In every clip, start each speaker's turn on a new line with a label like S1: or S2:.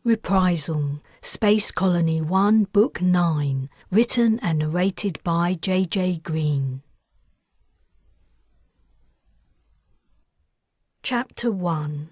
S1: Reprisal, Space Colony 1, Book 9, written and narrated by J.J. Green. Chapter 1.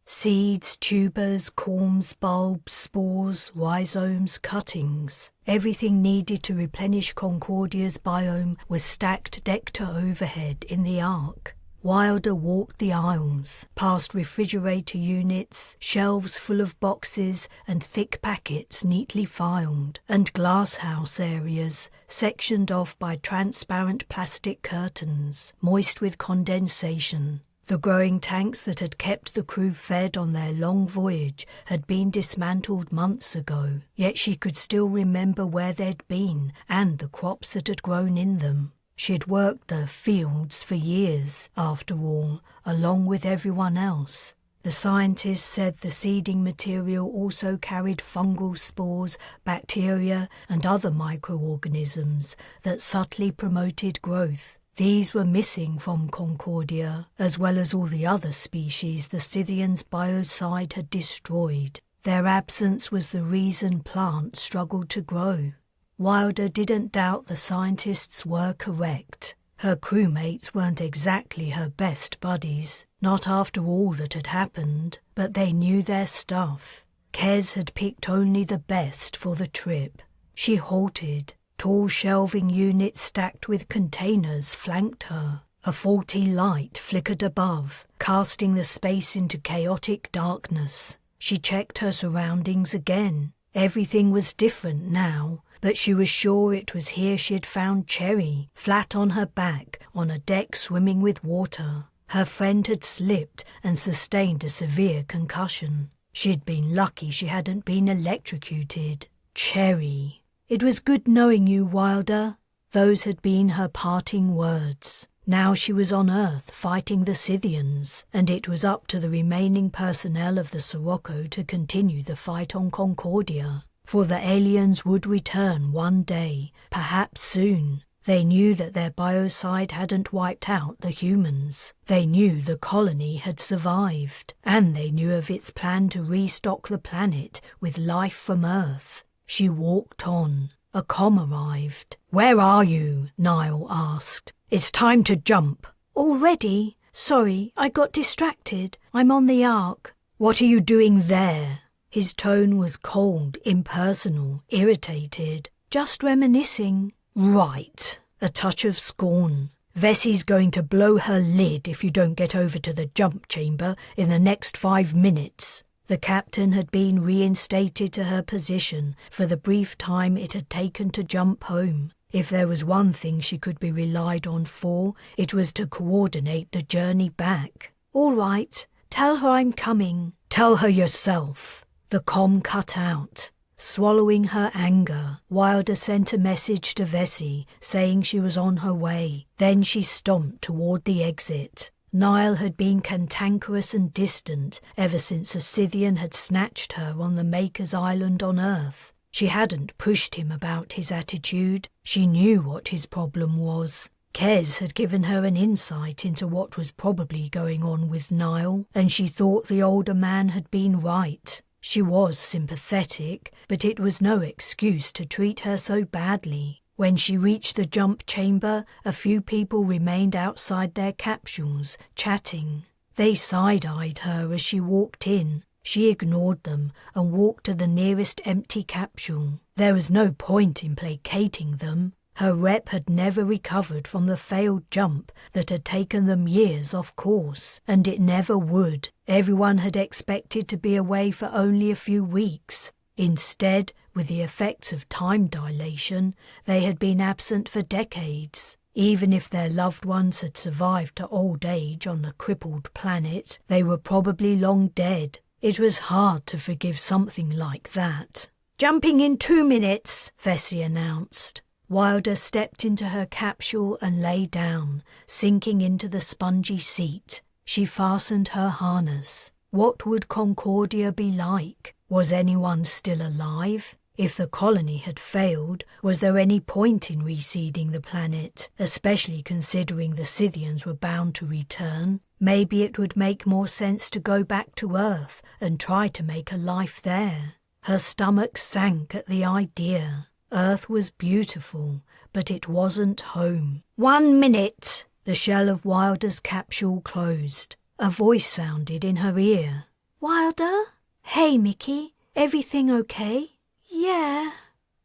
S1: Seeds, tubers, corms, bulbs, spores, rhizomes, cuttings. Everything needed to replenish Concordia's biome was stacked deck to overhead in the Ark. Wilder walked the aisles, past refrigerator units, shelves full of boxes and thick packets neatly filed, and glasshouse areas sectioned off by transparent plastic curtains, moist with condensation. The growing tanks that had kept the crew fed on their long voyage had been dismantled months ago, yet she could still remember where they'd been and the crops that had grown in them. She'd worked the fields for years, after all, along with everyone else. The scientists said the seeding material also carried fungal spores, bacteria, and other microorganisms that subtly promoted growth. These were missing from Concordia, as well as all the other species the Scythians' biocide had destroyed. Their absence was the reason plants struggled to grow. Wilder didn't doubt the scientists were correct. Her crewmates weren't exactly her best buddies, not after all that had happened, but they knew their stuff. Kes had picked only the best for the trip. She halted. Tall shelving units stacked with containers flanked her. A faulty light flickered above, casting the space into chaotic darkness. She checked her surroundings again. Everything was different now, but she was sure it was here she'd found Cherry, flat on her back, on a deck swimming with water. Her friend had slipped and sustained a severe concussion. She'd been lucky she hadn't been electrocuted. Cherry. "It was good knowing you, Wilder." Those had been her parting words. Now she was on Earth fighting the Scythians, and it was up to the remaining personnel of the Sirocco to continue the fight on Concordia. For the aliens would return one day, perhaps soon. They knew that their biocide hadn't wiped out the humans. They knew the colony had survived, and they knew of its plan to restock the planet with life from Earth. She walked on. A comm arrived. "Where are you?" Niall asked. "It's time to jump." "Already? Sorry, I got distracted. I'm on the Ark." "What are you doing there?" His tone was cold, impersonal, irritated. "Just reminiscing." "Right." A touch of scorn. "Vessie's going to blow her lid if you don't get over to the jump chamber in the next 5 minutes. The captain had been reinstated to her position for the brief time it had taken to jump home. If there was one thing she could be relied on for, it was to coordinate the journey back. "All right, tell her I'm coming." "Tell her yourself." The comm cut out. Swallowing her anger, Wilder sent a message to Vessie saying she was on her way. Then she stomped toward the exit. Niall had been cantankerous and distant ever since a Scythian had snatched her on the Maker's Island on Earth. She hadn't pushed him about his attitude. She knew what his problem was. Kes had given her an insight into what was probably going on with Niall, and she thought the older man had been right. She was sympathetic, but it was no excuse to treat her so badly. When she reached the jump chamber, a few people remained outside their capsules, chatting. They side-eyed her as she walked in. She ignored them and walked to the nearest empty capsule. There was no point in placating them. Her rep had never recovered from the failed jump that had taken them years off course, and it never would. Everyone had expected to be away for only a few weeks. Instead, with the effects of time dilation, they had been absent for decades. Even if their loved ones had survived to old age on the crippled planet, they were probably long dead. It was hard to forgive something like that. "Jumping in 2 minutes," Vessie announced. Wilder stepped into her capsule and lay down, sinking into the spongy seat. She fastened her harness. What would Concordia be like? Was anyone still alive? If the colony had failed, was there any point in reseeding the planet, especially considering the Scythians were bound to return? Maybe it would make more sense to go back to Earth and try to make a life there. Her stomach sank at the idea. Earth was beautiful, but it wasn't home. 1 minute! The shell of Wilder's capsule closed. A voice sounded in her ear. Wilder? Hey, Mickey. Everything okay? Yeah.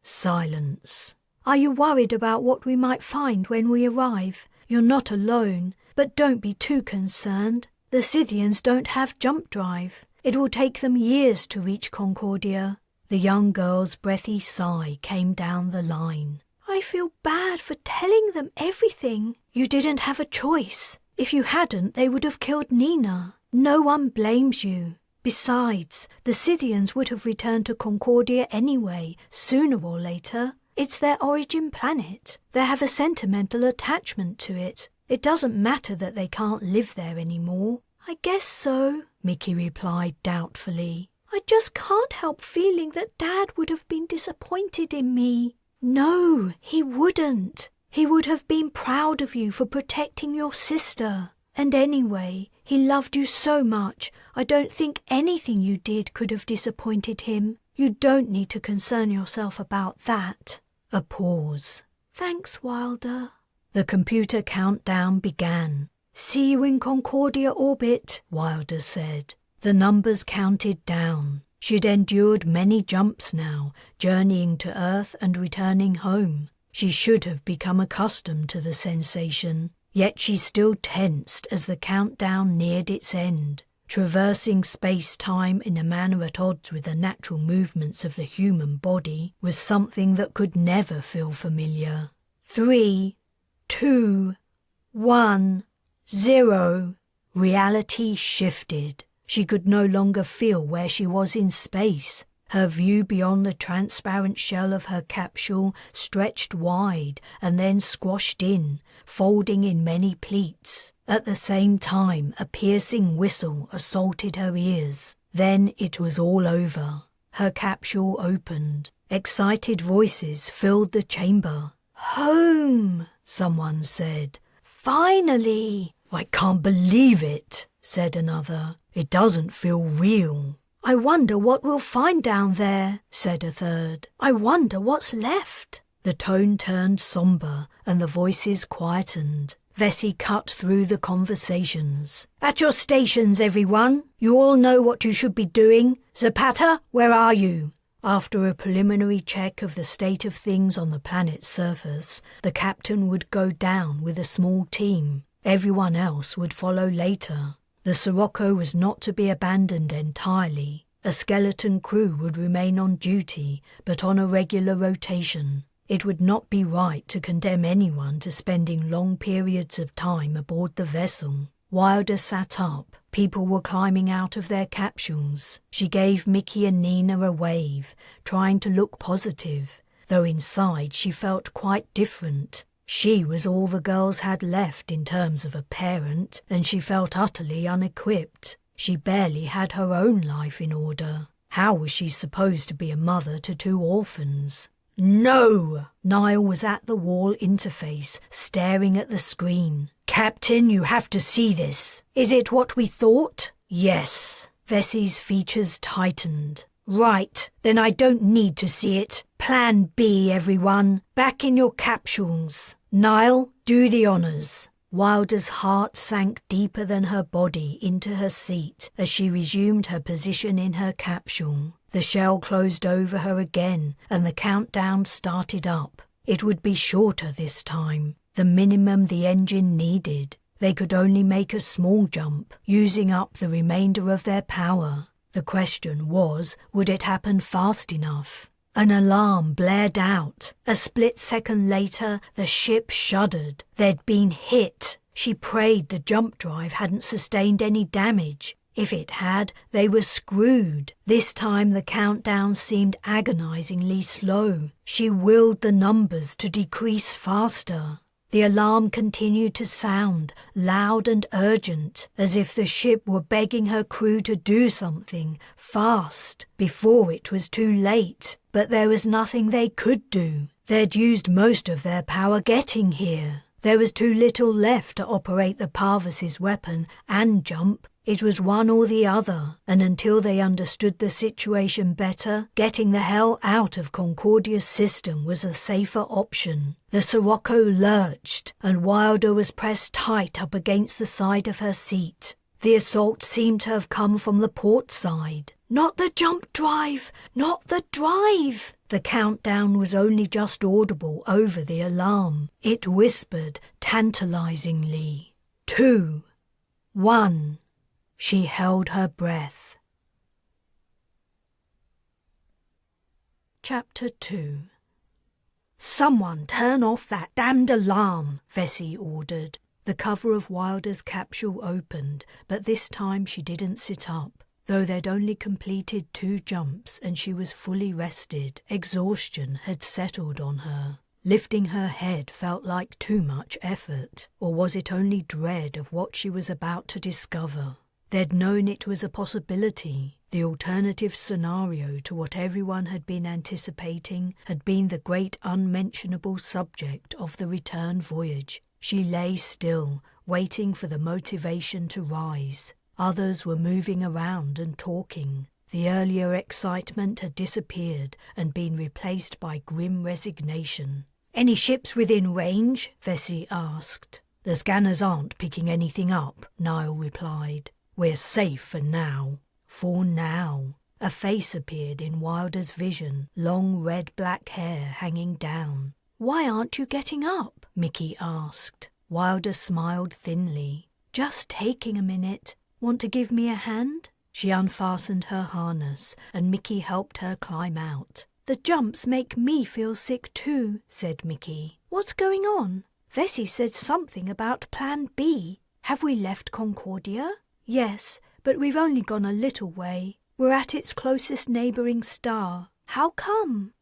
S1: Silence. Are you worried about what we might find when we arrive? You're not alone, but don't be too concerned. The Scythians don't have jump drive. It will take them years to reach Concordia. The young girl's breathy sigh came down the line. I feel bad for telling them everything. You didn't have a choice. If you hadn't, they would have killed Nina. No one blames you. Besides, the Scythians would have returned to Concordia anyway, sooner or later. It's their origin planet. They have a sentimental attachment to it. It doesn't matter that they can't live there anymore. I guess so, Mickey replied doubtfully. I just can't help feeling that Dad would have been disappointed in me. No, he wouldn't. He would have been proud of you for protecting your sister. And anyway, he loved you so much, I don't think anything you did could have disappointed him. You don't need to concern yourself about that. A pause. Thanks, Wilder. The computer countdown began. See you in Concordia orbit, Wilder said. The numbers counted down. She'd endured many jumps now, journeying to Earth and returning home. She should have become accustomed to the sensation. Yet she still tensed as the countdown neared its end. Traversing space-time in a manner at odds with the natural movements of the human body was something that could never feel familiar. 3, 2, 1, 0. Reality shifted. She could no longer feel where she was in space. Her view beyond the transparent shell of her capsule stretched wide and then squashed in, folding in many pleats. At the same time, a piercing whistle assaulted her ears. Then it was all over. Her capsule opened. Excited voices filled the chamber. Home, someone said. Finally! I can't believe it, said another. It doesn't feel real. I wonder what we'll find down there, said a third. I wonder what's left. The tone turned somber and the voices quietened. Vesey cut through the conversations. At your stations, everyone. You all know what you should be doing. Zapata, where are you? After a preliminary check of the state of things on the planet's surface, the captain would go down with a small team. Everyone else would follow later. The Sirocco was not to be abandoned entirely. A skeleton crew would remain on duty, but on a regular rotation. It would not be right to condemn anyone to spending long periods of time aboard the vessel. Wilder sat up. People were climbing out of their capsules. She gave Mickey and Nina a wave, trying to look positive, though inside she felt quite different. She was all the girls had left in terms of a parent, and she felt utterly unequipped. She barely had her own life in order. How was she supposed to be a mother to 2 orphans? No! Niall was at the wall interface, staring at the screen. Captain, you have to see this. Is it what we thought? Yes. Vesey's features tightened. Right, then I don't need to see it. Plan B, everyone. Back in your capsules. Niall, do the honours. Wilder's heart sank deeper than her body into her seat as she resumed her position in her capsule. The shell closed over her again and the countdown started up. It would be shorter this time, the minimum the engine needed. They could only make a small jump, using up the remainder of their power. The question was, would it happen fast enough? An alarm blared out. A split second later, the ship shuddered. They'd been hit. She prayed the jump drive hadn't sustained any damage. If it had, they were screwed. This time the countdown seemed agonizingly slow. She willed the numbers to decrease faster. The alarm continued to sound, loud and urgent, as if the ship were begging her crew to do something, fast, before it was too late. But there was nothing they could do. They'd used most of their power getting here. There was too little left to operate the Parvis's weapon and jump. It was one or the other, and until they understood the situation better, getting the hell out of Concordia's system was a safer option. The Sirocco lurched, and Wilder was pressed tight up against the side of her seat. The assault seemed to have come from the port side. "Not the jump drive! Not the drive!" The countdown was only just audible over the alarm. It whispered tantalizingly. 2, 1. She held her breath. Chapter 2. "Someone turn off that damned alarm," Vesey ordered. The cover of Wilder's capsule opened, but this time she didn't sit up. Though they'd only completed 2 jumps and she was fully rested, exhaustion had settled on her. Lifting her head felt like too much effort, or was it only dread of what she was about to discover? They'd known it was a possibility. The alternative scenario to what everyone had been anticipating had been the great unmentionable subject of the return voyage. She lay still, waiting for the motivation to rise. Others were moving around and talking. The earlier excitement had disappeared and been replaced by grim resignation. "Any ships within range?" Vesey asked. "The scanners aren't picking anything up," Niall replied. "We're safe for now." For now. A face appeared in Wilder's vision, long red-black hair hanging down. "Why aren't you getting up?" Mickey asked. Wilder smiled thinly. "Just taking a minute. Want to give me a hand?" She unfastened her harness, and Mickey helped her climb out. "The jumps make me feel sick too," said Mickey. "What's going on?" "Vesey said something about Plan B. Have we left Concordia?" "Yes, but we've only gone a little way. We're at its closest neighbouring star." "How come?"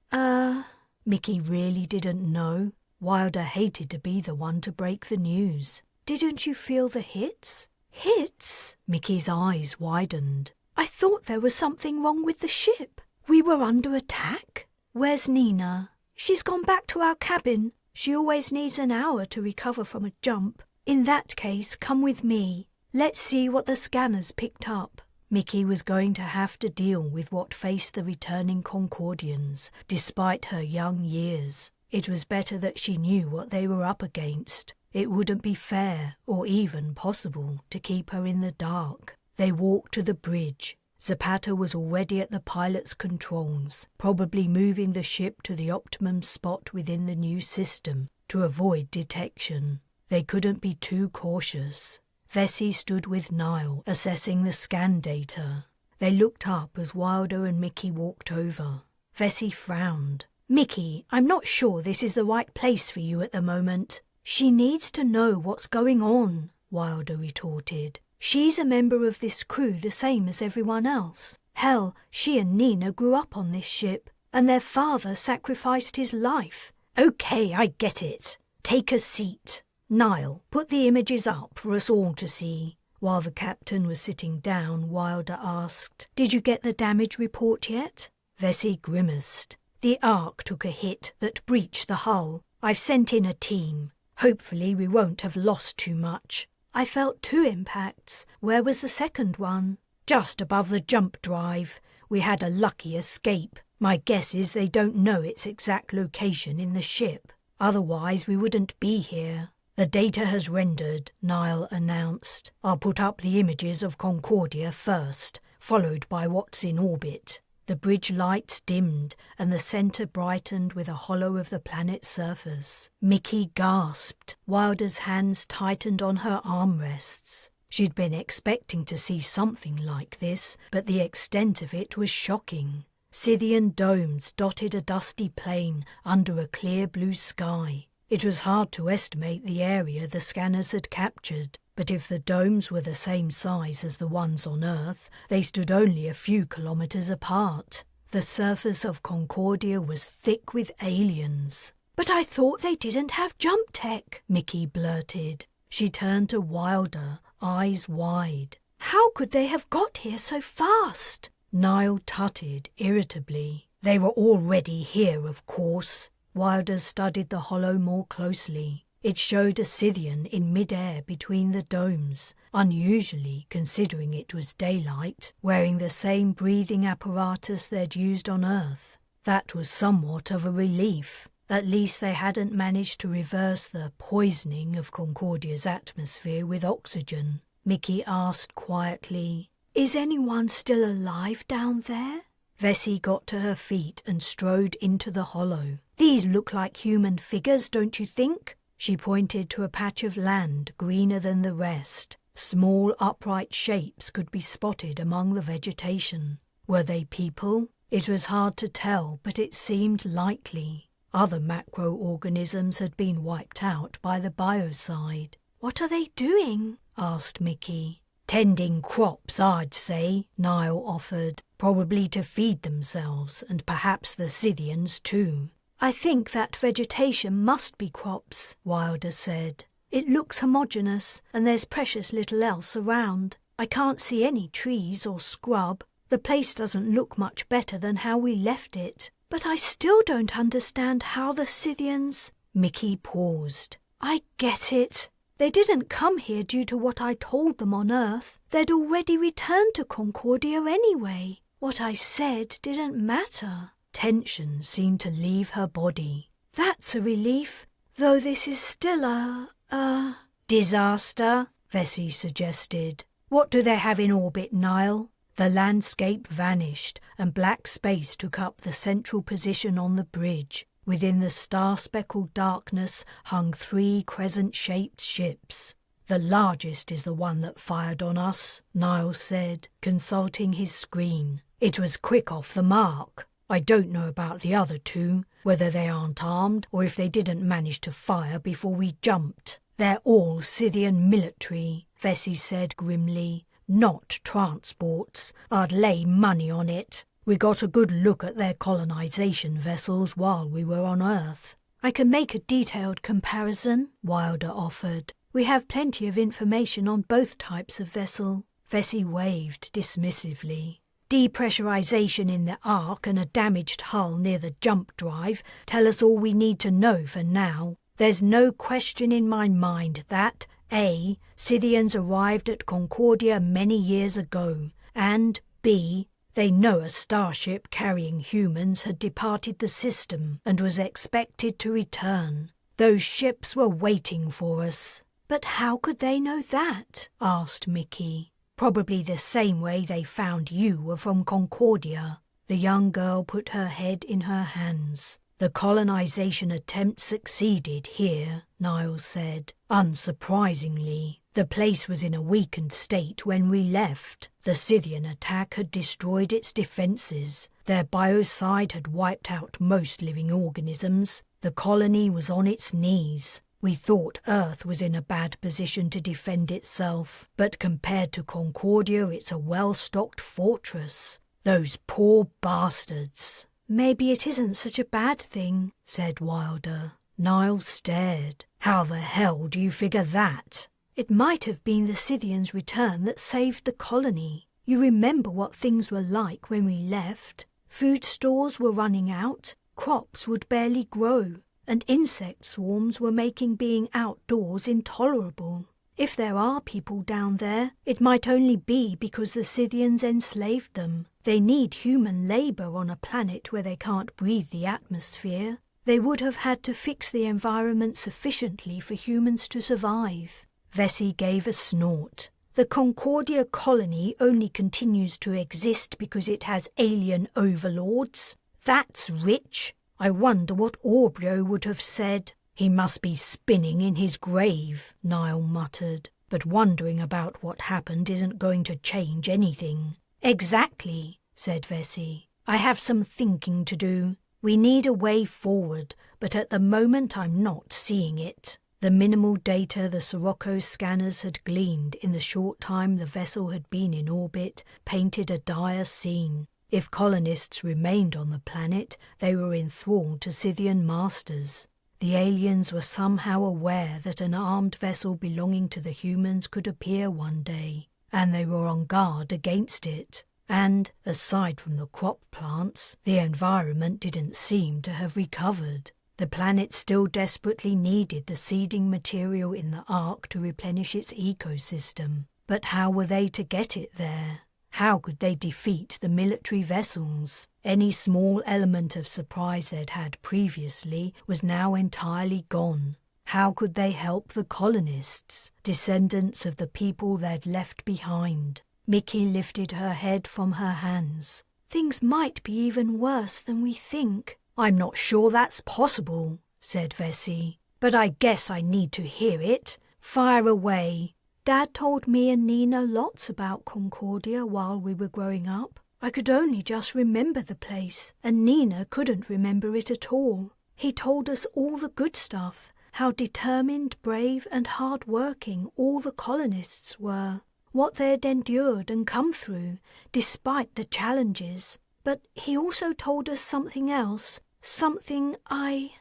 S1: Mickey really didn't know. Wilder hated to be the one to break the news. "Didn't you feel the hits?" "Hits?" Mickey's eyes widened. "I thought there was something wrong with the ship. We were under attack?" "Where's Nina?" "She's gone back to our cabin. She always needs an hour to recover from a jump. In that case, come with me. Let's see what the scanners picked up." Mickey was going to have to deal with what faced the returning Concordians, despite her young years. It was better that she knew what they were up against. It wouldn't be fair, or even possible, to keep her in the dark. They walked to the bridge. Zapata was already at the pilot's controls, probably moving the ship to the optimum spot within the new system to avoid detection. They couldn't be too cautious. Vesey stood with Niall, assessing the scan data. They looked up as Wilder and Mickey walked over. Vesey frowned. "Mickey, I'm not sure this is the right place for you at the moment." "She needs to know what's going on," Wilder retorted. "She's a member of this crew the same as everyone else. Hell, she and Nina grew up on this ship, and their father sacrificed his life." "Okay, I get it. Take a seat. Niall, put the images up for us all to see." While the captain was sitting down, Wilder asked, "Did you get the damage report yet?" Vesey grimaced. "The Ark took a hit that breached the hull. I've sent in a team. Hopefully we won't have lost too much." "I felt 2 impacts. Where was the second one?" "Just above the jump drive. We had a lucky escape. My guess is they don't know its exact location in the ship. Otherwise we wouldn't be here." "The data has rendered," Niall announced. "I'll put up the images of Concordia first, followed by what's in orbit." The bridge lights dimmed, and the centre brightened with a hollow of the planet's surface. Mickey gasped. Wilder's hands tightened on her armrests. She'd been expecting to see something like this, but the extent of it was shocking. Scythian domes dotted a dusty plain under a clear blue sky. It was hard to estimate the area the scanners had captured, but if the domes were the same size as the ones on Earth, they stood only a few kilometers apart. The surface of Concordia was thick with aliens. But I thought they didn't have jump tech, Mickey blurted. She turned to Wilder, eyes wide. How could they have got here so fast? Niall tutted irritably. They were already here, of course. Wilder studied the hollow more closely. It showed a Scythian in mid-air between the domes, unusually considering it was daylight, wearing the same breathing apparatus they'd used on Earth. That was somewhat of a relief. At least they hadn't managed to reverse the poisoning of Concordia's atmosphere with oxygen. Mickey asked quietly, "Is anyone still alive down there?" Vesey got to her feet and strode into the hollow. "These look like human figures, don't you think?" She pointed to a patch of land greener than the rest. Small upright shapes could be spotted among the vegetation. Were they people? It was hard to tell, but it seemed likely. Other macroorganisms had been wiped out by the biocide. "What are they doing?" asked Mickey. "Tending crops, I'd say," Niall offered. "Probably to feed themselves, and perhaps the Scythians too." "I think that vegetation must be crops," Wilder said. "It looks homogeneous, and there's precious little else around. I can't see any trees or scrub. The place doesn't look much better than how we left it. But I still don't understand how the Scythians—" Mickey paused. "I get it. They didn't come here due to what I told them on Earth. They'd already returned to Concordia anyway. What I said didn't matter." Tension seemed to leave her body. "That's a relief, though this is still a disaster," Vesey suggested. "What do they have in orbit, Niall?" The landscape vanished, and black space took up the central position on the bridge. Within the star-speckled darkness hung 3 crescent-shaped ships. "The largest is the one that fired on us," Niall said, consulting his screen. "It was quick off the mark. I don't know about the other 2, whether they aren't armed or if they didn't manage to fire before we jumped." "They're all Scythian military," Vesey said grimly. "Not transports. I'd lay money on it. We got a good look at their colonization vessels while we were on Earth." "I can make a detailed comparison," Wilder offered. "We have plenty of information on both types of vessel." Vesey waved dismissively. "Depressurization in the Ark and a damaged hull near the jump drive tell us all we need to know for now. There's no question in my mind that A. Scythians arrived at Concordia many years ago, and B. They know a starship carrying humans had departed the system and was expected to return. Those ships were waiting for us." "But how could they know that?" asked Mickey. "Probably the same way they found you were from Concordia." The young girl put her head in her hands. "The colonization attempt succeeded here," Niall said. "Unsurprisingly. The place was in a weakened state when we left. The Scythian attack had destroyed its defenses. Their biocide had wiped out most living organisms. The colony was on its knees. We thought Earth was in a bad position to defend itself, but compared to Concordia, it's a well-stocked fortress. Those poor bastards." "Maybe it isn't such a bad thing," said Wilder. Niall stared. "How the hell do you figure that?" "It might have been the Scythians' return that saved the colony. You remember what things were like when we left. Food stores were running out, crops would barely grow, and insect swarms were making being outdoors intolerable. If there are people down there, it might only be because the Scythians enslaved them. They need human labor on a planet where they can't breathe the atmosphere. They would have had to fix the environment sufficiently for humans to survive." Vesey gave a snort. "The Concordia colony only continues to exist because it has alien overlords? That's rich. I wonder what Orbrio would have said." "He must be spinning in his grave," Niall muttered. "But wondering about what happened isn't going to change anything." "Exactly," said Vesey. "I have some thinking to do. We need a way forward, but at the moment I'm not seeing it." The minimal data the Sirocco scanners had gleaned in the short time the vessel had been in orbit painted a dire scene. If colonists remained on the planet, they were enthralled to Scythian masters. The aliens were somehow aware that an armed vessel belonging to the humans could appear one day, and they were on guard against it. And, aside from the crop plants, the environment didn't seem to have recovered. The planet still desperately needed the seeding material in the Ark to replenish its ecosystem. But how were they to get it there? How could they defeat the military vessels? Any small element of surprise they'd had previously was now entirely gone. How could they help the colonists, descendants of the people they'd left behind? Mickey lifted her head from her hands. Things might be even worse than we think. I'm not sure that's possible, said Vesey. But I guess I need to hear it. Fire away. Dad told me and Nina lots about Concordia while we were growing up. I could only just remember the place, and Nina couldn't remember it at all. He told us all the good stuff, how determined, brave and hard-working all the colonists were, what they'd endured and come through, despite the challenges. But he also told us something else, something I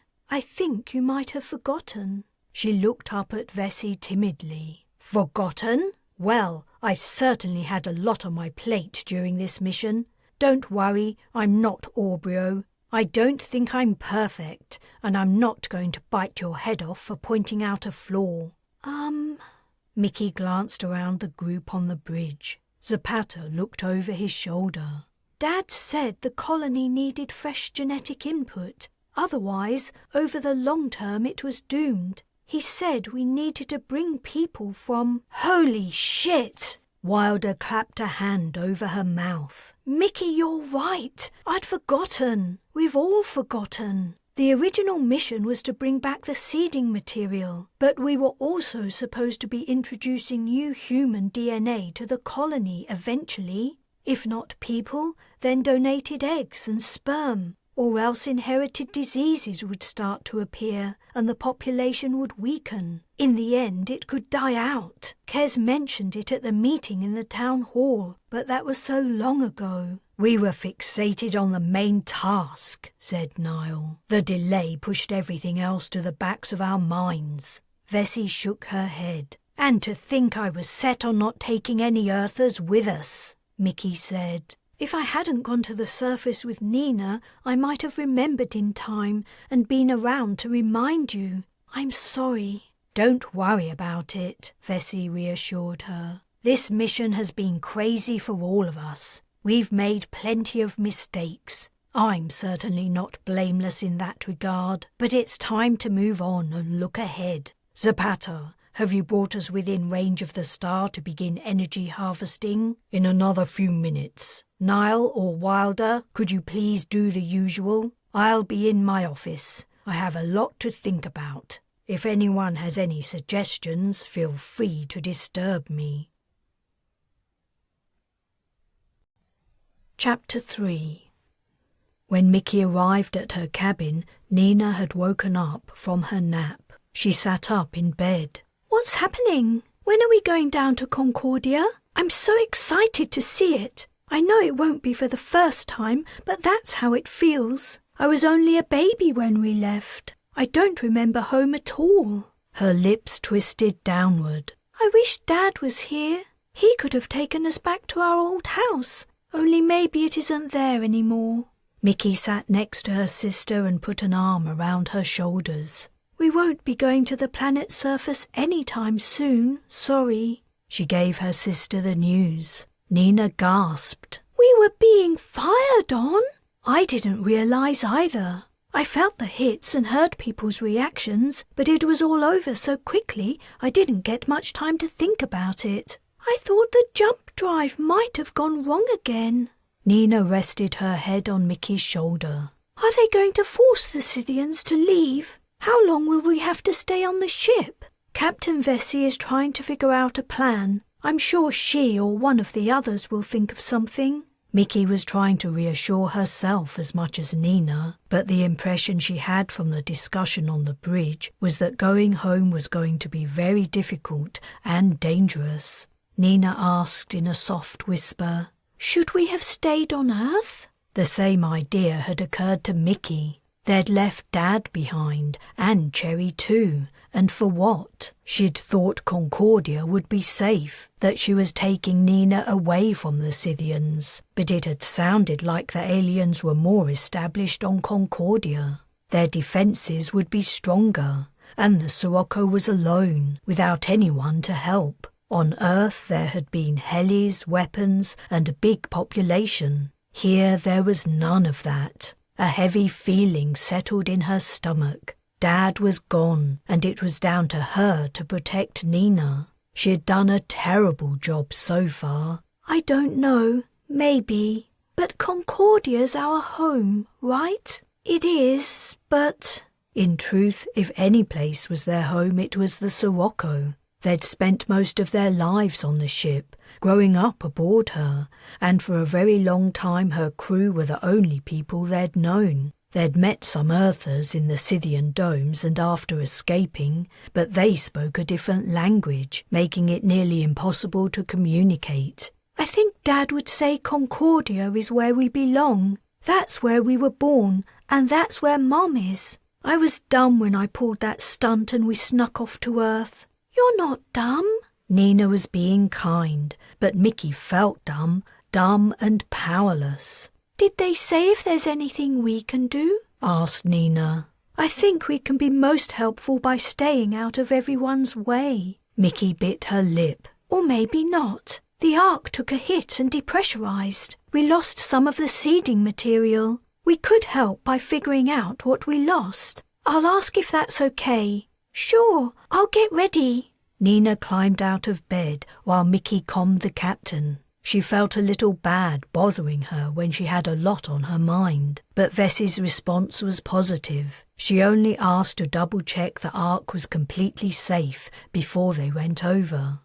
S1: think you might have forgotten. She looked up at Vesey timidly. Forgotten? Well, I've certainly had a lot on my plate during this mission. Don't worry, I'm not Aubryo. I don't think I'm perfect, and I'm not going to bite your head off for pointing out a flaw. Mickey glanced around the group on the bridge. Zapata looked over his shoulder. Dad said the colony needed fresh genetic input. Otherwise, over the long term it was doomed. He said we needed to bring people from... Holy shit! Wilder clapped a hand over her mouth. Mickey, you're right. I'd forgotten. We've all forgotten. The original mission was to bring back the seeding material, but we were also supposed to be introducing new human DNA to the colony eventually. If not people, then donated eggs and sperm, or else inherited diseases would start to appear and the population would weaken. In the end, it could die out. Kes mentioned it at the meeting in the town hall, but that was so long ago. We were fixated on the main task, said Niall. The delay pushed everything else to the backs of our minds. Vesey shook her head. And to think I was set on not taking any Earthers with us, Mickey said. If I hadn't gone to the surface with Nina, I might have remembered in time and been around to remind you. I'm sorry. Don't worry about it, Vesey reassured her. This mission has been crazy for all of us. We've made plenty of mistakes. I'm certainly not blameless in that regard, but it's time to move on and look ahead. Zapata, have you brought us within range of the star to begin energy harvesting? In another few minutes. Niall or Wilder, could you please do the usual? I'll be in my office. I have a lot to think about. If anyone has any suggestions, feel free to disturb me. Chapter 3. When Mickey arrived at her cabin, Nina had woken up from her nap. She sat up in bed. What's happening? When are we going down to Concordia? I'm so excited to see it. I know it won't be for the first time, but that's how it feels. I was only a baby when we left. I don't remember home at all. Her lips twisted downward. I wish Dad was here. He could have taken us back to our old house. Only maybe it isn't there anymore. Mickey sat next to her sister and put an arm around her shoulders. We won't be going to the planet's surface any time soon, sorry. She gave her sister the news. Nina gasped. We were being fired on? I didn't realize either. I felt the hits and heard people's reactions, but it was all over so quickly I didn't get much time to think about it. I thought the jump drive might have gone wrong again. Nina rested her head on Mickey's shoulder. Are they going to force the Scythians to leave? How long will we have to stay on the ship? Captain Vesey is trying to figure out a plan. I'm sure she or one of the others will think of something. Mickey was trying to reassure herself as much as Nina, but the impression she had from the discussion on the bridge was that going home was going to be very difficult and dangerous. Nina asked in a soft whisper, Should we have stayed on Earth? The same idea had occurred to Mickey. They'd left Dad behind, and Cherry too, and for what? She'd thought Concordia would be safe, that she was taking Nina away from the Scythians, but it had sounded like the aliens were more established on Concordia. Their defences would be stronger, and the Sirocco was alone, without anyone to help. On Earth there had been helis, weapons, and a big population. Here there was none of that. A heavy feeling settled in her stomach. Dad was gone, and it was down to her to protect Nina. She had done a terrible job so far. I don't know, maybe. But Concordia's our home, right? It is, but... In truth, if any place was their home, it was the Sirocco. They'd spent most of their lives on the ship, growing up aboard her, and for a very long time her crew were the only people they'd known. They'd met some Earthers in the Scythian domes and after escaping, but they spoke a different language, making it nearly impossible to communicate. I think Dad would say Concordia is where we belong. That's where we were born, and that's where Mum is. I was dumb when I pulled that stunt and we snuck off to Earth. You're not dumb. Nina was being kind, but Mickey felt dumb and powerless. Did they say if there's anything we can do? Asked Nina. I think we can be most helpful by staying out of everyone's way. Mickey bit her lip. Or maybe not. The Ark took a hit and depressurized. We lost some of the seeding material. We could help by figuring out what we lost. I'll ask if that's okay. Sure, I'll get ready. Nina climbed out of bed while Mickey calmed the captain. She felt a little bad bothering her when she had a lot on her mind, but Vess's response was positive. She only asked to double-check the Ark was completely safe before they went over.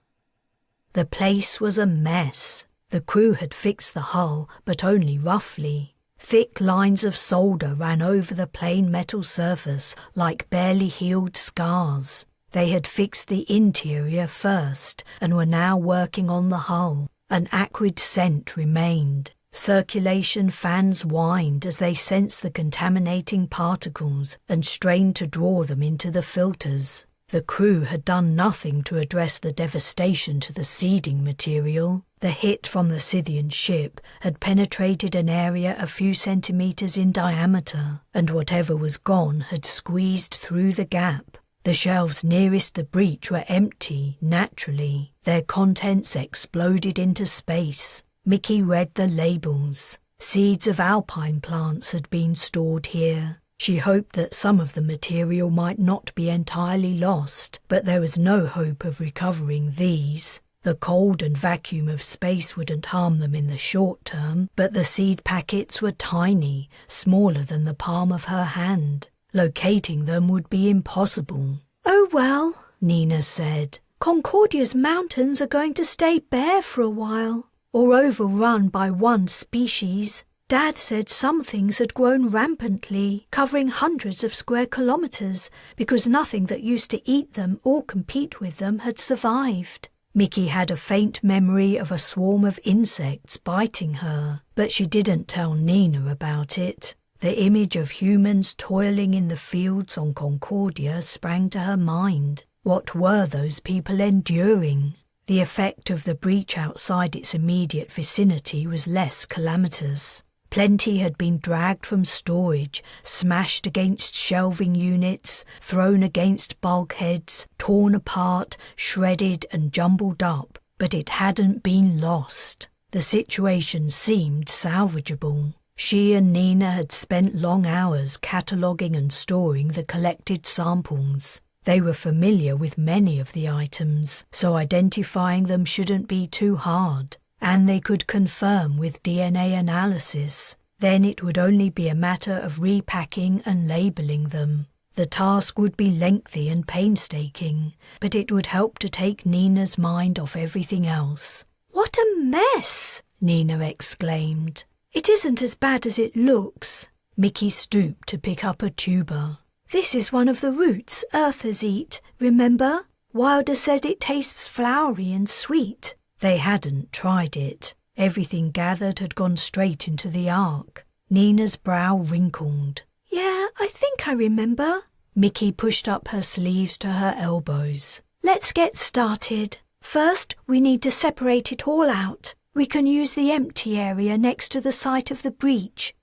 S1: The place was a mess. The crew had fixed the hull, but only roughly. Thick lines of solder ran over the plain metal surface like barely healed scars. They had fixed the interior first and were now working on the hull. An acrid scent remained. Circulation fans whined as they sensed the contaminating particles and strained to draw them into the filters. The crew had done nothing to address the devastation to the seeding material. The hit from the Scythian ship had penetrated an area a few centimetres in diameter, and whatever was gone had squeezed through the gap. The shelves nearest the breach were empty, naturally. Their contents exploded into space. Mickey read the labels. Seeds of alpine plants had been stored here. She hoped that some of the material might not be entirely lost, but there was no hope of recovering these. The cold and vacuum of space wouldn't harm them in the short term, but the seed packets were tiny, smaller than the palm of her hand. Locating them would be impossible. Oh well, Nina said. Concordia's mountains are going to stay bare for a while, or overrun by one species. Dad said some things had grown rampantly, covering hundreds of square kilometres, because nothing that used to eat them or compete with them had survived. Mickey had a faint memory of a swarm of insects biting her, but she didn't tell Nina about it. The image of humans toiling in the fields on Concordia sprang to her mind. What were those people enduring? The effect of the breach outside its immediate vicinity was less calamitous. Plenty had been dragged from storage, smashed against shelving units, thrown against bulkheads, torn apart, shredded and jumbled up, but it hadn't been lost. The situation seemed salvageable. She and Nina had spent long hours cataloguing and storing the collected samples. They were familiar with many of the items, so identifying them shouldn't be too hard, and they could confirm with DNA analysis. Then it would only be a matter of repacking and labelling them. The task would be lengthy and painstaking, but it would help to take Nina's mind off everything else. "What a mess!" Nina exclaimed. "It isn't as bad as it looks." Mickey stooped to pick up a tuber. "This is one of the roots Earthers eat, remember? Wilder said it tastes flowery and sweet." They hadn't tried it. Everything gathered had gone straight into the Ark. Nina's brow wrinkled. "Yeah, I think I remember. Mickey pushed up her sleeves to her elbows. Let's get started. First, we need to separate it all out. We can use the empty area next to the site of the breach.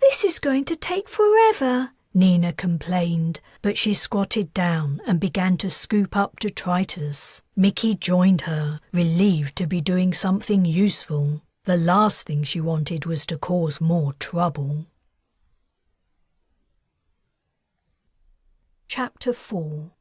S1: This is going to take forever, Nina complained, but she squatted down and began to scoop up detritus. Mickey joined her, relieved to be doing something useful. The last thing she wanted was to cause more trouble. Chapter 4.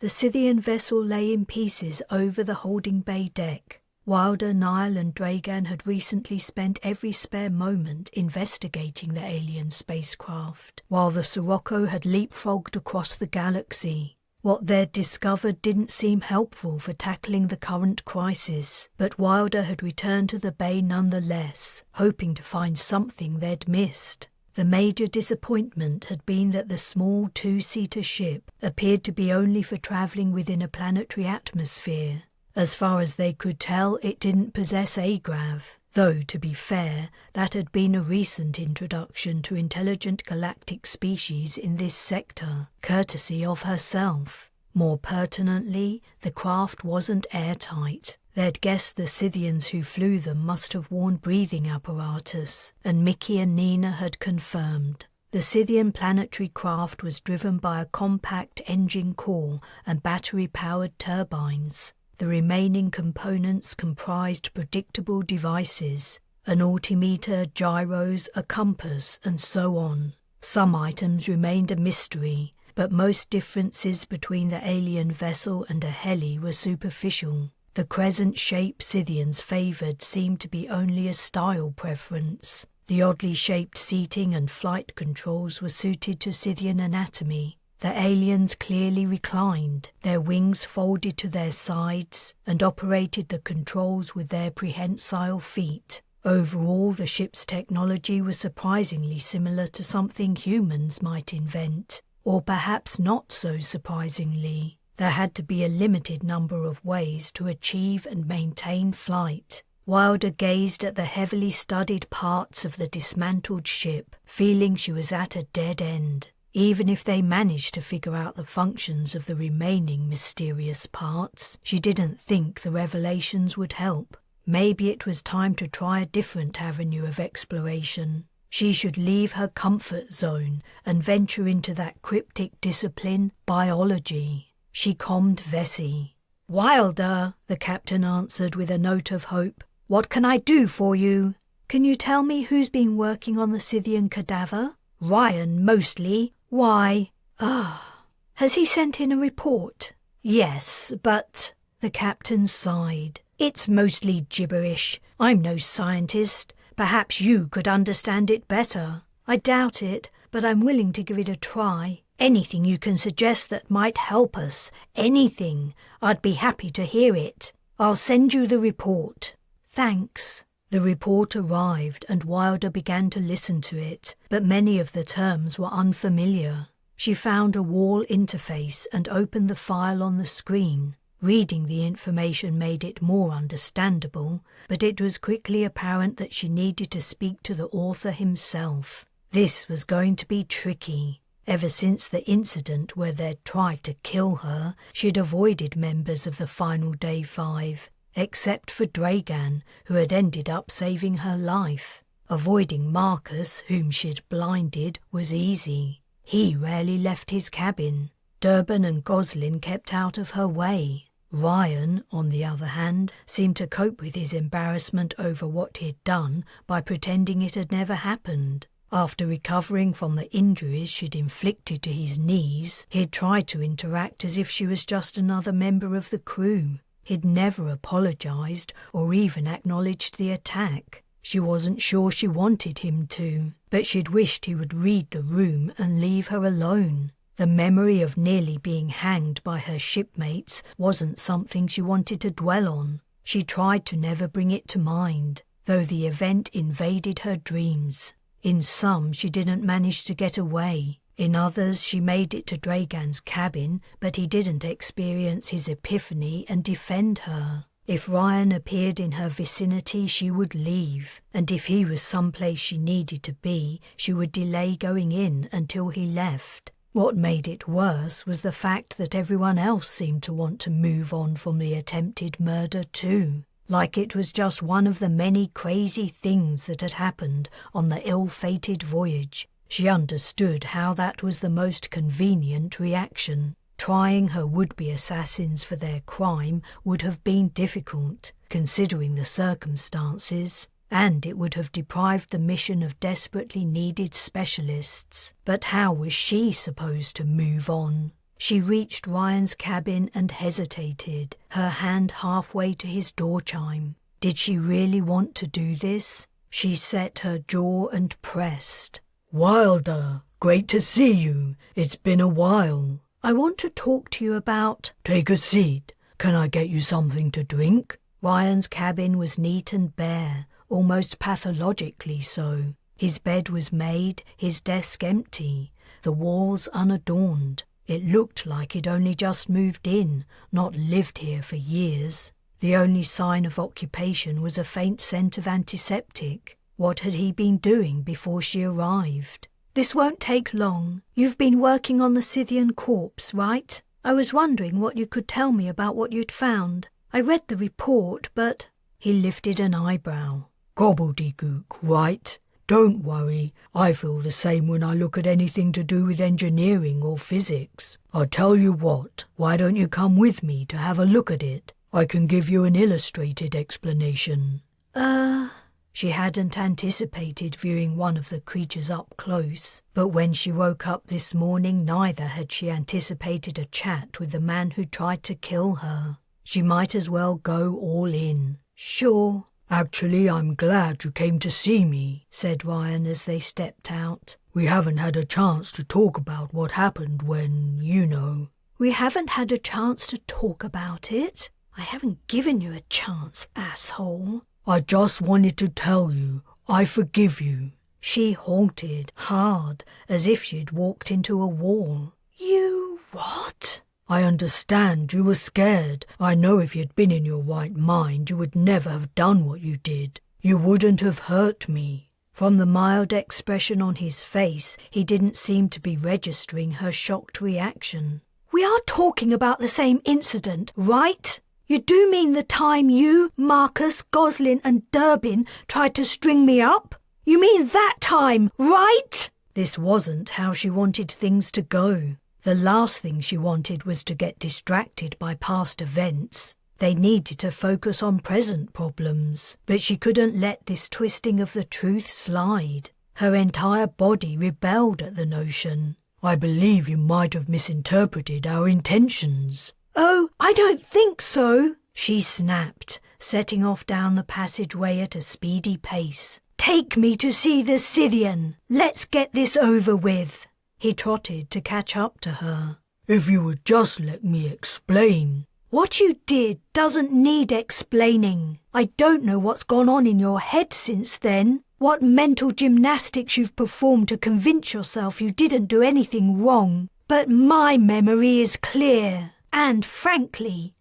S1: The Scythian vessel lay in pieces over the holding bay deck. Wilder, Niall and Dragan had recently spent every spare moment investigating the alien spacecraft, while the Sirocco had leapfrogged across the galaxy. What they'd discovered didn't seem helpful for tackling the current crisis, but Wilder had returned to the bay nonetheless, hoping to find something they'd missed. The major disappointment had been that the small two-seater ship appeared to be only for travelling within a planetary atmosphere. As far as they could tell, it didn't possess agrav, though, to be fair, that had been a recent introduction to intelligent galactic species in this sector, courtesy of herself. More pertinently, the craft wasn't airtight. They'd guessed the Scythians who flew them must have worn breathing apparatus, and Mickey and Nina had confirmed. The Scythian planetary craft was driven by a compact engine core and battery-powered turbines. The remaining components comprised predictable devices, an altimeter, gyros, a compass, and so on. Some items remained a mystery, but most differences between the alien vessel and a heli were superficial. The crescent shape Scythians favoured seemed to be only a style preference. The oddly shaped seating and flight controls were suited to Scythian anatomy. The aliens clearly reclined, their wings folded to their sides, and operated the controls with their prehensile feet. Overall, the ship's technology was surprisingly similar to something humans might invent, or perhaps not so surprisingly. There had to be a limited number of ways to achieve and maintain flight. Wilder gazed at the heavily studied parts of the dismantled ship, feeling she was at a dead end. Even if they managed to figure out the functions of the remaining mysterious parts, she didn't think the revelations would help. Maybe it was time to try a different avenue of exploration. She should leave her comfort zone and venture into that cryptic discipline, biology. She calmed Vesey. "Wilder," the captain answered with a note of hope. "What can I do for you?" "Can you tell me who's been working on the Scythian cadaver?" "Ryan, mostly. Why?" Has he sent in a report?" "Yes, but—" The captain sighed. "It's mostly gibberish. I'm no scientist. Perhaps you could understand it better." "I doubt it, but I'm willing to give it a try. Anything you can suggest that might help us. Anything. I'd be happy to hear it. I'll send you the report." "Thanks." The report arrived and Wilder began to listen to it, but many of the terms were unfamiliar. She found a wall interface and opened the file on the screen. Reading the information made it more understandable, but it was quickly apparent that she needed to speak to the author himself. This was going to be tricky. Ever since the incident where they'd tried to kill her, she'd avoided members of the Final Day 5. Except for Dragan, who had ended up saving her life. Avoiding Marcus, whom she'd blinded, was easy. He rarely left his cabin. Durban and Goslin kept out of her way. Ryan, on the other hand, seemed to cope with his embarrassment over what he'd done by pretending it had never happened. After recovering from the injuries she'd inflicted to his knees, he'd tried to interact as if she was just another member of the crew. He'd never apologised or even acknowledged the attack. She wasn't sure she wanted him to, but she'd wished he would read the room and leave her alone. The memory of nearly being hanged by her shipmates wasn't something she wanted to dwell on. She tried to never bring it to mind, though the event invaded her dreams. In some, she didn't manage to get away. In others, she made it to Dragan's cabin, but he didn't experience his epiphany and defend her. If Ryan appeared in her vicinity, she would leave, and if he was someplace she needed to be, she would delay going in until he left. What made it worse was the fact that everyone else seemed to want to move on from the attempted murder too, like it was just one of the many crazy things that had happened on the ill-fated voyage. She understood how that was the most convenient reaction. Trying her would-be assassins for their crime would have been difficult, considering the circumstances, and it would have deprived the mission of desperately needed specialists. But how was she supposed to move on? She reached Ryan's cabin and hesitated, her hand halfway to his door chime. Did she really want to do this? She set her jaw and pressed. "Wilder, great to see you. It's been a while. I want to talk to you about—" "Take a seat. Can I get you something to drink?" Ryan's cabin was neat and bare, almost pathologically so. His bed was made, his desk empty, the walls unadorned. It looked like he'd only just moved in, not lived here for years. The only sign of occupation was a faint scent of antiseptic. What had he been doing before she arrived? "This won't take long. You've been working on the Scythian corpse, right? I was wondering what you could tell me about what you'd found. I read the report, but—" He lifted an eyebrow. "Gobbledygook, right? Don't worry. I feel the same when I look at anything to do with engineering or physics. I'll tell you what, why don't you come with me to have a look at it? I can give you an illustrated explanation." She hadn't anticipated viewing one of the creatures up close, but when she woke up this morning neither had she anticipated a chat with the man who tried to kill her. She might as well go all in. "Sure." "Actually, I'm glad you came to see me," said Ryan as they stepped out. "We haven't had a chance to talk about what happened when, you know." "We haven't had a chance to talk about it? I haven't given you a chance, asshole." "I just wanted to tell you, I forgive you." She halted, hard, as if she'd walked into a wall. "You what?" "I understand you were scared. I know if you'd been in your right mind, you would never have done what you did. You wouldn't have hurt me." From the mild expression on his face, he didn't seem to be registering her shocked reaction. "We are talking about the same incident, right? You do mean the time you, Marcus, Goslin and Durbin tried to string me up? You mean that time, right?" This wasn't how she wanted things to go. The last thing she wanted was to get distracted by past events. They needed to focus on present problems, but she couldn't let this twisting of the truth slide. Her entire body rebelled at the notion. "I believe you might have misinterpreted our intentions." "Oh, I don't think so," she snapped, setting off down the passageway at a speedy pace. "Take me to see the Scythian. Let's get this over with." He trotted to catch up to her. "If you would just let me explain." "What you did doesn't need explaining. I don't know what's gone on in your head since then, what mental gymnastics you've performed to convince yourself you didn't do anything wrong, but my memory is clear. And frankly,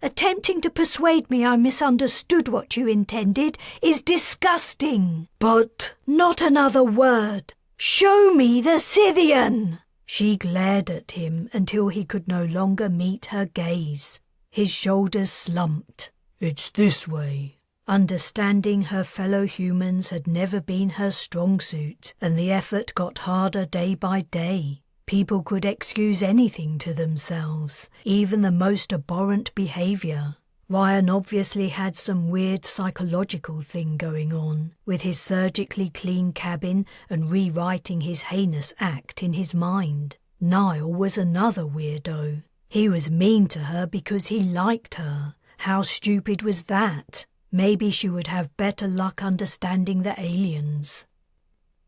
S1: attempting to persuade me I misunderstood what you intended is disgusting."
S2: "But—"
S1: "Not another word. Show me the Scythian." She glared at him until he could no longer meet her gaze. His shoulders slumped.
S2: "It's this way."
S1: Understanding her fellow humans had never been her strong suit, and the effort got harder day by day. People could excuse anything to themselves, even the most abhorrent behavior. Ryan obviously had some weird psychological thing going on, with his surgically clean cabin and rewriting his heinous act in his mind. Niall was another weirdo. He was mean to her because he liked her. How stupid was that? Maybe she would have better luck understanding the aliens.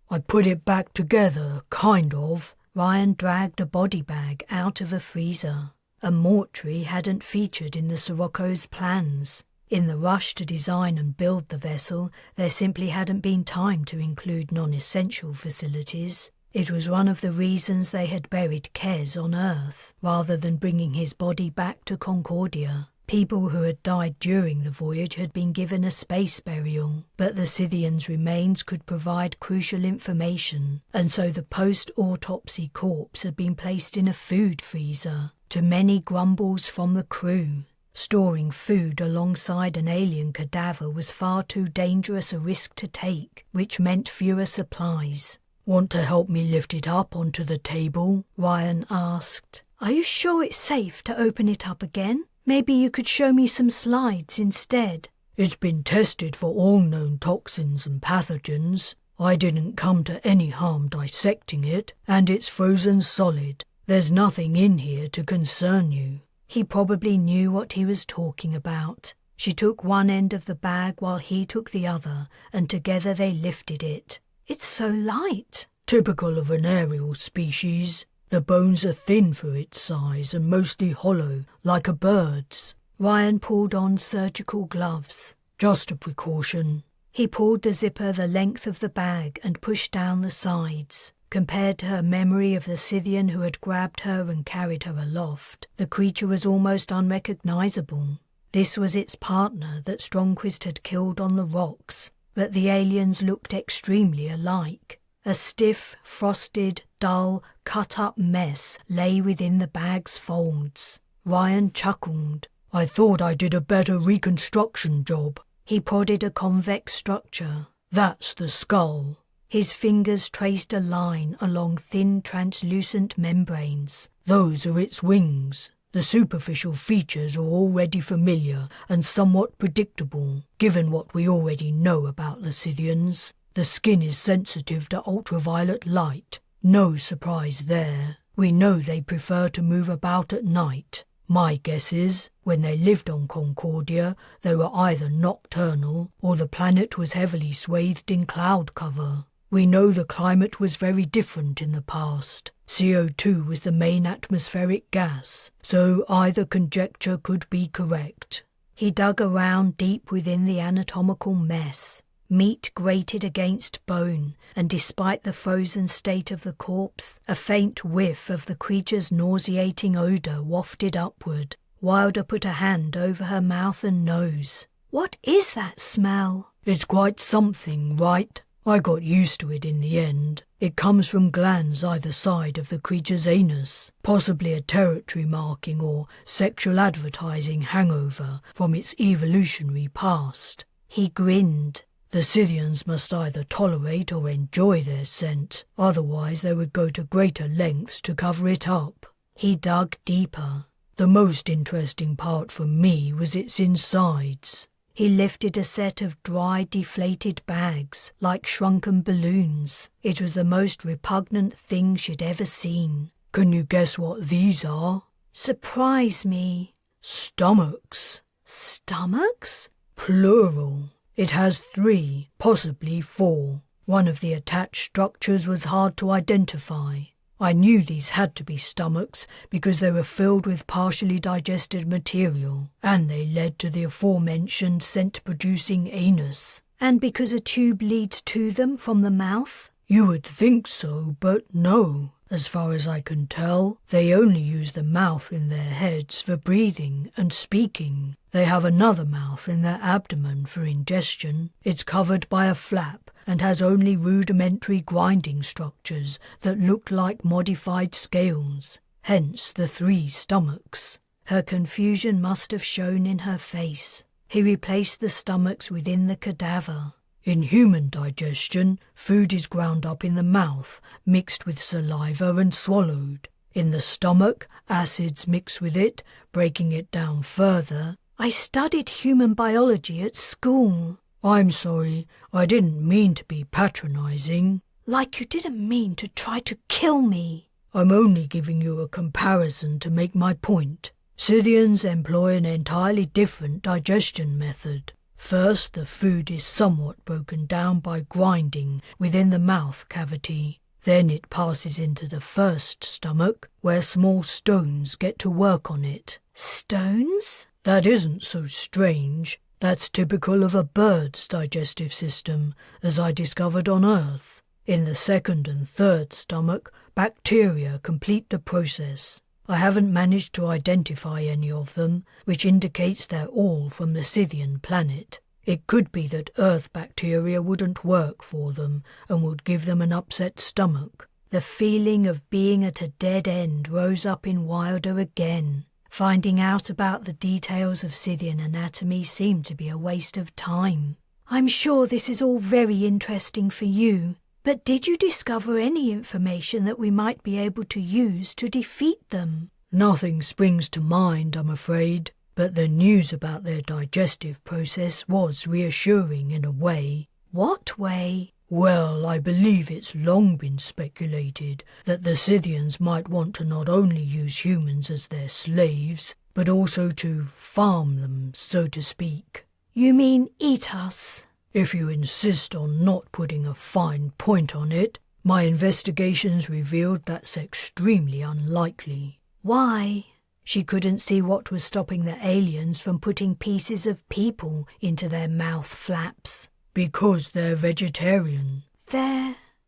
S2: "I put it back together, kind of."
S1: Ryan dragged a body bag out of a freezer. A mortuary hadn't featured in the Sirocco's plans. In the rush to design and build the vessel, there simply hadn't been time to include non-essential facilities. It was one of the reasons they had buried Kes on Earth, rather than bringing his body back to Concordia. People who had died during the voyage had been given a space burial, but the Scythians' remains could provide crucial information, and so the post-autopsy corpse had been placed in a food freezer, to many grumbles from the crew. Storing food alongside an alien cadaver was far too dangerous a risk to take, which meant fewer supplies.
S2: "Want to help me lift it up onto the table?"
S1: Ryan asked. "Are you sure it's safe to open it up again? Maybe you could show me some slides instead."
S2: "It's been tested for all known toxins and pathogens. I didn't come to any harm dissecting it, and it's frozen solid. There's nothing in here to concern you."
S1: He probably knew what he was talking about. She took one end of the bag while he took the other, and together they lifted it. "It's so light."
S2: "Typical of an aerial species. The bones are thin for its size and mostly hollow, like a bird's."
S1: Ryan pulled on surgical gloves.
S2: "Just a precaution."
S1: He pulled the zipper the length of the bag and pushed down the sides. Compared to her memory of the Scythian who had grabbed her and carried her aloft, the creature was almost unrecognizable. This was its partner that Strongquist had killed on the rocks, but the aliens looked extremely alike. A stiff, frosted, dull, cut-up mess lay within the bag's folds. Ryan chuckled.
S2: "I thought I did a better reconstruction job."
S1: He prodded a convex structure.
S2: "That's the skull."
S1: His fingers traced a line along thin, translucent membranes.
S2: "Those are its wings. The superficial features are already familiar and somewhat predictable, given what we already know about the Scythians. The skin is sensitive to ultraviolet light. No surprise there. We know they prefer to move about at night. My guess is, when they lived on Concordia, they were either nocturnal or the planet was heavily swathed in cloud cover. We know the climate was very different in the past. CO2 was the main atmospheric gas, so either conjecture could be correct."
S1: He dug around deep within the anatomical mess. Meat grated against bone, and despite the frozen state of the corpse, a faint whiff of the creature's nauseating odour wafted upward. Wilder put a hand over her mouth and nose. "What is that smell?"
S2: "It's quite something, right? I got used to it in the end. It comes from glands either side of the creature's anus, possibly a territory marking or sexual advertising hangover from its evolutionary past."
S1: He grinned.
S2: "The Scythians must either tolerate or enjoy their scent, otherwise they would go to greater lengths to cover it up."
S1: He dug deeper.
S2: "The most interesting part for me was its insides."
S1: He lifted a set of dry, deflated bags, like shrunken balloons. It was the most repugnant thing she'd ever seen.
S2: "Can you guess what these are?"
S1: "Surprise me."
S2: "Stomachs."
S1: "Stomachs?"
S2: "Plural. It has 3, possibly 4. One of the attached structures was hard to identify. I knew these had to be stomachs because they were filled with partially digested material, and they led to the aforementioned scent-producing anus."
S1: "And because a tube leads to them from the mouth?"
S2: "You would think so, but no. As far as I can tell, they only use the mouth in their heads for breathing and speaking. They have another mouth in their abdomen for ingestion. It's covered by a flap and has only rudimentary grinding structures that look like modified scales. Hence the 3 stomachs."
S1: Her confusion must have shown in her face. He replaced the stomachs within the cadaver.
S2: "In human digestion, food is ground up in the mouth, mixed with saliva and swallowed. In the stomach, acids mix with it, breaking it down further."
S1: "I studied human biology at school."
S2: "I'm sorry, I didn't mean to be patronizing."
S1: "Like you didn't mean to try to kill me."
S2: "I'm only giving you a comparison to make my point. Scythians employ an entirely different digestion method. First, the food is somewhat broken down by grinding within the mouth cavity. Then it passes into the first stomach, where small stones get to work on it."
S1: "Stones?"
S2: "That isn't so strange. That's typical of a bird's digestive system, as I discovered on Earth. In the second and third stomach, bacteria complete the process. I haven't managed to identify any of them, which indicates they're all from the Scythian planet. It could be that Earth bacteria wouldn't work for them and would give them an upset stomach.
S1: The feeling of being at a dead end rose up in Wilder again. Finding out about the details of Scythian anatomy seemed to be a waste of time. I'm sure this is all very interesting for you, but did you discover any information that we might be able to use to defeat them?
S2: Nothing springs to mind, I'm afraid, but the news about their digestive process was reassuring in a way.
S1: What way?
S2: Well, I believe it's long been speculated that the Scythians might want to not only use humans as their slaves, but also to farm them, so to speak.
S1: You mean eat us?
S2: If you insist on not putting a fine point on it, my investigations revealed that's extremely unlikely.
S1: Why? She couldn't see what was stopping the aliens from putting pieces of people into their mouth flaps.
S2: Because they're vegetarian.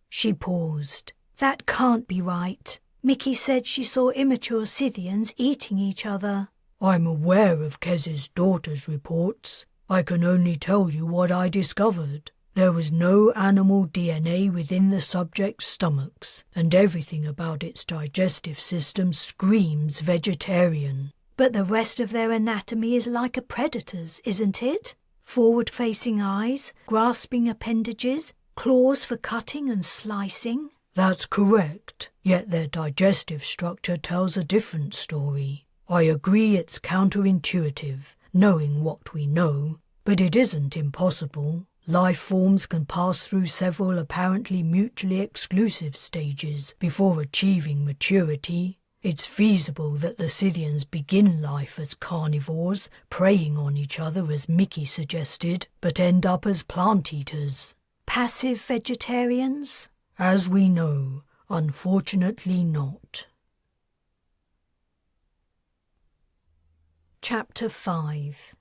S1: She paused. That can't be right. Mickey said she saw immature Scythians eating each other.
S2: I'm aware of Kez's daughter's reports. I can only tell you what I discovered. There was no animal DNA within the subject's stomachs, and everything about its digestive system screams vegetarian.
S1: But the rest of their anatomy is like a predator's, isn't it? Forward-facing eyes, grasping appendages, claws for cutting and slicing.
S2: That's correct, yet their digestive structure tells a different story. I agree it's counterintuitive, knowing what we know, but it isn't impossible. Life forms can pass through several apparently mutually exclusive stages before achieving maturity. It's feasible that the Scythians begin life as carnivores, preying on each other as Mickey suggested, but end up as plant-eaters.
S1: Passive vegetarians?
S2: As we know, unfortunately not.
S1: Chapter 5.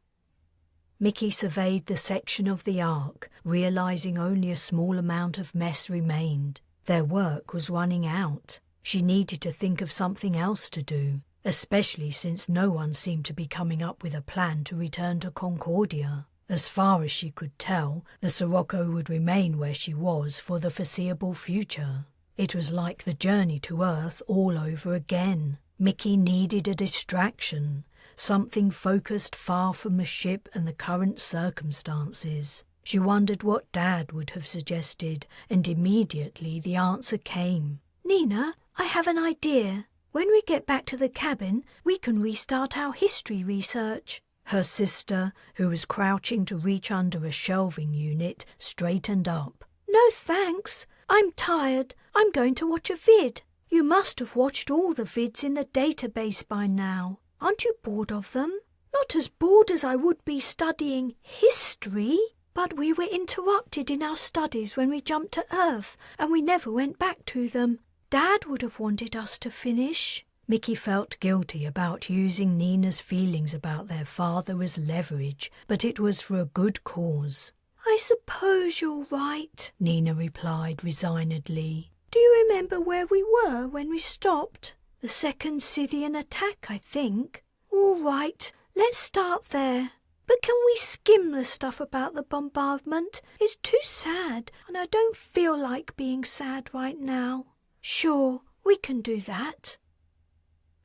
S1: Mickey surveyed the section of the Ark, realising only a small amount of mess remained. Their work was running out. She needed to think of something else to do, especially since no one seemed to be coming up with a plan to return to Concordia. As far as she could tell, the Sirocco would remain where she was for the foreseeable future. It was like the journey to Earth all over again. Mickey needed a distraction, something focused far from the ship and the current circumstances. She wondered what Dad would have suggested, and immediately the answer came. Nina, I have an idea. When we get back to the cabin, we can restart our history research. Her sister, who was crouching to reach under a shelving unit, straightened up. No thanks. I'm tired. I'm going to watch a vid. You must have watched all the vids in the database by now. Aren't you bored of them? Not as bored as I would be studying history. But we were interrupted in our studies when we jumped to Earth, and we never went back to them. Dad would have wanted us to finish. Mickey felt guilty about using Nina's feelings about their father as leverage, but it was for a good cause. I suppose you're right, Nina replied resignedly. Do you remember where we were when we stopped? The second Scythian attack, I think. All right, let's start there. But can we skim the stuff about the bombardment? It's too sad, and I don't feel like being sad right now. Sure, we can do that.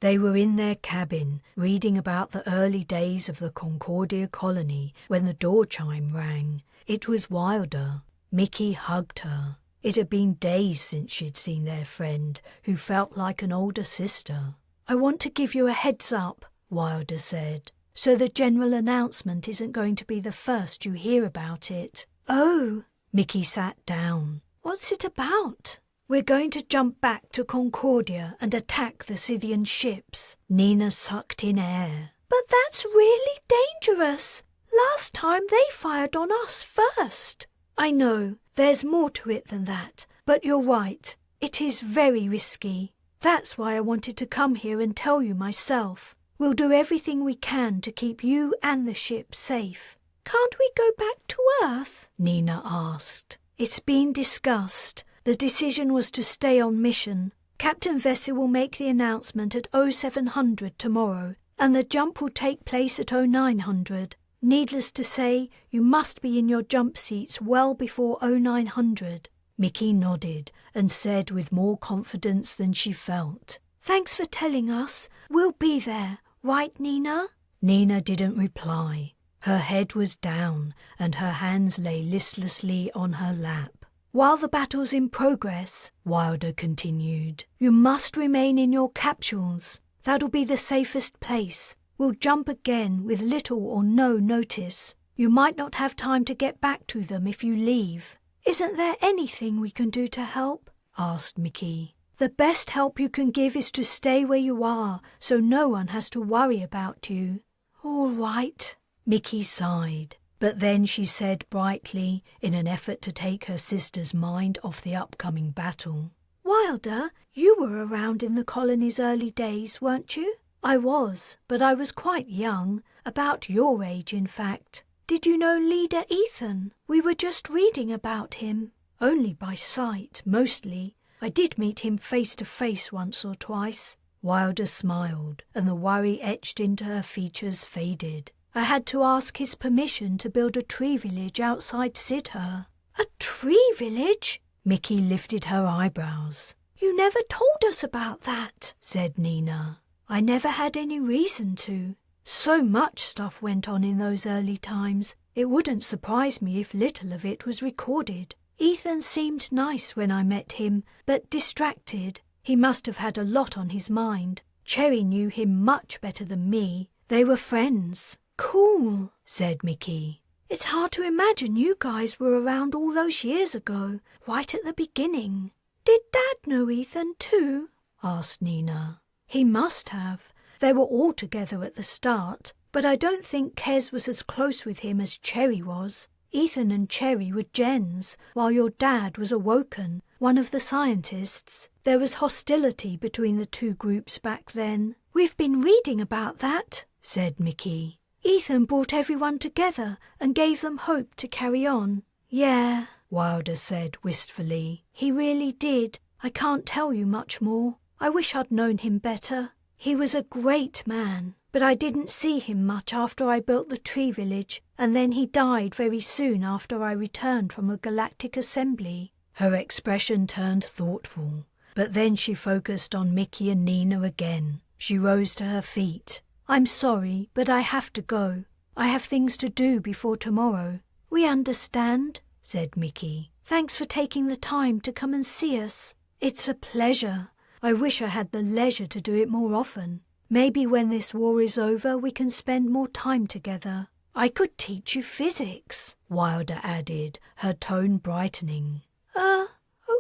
S1: They were in their cabin, reading about the early days of the Concordia colony when the door chime rang. It was Wilder. Mickey hugged her. It had been days since she'd seen their friend, who felt like an older sister. I want to give you a heads up, Wilder said, so the general announcement isn't going to be the first you hear about it. Oh, Mickey sat down. What's it about? We're going to jump back to Concordia and attack the Scythian ships. Nina sucked in air. But that's really dangerous. Last time they fired on us first. I know, there's more to it than that, but you're right. It is very risky. That's why I wanted to come here and tell you myself. We'll do everything we can to keep you and the ship safe. Can't we go back to Earth? Nina asked. It's been discussed. The decision was to stay on mission, Captain Vesey will make the announcement at 0700 tomorrow, and the jump will take place at 0900. Needless to say, you must be in your jump seats well before 0900. Mickey nodded and said with more confidence than she felt, "Thanks for telling us. We'll be there. Right, Nina?" Nina didn't reply. Her head was down and her hands lay listlessly on her lap. "While the battle's in progress," Wilder continued, "you must remain in your capsules. That'll be the safest place. We'll jump again with little or no notice. You might not have time to get back to them if you leave." "Isn't there anything we can do to help?" asked Mickey. "The best help you can give is to stay where you are, so no one has to worry about you." "All right," Mickey sighed. But then she said brightly, in an effort to take her sister's mind off the upcoming battle, "Wilder, you were around in the colony's early days, weren't you?" "I was, but I was quite young, about your age in fact." "Did you know leader Ethan? We were just reading about him." "Only by sight, mostly. I did meet him face to face once or twice." Wilder smiled, and the worry etched into her features faded. "I had to ask his permission to build a tree village outside Sidher." "A tree village?" Mickey lifted her eyebrows. "You never told us about that," said Nina. "I never had any reason to. So much stuff went on in those early times, it wouldn't surprise me if little of it was recorded. Ethan seemed nice when I met him, but distracted. He must have had a lot on his mind. Cherry knew him much better than me. They were friends." "Cool," said Mickey. "It's hard to imagine you guys were around all those years ago, right at the beginning." "Did Dad know Ethan too?" asked Nina. "He must have. They were all together at the start, but I don't think Kes was as close with him as Cherry was. Ethan and Cherry were gens, while your dad was a Woken, one of the scientists. There was hostility between the two groups back then." "We've been reading about that," said Mickey. "Ethan brought everyone together and gave them hope to carry on." "Yeah," Wilder said wistfully. "He really did. I can't tell you much more. I wish I'd known him better. He was a great man, but I didn't see him much after I built the tree village, and then he died very soon after I returned from the Galactic Assembly." Her expression turned thoughtful, but then she focused on Mickey and Nina again. She rose to her feet. "I'm sorry, but I have to go. I have things to do before tomorrow." "We understand," said Mickey. "Thanks for taking the time to come and see us." "It's a pleasure. I wish I had the leisure to do it more often. Maybe when this war is over we can spend more time together. I could teach you physics," Wilder added, her tone brightening.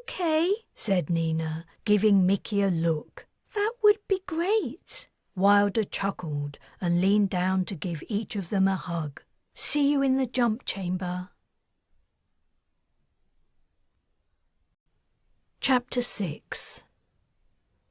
S1: Okay," said Nina, giving Mickey a look. "That would be great." Wilder chuckled and leaned down to give each of them a hug. "See you in the jump chamber." Chapter 6.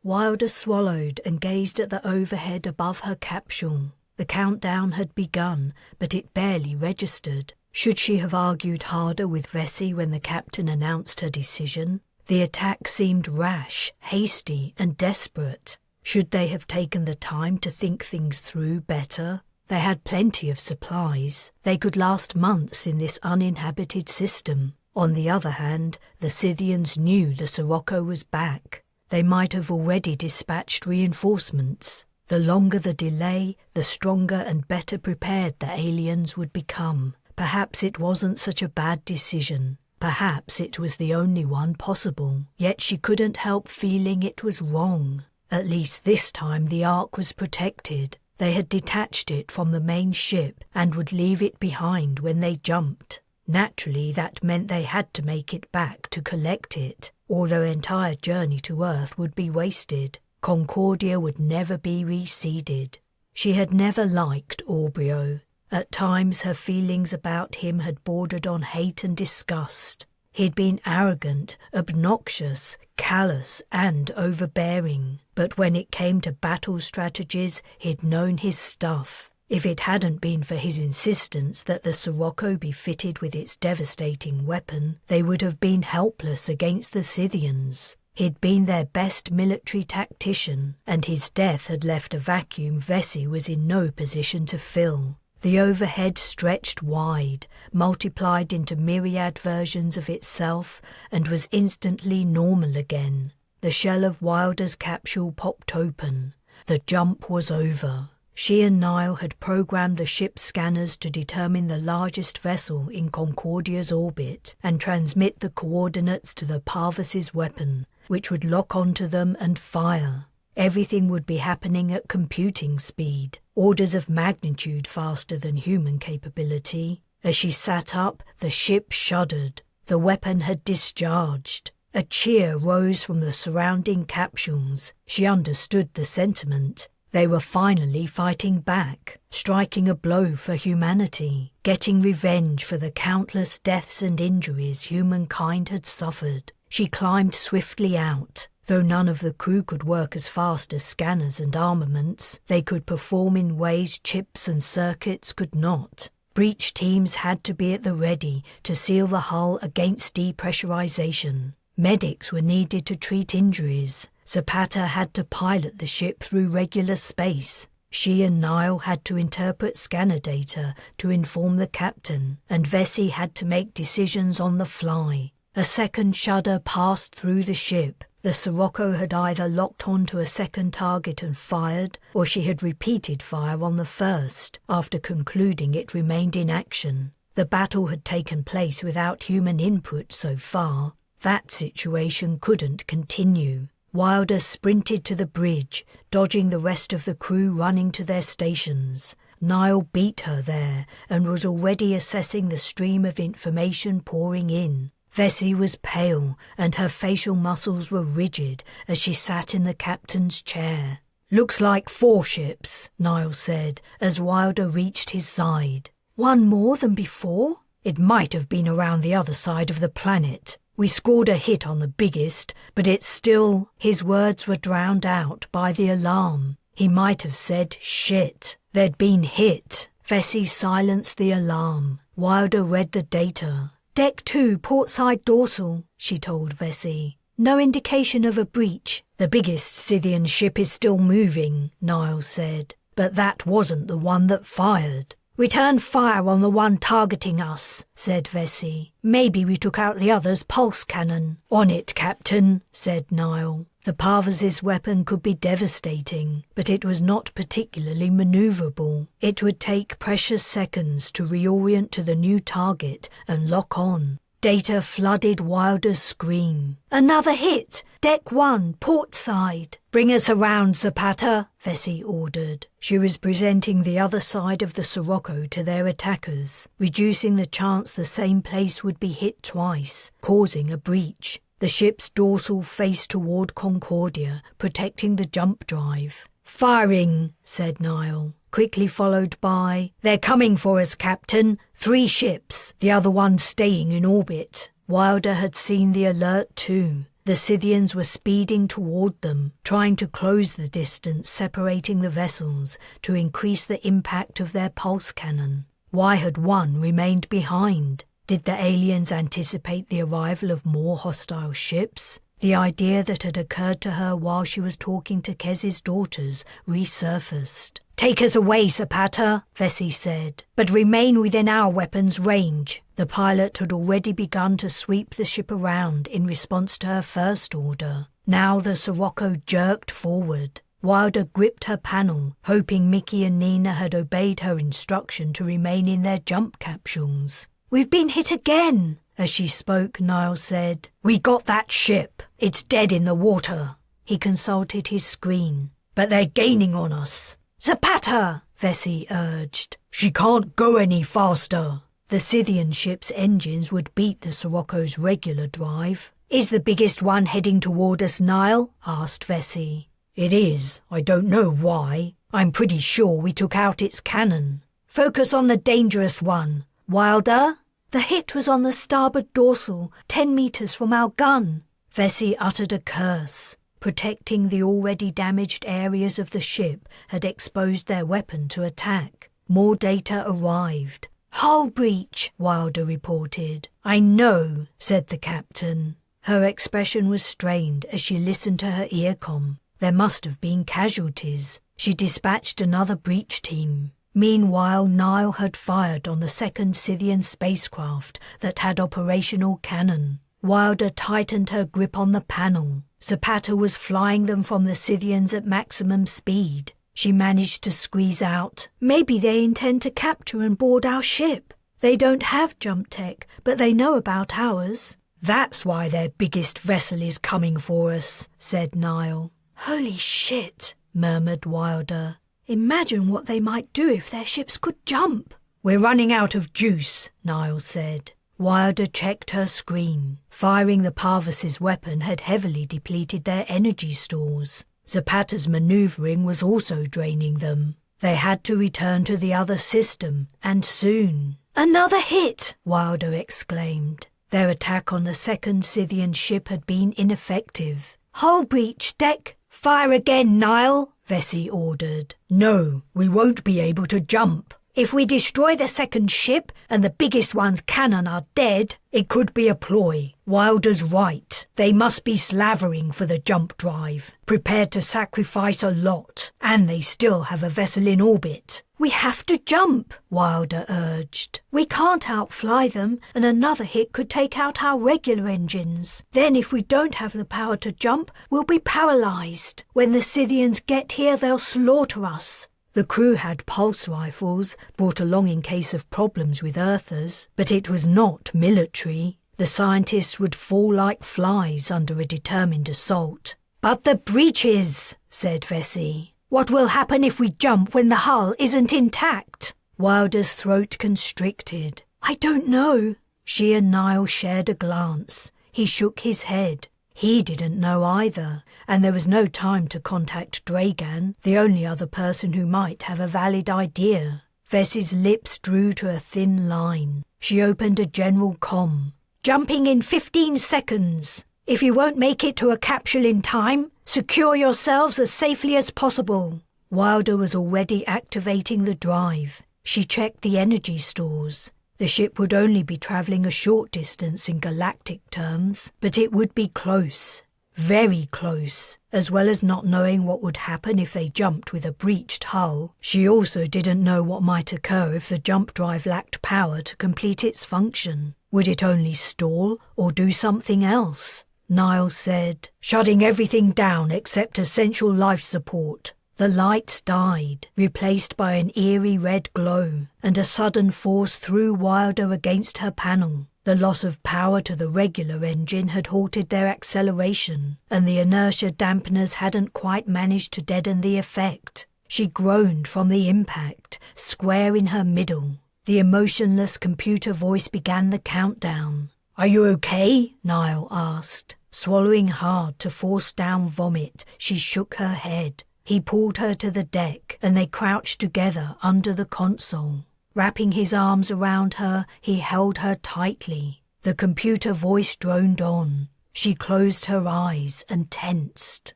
S1: Wilder swallowed and gazed at the overhead above her capsule. The countdown had begun, but it barely registered. Should she have argued harder with Vesey when the captain announced her decision? The attack seemed rash, hasty, and desperate. Should they have taken the time to think things through better? They had plenty of supplies. They could last months in this uninhabited system. On the other hand, the Scythians knew the Sirocco was back. They might have already dispatched reinforcements. The longer the delay, the stronger and better prepared the aliens would become. Perhaps it wasn't such a bad decision. Perhaps it was the only one possible. Yet she couldn't help feeling it was wrong. At least this time the Ark was protected. They had detached it from the main ship and would leave it behind when they jumped. Naturally, that meant they had to make it back to collect it, or their entire journey to Earth would be wasted. Concordia would never be reseeded. She had never liked Aubreo. At times her feelings about him had bordered on hate and disgust. He'd been arrogant, obnoxious, callous, and overbearing. But when it came to battle strategies, he'd known his stuff. If it hadn't been for his insistence that the Sirocco be fitted with its devastating weapon, they would have been helpless against the Scythians. He'd been their best military tactician, and his death had left a vacuum Vesey was in no position to fill. The overhead stretched wide, multiplied into myriad versions of itself, and was instantly normal again. The shell of Wilder's capsule popped open. The jump was over. She and Niall had programmed the ship's scanners to determine the largest vessel in Concordia's orbit and transmit the coordinates to the Parvis's weapon, which would lock onto them and fire. Everything would be happening at computing speed, orders of magnitude faster than human capability. As she sat up, the ship shuddered. The weapon had discharged. A cheer rose from the surrounding capsules. She understood the sentiment. They were finally fighting back, striking a blow for humanity, getting revenge for the countless deaths and injuries humankind had suffered. She climbed swiftly out. Though none of the crew could work as fast as scanners and armaments, they could perform in ways chips and circuits could not. Breach teams had to be at the ready to seal the hull against depressurization. Medics were needed to treat injuries. Zapata had to pilot the ship through regular space. She and Niall had to interpret scanner data to inform the captain, and Vesey had to make decisions on the fly. A second shudder passed through the ship. The Sirocco had either locked onto a second target and fired, or she had repeated fire on the first, after concluding it remained in action. The battle had taken place without human input so far. That situation couldn't continue. Wilder sprinted to the bridge, dodging the rest of the crew running to their stations. Niall beat her there and was already assessing the stream of information pouring in. Vesey was pale, and her facial muscles were rigid as she sat in the captain's chair. "Looks like 4 ships," Niall said, as Wilder reached his side. "One more than before?" "It might have been around the other side of the planet. We scored a hit on the biggest, but it's still—" His words were drowned out by the alarm. He might have said shit. They'd been hit. Vesey silenced the alarm. Wilder read the data. "Deck 2, portside dorsal," she told Vesey. "No indication of a breach." "The biggest Scythian ship is still moving," Niall said. "But that wasn't the one that fired." "Return fire on the one targeting us," said Vesey. "Maybe we took out the other's pulse cannon." "On it, Captain," said Niall. The Parvis's weapon could be devastating, but it was not particularly maneuverable. It would take precious seconds to reorient to the new target and lock on. Data flooded Wilder's screen. "Another hit! Deck 1, port side." "Bring us around, Zapata," Vesey ordered. She was presenting the other side of the Sirocco to their attackers, reducing the chance the same place would be hit twice, causing a breach. The ship's dorsal faced toward Concordia, protecting the jump drive. "Firing," said Niall, quickly followed by, "They're coming for us, Captain. 3 ships, the other one staying in orbit." Wilder had seen the alert too. The Scythians were speeding toward them, trying to close the distance separating the vessels to increase the impact of their pulse cannon. Why had one remained behind? Did the aliens anticipate the arrival of more hostile ships? The idea that had occurred to her while she was talking to Kez's daughters resurfaced. "Take us away, Zapata," Vesey said, "but remain within our weapons' range." The pilot had already begun to sweep the ship around in response to her first order. Now the Sirocco jerked forward. Wilder gripped her panel, hoping Mickey and Nina had obeyed her instruction to remain in their jump capsules. "We've been hit again." As she spoke, Niall said, "We got that ship. It's dead in the water." He consulted his screen. "But they're gaining on us." "Zapata!" Vesey urged. "She can't go any faster." The Scythian ship's engines would beat the Sirocco's regular drive. "Is the biggest one heading toward us, Niall?" asked Vesey. "It is. I don't know why. I'm pretty sure we took out its cannon." "Focus on the dangerous one. Wilder?" "The hit was on the starboard dorsal, 10 meters from our gun." Vesey uttered a curse. Protecting the already damaged areas of the ship had exposed their weapon to attack. More data arrived. "Hull breach," Wilder reported. "I know," said the captain. Her expression was strained as she listened to her earcom. There must have been casualties. She dispatched another breach team. Meanwhile, Nile had fired on the second Scythian spacecraft that had operational cannon. Wilder tightened her grip on the panel. Zapata was flying them from the Scythians at maximum speed. She managed to squeeze out, "Maybe they intend to capture and board our ship. They don't have jump tech, but they know about ours." "That's why their biggest vessel is coming for us," said Nile. "Holy shit," murmured Wilder. "Imagine what they might do if their ships could jump." "We're running out of juice," Nile said. Wilder checked her screen. Firing the Parvus's weapon had heavily depleted their energy stores. Zapata's maneuvering was also draining them. They had to return to the other system, and soon. "Another hit!" Wilder exclaimed. Their attack on the second Scythian ship had been ineffective. "Hull breach, deck! Fire again, Nile!" Vesey ordered. "No, we won't be able to jump. If we destroy the second ship and the biggest one's cannon are dead, it could be a ploy. Wilder's right. They must be slavering for the jump drive, prepared to sacrifice a lot, and they still have a vessel in orbit." "We have to jump," Wilder urged. "We can't outfly them, and another hit could take out our regular engines. Then if we don't have the power to jump, we'll be paralyzed. When the Scythians get here, they'll slaughter us." The crew had pulse rifles, brought along in case of problems with Earthers, but it was not military. The scientists would fall like flies under a determined assault. "But the breaches," said Vesey. "What will happen if we jump when the hull isn't intact?" Wilder's throat constricted. "I don't know." She and Nile shared a glance. He shook his head. He didn't know either, and there was no time to contact Dragan, the only other person who might have a valid idea. Vesey's lips drew to a thin line. She opened a general comm. "Jumping in 15 seconds. If you won't make it to a capsule in time, secure yourselves as safely as possible." Wilder was already activating the drive. She checked the energy stores. The ship would only be travelling a short distance in galactic terms, but it would be close. Very close, as well as not knowing what would happen if they jumped with a breached hull. She also didn't know what might occur if the jump drive lacked power to complete its function. Would it only stall or do something else? Nile said, "Shutting everything down except essential life support." The lights died, replaced by an eerie red glow, and a sudden force threw Wilder against her panel. The loss of power to the regular engine had halted their acceleration, and the inertia dampeners hadn't quite managed to deaden the effect. She groaned from the impact, square in her middle. The emotionless computer voice began the countdown. "Are you okay?" Nile asked. Swallowing hard to force down vomit, she shook her head. He pulled her to the deck, and they crouched together under the console. Wrapping his arms around her, he held her tightly. The computer voice droned on. She closed her eyes and tensed.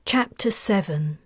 S1: Chapter 7.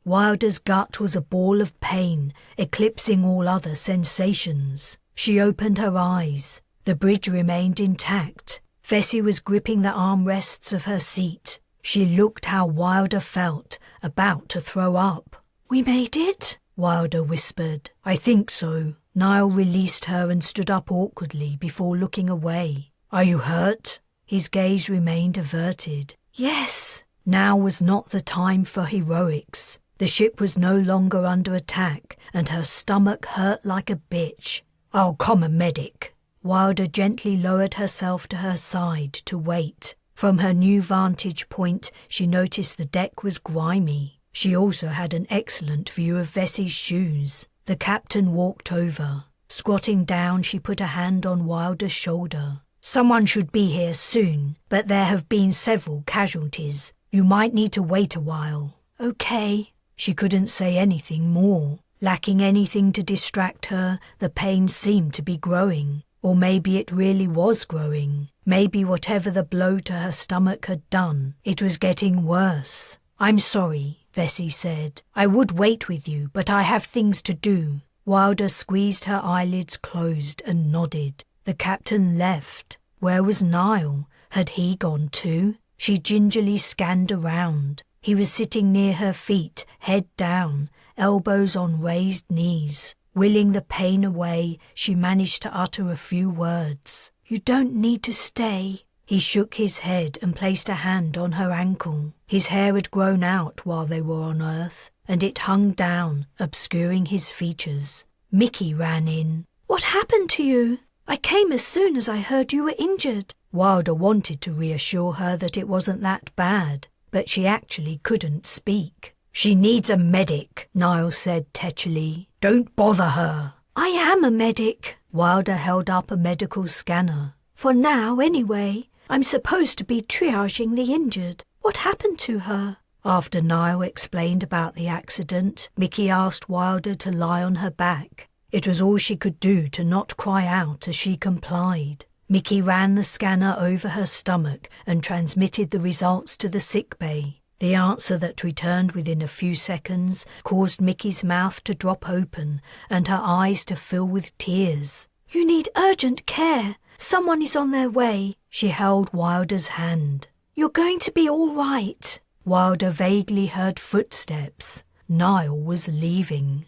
S1: Wilder's gut was a ball of pain, eclipsing all other sensations. She opened her eyes. The bridge remained intact. Vesey was gripping the armrests of her seat. She looked how Wilder felt, about to throw up. "We made it?" Wilder whispered. "I think so." Nile released her and stood up awkwardly before looking away. "Are you hurt?" His gaze remained averted. "Yes." Now was not the time for heroics. The ship was no longer under attack, and her stomach hurt like a bitch. "I'll call a medic." Wilder gently lowered herself to her side to wait. From her new vantage point, she noticed the deck was grimy. She also had an excellent view of Vesey's shoes. The captain walked over. Squatting down, she put a hand on Wilder's shoulder. "Someone should be here soon, but there have been several casualties. You might need to wait a while." "Okay." She couldn't say anything more. Lacking anything to distract her, the pain seemed to be growing. Or maybe it really was growing. Maybe whatever the blow to her stomach had done, it was getting worse. "I'm sorry," Vesey said. "I would wait with you, but I have things to do." Wilder squeezed her eyelids closed and nodded. The captain left. Where was Niall? Had he gone too? She gingerly scanned around. He was sitting near her feet, head down, elbows on raised knees. Willing the pain away, she managed to utter a few words. "You don't need to stay." He shook his head and placed a hand on her ankle. His hair had grown out while they were on Earth, and it hung down, obscuring his features. Mickey ran in. "What happened to you? I came as soon as I heard you were injured." Wilder wanted to reassure her that it wasn't that bad, but she actually couldn't speak. "She needs a medic," Niall said tetchily. "Don't bother her." "I am a medic." Wilder held up a medical scanner. "For now, anyway. I'm supposed to be triaging the injured. What happened to her?" After Niall explained about the accident, Mickey asked Wilder to lie on her back. It was all she could do to not cry out as she complied. Mickey ran the scanner over her stomach and transmitted the results to the sickbay. The answer that returned within a few seconds caused Mickey's mouth to drop open and her eyes to fill with tears. "You need urgent care. Someone is on their way." She held Wilder's hand. "You're going to be all right." Wilder vaguely heard footsteps. Niall was leaving.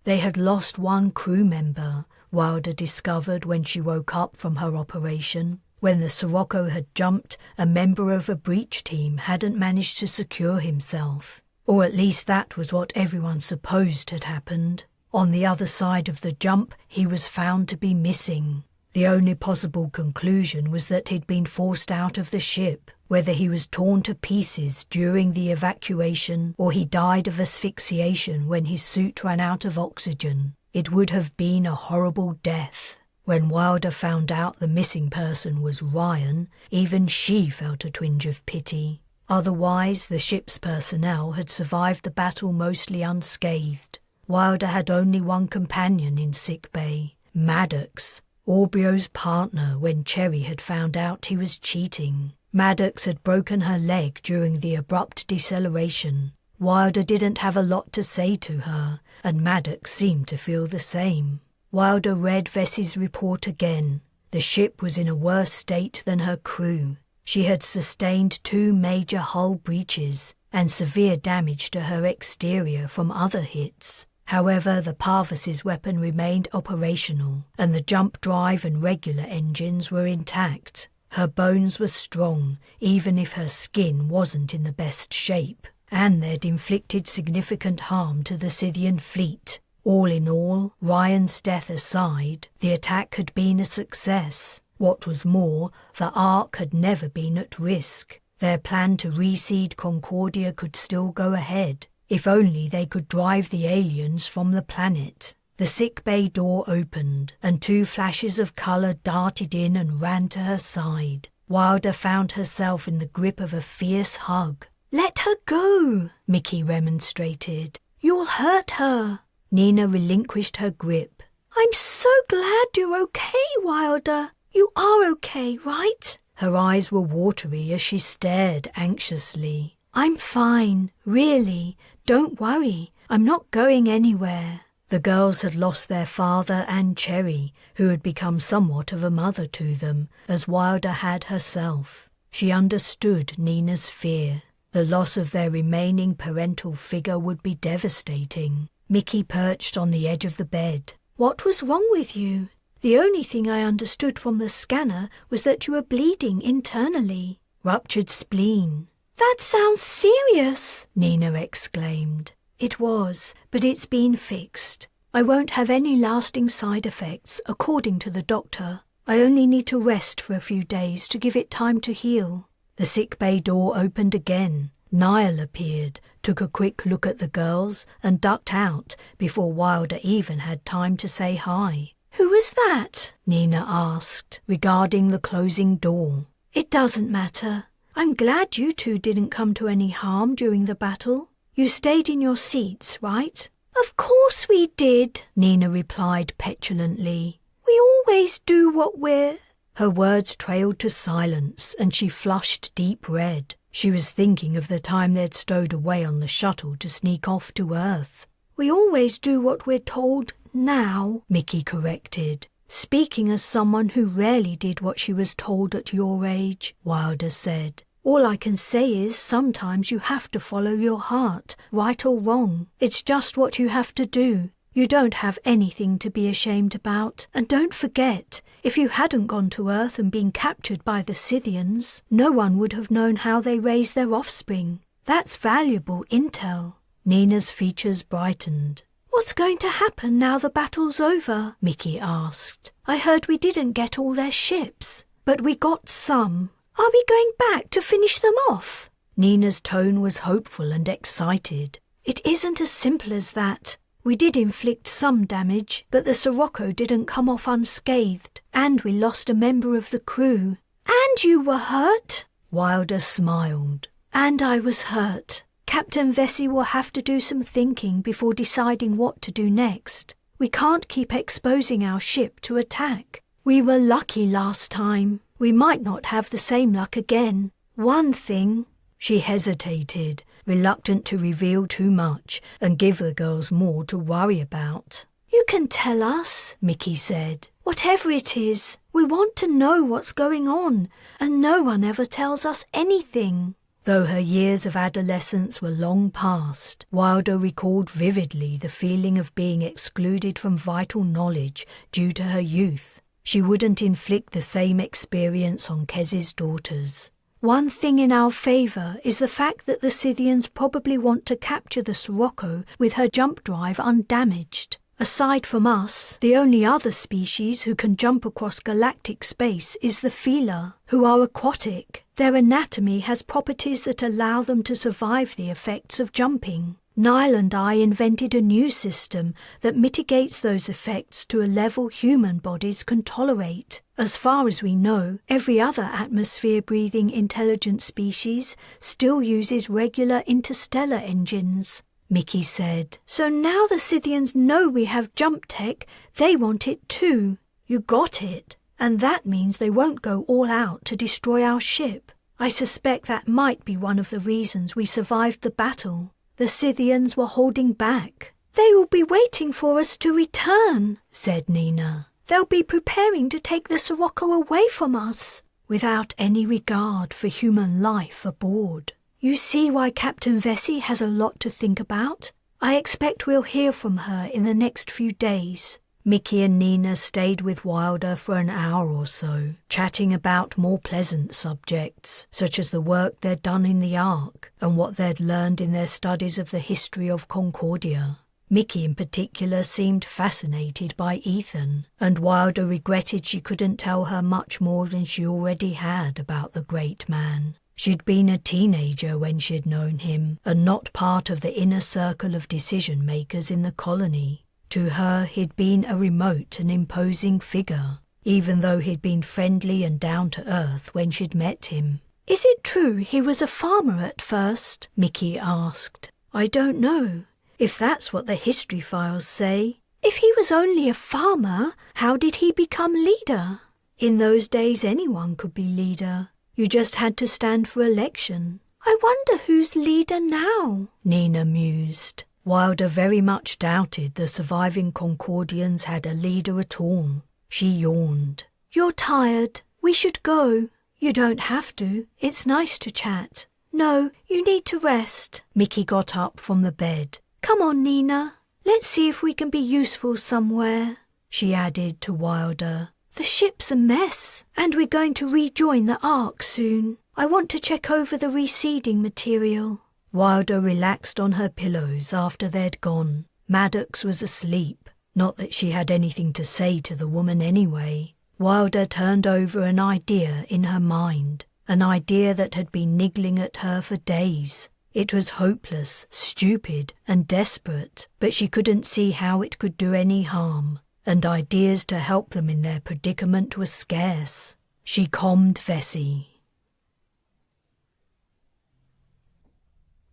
S1: They had lost one crew member, Wilder discovered when she woke up from her operation. When the Sirocco had jumped, a member of a breach team hadn't managed to secure himself. Or at least that was what everyone supposed had happened. On the other side of the jump, he was found to be missing. The only possible conclusion was that he'd been forced out of the ship, whether he was torn to pieces during the evacuation or he died of asphyxiation when his suit ran out of oxygen. It would have been a horrible death. When Wilder found out the missing person was Ryan, even she felt a twinge of pity. Otherwise, the ship's personnel had survived the battle mostly unscathed. Wilder had only one companion in sickbay, Maddox, Orbio's partner when Cherry had found out he was cheating. Maddox had broken her leg during the abrupt deceleration. Wilder didn't have a lot to say to her, and Maddox seemed to feel the same. Wilder read Vess's report again. The ship was in a worse state than her crew. She had sustained 2 major hull breaches and severe damage to her exterior from other hits. However, the Parvis's weapon remained operational, and the jump drive and regular engines were intact. Her bones were strong, even if her skin wasn't in the best shape, and they'd inflicted significant harm to the Scythian fleet. All in all, Ryan's death aside, the attack had been a success. What was more, the Ark had never been at risk. Their plan to reseed Concordia could still go ahead, if only they could drive the aliens from the planet. The sickbay door opened, and 2 flashes of colour darted in and ran to her side. Wilder found herself in the grip of a fierce hug. "Let her go," Mickey remonstrated. "You'll hurt her." Nina relinquished her grip. "I'm so glad you're okay, Wilder. You are okay, right?" Her eyes were watery as she stared anxiously. "I'm fine, really. Don't worry. I'm not going anywhere." The girls had lost their father and Cherry, who had become somewhat of a mother to them, as Wilder had herself. She understood Nina's fear. The loss of their remaining parental figure would be devastating. Mickey perched on the edge of the bed. "What was wrong with you? The only thing I understood from the scanner was that you were bleeding internally." "Ruptured spleen." "That sounds serious," Nina exclaimed. "It was, but it's been fixed. I won't have any lasting side effects, according to the doctor. I only need to rest for a few days to give it time to heal." The sickbay door opened again. Niall appeared, took a quick look at the girls, and ducked out before Wilder even had time to say hi. "Who was that?" Nina asked, regarding the closing door. "It doesn't matter. I'm glad you 2 didn't come to any harm during the battle. You stayed in your seats, right?" "Of course we did," Nina replied petulantly. "We always do what we're—" Her words trailed to silence, and she flushed deep red. She was thinking of the time they'd stowed away on the shuttle to sneak off to Earth. "We always do what we're told now," Mickey corrected. Speaking as someone who rarely did what she was told at your age, Wilder said, all I can say is sometimes you have to follow your heart, right or wrong. It's just what you have to do. You don't have anything to be ashamed about. And don't forget, if you hadn't gone to Earth and been captured by the Scythians, no one would have known how they raise their offspring. That's valuable intel. Nina's features brightened. What's going to happen now the battle's over? Mickey asked. I heard we didn't get all their ships, but we got some. Are we going back to finish them off? Nina's tone was hopeful and excited. It isn't as simple as that. We did inflict some damage, but the Sirocco didn't come off unscathed, and we lost a member of the crew. And you were hurt? Wilder smiled. And I was hurt. Captain Vesey will have to do some thinking before deciding what to do next. We can't keep exposing our ship to attack. We were lucky last time. We might not have the same luck again. One thing... She hesitated, reluctant to reveal too much and give the girls more to worry about. You can tell us, Mickey said. Whatever it is, we want to know what's going on, and no one ever tells us anything. Though her years of adolescence were long past, Wilder recalled vividly the feeling of being excluded from vital knowledge due to her youth. She wouldn't inflict the same experience on Kez's daughters. One thing in our favour is the fact that the Scythians probably want to capture the Sirocco with her jump drive undamaged. Aside from us, the only other species who can jump across galactic space is the feeler, who are aquatic. Their anatomy has properties that allow them to survive the effects of jumping. Niall and I invented a new system that mitigates those effects to a level human bodies can tolerate. As far as we know, every other atmosphere-breathing intelligent species still uses regular interstellar engines. Mickey said, so now the Scythians know we have jump tech, they want it too. You got it. And that means they won't go all out to destroy our ship. I suspect that might be one of the reasons we survived the battle. The Scythians were holding back. They will be waiting for us to return, said Nina. They'll be preparing to take the Sirocco away from us, without any regard for human life aboard. You see why Captain Vesey has a lot to think about? I expect we'll hear from her in the next few days. Mickey and Nina stayed with Wilder for an hour or so, chatting about more pleasant subjects, such as the work they'd done in the Ark and what they'd learned in their studies of the history of Concordia. Mickey in particular seemed fascinated by Ethan, and Wilder regretted she couldn't tell her much more than she already had about the great man. She'd been a teenager when she'd known him, and not part of the inner circle of decision-makers in the colony. To her, he'd been a remote and imposing figure, even though he'd been friendly and down-to-earth when she'd met him. Is it true he was a farmer at first? Mickey asked. I don't know, if that's what the history files say. If he was only a farmer, how did he become leader? In those days anyone could be leader. You just had to stand for election. I wonder who's leader now, Nina mused. Wilder very much doubted the surviving Concordians had a leader at all. She yawned. You're tired. We should go. You don't have to. It's nice to chat. No, you need to rest. Mickey got up from the bed. Come on, Nina. Let's see if we can be useful somewhere, she added to Wilder. The ship's a mess, and we're going to rejoin the Ark soon. I want to check over the reseeding material. Wilder relaxed on her pillows after they'd gone. Maddox was asleep. Not that she had anything to say to the woman anyway. Wilder turned over an idea in her mind, an idea that had been niggling at her for days. It was hopeless, stupid, and desperate, but she couldn't see how it could do any harm, and ideas to help them in their predicament were scarce. She calmed Vesey.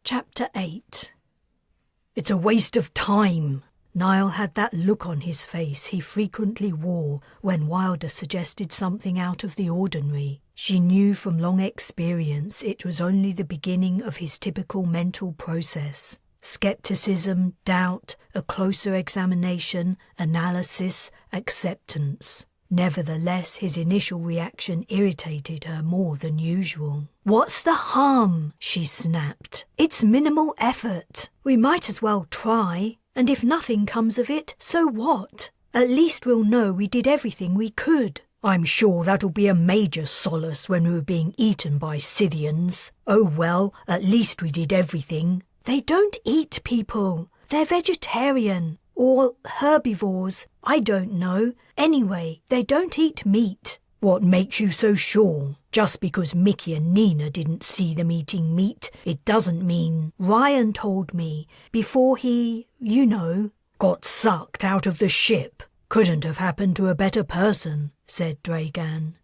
S1: Chapter 8. It's a waste of time. Niall had that look on his face he frequently wore when Wilder suggested something out of the ordinary. She knew from long experience it was only the beginning of his typical mental process. Skepticism, doubt, a closer examination, analysis, acceptance. Nevertheless, his initial reaction irritated her more than usual. "What's the harm?" she snapped. "It's minimal effort. We might as well try, and if nothing comes of it, so what? At least we'll know we did everything we could."
S2: "I'm sure that'll be a major solace when we're being eaten by Scythians. Oh well, at least we did everything."
S1: "They don't eat people. They're vegetarian. Or herbivores. I don't know. Anyway, they don't eat meat."
S2: "What makes you so sure? Just because Mickey and Nina didn't see them eating meat, it doesn't mean—"
S1: "Ryan told me, before he,
S2: got sucked out of the ship. Couldn't have happened to a better person," said Dragan.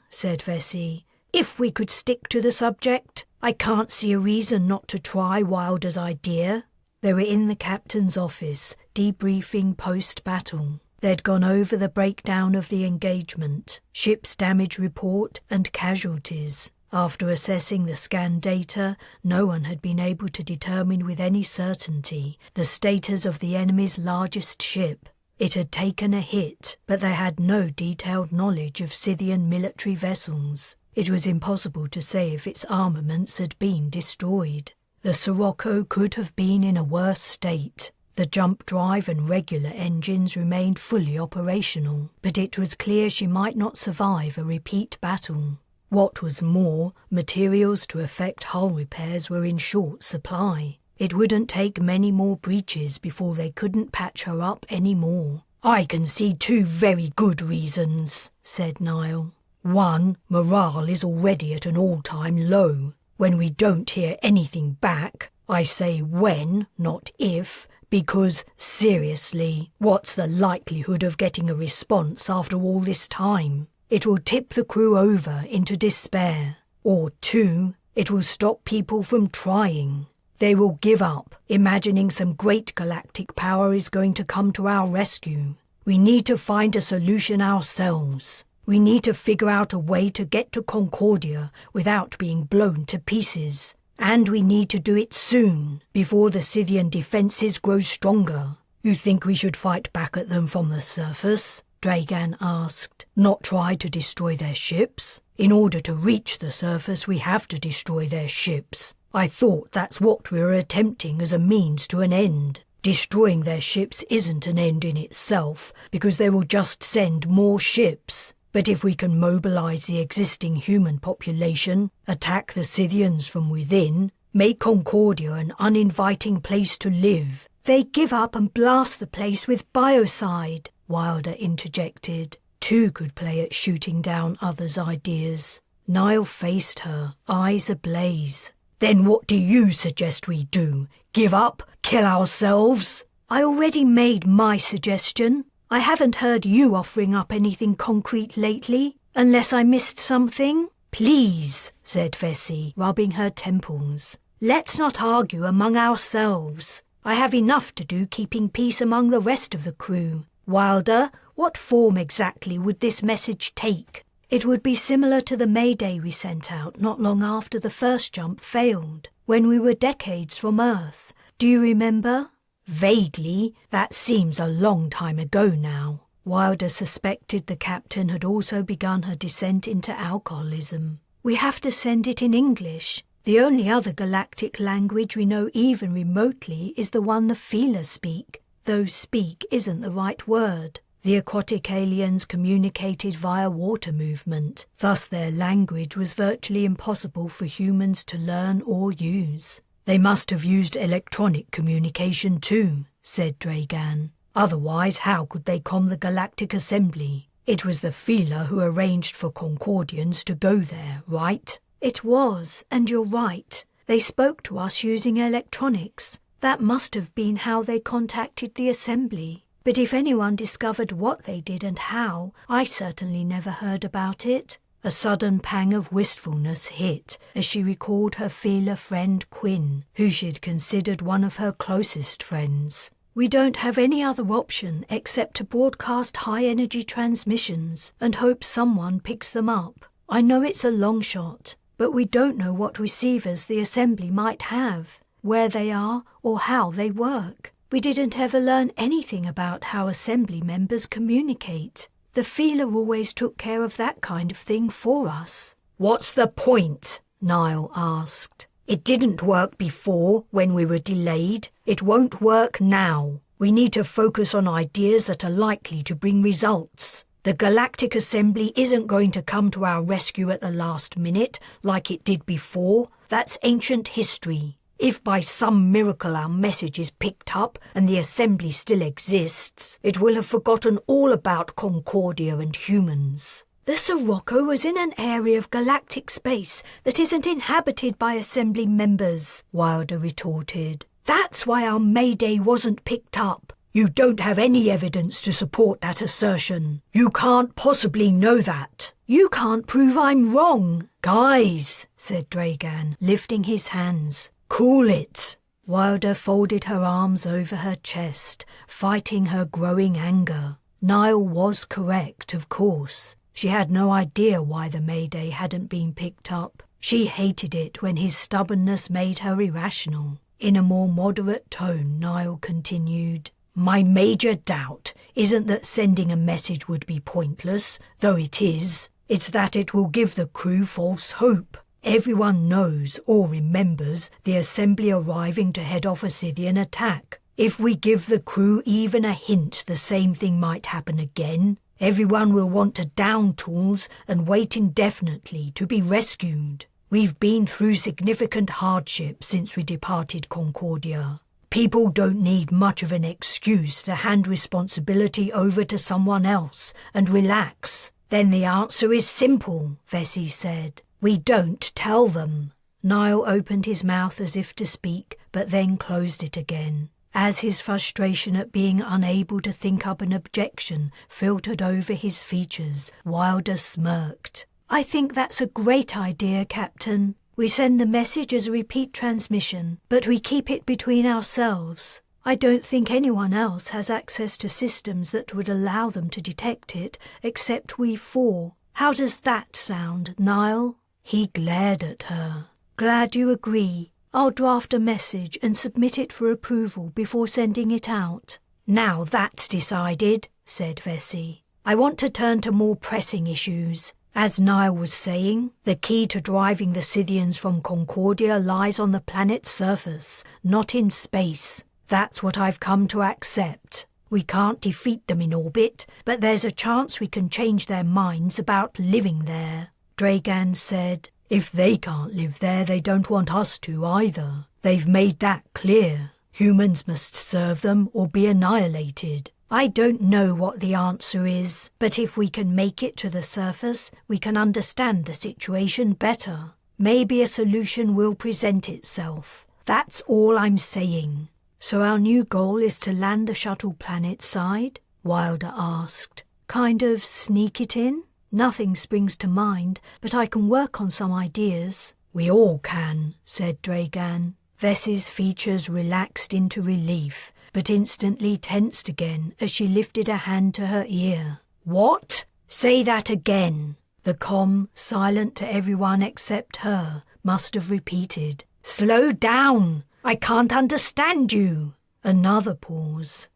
S1: Said Vesey. "If we could stick to the subject, I can't see a reason not to try Wilder's idea." They were in the captain's office, debriefing post-battle. They'd gone over the breakdown of the engagement, ship's damage report and casualties. After assessing the scan data, no one had been able to determine with any certainty the status of the enemy's largest ship. It had taken a hit, but they had no detailed knowledge of Scythian military vessels. It was impossible to say if its armaments had been destroyed. The Sirocco could have been in a worse state. The jump drive and regular engines remained fully operational, but it was clear she might not survive a repeat battle. What was more, materials to effect hull repairs were in short supply. It wouldn't take many more breaches before they couldn't patch her up any more.
S2: "I can see two very good reasons," said Niall. "One, morale is already at an all-time low. When we don't hear anything back, I say when, not if, because, seriously, what's the likelihood of getting a response after all this time? It will tip the crew over into despair. Or two, it will stop people from trying. They will give up, imagining some great galactic power is going to come to our rescue. We need to find a solution ourselves. We need to figure out a way to get to Concordia without being blown to pieces. And we need to do it soon, before the Scythian defences grow stronger." "You think we should fight back at them from the surface?" Dragan asked. "Not try to destroy their ships? In order to reach the surface, we have to destroy their ships. I thought that's what we were attempting as a means to an end. Destroying their ships isn't an end in itself, because they will just send more ships. But if we can mobilize the existing human population, attack the Scythians from within, make Concordia an uninviting place to live—"
S1: "They give up and blast the place with biocide," Wilder interjected.
S2: Two could play at shooting down others' ideas. Niall faced her, eyes ablaze. "Then what do you suggest we do? Give up? Kill ourselves?"
S1: "I already made my suggestion. I haven't heard you offering up anything concrete lately, unless I missed something."
S2: "Please," said Vesey, rubbing her temples.
S1: "Let's not argue among ourselves. I have enough to do keeping peace among the rest of the crew. Wilder, what form exactly would this message take?" "It would be similar to the Mayday we sent out not long after the first jump failed, when we were decades from Earth. Do you remember?"
S2: "Vaguely. That seems a long time ago now." Wilder suspected the captain had also begun her descent into alcoholism.
S1: "We have to send it in English. The only other galactic language we know even remotely is the one the Feeler speak, though speak isn't the right word. The aquatic aliens communicated via water movement, thus their language was virtually impossible for humans to learn or use."
S2: "They must have used electronic communication too," said Dragan. "Otherwise, how could they comm the Galactic Assembly? It was the Feeler who arranged for Concordians to go there, right?"
S1: "It was, and you're right. They spoke to us using electronics. That must have been how they contacted the Assembly. But if anyone discovered what they did and how, I certainly never heard about it."
S2: A sudden pang of wistfulness hit as she recalled her Feeler friend Quinn, who she'd considered one of her closest friends.
S1: "We don't have any other option except to broadcast high-energy transmissions and hope someone picks them up. I know it's a long shot, but we don't know what receivers the Assembly might have. where they are, or how they work. We didn't ever learn anything about how assembly members communicate. The feeler always took care of that kind of thing for us."
S2: "What's the point?" Niall asked. "It didn't work before when we were delayed. It won't work now. We need to focus on ideas that are likely to bring results. The Galactic Assembly isn't going to come to our rescue at the last minute like it did before. That's ancient history. If by some miracle our message is picked up and the Assembly still exists, it will have forgotten all about Concordia and humans."
S1: "The Sirocco is in an area of galactic space that isn't inhabited by Assembly members," Wilder retorted. "That's why our Mayday wasn't picked up."
S2: "You don't have any evidence to support that assertion. You can't possibly know that."
S1: "You can't prove I'm wrong."
S2: "Guys,"
S1: said Dragan, lifting his hands.
S2: "Cool it."
S1: Wilder folded her arms over her chest, fighting her growing anger. Niall was correct, of course. She had no idea why the Mayday hadn't been picked up. She hated it when his stubbornness made her irrational. In a more moderate tone, Niall continued, "My major doubt isn't that sending a message would be pointless, though it is. It's that it will give the crew false hope. Everyone knows or remembers the Assembly arriving to head off a Scythian attack. If we give the crew even a hint the same thing might happen again, everyone will want to down tools and wait indefinitely to be rescued. We've been through significant hardship since we departed Concordia. People don't need much of an excuse to hand responsibility over to someone else and relax." "Then the answer is simple," Vesey said. "We don't tell them." Niall opened his mouth as if to speak, but then closed it again. As his frustration at being unable to think up an objection filtered over his features, Wilder smirked. "I think that's a great idea, Captain. We send the message as a repeat transmission, but we keep it between ourselves. I don't think anyone else has access to systems that would allow them to detect it, except we four. How does that sound, Niall?" He glared at her. "Glad you agree. I'll draft a message and submit it for approval before sending it out." "Now that's decided," said Vesey. "I want to turn to more pressing issues. As Niall was saying, the key to driving the Scythians from Concordia lies on the planet's surface, not in space. That's what I've come to accept. We can't defeat them in orbit, but there's a chance we can change their minds about living there." Dragan said, "If they can't live there, they don't want us to either. They've made that clear. Humans must serve them or be annihilated." "I don't know what the answer is, but if we can make it to the surface, we can understand the situation better. Maybe a solution will present itself. That's all I'm saying." "So our new goal is to land the shuttle planet side?" Wilder asked. "Kind of sneak it in? Nothing springs to mind, but I can work on some ideas." "We all can," said Dragan. Vesey's features relaxed into relief, but instantly tensed again as she lifted a hand to her ear. "What? Say that again." The comm, silent to everyone except her, must have repeated. "Slow down! I can't understand you." Another pause.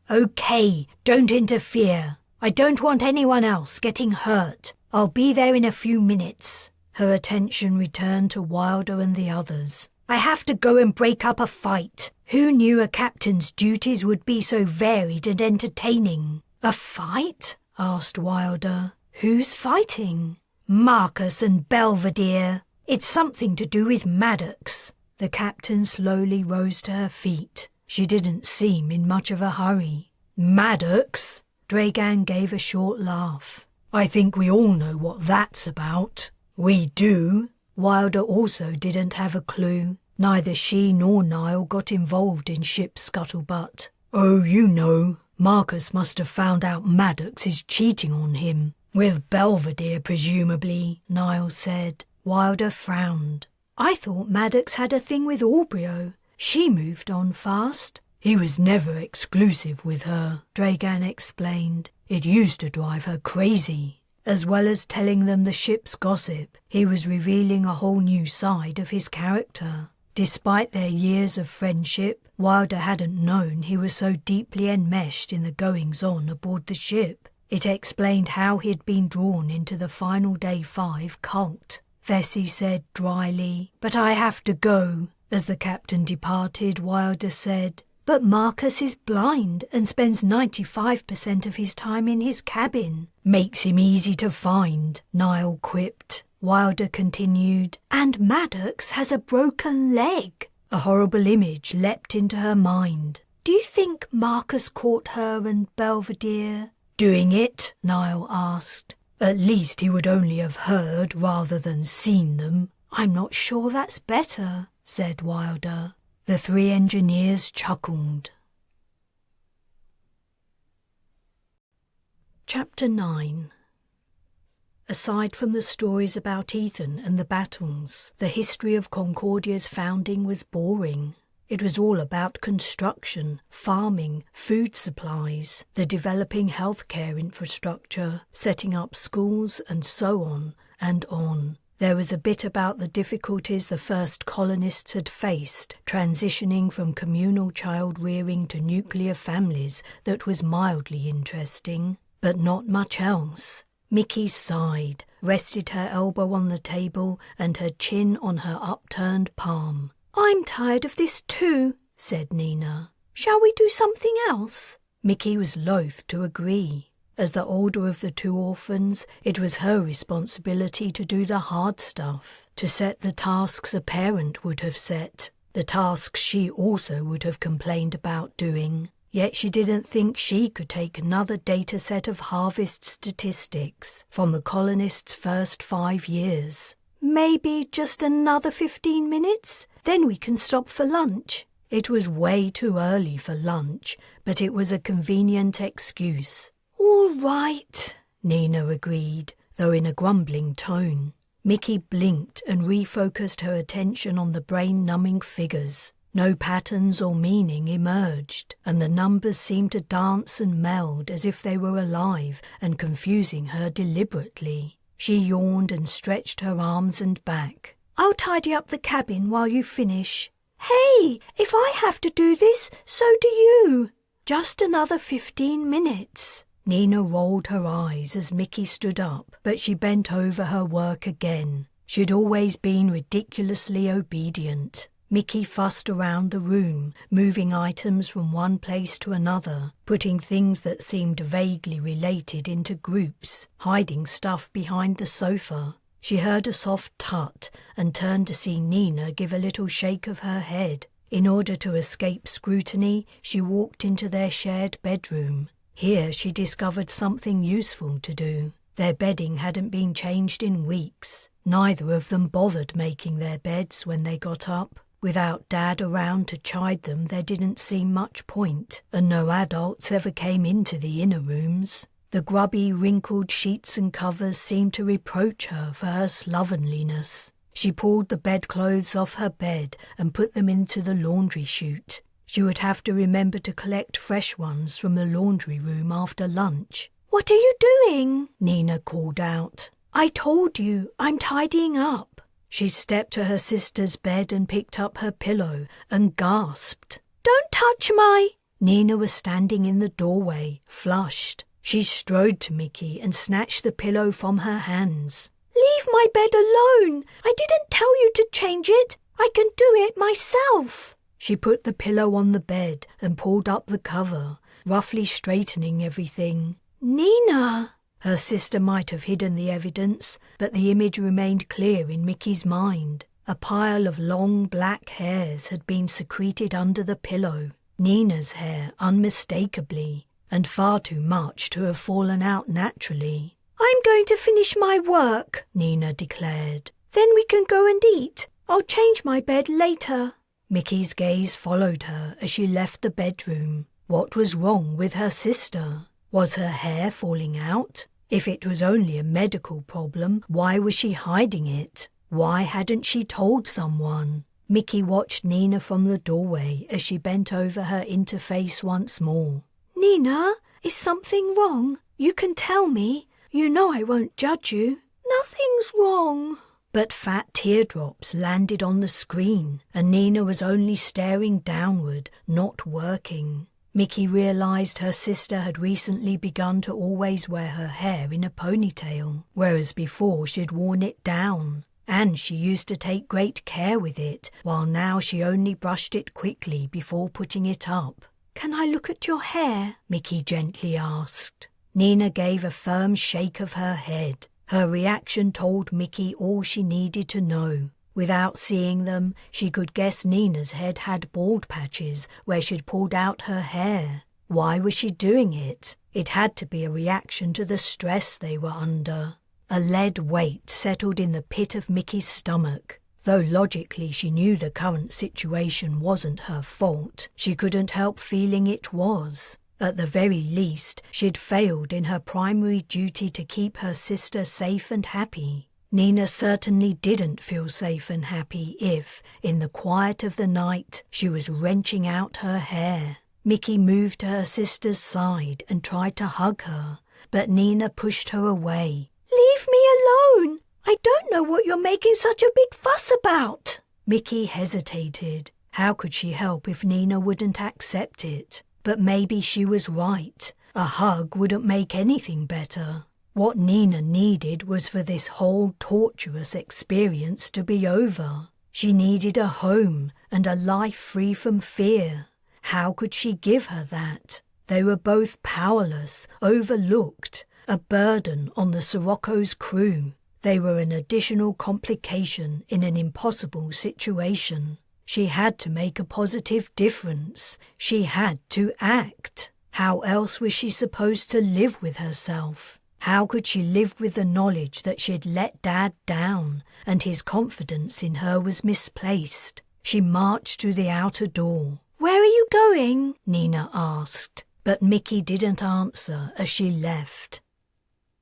S1: Okay, don't interfere. I don't want anyone else getting hurt. I'll be there in a few minutes." Her attention returned to Wilder and the others. "I have to go and break up a fight. Who knew a captain's duties would be so varied and entertaining?" "A fight?" asked Wilder. "Who's fighting?" "Marcus and Belvedere. It's something to do with Maddox." The captain slowly rose to her feet. She didn't seem in much of a hurry. "Maddox?" Dragan gave a short laugh. "I think we all know what that's about." "We do." Wilder also didn't have a clue. Neither she nor Niall got involved in ship scuttlebutt. "Oh, you know, Marcus must have found out Maddox is cheating on him. With Belvedere, presumably," Niall said. Wilder frowned. "I thought Maddox had a thing with Aubrio. She moved on fast." "He was never exclusive with her," Dragan explained. "It used to drive her crazy." As well as telling them the ship's gossip, he was revealing a whole new side of his character. Despite their years of friendship, Wilder hadn't known he was so deeply enmeshed in the goings-on aboard the ship. It explained how he'd been drawn into the Final Day 5 cult. Vesey said dryly, "But I have to go." As the captain departed, Wilder said, "But Marcus is blind and spends 95% of his time in his cabin." "Makes him easy to find," Niall quipped. Wilder continued, "And Maddox has a broken leg." A horrible image leapt into her mind. "Do you think Marcus caught her and Belvedere
S2: doing it?"
S1: Niall asked.
S2: "At least he would only have heard rather than seen them."
S1: "I'm not sure that's better," said Wilder. The three engineers chuckled. Chapter 9. Aside from the stories about Ethan and the battles, the history of Concordia's founding was boring. It was all about construction, farming, food supplies, the developing healthcare infrastructure, setting up schools, and so on and on. There was a bit about the difficulties the first colonists had faced, transitioning from communal child-rearing to nuclear families, that was mildly interesting, but not much else. Mickey sighed, rested her elbow on the table and her chin on her upturned palm. "I'm tired of this too," said Nina. "Shall we do something else?" Mickey was loath to agree. As the older of the two orphans, it was her responsibility to do the hard stuff, to set the tasks a parent would have set, the tasks she also would have complained about doing. Yet she didn't think she could take another data set of harvest statistics from the colonists' first 5 years. "Maybe just another 15 minutes? Then we can stop for lunch." It was way too early for lunch, but it was a convenient excuse. "All right," Nina agreed, though in a grumbling tone. Mickey blinked and refocused her attention on the brain-numbing figures. No patterns or meaning emerged, and the numbers seemed to dance and meld as if they were alive and confusing her deliberately. She yawned and stretched her arms and back. "I'll tidy up the cabin while you finish." "Hey, if I have to do this, so do you." "Just another 15 minutes." Nina rolled her eyes as Mickey stood up, but she bent over her work again. She'd always been ridiculously obedient. Mickey fussed around the room, moving items from one place to another, putting things that seemed vaguely related into groups, hiding stuff behind the sofa. She heard a soft tut and turned to see Nina give a little shake of her head. In order to escape scrutiny, she walked into their shared bedroom. Here she discovered something useful to do. Their bedding hadn't been changed in weeks. Neither of them bothered making their beds when they got up. Without Dad around to chide them, there didn't seem much point, and no adults ever came into the inner rooms. The grubby, wrinkled sheets and covers seemed to reproach her for her slovenliness. She pulled the bedclothes off her bed and put them into the laundry chute. She would have to remember to collect fresh ones from the laundry room after lunch. "What are you doing?" Nina called out. "I told you, I'm tidying up." She stepped to her sister's bed and picked up her pillow and gasped. "Don't touch my—" Nina was standing in the doorway, flushed. She strode to Mickey and snatched the pillow from her hands. "Leave my bed alone! I didn't tell you to change it! I can do it myself!" She put the pillow on the bed and pulled up the cover, roughly straightening everything. "Nina!" Her sister might have hidden the evidence, but the image remained clear in Mickey's mind. A pile of long black hairs had been secreted under the pillow. Nina's hair, unmistakably, and far too much to have fallen out naturally. "I'm going to finish my work," Nina declared. "Then we can go and eat. I'll change my bed later." Mickey's gaze followed her as she left the bedroom. What was wrong with her sister? Was her hair falling out? If it was only a medical problem, why was she hiding it? Why hadn't she told someone? Mickey watched Nina from the doorway as she bent over her interface once more. "Nina, is something wrong? You can tell me. You know I won't judge you." "Nothing's wrong." But fat teardrops landed on the screen, and Nina was only staring downward, not working. Mickey realised her sister had recently begun to always wear her hair in a ponytail, whereas before she'd worn it down. And she used to take great care with it, while now she only brushed it quickly before putting it up. "Can I look at your hair?" Mickey gently asked. Nina gave a firm shake of her head. Her reaction told Mickey all she needed to know. Without seeing them, she could guess Nina's head had bald patches where she'd pulled out her hair. Why was she doing it? It had to be a reaction to the stress they were under. A lead weight settled in the pit of Mickey's stomach. Though logically she knew the current situation wasn't her fault, she couldn't help feeling it was. At the very least, she'd failed in her primary duty to keep her sister safe and happy. Nina certainly didn't feel safe and happy if, in the quiet of the night, she was wrenching out her hair. Mickey moved to her sister's side and tried to hug her, but Nina pushed her away. "Leave me alone! I don't know what you're making such a big fuss about." Mickey hesitated. How could she help if Nina wouldn't accept it? But maybe she was right. A hug wouldn't make anything better. What Nina needed was for this whole torturous experience to be over. She needed a home and a life free from fear. How could she give her that? They were both powerless, overlooked, a burden on the Sirocco's crew. They were an additional complication in an impossible situation. She had to make a positive difference. She had to act. How else was she supposed to live with herself? How could she live with the knowledge that she'd let Dad down and his confidence in her was misplaced? She marched to the outer door. "Where are you going?" Nina asked, but Mickey didn't answer as she left.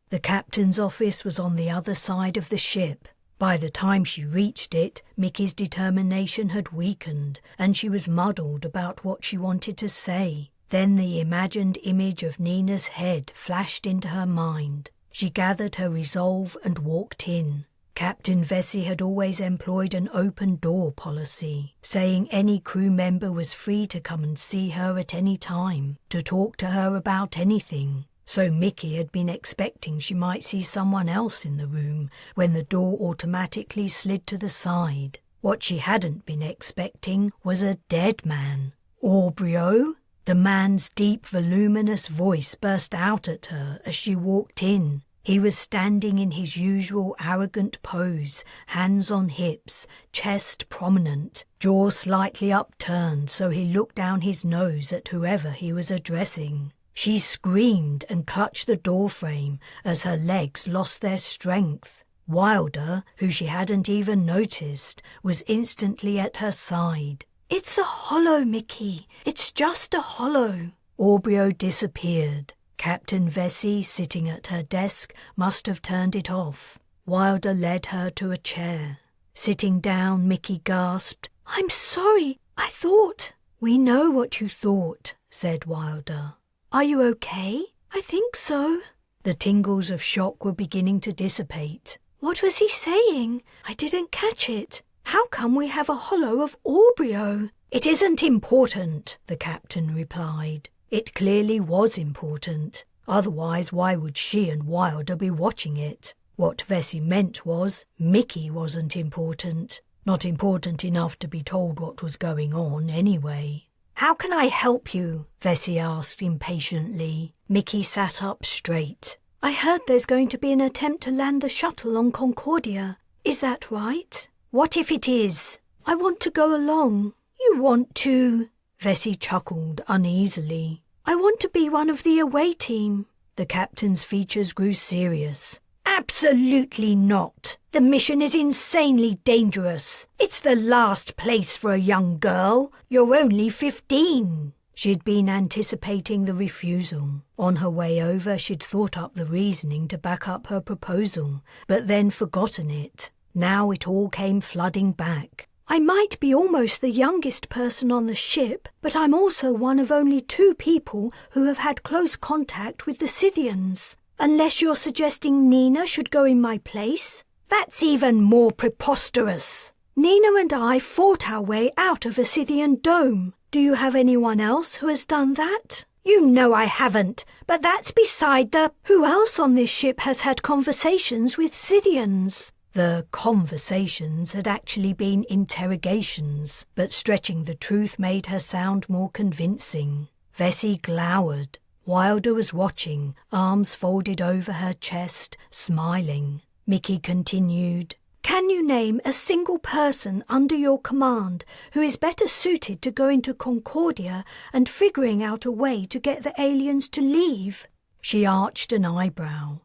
S1: The captain's office was on the other side of the ship. By the time she reached it, Mickey's determination had weakened, and she was muddled about what she wanted to say. Then the imagined image of Nina's head flashed into her mind. She gathered her resolve and walked in. Captain Vesey had always employed an open-door policy, saying any crew member was free to come and see her at any time, to talk to her about anything. So Mickey had been expecting she might see someone else in the room when the door automatically slid to the side. What she hadn't been expecting was a dead man. "Aubrio?" The man's deep, voluminous voice burst out at her as she walked in. He was standing in his usual arrogant pose, hands on hips, chest prominent, jaw slightly upturned so he looked down his nose at whoever he was addressing. She screamed and clutched the doorframe as her legs lost their strength. Wilder, who she hadn't even noticed, was instantly at her side. "It's a hollow, Mickey. It's just a hollow." Aubrio disappeared. Captain Vesey, sitting at her desk, must have turned it off. Wilder led her to a chair. Sitting down, Mickey gasped, "I'm sorry. I thought—" "We know what you thought," said Wilder. "Are you okay?" "I think so." The tingles of shock were beginning to dissipate. "What was he saying? I didn't catch it. How come we have a hollow of Aubrio?" "It isn't important," the captain replied. It clearly was important. Otherwise, why would she and Wilder be watching it? What Vesey meant was, Mickey wasn't important. Not important enough to be told what was going on anyway. "How can I help you?" Vesey asked impatiently. Mickey sat up straight. "I heard there's going to be an attempt to land the shuttle on Concordia. Is that right?" "What if it is?" "I want to go along." "You want to?" Vesey chuckled uneasily. "I want to be one of the away team." The captain's features grew serious. "Absolutely not. The mission is insanely dangerous. It's the last place for a young girl. You're only 15. She'd been anticipating the refusal. On her way over, she'd thought up the reasoning to back up her proposal, but then forgotten it. Now it all came flooding back. "I might be almost the youngest person on the ship, but I'm also one of only 2 people who have had close contact with the Scythians. Unless you're suggesting Nina should go in my place?" That's even more preposterous. Nina and I fought our way out of a Scythian dome. Do you have anyone else who has done that? You know I haven't, but that's beside the... Who else on this ship has had conversations with Scythians? The conversations had actually been interrogations, but stretching the truth made her sound more convincing. Vesey glowered. Wilder was watching, arms folded over her chest, smiling. Mickey continued, Can you name a single person under your command who is better suited to go into Concordia and figuring out a way to get the aliens to leave? She arched an eyebrow.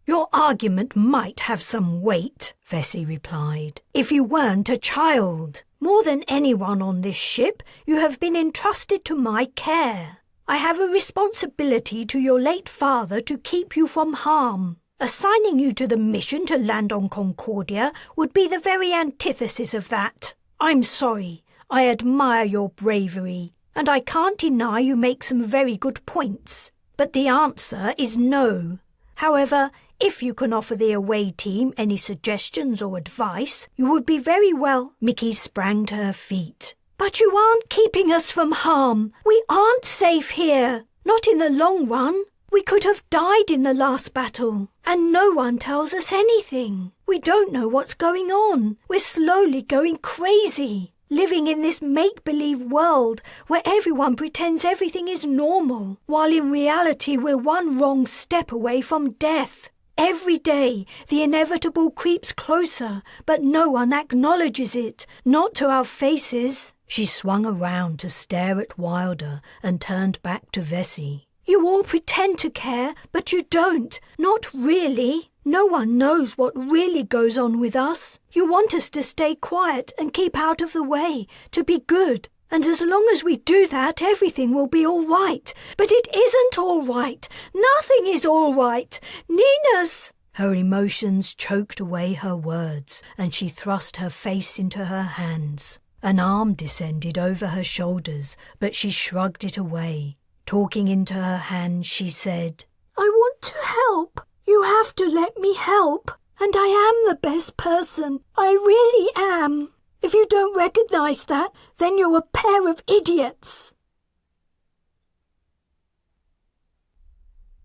S1: Your argument might have some weight, Vesey replied, if you weren't a child. More than anyone on this ship, you have been entrusted to my care. I have a responsibility to your late father to keep you from harm. Assigning you to the mission to land on Concordia would be the very antithesis of that. I'm sorry. I admire your bravery, and I can't deny you make some very good points. But the answer is no. However, if you can offer the away team any suggestions or advice, you would be very well. Mickey sprang to her feet. But you aren't keeping us from harm. We aren't safe here. Not in the long run. We could have died in the last battle, and no one tells us anything. We don't know what's going on. We're slowly going crazy, living in this make-believe world where everyone pretends everything is normal, while in reality we're one wrong step away from death. Every day, the inevitable creeps closer, but no one acknowledges it, not to our faces. She swung around to stare at Wilder and turned back to Vesey. You all pretend to care, but you don't. Not really. No one knows what really goes on with us. You want us to stay quiet and keep out of the way, to be good. And as long as we do that, everything will be all right. But it isn't all right. Nothing is all right. Nina's... Her emotions choked away her words, and she thrust her face into her hands. An arm descended over her shoulders, but she shrugged it away. Talking into her hand, she said, I want to help. You have to let me help. And I am the best person. I really am. If you don't recognize that, then you're a pair of idiots.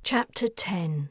S1: Chapter 10.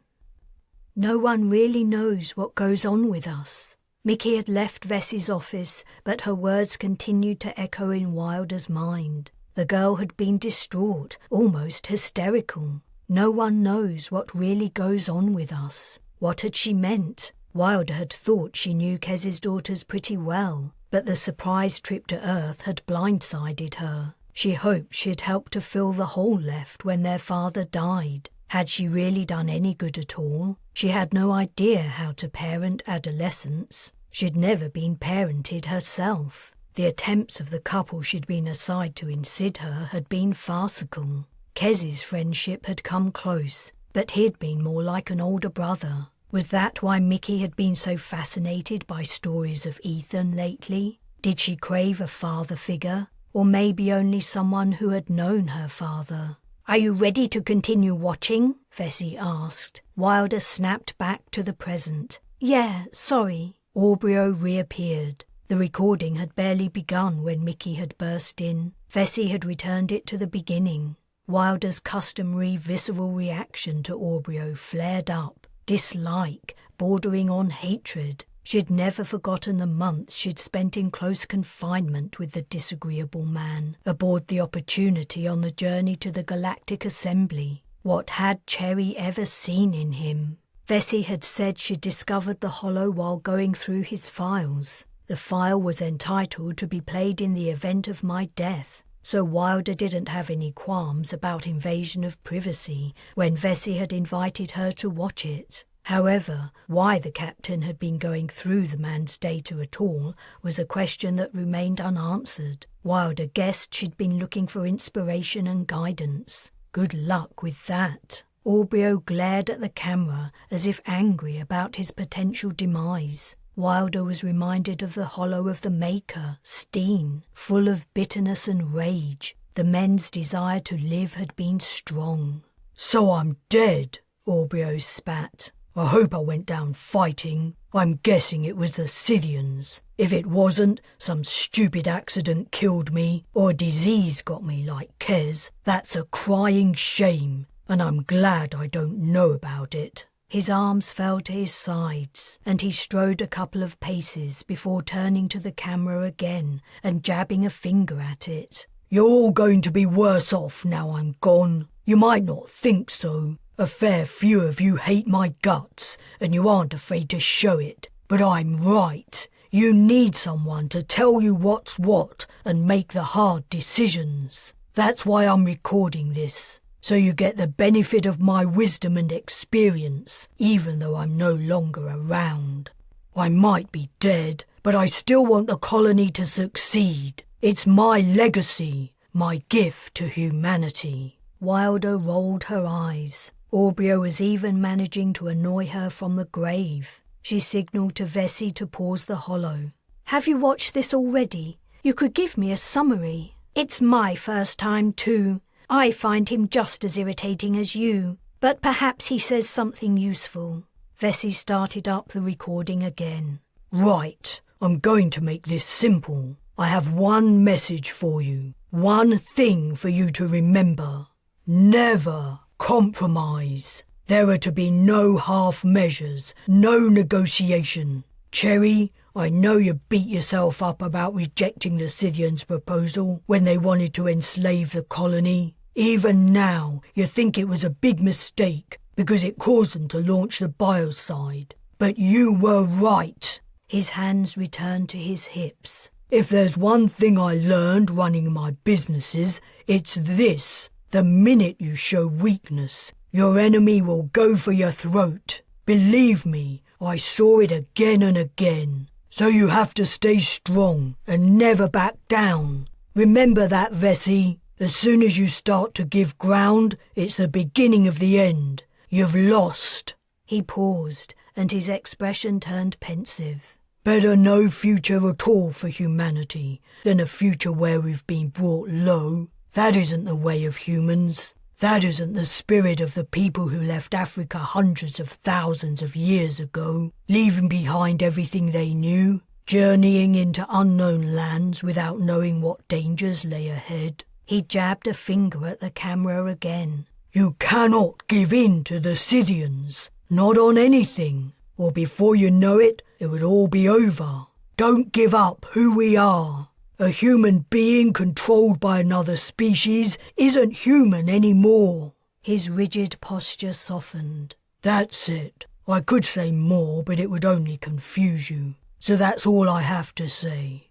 S1: No one really knows what goes on with us. Mickey had left Vesey's office, but her words continued to echo in Wilder's mind. The girl had been distraught, almost hysterical. No one knows what really goes on with us. What had she meant? Wilder had thought she knew Kez's daughters pretty well, but the surprise trip to Earth had blindsided her. She hoped she'd helped to fill the hole left when their father died. Had she really done any good at all? She had no idea how to parent adolescents. She'd never been parented herself. The attempts of the couple she'd been assigned to incite her had been farcical. Kez's friendship had come close, but he'd been more like an older brother. Was that why Mickey had been so fascinated by stories of Ethan lately? Did she crave a father figure, or maybe only someone who had known her father? Are you ready to continue watching? Vesey asked. Wilder snapped back to the present. Yeah, sorry. Aubrio reappeared. The recording had barely begun when Mickey had burst in. Vesey had returned it to the beginning. Wilder's customary visceral reaction to Aubrio flared up. Dislike, bordering on hatred. She'd never forgotten the months she'd spent in close confinement with the disagreeable man, aboard the Opportunity on the journey to the Galactic Assembly. What had Cherry ever seen in him? Vesey had said she'd discovered the hollow while going through his files. The file was entitled to be played in the event of my death, so Wilder didn't have any qualms about invasion of privacy when Vesey had invited her to watch it. However, why the captain had been going through the man's data at all was a question that remained unanswered. Wilder guessed she'd been looking for inspiration and guidance. Good luck with that. Aubrio glared at the camera as if angry about his potential demise. Wilder was reminded of the hollow of the Maker, Steen, full of bitterness and rage. The men's desire to live had been strong. So I'm dead, Aubrio spat. I hope I went down fighting.
S2: I'm guessing it was the Scythians. If it wasn't, some stupid accident killed me, or a disease got me like Kes. That's a crying shame, and I'm glad I don't know about it."
S1: His arms fell to his sides, and he strode a couple of paces before turning to the camera again and jabbing a finger at it.
S2: "You're all going to be worse off now I'm gone. You might not think so. A fair few of you hate my guts, and you aren't afraid to show it. But I'm right. You need someone to tell you what's what and make the hard decisions. That's why I'm recording this, so you get the benefit of my wisdom and experience, even though I'm no longer around. I might be dead, but I still want the colony to succeed. It's my legacy, my gift to humanity."
S1: Wilder rolled her eyes. Aubrio was even managing to annoy her from the grave. She signalled to Vesey to pause the hollow. "Have you watched this already? You could give me a summary. It's my first time too. I find him just as irritating as you, but perhaps he says something useful." Vesey started up the recording again.
S2: "Right, I'm going to make this simple. I have one message for you, one thing for you to remember. Never compromise. There are to be no half measures, no negotiation. Cherry, I know you beat yourself up about rejecting the Scythians' proposal when they wanted to enslave the colony. Even now, you think it was a big mistake because it caused them to launch the biocide. But you were right."
S1: His hands returned to his hips.
S2: "If there's one thing I learned running my businesses, it's this. The minute you show weakness, your enemy will go for your throat. Believe me, I saw it again and again. So you have to stay strong and never back down. Remember that, Vesey. As soon as you start to give ground, it's the beginning of the end. You've lost."
S1: He paused, and his expression turned pensive.
S2: "Better no future at all for humanity than a future where we've been brought low. That isn't the way of humans. That isn't the spirit of the people who left Africa hundreds of thousands of years ago, leaving behind everything they knew, journeying into unknown lands without knowing what dangers lay ahead."
S1: He jabbed a finger at the camera again.
S2: "You cannot give in to the Scythians, not on anything, or before you know it, it would all be over. Don't give up who we are. A human being controlled by another species isn't human anymore."
S1: His rigid posture softened.
S2: "That's it. I could say more, but it would only confuse you. So that's all I have to say.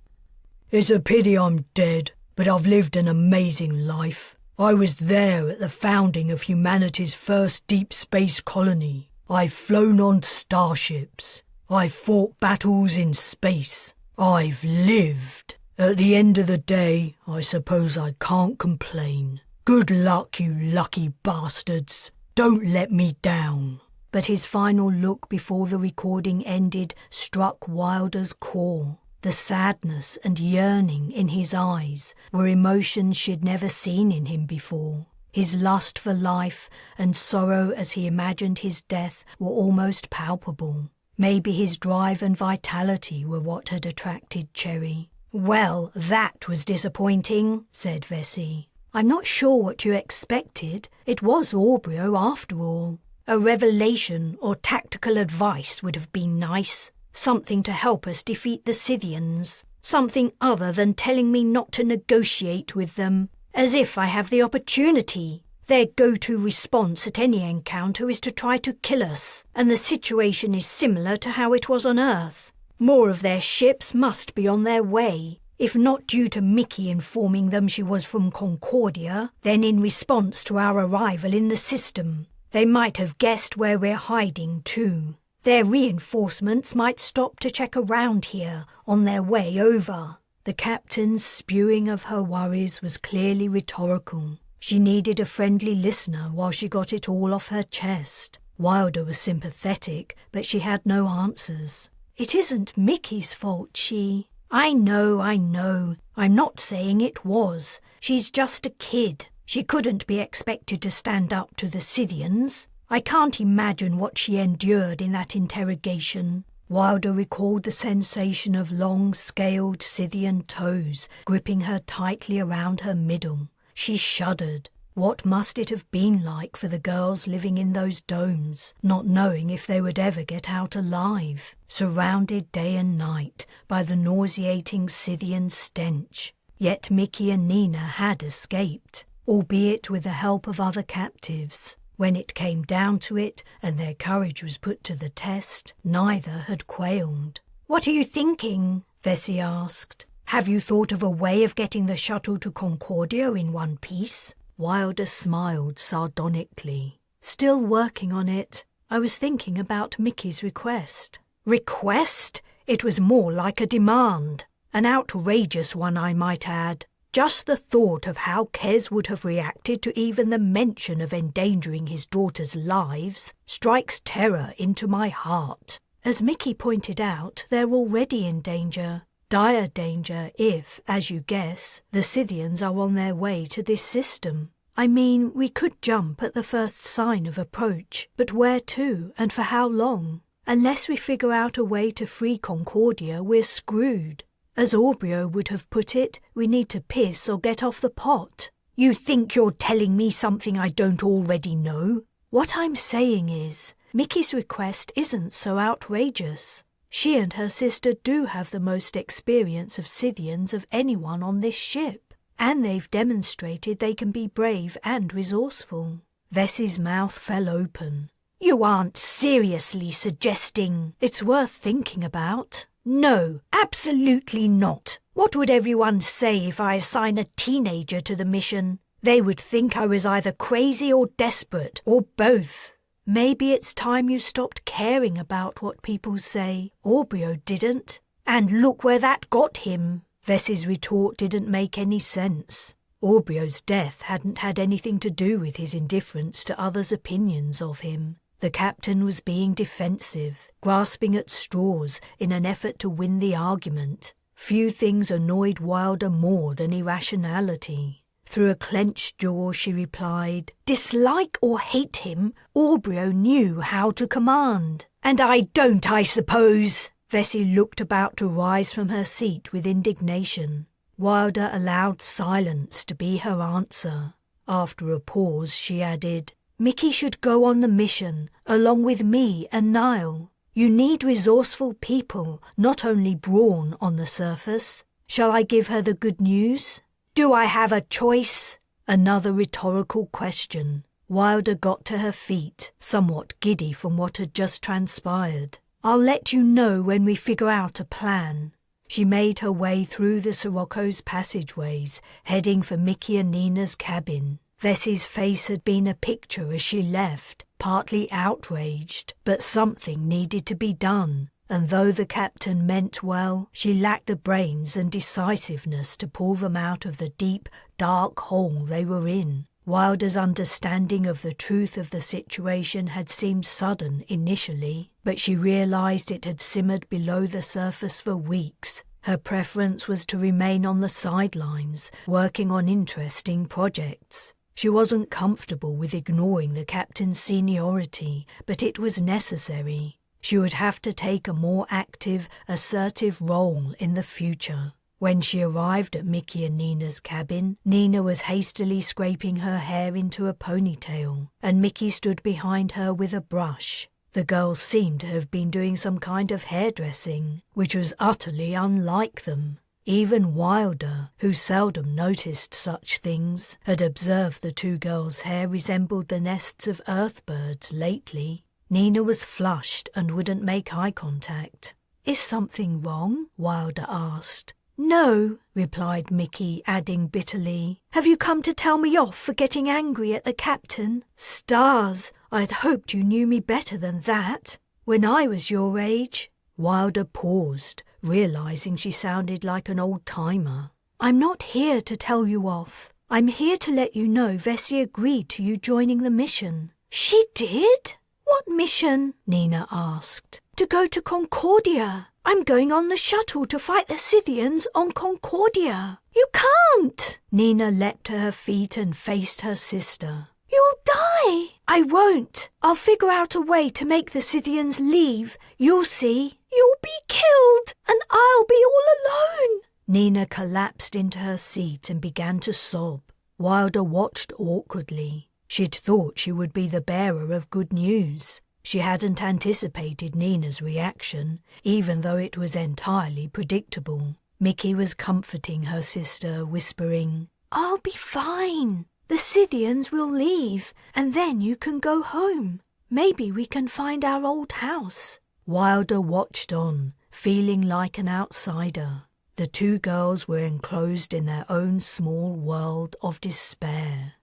S2: It's a pity I'm dead, but I've lived an amazing life. I was there at the founding of humanity's first deep space colony. I've flown on starships. I've fought battles in space. I've lived. At the end of the day, I suppose I can't complain. Good luck, you lucky bastards. Don't let me down."
S1: But his final look before the recording ended struck Wilder's core. The sadness and yearning in his eyes were emotions she'd never seen in him before. His lust for life and sorrow as he imagined his death were almost palpable. Maybe his drive and vitality were what had attracted Cherry. "Well, that was disappointing," said Vesey. "I'm not sure what you expected. It was Aubrio after all. A revelation or tactical advice would have been nice. Something to help us defeat the Scythians. Something other than telling me not to negotiate with them. As if I have the opportunity. Their go-to response at any encounter is to try to kill us, and the situation is similar to how it was on Earth. More of their ships must be on their way, if not due to Mickey informing them she was from Concordia, then in response to our arrival in the system. They might have guessed where we're hiding too. Their reinforcements might stop to check around here on their way over." The captain's spewing of her worries was clearly rhetorical. She needed a friendly listener while she got it all off her chest. Wilder was sympathetic, but she had no answers. "It isn't Mickey's fault, she—" I know. I'm not saying it was. She's just a kid. She couldn't be expected to stand up to the Scythians. I can't imagine what she endured in that interrogation. Wilder recalled the sensation of long, scaled Scythian toes gripping her tightly around her middle. She shuddered. What must it have been like for the girls living in those domes, not knowing if they would ever get out alive, surrounded day and night by the nauseating Scythian stench? Yet Mickey and Nina had escaped, albeit with the help of other captives. When it came down to it and their courage was put to the test, neither had quailed. "What are you thinking?" Vesey asked. "Have you thought of a way of getting the shuttle to Concordia in one piece?" Wilder smiled sardonically. "Still working on it. I was thinking about Mickey's request." "Request? It was more like a demand. An outrageous one, I might add. Just the thought of how Kes would have reacted to even the mention of endangering his daughters' lives strikes terror into my heart. As Mickey pointed out, they're already in danger. Dire danger if, as you guess, the Scythians are on their way to this system. I mean, we could jump at the first sign of approach, but where to and for how long? Unless we figure out a way to free Concordia, we're screwed. As Aubryo would have put it, we need to piss or get off the pot." "You think you're telling me something I don't already know?" "What I'm saying is, Mickey's request isn't so outrageous. She and her sister do have the most experience of Scythians of anyone on this ship, and they've demonstrated they can be brave and resourceful." Vesey's mouth fell open. "You aren't seriously suggesting—" "It's worth thinking about." "No, absolutely not. What would everyone say if I assign a teenager to the mission? They would think I was either crazy or desperate, or both." "Maybe it's time you stopped caring about what people say. Aubryo didn't. And look where that got him." Vesey's retort didn't make any sense. Aubryo's death hadn't had anything to do with his indifference to others' opinions of him. The captain was being defensive, grasping at straws in an effort to win the argument. Few things annoyed Wilder more than irrationality. Through a clenched jaw she replied, "Dislike or hate him, Aubryo knew how to command." "And I don't, I suppose." Vesey looked about to rise from her seat with indignation. Wilder allowed silence to be her answer. After a pause she added, "Mickey should go on the mission, along with me and Niall. You need resourceful people, not only brawn on the surface. Shall I give her the good news?" "Do I have a choice?" Another rhetorical question. Wilder got to her feet, somewhat giddy from what had just transpired. "I'll let you know when we figure out a plan." She made her way through the Sirocco's passageways, heading for Mickey and Nina's cabin. Vesey's face had been a picture as she left, partly outraged, but something needed to be done. And though the captain meant well, she lacked the brains and decisiveness to pull them out of the deep, dark hole they were in. Wilder's understanding of the truth of the situation had seemed sudden initially, but she realized it had simmered below the surface for weeks. Her preference was to remain on the sidelines, working on interesting projects. She wasn't comfortable with ignoring the captain's seniority, but it was necessary. She would have to take a more active, assertive role in the future. When she arrived at Mickey and Nina's cabin, Nina was hastily scraping her hair into a ponytail, and Mickey stood behind her with a brush. The girls seemed to have been doing some kind of hairdressing, which was utterly unlike them. Even Wilder, who seldom noticed such things, had observed the two girls' hair resembled the nests of earthbirds lately. Nina was flushed and wouldn't make eye contact. "Is something wrong?" Wilder asked. "No," replied Mickey, adding bitterly, "Have you come to tell me off for getting angry at the captain? Stars, I'd hoped you knew me better than that. When I was your age—" Wilder paused, realizing she sounded like an old-timer. "I'm not here to tell you off. I'm here to let you know Vesey agreed to you joining the mission." "She did? What mission?" Nina asked. "To go to Concordia. I'm going on the shuttle to fight the Scythians on Concordia." "You can't!" Nina leapt to her feet and faced her sister. You'll die! I won't. I'll figure out a way to make the Scythians leave. You'll see. You'll be killed, and I'll be all alone. Nina collapsed into her seat and began to sob. Wilder watched awkwardly. She'd thought she would be the bearer of good news. She hadn't anticipated Nina's reaction, even though it was entirely predictable. Mickey was comforting her sister, whispering, I'll be fine. The Scythians will leave, and then you can go home. Maybe we can find our old house. Wilder watched on, feeling like an outsider. The two girls were enclosed in their own small world of despair.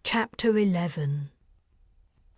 S1: Chapter 11.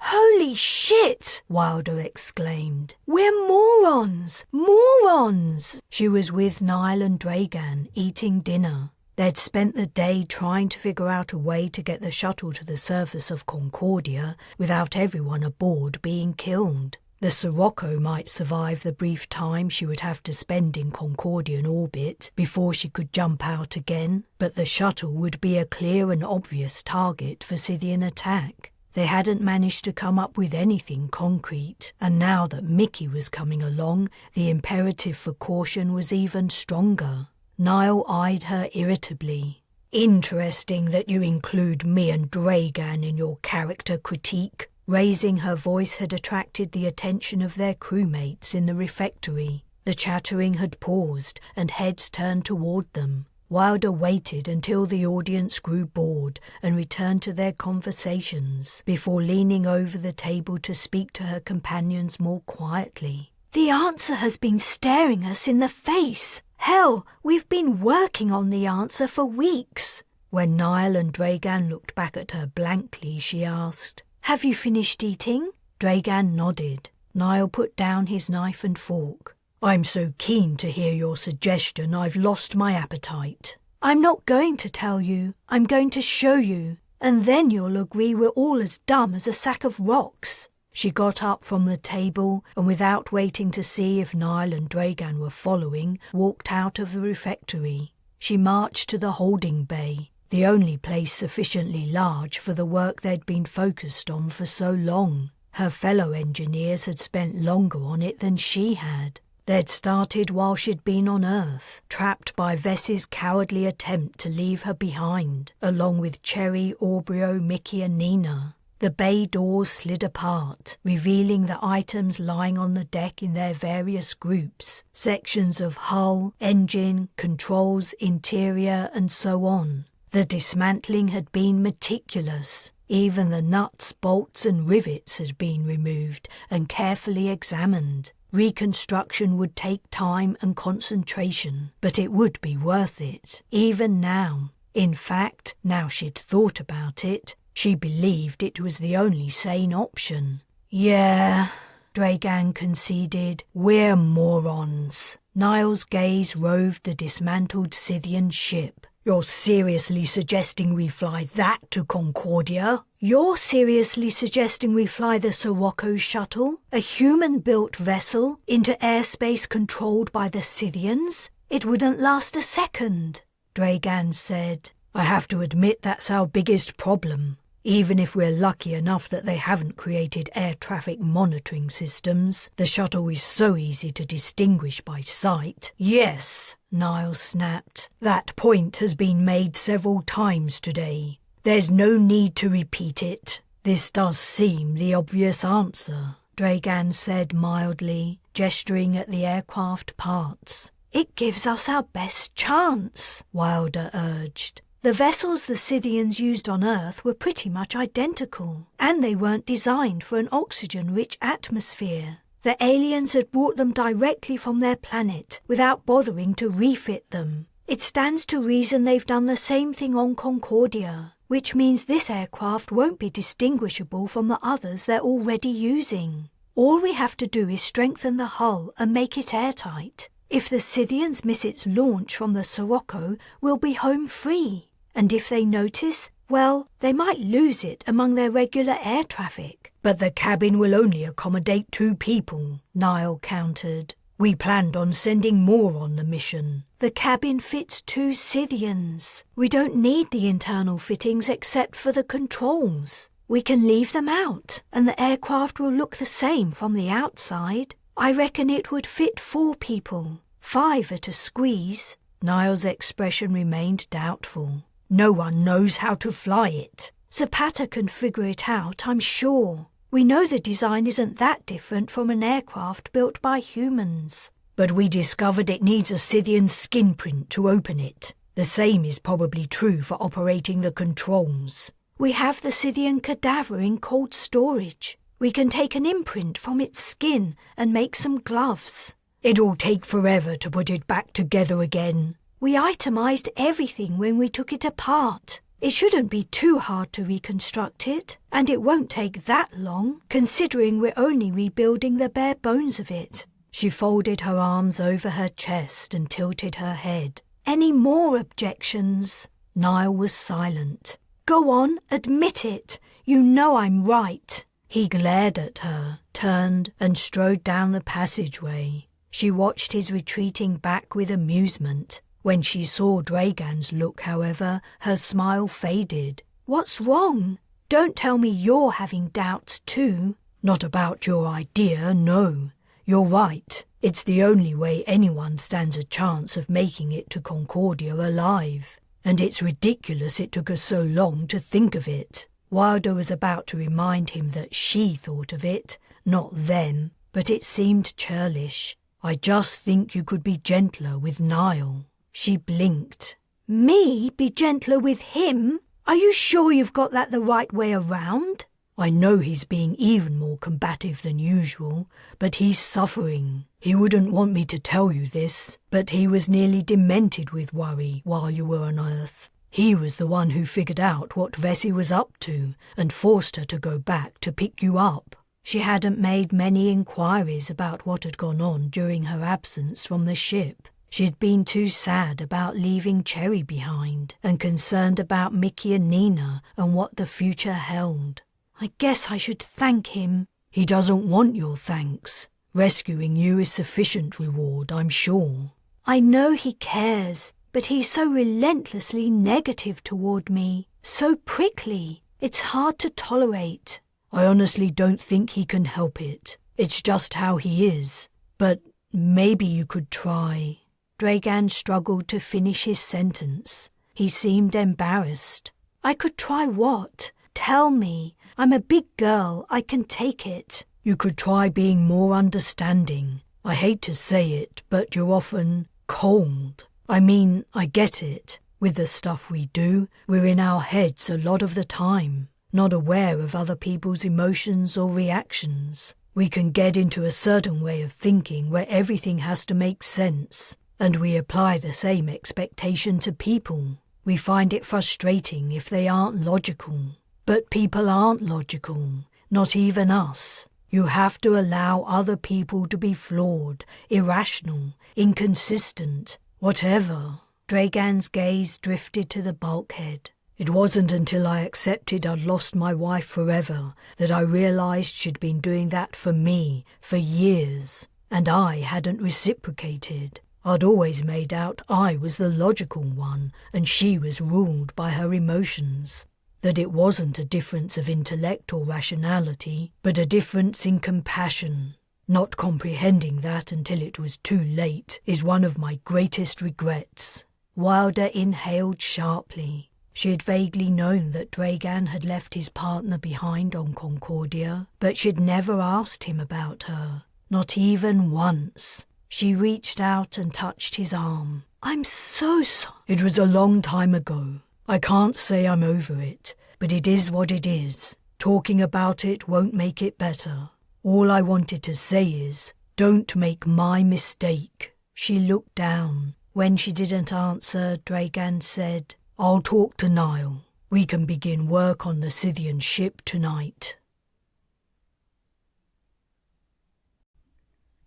S1: Holy shit! Wilder exclaimed. We're morons! Morons! She was with Niall and Dragan, eating dinner. They'd spent the day trying to figure out a way to get the shuttle to the surface of Concordia without everyone aboard being killed. The Sirocco might survive the brief time she would have to spend in Concordian orbit before she could jump out again, but the shuttle would be a clear and obvious target for Scythian attack. They hadn't managed to come up with anything concrete, and now that Mickey was coming along, the imperative for caution was even stronger. Niall eyed her irritably. Interesting that you include me and Dragan in your character critique. Raising her voice had attracted the attention of their crewmates in the refectory. The chattering had paused, and heads turned toward them. Wilder waited until the audience grew bored and returned to their conversations, before leaning over the table to speak to her companions more quietly. The answer has been staring us in the face. Hell, we've been working on the answer for weeks. When Niall and Dragan looked back at her blankly, she asked, Have you finished eating? Dragan nodded. Niall put down his knife and fork. I'm so keen to hear your suggestion I've lost my appetite. I'm not going to tell you. I'm going to show you. And then you'll agree we're all as dumb as a sack of rocks. She got up from the table and, without waiting to see if Niall and Dragan were following, walked out of the refectory. She marched to the holding bay, the only place sufficiently large for the work they'd been focused on for so long. Her fellow engineers had spent longer on it than she had. They'd started while she'd been on Earth, trapped by Vess's cowardly attempt to leave her behind, along with Cherry, Aubrio, Mickey and Nina. The bay doors slid apart, revealing the items lying on the deck in their various groups, sections of hull, engine, controls, interior and so on. The dismantling had been meticulous. Even the nuts, bolts and rivets had been removed and carefully examined. Reconstruction would take time and concentration, but it would be worth it, even now. In fact, now she'd thought about it, she believed it was the only sane option. Yeah, Dragan conceded, we're morons. Niall's gaze roved the dismantled Scythian ship. You're seriously suggesting we fly that to Concordia? You're seriously suggesting we fly the Sirocco shuttle, a human-built vessel, into airspace controlled by the Scythians? It wouldn't last a second. Dragan said, I have to admit that's our biggest problem. Even if we're lucky enough that they haven't created air traffic monitoring systems, the shuttle is so easy to distinguish by sight. Yes, Niall snapped. That point has been made several times today. There's no need to repeat it. This does seem the obvious answer, Dragan said mildly, gesturing at the aircraft parts. It gives us our best chance, Wilder urged. The vessels the Scythians used on Earth were pretty much identical, and they weren't designed for an oxygen-rich atmosphere. The aliens had brought them directly from their planet, without bothering to refit them. It stands to reason they've done the same thing on Concordia, which means this aircraft won't be distinguishable from the others they're already using. All we have to do is strengthen the hull and make it airtight. If the Scythians miss its launch from the Sirocco, we'll be home free. And if they notice, well, they might lose it among their regular air traffic. But the cabin will only accommodate 2 people, Niall countered.
S2: We planned on sending more on the mission.
S1: The cabin fits 2 Scythians. We don't need the internal fittings except for the controls. We can leave them out, and the aircraft will look the same from the outside. I reckon it would fit 4 people, 5 at a squeeze.
S2: Niall's expression remained doubtful. No one knows how to fly it.
S1: Zapata can figure it out, I'm sure. We know the design isn't that different from an aircraft built by humans.
S2: But we discovered it needs a Scythian skin print to open it. The same is probably true for operating the controls.
S1: We have the Scythian cadaver in cold storage. We can take an imprint from its skin and make some gloves.
S2: It'll take forever to put it back together again.
S1: We itemized everything when we took it apart. It shouldn't be too hard to reconstruct it, and it won't take that long, considering we're only rebuilding the bare bones of it.
S2: She folded her arms over her chest and tilted her head.
S1: Any more objections?
S2: Niall was silent.
S1: Go on, admit it. You know I'm right.
S2: He glared at her, turned and strode down the passageway. She watched his retreating back with amusement. When she saw Dragan's look, however, her smile faded.
S1: What's wrong? Don't tell me you're having doubts too.
S2: Not about your idea, no. You're right. It's the only way anyone stands a chance of making it to Concordia alive. And it's ridiculous it took us so long to think of it. Wilder was about to remind him that she thought of it, not them, but it seemed churlish. I just think you could be gentler with Niall. She blinked.
S1: Me be gentler with him? Are you sure you've got that the right way around?
S2: I know he's being even more combative than usual, but he's suffering. He wouldn't want me to tell you this, but he was nearly demented with worry while you were on Earth. He was the one who figured out what Vessi was up to and forced her to go back to pick you up. She hadn't made many inquiries about what had gone on during her absence from the ship. She'd been too sad about leaving Cherry behind and concerned about Mickey and Nina and what the future held.
S1: I guess I should thank him.
S2: He doesn't want your thanks. Rescuing you is sufficient reward, I'm sure.
S1: I know he cares, but he's so relentlessly negative toward me, so prickly. It's hard to tolerate.
S2: I honestly don't think he can help it. It's just how he is. But maybe you could try.
S1: Dragan struggled to finish his sentence. He seemed embarrassed. I could try what? Tell me. I'm a big girl. I can take it.
S2: You could try being more understanding. I hate to say it, but you're often cold. I mean, I get it. With the stuff we do, we're in our heads a lot of the time, not aware of other people's emotions or reactions. We can get into a certain way of thinking where everything has to make sense, and we apply the same expectation to people. We find it frustrating if they aren't logical. But people aren't logical, not even us. You have to allow other people to be flawed, irrational, inconsistent, whatever.
S1: Dragan's gaze drifted to the bulkhead.
S2: It wasn't until I accepted I'd lost my wife forever that I realized she'd been doing that for me for years, and I hadn't reciprocated. I'd always made out I was the logical one and she was ruled by her emotions. That it wasn't a difference of intellect or rationality, but a difference in compassion. Not comprehending that until it was too late is one of my greatest regrets.
S1: Wilder inhaled sharply.
S2: She had vaguely known that Dragan had left his partner behind on Concordia, but she'd never asked him about her, not even once. She reached out and touched his arm.
S1: I'm so sorry.
S2: It was a long time ago. I can't say I'm over it, but it is what it is. Talking about it won't make it better. All I wanted to say is, don't make my mistake.
S1: She looked down. When she didn't answer, Dragan said,
S2: I'll talk to Niall. We can begin work on the Scythian ship tonight.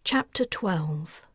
S1: Chapter 12.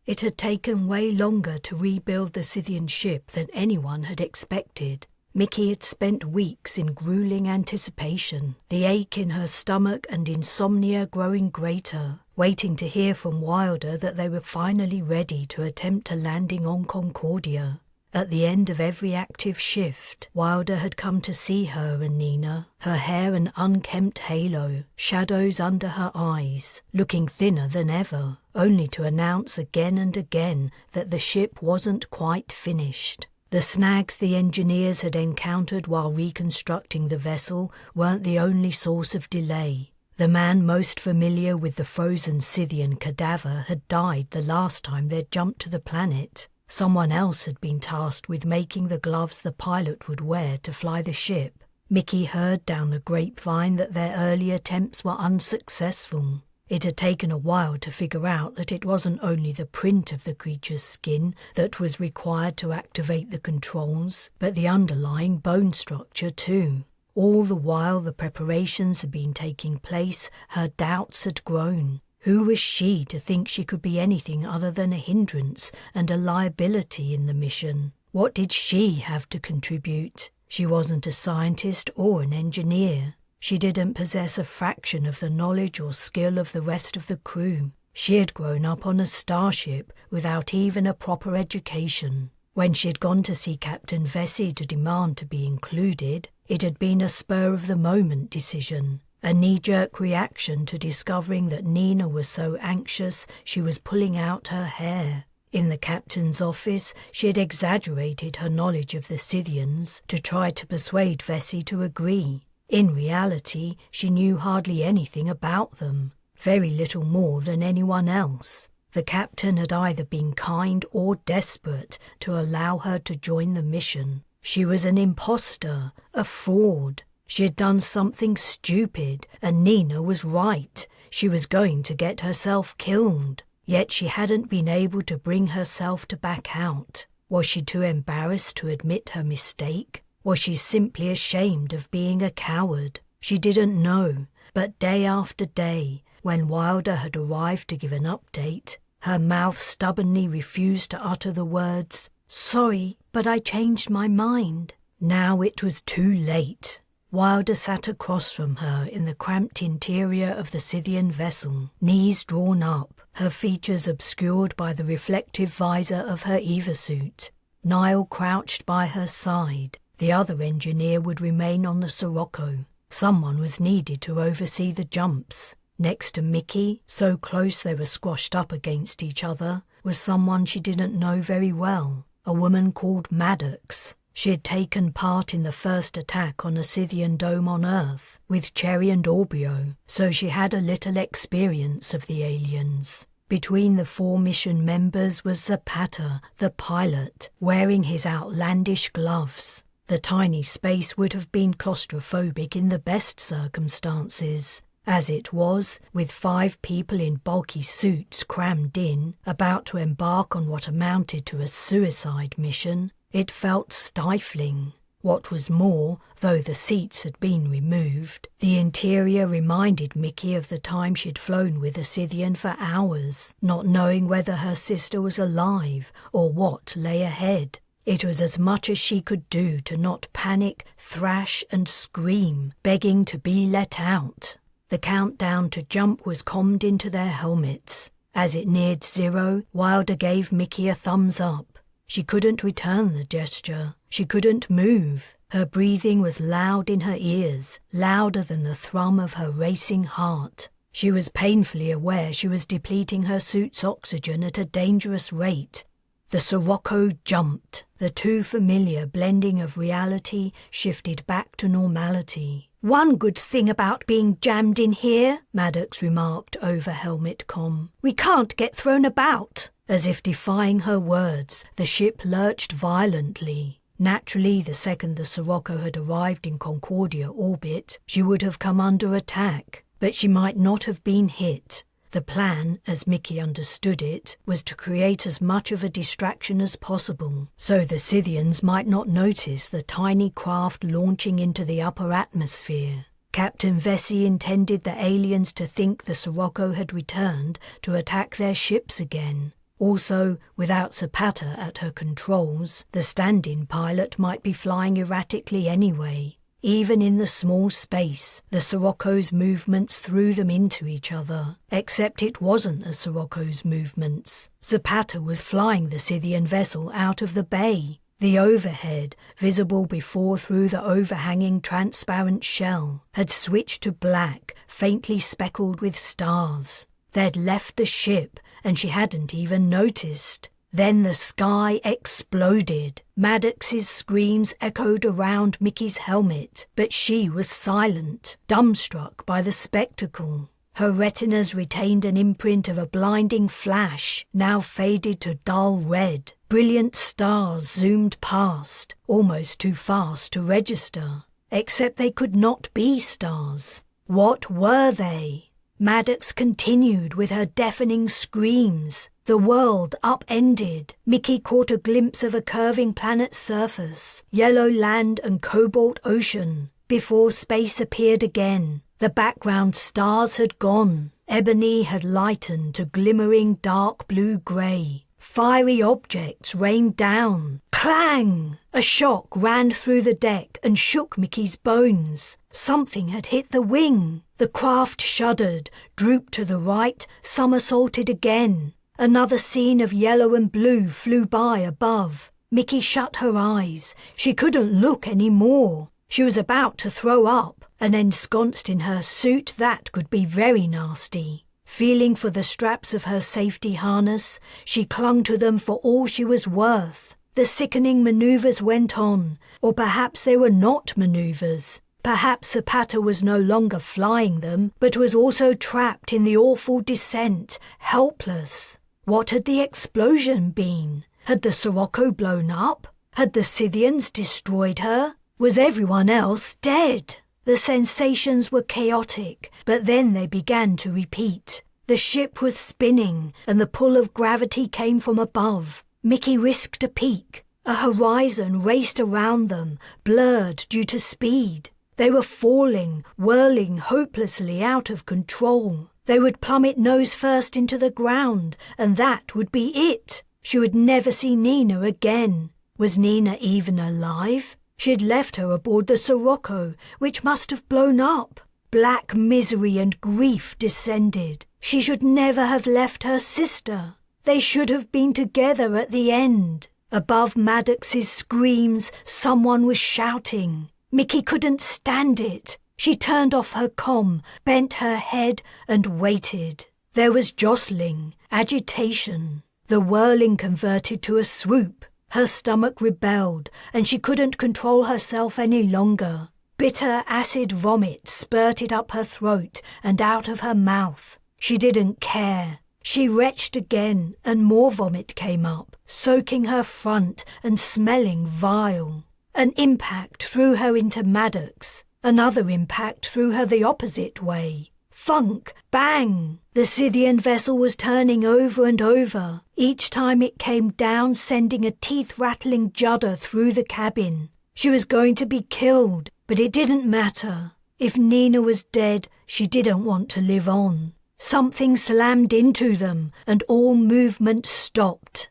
S1: It had taken way longer to rebuild the Scythian ship than anyone had expected. Mickey had spent weeks in grueling anticipation, the ache in her stomach and insomnia growing greater. waiting to hear from Wilder that they were finally ready to attempt a landing on Concordia. At the end of every active shift, Wilder had come to see her and Nina, her hair an unkempt halo, shadows under her eyes, looking thinner than ever, only to announce again and again that the ship wasn't quite finished. The snags the engineers had encountered while reconstructing the vessel weren't the only source of delay. The man most familiar with the frozen Scythian cadaver had died the last time they'd jumped to the planet. Someone else had been tasked with making the gloves the pilot would wear to fly the ship. Mickey heard down the grapevine that their early attempts were unsuccessful. It had taken a while to figure out that it wasn't only the print of the creature's skin that was required to activate the controls, but the underlying bone structure too. All the while the preparations had been taking place, her doubts had grown. Who was she to think she could be anything other than a hindrance and a liability in the mission? What did she have to contribute? She wasn't a scientist or an engineer. She didn't possess a fraction of the knowledge or skill of the rest of the crew. She had grown up on a starship without even a proper education. When she had gone to see Captain Vesey to demand to be included, it had been a spur-of-the-moment decision. A knee-jerk reaction to discovering that Nina was so anxious she was pulling out her hair. In the captain's office, she had exaggerated her knowledge of the Scythians to try to persuade Vesey to agree. In reality, she knew hardly anything about them, very little more than anyone else. The captain had either been kind or desperate to allow her to join the mission. She was an imposter, a fraud. She had done something stupid, and Nina was right. She was going to get herself killed. Yet she hadn't been able to bring herself to back out. Was she too embarrassed to admit her mistake? Was she simply ashamed of being a coward? She didn't know, but day after day, when Wilder had arrived to give an update, her mouth stubbornly refused to utter the words, "Sorry, but I changed my mind." Now it was too late. Wilder sat across from her in the cramped interior of the Scythian vessel, knees drawn up, her features obscured by the reflective visor of her Eva-suit. Niall crouched by her side. The other engineer would remain on the Sirocco. Someone was needed to oversee the jumps. Next to Mickey, so close they were squashed up against each other, was someone she didn't know very well, a woman called Maddox. She had taken part in the first attack on a Scythian dome on Earth with Cherry and Orbio, so she had a little experience of the aliens. Between the 4 mission members was Zapata, the pilot, wearing his outlandish gloves. The tiny space would have been claustrophobic in the best circumstances. As it was, with 5 people in bulky suits crammed in, about to embark on what amounted to a suicide mission, it felt stifling. What was more, though the seats had been removed, the interior reminded Mickey of the time she'd flown with a Scythian for hours, not knowing whether her sister was alive or what lay ahead. It was as much as she could do to not panic, thrash and scream, begging to be let out. The countdown to jump was commed into their helmets. As it neared 0, Wilder gave Mickey a thumbs up. She couldn't return the gesture. She couldn't move. Her breathing was loud in her ears, louder than the thrum of her racing heart. She was painfully aware she was depleting her suit's oxygen at a dangerous rate. The Sirocco jumped. The too familiar blending of reality shifted back to normality. "One good thing about being jammed in here," Maddox remarked over helmet comm. "We can't get thrown about." As if defying her words, the ship lurched violently. Naturally, the second the Sirocco had arrived in Concordia orbit, she would have come under attack, but she might not have been hit. The plan, as Mickey understood it, was to create as much of a distraction as possible, so the Scythians might not notice the tiny craft launching into the upper atmosphere. Captain Vesey intended the aliens to think the Sirocco had returned to attack their ships again. Also, without Zapata at her controls, the stand-in pilot might be flying erratically anyway. Even in the small space, the Sirocco's movements threw them into each other. Except it wasn't the Sirocco's movements. Zapata was flying the Scythian vessel out of the bay. The overhead, visible before through the overhanging transparent shell, had switched to black, faintly speckled with stars. They'd left the ship, and she hadn't even noticed. Then the sky exploded. Maddox's screams echoed around Mickey's helmet, but she was silent, dumbstruck by the spectacle. Her retinas retained an imprint of a blinding flash, now faded to dull red. Brilliant stars zoomed past, almost too fast to register. Except they could not be stars. What were they? Maddox continued with her deafening screams. The world upended. Mickey caught a glimpse of a curving planet's surface, yellow land and cobalt ocean. Before space appeared again, the background stars had gone. Ebony had lightened to glimmering dark blue-grey. Fiery objects rained down. Clang! A shock ran through the deck and shook Mickey's bones. Something had hit the wing. The craft shuddered, drooped to the right, somersaulted again. Another scene of yellow and blue flew by above. Mickey shut her eyes. She couldn't look any more. She was about to throw up, and ensconced in her suit that could be very nasty. Feeling for the straps of her safety harness, she clung to them for all she was worth. The sickening manoeuvres went on, or perhaps they were not manoeuvres. Perhaps Zapata was no longer flying them, but was also trapped in the awful descent, helpless. What had the explosion been? Had the Sirocco blown up? Had the Scythians destroyed her? Was everyone else dead? The sensations were chaotic, but then they began to repeat. The ship was spinning, and the pull of gravity came from above. Mickey risked a peek. A horizon raced around them, blurred due to speed. They were falling, whirling hopelessly out of control. They would plummet nose first into the ground, and that would be it. She would never see Nina again. Was Nina even alive? She'd left her aboard the Sirocco, which must have blown up. Black misery and grief descended. She should never have left her sister. They should have been together at the end. Above Maddox's screams, someone was shouting. Mickey couldn't stand it. She turned off her comm, bent her head and waited. There was jostling, agitation. The whirling converted to a swoop. Her stomach rebelled, and she couldn't control herself any longer. Bitter acid vomit spurted up her throat and out of her mouth. She didn't care. She retched again, and more vomit came up, soaking her front and smelling vile. An impact threw her into Maddox. Another impact threw her the opposite way. Thunk! Bang! The Scythian vessel was turning over and over, each time it came down sending a teeth-rattling judder through the cabin. She was going to be killed, but it didn't matter. If Nina was dead, she didn't want to live on. Something slammed into them, and all movement stopped.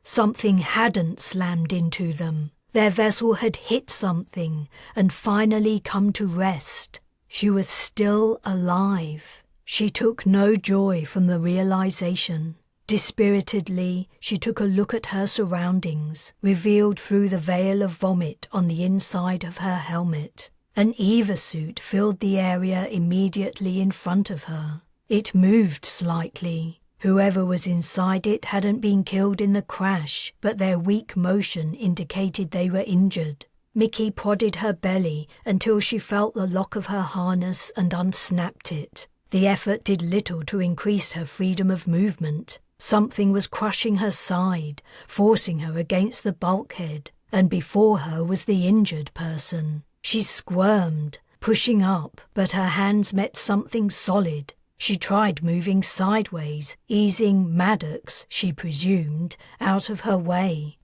S1: Something hadn't slammed into them. Their vessel had hit something and finally come to rest. She was still alive. She took no joy from the realization. Dispiritedly, she took a look at her surroundings, revealed through the veil of vomit on the inside of her helmet. An EVA suit filled the area immediately in front of her. It moved slightly. Whoever was inside it hadn't been killed in the crash, but their weak motion indicated they were injured. Mickey prodded her belly until she felt the lock of her harness and unsnapped it. The effort did little to increase her freedom of movement. Something was crushing her side, forcing her against the bulkhead, and before her was the injured person. She squirmed, pushing up, but her hands met something solid. She tried moving sideways, easing Maddox, she presumed, out of her way.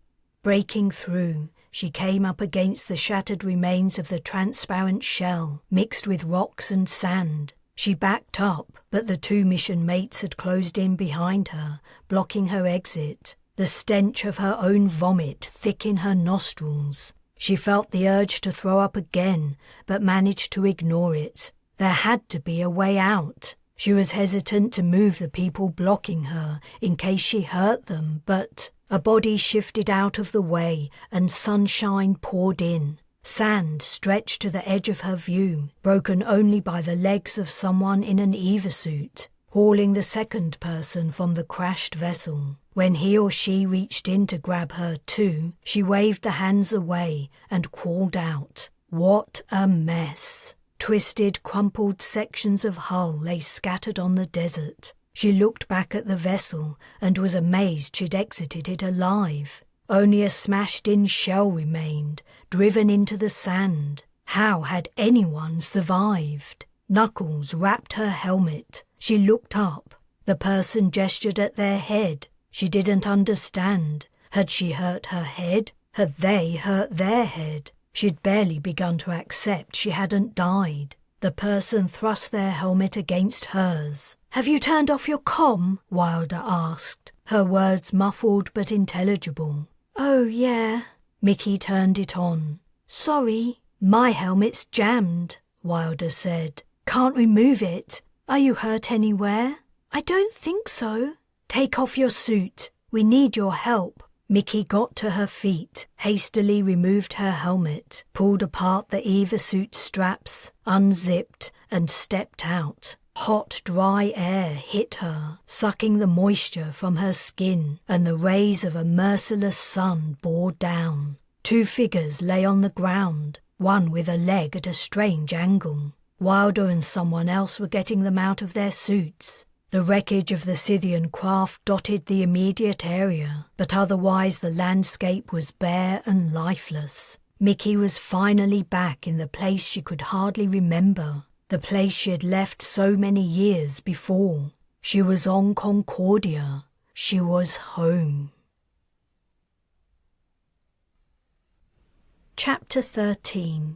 S1: Breaking through, she came up against the shattered remains of the transparent shell, mixed with rocks and sand. She backed up, but the two mission mates had closed in behind her, blocking her exit. The stench of her own vomit thick in her nostrils. She felt the urge to throw up again, but managed to ignore it. There had to be a way out. She was hesitant to move the people blocking her in case she hurt them, but a body shifted out of the way and sunshine poured in. Sand stretched to the edge of her view, broken only by the legs of someone in an suit, hauling the second person from the crashed vessel. When he or she reached in to grab her too, she waved the hands away and crawled out. What a mess! Twisted, crumpled sections of hull lay scattered on the desert. She looked back at the vessel and was amazed she'd exited it alive. Only a smashed-in shell remained, driven into the sand. How had anyone survived? Knuckles rapped her helmet. She looked up. The person gestured at their head. She didn't understand. Had she hurt her head? Had they hurt their head? She'd barely begun to accept she hadn't died. The person thrust their helmet against hers. "Have you turned off your comm?" Wilder asked, her words muffled but intelligible. "Oh, yeah." Mickey turned it on. "Sorry, my helmet's jammed," Wilder said. "Can't remove it. Are you hurt anywhere?" "I don't think so." "Take off your suit. We need your help." Mickey got to her feet, hastily removed her helmet, pulled apart the Eva suit straps, unzipped, and stepped out. Hot, dry air hit her, sucking the moisture from her skin, and the rays of a merciless sun bore down. 2 figures lay on the ground, one with a leg at a strange angle. Wilder and someone else were getting them out of their suits. The wreckage of the Scythian craft dotted the immediate area, but otherwise the landscape was bare and lifeless. Mickey was finally back in the place she could hardly remember, the place she had left so many years before. She was on Concordia. She was home. Chapter 13.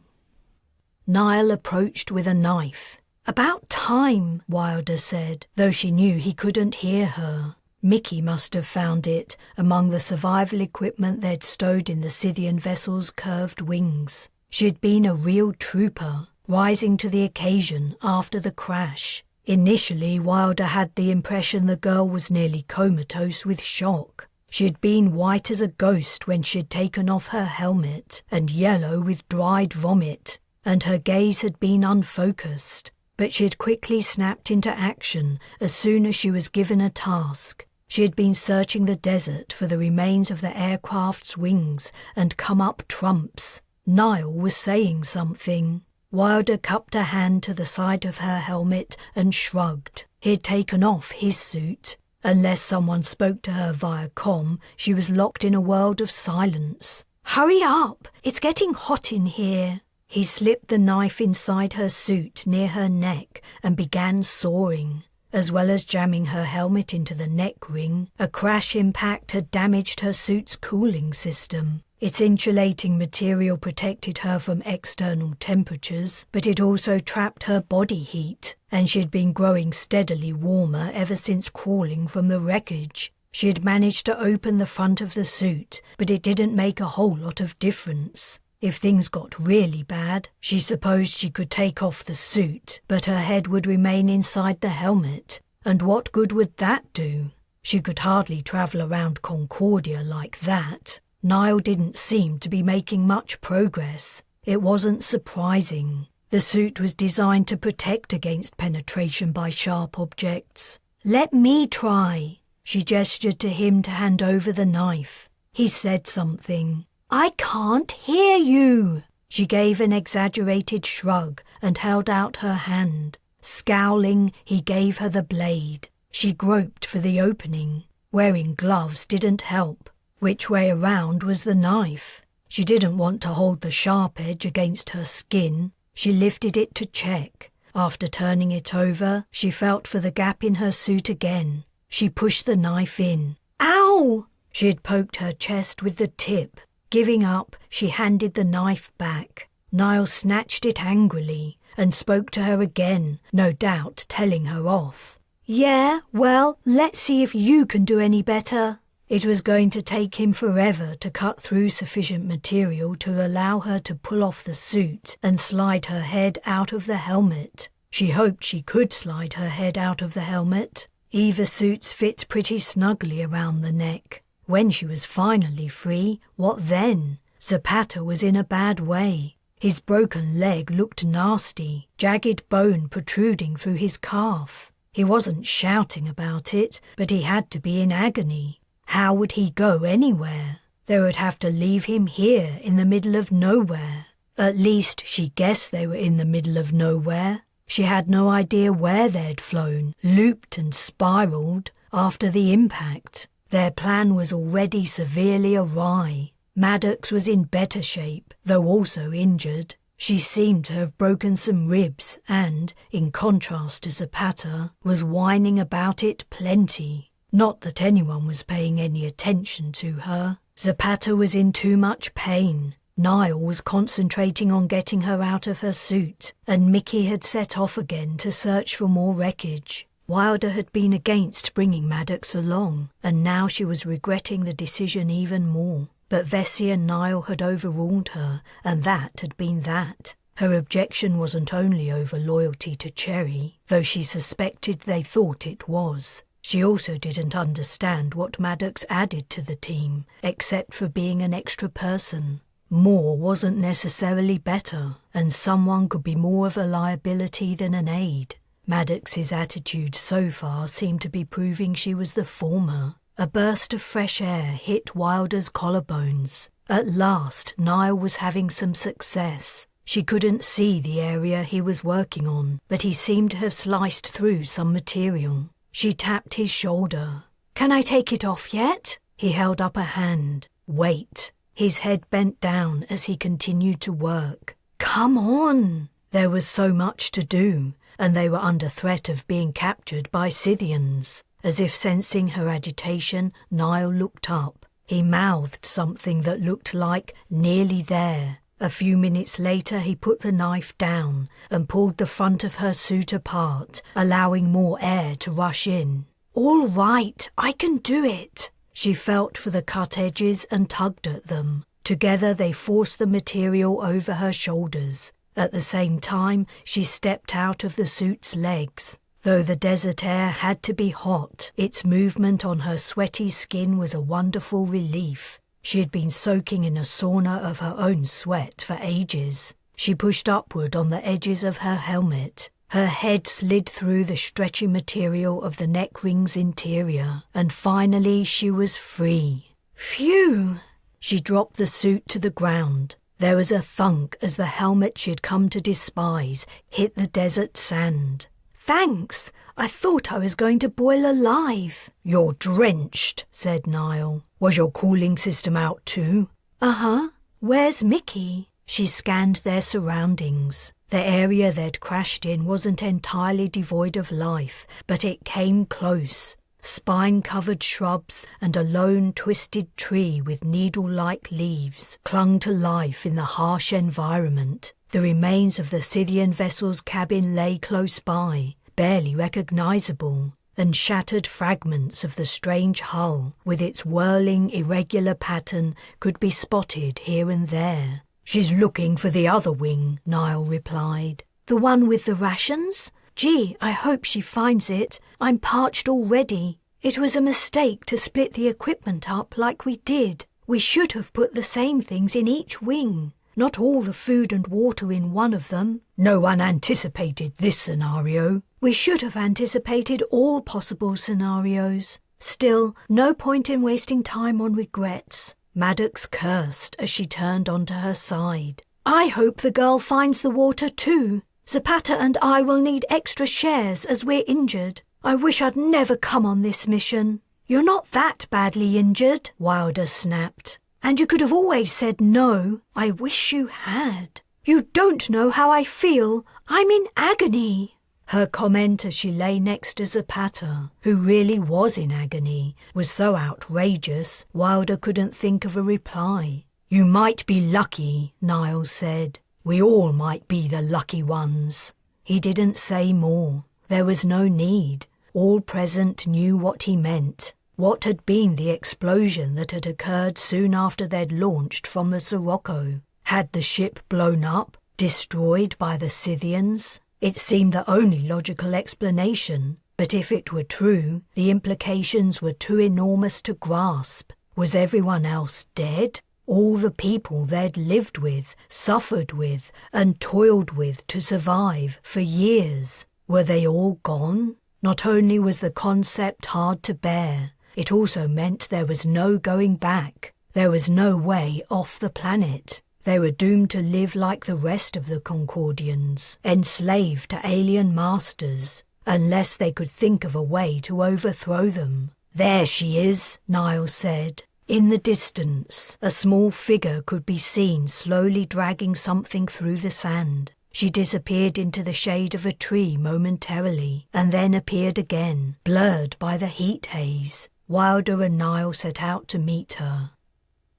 S1: Niall approached with a knife. "About time," Wilder said, though she knew he couldn't hear her. Mickey must have found it among the survival equipment they'd stowed in the Scythian vessel's curved wings. She'd been a real trooper, rising to the occasion after the crash. Initially, Wilder had the impression the girl was nearly comatose with shock. She'd been white as a ghost when she'd taken off her helmet, and yellow with dried vomit, and her gaze had been unfocused. But she'd quickly snapped into action as soon as she was given a task. She had been searching the desert for the remains of the aircraft's wings and come up trumps. Niall was saying something. Wilder cupped a hand to the side of her helmet and shrugged. He'd taken off his suit. Unless someone spoke to her via comm, she was locked in a world of silence. "Hurry up! It's getting hot in here." He slipped the knife inside her suit near her neck and began sawing. As well as jamming her helmet into the neck ring, a crash impact had damaged her suit's cooling system. Its insulating material protected her from external temperatures, but it also trapped her body heat, and she'd been growing steadily warmer ever since crawling from the wreckage. She'd managed to open the front of the suit, but it didn't make a whole lot of difference. If things got really bad, she supposed she could take off the suit, but her head would remain inside the helmet. And what good would that do? She could hardly travel around Concordia like that. Niall didn't seem to be making much progress. It wasn't surprising. The suit was designed to protect against penetration by sharp objects. "Let me try." She gestured to him to hand over the knife. He said something. "I can't hear you." She gave an exaggerated shrug and held out her hand. Scowling, he gave her the blade. She groped for the opening. Wearing gloves didn't help. Which way around was the knife? She didn't want to hold the sharp edge against her skin. She lifted it to check. After turning it over, she felt for the gap in her suit again. She pushed the knife in. "Ow!" She had poked her chest with the tip. Giving up, she handed the knife back. Niall snatched it angrily and spoke to her again, no doubt telling her off. "Yeah, well, let's see if you can do any better." It was going to take him forever to cut through sufficient material to allow her to pull off the suit and slide her head out of the helmet. She hoped she could slide her head out of the helmet. Eva's suits fit pretty snugly around the neck. When she was finally free, what then? Zapata was in a bad way. His broken leg looked nasty, jagged bone protruding through his calf. He wasn't shouting about it, but he had to be in agony. How would he go anywhere? They would have to leave him here in the middle of nowhere. At least she guessed they were in the middle of nowhere. She had no idea where they'd flown, looped and spiraled after the impact. Their plan was already severely awry. Maddox was in better shape, though also injured. She seemed to have broken some ribs and, in contrast to Zapata, was whining about it plenty. Not that anyone was paying any attention to her. Zapata was in too much pain. Niall was concentrating on getting her out of her suit, and Mickey had set off again to search for more wreckage. Wilder had been against bringing Maddox along, and now she was regretting the decision even more. But Vesey and Niall had overruled her, and that had been that. Her objection wasn't only over loyalty to Cherry, though she suspected they thought it was. She also didn't understand what Maddox added to the team, except for being an extra person. More wasn't necessarily better, and someone could be more of a liability than an aid. Maddox's attitude so far seemed to be proving she was the former. A burst of fresh air hit Wilder's collarbones. At last, Niall was having some success. She couldn't see the area he was working on, but he seemed to have sliced through some material. She tapped his shoulder. "Can I take it off yet?" He held up a hand. "Wait." His head bent down as he continued to work. "Come on!" There was so much to do, and they were under threat of being captured by Scythians. As if sensing her agitation, Niall looked up. He mouthed something that looked like "nearly there." A few minutes later he put the knife down and pulled the front of her suit apart, allowing more air to rush in. "All right, I can do it." She felt for the cut edges and tugged at them. Together they forced the material over her shoulders. At the same time, she stepped out of the suit's legs. Though the desert air had to be hot, its movement on her sweaty skin was a wonderful relief. She had been soaking in a sauna of her own sweat for ages. She pushed upward on the edges of her helmet. Her head slid through the stretchy material of the neck ring's interior, and finally she was free. Phew! She dropped the suit to the ground. There was a thunk as the helmet she'd come to despise hit the desert sand. "Thanks! I thought I was going to boil alive." "You're drenched," said Niall. "Was your cooling system out too?" "Uh-huh. Where's Mickey?" She scanned their surroundings. The area they'd crashed in wasn't entirely devoid of life, but it came close. Spine-covered shrubs and a lone twisted tree with needle-like leaves clung to life in the harsh environment. The remains of the Scythian vessel's cabin lay close by, barely recognizable, and shattered fragments of the strange hull with its whirling, irregular pattern could be spotted here and there. "She's looking for the other wing," Niall replied. "The one with the rations? Gee, I hope she finds it. I'm parched already. It was a mistake to split the equipment up like we did. We should have put the same things in each wing. Not all the food and water in one of them. No one anticipated this scenario. We should have anticipated all possible scenarios. Still, no point in wasting time on regrets." Maddox cursed as she turned onto her side. "I hope the girl finds the water too. Zapata and I will need extra shares as we're injured. I wish I'd never come on this mission." "You're not that badly injured," Wilder snapped. "And you could have always said no. I wish you had." "You don't know how I feel. I'm in agony." Her comment as she lay next to Zapata, who really was in agony, was so outrageous Wilder couldn't think of a reply. "You might be lucky," Niall said. "We all might be the lucky ones." He didn't say more. There was no need. All present knew what he meant. What had been the explosion that had occurred soon after they'd launched from the Sirocco? Had the ship blown up, destroyed by the Scythians? It seemed the only logical explanation, but if it were true, the implications were too enormous to grasp. Was everyone else dead? All the people they'd lived with, suffered with, and toiled with to survive for years, were they all gone? Not only was the concept hard to bear, it also meant there was no going back. There was no way off the planet. They were doomed to live like the rest of the Concordians, enslaved to alien masters, unless they could think of a way to overthrow them. "There she is," Niall said. In the distance, a small figure could be seen slowly dragging something through the sand. She disappeared into the shade of a tree momentarily, and then appeared again, blurred by the heat haze. Wilder and Niall set out to meet her.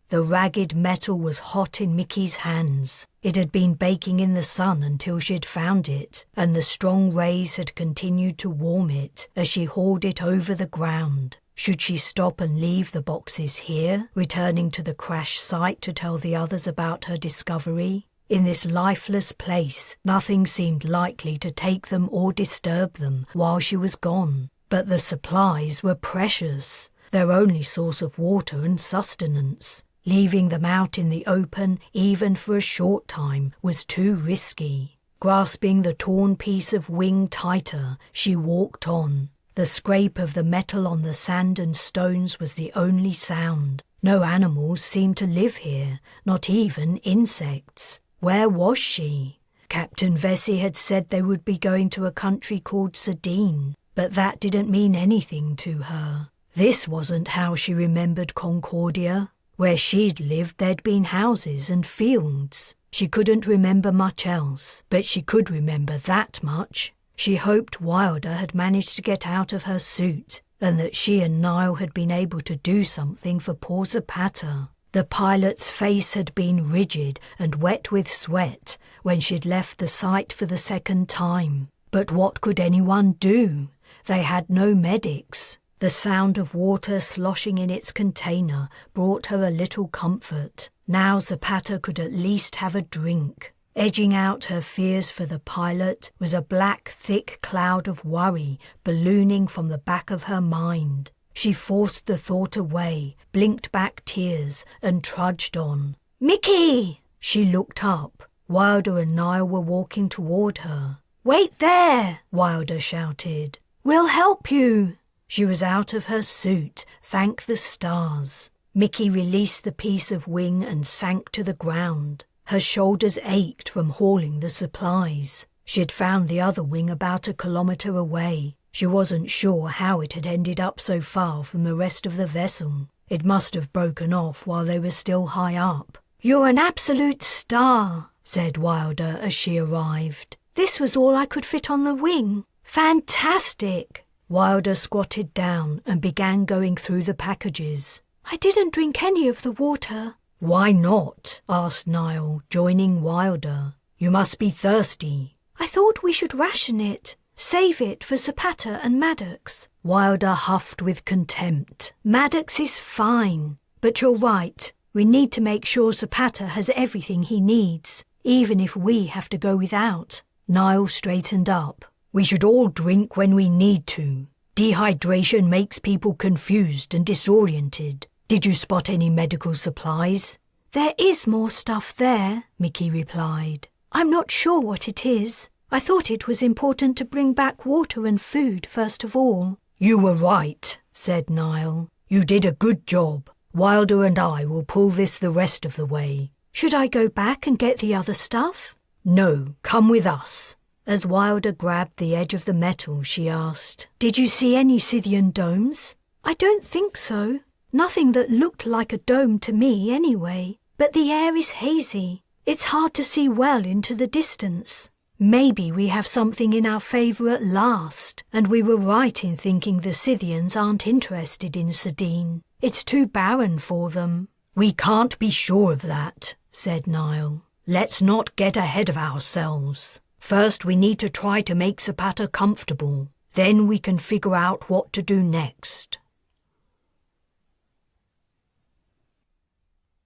S1: The ragged metal was hot in Mickey's hands. It had been baking in the sun until she'd found it, and the strong rays had continued to warm it as she hauled it over the ground. Should she stop and leave the boxes here, returning to the crash site to tell the others about her discovery? In this lifeless place, nothing seemed likely to take them or disturb them while she was gone. But the supplies were precious, their only source of water and sustenance. Leaving them out in the open, even for a short time, was too risky. Grasping the torn piece of wing tighter, she walked on. The scrape of the metal on the sand and stones was the only sound. No animals seemed to live here, not even insects. Where was she? Captain Vesey had said they would be going to a country called Sardine, but that didn't mean anything to her. This wasn't how she remembered Concordia. Where she'd lived there'd been houses and fields. She couldn't remember much else, but she could remember that much. She hoped Wilder had managed to get out of her suit, and that she and Niall had been able to do something for poor Zapata. The pilot's face had been rigid and wet with sweat when she'd left the site for the second time. But what could anyone do? They had no medics. The sound of water sloshing in its container brought her a little comfort. Now Zapata could at least have a drink. Edging out her fears for the pilot was a black, thick cloud of worry ballooning from the back of her mind. She forced the thought away, blinked back tears, and trudged on. "Mickey!" She looked up. Wilder and Niall were walking toward her. "Wait there!" Wilder shouted. "We'll help you!" She was out of her suit, thank the stars. Mickey released the piece of wing and sank to the ground. Her shoulders ached from hauling the supplies. She had found the other wing about 1 kilometre away. She wasn't sure how it had ended up so far from the rest of the vessel. It must have broken off while they were still high up. "You're an absolute star," said Wilder as she arrived. "This was all I could fit on the wing. Fantastic!" Wilder squatted down and began going through the packages. "I didn't drink any of the water." "Why not?" asked Niall, joining Wilder. "You must be thirsty." "I thought we should ration it. Save it for Zapata and Maddox." Wilder huffed with contempt. "Maddox is fine. But you're right. We need to make sure Zapata has everything he needs, even if we have to go without." Niall straightened up. "We should all drink when we need to. Dehydration makes people confused and disoriented. Did you spot any medical supplies?" "There is more stuff there," Mickey replied. "I'm not sure what it is. I thought it was important to bring back water and food first of all." "You were right," said Niall. "You did a good job. Wilder and I will pull this the rest of the way." "Should I go back and get the other stuff?" "No, come with us." As Wilder grabbed the edge of the metal, she asked, "Did you see any Scythian domes?" "I don't think so. Nothing that looked like a dome to me, anyway. But the air is hazy. It's hard to see well into the distance. Maybe we have something in our favour at last, and we were right in thinking the Scythians aren't interested in Sardine. It's too barren for them." "We can't be sure of that," said Niall. "Let's not get ahead of ourselves. First, we need to try to make Zapata comfortable. Then we can figure out what to do next."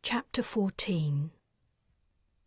S1: Chapter 14.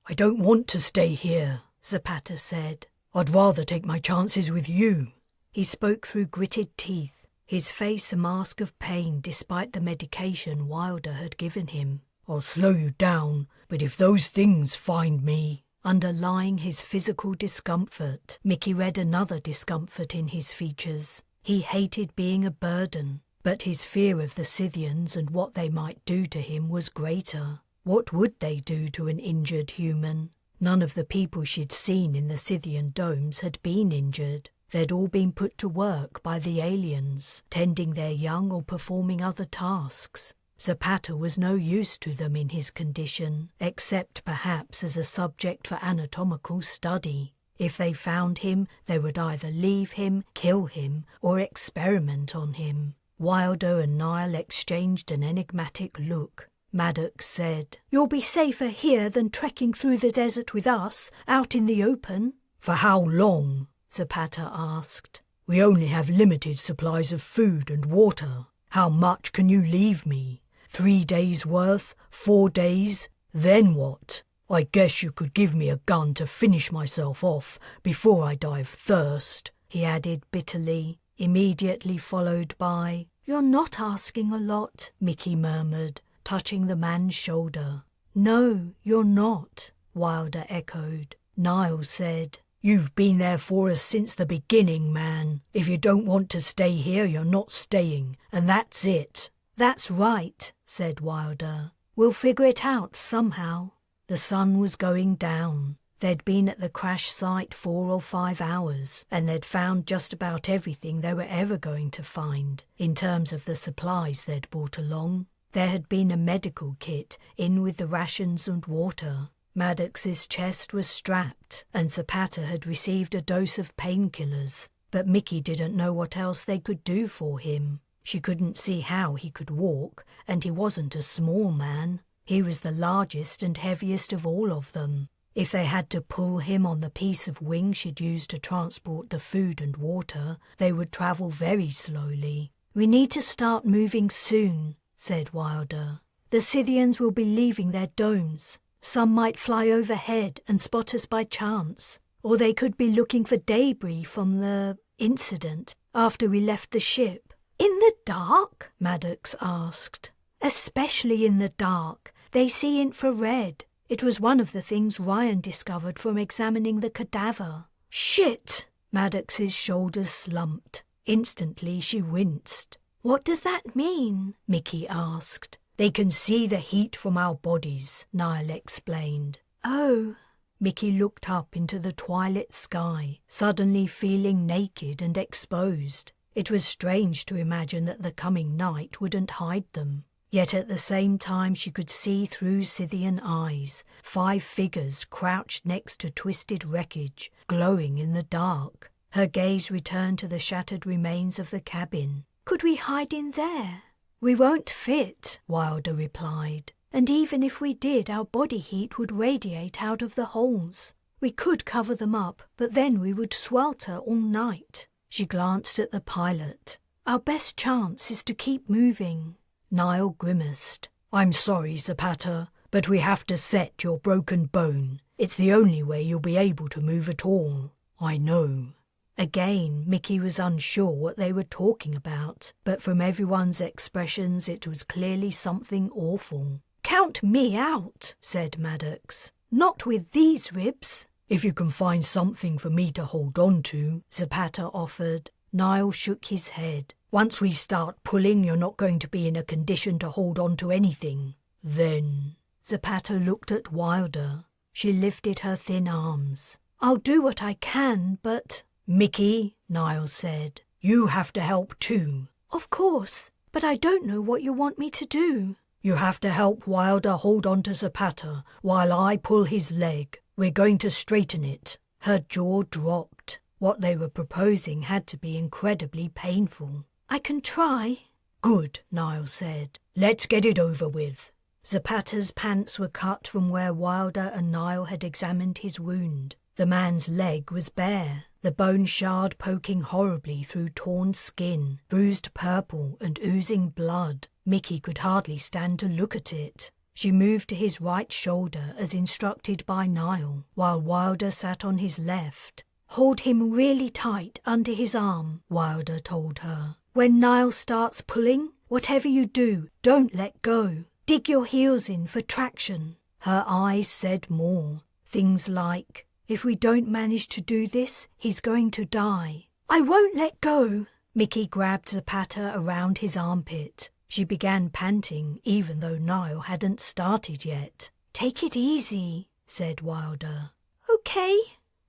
S2: I don't want to stay here,
S1: Zapata said.
S2: I'd rather take my chances with you.
S1: He spoke through gritted teeth, his face a mask of pain despite the medication Wilder had given him.
S2: I'll slow you down, but if those things find me...
S1: Underlying his physical discomfort, Mickey read another discomfort in his features. He hated being a burden, but his fear of the Scythians and what they might do to him was greater. What would they do to an injured human? None of the people she'd seen in the Scythian domes had been injured. They'd all been put to work by the aliens, tending their young or performing other tasks. Zapata was no use to them in his condition, except perhaps as a subject for anatomical study. If they found him, they would either leave him, kill him, or experiment on him. Wilder and Niall exchanged an enigmatic look. Maddox said,
S2: "You'll be safer here than trekking through the desert with us, out in the open." "For how long?"
S1: Zapata asked.
S2: "We only have limited supplies of food and water. How much can you leave me? 3 days' worth? 4 days? Then what? I guess you could give me a gun to finish myself off before I die of thirst,"
S1: he added bitterly, immediately followed by, "You're not asking a lot," Mickey murmured, touching the man's shoulder. "No, you're not," Wilder echoed. Niall said, "You've been there for us since the beginning, man. If you don't want to stay here, you're not staying, and that's it." "That's right," said Wilder. "We'll figure it out somehow." The sun was going down. They'd been at the crash site 4 or 5 hours, and they'd found just about everything they were ever going to find, in terms of the supplies they'd brought along. There had been a medical kit in with the rations and water. Maddox's chest was strapped, and Zapata had received a dose of painkillers, but Mickey didn't know what else they could do for him. She couldn't see how he could walk, and he wasn't a small man. He was the largest and heaviest of all of them. If they had to pull him on the piece of wing she'd used to transport the food and water, they would travel very slowly. "We need to start moving soon," said Wilder. "The Scythians will be leaving their domes. Some might fly overhead and spot us by chance, or they could be looking for debris from the incident after we left the ship." "In the dark?" Maddox asked. "Especially in the dark. They see infrared. It was one of the things Ryan discovered from examining the cadaver." "Shit!" Maddox's shoulders slumped. Instantly she winced. "What does that mean?" Mickey asked. "They can see the heat from our bodies," Niall explained. "Oh." Mickey looked up into the twilit sky, suddenly feeling naked and exposed. It was strange to imagine that the coming night wouldn't hide them. Yet at the same time she could see through Scythian eyes 5 figures crouched next to twisted wreckage, glowing in the dark. Her gaze returned to the shattered remains of the cabin. "Could we hide in there?" "We won't fit," Wilder replied. "And even if we did, our body heat would radiate out of the holes. We could cover them up, but then we would swelter all night." She glanced at the pilot. "Our best chance is to keep moving." Niall grimaced. "I'm sorry, Zapata, but we have to set your broken bone. It's the only way you'll be able to move at all." "I know." Again, Mickey was unsure what they were talking about, but from everyone's expressions it was clearly something awful. "Count me out," said Maddox. "Not with these ribs." "If you can find something for me to hold on to," Zapata offered. Niall shook his head. "Once we start pulling, you're not going to be in a condition to hold on to anything." "Then..." Zapata looked at Wilder. She lifted her thin arms. "I'll do what I can, but..." "Mickey," Niall said, "you have to help too." "Of course, but I don't know what you want me to do." "You have to help Wilder hold on to Zapata while I pull his leg. We're going to straighten it." Her jaw dropped. What they were proposing had to be incredibly painful. "I can try." "Good," Niall said. "Let's get it over with." Zapata's pants were cut from where Wilder and Niall had examined his wound. The man's leg was bare, the bone shard poking horribly through torn skin, bruised purple and oozing blood. Mickey could hardly stand to look at it. She moved to his right shoulder as instructed by Niall, while Wilder sat on his left. "Hold him really tight under his arm," Wilder told her. "When Niall starts pulling, whatever you do, don't let go. Dig your heels in for traction." Her eyes said more. Things like, "If we don't manage to do this, he's going to die." "I won't let go." Mickey grabbed Zapata around his armpit. She began panting, even though Niall hadn't started yet. "Take it easy," said Wilder. "Okay."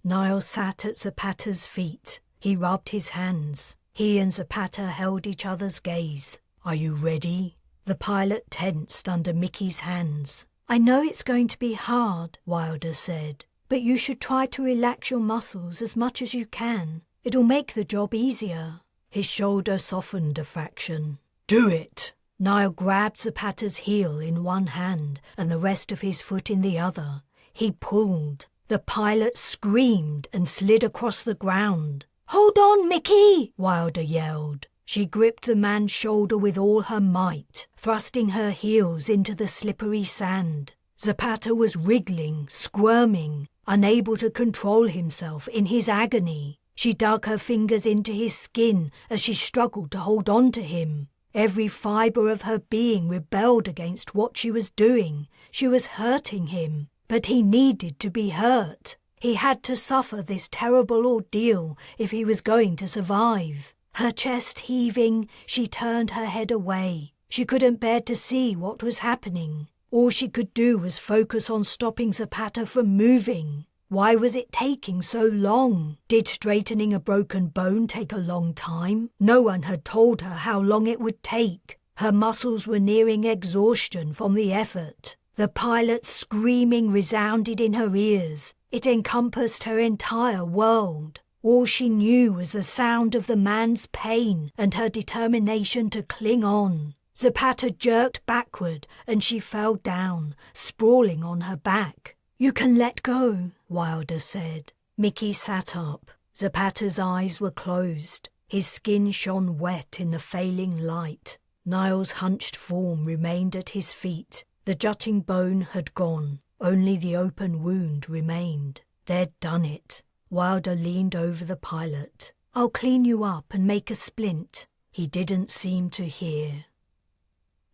S1: Niall sat at Zapata's feet. He rubbed his hands. He and Zapata held each other's gaze. "Are you ready?" The pilot tensed under Mickey's hands. "I know it's going to be hard," Wilder said, "but you should try to relax your muscles as much as you can. It'll make the job easier." His shoulder softened a fraction. "Do it!" Niall grabbed Zapata's heel in one hand and the rest of his foot in the other. He pulled. The pilot screamed and slid across the ground. "Hold on, Mickey!" Wilder yelled. She gripped the man's shoulder with all her might, thrusting her heels into the slippery sand. Zapata was wriggling, squirming, unable to control himself in his agony. She dug her fingers into his skin as she struggled to hold on to him. Every fibre of her being rebelled against what she was doing. She was hurting him, but he needed to be hurt. He had to suffer this terrible ordeal if he was going to survive. Her chest heaving, she turned her head away. She couldn't bear to see what was happening. All she could do was focus on stopping Zapata from moving. Why was it taking so long? Did straightening a broken bone take a long time? No one had told her how long it would take. Her muscles were nearing exhaustion from the effort. The pilot's screaming resounded in her ears. It encompassed her entire world. All she knew was the sound of the man's pain and her determination to cling on. Zapata jerked backward and she fell down, sprawling on her back. "You can let go," Wilder said. Mickey sat up. Zapata's eyes were closed. His skin shone wet in the failing light. Niall's hunched form remained at his feet. The jutting bone had gone. Only the open wound remained. They'd done it. Wilder leaned over the pilot. "I'll clean you up and make a splint." He didn't seem to hear.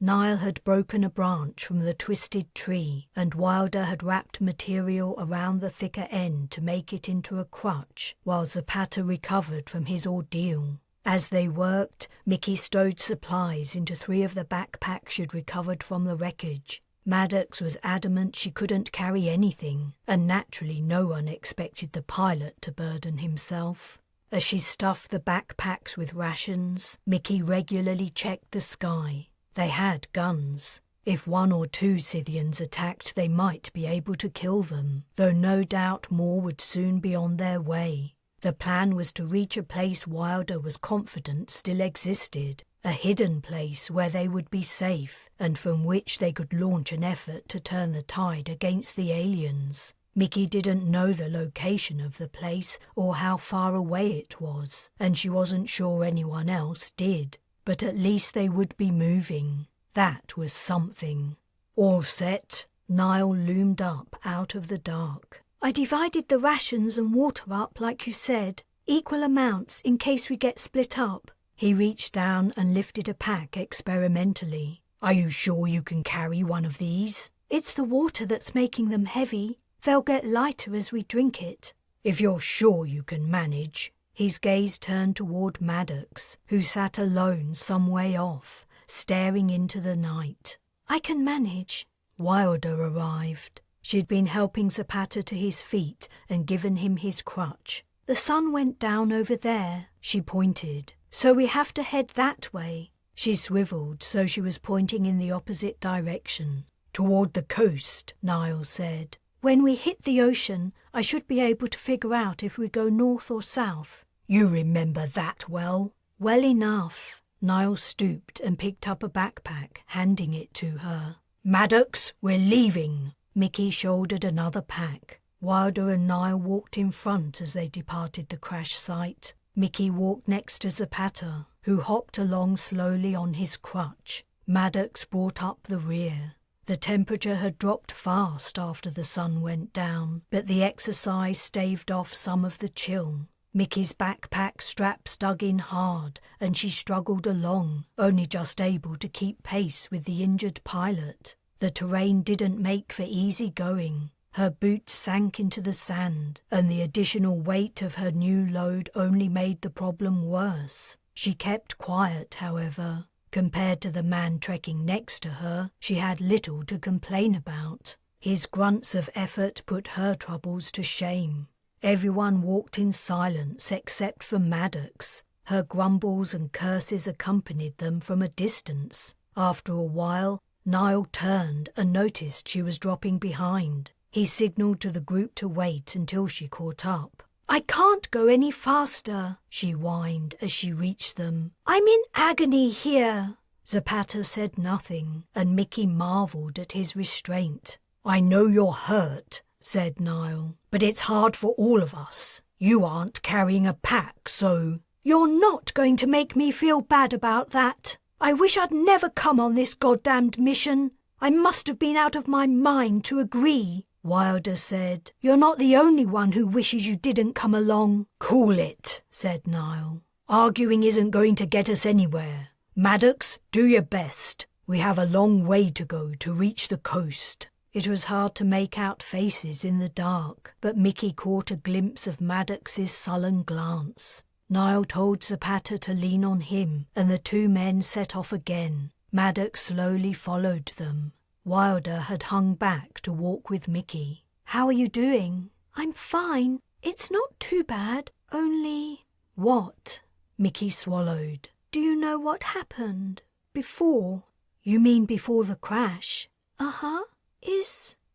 S1: Niall had broken a branch from the twisted tree, and Wilder had wrapped material around the thicker end to make it into a crutch, while Zapata recovered from his ordeal. As they worked, Mickey stowed supplies into 3 of the backpacks she'd recovered from the wreckage. Maddox was adamant she couldn't carry anything, and naturally no one expected the pilot to burden himself. As she stuffed the backpacks with rations, Mickey regularly checked the sky. They had guns. If 1 or 2 Scythians attacked, they might be able to kill them, though no doubt more would soon be on their way. The plan was to reach a place Wilder was confident still existed, a hidden place where they would be safe, and from which they could launch an effort to turn the tide against the aliens. Mickey didn't know the location of the place or how far away it was, and she wasn't sure anyone else did. But at least they would be moving. That was something. "All set?" Niall loomed up out of the dark. "I divided the rations and water up like you said, equal amounts in case we get split up." He reached down and lifted a pack experimentally. "Are you sure you can carry one of these?" "It's the water that's making them heavy. They'll get lighter as we drink it." "If you're sure you can manage." His gaze turned toward Maddox, who sat alone some way off, staring into the night. "I can manage." Wilder arrived. She'd been helping Zapata to his feet and given him his crutch. "The sun went down over there," she pointed, "so we have to head that way." She swiveled so she was pointing in the opposite direction. "Toward the coast," Niall said. "When we hit the ocean, I should be able to figure out if we go north or south." "You remember that well?" "Well enough." Niall stooped and picked up a backpack, handing it to her. "Maddox, we're leaving." Mickey shouldered another pack. Wilder and Niall walked in front as they departed the crash site. Mickey walked next to Zapata, who hopped along slowly on his crutch. Maddox brought up the rear. The temperature had dropped fast after the sun went down, but the exercise staved off some of the chill. Mickey's backpack straps dug in hard, and she struggled along, only just able to keep pace with the injured pilot. The terrain didn't make for easy going. Her boots sank into the sand, and the additional weight of her new load only made the problem worse. She kept quiet, however. Compared to the man trekking next to her, she had little to complain about. His grunts of effort put her troubles to shame. Everyone walked in silence except for Maddox. Her grumbles and curses accompanied them from a distance. After a while, Niall turned and noticed she was dropping behind. He signalled to the group to wait until she caught up. "I can't go any faster," she whined as she reached them. "I'm in agony here." Zapata said nothing, and Mickey marvelled at his restraint. "I know you're hurt," said Niall, "but it's hard for all of us. You aren't carrying a pack, so—" "You're not going to make me feel bad about that. I wish I'd never come on this goddamned mission. I must have been out of my mind to agree." Wilder said, "You're not the only one who wishes you didn't come along." "Cool it," said Niall. "Arguing isn't going to get us anywhere. Maddox, do your best. We have a long way to go to reach the coast." It was hard to make out faces in the dark, but Mickey caught a glimpse of Maddox's sullen glance. Niall told Zapata to lean on him, and the two men set off again. Maddox slowly followed them. Wilder had hung back to walk with Mickey. "How are you doing?" "I'm fine. It's not too bad, only—" "What?" Mickey swallowed. "Do you know what happened? Before?" "You mean before the crash?" "Uh-huh.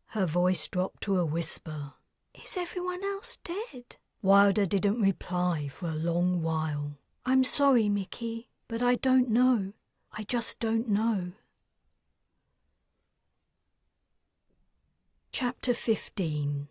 S1: Her voice dropped to a whisper. "Is everyone else dead?" Wilder didn't reply for a long while. "I'm sorry, Mickey, but I don't know. I just don't know." Chapter 15.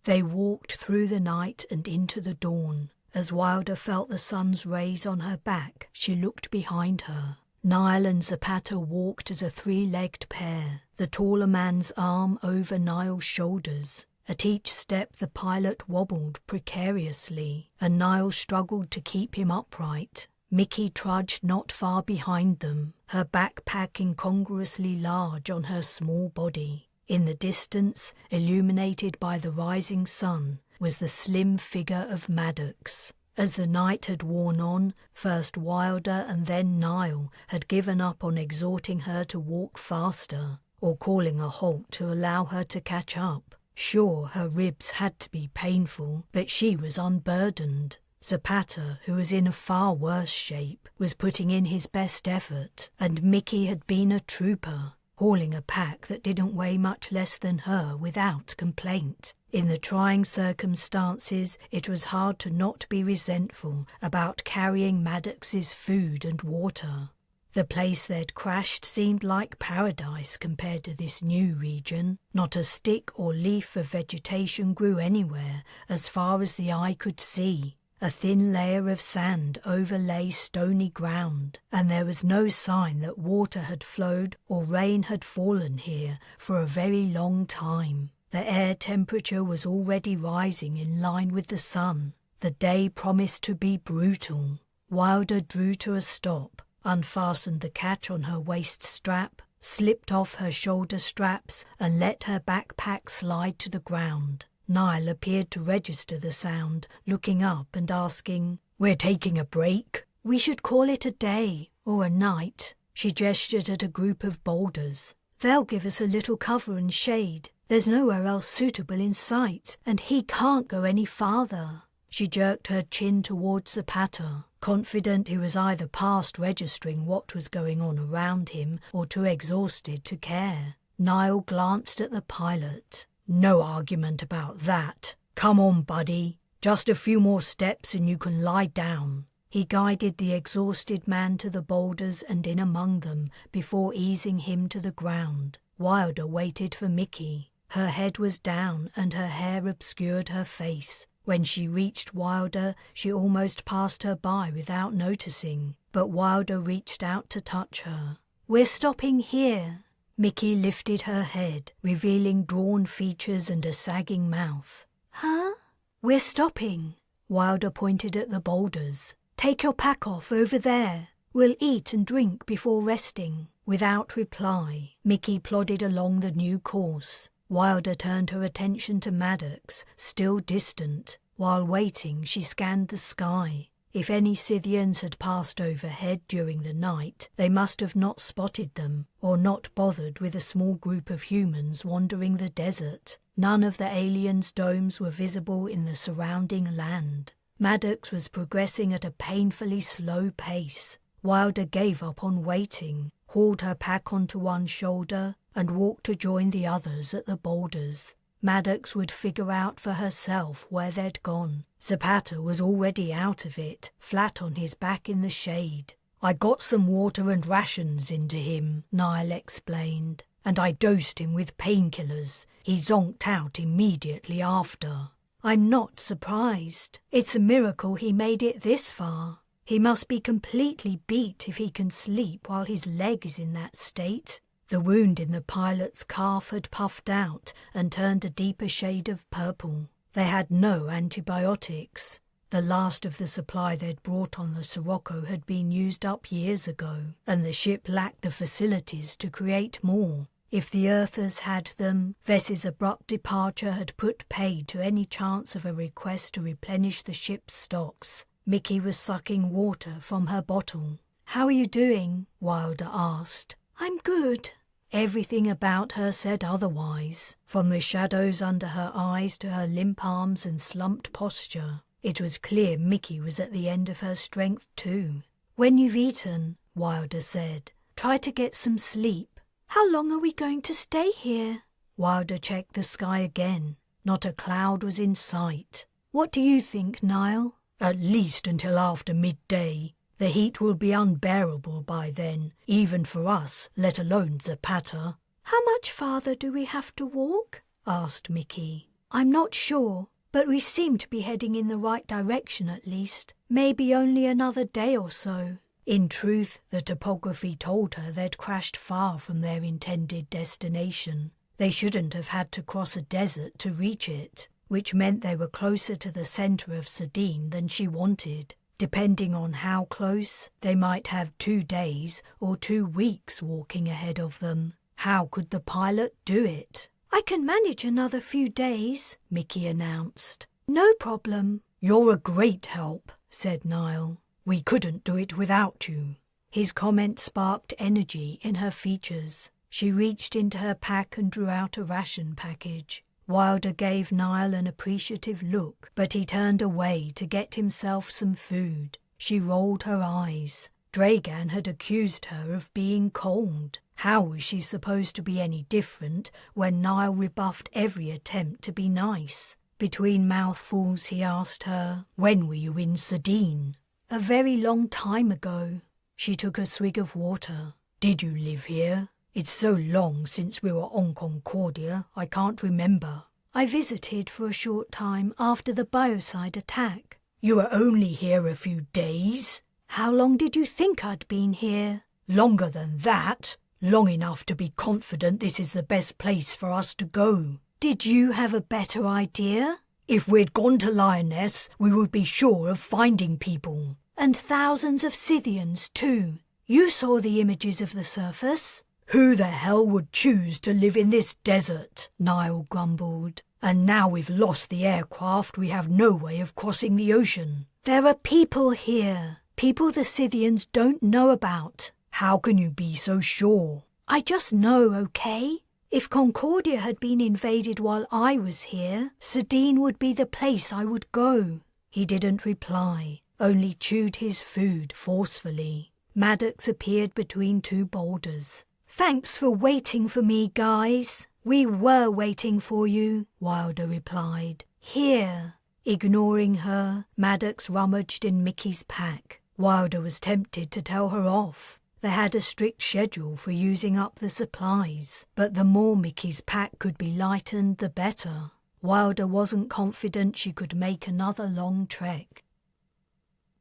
S1: They walked through the night and into the dawn. As Wilder felt the sun's rays on her back, she looked behind her. Niall and Zapata walked as a three-legged pair, the taller man's arm over Niall's shoulders. At each step the pilot wobbled precariously, and Niall struggled to keep him upright. Mickey trudged not far behind them, her backpack incongruously large on her small body. In the distance, illuminated by the rising sun, was the slim figure of Maddox. As the night had worn on, first Wilder and then Niall had given up on exhorting her to walk faster, or calling a halt to allow her to catch up. Sure, her ribs had to be painful, but she was unburdened. Zapata, who was in a far worse shape, was putting in his best effort, and Mickey had been a trooper, hauling a pack that didn't weigh much less than her without complaint. In the trying circumstances, it was hard to not be resentful about carrying Maddox's food and water. The place they'd crashed seemed like paradise compared to this new region. Not a stick or leaf of vegetation grew anywhere as far as the eye could see. A thin layer of sand overlay stony ground, and there was no sign that water had flowed or rain had fallen here for a very long time. The air temperature was already rising in line with the sun. The day promised to be brutal. Wilder drew to a stop, unfastened the catch on her waist strap, slipped off her shoulder straps, and let her backpack slide to the ground. Niall appeared to register the sound, looking up and asking, "We're taking a break?" "We should call it a day, or a night." She gestured at a group of boulders. "They'll give us a little cover and shade. There's nowhere else suitable in sight, and he can't go any farther." She jerked her chin towards Zapata, confident he was either past registering what was going on around him or too exhausted to care. Niall glanced at the pilot. "No argument about that. Come on, buddy. Just a few more steps and you can lie down." He guided the exhausted man to the boulders and in among them before easing him to the ground. Wilder waited for Mickey. Her head was down and her hair obscured her face. When she reached Wilder, she almost passed her by without noticing, but Wilder reached out to touch her. "We're stopping here." Mickey lifted her head, revealing drawn features and a sagging mouth. Huh? We're stopping. Wilder pointed at the boulders. Take your pack off over there. We'll eat and drink before resting. Without reply, Mickey plodded along the new course. Wilder turned her attention to Maddox, still distant. While waiting, she scanned the sky. If any Scythians had passed overhead during the night, they must have not spotted them, or not bothered with a small group of humans wandering the desert. None of the aliens' domes were visible in the surrounding land. Maddox was progressing at a painfully slow pace. Wilder gave up on waiting, hauled her pack onto one shoulder, and walked to join the others at the boulders. Maddox would figure out for herself where they'd gone. Zapata was already out of it, flat on his back in the shade. I got some water and rations into him, Niall explained, and I dosed him with painkillers. He zonked out immediately after. I'm not surprised. It's a miracle he made it this far. He must be completely beat if he can sleep while his leg is in that state. The wound in the pilot's calf had puffed out and turned a deeper shade of purple. They had no antibiotics. The last of the supply they'd brought on the Sirocco had been used up years ago, and the ship lacked the facilities to create more. If the Earthers had them, Vess's abrupt departure had put paid to any chance of a request to replenish the ship's stocks. Mickey was sucking water from her bottle. "How are you doing?" Wilder asked. "I'm good." Everything about her said otherwise, from the shadows under her eyes to her limp arms and slumped posture. It was clear Mickey was at the end of her strength too. "When you've eaten," Wilder said, "try to get some sleep." "How long are we going to stay here?" Wilder checked the sky again. Not a cloud was in sight. "What do you think, Niall?" "At least until after midday. The heat will be unbearable by then, even for us, let alone Zapata." "How much farther do we have to walk?" asked Mickey. "I'm not sure, but we seem to be heading in the right direction at least. Maybe only another day or so." In truth, the topography told her they'd crashed far from their intended destination. They shouldn't have had to cross a desert to reach it, which meant they were closer to the center of Sardine than she wanted. Depending on how close, they might have 2 days or 2 weeks walking ahead of them. How could the pilot do it? "I can manage another few days," Mickey announced. "No problem." "You're a great help," said Niall. "We couldn't do it without you." His comment sparked energy in her features. She reached into her pack and drew out a ration package. Wilder gave Niall an appreciative look, but he turned away to get himself some food. She rolled her eyes. Dragan had accused her of being cold. How was she supposed to be any different when Niall rebuffed every attempt to be nice? Between mouthfuls he asked her, "When were you in Sardine?" "A very long time ago." She took a swig of water. "Did you live here? It's so long since we were on Concordia, I can't remember." "I visited for a short time after the biocide attack." "You were only here a few days?" "How long did you think I'd been here?" "Longer than that. Long enough to be confident this is the best place for us to go." "Did you have a better idea?" "If we'd gone to Lioness, we would be sure of finding people." "And thousands of Scythians too. You saw the images of the surface." "Who the hell would choose to live in this desert?" Niall grumbled. "And now we've lost the aircraft, we have no way of crossing the ocean." "There are people here. People the Scythians don't know about."
S2: "How can you be so sure?"
S1: "I just know, okay? If Concordia had been invaded while I was here, Sardine would be the place I would go." He didn't reply, only chewed his food forcefully. Maddox appeared between 2 boulders. "Thanks for waiting for me, guys." "We were waiting for you," Wilder replied. "Here." Ignoring her, Maddox rummaged in Mickey's pack. Wilder was tempted to tell her off. They had a strict schedule for using up the supplies, but the more Mickey's pack could be lightened, the better. Wilder wasn't confident she could make another long trek.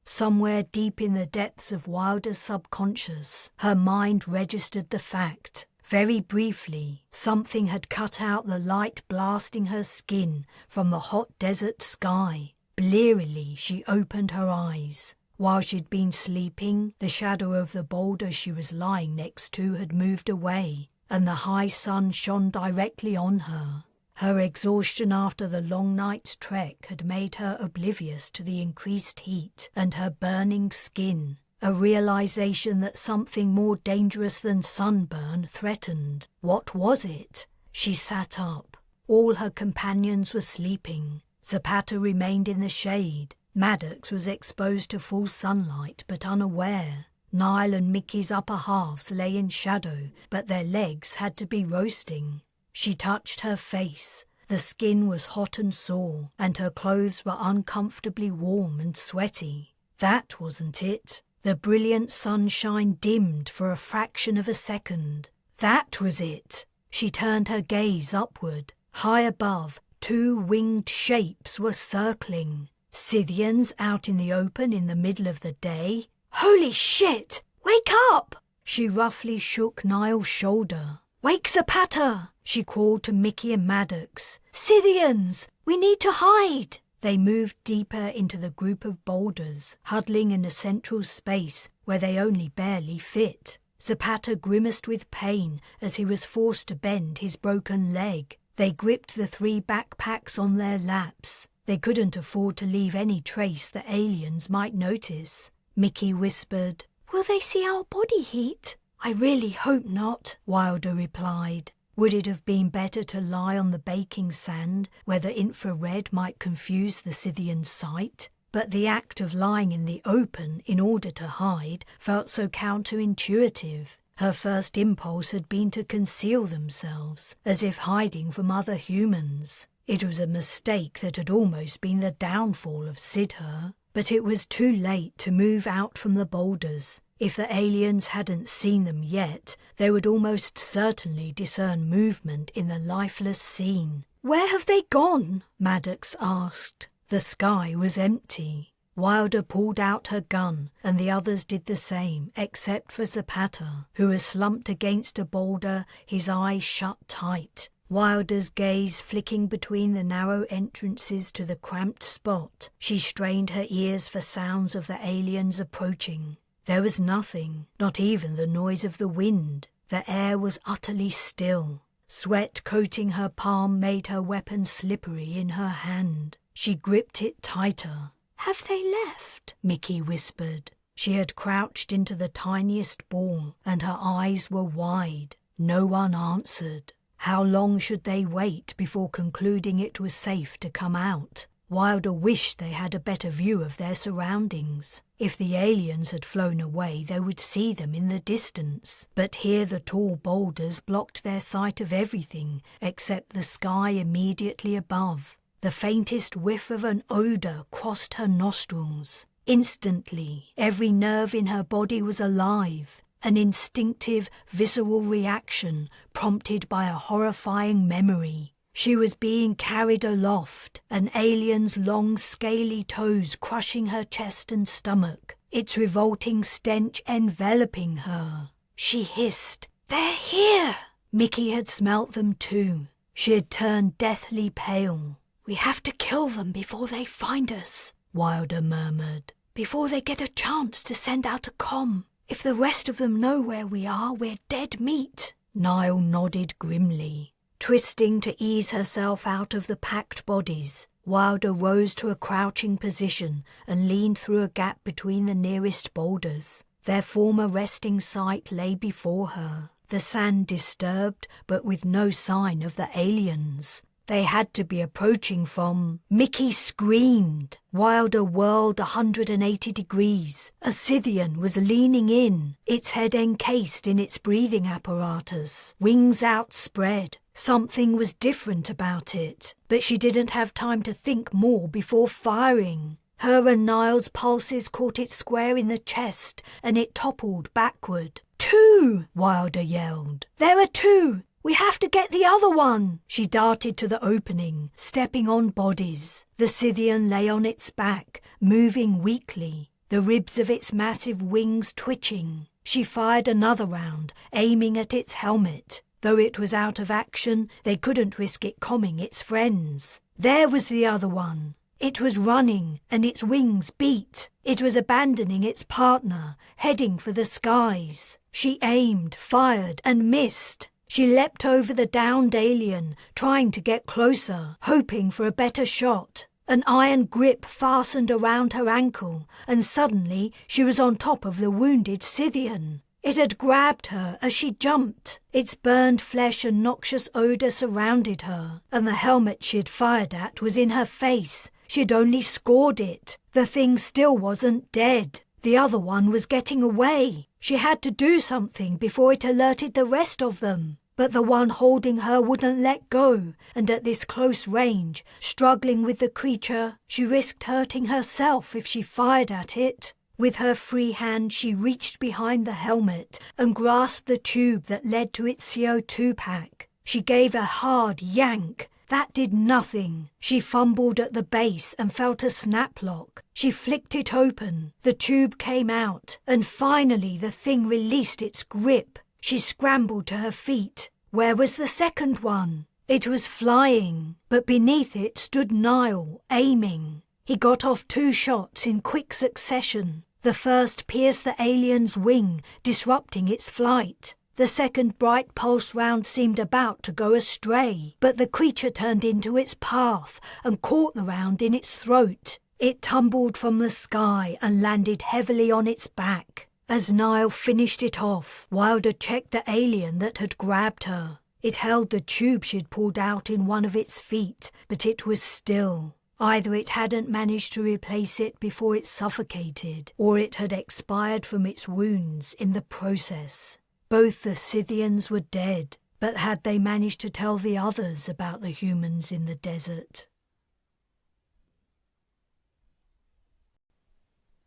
S1: Somewhere deep in the depths of Wilder's subconscious, her mind registered the fact. Very briefly, something had cut out the light blasting her skin from the hot desert sky. Blearily, she opened her eyes. While she'd been sleeping, the shadow of the boulder she was lying next to had moved away, and the high sun shone directly on her. Her exhaustion after the long night's trek had made her oblivious to the increased heat and her burning skin. A realization that something more dangerous than sunburn threatened. What was it? She sat up. All her companions were sleeping. Zapata remained in the shade. Maddox was exposed to full sunlight but unaware. Nile and Mickey's upper halves lay in shadow, but their legs had to be roasting. She touched her face. The skin was hot and sore, and her clothes were uncomfortably warm and sweaty. That wasn't it. The brilliant sunshine dimmed for a fraction of a second. That was it. She turned her gaze upward. High above, 2 winged shapes were circling. Scythians out in the open in the middle of the day? Holy shit! Wake up! She roughly shook Niall's shoulder. Wake Zapata! She called to Mickey and Maddox. Scythians! We need to hide! They moved deeper into the group of boulders, huddling in a central space where they only barely fit. Zapata grimaced with pain as he was forced to bend his broken leg. They gripped the 3 backpacks on their laps. They couldn't afford to leave any trace the aliens might notice. Mickey whispered, "Will they see our body heat?" "I really hope not," Wilder replied. Would it have been better to lie on the baking sand where the infrared might confuse the Scythian sight? But the act of lying in the open in order to hide felt so counterintuitive. Her first impulse had been to conceal themselves, as if hiding from other humans. It was a mistake that had almost been the downfall of Sidher. But it was too late to move out from the boulders. If the aliens hadn't seen them yet, they would almost certainly discern movement in the lifeless scene. "Where have they gone?" Maddox asked. The sky was empty. Wilder pulled out her gun, and the others did the same, except for Zapata, who was slumped against a boulder, his eyes shut tight. Wilder's gaze flicking between the narrow entrances to the cramped spot. She strained her ears for sounds of the aliens approaching. There was nothing, not even the noise of the wind. The air was utterly still. Sweat coating her palm made her weapon slippery in her hand. She gripped it tighter. "Have they left?" Mickey whispered. She had crouched into the tiniest ball, and her eyes were wide. No one answered. How long should they wait before concluding it was safe to come out? Wilder wished they had a better view of their surroundings. If the aliens had flown away, they would see them in the distance. But here the tall boulders blocked their sight of everything except the sky immediately above. The faintest whiff of an odor crossed her nostrils. Instantly, every nerve in her body was alive. An instinctive, visceral reaction prompted by a horrifying memory. She was being carried aloft, an alien's long, scaly toes crushing her chest and stomach, its revolting stench enveloping her. She hissed, "They're here!" Mickey had smelt them too. She had turned deathly pale. "We have to kill them before they find us," Wilder murmured, "before they get a chance to send out a comm. If the rest of them know where we are, we're dead meat." Niall nodded grimly. Twisting to ease herself out of the packed bodies, Wilder rose to a crouching position and leaned through a gap between the nearest boulders. Their former resting site lay before her, the sand disturbed but with no sign of the aliens. They had to be approaching from... Mickey screamed. Wilder whirled 180 degrees. A Scythian was leaning in, its head encased in its breathing apparatus, wings outspread. Something was different about it, but she didn't have time to think more before firing. Her and Niall's pulses caught it square in the chest, and it toppled backward. "Two!" Wilder yelled. "There are two! We have to get the other one!" She darted to the opening, stepping on bodies. The Scythian lay on its back, moving weakly, the ribs of its massive wings twitching. She fired another round, aiming at its helmet. Though it was out of action, they couldn't risk it comming its friends. There was the other one. It was running, and its wings beat. It was abandoning its partner, heading for the skies. She aimed, fired, and missed. She leapt over the downed alien, trying to get closer, hoping for a better shot. An iron grip fastened around her ankle, and suddenly she was on top of the wounded Scythian. It had grabbed her as she jumped. Its burned flesh and noxious odour surrounded her, and the helmet she'd fired at was in her face. She'd only scored it. The thing still wasn't dead. The other one was getting away. She had to do something before it alerted the rest of them. But the one holding her wouldn't let go, and at this close range, struggling with the creature, she risked hurting herself if she fired at it. With her free hand she reached behind the helmet and grasped the tube that led to its CO2 pack. She gave a hard yank. That did nothing. She fumbled at the base and felt a snap lock. She flicked it open. The tube came out, and finally the thing released its grip. She scrambled to her feet. Where was the second one? It was flying, but beneath it stood Niall, aiming. He got off 2 shots in quick succession. The first pierced the alien's wing, disrupting its flight. The second bright pulse round seemed about to go astray, but the creature turned into its path and caught the round in its throat. It tumbled from the sky and landed heavily on its back. As Niall finished it off, Wilder checked the alien that had grabbed her. It held the tube she'd pulled out in one of its feet, but it was still. Either it hadn't managed to replace it before it suffocated, or it had expired from its wounds in the process. Both the Scythians were dead, but had they managed to tell the others about the humans in the desert?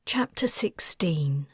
S1: Chapter 16.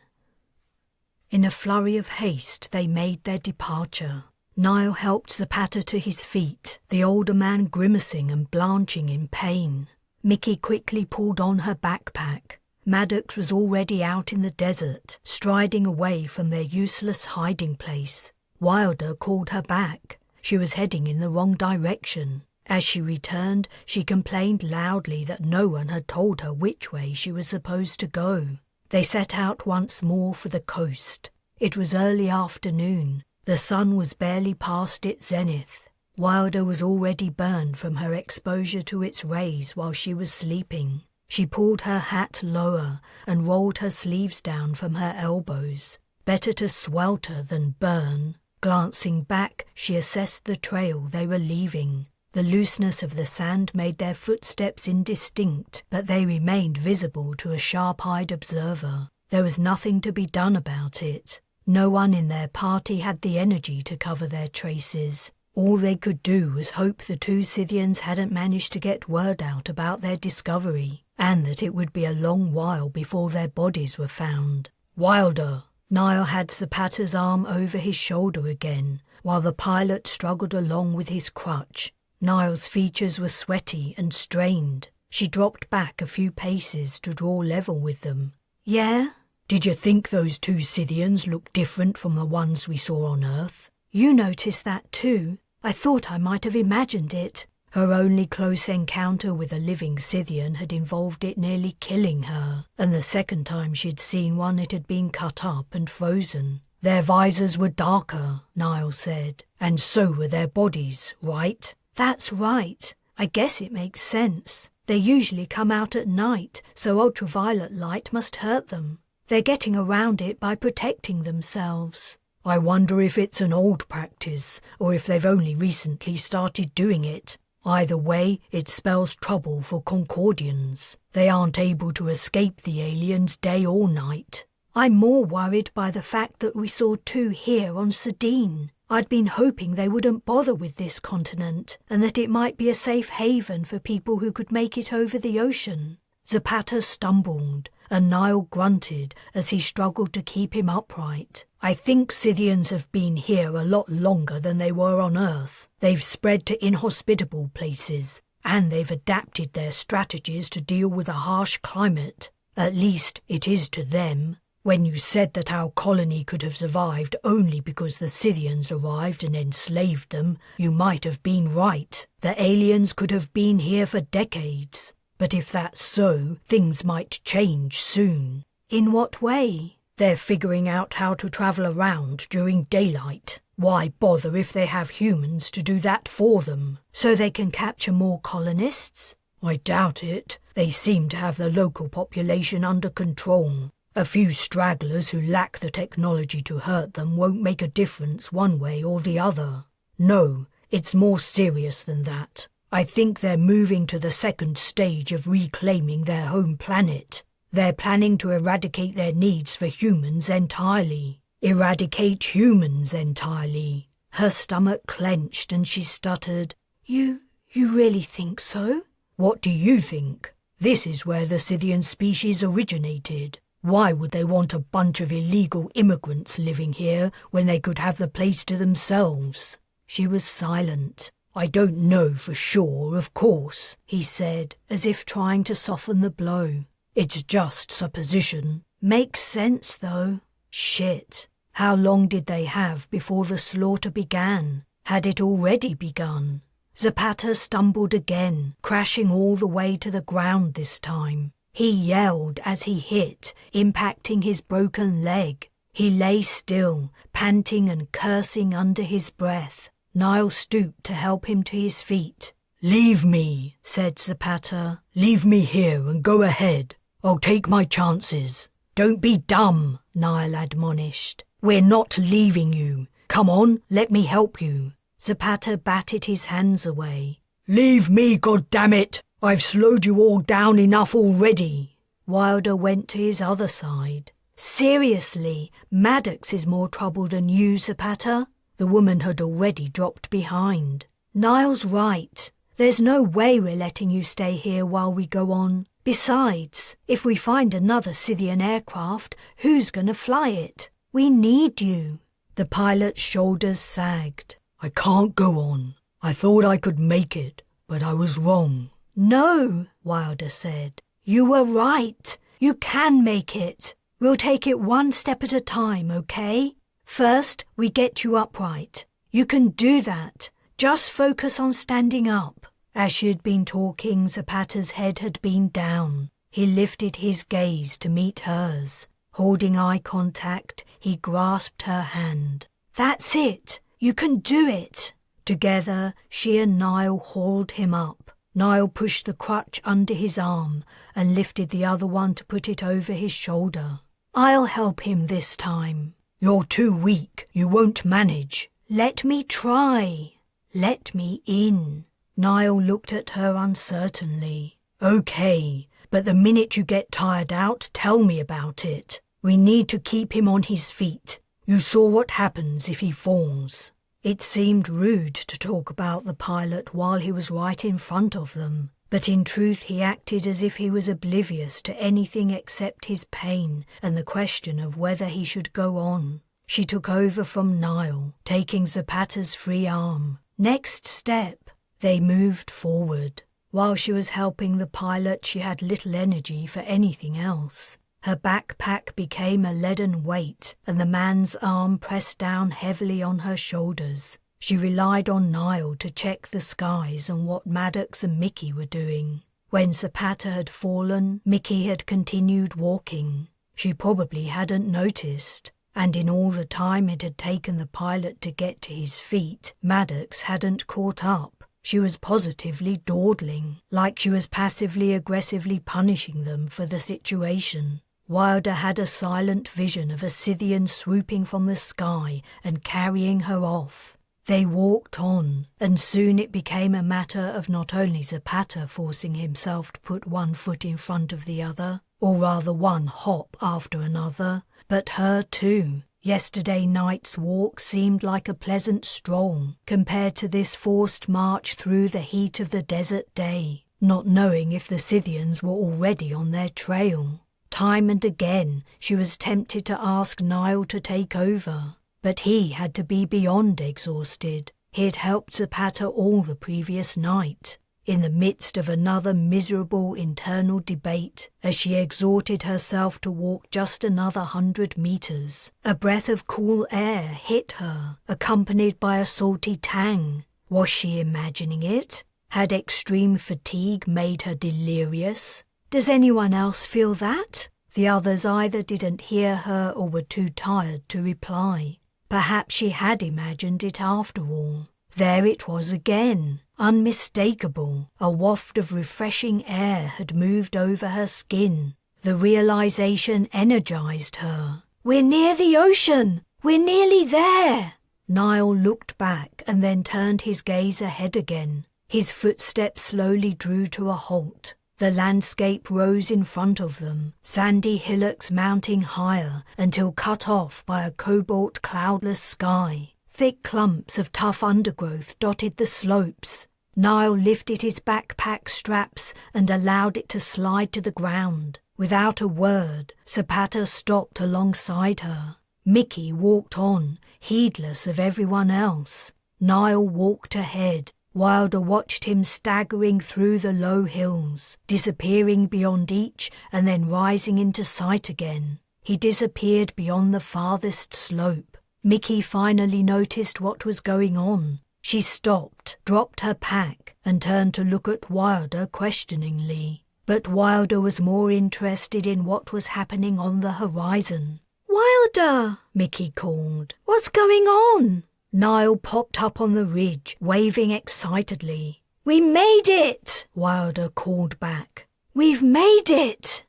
S1: In a flurry of haste they made their departure. Niall helped Zapata to his feet, the older man grimacing and blanching in pain. Mickey quickly pulled on her backpack. Maddox was already out in the desert, striding away from their useless hiding place. Wilder called her back. She was heading in the wrong direction. As she returned, she complained loudly that no one had told her which way she was supposed to go. They set out once more for the coast. It was early afternoon. The sun was barely past its zenith. Wilder was already burned from her exposure to its rays while she was sleeping. She pulled her hat lower and rolled her sleeves down from her elbows. Better to swelter than burn. Glancing back, she assessed the trail they were leaving. The looseness of the sand made their footsteps indistinct, but they remained visible to a sharp-eyed observer. There was nothing to be done about it. No one in their party had the energy to cover their traces. All they could do was hope the 2 Scythians hadn't managed to get word out about their discovery, and that it would be a long while before their bodies were found. Wilder! Niall had Zapata's arm over his shoulder again, while the pilot struggled along with his crutch. Niall's features were sweaty and strained. She dropped back a few paces to draw level with them. Yeah? Did you think those 2 Scythians looked different from the ones we saw on Earth? You noticed that too. I thought I might have imagined it. Her only close encounter with a living Scythian had involved it nearly killing her, and the second time she'd seen one it had been cut up and frozen. Their visors were darker, Niall said, and so were their bodies, right? That's right. I guess it makes sense. They usually come out at night, so ultraviolet light must hurt them. They're getting around it by protecting themselves. I wonder if it's an old practice, or if they've only recently started doing it. Either way, it spells trouble for Concordians. They aren't able to escape the aliens day or night. I'm more worried by the fact that we saw 2 here on Sardine. I'd been hoping they wouldn't bother with this continent, and that it might be a safe haven for people who could make it over the ocean. Zapata stumbled, and Niall grunted as he struggled to keep him upright. I think Scythians have been here a lot longer than they were on Earth. They've spread to inhospitable places, and they've adapted their strategies to deal with a harsh climate. At least it is to them.
S2: When you said that our colony could have survived only because the Scythians arrived and enslaved them, you might have been right. The aliens could have been here for decades. But if that's so, things might change soon.
S1: In what way?
S2: They're figuring out how to travel around during daylight. Why bother if they have humans to do that for them?
S1: So they can capture more colonists?
S2: I doubt it. They seem to have the local population under control. A few stragglers who lack the technology to hurt them won't make a difference one way or the other. No, it's more serious than that. I think they're moving to the second stage of reclaiming their home planet. They're planning to eradicate their needs for humans entirely. Eradicate humans entirely.
S1: Her stomach clenched and she stuttered. You really think so?
S2: What do you think? This is where the Scythian species originated. Why would they want a bunch of illegal immigrants living here when they could have the place to themselves?
S1: She was silent.
S2: I don't know for sure, of course,
S1: he said, as if trying to soften the blow.
S2: It's just supposition.
S1: Makes sense, though. Shit. How long did they have before the slaughter began? Had it already begun? Zapata stumbled again, crashing all the way to the ground this time. He yelled as he hit, impacting his broken leg. He lay still, panting and cursing under his breath. Niall stooped to help him to his feet.
S2: "Leave me," said Zapata. "Leave me here and go ahead. I'll take my chances." "Don't be dumb," Niall admonished. "We're not leaving you. Come on, let me help you."
S1: Zapata batted his hands away.
S2: "Leave me, goddammit! I've slowed you all down enough already."
S1: Wilder went to his other side. "Seriously, Maddox is more trouble than you, Zapata." The woman had already dropped behind. "Niall's right. There's no way we're letting you stay here while we go on. Besides, if we find another Scythian aircraft, who's going to fly it? We need you." The pilot's shoulders sagged.
S2: "I can't go on. I thought I could make it, but I was wrong."
S1: "No," Wilder said. "You were right. You can make it. We'll take it one step at a time, okay? First, we get you upright. You can do that. Just focus on standing up." As she had been talking, Zapata's head had been down. He lifted his gaze to meet hers. Holding eye contact, he grasped her hand. "That's it. You can do it." Together, she and Niall hauled him up. Niall pushed the crutch under his arm and lifted the other one to put it over his shoulder. "I'll help him this time."
S2: "You're too weak. You won't manage."
S1: "Let me try. Let me in." Niall looked at her uncertainly.
S2: "Okay, but the minute you get tired out, tell me about it. We need to keep him on his feet. You saw what happens if he falls."
S1: It seemed rude to talk about the pilot while he was right in front of them, but in truth he acted as if he was oblivious to anything except his pain and the question of whether he should go on. She took over from Niall, taking Zapata's free arm. Next step. They moved forward. While she was helping the pilot, she had little energy for anything else. Her backpack became a leaden weight, and the man's arm pressed down heavily on her shoulders. She relied on Niall to check the skies and what Maddox and Mickey were doing. When Zapata had fallen, Mickey had continued walking. She probably hadn't noticed, and in all the time it had taken the pilot to get to his feet, Maddox hadn't caught up. She was positively dawdling, like she was passively aggressively punishing them for the situation. Wilder had a silent vision of a Scythian swooping from the sky and carrying her off. They walked on, and soon it became a matter of not only Zapata forcing himself to put one foot in front of the other, or rather one hop after another, but her too. Yesterday night's walk seemed like a pleasant stroll compared to this forced march through the heat of the desert day, not knowing if the Scythians were already on their trail. Time and again she was tempted to ask Niall to take over, but he had to be beyond exhausted. He had helped Zapata all the previous night. in the midst of another miserable internal debate, as she exhorted herself to walk just another 100 meters. A breath of cool air hit her, accompanied by a salty tang. Was she imagining it? Had extreme fatigue made her delirious? Does anyone else feel that? The others either didn't hear her or were too tired to reply. Perhaps she had imagined it after all. There it was again, unmistakable. A waft of refreshing air had moved over her skin. The realization energized her. "We're near the ocean! We're nearly there!" Niall looked back and then turned his gaze ahead again. His footsteps slowly drew to a halt. The landscape rose in front of them, sandy hillocks mounting higher until cut off by a cobalt cloudless sky. Thick clumps of tough undergrowth dotted the slopes. Niall lifted his backpack straps and allowed it to slide to the ground. Without a word, Zapata stopped alongside her. Mickey walked on, heedless of everyone else. Niall walked ahead. Wilder watched him staggering through the low hills, disappearing beyond each and then rising into sight again. He disappeared beyond the farthest slope. Mickey finally noticed what was going on. She stopped, dropped her pack, and turned to look at Wilder questioningly. But Wilder was more interested in what was happening on the horizon. "Wilder!" Mickey called. "What's going on?" Niall popped up on the ridge, waving excitedly. "We made it!" Wilder called back. "We've made it!"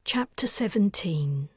S1: Chapter 17.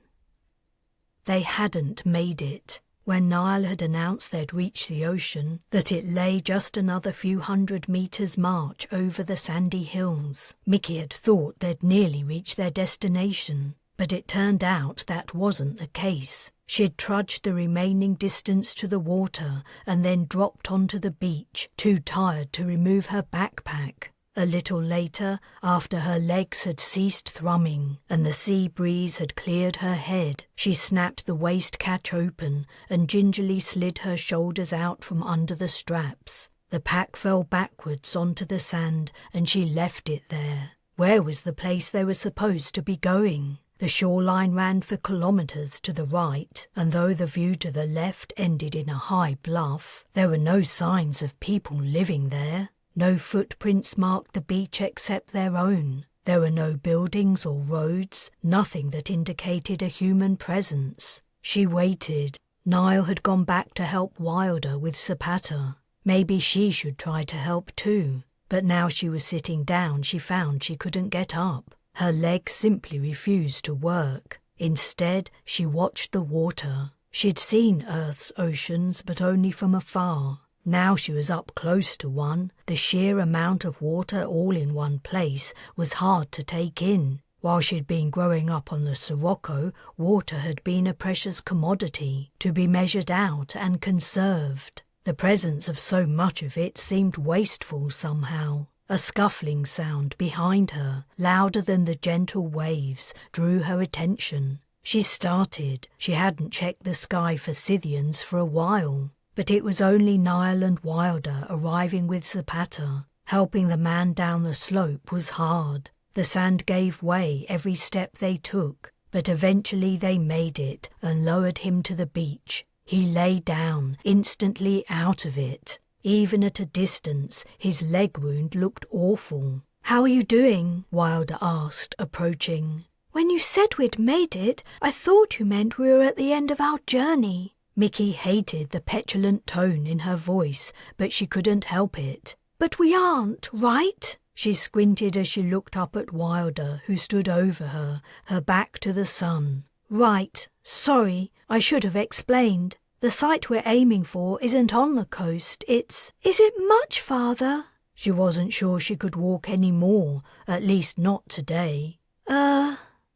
S1: They hadn't made it. When Niall had announced they'd reached the ocean, that it lay just another few 100 meters march over the sandy hills, Mickey had thought they'd nearly reached their destination. But it turned out that wasn't the case. She'd trudged the remaining distance to the water and then dropped onto the beach, too tired to remove her backpack. A little later, after her legs had ceased thrumming and the sea breeze had cleared her head, she snapped the waist catch open and gingerly slid her shoulders out from under the straps. The pack fell backwards onto the sand and she left it there. Where was the place they were supposed to be going? The shoreline ran for kilometers to the right, and though the view to the left ended in a high bluff, there were no signs of people living there. No footprints marked the beach except their own. There were no buildings or roads, nothing that indicated a human presence. She waited. Niall had gone back to help Wilder with Zapata. Maybe she should try to help too. But now she was sitting down, she found she couldn't get up. Her legs simply refused to work. Instead, she watched the water. She'd seen Earth's oceans, but only from afar. Now she was up close to one. The sheer amount of water all in one place was hard to take in. While she'd been growing up on the Sirocco, water had been a precious commodity, to be measured out and conserved. The presence of so much of it seemed wasteful somehow. A scuffling sound behind her, louder than the gentle waves, drew her attention. She started. She hadn't checked the sky for Scythians for a while. But it was only Niall and Wilder arriving with Zapata. Helping the man down the slope was hard. The sand gave way every step they took, but eventually they made it and lowered him to the beach. He lay down, instantly out of it. Even at a distance, his leg wound looked awful. "How are you doing?" Wilder asked, approaching. "When you said we'd made it, I thought you meant we were at the end of our journey." Mickey hated the petulant tone in her voice, but she couldn't help it. "But we aren't, right?" She squinted as she looked up at Wilder, who stood over her, her back to the sun. "Right. Sorry, I should have explained. The site we're aiming for isn't on the coast, it's—" "Is it much farther?" She wasn't sure she could walk any more, at least not today.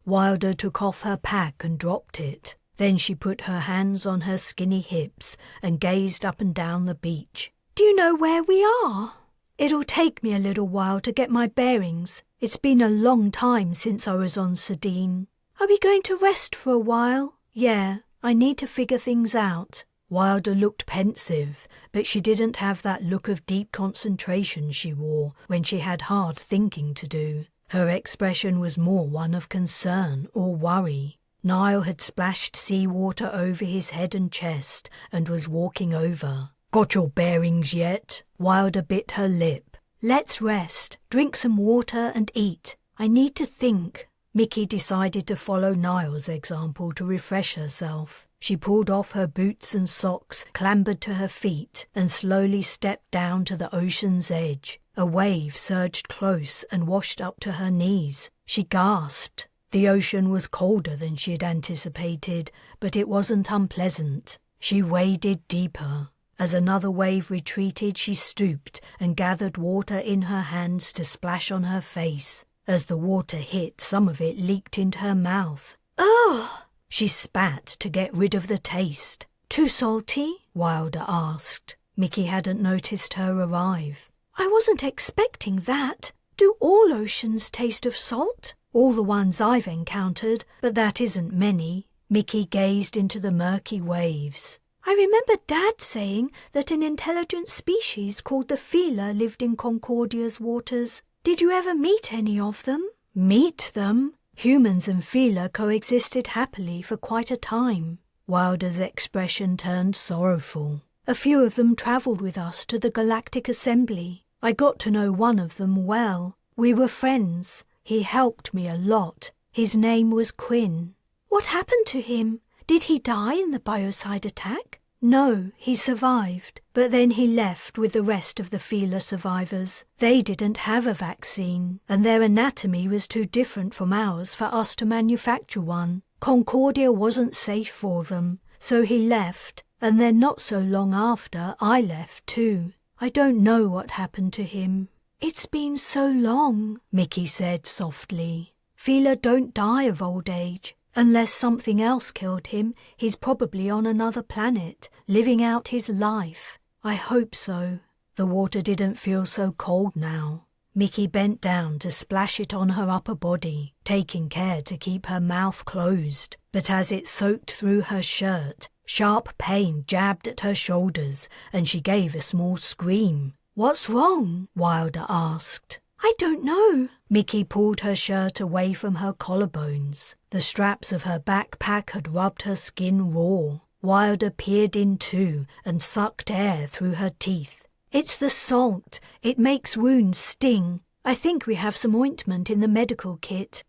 S1: Wilder took off her pack and dropped it. Then she put her hands on her skinny hips and gazed up and down the beach. "Do you know where we are?" "It'll take me a little while to get my bearings. It's been a long time since I was on Sardine." "Are we going to rest for a while?" "Yeah, I need to figure things out." Wilder looked pensive, but she didn't have that look of deep concentration she wore when she had hard thinking to do. Her expression was more one of concern or worry. Niall had splashed seawater over his head and chest and was walking over. "Got your bearings yet?" Wilder bit her lip. "Let's rest, drink some water and eat. I need to think." Mickey decided to follow Niall's example to refresh herself. She pulled off her boots and socks, clambered to her feet, and slowly stepped down to the ocean's edge. A wave surged close and washed up to her knees. She gasped. The ocean was colder than she had anticipated, but it wasn't unpleasant. She waded deeper. As another wave retreated, she stooped and gathered water in her hands to splash on her face. As the water hit, some of it leaked into her mouth. "Ugh!" She spat to get rid of the taste. "Too salty?" Wilder asked. Mickey hadn't noticed her arrive. "I wasn't expecting that. Do all oceans taste of salt?" "All the ones I've encountered, but that isn't many." Mickey gazed into the murky waves. "I remember Dad saying that an intelligent species called the feeler lived in Concordia's waters. Did you ever meet any of them?" "Meet them?" Humans and feeler coexisted happily for quite a time. Wilder's expression turned sorrowful. "A few of them travelled with us to the Galactic Assembly. I got to know one of them well. We were friends. He helped me a lot. His name was Quinn." "What happened to him? Did he die in the biocide attack?" "No, he survived, but then he left with the rest of the feeler survivors. They didn't have a vaccine, and their anatomy was too different from ours for us to manufacture one. Concordia wasn't safe for them, so he left, and then not so long after, I left too. I don't know what happened to him." "It's been so long," Mickey said softly. "Feeler don't die of old age. Unless something else killed him, he's probably on another planet, living out his life. I hope so." The water didn't feel so cold now. Mickey bent down to splash it on her upper body, taking care to keep her mouth closed. But as it soaked through her shirt, sharp pain jabbed at her shoulders, and she gave a small scream. "What's wrong?" Wilder asked. "I don't know." Mickey pulled her shirt away from her collarbones. The straps of her backpack had rubbed her skin raw. Wilder peered in too and sucked air through her teeth. "It's the salt. It makes wounds sting. I think we have some ointment in the medical kit."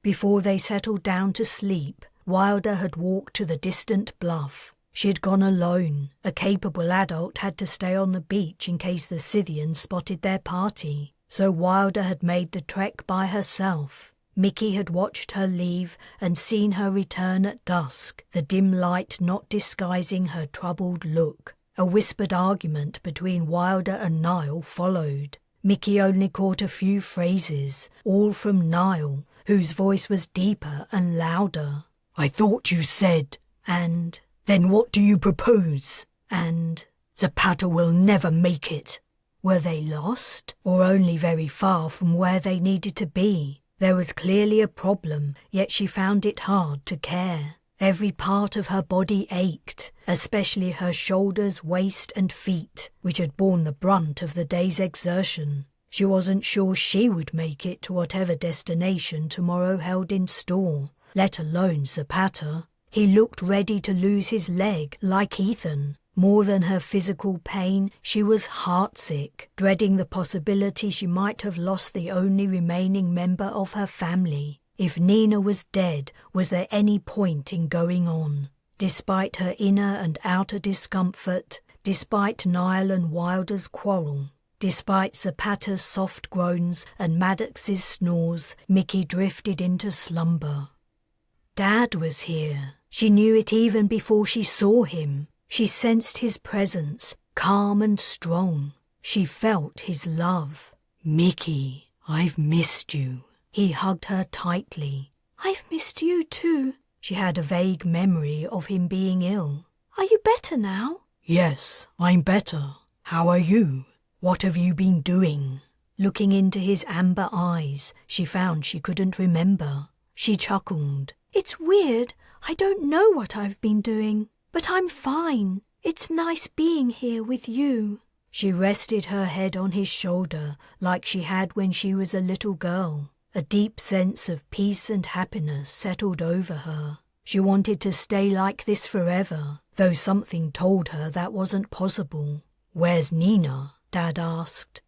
S1: Before they settled down to sleep, Wilder had walked to the distant bluff. She had gone alone. A capable adult had to stay on the beach in case the Scythians spotted their party. So Wilder had made the trek by herself. Mickey had watched her leave and seen her return at dusk, the dim light not disguising her troubled look. A whispered argument between Wilder and Niall followed. Mickey only caught a few phrases, all from Niall, whose voice was deeper and louder. "I thought you said," and "Then what do you propose?" and "Zapata will never make it." Were they lost, or only very far from where they needed to be? There was clearly a problem, yet she found it hard to care. Every part of her body ached, especially her shoulders, waist and feet, which had borne the brunt of the day's exertion. She wasn't sure she would make it to whatever destination tomorrow held in store, let alone Zapata. He looked ready to lose his leg, like Ethan. More than her physical pain, she was heartsick, dreading the possibility she might have lost the only remaining member of her family. If Nina was dead, was there any point in going on? Despite her inner and outer discomfort, despite Niall and Wilder's quarrel, despite Zapata's soft groans and Maddox's snores, Mickey drifted into slumber. Dad was here. She knew it even before she saw him. She sensed his presence, calm and strong. She felt his love. "Mickey, I've missed you." He hugged her tightly. "I've missed you too." She had a vague memory of him being ill. "Are you better now?"
S2: "Yes, I'm better. How are you? What have you been doing?" Looking into his amber eyes, she found she couldn't remember. She chuckled.
S1: "It's weird. I don't know what I've been doing." but I'm fine. It's nice being here with you."
S2: She rested her head on his shoulder like she had when she was a little girl. A deep sense of peace and happiness settled over her. She wanted to stay like this forever, though something told her that wasn't possible. "Where's Nina?" Dad asked.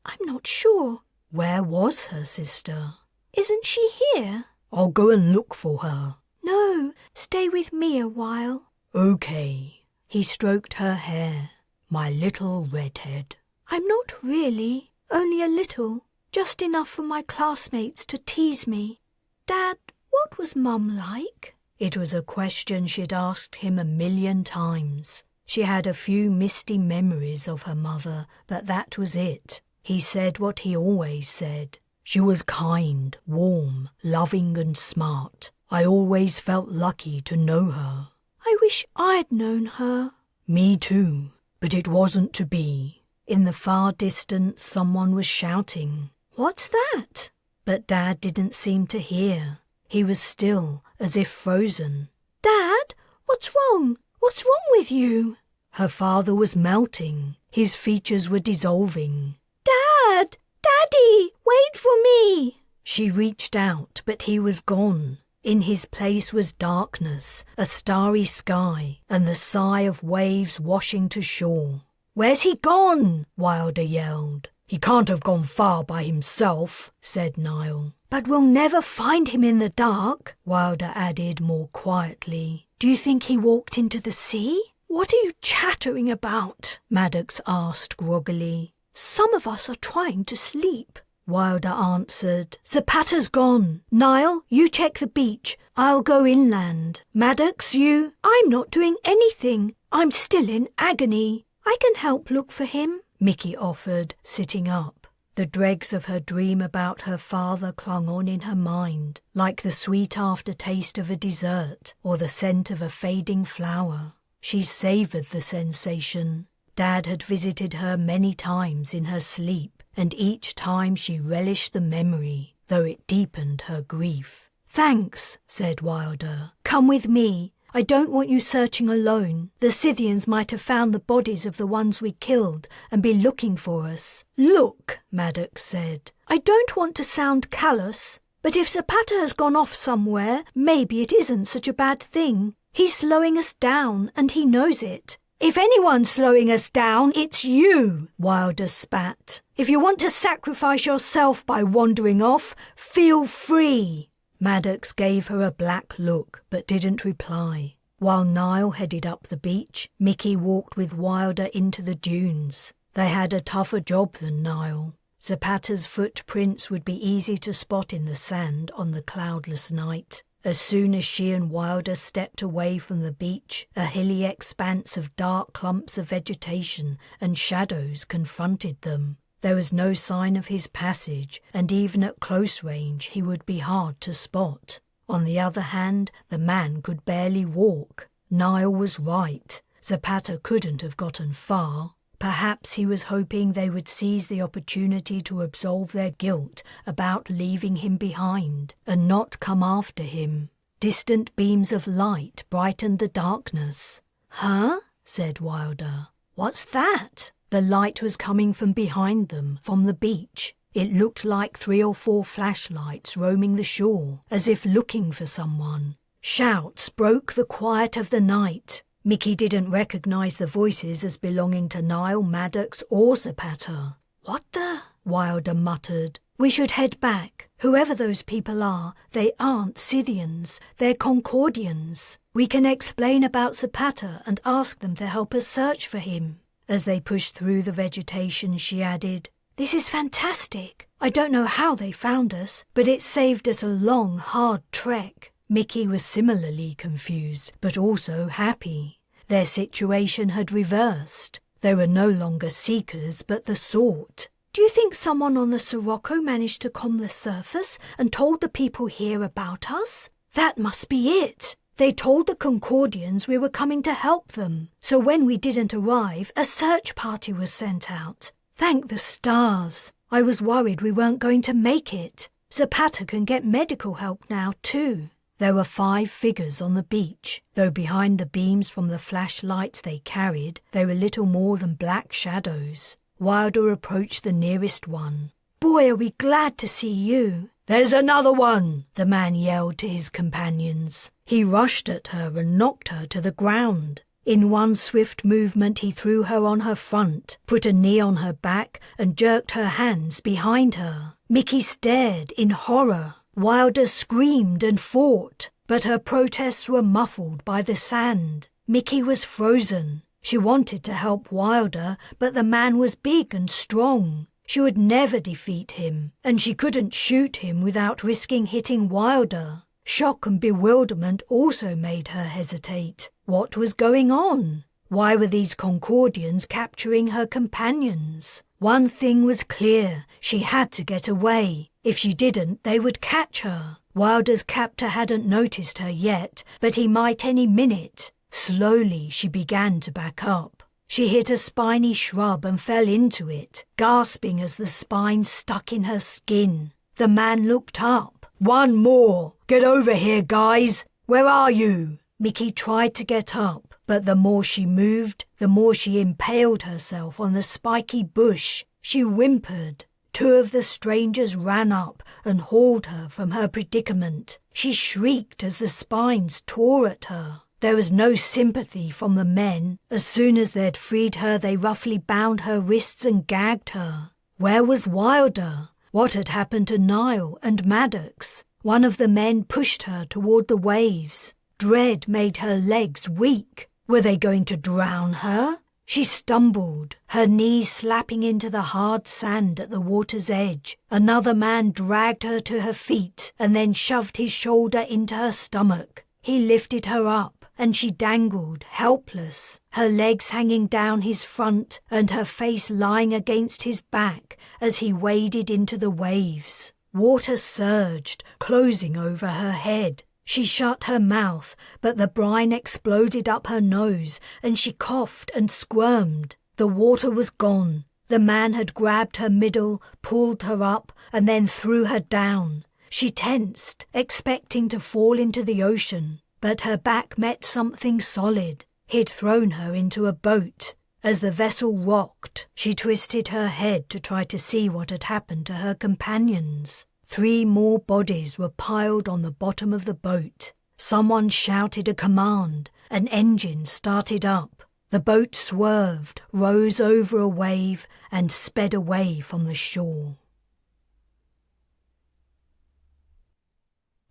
S1: I'm not sure."
S2: Where was her sister?
S1: "Isn't she here?"
S2: "I'll go and look for her."
S1: "No, stay with me a while."
S2: "Okay." He stroked her hair. "My little redhead."
S1: "I'm not really, only a little. Just enough for my classmates to tease me. Dad, what was Mum like?"
S2: It was a question she'd asked him 1,000,000 times. She had a few misty memories of her mother, but that was it. He said what he always said. "She was kind, warm, loving and smart. I always felt lucky to know her."
S1: "I wish I'd known her."
S2: "Me too, but it wasn't to be." In the far distance, someone was shouting.
S1: "What's that?"
S2: But Dad didn't seem to hear. He was still, as if frozen.
S1: "Dad, what's wrong? What's wrong with you?"
S2: Her father was melting. His features were dissolving.
S1: "Dad! Daddy! Wait for me!"
S2: She reached out, but he was gone. In his place was darkness, a starry sky, and the sigh of waves washing to shore. "Where's he gone?" Wilder yelled. "He can't have gone far by himself," said Niall.
S1: "But we'll never find him in the dark,"
S2: Wilder added more quietly. "Do you think he walked into the sea?"
S1: "What are you chattering about?"
S2: Maddox asked groggily.
S1: "Some of us are trying to sleep."
S2: Wilder answered. "Zapata's gone. Niall, you check the beach. I'll go inland. Maddox, you—"
S1: "I'm not doing anything. I'm still in agony. I can help look for him,"
S2: Mickey offered, sitting up. The dregs of her dream about her father clung on in her mind, like the sweet aftertaste of a dessert or the scent of a fading flower. She savoured the sensation. Dad had visited her many times in her sleep, and each time she relished the memory, though it deepened her grief. "Thanks," said Wilder. "Come with me. I don't want you searching alone. The Scythians might have found the bodies of the ones we killed and be looking for us." "Look," Maddox said. "I don't want to sound callous, but if Zapata has gone off somewhere, maybe it isn't such a bad thing. He's slowing us down, and he knows it." "If anyone's slowing us down, it's you," Wilder spat. "If you want to sacrifice yourself by wandering off, feel free." Maddox gave her a black look, but didn't reply. While Niall headed up the beach, Mickey walked with Wilder into the dunes. They had a tougher job than Niall. Zapata's footprints would be easy to spot in the sand on the cloudless night. As soon as she and Wilder stepped away from the beach, a hilly expanse of dark clumps of vegetation and shadows confronted them. There was no sign of his passage, and even at close range he would be hard to spot. On the other hand, the man could barely walk. Niall was right. Zapata couldn't have gotten far. Perhaps he was hoping they would seize the opportunity to absolve their guilt about leaving him behind and not come after him. Distant beams of light brightened the darkness. "Huh?" said Wilder. "What's that?" The light was coming from behind them, from the beach. It looked like 3 or 4 flashlights roaming the shore, as if looking for someone. Shouts broke the quiet of the night. Mickey didn't recognize the voices as belonging to Niall, Maddox or Zapata. "What the?" Wilder muttered. "We should head back. Whoever those people are, they aren't Scythians. They're Concordians. We can explain about Zapata and ask them to help us search for him." As they pushed through the vegetation, she added, "This is fantastic. I don't know how they found us, but it saved us a long, hard trek." Mickey was similarly confused, but also happy. Their situation had reversed. They were no longer seekers, but the sought. "Do you think someone on the Sirocco managed to comb the surface and told the people here about us? That must be it. They told the Concordians we were coming to help them. So when we didn't arrive, a search party was sent out. Thank the stars. I was worried we weren't going to make it. Zapata can get medical help now, too."
S1: There were 5 figures on the beach, though behind the beams from the flashlights they carried, they were little more than black shadows. Wilder approached the nearest one. "Boy, are we glad to see you." "There's another one," the man yelled to his companions. He rushed at her and knocked her to the ground. In one swift movement he threw her on her front, put a knee on her back and jerked her hands behind her. Mickey stared in horror. Wilder screamed and fought, but her protests were muffled by the sand. Mickey was frozen. She wanted to help Wilder, but the man was big and strong. She would never defeat him, and she couldn't shoot him without risking hitting Wilder. Shock and bewilderment also made her hesitate. What was going on? Why were these Concordians capturing her companions? One thing was clear, she had to get away. If she didn't, they would catch her. Wilder's captor hadn't noticed her yet, but he might any minute. Slowly she began to back up. She hit a spiny shrub and fell into it, gasping as the spine stuck in her skin. The man looked up. "One more! Get over here, guys! Where are you?" Mickey tried to get up, but the more she moved, the more she impaled herself on the spiky bush. She whimpered. 2 of the strangers ran up and hauled her from her predicament. She shrieked as the spines tore at her. There was no sympathy from the men. As soon as they'd freed her, they roughly bound her wrists and gagged her. Where was Wilder? What had happened to Niall and Maddox? One of the men pushed her toward the waves. Dread made her legs weak. Were they going to drown her? She stumbled, her knees slapping into the hard sand at the water's edge. Another man dragged her to her feet and then shoved his shoulder into her stomach. He lifted her up, and she dangled, helpless, her legs hanging down his front and her face lying against his back as he waded into the waves. Water surged, closing over her head. She shut her mouth, but the brine exploded up her nose, and she coughed and squirmed. The water was gone. The man had grabbed her middle, pulled her up, and then threw her down. She tensed, expecting to fall into the ocean, but her back met something solid. He'd thrown her into a boat. As the vessel rocked, she twisted her head to try to see what had happened to her companions. 3 more bodies were piled on the bottom of the boat. Someone shouted a command. An engine started up. The boat swerved, rose over a wave, and sped away from the shore.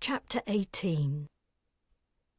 S1: Chapter 18.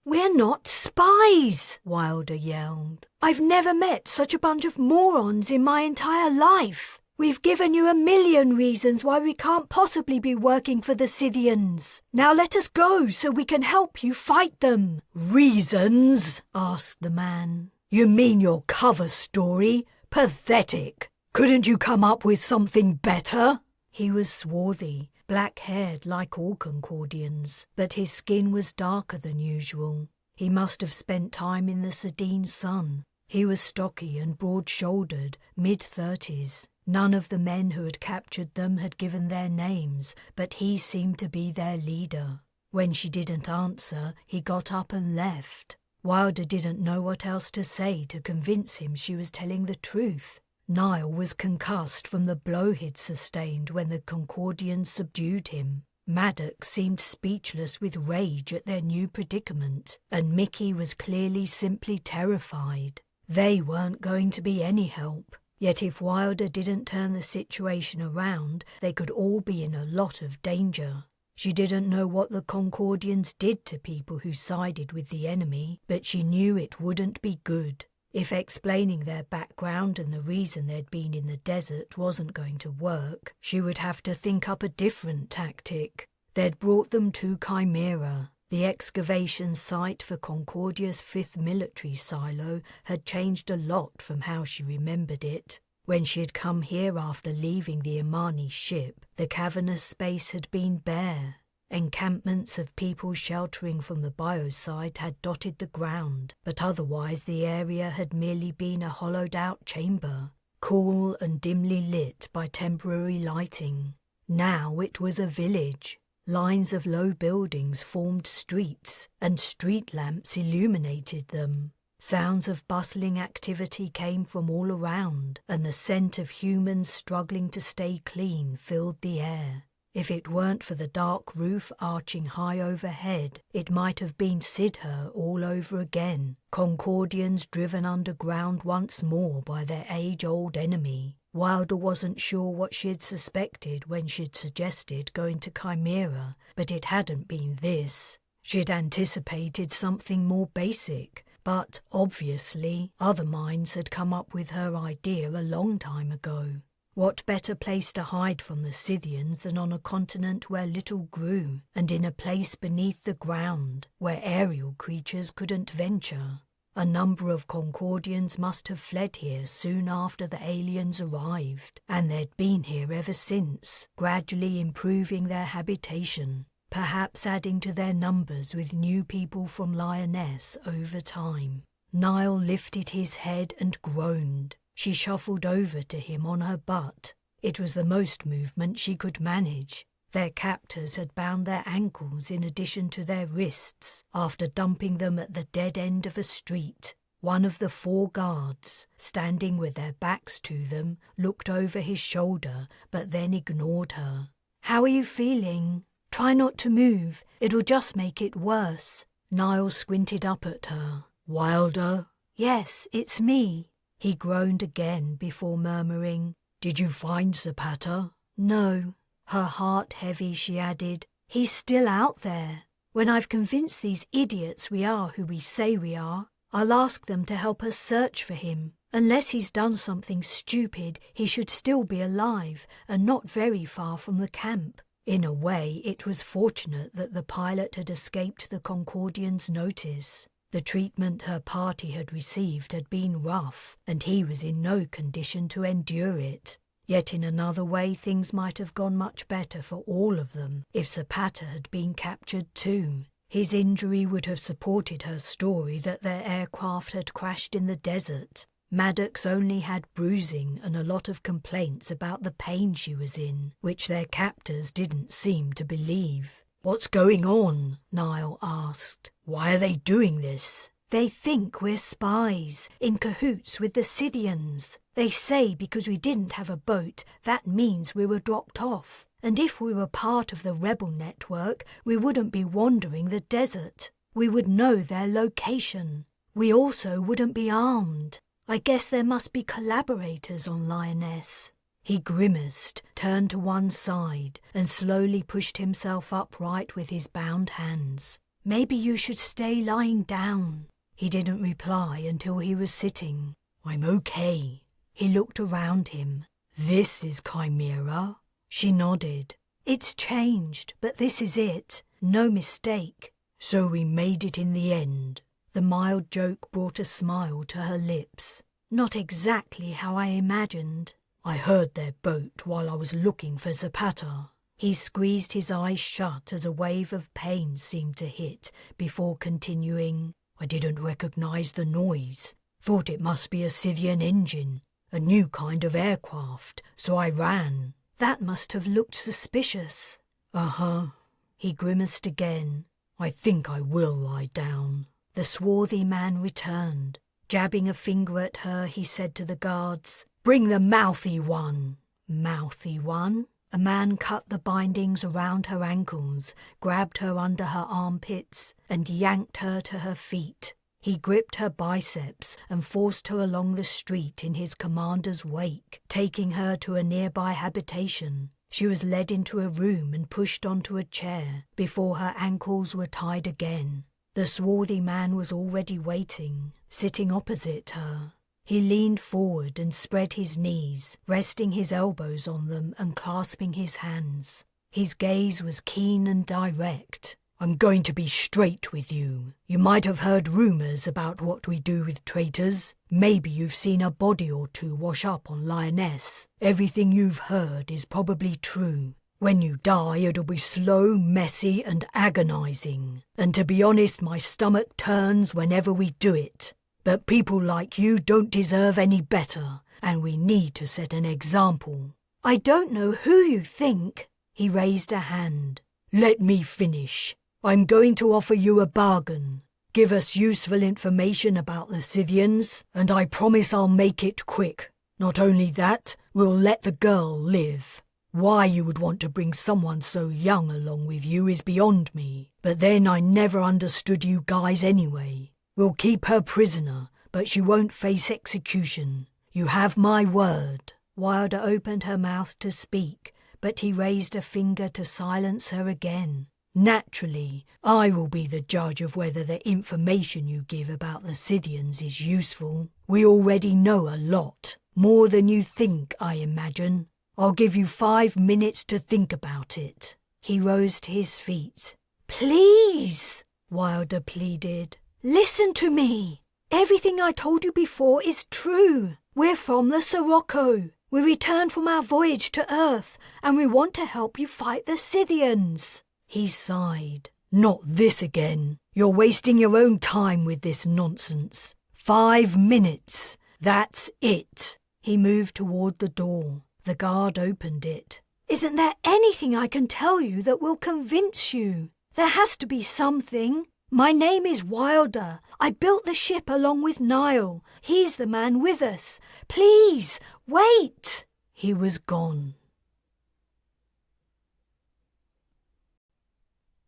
S1: "We're not spies!" Wilder yelled. "I've never met such a bunch of morons in my entire life. We've given you 1,000,000 reasons why we can't possibly be working for the Scythians. Now let us go so we can help you fight them." "Reasons?" asked the man. "You mean your cover story? Pathetic. Couldn't you come up with something better?" He was swarthy, black-haired like all Concordians, but his skin was darker than usual. He must have spent time in the Sardine sun. He was stocky and broad-shouldered, mid-30s. None of the men who had captured them had given their names, but he seemed to be their leader. When she didn't answer, he got up and left. Wilder didn't know what else to say to convince him she was telling the truth. Niall was concussed from the blow he'd sustained when the Concordians subdued him. Maddox seemed speechless with rage at their new predicament, and Mickey was clearly simply terrified. They weren't going to be any help. Yet if Wilder didn't turn the situation around, they could all be in a lot of danger. She didn't know what the Concordians did to people who sided with the enemy, but she knew it wouldn't be good. If explaining their background and the reason they'd been in the desert wasn't going to work, she would have to think up a different tactic. They'd brought them to Chimera. The excavation site for Concordia's 5th military silo had changed a lot from how she remembered it. When she had come here after leaving the Imani ship, the cavernous space had been bare. Encampments of people sheltering from the biocide had dotted the ground, but otherwise the area had merely been a hollowed-out chamber, cool and dimly lit by temporary lighting. Now it was a village. Lines of low buildings formed streets, and street lamps illuminated them. Sounds of bustling activity came from all around, and the scent of humans struggling to stay clean filled the air. If it weren't for the dark roof arching high overhead, it might have been Sidher all over again, Concordians driven underground once more by their age-old enemy. Wilder wasn't sure what she'd suspected when she'd suggested going to Chimera, but it hadn't been this. She'd anticipated something more basic, but, obviously, other minds had come up with her idea a long time ago. What better place to hide from the Scythians than on a continent where little grew, and in a place beneath the ground, where aerial creatures couldn't venture? A number of Concordians must have fled here soon after the aliens arrived, and they'd been here ever since, gradually improving their habitation, perhaps adding to their numbers with new people from Lioness over time. Niall lifted his head and groaned. She shuffled over to him on her butt. It was the most movement she could manage. Their captors had bound their ankles in addition to their wrists after dumping them at the dead end of a street. One of the 4 guards, standing with their backs to them, looked over his shoulder but then ignored her. "How are you feeling? Try not to move. It'll just make it worse." Niall squinted up at her. "Wilder?" "Yes, it's me." He groaned again before murmuring, "Did you find Zapata?" "No." Her heart heavy, she added, "He's still out there. When I've convinced these idiots we are who we say we are, I'll ask them to help us search for him. Unless he's done something stupid, he should still be alive and not very far from the camp." In a way, it was fortunate that the pilot had escaped the Concordians' notice. The treatment her party had received had been rough, and he was in no condition to endure it. Yet in another way things might have gone much better for all of them if Zapata had been captured too. His injury would have supported her story that their aircraft had crashed in the desert. Maddox only had bruising and a lot of complaints about the pain she was in, which their captors didn't seem to believe. "What's going on?" Niall asked. "Why are they doing this?" "They think we're spies, in cahoots with the Scythians. They say because we didn't have a boat, that means we were dropped off. And if we were part of the rebel network, we wouldn't be wandering the desert. We would know their location. We also wouldn't be armed. I guess there must be collaborators on Lioness." He grimaced, turned to one side, and slowly pushed himself upright with his bound hands. "Maybe you should stay lying down." He didn't reply until he was sitting. "I'm okay." He looked around him. "This is Chimera?" She nodded. "It's changed, but this is it. No mistake." "So we made it in the end." The mild joke brought a smile to her lips. "Not exactly how I imagined." "I heard their boat while I was looking for Zapata." He squeezed his eyes shut as a wave of pain seemed to hit before continuing, "I didn't recognize the noise. Thought it must be a Scythian engine, a new kind of aircraft, so I ran." "That must have looked suspicious." "Uh-huh." He grimaced again. "I think I will lie down." The swarthy man returned. Jabbing a finger at her, he said to the guards, "Bring the mouthy one." "Mouthy one?" A man cut the bindings around her ankles, grabbed her under her armpits, and yanked her to her feet. He gripped her biceps and forced her along the street in his commander's wake, taking her to a nearby habitation. She was led into a room and pushed onto a chair before her ankles were tied again. The swarthy man was already waiting, sitting opposite her. He leaned forward and spread his knees, resting his elbows on them and clasping his hands. His gaze was keen and direct. "I'm going to be straight with you. You might have heard rumors about what we do with traitors. Maybe you've seen a body or two wash up on Lioness. Everything you've heard is probably true. When you die, it'll be slow, messy, and agonizing. And to be honest, my stomach turns whenever we do it. But people like you don't deserve any better, and we need to set an example." "I don't know who you think." He raised a hand.
S2: Let me finish. I'm going to offer you a bargain. Give us useful information about the Scythians, and I promise I'll make it quick. Not only that, we'll let the girl live. Why you would want to bring someone so young along with you is beyond me, but then I never understood you guys anyway. We'll keep her prisoner, but she won't face execution. You have my word."
S1: Wilder opened her mouth to speak, but he raised a finger to silence her again.
S2: "Naturally, I will be the judge of whether the information you give about the Scythians is useful. We already know a lot, more than you think, I imagine. I'll give you 5 minutes to think about it."
S1: He rose to his feet. "Please," Wilder pleaded, "listen to me. Everything I told you before is true. We're from the Sirocco. We returned from our voyage to Earth, and we want to help you fight the Scythians."
S2: He sighed. "Not this again. You're wasting your own time with this nonsense. 5 minutes. That's it."
S1: He moved toward the door. The guard opened it. "Isn't there anything I can tell you that will convince you? There has to be something. My name is Wilder. I built the ship along with Niall. He's the man with us. Please, wait."
S2: He was gone.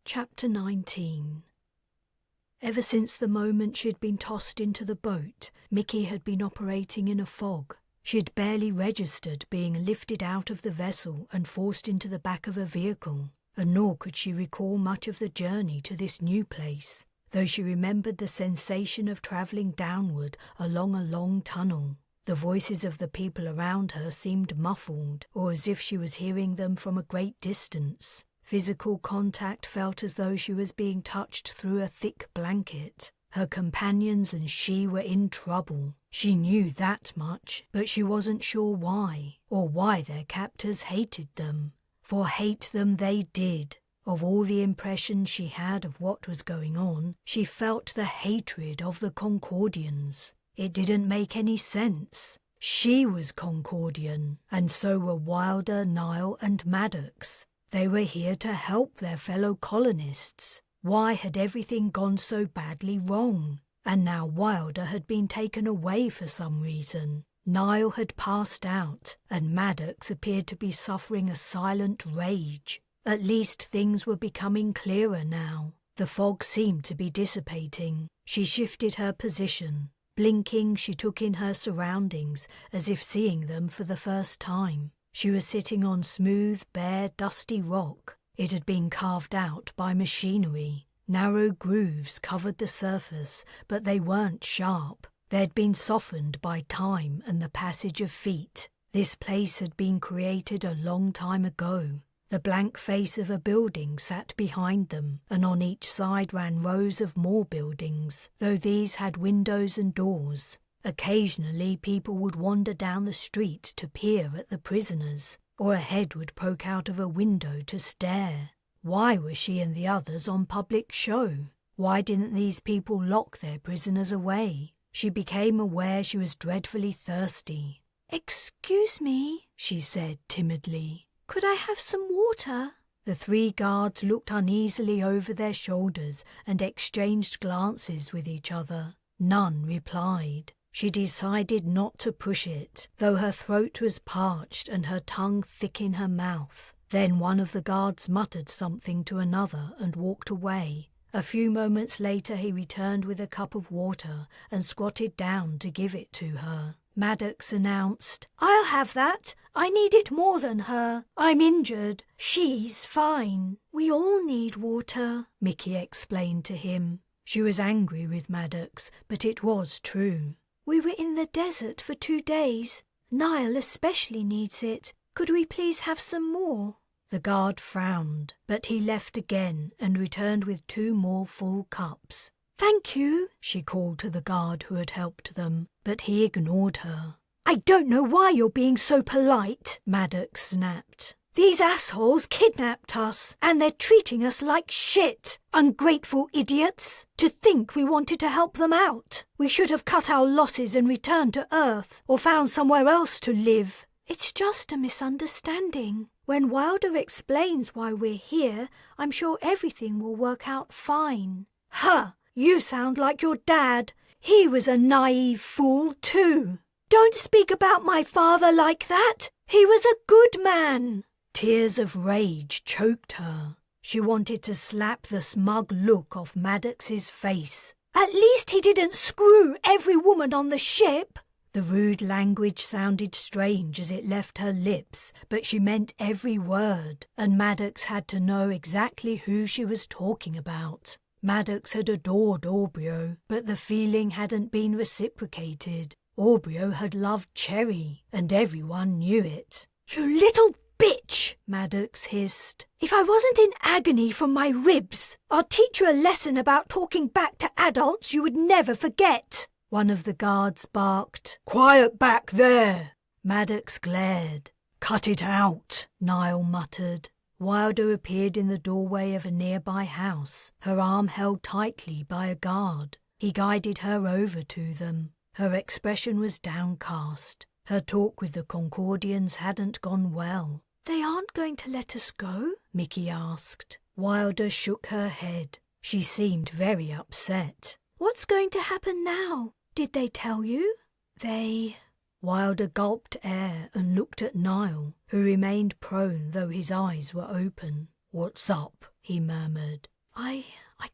S1: Chapter 19. Ever since the moment she had been tossed into the boat, Mickey had been operating in a fog. She had barely registered being lifted out of the vessel and forced into the back of a vehicle, and nor could she recall much of the journey to this new place, though she remembered the sensation of travelling downward along a long tunnel. The voices of the people around her seemed muffled, or as if she was hearing them from a great distance. Physical contact felt as though she was being touched through a thick blanket. Her companions and she were in trouble. She knew that much, but she wasn't sure why, or why their captors hated them. For hate them they did. Of all the impressions she had of what was going on, she felt the hatred of the Concordians. It didn't make any sense. She was Concordian, and so were Wilder, Niall, and Maddox. They were here to help their fellow colonists. Why had everything gone so badly wrong? And now Wilder had been taken away for some reason. Niall had passed out, and Maddox appeared to be suffering a silent rage. At least things were becoming clearer now. The fog seemed to be dissipating. She shifted her position. Blinking, she took in her surroundings, as if seeing them for the first time. She was sitting on smooth, bare, dusty rock. It had been carved out by machinery. Narrow grooves covered the surface, but they weren't sharp. They had been softened by time and the passage of feet. This place had been created a long time ago. The blank face of a building sat behind them, and on each side ran rows of more buildings, though these had windows and doors. Occasionally people would wander down the street to peer at the prisoners, or a head would poke out of a window to stare. Why were she and the others on public show? Why didn't these people lock their prisoners away? She became aware she was dreadfully thirsty. "Excuse me," she said timidly. "Could I have some water?" The 3 guards looked uneasily over their shoulders and exchanged glances with each other. None replied. She decided not to push it, though her throat was parched and her tongue thick in her mouth. Then one of the guards muttered something to another and walked away. A few moments later he returned with a cup of water and squatted down to give it to her. Maddox announced, "I'll have that. I need it more than her. I'm injured. She's fine." "We all need water," Mickey explained to him. She was angry with Maddox, but it was true. "We were in the desert for 2 days. Niall especially needs it. Could we please have some more?" The guard frowned, but he left again and returned with 2 more full cups. "Thank you," she called to the guard who had helped them, but he ignored her. "I don't know why you're being so polite," Maddox snapped. "These assholes kidnapped us, and they're treating us like shit. Ungrateful idiots. To think we wanted to help them out. We should have cut our losses and returned to Earth, or found somewhere else to live. It's just a misunderstanding. When Wilder explains why we're here, I'm sure everything will work out fine.
S2: Ha! You sound like your dad. He was a naive fool too.
S1: Don't speak about my father like that. He was a good man.
S2: Tears of rage choked her. She wanted to slap the smug look off Maddox's face.
S1: At least he didn't screw every woman on the ship.
S2: The rude language sounded strange as it left her lips, but she meant every word, and Maddox had to know exactly who she was talking about. Maddox had adored Aubrio, but the feeling hadn't been reciprocated. Aubrio had loved Cherry, and everyone knew it.
S1: You little bitch,
S2: Maddox hissed.
S1: If I wasn't in agony from my ribs, I'd teach you a lesson about talking back to adults you would never forget.
S2: One of the guards barked. Quiet back there! Maddox glared. Cut it out, Niall muttered. Wilder appeared in the doorway of a nearby house, her arm held tightly by a guard. He guided her over to them. Her expression was downcast. Her talk with the Concordians hadn't gone well.
S1: They aren't going to let us go?
S2: Mickey asked. Wilder shook her head. She seemed very upset.
S1: What's going to happen now? Did they tell you?
S2: Wilder gulped air and looked at Niall, who remained prone though his eyes were open. What's up? He murmured.
S1: I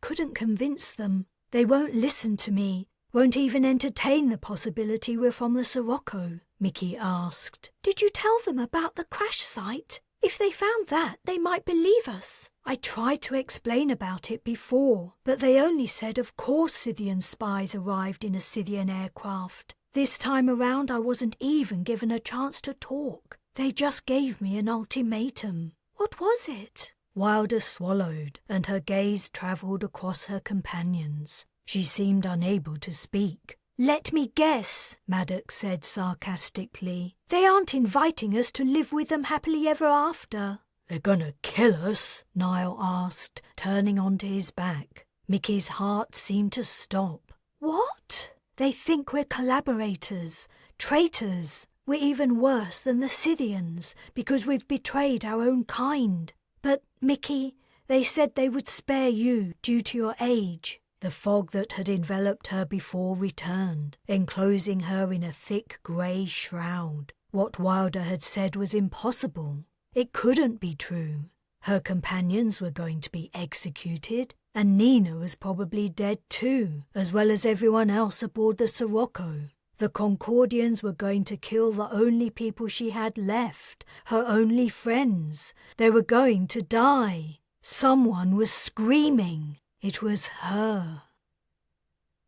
S1: couldn't convince them. They won't listen to me. Won't even entertain the possibility we're from the Sirocco,
S2: Mickey asked.
S1: Did you tell them about the crash site? If they found that, they might believe us. I tried to explain about it before, but they only said of course Scythian spies arrived in a Scythian aircraft. This time around I wasn't even given a chance to talk. They just gave me an ultimatum. What was it?
S2: Wilder swallowed, and her gaze travelled across her companions. She seemed unable to speak.
S1: Let me guess, Maddox said sarcastically. They aren't inviting us to live with them happily ever after.
S2: They're gonna kill us? Niall asked, turning onto his back. Mickey's heart seemed to stop.
S1: What? They think we're collaborators, traitors. We're even worse than the Scythians because we've betrayed our own kind. But, Mickey, they said they would spare you due to your age.
S2: The fog that had enveloped her before returned, enclosing her in a thick grey shroud. What Wilder had said was impossible. It couldn't be true. Her companions were going to be executed, and Nina was probably dead too, as well as everyone else aboard the Sirocco. The Concordians were going to kill the only people she had left, her only friends. They were going to die. Someone was screaming. It was her.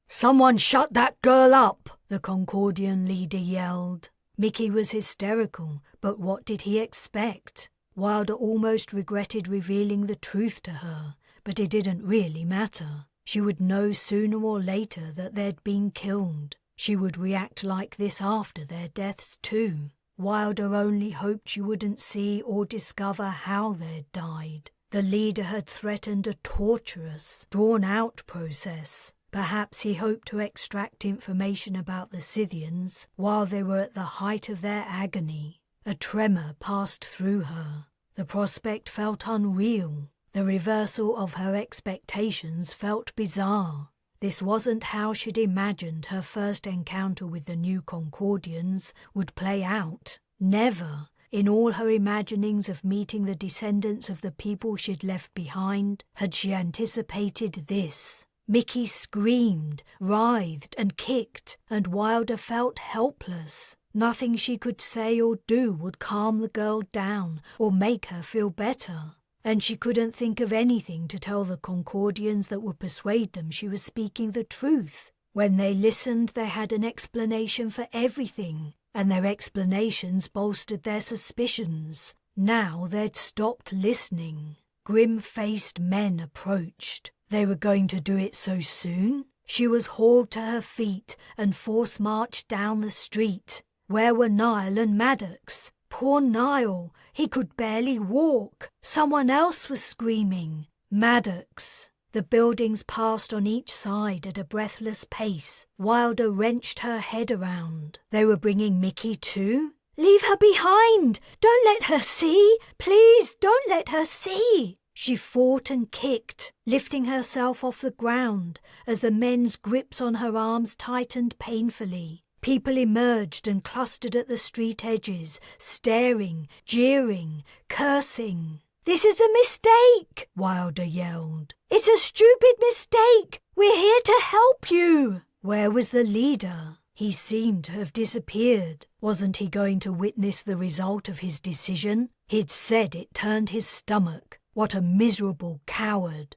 S2: "Someone shut that girl up!" the Concordian leader yelled. Mickey was hysterical, but what did he expect? Wilder almost regretted revealing the truth to her, but it didn't really matter. She would know sooner or later that they'd been killed. She would react like this after their deaths too. Wilder only hoped she wouldn't see or discover how they'd died. The leader had threatened a torturous, drawn-out process. Perhaps he hoped to extract information about the Scythians while they were at the height of their agony. A tremor passed through her. The prospect felt unreal. The reversal of her expectations felt bizarre. This wasn't how she'd imagined her first encounter with the new Concordians would play out. Never, in all her imaginings of meeting the descendants of the people she'd left behind, had she anticipated this. Mickey screamed, writhed and kicked, and Wilder felt helpless. Nothing she could say or do would calm the girl down or make her feel better. And she couldn't think of anything to tell the Concordians that would persuade them she was speaking the truth. When they listened, they had an explanation for everything, and their explanations bolstered their suspicions. Now they'd stopped listening. Grim-faced men approached. They were going to do it so soon? She was hauled to her feet and force-marched down the street. Where were Niall and Maddox? Poor Niall, he could barely walk. Someone else was screaming. Maddox. The buildings passed on each side at a breathless pace. Wilder wrenched her head around. They were bringing Mickey too?
S1: Leave her behind! Don't let her see! Please, don't let her see! She fought and kicked, lifting herself off the ground as the men's grips on her arms tightened painfully. People emerged and clustered at the street edges, staring, jeering, cursing. "This is a mistake!" Wilder yelled. "It's a stupid mistake! We're here to help you!" Where was the leader? He seemed to have disappeared. Wasn't he going to witness the result of his decision? He'd said it turned his stomach. What a miserable coward.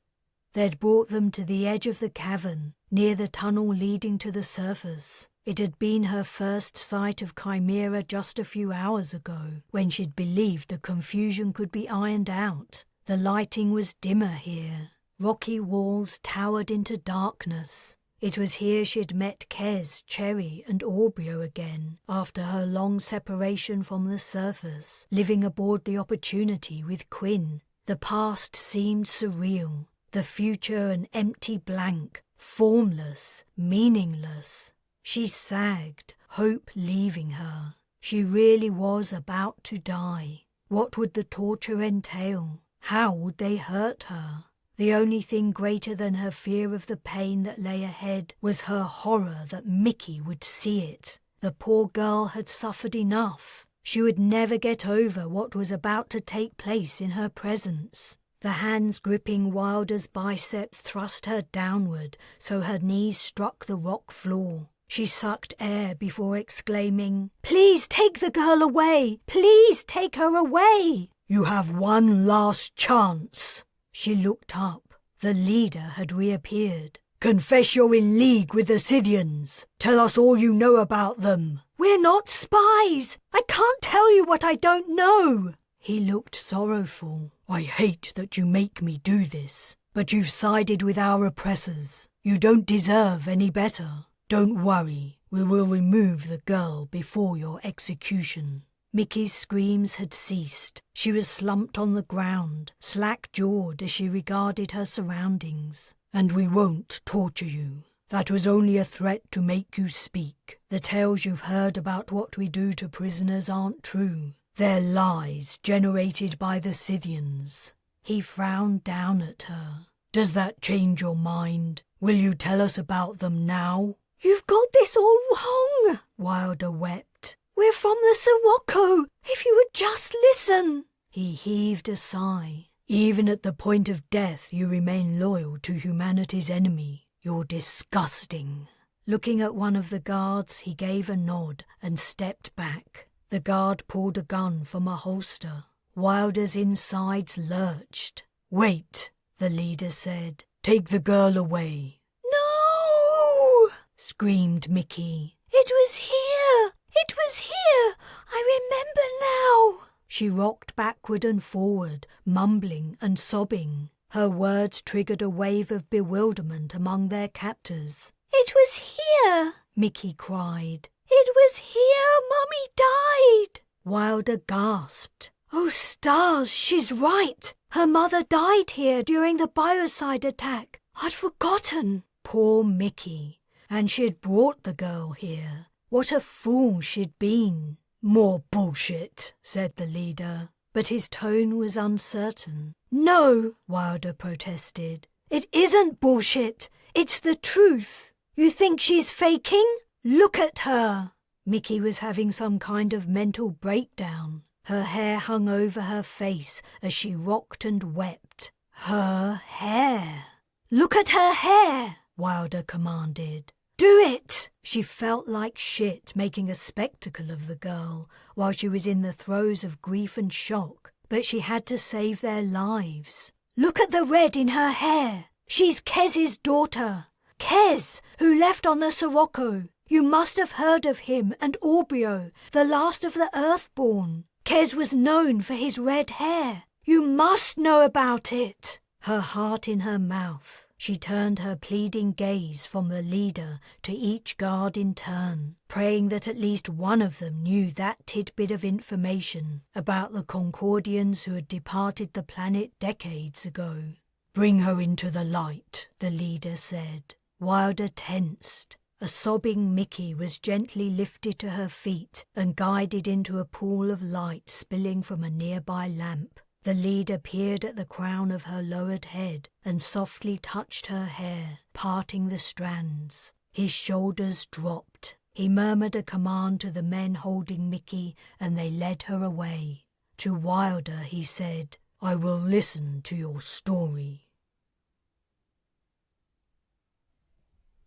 S1: They'd brought them to the edge of the cavern, near the tunnel leading to the surface. It had been her first sight of Chimera just a few hours ago, when she'd believed the confusion could be ironed out. The lighting was dimmer here. Rocky walls towered into darkness. It was here she'd met Kes, Cherry and Aubryo again, after her long separation from the surface, living aboard the Opportunity with Quinn. The past seemed surreal, the future an empty blank, formless, meaningless. She sagged, hope leaving her. She really was about to die. What would the torture entail? How would they hurt her? The only thing greater than her fear of the pain that lay ahead was her horror that Mickey would see it. The poor girl had suffered enough. She would never get over what was about to take place in her presence. The hands gripping Wilder's biceps thrust her downward so her knees struck the rock floor. She sucked air before exclaiming, "Please take the girl away! Please take her away!" "You have one last chance." She looked up. The leader had reappeared. "Confess you're in league with the Scythians. Tell us all you know about them." "We're not spies. I can't tell you what I don't know." He looked sorrowful. "I hate that you make me do this, but you've sided with our oppressors. You don't deserve any better. Don't worry, we will remove the girl before your execution." Mickey's screams had ceased. She was slumped on the ground, slack-jawed as she regarded her surroundings. "And we won't torture you. That was only a threat to make you speak. The tales you've heard about what we do to prisoners aren't true. They're lies generated by the Scythians." He frowned down at her. "Does that change your mind? Will you tell us about them now?" "You've got this all wrong," Wilder wept. "We're from the Sirocco. If you would just listen." He heaved a sigh. "Even at the point of death you remain loyal to humanity's enemy. You're disgusting." Looking at one of the guards, he gave a nod and stepped back. The guard pulled a gun from a holster. Wilder's insides lurched. "Wait," the leader said. "Take the girl away." "No!" screamed Mickey. "It was here! It was here! I remember now!" She rocked backward and forward, mumbling and sobbing. Her words triggered a wave of bewilderment among their captors. "It was here!" Mickey cried. "It was here Mummy died!" Wilder gasped. "Oh, stars, she's right! Her mother died here during the biocide attack. I'd forgotten." Poor Mickey. And she'd brought the girl here. What a fool she'd been. "More bullshit," said the leader, but his tone was uncertain. "No," Wilder protested. "It isn't bullshit. It's the truth. You think she's faking? Look at her." Mickey was having some kind of mental breakdown. Her hair hung over her face as she rocked and wept. Her hair. "Look at her hair," Wilder commanded. "Do it!" She felt like shit making a spectacle of the girl while she was in the throes of grief and shock, but she had to save their lives. "Look at the red in her hair. She's Kes's daughter. Kes, who left on the Sirocco. You must have heard of him and Aubryo, the last of the Earthborn. Kes was known for his red hair. You must know about it." Her heart in her mouth, she turned her pleading gaze from the leader to each guard in turn, praying that at least one of them knew that tidbit of information about the Concordians who had departed the planet decades ago. "Bring her into the light," the leader said. Wilder tensed. A sobbing Mickey was gently lifted to her feet and guided into a pool of light spilling from a nearby lamp. The leader peered at the crown of her lowered head and softly touched her hair, parting the strands. His shoulders dropped. He murmured a command to the men holding Mickey, and they led her away. To Wilder he said, "I will listen to your story."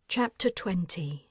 S1: Chapter 20.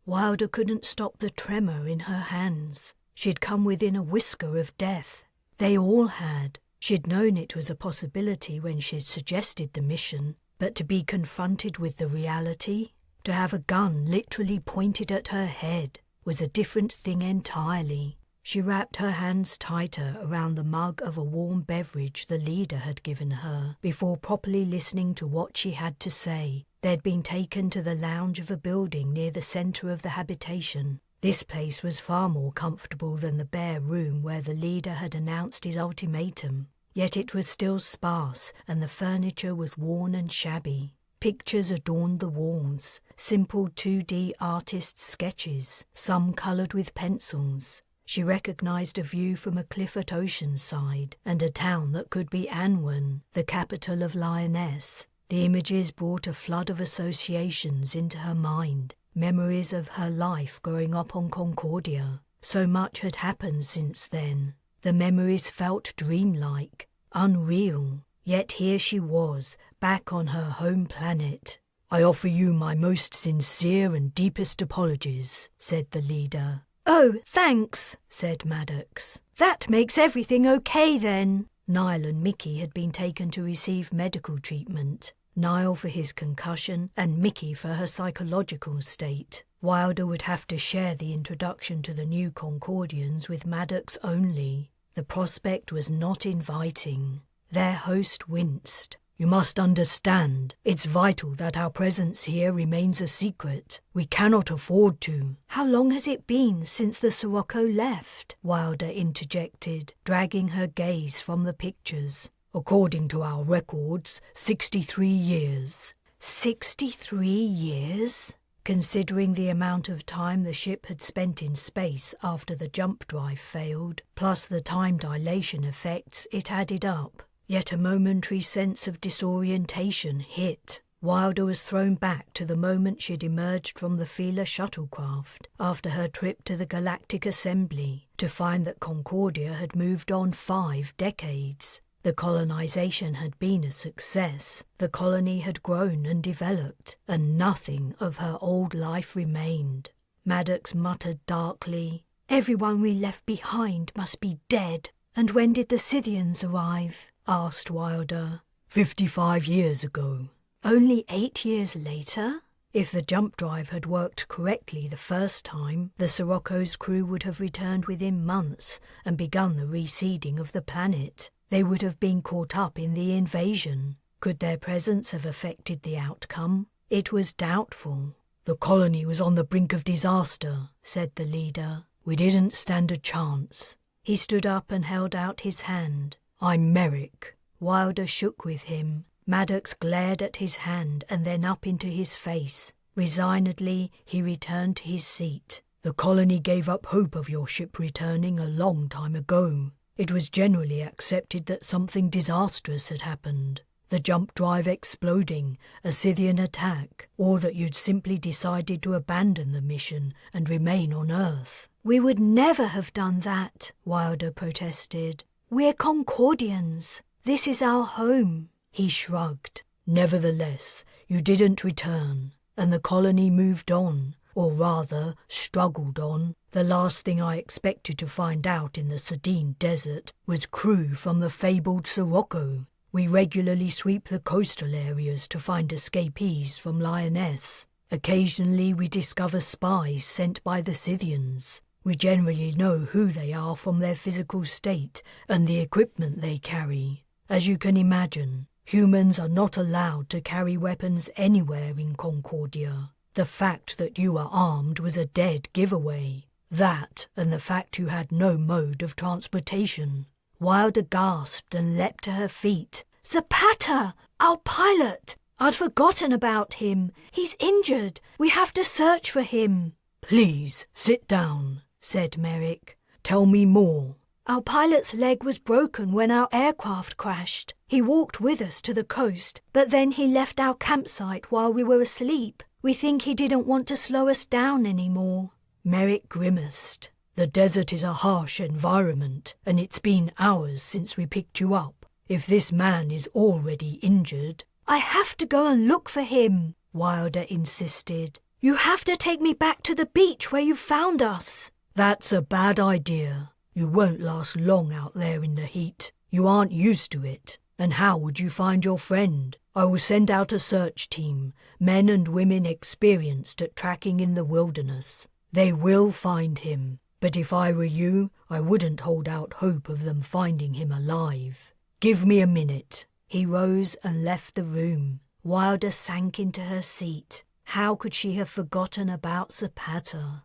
S1: Wilder couldn't stop the tremor in her hands. She'd come within a whisker of death. They all had. She'd known it was a possibility when she'd suggested the mission, but to be confronted with the reality, to have a gun literally pointed at her head, was a different thing entirely. She wrapped her hands tighter around the mug of a warm beverage the leader had given her before properly listening to what she had to say. They'd been taken to the lounge of a building near the centre of the habitation. This place was far more comfortable than the bare room where the leader had announced his ultimatum. Yet it was still sparse, and the furniture was worn and shabby. Pictures adorned the walls, simple 2D artists' sketches, some coloured with pencils. She recognised a view from a cliff at Oceanside and a town that could be Anwen, the capital of Lioness. The images brought a flood of associations into her mind, memories of her life growing up on Concordia. So much had happened since then. The memories felt dreamlike, unreal. Yet here she was, back on her home planet. "I offer you my most sincere and deepest apologies," said the leader. "Oh, thanks," said Maddox. "That makes everything okay then." Niall and Mickey had been taken to receive medical treatment. Niall for his concussion and Mickey for her psychological state. Wilder would have to share the introduction to the new Concordians with Maddox only. The prospect was not inviting. Their host winced. "You must understand, it's vital that our presence here remains a secret. We cannot afford to." "How long has it been since the Sirocco left?" Wilder interjected, dragging her gaze from the pictures. "According to our records, 63 years. 63 years? Considering the amount of time the ship had spent in space after the jump drive failed, plus the time dilation effects, it added up. Yet a momentary sense of disorientation hit. Wilder was thrown back to the moment she'd emerged from the Fila shuttlecraft after her trip to the Galactic Assembly, to find that Concordia had moved on 5 decades. The colonization had been a success. The colony had grown and developed, and nothing of her old life remained. Maddox muttered darkly, "Everyone we left behind must be dead." "And when did the Scythians arrive?" asked Wilder. 55 years ago. Only 8 years later? If the jump drive had worked correctly the first time, the Sirocco's crew would have returned within months and begun the reseeding of the planet. They would have been caught up in the invasion. Could their presence have affected the outcome? It was doubtful. "The colony was on the brink of disaster," said the leader. "We didn't stand a chance." He stood up and held out his hand. "I'm Merrick." Wilder shook with him. Maddox glared at his hand and then up into his face. Resignedly, he returned to his seat. "The colony gave up hope of your ship returning a long time ago. It was generally accepted that something disastrous had happened. The jump drive exploding, a Scythian attack, or that you'd simply decided to abandon the mission and remain on Earth." "We would never have done that," Wilder protested. "We're Concordians. This is our home." He shrugged. "Nevertheless, you didn't return, and the colony moved on, or rather, struggled on. The last thing I expected to find out in the Sardine Desert was crew from the fabled Sirocco. We regularly sweep the coastal areas to find escapees from Lioness. Occasionally we discover spies sent by the Scythians. We generally know who they are from their physical state and the equipment they carry. As you can imagine, humans are not allowed to carry weapons anywhere in Concordia. The fact that you were armed was a dead giveaway. That, and the fact you had no mode of transportation." Wilder gasped and leapt to her feet. "Zapata! Our pilot! I'd forgotten about him. He's injured. We have to search for him."
S2: "Please, sit down," said Merrick. "Tell me more."
S1: "Our pilot's leg was broken when our aircraft crashed. He walked with us to the coast, but then he left our campsite while we were asleep. We think he didn't want to slow us down anymore."
S2: Merrick grimaced. "The desert is a harsh environment, and it's been hours since we picked you up. If this man is already injured—"
S1: "I have to go and look for him," Wilder insisted. "You have to take me back to the beach where you found us."
S2: "That's a bad idea. You won't last long out there in the heat. You aren't used to it. And how would you find your friend? I will send out a search team, men and women experienced at tracking in the wilderness. They will find him. But if I were you, I wouldn't hold out hope of them finding him alive. Give me a minute."
S1: He rose and left the room. Wilder sank into her seat. How could she have forgotten about Zapata?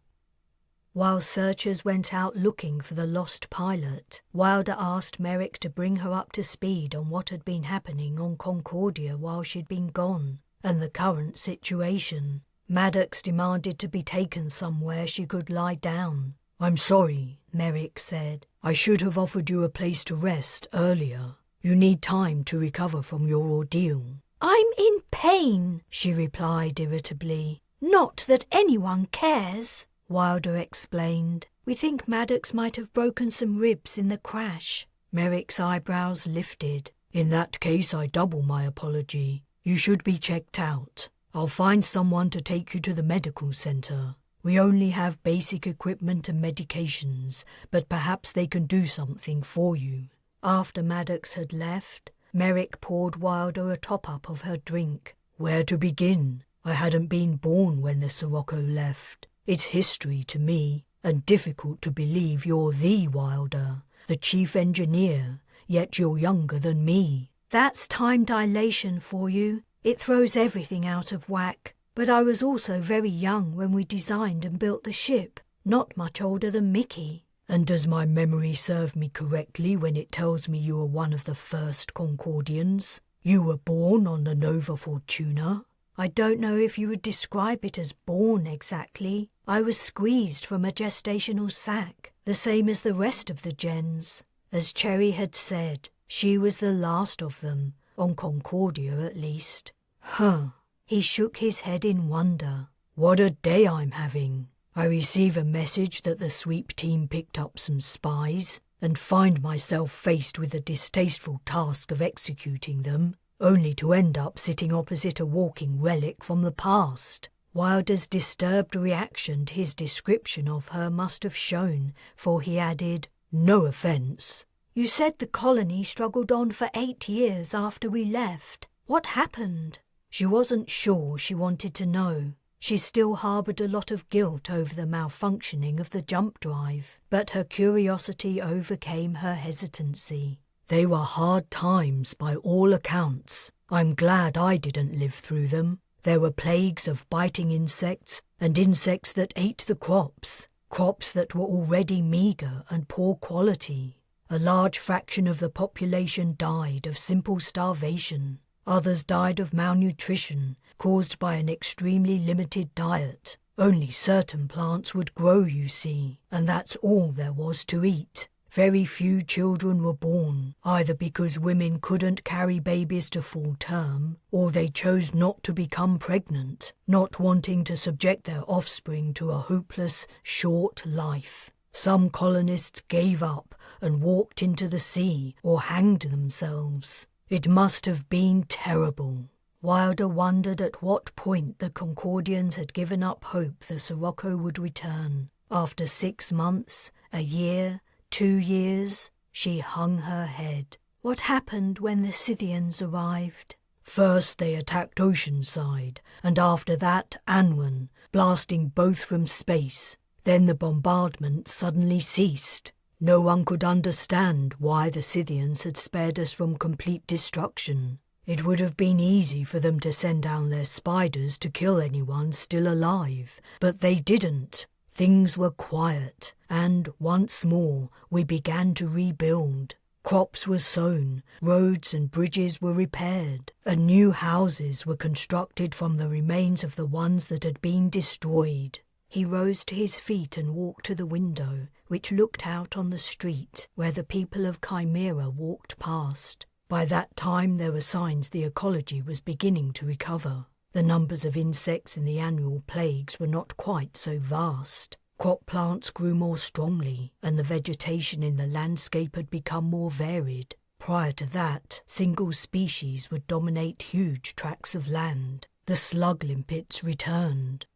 S1: While searchers went out looking for the lost pilot, Wilder asked Merrick to bring her up to speed on what had been happening on Concordia while she'd been gone, and the current situation. Maddox demanded to be taken somewhere she could lie down.
S2: "I'm sorry," Merrick said. "I should have offered you a place to rest earlier. You need time to recover from your ordeal."
S1: "I'm in pain," she replied irritably. "Not that anyone cares," Wilder explained. "We think Maddox might have broken some ribs in the crash."
S2: Merrick's eyebrows lifted. "In that case, I double my apology. You should be checked out. I'll find someone to take you to the medical center. We only have basic equipment and medications, but perhaps they can do something for you."
S1: After Maddox had left, Merrick poured Wilder a top-up of her drink.
S2: "Where to begin? I hadn't been born when the Sirocco left. It's history to me, and difficult to believe you're the Wilder, the chief engineer, yet you're younger than me."
S1: "That's time dilation for you. It throws everything out of whack. But I was also very young when we designed and built the ship, not much older than Mickey."
S2: "And does my memory serve me correctly when it tells me you were one of the first Concordians? You were born on the Nova Fortuna?"
S1: "I don't know if you would describe it as born exactly. I was squeezed from a gestational sac, the same as the rest of the gens. As Cherry had said, she was the last of them, on Concordia at least."
S2: "Huh."
S1: He shook his head in wonder.
S2: "What a day I'm having. I receive a message that the sweep team picked up some spies, and find myself faced with the distasteful task of executing them, only to end up sitting opposite a walking relic from the past."
S1: Wilder's disturbed reaction to his description of her must have shown, for he added,
S2: "No offense."
S1: "You said the colony struggled on for 8 years after we left. What happened?" She wasn't sure she wanted to know. She still harbored a lot of guilt over the malfunctioning of the jump drive, but her curiosity overcame her hesitancy.
S2: "They were hard times by all accounts. I'm glad I didn't live through them. There were plagues of biting insects and insects that ate the crops that were already meager and poor quality. A large fraction of the population died of simple starvation. Others died of malnutrition caused by an extremely limited diet. Only certain plants would grow, you see, and that's all there was to eat. Very few children were born, either because women couldn't carry babies to full term, or they chose not to become pregnant, not wanting to subject their offspring to a hopeless, short life. Some colonists gave up and walked into the sea or hanged themselves. It must have been terrible."
S1: Wilder wondered at what point the Concordians had given up hope the Sirocco would return. After 6 months, a year, 2 years, she hung her head. What happened when the Scythians arrived?
S2: "First they attacked Oceanside, and after that Anwen, blasting both from space. Then the bombardment suddenly ceased. No one could understand why the Scythians had spared us from complete destruction. It would have been easy for them to send down their spiders to kill anyone still alive, but they didn't. Things were quiet, and once more we began to rebuild. Crops were sown, roads and bridges were repaired, and new houses were constructed from the remains of the ones that had been destroyed.
S1: He rose to his feet and walked to the window, which looked out on the street where the people of Chimera walked past.
S2: By that time there were signs the ecology was beginning to recover. The numbers of insects in the annual plagues were not quite so vast. Crop plants grew more strongly, and the vegetation in the landscape had become more varied. Prior to that, single species would dominate huge tracts of land. The slug limpets returned.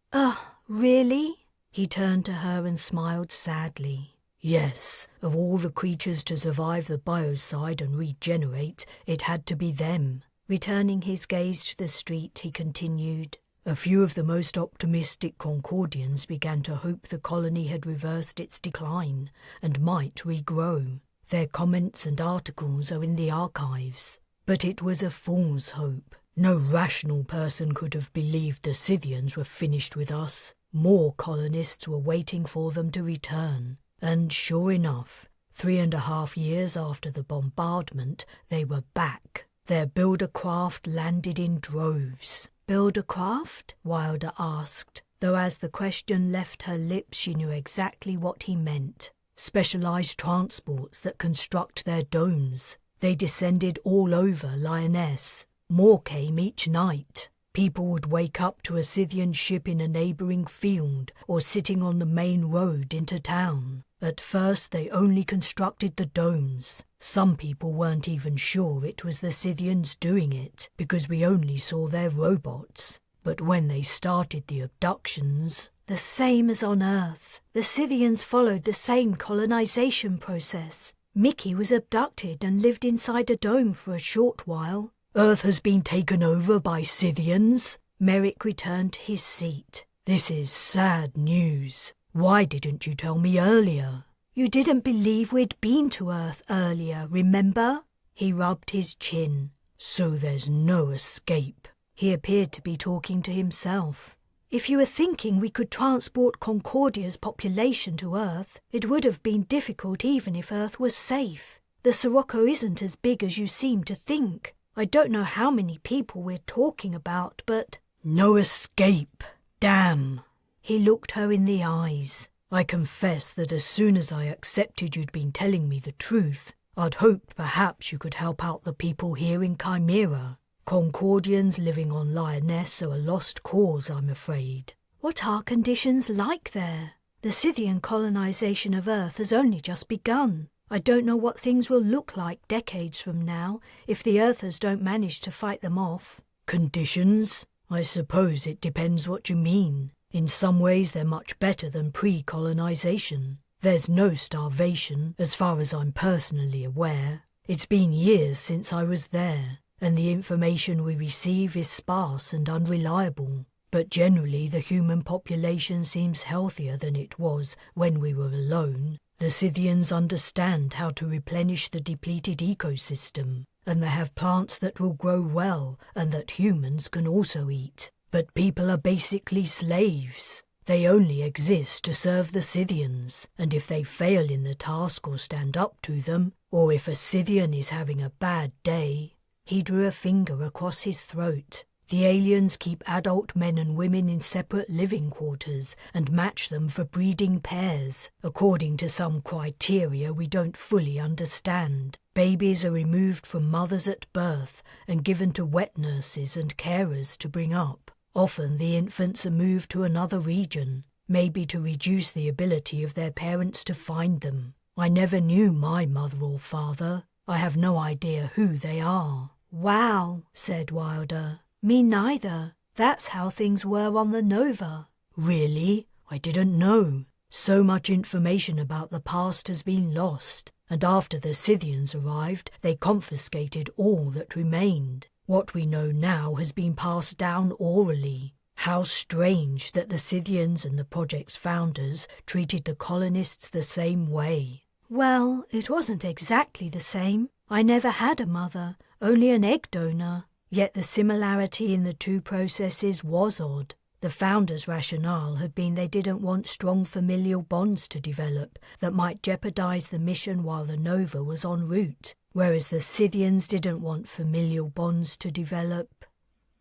S1: Really?
S2: He turned to her and smiled sadly. Yes, of all the creatures to survive the biocide and regenerate, it had to be them.
S1: Returning his gaze to the street, he continued,
S2: A few of the most optimistic Concordians began to hope the colony had reversed its decline and might regrow. Their comments and articles are in the archives. But it was a fool's hope. No rational person could have believed the Scythians were finished with us. More colonists were waiting for them to return. And sure enough, 3.5 years after the bombardment, they were back. Their builder craft landed in droves.
S1: Builder craft?
S2: Wilder asked,
S1: though as the question left her lips she knew exactly what he meant.
S2: Specialized transports that construct their domes. They descended all over Lyonesse. More came each night. People would wake up to a Scythian ship in a neighbouring field or sitting on the main road into town. At first they only constructed the domes. Some people weren't even sure it was the Scythians doing it because we only saw their robots. But when they started the abductions...
S1: The same as on Earth. The Scythians followed the same colonization process. Mickey was abducted and lived inside a dome for a short while.
S2: Earth has been taken over by Scythians?
S1: Merrick returned to his seat.
S2: This is sad news. Why didn't you tell me earlier?
S1: You didn't believe we'd been to Earth earlier, remember? He rubbed his chin.
S2: So there's no escape.
S1: He appeared to be talking to himself. If you were thinking we could transport Concordia's population to Earth, it would have been difficult even if Earth was safe. The Sirocco isn't as big as you seem to think. I don't know how many people we're talking about, but...
S2: No escape. Damn.
S1: He looked her in the eyes.
S2: I confess that as soon as I accepted you'd been telling me the truth, I'd hoped perhaps you could help out the people here in Chimera. Concordians living on Lyonesse are a lost cause, I'm afraid.
S1: What are conditions like there? The Scythian colonization of Earth has only just begun. I don't know what things will look like decades from now if the Earthers don't manage to fight them off.
S2: Conditions? I suppose it depends what you mean. In some ways they're much better than pre-colonization. There's no starvation, as far as I'm personally aware. It's been years since I was there, and the information we receive is sparse and unreliable. But generally the human population seems healthier than it was when we were alone. The Scythians understand how to replenish the depleted ecosystem, and they have plants that will grow well and that humans can also eat. But people are basically slaves. They only exist to serve the Scythians, and if they fail in the task or stand up to them, or if a Scythian is having a bad day... He drew a finger across his throat. The aliens keep adult men and women in separate living quarters and match them for breeding pairs, according to some criteria we don't fully understand. Babies are removed from mothers at birth and given to wet nurses and carers to bring up. Often the infants are moved to another region, maybe to reduce the ability of their parents to find them. I never knew my mother or father. I have no idea who they are.
S1: Wow, said Wilder. Me neither. That's how things were on the Nova.
S2: Really? I didn't know. So much information about the past has been lost, and after the Scythians arrived, they confiscated all that remained. What we know now has been passed down orally. How strange that the Scythians and the project's founders treated the colonists the same way.
S1: Well, it wasn't exactly the same. I never had a mother, only an egg donor. Yet the similarity in the two processes was odd. The founders' rationale had been they didn't want strong familial bonds to develop that might jeopardize the mission while the Nova was en route. whereas the Scythians didn't want familial bonds to develop.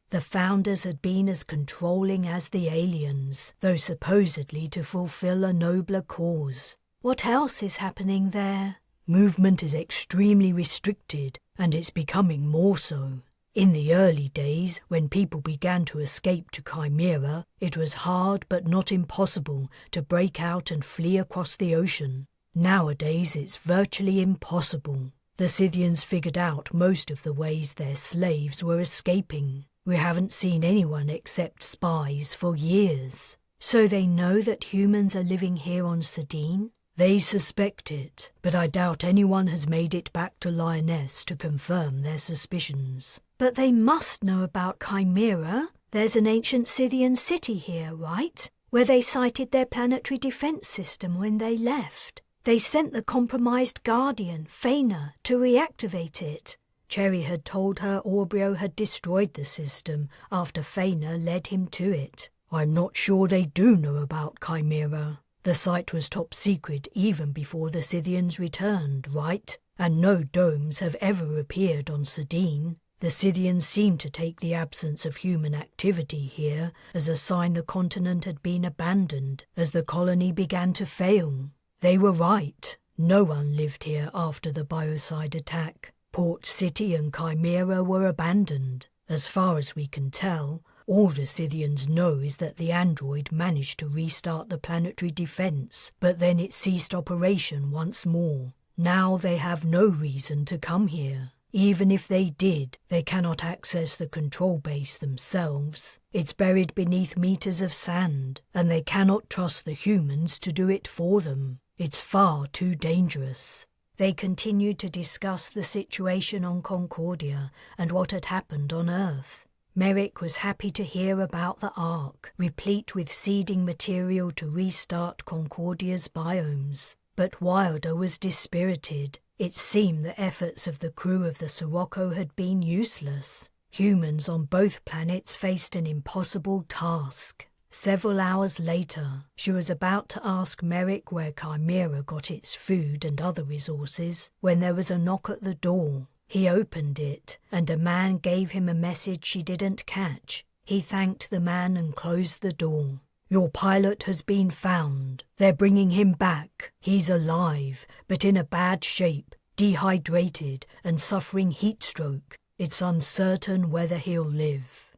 S1: The founders had been as controlling as the aliens, though supposedly to fulfill a nobler cause. What else is happening there? Movement is extremely restricted, and it's becoming more so. In the early days, when people began to escape to Chimera, it was hard but not impossible to break out and flee across the ocean. Nowadays it's virtually impossible. The Scythians figured out most of the ways their slaves were escaping. We haven't seen anyone except spies for years. So they know that humans are living here on Sardine? They suspect it, but I doubt anyone has made it back to Lioness to confirm their suspicions. But they must know about Chimera. There's an ancient Scythian city here, right? Where they sited their planetary defense system when they left. They sent the compromised Guardian, Faina, to reactivate it. Cherry had told her Orbrio had destroyed the system after Faina led him to it. I'm not sure they do know about Chimera. The site was top secret even before the Scythians returned, right? And no domes have ever appeared on Sardine. The Scythians seem to take the absence of human activity here as a sign the continent had been abandoned as the colony began to fail. They were right. No one lived here after the biocide attack. Port City and Chimera were abandoned. As far as we can tell, all the Scythians know is that the android managed to restart the planetary defense, but then it ceased operation once more. Now they have no reason to come here. Even if they did, they cannot access the control base themselves. It's buried beneath meters of sand, and they cannot trust the humans to do it for them. It's far too dangerous. They continued to discuss the situation on Concordia and what had happened on Earth. Merrick was happy to hear about the Ark, replete with seeding material to restart Concordia's biomes. But Wilder was dispirited. It seemed the efforts of the crew of the Sirocco had been useless. Humans on both planets faced an impossible task. Several hours later, she was about to ask Merrick where Chimera got its food and other resources when there was a knock at the door. He opened it, and a man gave him a message she didn't catch. He thanked the man and closed the door. Your pilot has been found. They're bringing him back. He's alive, but in a bad shape, dehydrated and suffering heat stroke. It's uncertain whether he'll live.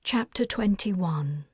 S1: Chapter 21.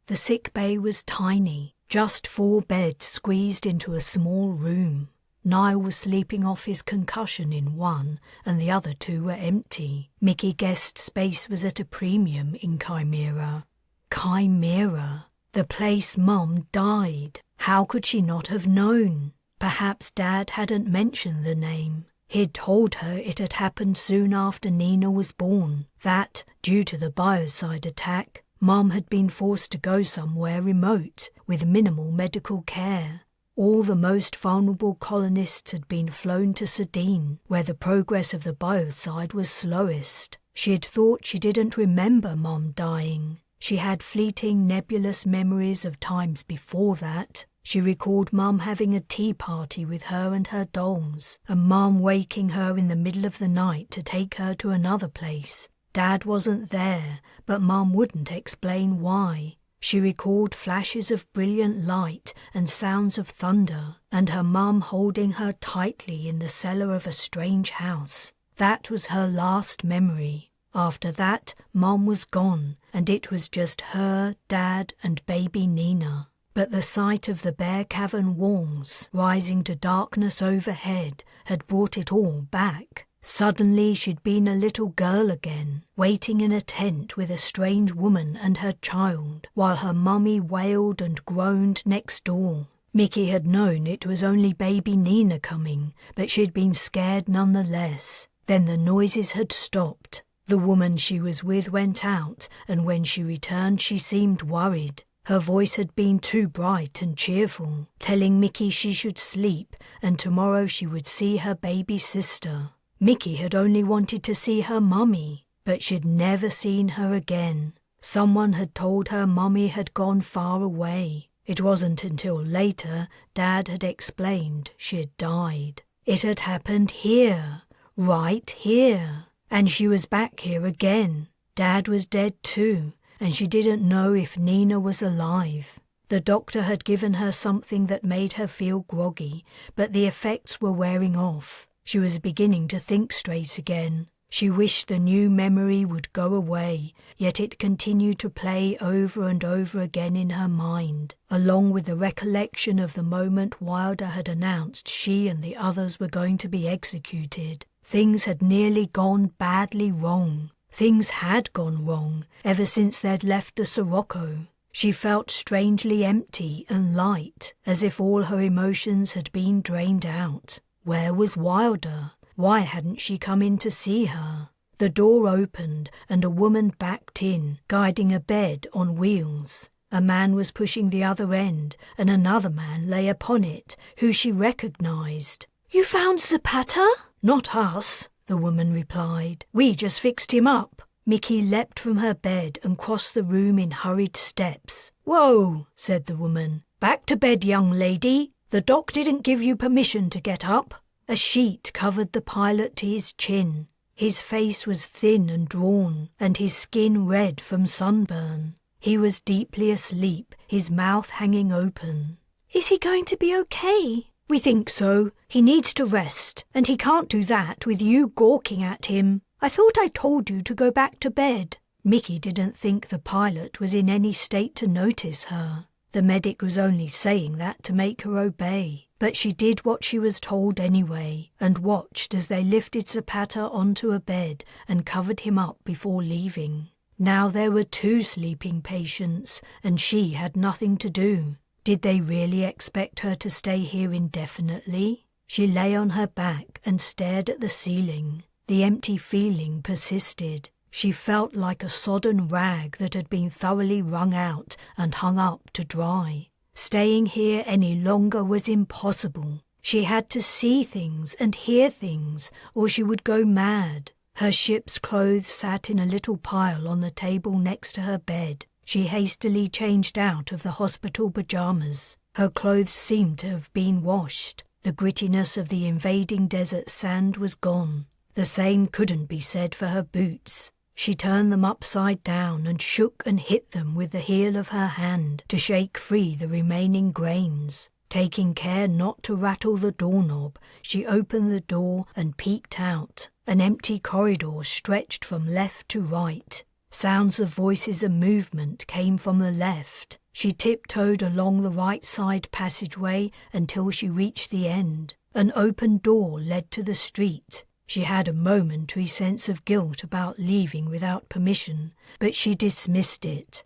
S1: The sick bay was tiny, just 4 beds squeezed into a small room. Niall was sleeping off his concussion in one, and the other 2 were empty. Mickey guessed space was at a premium in Chimera. Chimera, the place Mum died. How could she not have known? Perhaps Dad hadn't mentioned the name. He'd told her it had happened soon after Nina was born, that, due to the biocide attack, Mum had been forced to go somewhere remote with minimal medical care. All the most vulnerable colonists had been flown to Sardine, where the progress of the biocide was slowest. She had thought she didn't remember Mum dying. She had fleeting, nebulous memories of times before that. She recalled Mum having a tea party with her and her dolls, and Mum waking her in the middle of the night to take her to another place. Dad wasn't there, but Mum wouldn't explain why. She recalled flashes of brilliant light and sounds of thunder, and her Mum holding her tightly in the cellar of a strange house. That was her last memory. After that, Mum was gone, and it was just her, Dad, and baby Nina. But the sight of the bare cavern walls rising to darkness overhead had brought it all back. Suddenly she'd been a little girl again, waiting in a tent with a strange woman and her child, while her mummy wailed and groaned next door. Mickey had known it was only baby Nina coming, but she'd been scared nonetheless. Then the noises had stopped. The woman she was with went out, and when she returned she seemed worried. Her voice had been too bright and cheerful, telling Mickey she should sleep and tomorrow she would see her baby sister. Mickey had only wanted to see her mummy, but she'd never seen her again. Someone had told her mummy had gone far away. It wasn't until later Dad had explained she had died. It had happened here, right here, and she was back here again. Dad was dead too, and she didn't know if Nina was alive. The doctor had given her something that made her feel groggy, but the effects were wearing off. She was beginning to think straight again. She wished the new memory would go away, yet it continued to play over and over again in her mind, along with the recollection of the moment Wilder had announced she and the others were going to be executed. Things had nearly gone badly wrong. Things had gone wrong ever since they'd left the Sirocco. She felt strangely empty and light, as if all her emotions had been drained out. Where was Wilder? Why hadn't she come in to see her? The door opened and a woman backed in, guiding a bed on wheels. A man was pushing the other end, and another man lay upon it, who she recognized. "You found Zapata?" "Not us," the woman replied. "We just fixed him up." Mickey leapt from her bed and crossed the room in hurried steps. "Whoa," said the woman. "Back to bed, young lady. The doc didn't give you permission to get up." A sheet covered the pilot to his chin. His face was thin and drawn, and his skin red from sunburn. He was deeply asleep, his mouth hanging open. "Is he going to be okay?" "We think so. He needs to rest, and he can't do that with you gawking at him. I thought I told you to go back to bed." Mickey didn't think the pilot was in any state to notice her. The medic was only saying that to make her obey. But she did what she was told anyway, and watched as they lifted Zapata onto a bed and covered him up before leaving. Now there were 2 sleeping patients, and she had nothing to do. Did they really expect her to stay here indefinitely? She lay on her back and stared at the ceiling. The empty feeling persisted. She felt like a sodden rag that had been thoroughly wrung out and hung up to dry. Staying here any longer was impossible. She had to see things and hear things, or she would go mad. Her ship's clothes sat in a little pile on the table next to her bed. She hastily changed out of the hospital pajamas. Her clothes seemed to have been washed. The grittiness of the invading desert sand was gone. The same couldn't be said for her boots. She turned them upside down and shook and hit them with the heel of her hand to shake free the remaining grains. Taking care not to rattle the doorknob, she opened the door and peeked out. An empty corridor stretched from left to right. Sounds of voices and movement came from the left. She tiptoed along the right side passageway until she reached the end. An open door led to the street. She had a momentary sense of guilt about leaving without permission, but she dismissed it.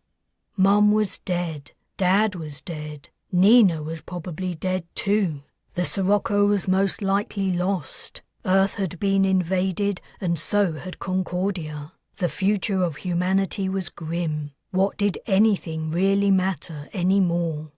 S1: Mum was dead. Dad was dead. Nina was probably dead too. The Sirocco was most likely lost. Earth had been invaded, and so had Concordia. The future of humanity was grim. What did anything really matter anymore?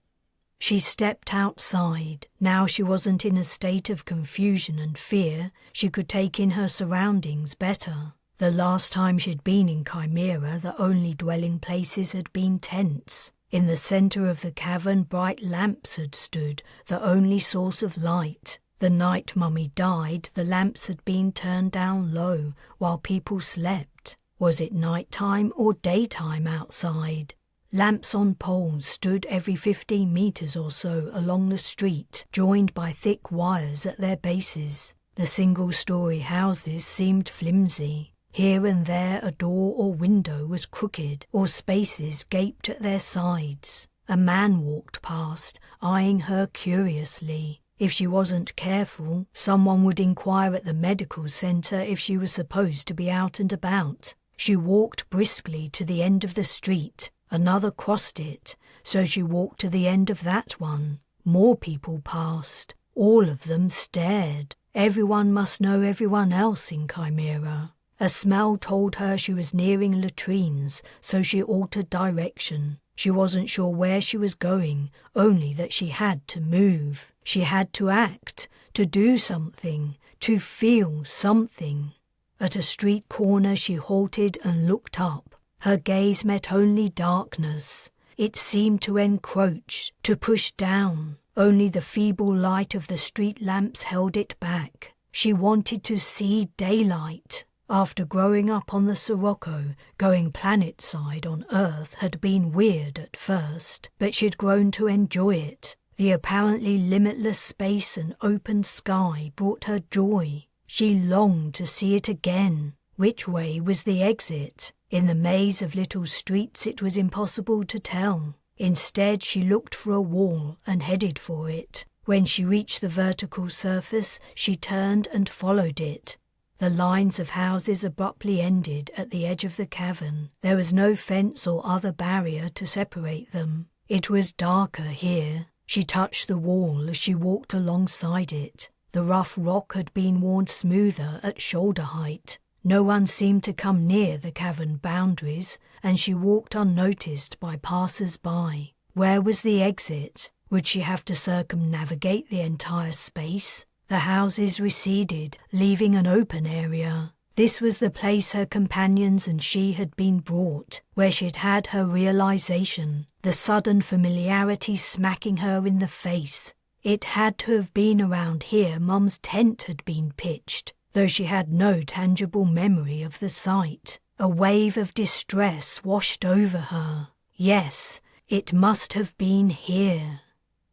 S1: She stepped outside. Now she wasn't in a state of confusion and fear. She could take in her surroundings better. The last time she'd been in Chimera, the only dwelling places had been tents. In the center of the cavern, bright lamps had stood, the only source of light. The night Mummy died, the lamps had been turned down low while people slept. Was it nighttime or daytime outside? Lamps on poles stood every 15 meters or so along the street, joined by thick wires at their bases. The single-story houses seemed flimsy. Here and there a door or window was crooked, or spaces gaped at their sides. A man walked past, eyeing her curiously. If she wasn't careful, someone would inquire at the medical center if she was supposed to be out and about. She walked briskly to the end of the street. Another crossed it, so she walked to the end of that one. More people passed. All of them stared. Everyone must know everyone else in Chimera. A smell told her she was nearing latrines, so she altered direction. She wasn't sure where she was going, only that she had to move. She had to act, to do something, to feel something. At a street corner she halted and looked up. Her gaze met only darkness. It seemed to encroach, to push down. Only the feeble light of the street lamps held it back. She wanted to see daylight. After growing up on the Sirocco, going planet-side on Earth had been weird at first, but she'd grown to enjoy it. The apparently limitless space and open sky brought her joy. She longed to see it again. Which way was the exit? In the maze of little streets it was impossible to tell. Instead, she looked for a wall and headed for it. When she reached the vertical surface, she turned and followed it. The lines of houses abruptly ended at the edge of the cavern. There was no fence or other barrier to separate them. It was darker here. She touched the wall as she walked alongside it. The rough rock had been worn smoother at shoulder height. No one seemed to come near the cavern boundaries, and she walked unnoticed by passers-by. Where was the exit? Would she have to circumnavigate the entire space? The houses receded, leaving an open area. This was the place her companions and she had been brought, where she'd had her realization, the sudden familiarity smacking her in the face. It had to have been around here Mum's tent had been pitched, though she had no tangible memory of the site. A wave of distress washed over her. Yes, it must have been here.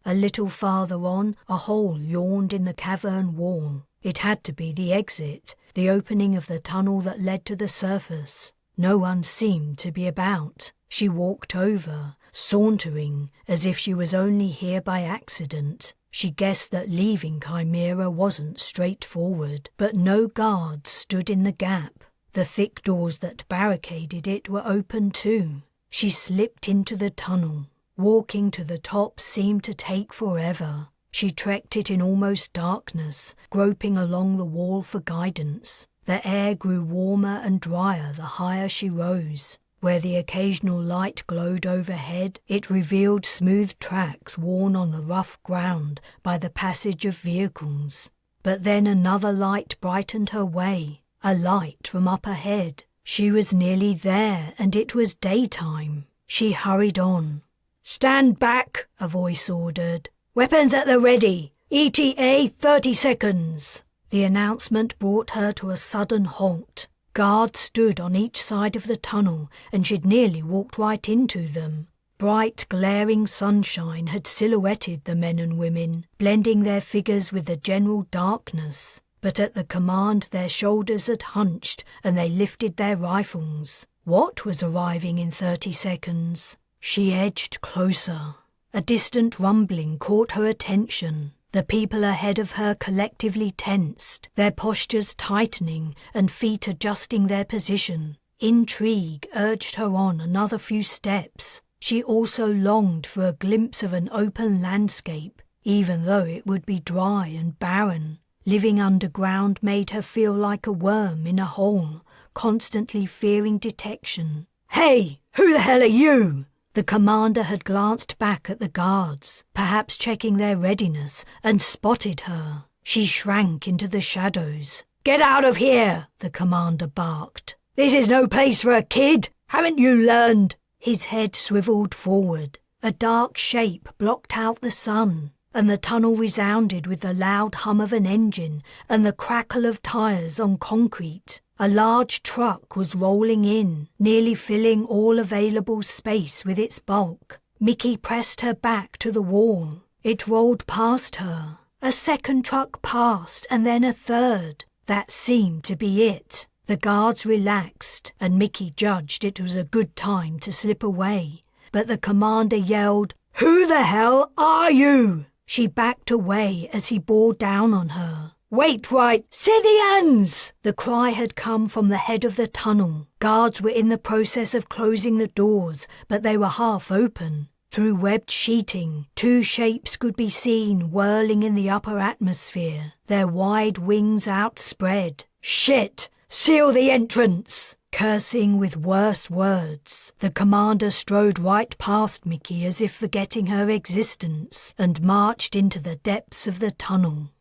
S1: A little farther on, a hole yawned in the cavern wall. It had to be the exit, the opening of the tunnel that led to the surface. No one seemed to be about. She walked over, sauntering, as if she was only here by accident. She guessed that leaving Chimera wasn't straightforward, but no guards stood in the gap. The thick doors that barricaded it were open too. She slipped into the tunnel. Walking to the top seemed to take forever. She trekked it in almost darkness, groping along the wall for guidance. The air grew warmer and drier the higher she rose. Where the occasional light glowed overhead, it revealed smooth tracks worn on the rough ground by the passage of vehicles. But then another light brightened her way, a light from up ahead. She was nearly there, and it was daytime. She hurried on. "Stand back," a voice ordered. "Weapons at the ready. ETA 30 seconds." The announcement brought her to a sudden halt. Guards stood on each side of the tunnel, and she'd nearly walked right into them. Bright, glaring sunshine had silhouetted the men and women, blending their figures with the general darkness. But at the command their shoulders had hunched, and they lifted their rifles. What was arriving in 30 seconds? She edged closer. A distant rumbling caught her attention. The people ahead of her collectively tensed, their postures tightening and feet adjusting their position. Intrigue urged her on another few steps. She also longed for a glimpse of an open landscape, even though it would be dry and barren. Living underground made her feel like a worm in a hole, constantly fearing detection. "Hey, who the hell are you?" The commander had glanced back at the guards, perhaps checking their readiness, and spotted her. She shrank into the shadows. "Get out of here," the commander barked. "This is no place for a kid. Haven't you learned?" His head swiveled forward. A dark shape blocked out the sun, and the tunnel resounded with the loud hum of an engine and the crackle of tires on concrete. A large truck was rolling in, nearly filling all available space with its bulk. Mickey pressed her back to the wall. It rolled past her. A second truck passed, and then a third. That seemed to be it. The guards relaxed, and Mickey judged it was a good time to slip away. But the commander yelled, "Who the hell are you?" She backed away as he bore down on her. "Wait right, Scythians!" The cry had come from the head of the tunnel. Guards were in the process of closing the doors, but they were half open. Through webbed sheeting, two shapes could be seen whirling in the upper atmosphere, their wide wings outspread. "Shit! Seal the entrance!" Cursing with worse words, the commander strode right past Mickey as if forgetting her existence and marched into the depths of the tunnel.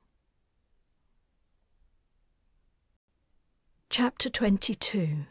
S1: Chapter 22.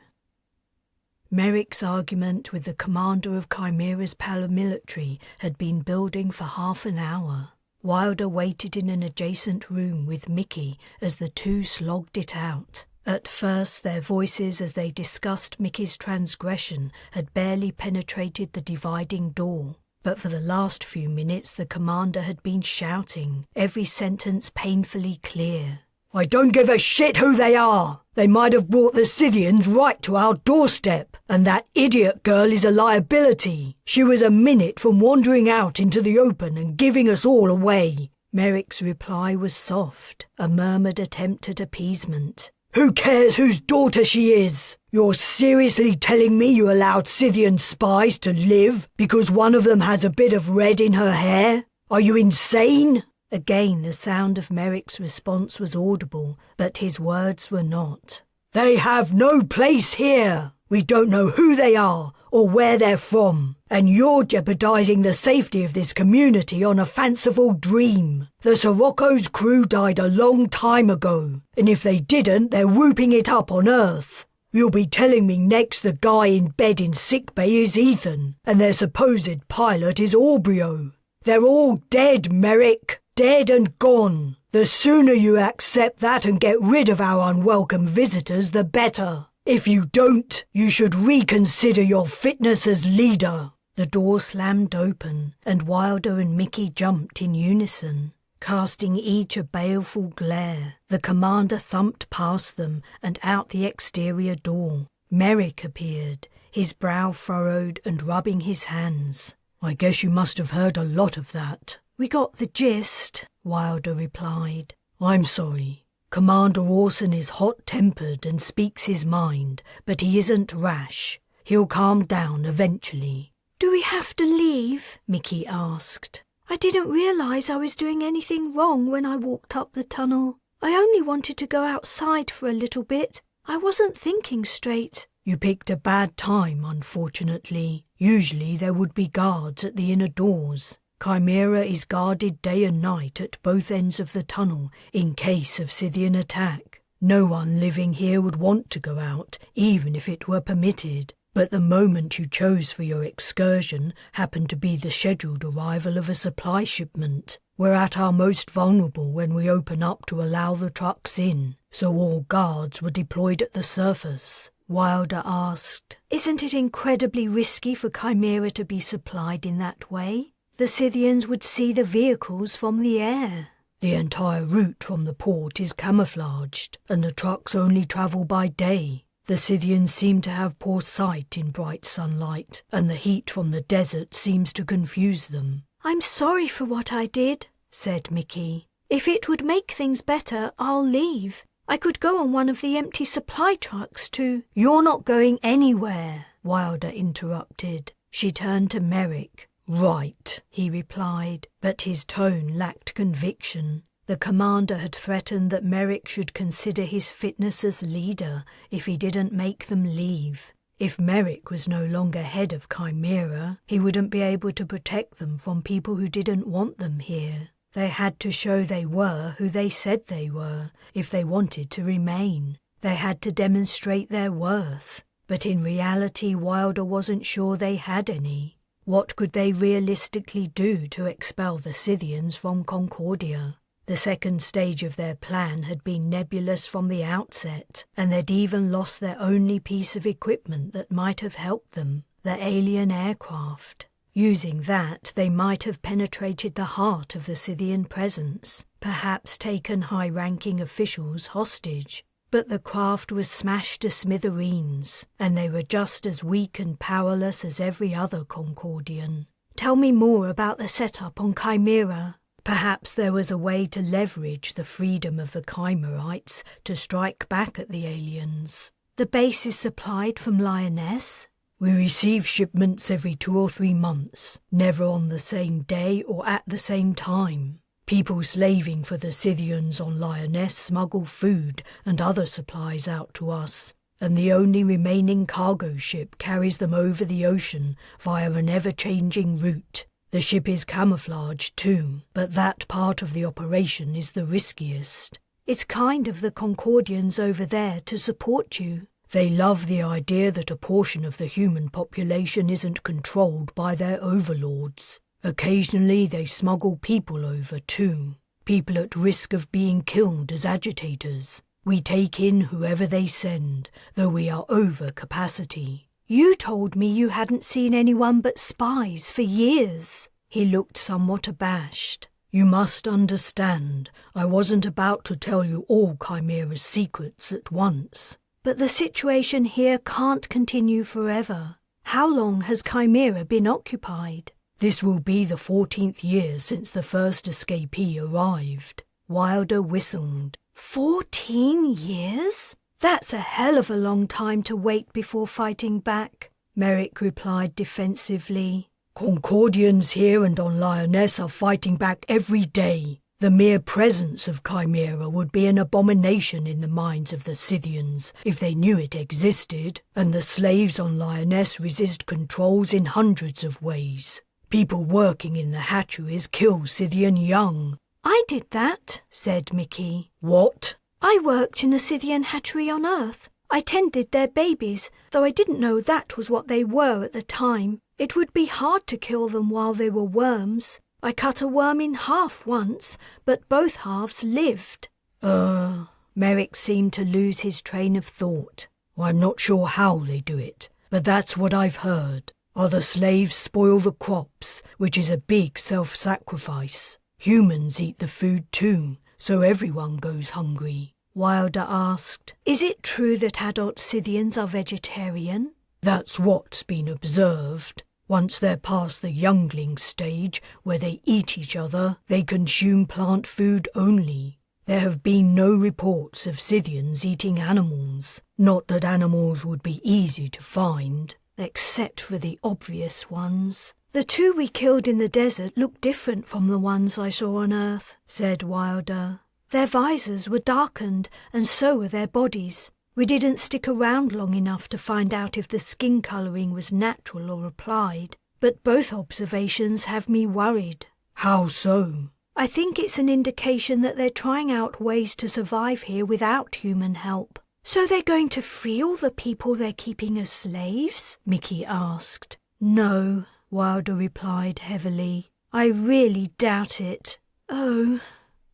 S1: Merrick's argument with the commander of Chimera's paramilitary had been building for half an hour. Wilder waited in an adjacent room with Mickey as the two slogged it out. At first, their voices as they discussed Mickey's transgression had barely penetrated the dividing door. But for the last few minutes the commander had been shouting, every sentence painfully clear.
S2: I don't give a shit who they are. They might have brought the Scythians right to our doorstep, and that idiot girl is a liability. She was a minute from wandering out into the open and giving us all away.
S1: Merrick's reply was soft, a murmured attempt at appeasement.
S2: Who cares whose daughter she is? You're seriously telling me you allowed Scythian spies to live because one of them has a bit of red in her hair? Are you insane?
S1: Again the sound of Merrick's response was audible, but his words were not.
S2: They have no place here. We don't know who they are or where they're from, and you're jeopardizing the safety of this community on a fanciful dream. The Sirocco's crew died a long time ago, and if they didn't, they're whooping it up on Earth. You'll be telling me next the guy in bed in sickbay is Ethan, and their supposed pilot is Aubrio. They're all dead, Merrick. Dead and gone. The sooner you accept that and get rid of our unwelcome visitors, the better. If you don't, you should reconsider your fitness as leader.
S1: The door slammed open, and Wilder and Mickey jumped in unison, casting each a baleful glare. The commander thumped past them and out the exterior door. Merrick appeared, his brow furrowed and rubbing his hands.
S2: I guess you must have heard a lot of that.
S1: We got the gist, Wilder replied.
S2: I'm sorry. Commander Orson is hot-tempered and speaks his mind, but he isn't rash. He'll calm down eventually.
S1: Do we have to leave? Mickey asked. I didn't realize I was doing anything wrong when I walked up the tunnel. I only wanted to go outside for a little bit. I wasn't thinking straight.
S2: You picked a bad time, unfortunately. Usually there would be guards at the inner doors. Chimera is guarded day and night at both ends of the tunnel in case of Scythian attack. No one living here would want to go out, even if it were permitted. But the moment you chose for your excursion happened to be the scheduled arrival of a supply shipment. We're at our most vulnerable when we open up to allow the trucks in, so all guards were deployed at the surface.
S1: Wilder asked, Isn't it incredibly risky for Chimera to be supplied in that way? The Scythians would see the vehicles from the air.
S2: The entire route from the port is camouflaged, and the trucks only travel by day. The Scythians seem to have poor sight in bright sunlight, and the heat from the desert seems to confuse them.
S1: I'm sorry for what I did, said Mickey. If it would make things better, I'll leave. I could go on one of the empty supply trucks to...
S2: You're not going anywhere,
S1: Wilder interrupted. She turned to Merrick.
S2: Right,
S1: he replied, but his tone lacked conviction. The commander had threatened that Merrick should consider his fitness as leader if he didn't make them leave. If Merrick was no longer head of Chimera, he wouldn't be able to protect them from people who didn't want them here. They had to show they were who they said they were if they wanted to remain. They had to demonstrate their worth. But in reality, Wilder wasn't sure they had any. What could they realistically do to expel the Scythians from Concordia? The second stage of their plan had been nebulous from the outset, and they'd even lost their only piece of equipment that might have helped them, the alien aircraft. Using that, they might have penetrated the heart of the Scythian presence, perhaps taken high-ranking officials hostage. But the craft was smashed to smithereens, and they were just as weak and powerless as every other Concordian. Tell me more about the setup on Chimera. Perhaps there was a way to leverage the freedom of the Chimerites to strike back at the aliens. The base is supplied from Lioness?
S2: We receive shipments every 2 or 3 months, never on the same day or at the same time. People slaving for the Scythians on Lioness smuggle food and other supplies out to us, and the only remaining cargo ship carries them over the ocean via an ever-changing route. The ship is camouflaged too, but that part of the operation is the riskiest.
S1: It's kind of the Concordians over there to support you.
S2: They love the idea that a portion of the human population isn't controlled by their overlords. Occasionally they smuggle people over too, people at risk of being killed as agitators. We take in whoever they send, though we are over capacity.
S1: You told me you hadn't seen anyone but spies for years. He looked somewhat abashed.
S2: You must understand, I wasn't about to tell you all Chimera's secrets at once.
S1: But the situation here can't continue forever. How long has Chimera been occupied?
S2: This will be the 14th year since the first escapee arrived.
S1: Wilder whistled. 14 years? That's a hell of a long time to wait before fighting back, Merrick replied defensively.
S2: Concordians here and on Lioness are fighting back every day. The mere presence of Chimera would be an abomination in the minds of the Scythians if they knew it existed, and the slaves on Lioness resist controls in hundreds of ways. People working in the hatcheries kill Scythian young.
S1: I did that, said Mickey.
S2: What?
S1: I worked in a Scythian hatchery on Earth. I tended their babies, though I didn't know that was what they were at the time. It would be hard to kill them while they were worms. I cut a worm in half once, but both halves lived.
S2: Merrick seemed to lose his train of thought. I'm not sure how they do it, but that's what I've heard. Other slaves spoil the crops, which is a big self-sacrifice. Humans eat the food too, so everyone goes hungry.
S1: Wilder asked, is it true that adult Scythians are vegetarian?
S2: That's what's been observed. Once they're past the youngling stage, where they eat each other, they consume plant food only. There have been no reports of Scythians eating animals. Not that animals would be easy to find.
S1: Except for the obvious ones. The two we killed in the desert looked different from the ones I saw on Earth, said Wilder. Their visors were darkened, and so were their bodies. We didn't stick around long enough to find out if the skin colouring was natural or applied, but both observations have me worried.
S2: How so?
S1: I think it's an indication that they're trying out ways to survive here without human help. So they're going to free all the people they're keeping as slaves? Mickey asked. No, Wilder replied heavily. I really doubt it. Oh.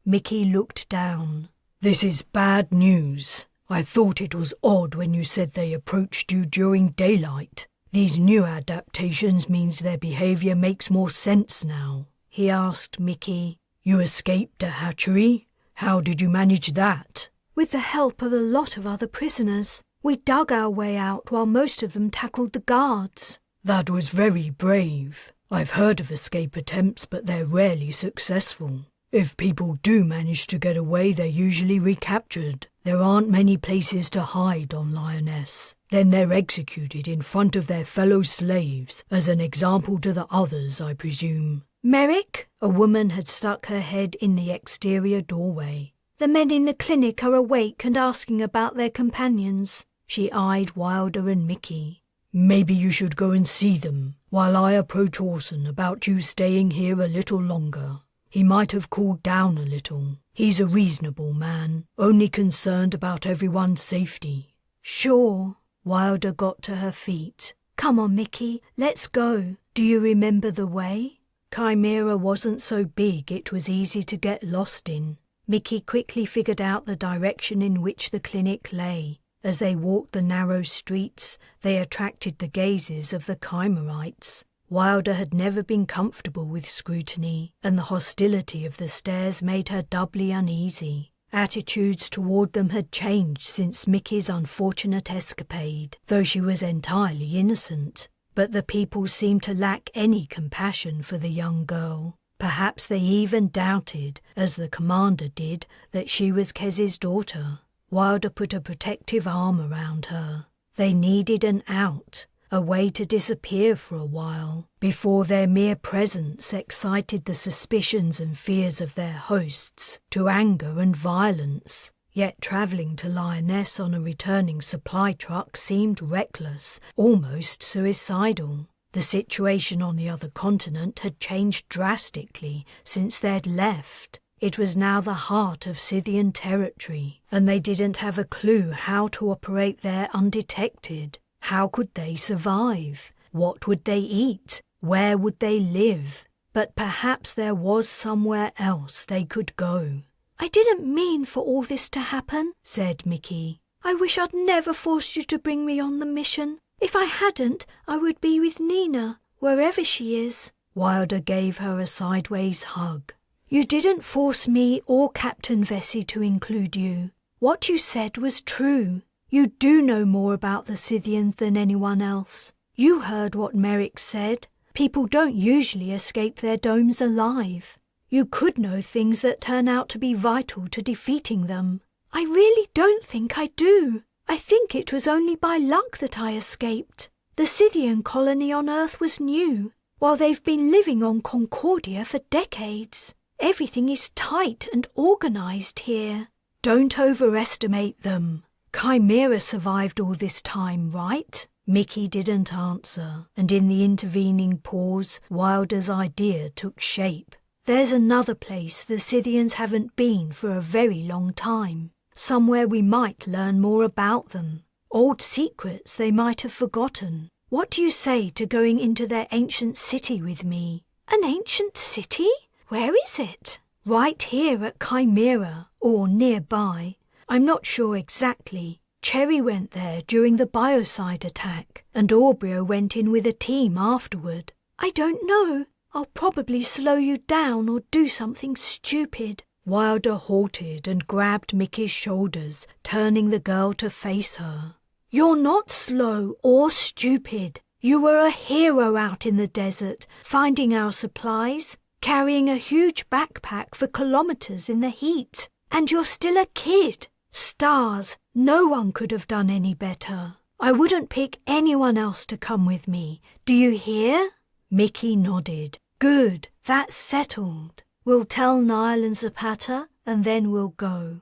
S2: Mickey looked down. This is bad news. I thought it was odd when you said they approached you during daylight. These new adaptations means their behaviour makes more sense now. He asked Mickey. You escaped a hatchery? How did you manage that?
S1: With the help of a lot of other prisoners. We dug our way out while most of them tackled the guards.
S2: That was very brave. I've heard of escape attempts, but they're rarely successful. If people do manage to get away, they're usually recaptured. There aren't many places to hide on Lioness. Then they're executed in front of their fellow slaves, as an example to the others, I presume.
S1: Merrick? A woman had stuck her head in the exterior doorway. The men in the clinic are awake and asking about their companions. She eyed Wilder and Mickey.
S2: Maybe you should go and see them, while I approach Orson about you staying here a little longer. He might have cooled down a little. He's a reasonable man, only concerned about everyone's safety.
S1: Sure. Wilder got to her feet. Come on, Mickey, let's go. Do you remember the way? Chimera wasn't so big it was easy to get lost in. Mickey quickly figured out the direction in which the clinic lay. As they walked the narrow streets, they attracted the gazes of the Chimerites. Wilder had never been comfortable with scrutiny, and the hostility of the stairs made her doubly uneasy. Attitudes toward them had changed since Mickey's unfortunate escapade, though she was entirely innocent. But the people seemed to lack any compassion for the young girl. Perhaps they even doubted, as the commander did, that she was Kez's daughter. Wilder put a protective arm around her. They needed an out, a way to disappear for a while, before their mere presence excited the suspicions and fears of their hosts to anger and violence. Yet travelling to Lioness on a returning supply truck seemed reckless, almost suicidal. The situation on the other continent had changed drastically since they'd left. It was now the heart of Scythian territory, and they didn't have a clue how to operate there undetected. How could they survive? What would they eat? Where would they live? But perhaps there was somewhere else they could go.
S2: "I didn't mean for all this to happen," said Mickey. "I wish I'd never forced you to bring me on the mission. If I hadn't, I would be with Nina, wherever she is."
S1: Wilder gave her a sideways hug.
S2: "You didn't force me or Captain Vesey to include you. What you said was true. You do know more about the Scythians than anyone else. You heard what Merrick said. People don't usually escape their domes alive. You could know things that turn out to be vital to defeating them." "I really don't think I do. I think it was only by luck that I escaped. The Scythian colony on Earth was new, while they've been living on Concordia for decades. Everything is tight and organized here."
S1: "Don't overestimate them. Chimera survived all this time, right?" Mickey didn't answer, and in the intervening pause, Wilder's idea took shape. "There's another place the Scythians haven't been for a very long time. Somewhere we might learn more about them. Old secrets they might have forgotten. What do you say to going into their ancient city with me?"
S2: "An ancient city? Where is it?"
S1: "Right here at Chimera, or nearby. I'm not sure exactly. Cherry went there during the biocide attack, and Aubrio went in with a team afterward."
S2: "I don't know. I'll probably slow you down or do something stupid."
S1: Wilder halted and grabbed Mickey's shoulders, turning the girl to face her. "You're not slow or stupid. You were a hero out in the desert, finding our supplies, carrying a huge backpack for kilometers in the heat. And you're still a kid. Stars, no one could have done any better. I wouldn't pick anyone else to come with me. Do you hear?" Mickey nodded. "Good, that's settled. We'll tell Niall and Zapata, and then we'll go."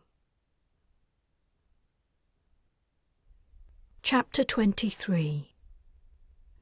S1: Chapter 23.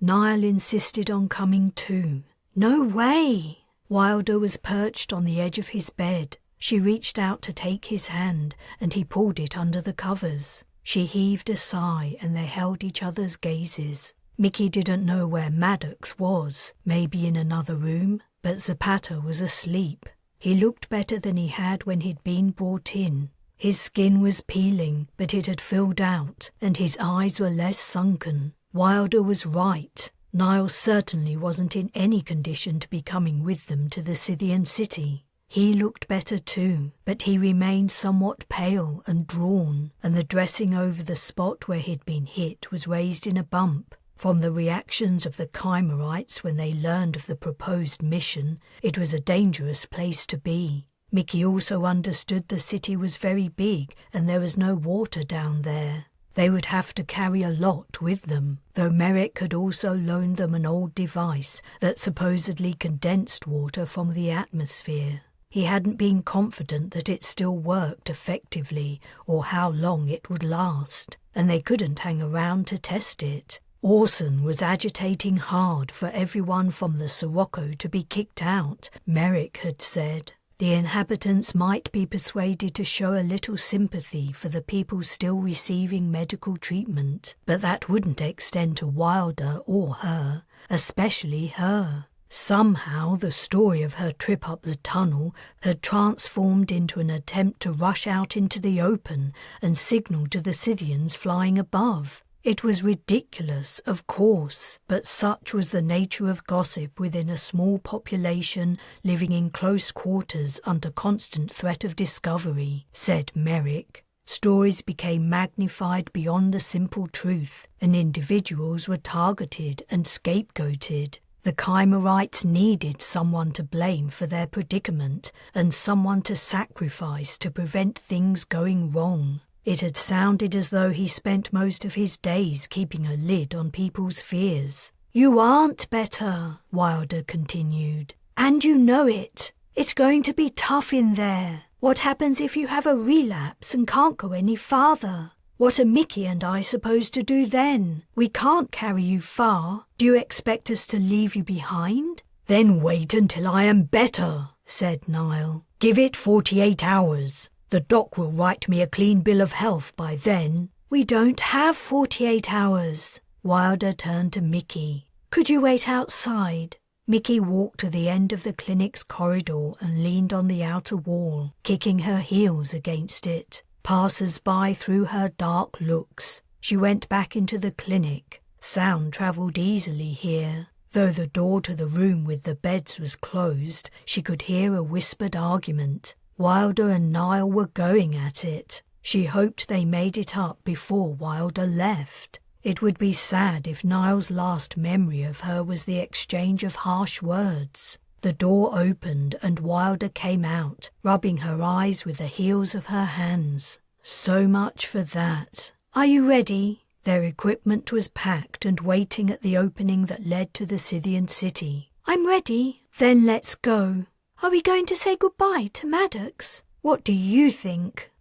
S1: Niall insisted on coming too. "No way!" Wilder was perched on the edge of his bed. She reached out to take his hand, and he pulled it under the covers. She heaved a sigh, and they held each other's gazes. Mickey didn't know where Maddox was, maybe in another room, but Zapata was asleep. He looked better than he had when he'd been brought in. His skin was peeling, but it had filled out, and his eyes were less sunken. Wilder was right. Niall certainly wasn't in any condition to be coming with them to the Scythian city. He looked better too, but he remained somewhat pale and drawn, and the dressing over the spot where he'd been hit was raised in a bump. From the reactions of the Chimerites when they learned of the proposed mission, it was a dangerous place to be. Mickey also understood the city was very big and there was no water down there. They would have to carry a lot with them, though Merrick had also loaned them an old device that supposedly condensed water from the atmosphere. He hadn't been confident that it still worked effectively or how long it would last, and they couldn't hang around to test it. Orson was agitating hard for everyone from the Sirocco to be kicked out, Merrick had said. The inhabitants might be persuaded to show a little sympathy for the people still receiving medical treatment, but that wouldn't extend to Wilder or her, especially her. Somehow the story of her trip up the tunnel had transformed into an attempt to rush out into the open and signal to the Scythians flying above. It was ridiculous, of course, but such was the nature of gossip within a small population living in close quarters under constant threat of discovery, said Merrick. Stories became magnified beyond the simple truth, and individuals were targeted and scapegoated. The Chimerites needed someone to blame for their predicament and someone to sacrifice to prevent things going wrong. It had sounded as though he spent most of his days keeping a lid on people's fears. "You aren't better," Wilder continued, "and you know it. It's going to be tough in there. What happens if you have a relapse and can't go any farther? What are Mickey and I supposed to do then? We can't carry you far. Do you expect us to leave you behind?" "Then wait until I am better," said Niall.
S2: Give it 48 hours. The doc will write me a clean bill of health by then.
S1: We don't have 48 hours. Wilder turned to Mickey. Could you wait outside? Mickey walked to the end of the clinic's corridor and leaned on the outer wall, kicking her heels against it. Passers-by threw her dark looks. She went back into the clinic. Sound travelled easily here. Though the door to the room with the beds was closed, she could hear a whispered argument. Wilder and Niall were going at it. She hoped they made it up before Wilder left. It would be sad if Niall's last memory of her was the exchange of harsh words. The door opened and Wilder came out, rubbing her eyes with the heels of her hands. So much for that. Are you ready? Their equipment was packed and waiting at the opening that led to the Scythian city. I'm ready. Then let's go. Are we going to say goodbye to Maddox? What do you think?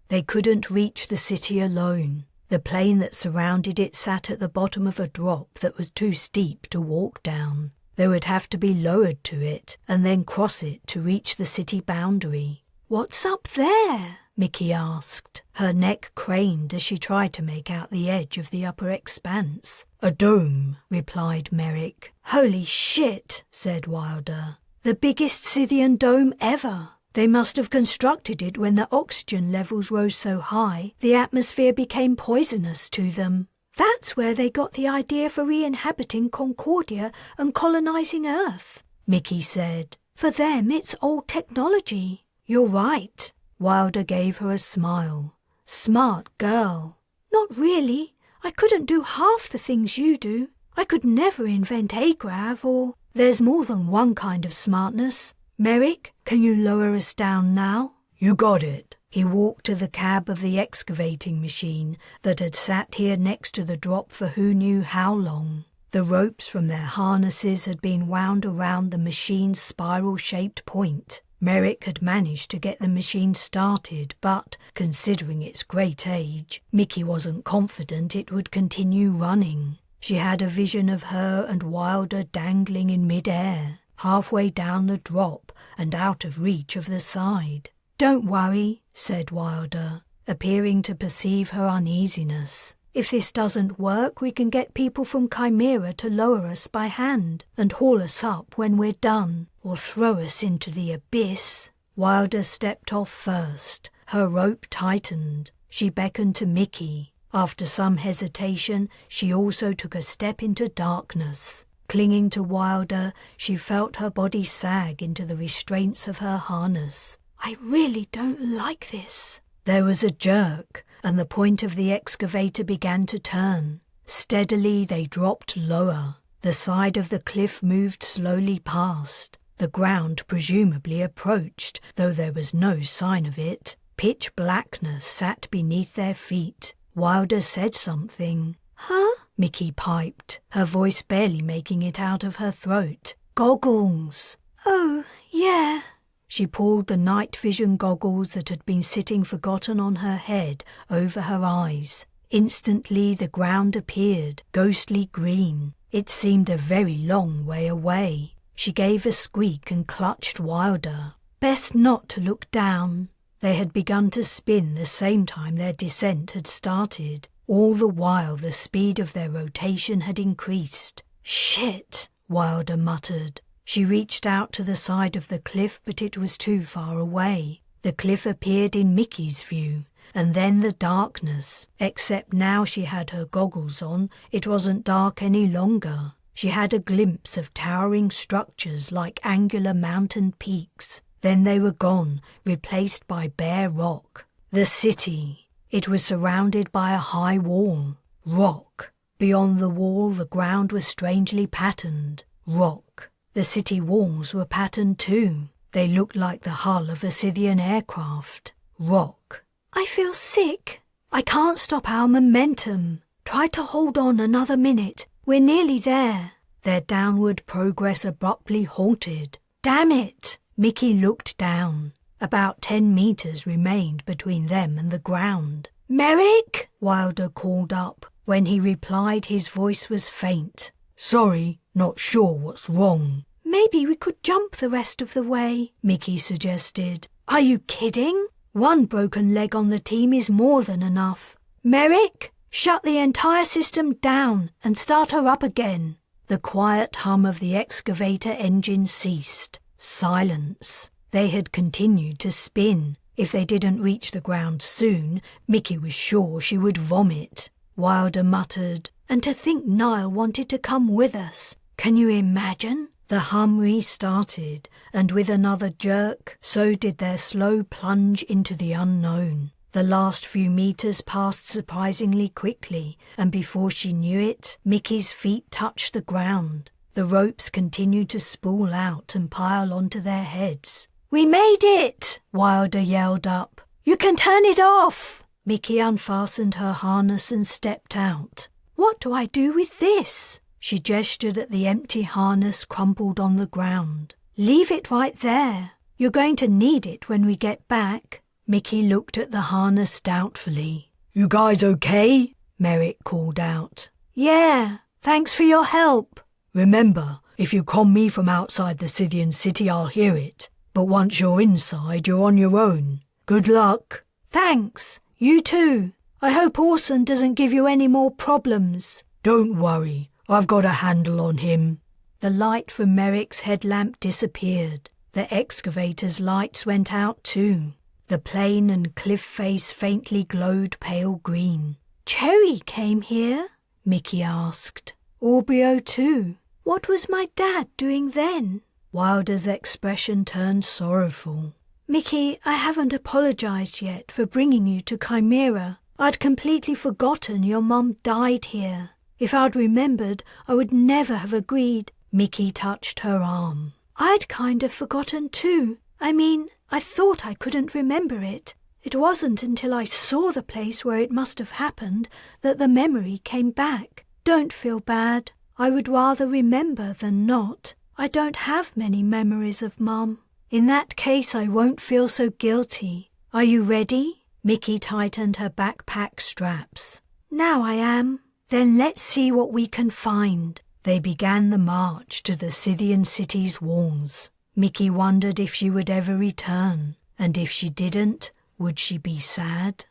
S1: They couldn't reach the city alone. The plane that surrounded it sat at the bottom of a drop that was too steep to walk down. They would have to be lowered to it and then cross it to reach the city boundary. What's up there? Mickey asked. Her neck craned as she tried to make out the edge of the upper expanse. A dome, replied Merrick. Holy shit, said Wilder. The biggest Scythian dome ever. They must have constructed it when the oxygen levels rose so high the atmosphere became poisonous to them. That's where they got the idea for re-inhabiting Concordia and colonizing Earth, Mickey said. For them, it's old technology. You're right. Wilder gave her a smile. Smart girl. Not really. I couldn't do half the things you do. I could never invent agrav or... There's more than one kind of smartness. Merrick, can you lower us down now? You got it. He walked to the cab of the excavating machine that had sat here next to the drop for who knew how long. The ropes from their harnesses had been wound around the machine's spiral-shaped point. Merrick had managed to get the machine started, but, considering its great age, Mickey wasn't confident it would continue running. She had a vision of her and Wilder dangling in mid-air, halfway down the drop and out of reach of the side. Don't worry, said Wilder, appearing to perceive her uneasiness. If this doesn't work, we can get people from Chimera to lower us by hand and haul us up when we're done, or throw us into the abyss. Wilder stepped off first. Her rope tightened. She beckoned to Mickey. After some hesitation, she also took a step into darkness. Clinging to Wilder, she felt her body sag into the restraints of her harness. I really don't like this. There was a jerk, and the point of the excavator began to turn. Steadily they dropped lower. The side of the cliff moved slowly past. The ground presumably approached, though there was no sign of it. Pitch blackness sat beneath their feet. Wilder said something. Huh? Mickey piped, her voice barely making it out of her throat. Goggles. Oh, yeah. She pulled the night vision goggles that had been sitting forgotten on her head over her eyes. Instantly the ground appeared, ghostly green. It seemed a very long way away. She gave a squeak and clutched Wilder. Best not to look down. They had begun to spin the same time their descent had started. All the while the speed of their rotation had increased. Shit, Wilder muttered. She reached out to the side of the cliff, but it was too far away. The cliff appeared in Mickey's view, and then the darkness, except now she had her goggles on, it wasn't dark any longer. She had a glimpse of towering structures like angular mountain peaks. Then they were gone, replaced by bare rock. The city. It was surrounded by a high wall. Rock. Beyond the wall the ground was strangely patterned. Rock. The city walls were patterned too. They looked like the hull of a Scythian aircraft. Rock. I feel sick. I can't stop our momentum. Try to hold on another minute. We're nearly there. Their downward progress abruptly halted. Damn it! Mickey looked down. About 10 meters remained between them and the ground. Merrick? Wilder called up. When he replied, his voice was faint. Sorry, not sure what's wrong. Maybe we could jump the rest of the way, Mickey suggested. Are you kidding? One broken leg on the team is more than enough. Merrick, shut the entire system down and start her up again. The quiet hum of the excavator engine ceased. Silence. They had continued to spin. If they didn't reach the ground soon, Mickey was sure she would vomit. Wilder muttered, "And to think Niall wanted to come with us. Can you imagine?" The hum restarted, and with another jerk, so did their slow plunge into the unknown. The last few meters passed surprisingly quickly, and before she knew it, Mickey's feet touched the ground. The ropes continued to spool out and pile onto their heads. "We made it!" Wilder yelled up. "You can turn it off!" Mickey unfastened her harness and stepped out. "What do I do with this?" She gestured at the empty harness crumpled on the ground. "Leave it right there. You're going to need it when we get back." Mickey looked at the harness doubtfully.
S2: "You guys okay?"
S1: Merrick called out. "Yeah, thanks for your help."
S2: "Remember, if you con me from outside the Scythian city, I'll hear it. But once you're inside, you're on your own. Good luck."
S1: "Thanks. You too. I hope Orson doesn't give you any more problems."
S2: "Don't worry. I've got a handle on him."
S1: The light from Merrick's headlamp disappeared. The excavator's lights went out too. The plain and cliff face faintly glowed pale green. "Cherry came here?" Mickey asked. "Aubryo too. What was my dad doing then?" Wilder's expression turned sorrowful. "Mickey, I haven't apologized yet for bringing you to Chimera. I'd completely forgotten your mum died here. If I'd remembered, I would never have agreed." Mickey touched her arm. "I'd kind of forgotten too. I mean, I thought I couldn't remember it. It wasn't until I saw the place where it must have happened that the memory came back. Don't feel bad. I would rather remember than not. I don't have many memories of Mum. In that case, I won't feel so guilty. Are you ready?" Mickey tightened her backpack straps. "Now I am." "Then let's see what we can find." They began the march to the Scythian city's walls. Mickey wondered if she would ever return, and if she didn't, would she be sad?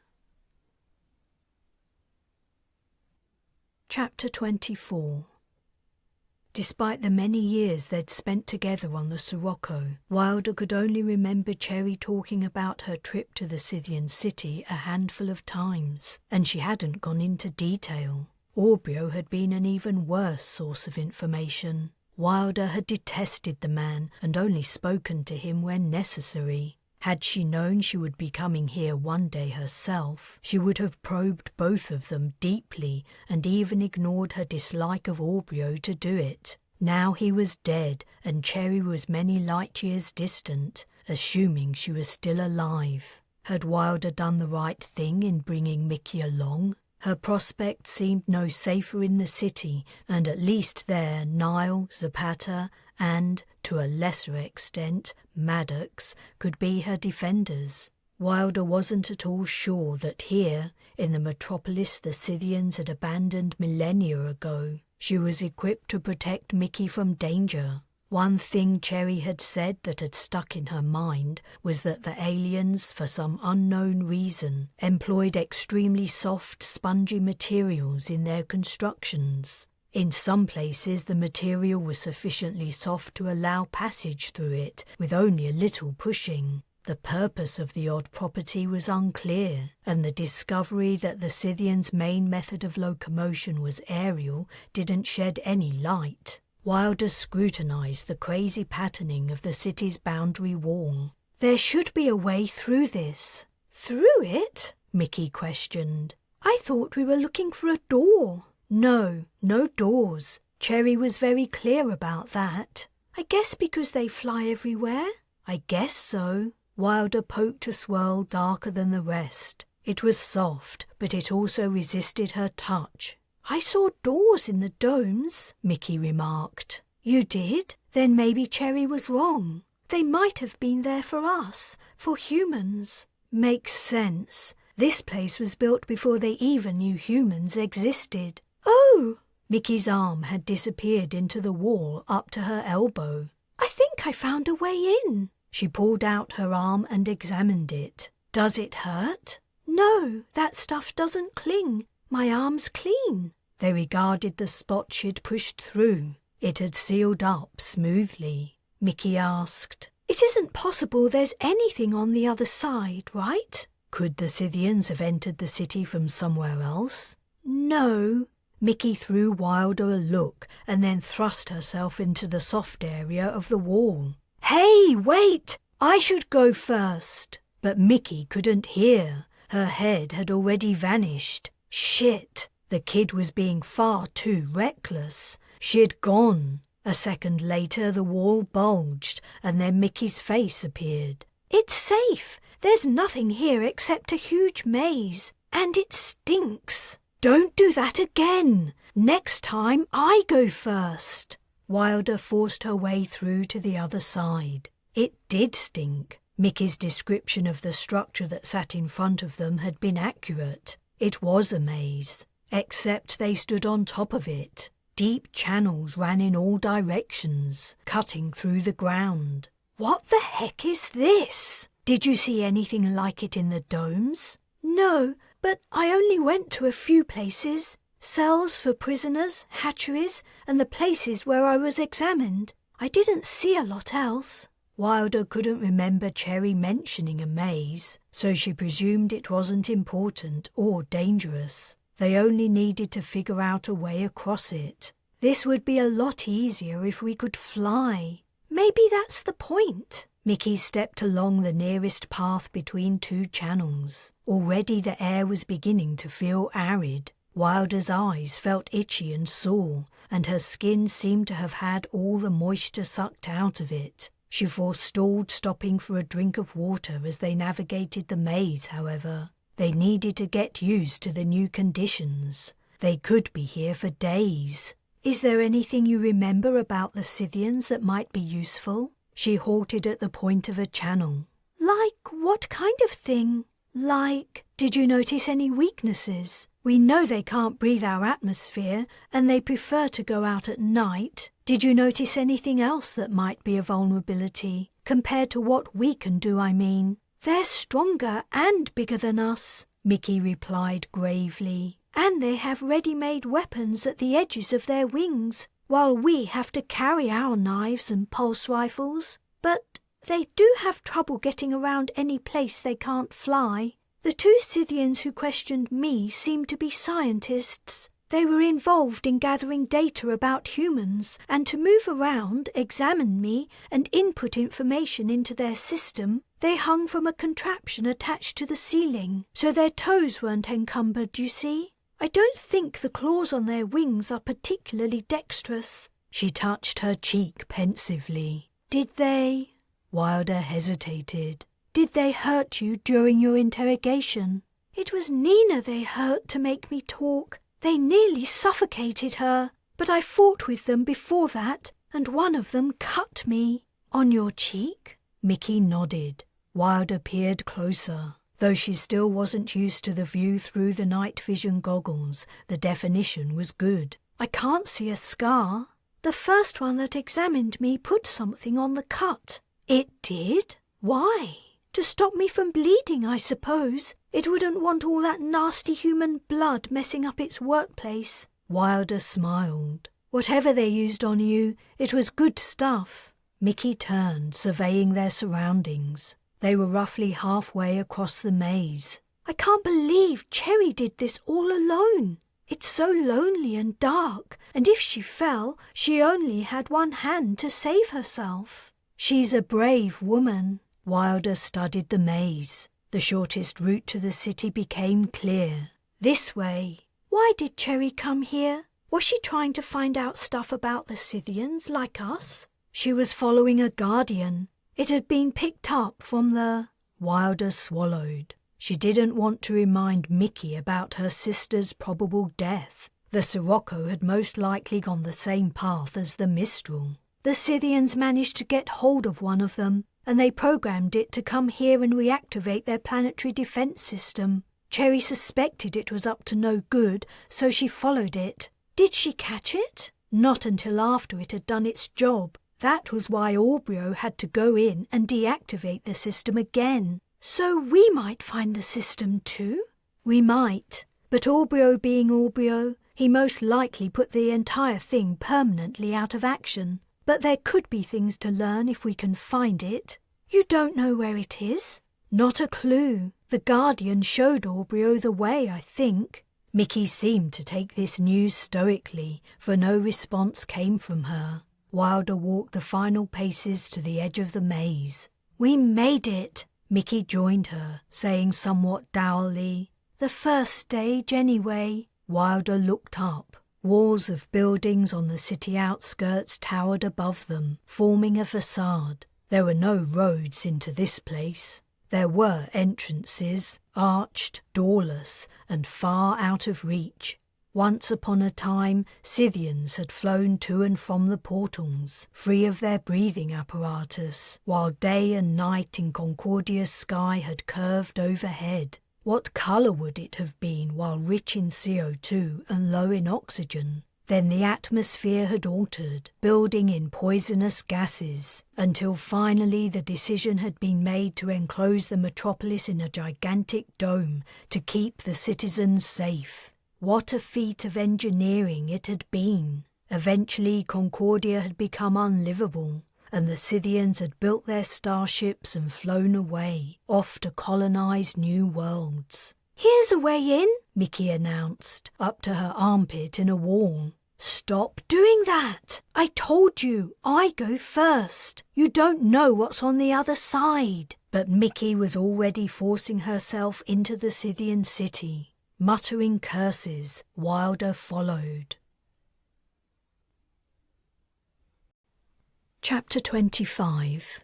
S1: Chapter 24. Despite the many years they'd spent together on the Sirocco, Wilder could only remember Cherry talking about her trip to the Scythian city a handful of times, and she hadn't gone into detail. Aubryo had been an even worse source of information. Wilder had detested the man and only spoken to him when necessary. Had she known she would be coming here one day herself, she would have probed both of them deeply and even ignored her dislike of Aubryo to do it. Now he was dead and Cherry was many light years distant, assuming she was still alive. Had Wilder done the right thing in bringing Mickey along? Her prospects seemed no safer in the city, and at least there Niall, Zapata, and, to a lesser extent, Maddox could be her defenders. Wilder wasn't at all sure that here, in the metropolis the Scythians had abandoned millennia ago, she was equipped to protect Mickey from danger. One thing Cherry had said that had stuck in her mind was that the aliens, for some unknown reason, employed extremely soft, spongy materials in their constructions. In some places the material was sufficiently soft to allow passage through it, with only a little pushing. The purpose of the odd property was unclear, and the discovery that the Scythians' main method of locomotion was aerial didn't shed any light. Wilder scrutinized the crazy patterning of the city's boundary wall. "There should be a way through this." "Through it?" Mickey questioned. "I thought we were looking for a door." "No doors. Cherry was very clear about that." "I guess because they fly everywhere?" "I guess so." Wilder poked a swirl darker than the rest. It was soft, but it also resisted her touch. "I saw doors in the domes," Mickey remarked. "You did? Then maybe Cherry was wrong. They might have been there for us, for humans." "Makes sense. This place was built before they even knew humans existed." "Oh!" Mickey's arm had disappeared into the wall up to her elbow. I think I found a way in. She pulled out her arm and examined it. Does it hurt? No, that stuff doesn't cling. My arm's clean. They regarded the spot she'd pushed through. It had sealed up smoothly. Mickey asked, It isn't possible there's anything on the other side, right? Could the Scythians have entered the city from somewhere else? No. Mickey threw Wilder a look and then thrust herself into the soft area of the wall. Hey, wait! I should go first. But Mickey couldn't hear. Her head had already vanished. Shit! The kid was being far too reckless. She had gone. A second later the wall bulged and then Mickey's face appeared. It's safe. There's nothing here except a huge maze. And it stinks. Don't do that again. Next time I go first. Wilder forced her way through to the other side. It did stink. Mickey's description of the structure that sat in front of them had been accurate. It was a maze, except they stood on top of it. Deep channels ran in all directions, cutting through the ground. What the heck is this? Did you see anything like it in the domes? No, but I only went to a few places. Cells for prisoners, hatcheries, and the places where I was examined. I didn't see a lot else. Wilder couldn't remember Cherry mentioning a maze, so she presumed it wasn't important or dangerous. They only needed to figure out a way across it. This would be a lot easier if we could fly. Maybe that's the point. Mickey stepped along the nearest path between two channels. Already the air was beginning to feel arid. Wilder's eyes felt itchy and sore, and her skin seemed to have had all the moisture sucked out of it. She forestalled stopping for a drink of water as they navigated the maze, however. They needed to get used to the new conditions. They could be here for days. Is there anything you remember about the Scythians that might be useful? She halted at the point of a channel. Like what kind of thing? Did you notice any weaknesses? We know they can't breathe our atmosphere, and they prefer to go out at night. Did you notice anything else that might be a vulnerability, compared to what we can do, I mean? They're stronger and bigger than us, Mickey replied gravely. And they have ready-made weapons at the edges of their wings, while we have to carry our knives and pulse rifles. But they do have trouble getting around any place they can't fly. The two Scythians who questioned me seemed to be scientists. They were involved in gathering data about humans, and to move around, examine me, and input information into their system, they hung from a contraption attached to the ceiling, so their toes weren't encumbered, you see. I don't think the claws on their wings are particularly dexterous. She touched her cheek pensively. Did they? Wilder hesitated. Did they hurt you during your interrogation? It was Nina they hurt to make me talk. They nearly suffocated her, but I fought with them before that, and one of them cut me. On your cheek? Mickey nodded. Wilder peered closer. Though she still wasn't used to the view through the night vision goggles, the definition was good. I can't see a scar. The first one that examined me put something on the cut. It did? Why? To stop me from bleeding, I suppose. It wouldn't want all that nasty human blood messing up its workplace. Wilder smiled. Whatever they used on you, it was good stuff. Mickey turned, surveying their surroundings. They were roughly halfway across the maze. I can't believe Cherry did this all alone. It's so lonely and dark, and if she fell, she only had one hand to save herself. She's a brave woman. Wilder studied the maze. The shortest route to the city became clear. This way. Why did Cherry come here? Was she trying to find out stuff about the Scythians like us? She was following a guardian. It had been picked up from the... Wilder swallowed. She didn't want to remind Mickey about her sister's probable death. The Sirocco had most likely gone the same path as the Mistral. The Scythians managed to get hold of one of them, and they programmed it to come here and reactivate their planetary defense system. Cherry suspected it was up to no good, so she followed it. Did she catch it? Not until after it had done its job. That was why Aubryo had to go in and deactivate the system again. So we might find the system too? We might, but Aubryo being Aubryo, he most likely put the entire thing permanently out of action. But there could be things to learn if we can find it. You don't know where it is? Not a clue. The Guardian showed Aubryo the way, I think. Mickey seemed to take this news stoically, for no response came from her. Wilder walked the final paces to the edge of the maze. We made it! Mickey joined her, saying somewhat dourly, The first stage, anyway. Wilder looked up. Walls of buildings on the city outskirts towered above them, forming a facade. There were no roads into this place. There were entrances, arched, doorless, and far out of reach. Once upon a time, Scythians had flown to and from the portals, free of their breathing apparatus, while day and night in Concordia's sky had curved overhead. What colour would it have been while rich in CO2 and low in oxygen? Then the atmosphere had altered, building in poisonous gases, until finally the decision had been made to enclose the metropolis in a gigantic dome to keep the citizens safe. What a feat of engineering it had been! Eventually Concordia had become unlivable, and the Scythians had built their starships and flown away, off to colonize new worlds. Here's a way in, Mickey announced, up to her armpit in a wall. Stop doing that! I told you, I go first. You don't know what's on the other side. But Mickey was already forcing herself into the Scythian city. Muttering curses, Wilder followed. Chapter 25.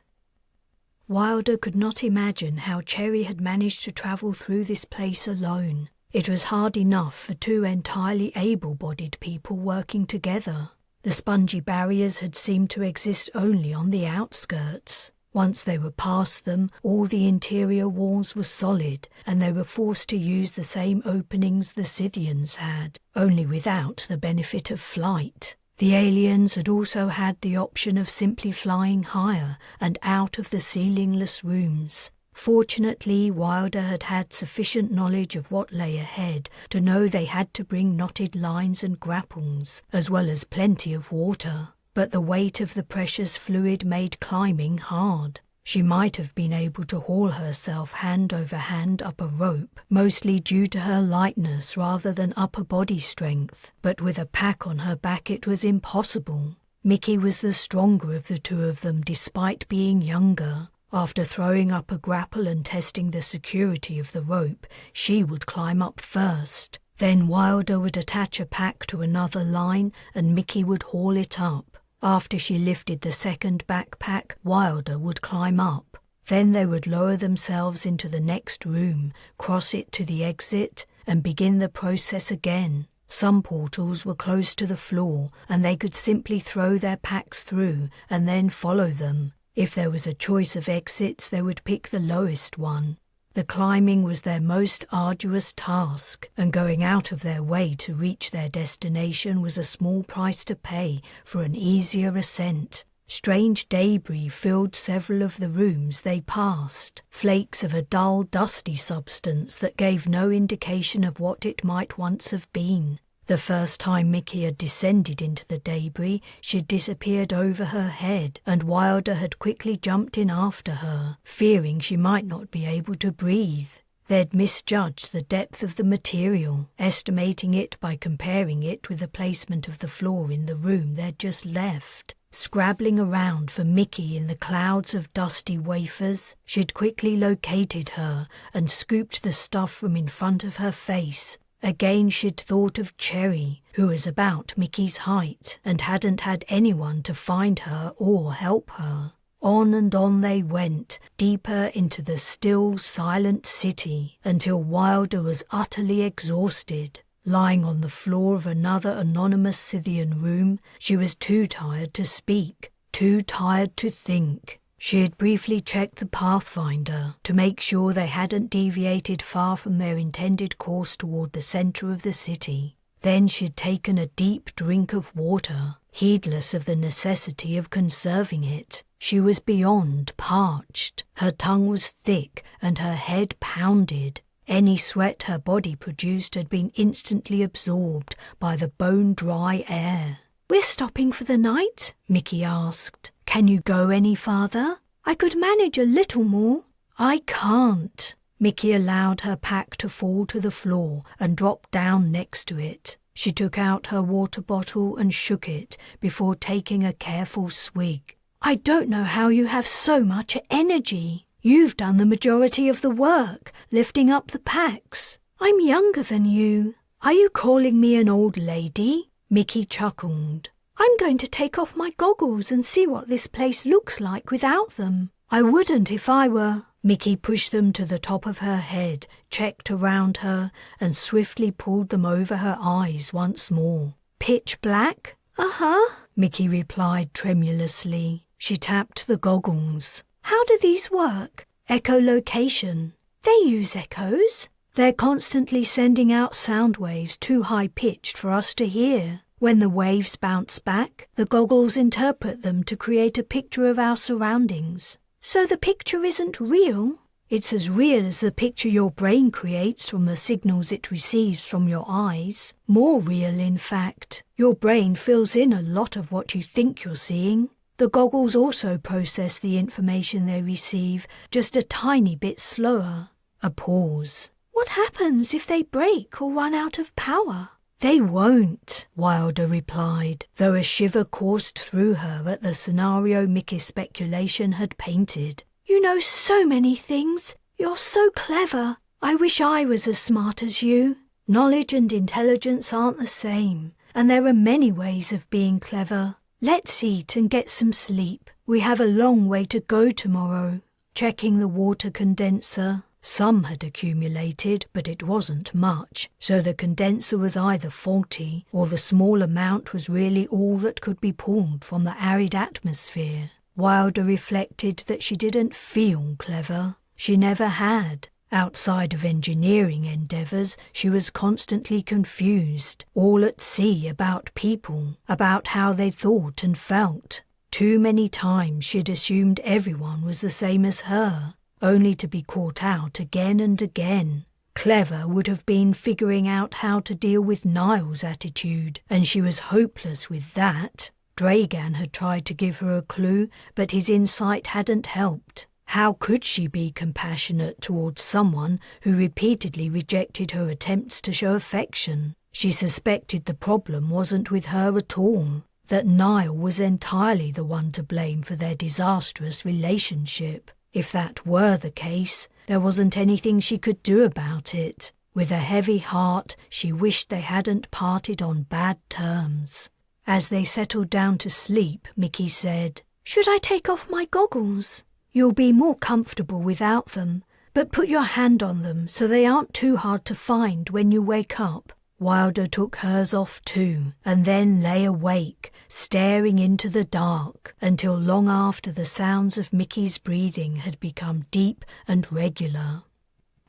S1: Wilder could not imagine how Cherry had managed to travel through this place alone. It was hard enough for two entirely able-bodied people working together. The spongy barriers had seemed to exist only on the outskirts. Once they were past them, all the interior walls were solid, and they were forced to use the same openings the Scythians had, only without the benefit of flight. The aliens had also had the option of simply flying higher and out of the ceilingless rooms. Fortunately, Wilder had had sufficient knowledge of what lay ahead to know they had to bring knotted lines and grapples, as well as plenty of water. But the weight of the precious fluid made climbing hard. She might have been able to haul herself hand over hand up a rope, mostly due to her lightness rather than upper body strength, but with a pack on her back it was impossible. Mickey was the stronger of the two of them despite being younger. After throwing up a grapple and testing the security of the rope, she would climb up first. Then Wilder would attach a pack to another line and Mickey would haul it up. After she lifted the second backpack, Wilder would climb up. Then they would lower themselves into the next room, cross it to the exit, and begin the process again. Some portals were close to the floor, and they could simply throw their packs through and then follow them. If there was a choice of exits, they would pick the lowest one. The climbing was their most arduous task, and going out of their way to reach their destination was a small price to pay for an easier ascent. Strange debris filled several of the rooms they passed, flakes of a dull, dusty substance that gave no indication of what it might once have been. The first time Mickey had descended into the debris, she had disappeared over her head, and Wilder had quickly jumped in after her, fearing she might not be able to breathe. They'd misjudged the depth of the material, estimating it by comparing it with the placement of the floor in the room they'd just left. Scrabbling around for Mickey in the clouds of dusty wafers, she'd quickly located her and scooped the stuff from in front of her face. Again she'd thought of Cherry, who was about Mickey's height, and hadn't had anyone to find her or help her. On and on they went, deeper into the still, silent city, until Wilder was utterly exhausted. Lying on the floor of another anonymous Scythian room, she was too tired to speak, too tired to think. She had briefly checked the Pathfinder to make sure they hadn't deviated far from their intended course toward the center of the city. Then she'd taken a deep drink of water. heedless of the necessity of conserving it. She was beyond parched. Her tongue was thick and her head pounded. Any sweat her body produced had been instantly absorbed by the bone-dry air. "We're stopping for the night?" Mickey asked. "Can you go any farther? I could manage a little more." "I can't." Mickey allowed her pack to fall to the floor and dropped down next to it. She took out her water bottle and shook it before taking a careful swig. "I don't know how you have so much energy. You've done the majority of the work, lifting up the packs. I'm younger than you." "Are you calling me an old lady?" Mickey chuckled. "I'm going to take off my goggles and see what this place looks like without them." "I wouldn't if I were." Mickey pushed them to the top of her head, checked around her, and swiftly pulled them over her eyes once more. "Pitch black?" "Uh-huh," Mickey replied tremulously. She tapped the goggles. "How do these work?" "Echolocation." "They use echoes?" "They're constantly sending out sound waves too high-pitched for us to hear. When the waves bounce back, the goggles interpret them to create a picture of our surroundings." "So the picture isn't real?" "It's as real as the picture your brain creates from the signals it receives from your eyes. More real, in fact. Your brain fills in a lot of what you think you're seeing. The goggles also process the information they receive just a tiny bit slower." A pause. "What happens if they break or run out of power?" "They won't," Wilder replied, though a shiver coursed through her at the scenario Mickey's speculation had painted. "You know so many things. You're so clever. I wish I was as smart as you." "Knowledge and intelligence aren't the same, and there are many ways of being clever. Let's eat and get some sleep. We have a long way to go tomorrow." Checking the water condenser. Some had accumulated, but it wasn't much, so the condenser was either faulty or the small amount was really all that could be pulled from the arid atmosphere. Wilder reflected that she didn't feel clever. She never had. Outside of engineering endeavors, she was constantly confused, all at sea about people, about how they thought and felt. Too many times she'd assumed everyone was the same as her, only to be caught out again and again. Clever would have been figuring out how to deal with Niall's attitude, and she was hopeless with that. Dragan had tried to give her a clue, but his insight hadn't helped. How could she be compassionate towards someone who repeatedly rejected her attempts to show affection? She suspected the problem wasn't with her at all, that Niall was entirely the one to blame for their disastrous relationship. If that were the case, there wasn't anything she could do about it. With a heavy heart, she wished they hadn't parted on bad terms. As they settled down to sleep, Mickey said, "Should I take off my goggles?" "You'll be more comfortable without them, but put your hand on them so they aren't too hard to find when you wake up." Wilder took hers off too, and then lay awake, staring into the dark, until long after the sounds of Mickey's breathing had become deep and regular.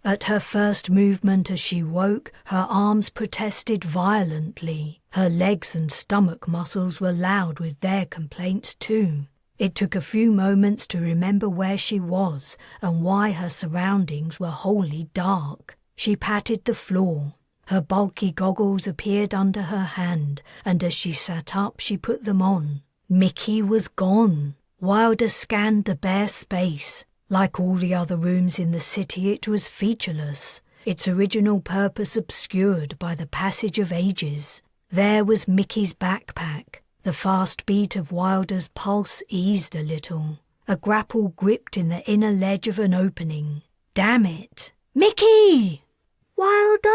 S1: At her first movement as she woke, her arms protested violently. Her legs and stomach muscles were loud with their complaints too. It took a few moments to remember where she was and why her surroundings were wholly dark. She patted the floor. Her bulky goggles appeared under her hand, and as she sat up she put them on. Mickey was gone. Wilder scanned the bare space. Like all the other rooms in the city, it was featureless, its original purpose obscured by the passage of ages. There was Mickey's backpack. The fast beat of Wilder's pulse eased a little. A grapple gripped in the inner ledge of an opening. Damn it! "Mickey!" "Wilder?"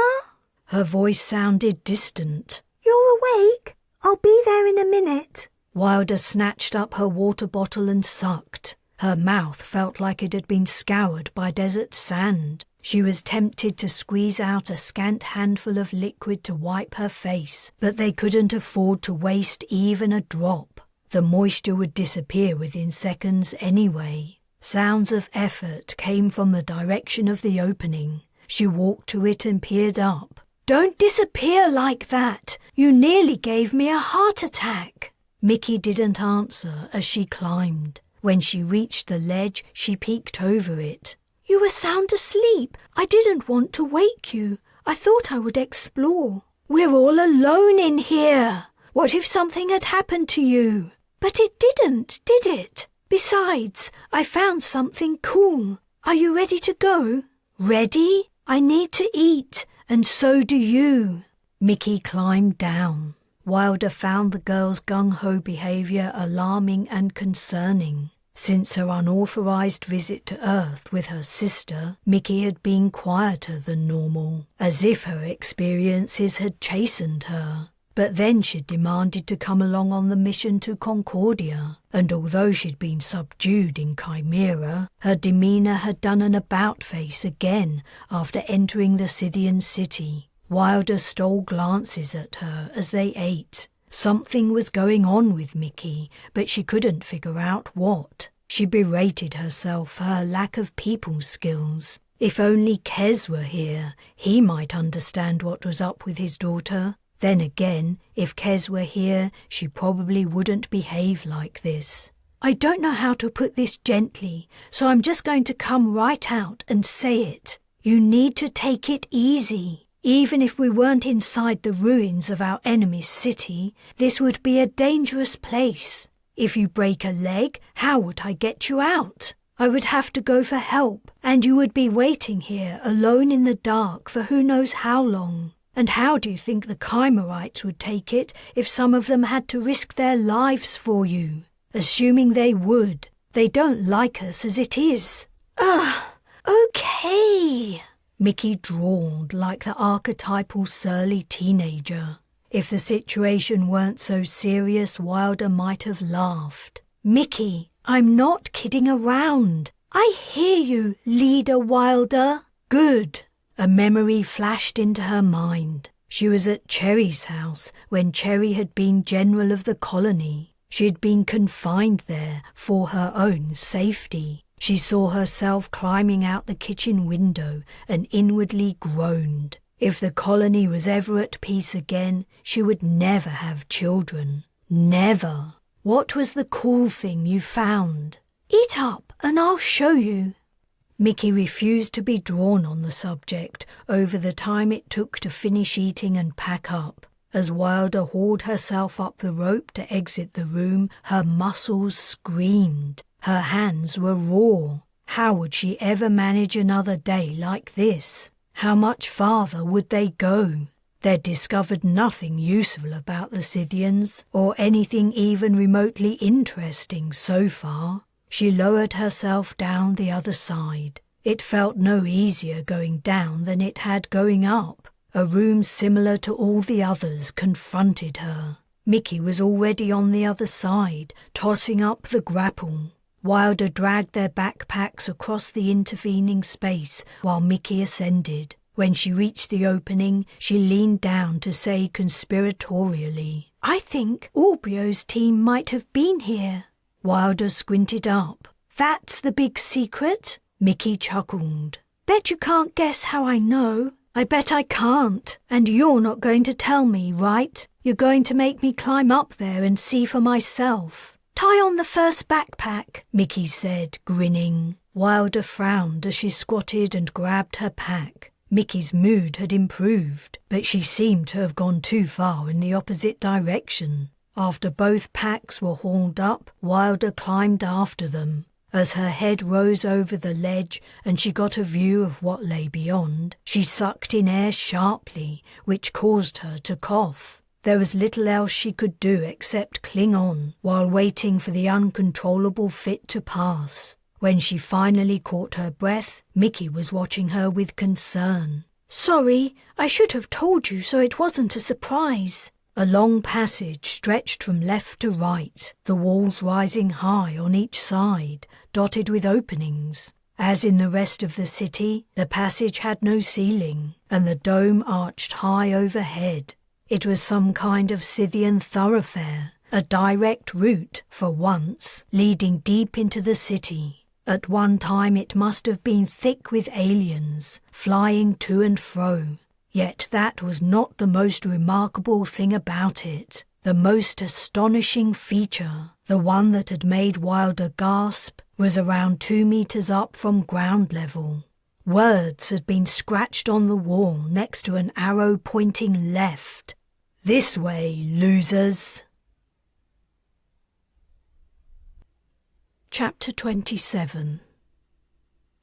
S1: Her voice sounded distant. "You're awake? I'll be there in a minute." Wilder snatched up her water bottle and sucked. Her mouth felt like it had been scoured by desert sand. She was tempted to squeeze out a scant handful of liquid to wipe her face, but they couldn't afford to waste even a drop. The moisture would disappear within seconds anyway. Sounds of effort came from the direction of the opening. She walked to it and peered up. "Don't disappear like that! You nearly gave me a heart attack." Mickey didn't answer as she climbed. When she reached the ledge, she peeked over it. "You were sound asleep. I didn't want to wake you. I thought I would explore." "We're all alone in here. What if something had happened to you?" "But it didn't, did it? Besides, I found something cool. Are you ready to go?" "Ready? I need to eat, and so do you." Mickey climbed down. Wilder found the girl's gung-ho behavior alarming and concerning. Since her unauthorized visit to Earth with her sister, Mickey had been quieter than normal, as if her experiences had chastened her. But then she'd demanded to come along on the mission to Concordia, and although she'd been subdued in Chimera, her demeanor had done an about-face again after entering the Scythian city. Wilder stole glances at her as they ate. Something was going on with Mickey, but she couldn't figure out what. She berated herself for her lack of people skills. If only Kes were here, he might understand what was up with his daughter. Then again, if Kes were here, she probably wouldn't behave like this. "I don't know how to put this gently, so I'm just going to come right out and say it. You need to take it easy. Even if we weren't inside the ruins of our enemy's city, this would be a dangerous place. If you break a leg, how would I get you out? I would have to go for help, and you would be waiting here alone in the dark for who knows how long. And how do you think the Chimerites would take it if some of them had to risk their lives for you? Assuming they would. They don't like us as it is." Okay." Mickey drawled like the archetypal surly teenager. If the situation weren't so serious, Wilder might have laughed. "Mickey, I'm not kidding around. I hear you, Leader Wilder." "Good." A memory flashed into her mind. She was at Cherry's house when Cherry had been general of the colony. She had been confined there for her own safety. She saw herself climbing out the kitchen window and inwardly groaned. If the colony was ever at peace again, she would never have children. Never. "What was the cool thing you found?" "Eat up and I'll show you." Mickey refused to be drawn on the subject over the time it took to finish eating and pack up. As Wilder hauled herself up the rope to exit the room, her muscles screamed. Her hands were raw. How would she ever manage another day like this? How much farther would they go? They'd discovered nothing useful about the Scythians, or anything even remotely interesting so far. She lowered herself down the other side. It felt no easier going down than it had going up. A room similar to all the others confronted her. Mickey was already on the other side, tossing up the grapple. Wilder dragged their backpacks across the intervening space while Mickey ascended. When she reached the opening, she leaned down to say conspiratorially, "I think Aubrio's team might have been here." Wilder squinted up. "That's the big secret?" Mickey chuckled. "Bet you can't guess how I know." "I bet I can't. And you're not going to tell me, right? You're going to make me climb up there and see for myself." "Tie on the first backpack," Mickey said, grinning. Wilder frowned as she squatted and grabbed her pack. Mickey's mood had improved, but she seemed to have gone too far in the opposite direction. After both packs were hauled up, Wilder climbed after them. As her head rose over the ledge and she got a view of what lay beyond, she sucked in air sharply, which caused her to cough. There was little else she could do except cling on while waiting for the uncontrollable fit to pass. When she finally caught her breath, Mickey was watching her with concern. "Sorry, I should have told you so it wasn't a surprise." A long passage stretched from left to right, the walls rising high on each side, dotted with openings. As in the rest of the city, the passage had no ceiling, and the dome arched high overhead. It was some kind of Scythian thoroughfare, a direct route, for once, leading deep into the city. At one time it must have been thick with aliens, flying to and fro. Yet that was not the most remarkable thing about it. The most astonishing feature, the one that had made Wilder gasp, was around 2 meters up from ground level. Words had been scratched on the wall next to an arrow pointing left. "This way, losers!" Chapter 27.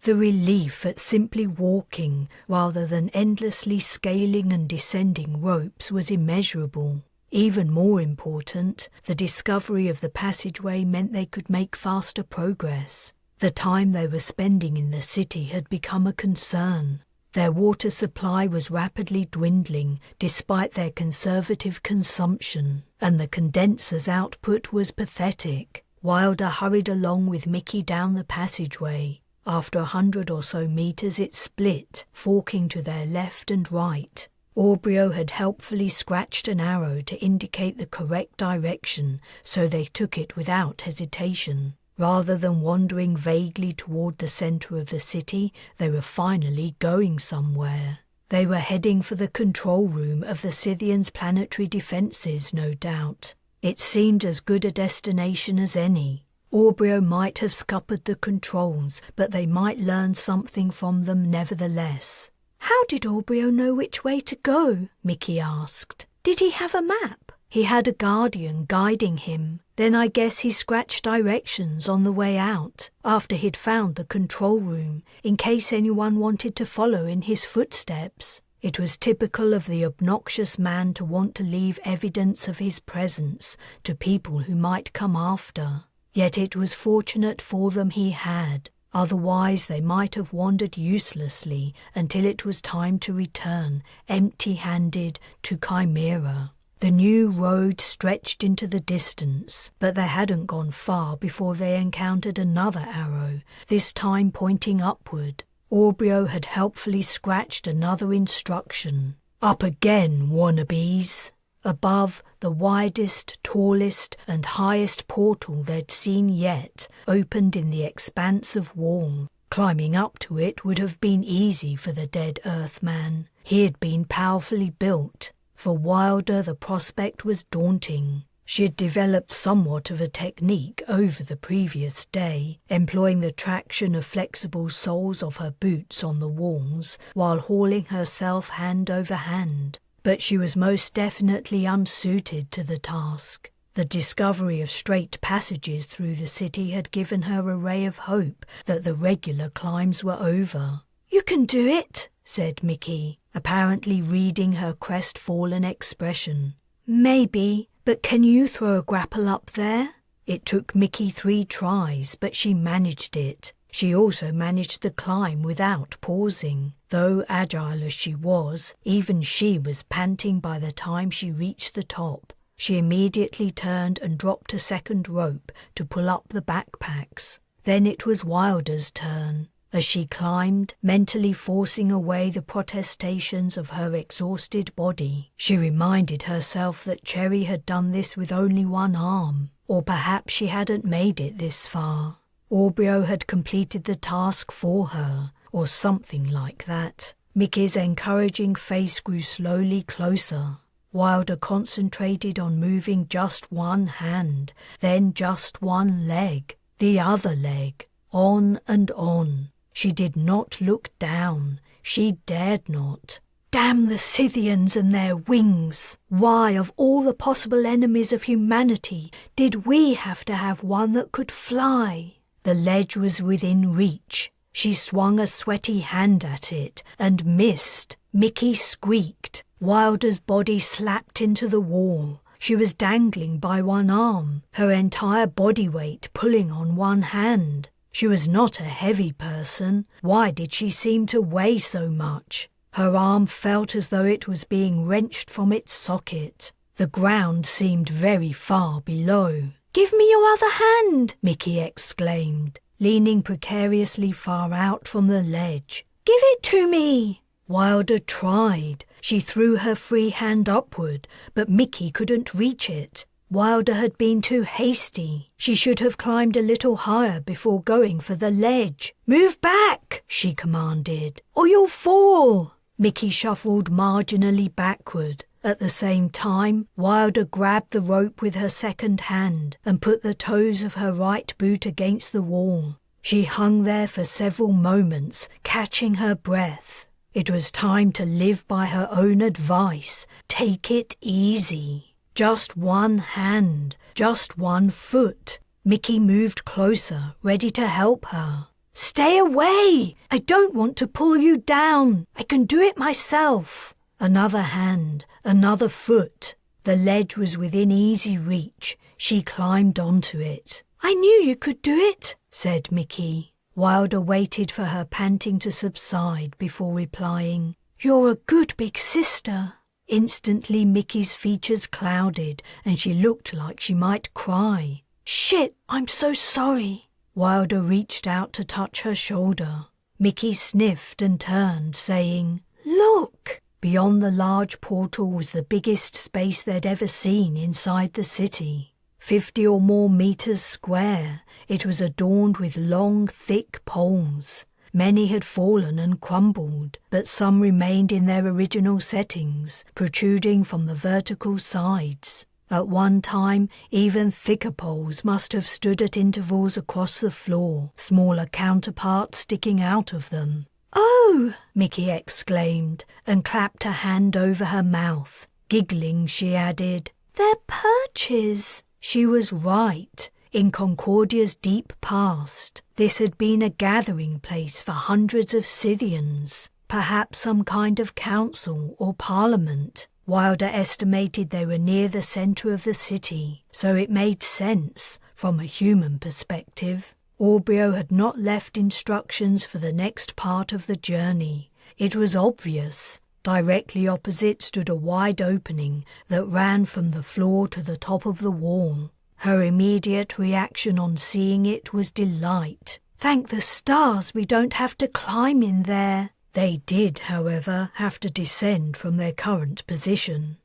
S1: The relief at simply walking rather than endlessly scaling and descending ropes was immeasurable. Even more important, the discovery of the passageway meant they could make faster progress. The time they were spending in the city had become a concern. Their water supply was rapidly dwindling despite their conservative consumption, and the condenser's output was pathetic. Wilder hurried along with Mickey down the passageway. After 100 or so meters it split, forking to their left and right. Aubreo had helpfully scratched an arrow to indicate the correct direction, so they took it without hesitation. Rather than wandering vaguely toward the center of the city, they were finally going somewhere. They were heading for the control room of the Scythians' planetary defenses, no doubt. It seemed as good a destination as any. Aubreo might have scuppered the controls, but they might learn something from them nevertheless. "How did Aubreo know which way to go?" Mickey asked. "Did he have a map?" "He had a guardian guiding him. Then I guess he scratched directions on the way out, after he'd found the control room, in case anyone wanted to follow in his footsteps." It was typical of the obnoxious man to want to leave evidence of his presence to people who might come after. Yet it was fortunate for them he had. Otherwise they might have wandered uselessly until it was time to return, empty-handed, to Chimera. The new road stretched into the distance, but they hadn't gone far before they encountered another arrow, this time pointing upward. Aubreo had helpfully scratched another instruction. "Up again, wannabes!" Above, the widest, tallest, and highest portal they'd seen yet opened in the expanse of wall. Climbing up to it would have been easy for the dead Earthman. He had been powerfully built. For Wilder, the prospect was daunting. She had developed somewhat of a technique over the previous day, employing the traction of flexible soles of her boots on the walls while hauling herself hand over hand. But she was most definitely unsuited to the task. The discovery of straight passages through the city had given her a ray of hope that the regular climbs were over. "You can do it," said Mickey, apparently reading her crestfallen expression. "Maybe, but can you throw a grapple up there?" It took Mickey 3 tries, but she managed it. She also managed the climb without pausing. Though agile as she was, even she was panting by the time she reached the top. She immediately turned and dropped a second rope to pull up the backpacks. Then it was Wilder's turn. As she climbed, mentally forcing away the protestations of her exhausted body, she reminded herself that Cherry had done this with only one arm, or perhaps she hadn't made it this far. Aubreo had completed the task for her, or something like that. Mickey's encouraging face grew slowly closer. Wilder concentrated on moving just one hand, then just one leg, the other leg, on and on. She did not look down. She dared not. Damn the Scythians and their wings! Why, of all the possible enemies of humanity, did we have to have one that could fly? The ledge was within reach. She swung a sweaty hand at it and missed. Mickey squeaked. Wilder's body slapped into the wall. She was dangling by one arm, her entire body weight pulling on one hand. She was not a heavy person. Why did she seem to weigh so much? Her arm felt as though it was being wrenched from its socket. The ground seemed very far below. "Give me your other hand!" Mickey exclaimed, leaning precariously far out from the ledge. "Give it to me!" Wilder tried. She threw her free hand upward, but Mickey couldn't reach it. Wilder had been too hasty. She should have climbed a little higher before going for the ledge. "Move back," she commanded, "or you'll fall." Mickey shuffled marginally backward. At the same time, Wilder grabbed the rope with her second hand and put the toes of her right boot against the wall. She hung there for several moments, catching her breath. It was time to live by her own advice. Take it easy. Just one hand, just one foot. Mickey moved closer, ready to help her. Stay away! I don't want to pull you down. I can do it myself. Another hand, another foot. The ledge was within easy reach. She climbed onto it. I knew you could do it, said Mickey. Wilder waited for her panting to subside before replying, You're a good big sister. Instantly Mickey's features clouded and she looked like she might cry. Shit, I'm so sorry. Wilder reached out to touch her shoulder. Mickey sniffed and turned, saying, Look! Beyond the large portal was the biggest space they'd ever seen inside the city. 50 or more meters square, it was adorned with long, thick poles. Many had fallen and crumbled, but some remained in their original settings, protruding from the vertical sides. At one time, even thicker poles must have stood at intervals across the floor, smaller counterparts sticking out of them. Oh! Mickey exclaimed, and clapped a hand over her mouth. Giggling, she added, They're perches. She was right. In Concordia's deep past, this had been a gathering place for hundreds of Scythians, perhaps some kind of council or parliament. Wilder estimated they were near the centre of the city, so it made sense from a human perspective. Aubrio had not left instructions for the next part of the journey. It was obvious. Directly opposite stood a wide opening that ran from the floor to the top of the wall. Her immediate reaction on seeing it was delight. Thank the stars we don't have to climb in there. They did, however, have to descend from their current position.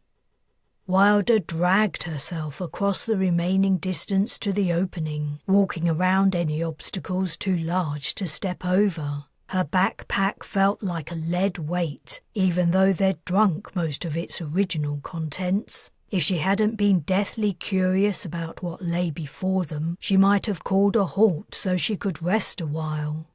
S1: Wilder dragged herself across the remaining distance to the opening, walking around any obstacles too large to step over. Her backpack felt like a lead weight, even though they'd drunk most of its original contents. If she hadn't been deathly curious about what lay before them, she might have called a halt so she could rest a while.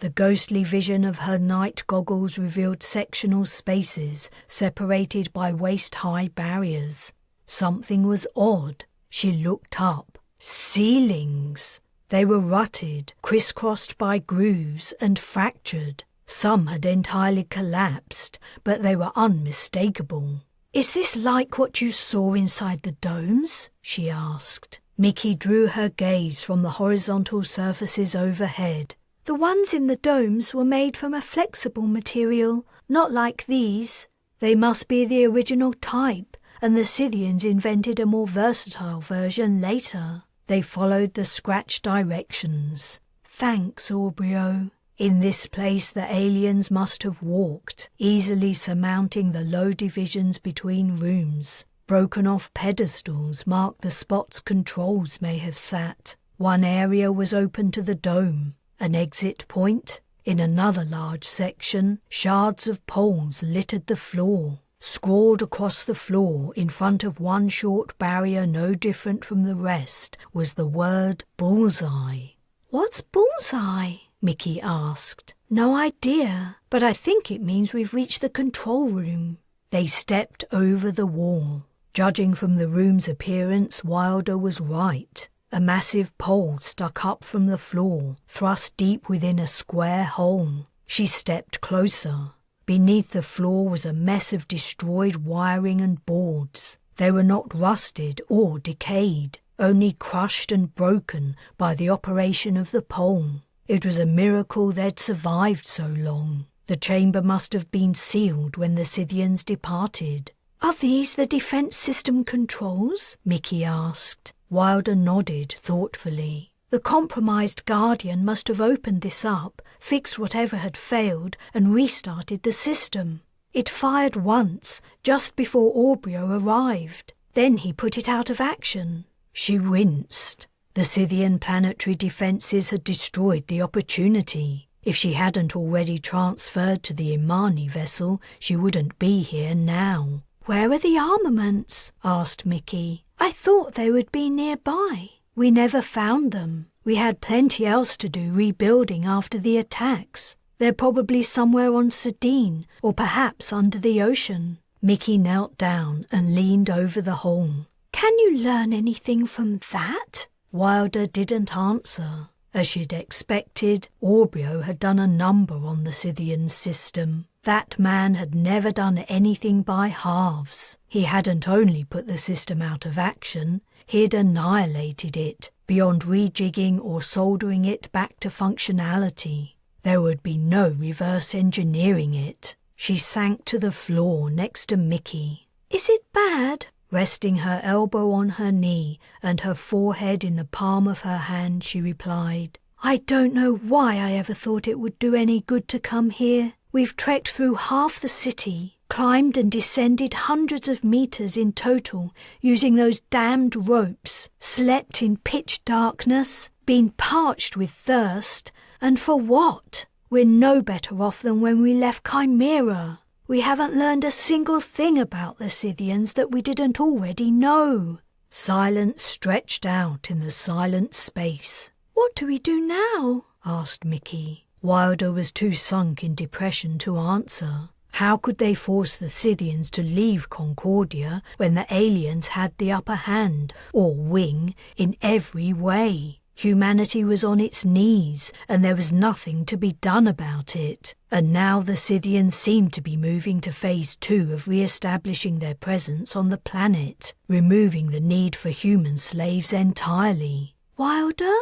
S1: The ghostly vision of her night goggles revealed sectional spaces separated by waist-high barriers. Something was odd. She looked up. Ceilings! They were rutted, crisscrossed by grooves, and fractured. Some had entirely collapsed, but they were unmistakable. "Is this like what you saw inside the domes?" she asked. Mickey drew her gaze from the horizontal surfaces overhead. "The ones in the domes were made from a flexible material, not like these. They must be the original type, and the Scythians invented a more versatile version later." They followed the scratched directions. "Thanks, Aubrio." In this place the aliens must have walked, easily surmounting the low divisions between rooms. Broken-off pedestals marked the spots controls may have sat. One area was open to the dome, an exit point. In another large section, shards of poles littered the floor. Scrawled across the floor, in front of one short barrier no different from the rest, was the word bullseye. "What's bullseye?" Mickey asked. "No idea, but I think it means we've reached the control room." They stepped over the wall. Judging from the room's appearance, Wilder was right. A massive pole stuck up from the floor, thrust deep within a square hole. She stepped closer. Beneath the floor was a mess of destroyed wiring and boards. They were not rusted or decayed, only crushed and broken by the operation of the pole. It was a miracle they'd survived so long. The chamber must have been sealed when the Scythians departed. "Are these the defense system controls?" Mickey asked. Wilder nodded thoughtfully. "The compromised Guardian must have opened this up, fixed whatever had failed, and restarted the system. It fired once, just before Aubrio arrived. Then he put it out of action." She winced. The Scythian planetary defences had destroyed the opportunity. If she hadn't already transferred to the Imani vessel, she wouldn't be here now. Where are the armaments? Asked Mickey. I thought they would be nearby. We never found them. We had plenty else to do rebuilding after the attacks. They're probably somewhere on Sardine, or perhaps under the ocean. Mickey knelt down and leaned over the hole. Can you learn anything from that? Wilder didn't answer. As she'd expected, Aubryo had done a number on the Scythian system. That man had never done anything by halves. He hadn't only put the system out of action, he'd annihilated it, beyond rejigging or soldering it back to functionality. There would be no reverse engineering it. She sank to the floor next to Mickey. Is it bad? Resting her elbow on her knee and her forehead in the palm of her hand, she replied, I don't know why I ever thought it would do any good to come here. We've trekked through half the city, climbed and descended hundreds of meters in total using those damned ropes, slept in pitch darkness, been parched with thirst, and for what? We're no better off than when we left Chimera. We haven't learned a single thing about the Scythians that we didn't already know. Silence stretched out in the silent space. What do we do now? Asked Mickey. Wilder was too sunk in depression to answer. How could they force the Scythians to leave Concordia when the aliens had the upper hand, or wing, in every way? Humanity was on its knees, and there was nothing to be done about it. And now the Scythians seemed to be moving to phase 2 of re-establishing their presence on the planet, removing the need for human slaves entirely. Wilder?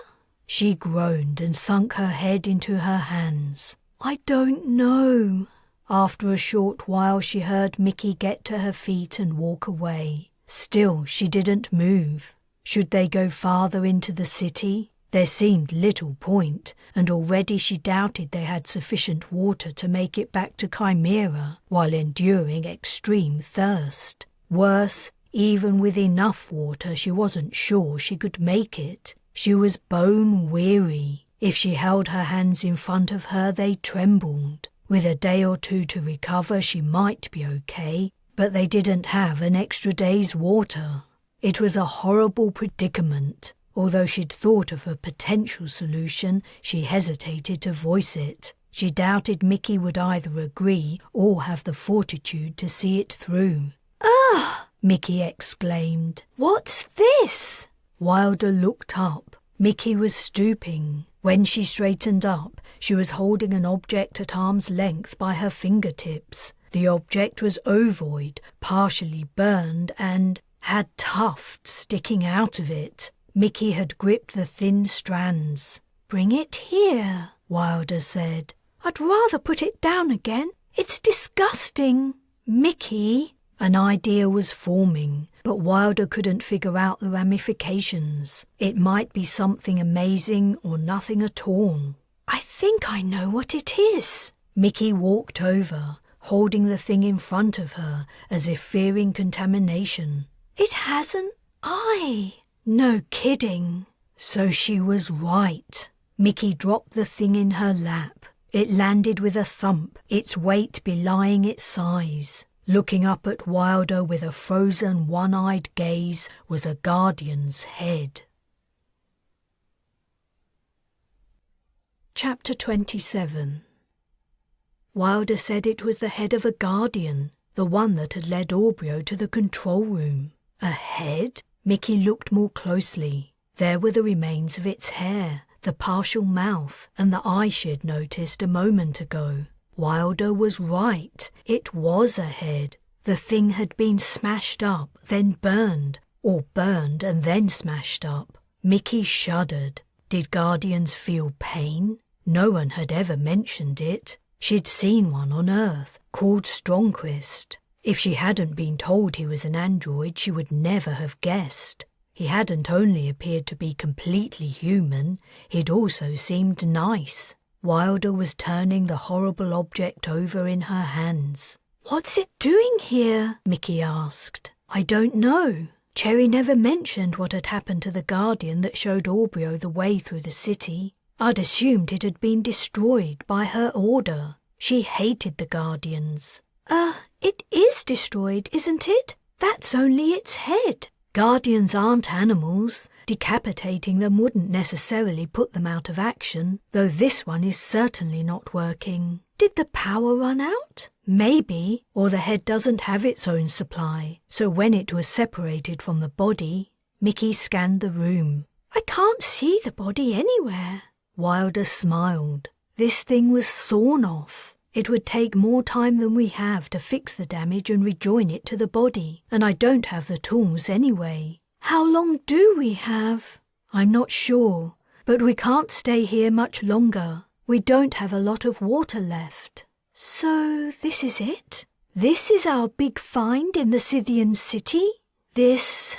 S1: She groaned and sunk her head into her hands. I don't know. After a short while she heard Mickey get to her feet and walk away. Still she didn't move. Should they go farther into the city? There seemed little point, and already she doubted they had sufficient water to make it back to Chimera while enduring extreme thirst. Worse, even with enough water she wasn't sure she could make it. She was bone weary. If she held her hands in front of her they trembled. With a day or two to recover she might be okay, but they didn't have an extra day's water. It was a horrible predicament. Although she'd thought of a potential solution, she hesitated to voice it. She doubted Mickey would either agree or have the fortitude to see it through. "Ugh!" Mickey exclaimed. "What's this?" Wilder looked up. Mickey was stooping. When she straightened up, she was holding an object at arm's length by her fingertips. The object was ovoid, partially burned, and had tufts sticking out of it. Mickey had gripped the thin strands. "Bring it here," Wilder said. "I'd rather put it down again. It's disgusting." "Mickey," an idea was forming, but Wilder couldn't figure out the ramifications. It might be something amazing or nothing at all. "I think I know what it is." Mickey walked over, holding the thing in front of her as if fearing contamination. "It has an eye." No kidding. So she was right. Mickey dropped the thing in her lap. It landed with a thump, its weight belying its size. Looking up at Wilder with a frozen, one-eyed gaze was a guardian's head. Chapter 27. Wilder said it was the head of a guardian, the one that had led Aubryo to the control room. A head? Mickey looked more closely. There were the remains of its hair, the partial mouth, and the eye she'd noticed a moment ago. Wilder was right. It was a head. The thing had been smashed up, then burned, or burned and then smashed up. Mickey shuddered. Did guardians feel pain? No one had ever mentioned it. She'd seen one on Earth, called Strongquist. If she hadn't been told he was an android, she would never have guessed. He hadn't only appeared to be completely human, he'd also seemed nice. Wilder was turning the horrible object over in her hands. "What's it doing here?" Mickey asked. "I don't know. Cherry never mentioned what had happened to the Guardian that showed Aubryo the way through the city. I'd assumed it had been destroyed by her order. She hated the Guardians." It is destroyed, isn't it? That's only its head. Guardians aren't animals. Decapitating them wouldn't necessarily put them out of action, though this one is certainly not working. Did the power run out? Maybe, or the head doesn't have its own supply, so when it was separated from the body, Mickey scanned the room. I can't see the body anywhere. Wilder smiled. This thing was sawn off. It would take more time than we have to fix the damage and rejoin it to the body, and I don't have the tools anyway. How long do we have? I'm not sure, but we can't stay here much longer. We don't have a lot of water left. So this is it? This is our big find in the Scythian city? This...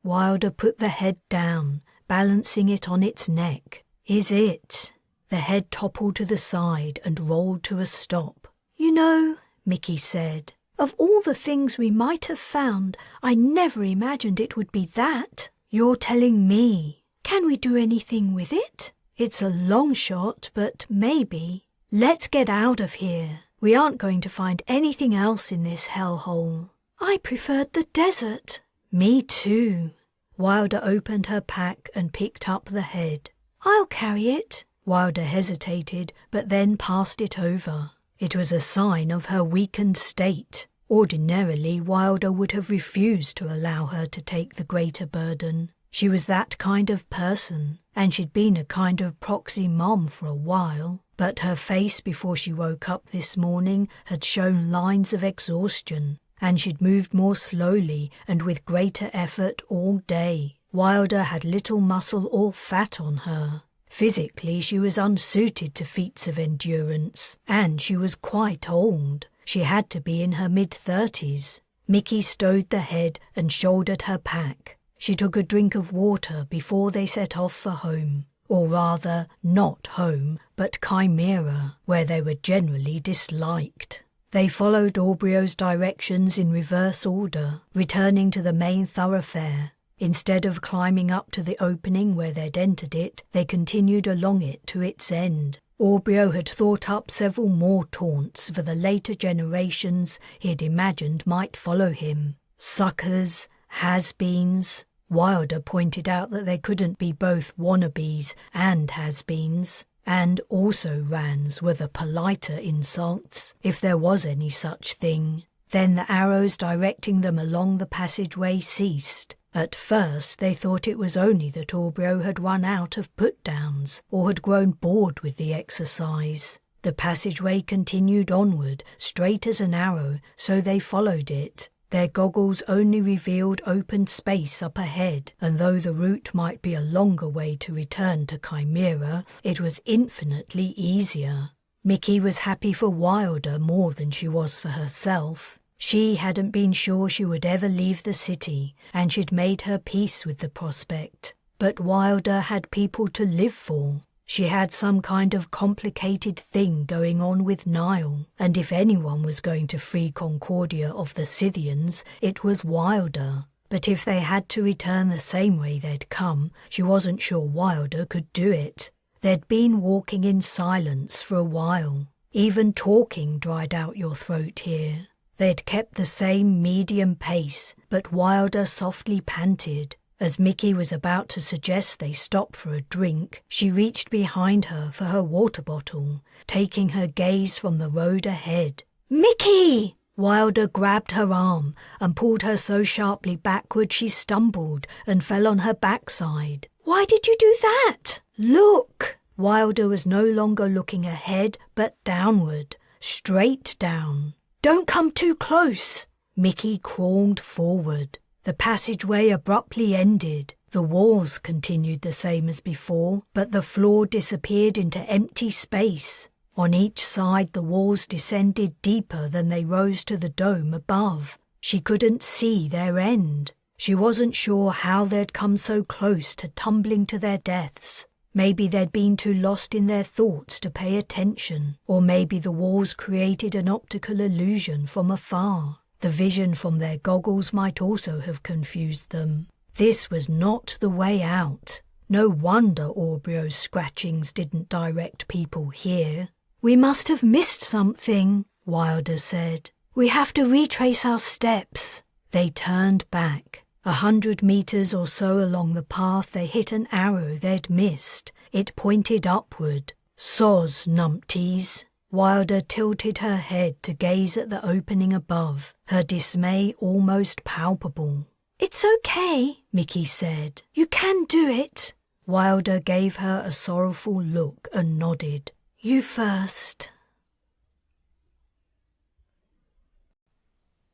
S1: Wilder put the head down, balancing it on its neck. Is it? The head toppled to the side and rolled to a stop. You know, Mickey said, of all the things we might have found, I never imagined it would be that. You're telling me. Can we do anything with it? It's a long shot, but maybe. Let's get out of here. We aren't going to find anything else in this hellhole. I preferred the desert. Me too. Wilder opened her pack and picked up the head. I'll carry it. Wilder hesitated, but then passed it over. It was a sign of her weakened state. Ordinarily, Wilder would have refused to allow her to take the greater burden. She was that kind of person, and she'd been a kind of proxy mom for a while. But her face before she woke up this morning had shown lines of exhaustion, and she'd moved more slowly and with greater effort all day. Wilder had little muscle or fat on her. Physically, she was unsuited to feats of endurance, and she was quite old. She had to be in her mid-30s. Mickey stowed the head and shouldered her pack. She took a drink of water before they set off for home. Or rather, not home, but Chimera, where they were generally disliked. They followed Aubryo's directions in reverse order, returning to the main thoroughfare. Instead of climbing up to the opening where they'd entered it, they continued along it to its end. Aubryo had thought up several more taunts for the later generations he had imagined might follow him. Suckers, has-beens. Wilder pointed out that they couldn't be both wannabes and has-beens, and also-rans were the politer insults, if there was any such thing. Then the arrows directing them along the passageway ceased. At first they thought it was only that Aubryo had run out of put-downs or had grown bored with the exercise. The passageway continued onward, straight as an arrow, so they followed it. Their goggles only revealed open space up ahead, and though the route might be a longer way to return to Chimera, it was infinitely easier. Mickey was happy for Wilder more than she was for herself. She hadn't been sure she would ever leave the city, and she'd made her peace with the prospect. But Wilder had people to live for. She had some kind of complicated thing going on with Nile, and if anyone was going to free Concordia of the Scythians, it was Wilder. But if they had to return the same way they'd come, she wasn't sure Wilder could do it. They'd been walking in silence for a while. Even talking dried out your throat here. They'd kept the same medium pace, but Wilder softly panted. As Mickey was about to suggest they stop for a drink, she reached behind her for her water bottle, taking her gaze from the road ahead. "Mickey!" Wilder grabbed her arm and pulled her so sharply backward she stumbled and fell on her backside. "Why did you do that? Look!" Wilder was no longer looking ahead, but downward, straight down. "Don't come too close." Mickey crawled forward. The passageway abruptly ended. The walls continued the same as before, but the floor disappeared into empty space. On each side the walls descended deeper than they rose to the dome above. She couldn't see their end. She wasn't sure how they'd come so close to tumbling to their deaths. Maybe they'd been too lost in their thoughts to pay attention, or maybe the walls created an optical illusion from afar. The vision from their goggles might also have confused them. This was not the way out. No wonder Aubryo's scratchings didn't direct people here. "We must have missed something," Wilder said. We have to retrace our steps. They turned back. 100 meters or so along the path they hit an arrow they'd missed. It pointed upward. Soz, numpties. Wilder tilted her head to gaze at the opening above, her dismay almost palpable. It's okay, Mickey said. You can do it. Wilder gave her a sorrowful look and nodded. You first.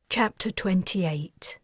S1: Chapter 28.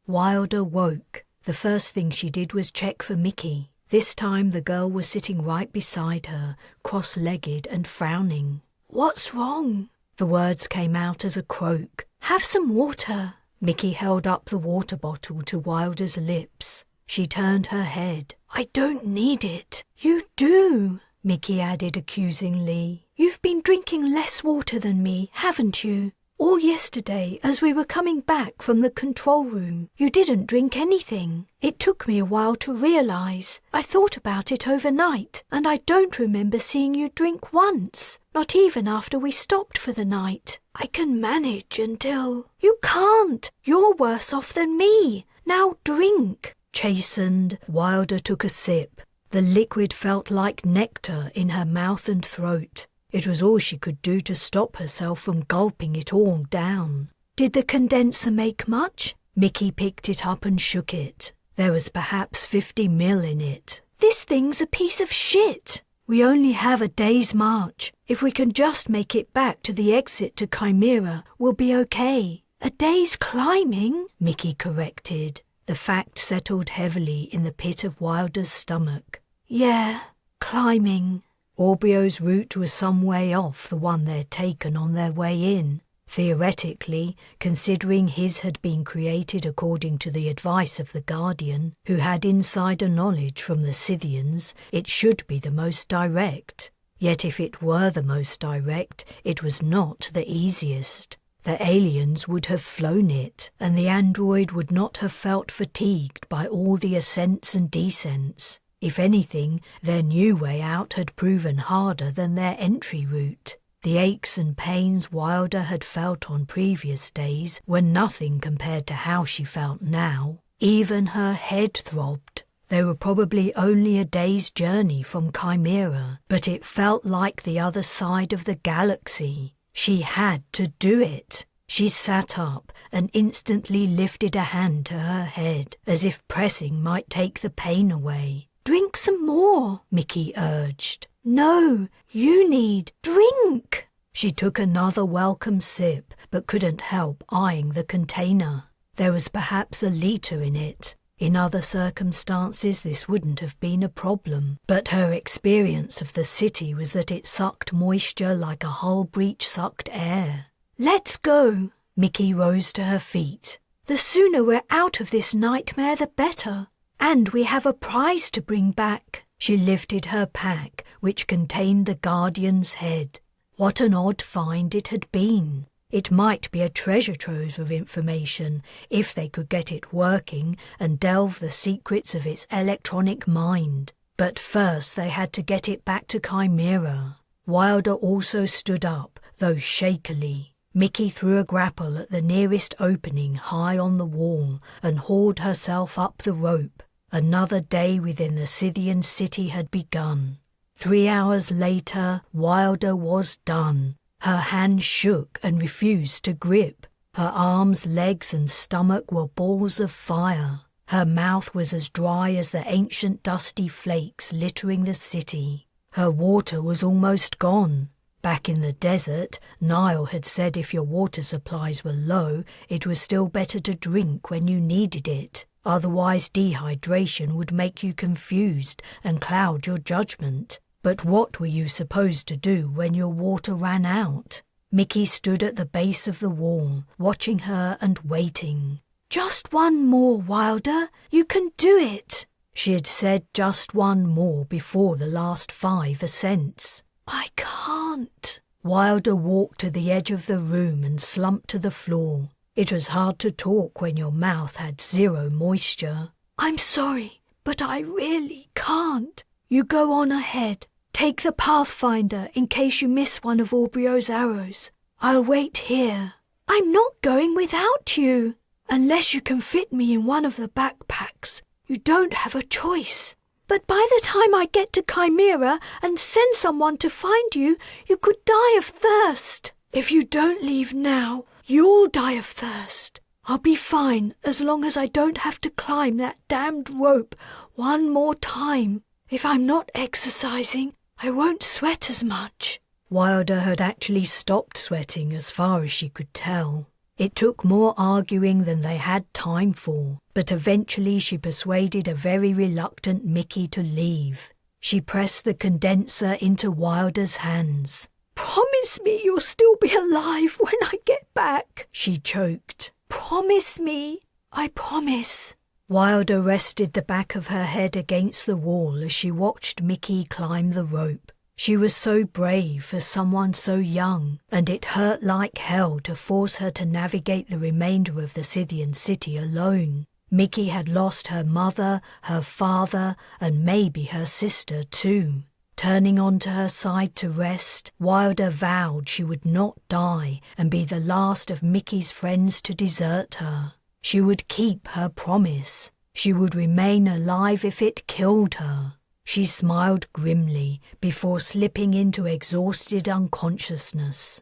S1: Wilder woke. The first thing she did was check for Mickey. This time the girl was sitting right beside her, cross-legged and frowning. What's wrong? The words came out as a croak. Have some water. Mickey held up the water bottle to Wilder's lips. She turned her head. I don't need it. You do, Mickey added accusingly. You've been drinking less water than me, haven't you? All yesterday, as we were coming back from the control room, you didn't drink anything. It took me a while to realise. I thought about it overnight, and I don't remember seeing you drink once, not even after we stopped for the night. I can manage until... You can't! You're worse off than me. Now drink. Chastened, Wilder took a sip. The liquid felt like nectar in her mouth and throat. It was all she could do to stop herself from gulping it all down. Did the condenser make much? Mickey picked it up and shook it. There was perhaps 50 mil in it. This thing's a piece of shit. We only have a day's march. If we can just make it back to the exit to Chimera, we'll be okay. A day's climbing, Mickey corrected. The fact settled heavily in the pit of Wilder's stomach. Yeah, climbing. Aubrio's route was some way off the one they'd taken on their way in. Theoretically, considering his had been created according to the advice of the Guardian, who had insider knowledge from the Scythians, it should be the most direct. Yet if it were the most direct, it was not the easiest. The aliens would have flown it, and the android would not have felt fatigued by all the ascents and descents. If anything, their new way out had proven harder than their entry route. The aches and pains Wilder had felt on previous days were nothing compared to how she felt now. Even her head throbbed. They were probably only a day's journey from Chimera, but it felt like the other side of the galaxy. She had to do it. She sat up and instantly lifted a hand to her head, as if pressing might take the pain away. Drink some more, Mickey urged. No, you need drink. She took another welcome sip, but couldn't help eyeing the container. There was perhaps a litre in it. In other circumstances this wouldn't have been a problem, but her experience of the city was that it sucked moisture like a hull breach sucked air. Let's go. Mickey rose to her feet. The sooner we're out of this nightmare, the better. And we have a prize to bring back. She lifted her pack, which contained the Guardian's head. What an odd find it had been. It might be a treasure trove of information if they could get it working and delve the secrets of its electronic mind. But first they had to get it back to Chimera. Wilder also stood up, though shakily. Mickey threw a grapple at the nearest opening high on the wall and hauled herself up the rope. Another day within the Scythian city had begun. 3 hours later, Wilder was done. Her hand shook and refused to grip. Her arms, legs and stomach were balls of fire. Her mouth was as dry as the ancient dusty flakes littering the city. Her water was almost gone. Back in the desert, Nile had said if your water supplies were low, it was still better to drink when you needed it. Otherwise dehydration would make you confused and cloud your judgment. But what were you supposed to do when your water ran out? Mickey stood at the base of the wall, watching her and waiting. Just one more, Wilder. You can do it. She had said just one more before the last 5 ascents. I can't. Wilder walked to the edge of the room and slumped to the floor. It was hard to talk when your mouth had 0 moisture. I'm sorry, but I really can't. You go on ahead. Take the Pathfinder in case you miss one of Aubrio's arrows. I'll wait here. I'm not going without you. Unless you can fit me in one of the backpacks, you don't have a choice. But by the time I get to Chimera and send someone to find you, you could die of thirst. If you don't leave now, you'll die of thirst. I'll be fine as long as I don't have to climb that damned rope one more time. If I'm not exercising, I won't sweat as much."
S2: Wilder had actually stopped sweating as far as she could tell. It took more arguing than they had time for, but eventually she persuaded a very reluctant Mickey to leave. She pressed the condenser into Wilder's hands.
S1: "Promise me you'll still be alive when I get back," she choked. "Promise me. I promise."
S2: Wilder rested the back of her head against the wall as she watched Mickey climb the rope. She was so brave for someone so young, and it hurt like hell to force her to navigate the remainder of the Scythian city alone. Mickey had lost her mother, her father, and maybe her sister too. Turning onto her side to rest, Wilder vowed she would not die and be the last of Mickey's friends to desert her. She would keep her promise. She would remain alive if it killed her. She smiled grimly before slipping into exhausted unconsciousness.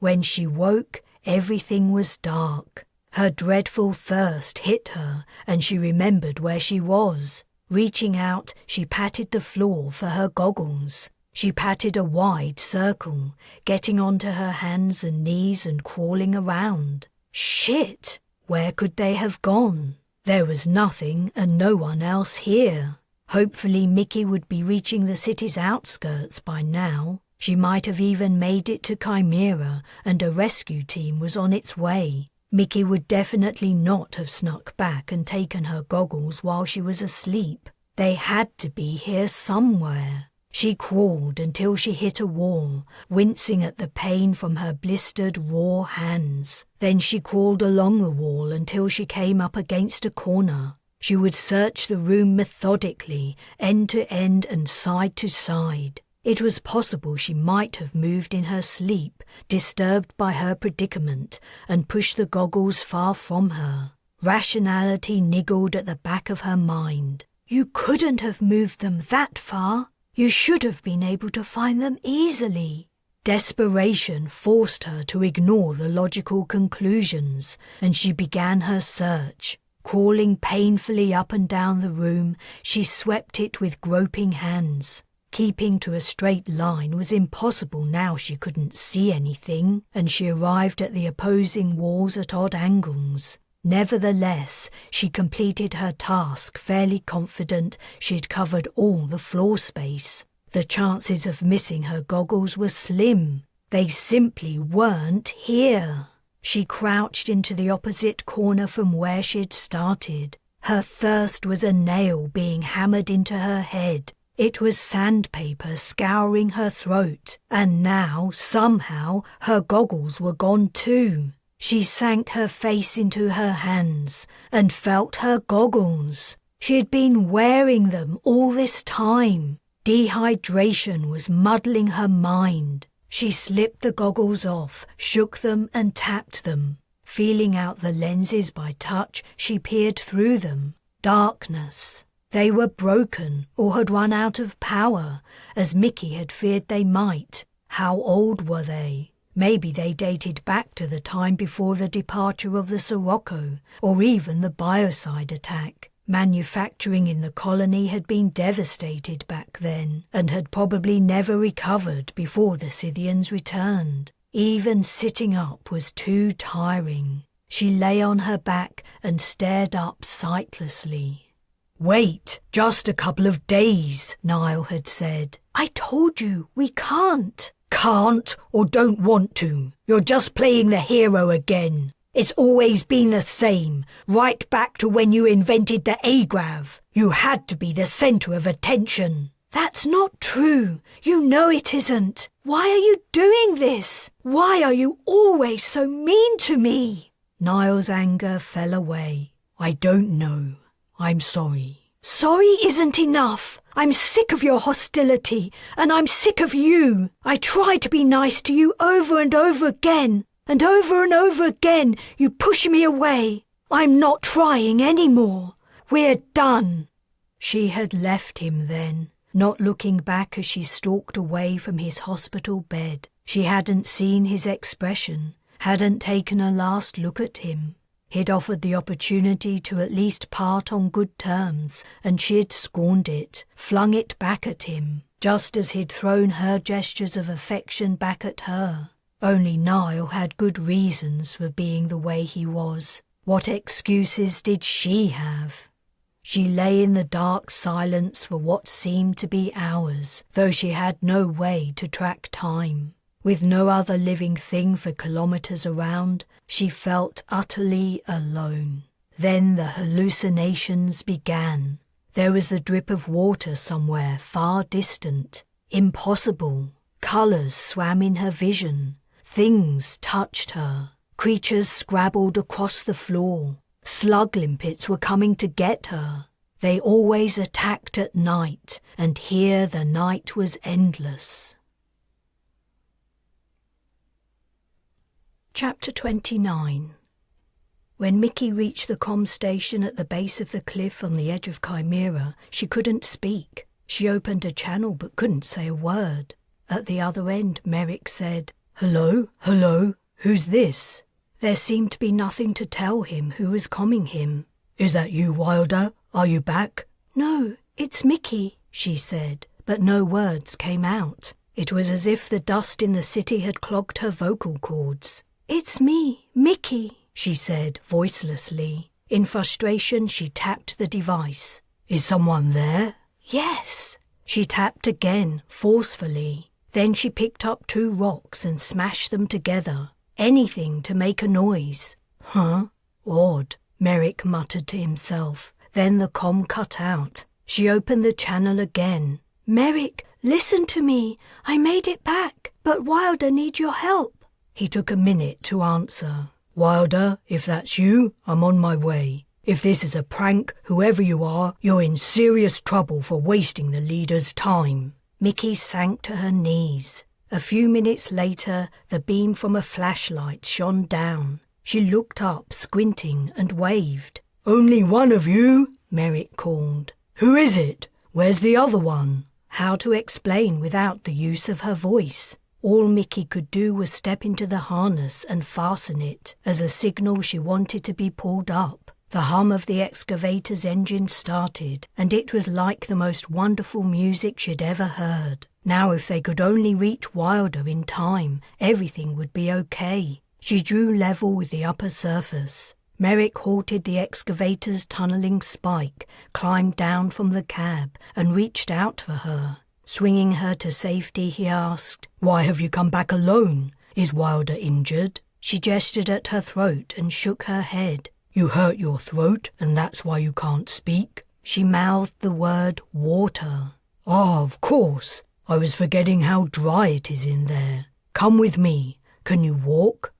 S2: When she woke, everything was dark. Her dreadful thirst hit her, and she remembered where she was. Reaching out, she patted the floor for her goggles. She patted a wide circle, getting onto her hands and knees and crawling around. Shit! Where could they have gone? There was nothing and no one else here. Hopefully Mickey would be reaching the city's outskirts by now. She might have even made it to Chimera, and a rescue team was on its way. Mickey would definitely not have snuck back and taken her goggles while she was asleep. They had to be here somewhere. She crawled until she hit a wall, wincing at the pain from her blistered, raw hands. Then she crawled along the wall until she came up against a corner. She would search the room methodically, end to end and side to side. It was possible she might have moved in her sleep, disturbed by her predicament, and pushed the goggles far from her. Rationality niggled at the back of her mind. You couldn't have moved them that far. You should have been able to find them easily. Desperation forced her to ignore the logical conclusions, and she began her search. Crawling painfully up and down the room, she swept it with groping hands. Keeping to a straight line was impossible now she couldn't see anything, and she arrived at the opposing walls at odd angles. Nevertheless, she completed her task fairly confident she'd covered all the floor space. The chances of missing her goggles were slim. They simply weren't here. She crouched into the opposite corner from where she'd started. Her thirst was a nail being hammered into her head. It was sandpaper scouring her throat, and now, somehow, her goggles were gone too. She sank her face into her hands and felt her goggles. She had been wearing them all this time. Dehydration was muddling her mind. She slipped the goggles off, shook them and tapped them. Feeling out the lenses by touch, she peered through them. Darkness. They were broken or had run out of power, as Mickey had feared they might. How old were they? Maybe they dated back to the time before the departure of the Sirocco, or even the biocide attack. Manufacturing in the colony had been devastated back then, and had probably never recovered before the Scythians returned. Even sitting up was too tiring. She lay on her back and stared up sightlessly. "Wait, just a couple of days," Niall had said. "I told you, we can't." "Can't or don't want to. You're just playing the hero again. It's always been the same, right back to when you invented the agrav. You had to be the centre of attention."
S1: "That's not true. You know it isn't. Why are you doing this? Why are you always so mean to me?"
S2: Niall's anger fell away. "I don't know. I'm sorry."
S1: "Sorry isn't enough. I'm sick of your hostility, and I'm sick of you. I try to be nice to you over and over again, and over again you push me away. I'm not trying any more. We're done." She had left him then, not looking back as she stalked away from his hospital bed. She hadn't seen his expression, hadn't taken a last look at him. He'd offered the opportunity to at least part on good terms, and she'd scorned it, flung it back at him, just as he'd thrown her gestures of affection back at her. Only Niall had good reasons for being the way he was. What excuses did she have? She lay in the dark silence for what seemed to be hours, though she had no way to track time. With no other living thing for kilometres around, she felt utterly alone. Then the hallucinations began. There was the drip of water somewhere far distant. Impossible. Colours swam in her vision. Things touched her. Creatures scrabbled across the floor. Slug limpets were coming to get her. They always attacked at night, and here the night was endless. Chapter 29. When Mickey reached the comm station at the base of the cliff on the edge of Chimera, she couldn't speak. She opened a channel but couldn't say a word. At the other end, Merrick said, "Hello, hello, who's this?" There seemed to be nothing to tell him who was comming him. "Is that you, Wilder? Are you back?" "No, it's Mickey," she said, but no words came out. It was as if the dust in the city had clogged her vocal cords. "It's me, Mickey," she said voicelessly. In frustration, she tapped the device. "Is someone there?" "Yes." She tapped again, forcefully. Then she picked up 2 rocks and smashed them together. Anything to make a noise. "Huh? Odd," Merrick muttered to himself. Then the comm cut out. She opened the channel again. "Merrick, listen to me. I made it back, but Wilder needs your help." He took a minute to answer. "Wilder, if that's you, I'm on my way. If this is a prank, whoever you are, you're in serious trouble for wasting the leader's time." Mickey sank to her knees. A few minutes later, the beam from a flashlight shone down. She looked up, squinting, and waved. "Only one of you?" Merrick called. "Who is it? Where's the other one?" How to explain without the use of her voice? All Mickey could do was step into the harness and fasten it as a signal she wanted to be pulled up. The hum of the excavator's engine started, and it was like the most wonderful music she'd ever heard. Now if they could only reach Wilder in time, everything would be okay. She drew level with the upper surface. Merrick halted the excavator's tunnelling spike, climbed down from the cab, and reached out for her. Swinging her to safety, he asked, "Why have you come back alone? Is Wilder injured?" She gestured at her throat and shook her head. "You hurt your throat, and that's why you can't speak?" She mouthed the word water. "Ah, of course. I was forgetting how dry it is in there. Come with me. Can you walk?"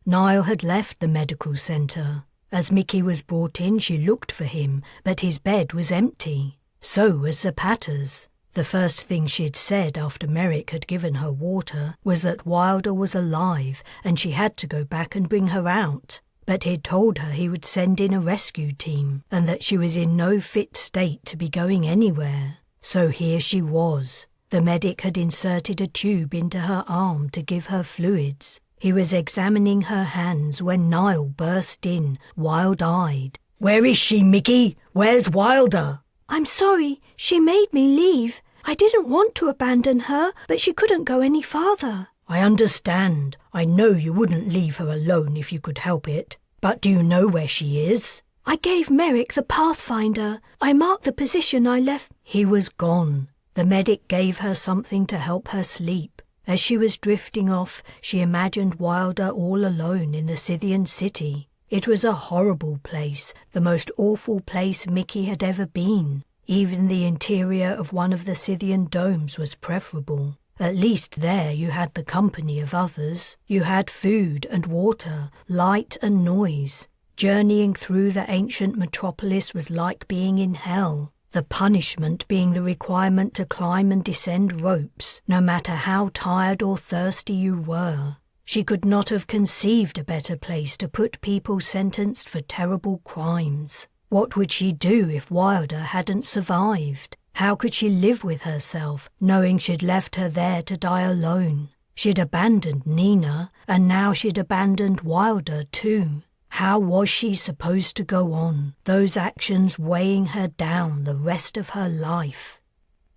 S1: Niall had left the medical centre. As Mickey was brought in, she looked for him, but his bed was empty. So was Zapata's. The first thing she'd said after Merrick had given her water was that Wilder was alive and she had to go back and bring her out. But he'd told her he would send in a rescue team and that she was in no fit state to be going anywhere. So here she was. The medic had inserted a tube into her arm to give her fluids. He was examining her hands when Niall burst in, wild-eyed. "Where is she, Mickey? Where's Wilder?"
S3: "I'm sorry, she made me leave. I didn't want to abandon her, but she couldn't go any farther."
S2: "I understand. I know you wouldn't leave her alone if you could help it. But do you know where she is?"
S3: "I gave Merrick the Pathfinder. I marked the position I left."
S2: He was gone. The medic gave her something to help her sleep. As she was drifting off, she imagined Wilder all alone in the Scythian city. It was a horrible place, the most awful place Mickey had ever been. Even the interior of one of the Scythian domes was preferable. At least there you had the company of others. You had food and water, light and noise. Journeying through the ancient metropolis was like being in hell. The punishment being the requirement to climb and descend ropes, no matter how tired or thirsty you were.
S1: She could not have conceived a better place to put people sentenced for terrible crimes. What would she do if Wilder hadn't survived? How could she live with herself, knowing she'd left her there to die alone? She'd abandoned Nina, and now she'd abandoned Wilder too. How was she supposed to go on, those actions weighing her down the rest of her life?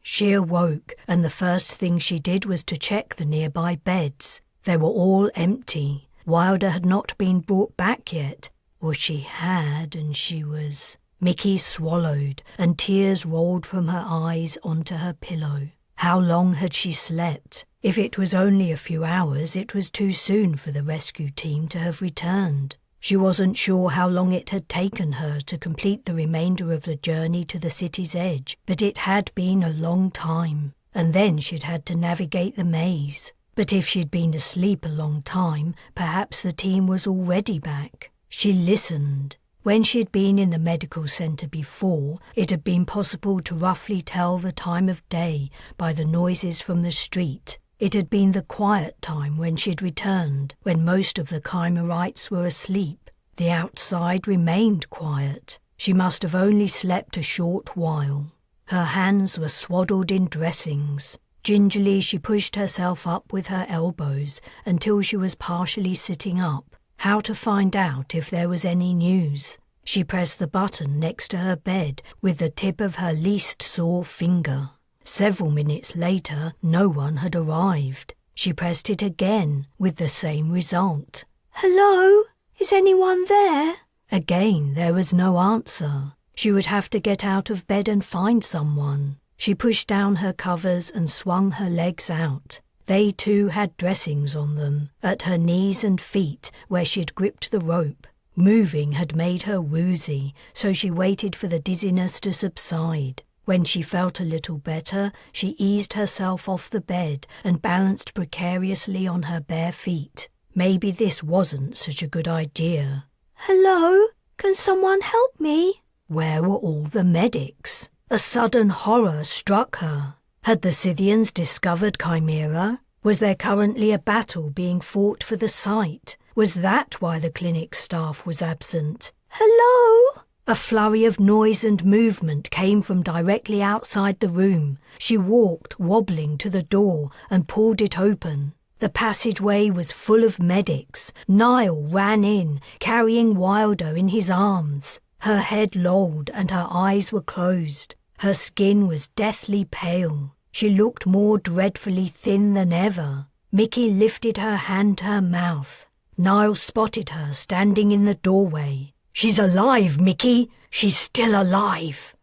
S1: She awoke, and the first thing she did was to check the nearby beds. They were all empty. Wilder had not been brought back yet, or she had, and she was... Mickey swallowed, and tears rolled from her eyes onto her pillow. How long had she slept? If it was only a few hours, it was too soon for the rescue team to have returned. She wasn't sure how long it had taken her to complete the remainder of the journey to the city's edge, but it had been a long time, and then she'd had to navigate the maze. But if she'd been asleep a long time, perhaps the team was already back. She listened. When she'd been in the medical centre before, it had been possible to roughly tell the time of day by the noises from the street. It had been the quiet time when she'd returned, when most of the Chimerites were asleep. The outside remained quiet. She must have only slept a short while. Her hands were swaddled in dressings. Gingerly she pushed herself up with her elbows until she was partially sitting up. How to find out if there was any news? She pressed the button next to her bed with the tip of her least sore finger. Several minutes later, no one had arrived. She pressed it again with the same result.
S3: Hello? Is anyone there?
S1: Again, there was no answer. She would have to get out of bed and find someone. She pushed down her covers and swung her legs out. They too had dressings on them, at her knees and feet where she'd gripped the rope. Moving had made her woozy, so she waited for the dizziness to subside. When she felt a little better, she eased herself off the bed and balanced precariously on her bare feet. Maybe this wasn't such a good idea.
S3: Hello? Can someone help me?
S1: Where were all the medics? A sudden horror struck her. Had the Scythians discovered Chimera? Was there currently a battle being fought for the site? Was that why the clinic staff was absent?
S3: Hello?
S1: A flurry of noise and movement came from directly outside the room. She walked, wobbling, to the door and pulled it open. The passageway was full of medics. Niall ran in, carrying Wilder in his arms. Her head lolled and her eyes were closed. Her skin was deathly pale. She looked more dreadfully thin than ever. Mickey lifted her hand to her mouth. Niall spotted her standing in the doorway. "She's alive, Mickey! She's still alive!"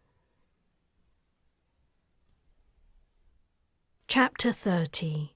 S1: Chapter 30.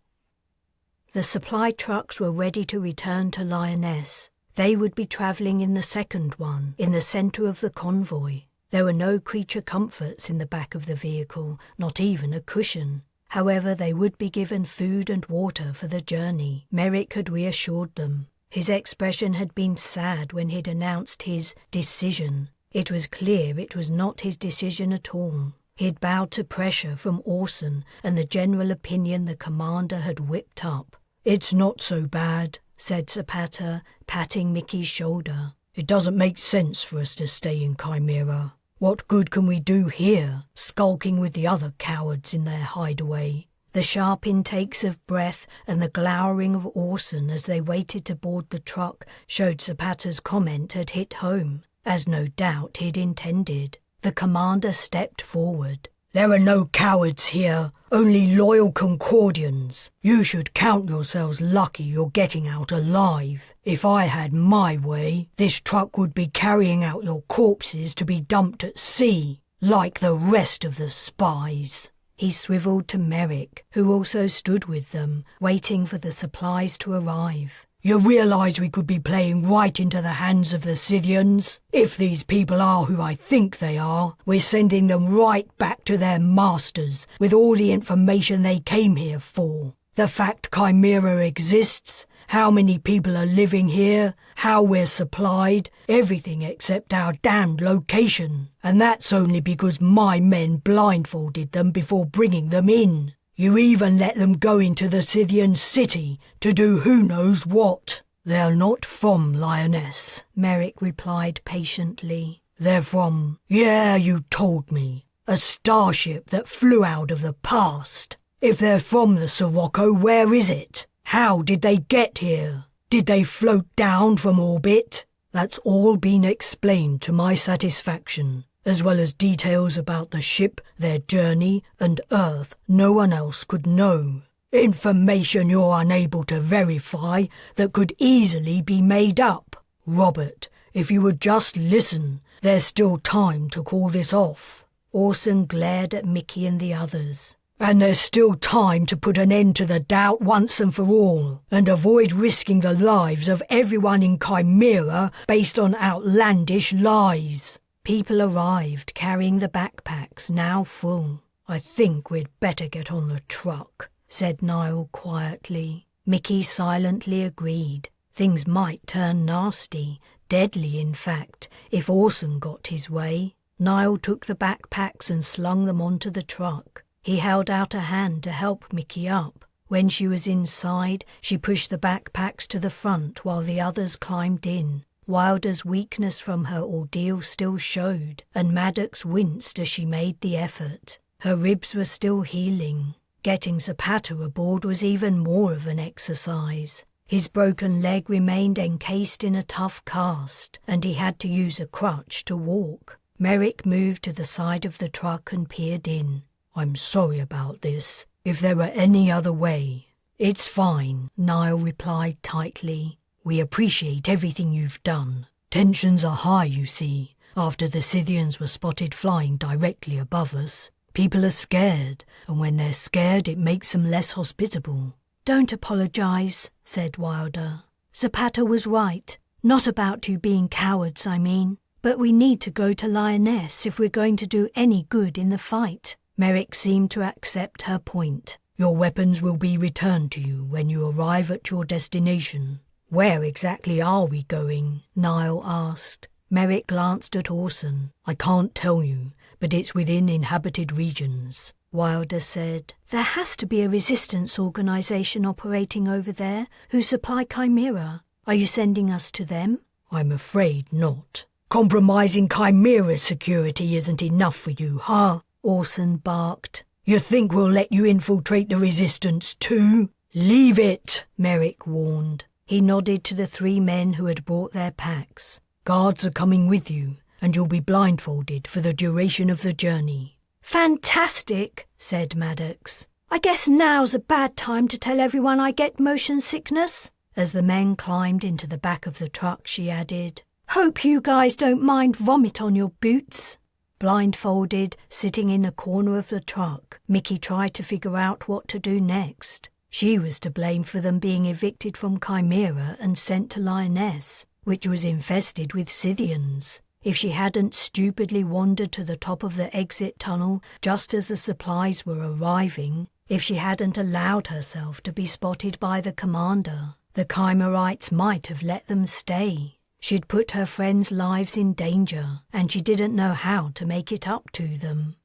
S1: The supply trucks were ready to return to Lioness. They would be travelling in the second one, in the centre of the convoy. There were no creature comforts in the back of the vehicle, not even a cushion. However, they would be given food and water for the journey. Merrick had reassured them. His expression had been sad when he'd announced his decision. It was clear it was not his decision at all. He'd bowed to pressure from Orson and the general opinion the commander had whipped up. "It's not so bad," said Zapata, patting Mickey's shoulder. "It doesn't make sense for us to stay in Chimera. What good can we do here, skulking with the other cowards in their hideaway?" The sharp intakes of breath and the glowering of Orson as they waited to board the truck showed Zapata's comment had hit home, as no doubt he'd intended. The commander stepped forward. "There are no cowards here, only loyal Concordians. You should count yourselves lucky you're getting out alive. If I had my way, this truck would be carrying out your corpses to be dumped at sea, like the rest of the spies." He swiveled to Merrick, who also stood with them, waiting for the supplies to arrive. "You realise we could be playing right into the hands of the Scythians? If these people are who I think they are, we're sending them right back to their masters with all the information they came here for. The fact Chimera exists, how many people are living here, how we're supplied, everything except our damned location. And that's only because my men blindfolded them before bringing them in.
S2: You even let them go into the Scythian city to do who knows what. They're not from Lioness, Merrick replied patiently. They're from, you told me, a starship that flew out of the past. If they're from the Sirocco, where is it? How did they get here? Did they float down from orbit? That's all been explained to my satisfaction, as well as details about the ship, their journey, and Earth no one else could know. Information you're unable to verify that could easily be made up. Robert, if you would just listen, there's still time to call this off.
S1: Orson glared at Mickey and the others.
S2: And there's still time to put an end to the doubt once and for all, and avoid risking the lives of everyone in Chimera based on outlandish lies.
S1: People arrived carrying the backpacks, now full.
S2: I think we'd better get on the truck,
S1: said Niall quietly. Mickey silently agreed. Things might turn nasty, deadly in fact, if Orson got his way. Niall took the backpacks and slung them onto the truck. He held out a hand to help Mickey up. When she was inside, she pushed the backpacks to the front while the others climbed in. Wilder's weakness from her ordeal still showed, and Maddox winced as she made the effort. Her ribs were still healing. Getting Zapata aboard was even more of an exercise. His broken leg remained encased in a tough cast, and he had to use a crutch to walk. Merrick moved to the side of the truck and peered in.
S2: I'm sorry about this. If there were any other way.
S1: It's fine, Niall replied tightly.
S2: We appreciate everything you've done. Tensions are high, you see, after the Scythians were spotted flying directly above us. People are scared, and when they're scared it makes them less hospitable.
S3: Don't apologise, said Wilder. Zapata was right. Not about you being cowards, I mean. But we need to go to Lioness if we're going to do any good in the fight.
S1: Merrick seemed to accept her point.
S2: Your weapons will be returned to you when you arrive at your destination.
S1: Where exactly are we going? Niall asked. Merrick glanced at Orson.
S2: I can't tell you, but it's within inhabited regions.
S1: Wilder said.
S3: There has to be a resistance organisation operating over there who supply Chimera. Are you sending us to them?
S2: I'm afraid not. Compromising Chimera's security isn't enough for you, huh?
S1: Orson barked.
S2: You think we'll let you infiltrate the resistance too? Leave it,
S1: Merrick warned. He nodded to the 3 men who had brought their packs.
S2: Guards are coming with you, and you'll be blindfolded for the duration of the journey.
S3: Fantastic, said Maddox. I guess now's a bad time to tell everyone I get motion sickness.
S1: As the men climbed into the back of the truck, she added,
S3: Hope you guys don't mind vomit on your boots.
S1: Blindfolded, sitting in a corner of the truck, Mickey tried to figure out what to do next. She was to blame for them being evicted from Chimera and sent to Lioness, which was infested with Scythians. If she hadn't stupidly wandered to the top of the exit tunnel just as the supplies were arriving, if she hadn't allowed herself to be spotted by the commander, the Chimerites might have let them stay. She'd put her friends' lives in danger, and she didn't know how to make it up to them.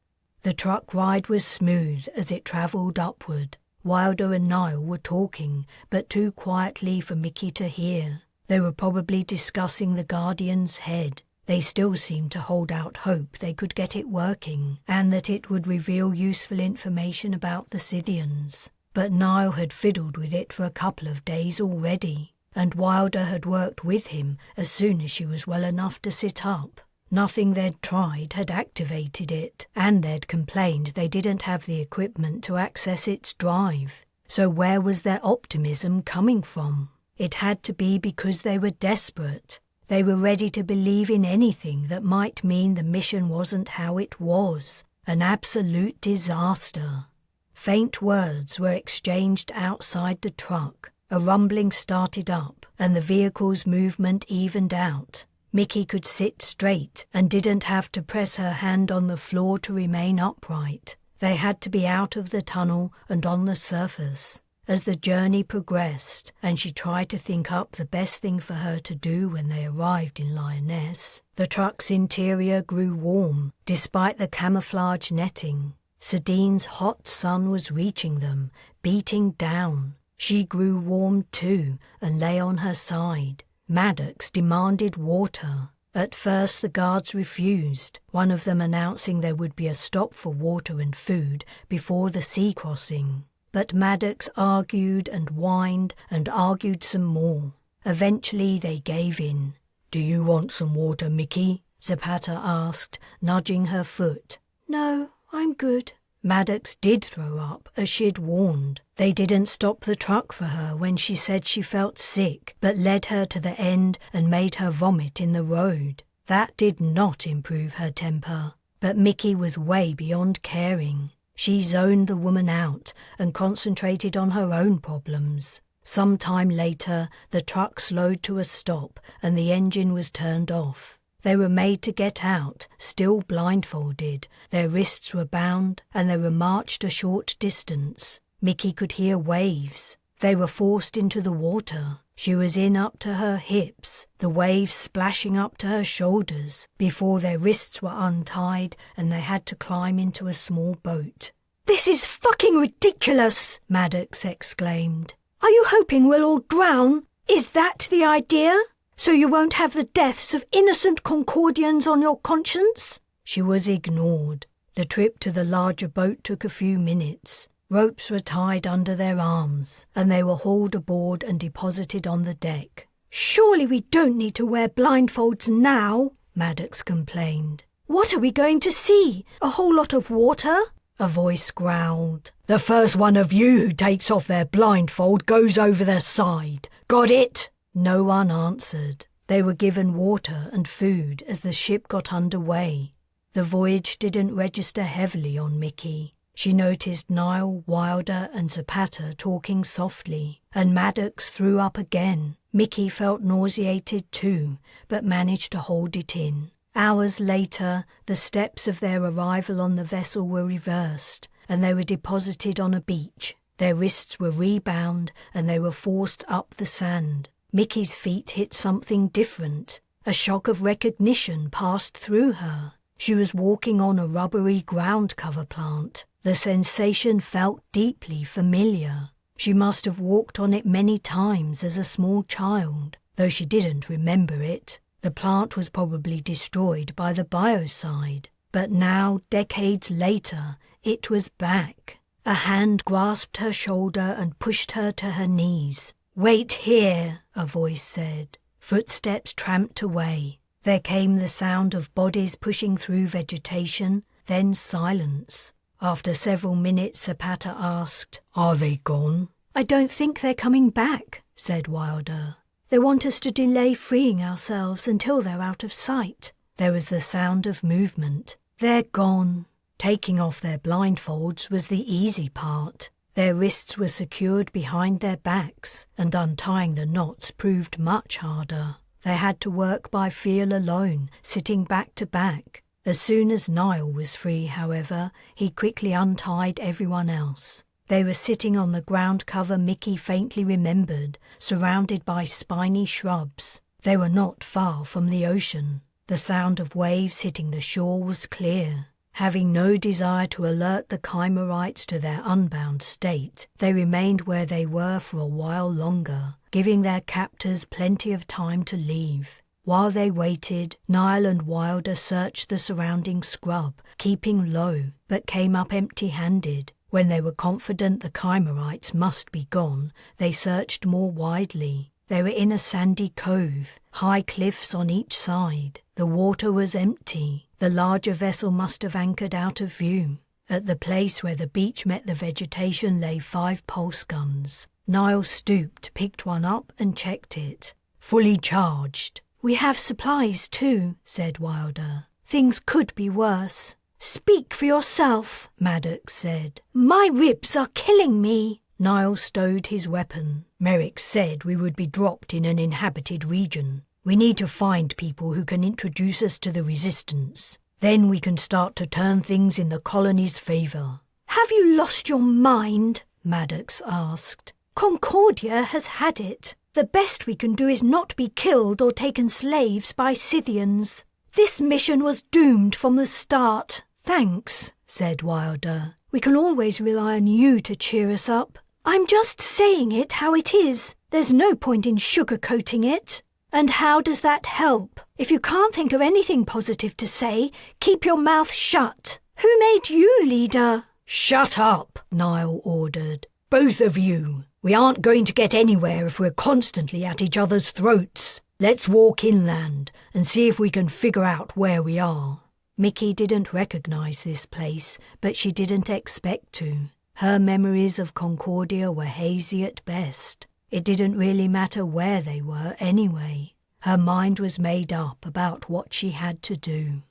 S1: The truck ride was smooth as it travelled upward. Wilder and Niall were talking, but too quietly for Mickey to hear. They were probably discussing the Guardian's head. They still seemed to hold out hope they could get it working, and that it would reveal useful information about the Scythians. But Niall had fiddled with it for a couple of days already, and Wilder had worked with him as soon as she was well enough to sit up. Nothing they'd tried had activated it, and they'd complained they didn't have the equipment to access its drive. So where was their optimism coming from? It had to be because they were desperate. They were ready to believe in anything that might mean the mission wasn't how it was, an absolute disaster. Faint words were exchanged outside the truck. A rumbling started up, and the vehicle's movement evened out. Mickey could sit straight and didn't have to press her hand on the floor to remain upright. They had to be out of the tunnel and on the surface. As the journey progressed, and she tried to think up the best thing for her to do when they arrived in Lioness, the truck's interior grew warm, despite the camouflage netting. Sadine's hot sun was reaching them, beating down. She grew warm too and lay on her side. Maddox demanded water. At first the guards refused, one of them announcing there would be a stop for water and food before the sea crossing. But Maddox argued and whined and argued some more. Eventually they gave in.
S2: "Do you want some water, Mickey?"
S1: Zapata asked, nudging her foot.
S3: "No, I'm good."
S1: Maddox did throw up, as she'd warned. They didn't stop the truck for her when she said she felt sick, but led her to the end and made her vomit in the road. That did not improve her temper. But Mickey was way beyond caring. She zoned the woman out and concentrated on her own problems. Some time later, the truck slowed to a stop and the engine was turned off. They were made to get out, still blindfolded. Their wrists were bound, and they were marched a short distance. Mickey could hear waves. They were forced into the water. She was in up to her hips, the waves splashing up to her shoulders, before their wrists were untied and they had to climb into a small boat.
S3: "This is fucking ridiculous!" Maddox exclaimed. "Are you hoping we'll all drown? Is that the idea? So you won't have the deaths of innocent Concordians on your conscience?"
S1: She was ignored. The trip to the larger boat took a few minutes. Ropes were tied under their arms, and they were hauled aboard and deposited on the deck.
S3: "Surely we don't need to wear blindfolds now," Maddox complained. "What are we going to see? A whole lot of water?"
S1: A voice growled.
S2: "The first one of you who takes off their blindfold goes over the side. Got it?"
S1: No one answered. They were given water and food as the ship got underway. The voyage didn't register heavily on Mickey. She noticed Niall, Wilder and Zapata talking softly, and Maddox threw up again. Mickey felt nauseated too, but managed to hold it in. Hours later, the steps of their arrival on the vessel were reversed, and they were deposited on a beach. Their wrists were rebound, and they were forced up the sand. Mickey's feet hit something different. A shock of recognition passed through her. She was walking on a rubbery ground cover plant. The sensation felt deeply familiar. She must have walked on it many times as a small child, though she didn't remember it. The plant was probably destroyed by the biocide. But now, decades later, it was back. A hand grasped her shoulder and pushed her to her knees. "Wait here," a voice said. Footsteps tramped away. There came the sound of bodies pushing through vegetation, then silence. After several minutes, Zapata asked,
S2: "Are they gone?"
S3: "I don't think they're coming back," said Wilder. "They want us to delay freeing ourselves until they're out of sight."
S1: There was the sound of movement. "They're gone." Taking off their blindfolds was the easy part. Their wrists were secured behind their backs, and untying the knots proved much harder. They had to work by feel alone, sitting back to back. As soon as Niall was free, however, he quickly untied everyone else. They were sitting on the ground cover Mickey faintly remembered, surrounded by spiny shrubs. They were not far from the ocean. The sound of waves hitting the shore was clear. Having no desire to alert the Chimerites to their unbound state, they remained where they were for a while longer, giving their captors plenty of time to leave. While they waited, Niall and Wilder searched the surrounding scrub, keeping low, but came up empty-handed. When they were confident the Chimerites must be gone, they searched more widely. They were in a sandy cove, high cliffs on each side. The water was empty. The larger vessel must have anchored out of view. At the place where the beach met the vegetation lay 5 pulse guns. Niall stooped, picked one up and checked it.
S2: "Fully charged."
S3: "We have supplies too," said Wilder. "Things could be worse." "Speak for yourself," Maddox said. "My ribs are killing me."
S1: Niall stowed his weapon.
S2: "Merrick said we would be dropped in an inhabited region. We need to find people who can introduce us to the resistance. Then we can start to turn things in the colony's favour."
S3: "Have you lost your mind?" Maddox asked. "Concordia has had it. The best we can do is not be killed or taken slaves by Scythians. This mission was doomed from the start."
S1: "Thanks,"
S3: said Wilder. "We can always rely on you to cheer us up." "I'm just saying it how it is. There's no point in sugarcoating it." "And how does that help? If you can't think of anything positive to say, keep your mouth shut. Who made you leader?"
S2: "Shut up," Niall ordered. "Both of you. We aren't going to get anywhere if we're constantly at each other's throats. Let's walk inland and see if we can figure out where we are."
S3: Mickey didn't recognise this place, but she didn't expect to. Her memories of Concordia were hazy at best. It didn't really matter where they were anyway. Her mind was made up about what she had to do.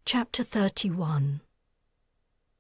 S3: Chapter 31.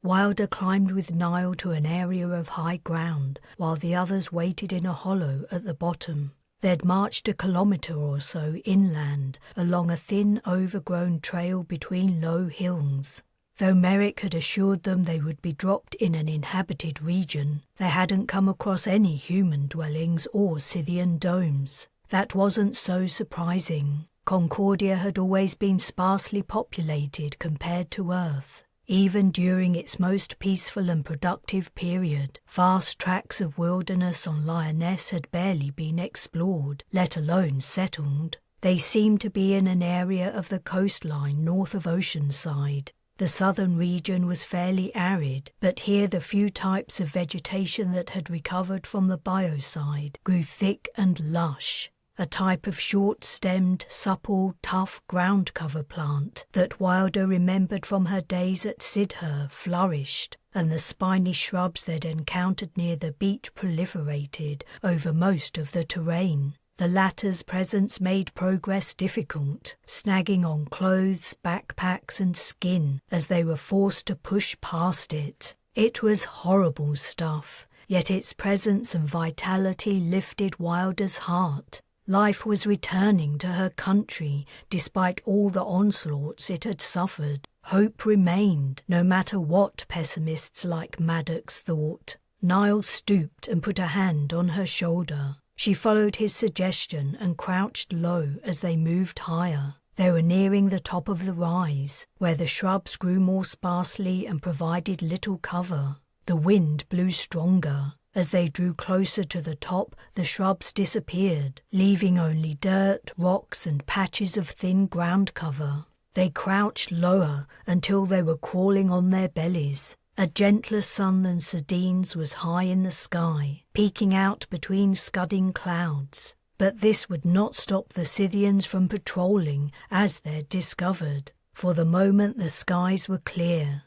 S3: Wilder climbed with Niall to an area of high ground, while the others waited in a hollow at the bottom. They'd marched a kilometre or so inland, along a thin, overgrown trail between low hills. Though Merrick had assured them they would be dropped in an inhabited region, they hadn't come across any human dwellings or Scythian domes. That wasn't so surprising. Concordia had always been sparsely populated compared to Earth. Even during its most peaceful and productive period, vast tracts of wilderness on Lyonesse had barely been explored, let alone settled. They seemed to be in an area of the coastline north of Oceanside. The southern region was fairly arid, but here the few types of vegetation that had recovered from the biocide grew thick and lush. A type of short-stemmed, supple, tough ground cover plant that Wilder remembered from her days at Sidher flourished, and the spiny shrubs they'd encountered near the beach proliferated over most of the terrain. The latter's presence made progress difficult, snagging on clothes, backpacks and skin as they were forced to push past it. It was horrible stuff, yet its presence and vitality lifted Wilder's heart. Life was returning to her country despite all the onslaughts it had suffered. Hope remained, no matter what pessimists like Maddox thought. Niall stooped and put a hand on her shoulder. She followed his suggestion and crouched low as they moved higher. They were nearing the top of the rise, where the shrubs grew more sparsely and provided little cover. The wind blew stronger. As they drew closer to the top, the shrubs disappeared, leaving only dirt, rocks and patches of thin ground cover. They crouched lower until they were crawling on their bellies. A gentler sun than Sardines was high in the sky, peeking out between scudding clouds. But this would not stop the Scythians from patrolling, as they'd discovered. For the moment the skies were clear.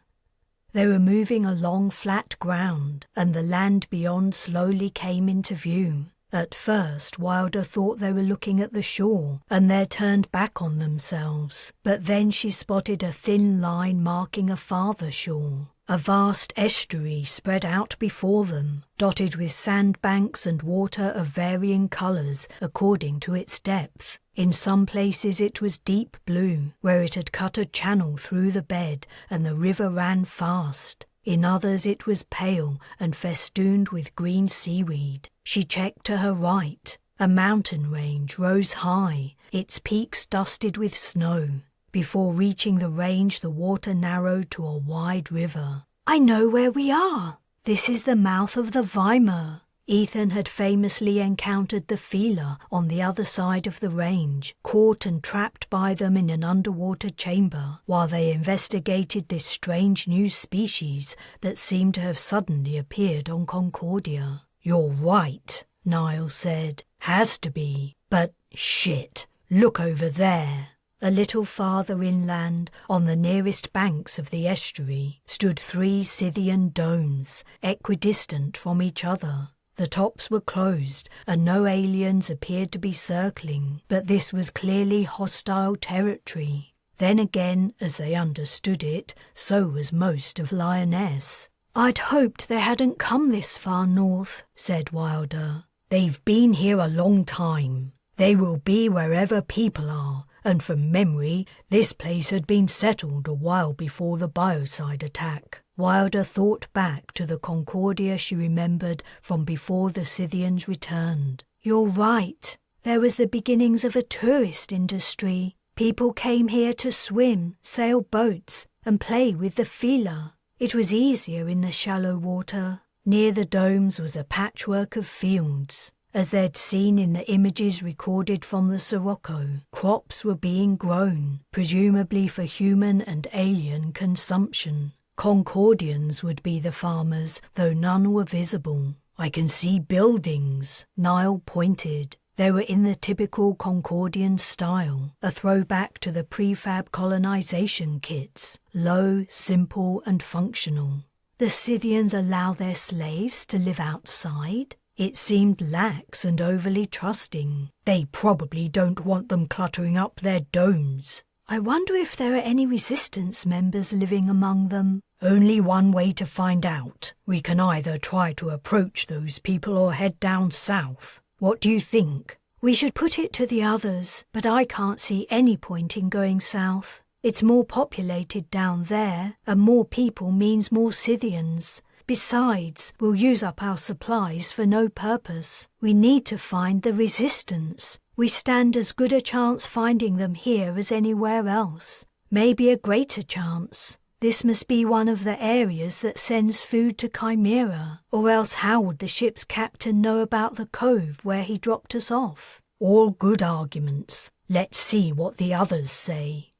S3: They were moving along flat ground, and the land beyond slowly came into view. At first, Wilder thought they were looking at the shore, and they turned back on themselves. But then she spotted a thin line marking a farther shore. A vast estuary spread out before them, dotted with sandbanks and water of varying colours according to its depth. In some places it was deep blue, where it had cut a channel through the bed and the river ran fast. In others it was pale and festooned with green seaweed. She checked to her right. A mountain range rose high, its peaks dusted with snow. Before reaching the range, the water narrowed to a wide river. "I know where we are. This is the mouth of the Weimar."
S1: Ethan had famously encountered the feeler on the other side of the range, caught and trapped by them in an underwater chamber, while they investigated this strange new species that seemed to have suddenly appeared on Concordia. "You're right," Niall said. "Has to be. But shit, look over there." A little farther inland, on the nearest banks of the estuary, stood 3 Scythian domes, equidistant from each other. The tops were closed, and no aliens appeared to be circling, but this was clearly hostile territory. Then again, as they understood it, so was most of Lyonesse.
S3: "I'd hoped they hadn't come this far north," said Wilder.
S2: "They've been here a long time. They will be wherever people are. And from memory, this place had been settled a while before the biocide attack."
S1: Wilder thought back to the Concordia she remembered from before the Scythians returned.
S3: "You're right. There was the beginnings of a tourist industry. People came here to swim, sail boats, and play with the feeler. It was easier in the shallow water. Near the domes was a patchwork of fields. As they'd seen in the images recorded from the Sirocco, crops were being grown, presumably for human and alien consumption. Concordians would be the farmers, though none were visible. I can see buildings, Niall pointed. They were in the typical Concordian style, a throwback to the prefab colonization kits, low, simple and functional. The Scythians allow their slaves to live outside? It seemed lax and overly trusting. They probably don't want them cluttering up their domes. I wonder if there are any resistance members living among them. Only one way to find out. We can either try to approach those people or head down south. What do you think? We should put it to the others, but I can't see any point in going south. It's more populated down there, and more people means more Scythians. Besides, we'll use up our supplies for no purpose. We need to find the resistance. We stand as good a chance finding them here as anywhere else. Maybe a greater chance. This must be one of the areas that sends food to Chimera, or else how would the ship's captain know about the cove where he dropped us off? All good arguments. Let's see what the others say.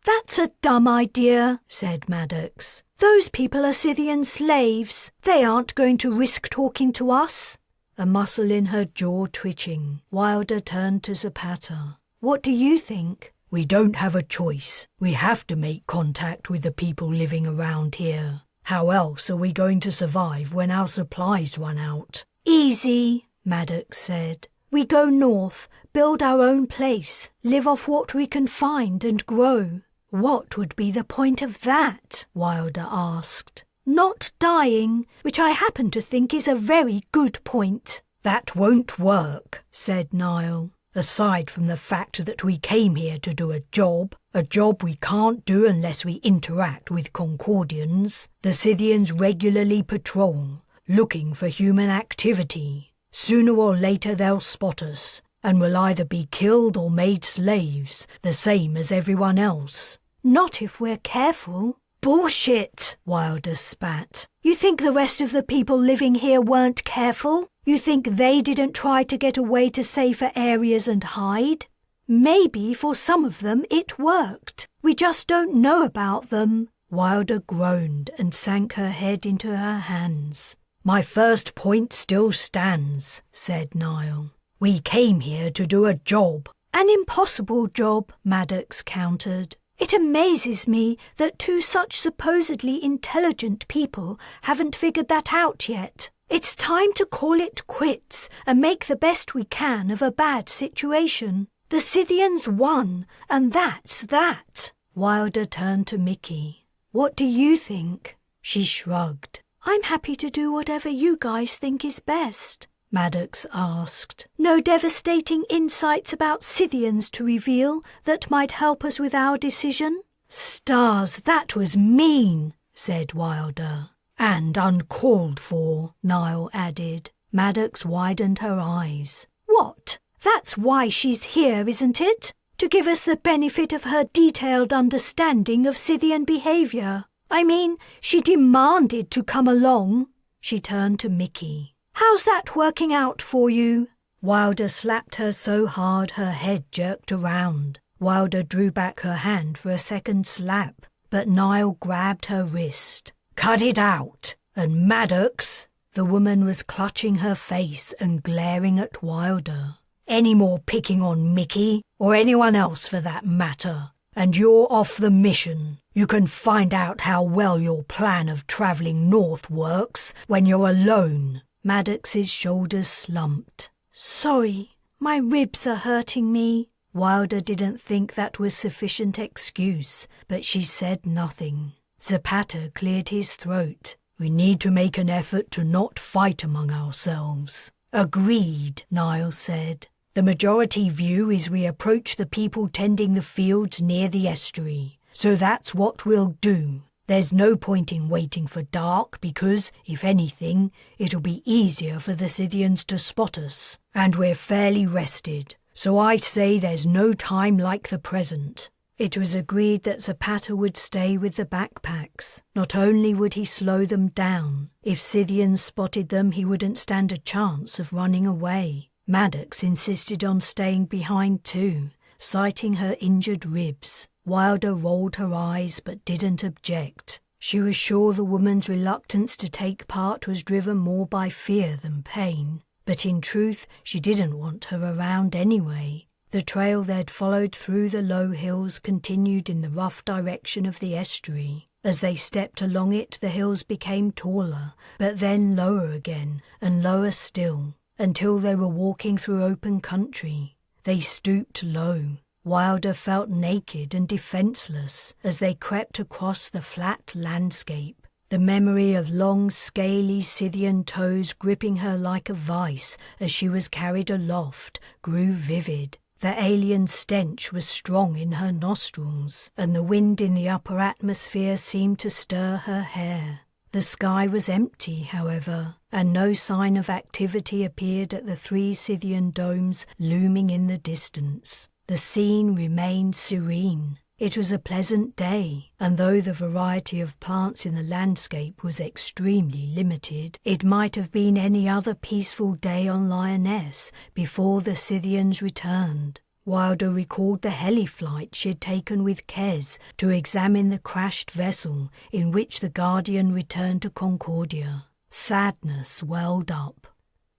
S1: That's a dumb idea, said Maddox. Those people are Scythian slaves. They aren't going to risk talking to us.
S3: A muscle in her jaw twitching, Wilder turned to Zapata. What do you think? We don't have a choice. We have to make contact with the people living around here. How else are we going to survive when our supplies run out?
S1: Easy, Maddox said. We go north, build our own place, live off what we can find and grow.
S3: What would be the point of that? Wilder asked.
S1: Not dying, which I happen to think is a very good point.
S3: That won't work, said Niall. Aside from the fact that we came here to do a job we can't do unless we interact with Concordians, the Scythians regularly patrol, looking for human activity. Sooner or later they'll spot us, and we'll either be killed or made slaves, the same as everyone else.
S1: Not if we're careful.
S3: Bullshit, Wilder spat.
S1: You think the rest of the people living here weren't careful? You think they didn't try to get away to safer areas and hide? Maybe for some of them it worked. We just don't know about them.
S3: Wilder groaned and sank her head into her hands. My first point still stands, said Niall. We came here to do a job.
S1: An impossible job, Maddox countered. It amazes me that two such supposedly intelligent people haven't figured that out yet. It's time to call it quits and make the best we can of a bad situation. The Scythians won, and that's that.
S3: Wilder turned to Mickey. What do you think? She shrugged.
S1: I'm happy to do whatever you guys think is best,
S3: Maddox asked.
S1: No devastating insights about Scythians to reveal that might help us with our decision?
S3: Stars, that was mean, said Wilder. And uncalled for, Niall added. Maddox widened her eyes.
S1: What? That's why she's here, isn't it? To give us the benefit of her detailed understanding of Scythian behaviour. I mean, she demanded to come along.
S3: She turned to Mickey.
S1: How's that working out for you?
S3: Wilder slapped her so hard her head jerked around. Wilder drew back her hand for a second slap, but Niall grabbed her wrist. Cut it out! And Maddox! The woman was clutching her face and glaring at Wilder. Any more picking on Mickey, or anyone else for that matter, and you're off the mission. You can find out how well your plan of travelling north works when you're alone. Maddox's shoulders slumped.
S1: Sorry, my ribs are hurting me.
S3: Wilder didn't think that was sufficient excuse, but she said nothing. Zapata cleared his throat. We need to make an effort to not fight among ourselves. Agreed, Niall said. The majority view is we approach the people tending the fields near the estuary. So that's what we'll do. There's no point in waiting for dark because, if anything, it'll be easier for the Scythians to spot us. And we're fairly rested.
S2: So I say there's no time like the present.
S3: It was agreed that Zapata would stay with the backpacks. Not only would he slow them down, if Scythians spotted them he wouldn't stand a chance of running away. Maddox insisted on staying behind too, citing her injured ribs. Wilder rolled her eyes but didn't object. She was sure the woman's reluctance to take part was driven more by fear than pain, but in truth she didn't want her around anyway. The trail they'd followed through the low hills continued in the rough direction of the estuary. As they stepped along it, the hills became taller, but then lower again, and lower still, until they were walking through open country. They stooped low. Wilder felt naked and defenceless as they crept across the flat landscape. The memory of long, scaly Scythian toes gripping her like a vice as she was carried aloft grew vivid. The alien stench was strong in her nostrils, and the wind in the upper atmosphere seemed to stir her hair. The sky was empty, however, and no sign of activity appeared at the 3 Scythian domes looming in the distance. The scene remained serene. It was a pleasant day, and though the variety of plants in the landscape was extremely limited, it might have been any other peaceful day on Lyonesse before the Scythians returned. Wilder recalled the heli flight she had taken with Kes to examine the crashed vessel in which the Guardian returned to Concordia. Sadness welled up.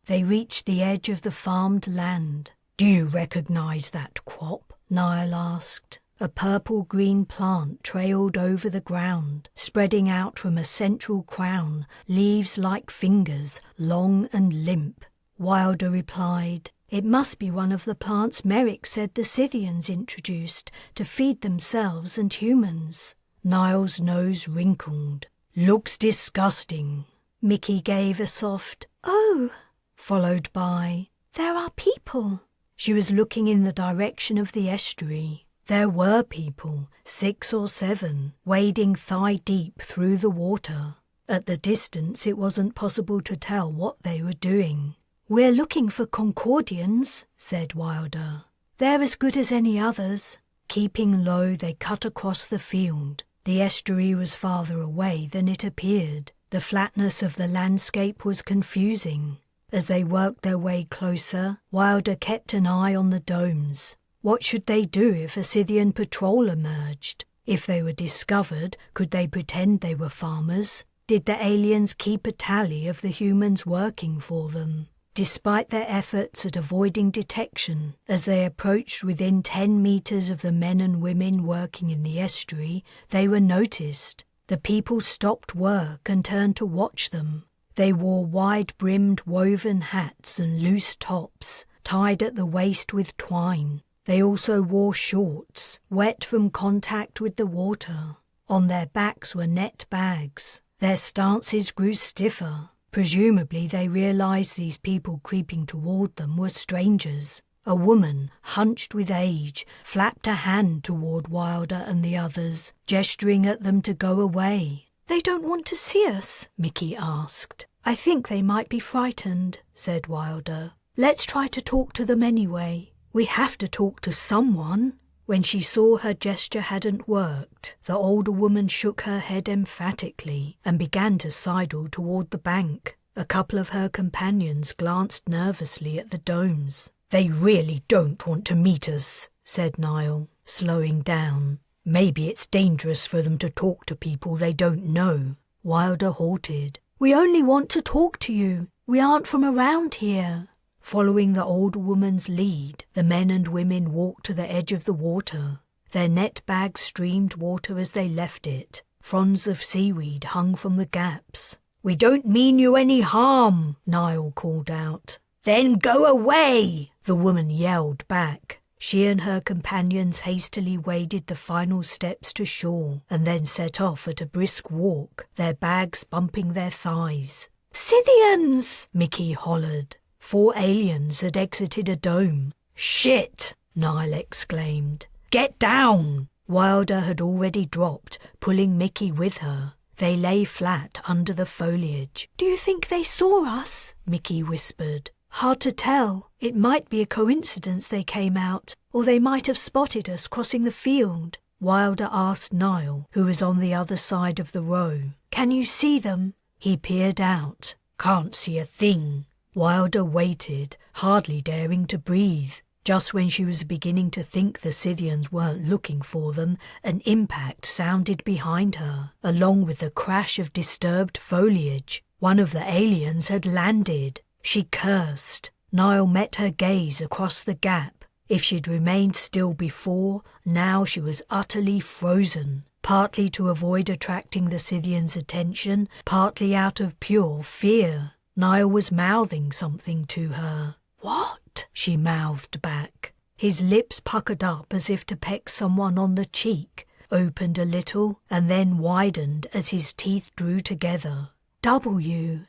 S3: They reached the edge of the farmed land.
S2: "Do you recognize that crop?"
S3: Niall asked. A purple-green plant trailed over the ground, spreading out from a central crown, leaves like fingers, long and limp. Wilder replied, "It must be one of the plants Merrick said the Scythians introduced to feed themselves and humans."
S2: Niall's nose wrinkled. "Looks disgusting."
S3: Mickey gave a soft, "Oh," followed by, "There are people." She was looking in the direction of the estuary. There were people, 6 or 7, wading thigh-deep through the water. At the distance it wasn't possible to tell what they were doing. "We're looking for Concordians," said Wilder. "They're as good as any others." Keeping low, they cut across the field. The estuary was farther away than it appeared. The flatness of the landscape was confusing. As they worked their way closer, Wilder kept an eye on the domes. What should they do if a Scythian patrol emerged? If they were discovered, could they pretend they were farmers? Did the aliens keep a tally of the humans working for them? Despite their efforts at avoiding detection, as they approached within 10 meters of the men and women working in the estuary, they were noticed. The people stopped work and turned to watch them. They wore wide-brimmed woven hats and loose tops, tied at the waist with twine. They also wore shorts, wet from contact with the water. On their backs were net bags. Their stances grew stiffer. Presumably they realized these people creeping toward them were strangers. A woman, hunched with age, flapped a hand toward Wilder and the others, gesturing at them to go away. "They don't want to see us?" Mickey asked. "I think they might be frightened," said Wilder. "Let's try to talk to them anyway. We have to talk to someone." When she saw her gesture hadn't worked, the older woman shook her head emphatically and began to sidle toward the bank. A couple of her companions glanced nervously at the domes.
S2: "They really don't want to meet us," said Niall, slowing down. "Maybe it's dangerous for them to talk to people they don't know."
S3: Wilder halted. "We only want to talk to you. We aren't from around here." Following the older woman's lead, the men and women walked to the edge of the water. Their net bags streamed water as they left it. Fronds of seaweed hung from the gaps.
S2: "We don't mean you any harm," Niall called out.
S3: "Then go away," the woman yelled back. She and her companions hastily waded the final steps to shore and then set off at a brisk walk, their bags bumping their thighs. "Scythians!" Mickey hollered. 4 aliens had exited a dome.
S2: "Shit!"
S3: Niall exclaimed.
S2: "Get down!"
S3: Wilder had already dropped, pulling Mickey with her. They lay flat under the foliage. "Do you think they saw us?" Mickey whispered. Hard to tell. It might be a coincidence they came out, or they might have spotted us crossing the field.
S1: Wilder asked Niall, who was on the other side of the row.
S3: Can you see them?
S1: He peered out. Can't see a thing. Wilder waited, hardly daring to breathe. Just when she was beginning to think the Scythians weren't looking for them, an impact sounded behind her, along with the crash of disturbed foliage. One of the aliens had landed. She cursed. Niall met her gaze across the gap. If she'd remained still before, now she was utterly frozen, partly to avoid attracting the Scythians' attention, partly out of pure fear. Niall was mouthing something to her.
S3: What?
S1: She mouthed back. His lips puckered up as if to peck someone on the cheek, opened a little, and then widened as his teeth drew together.
S3: W,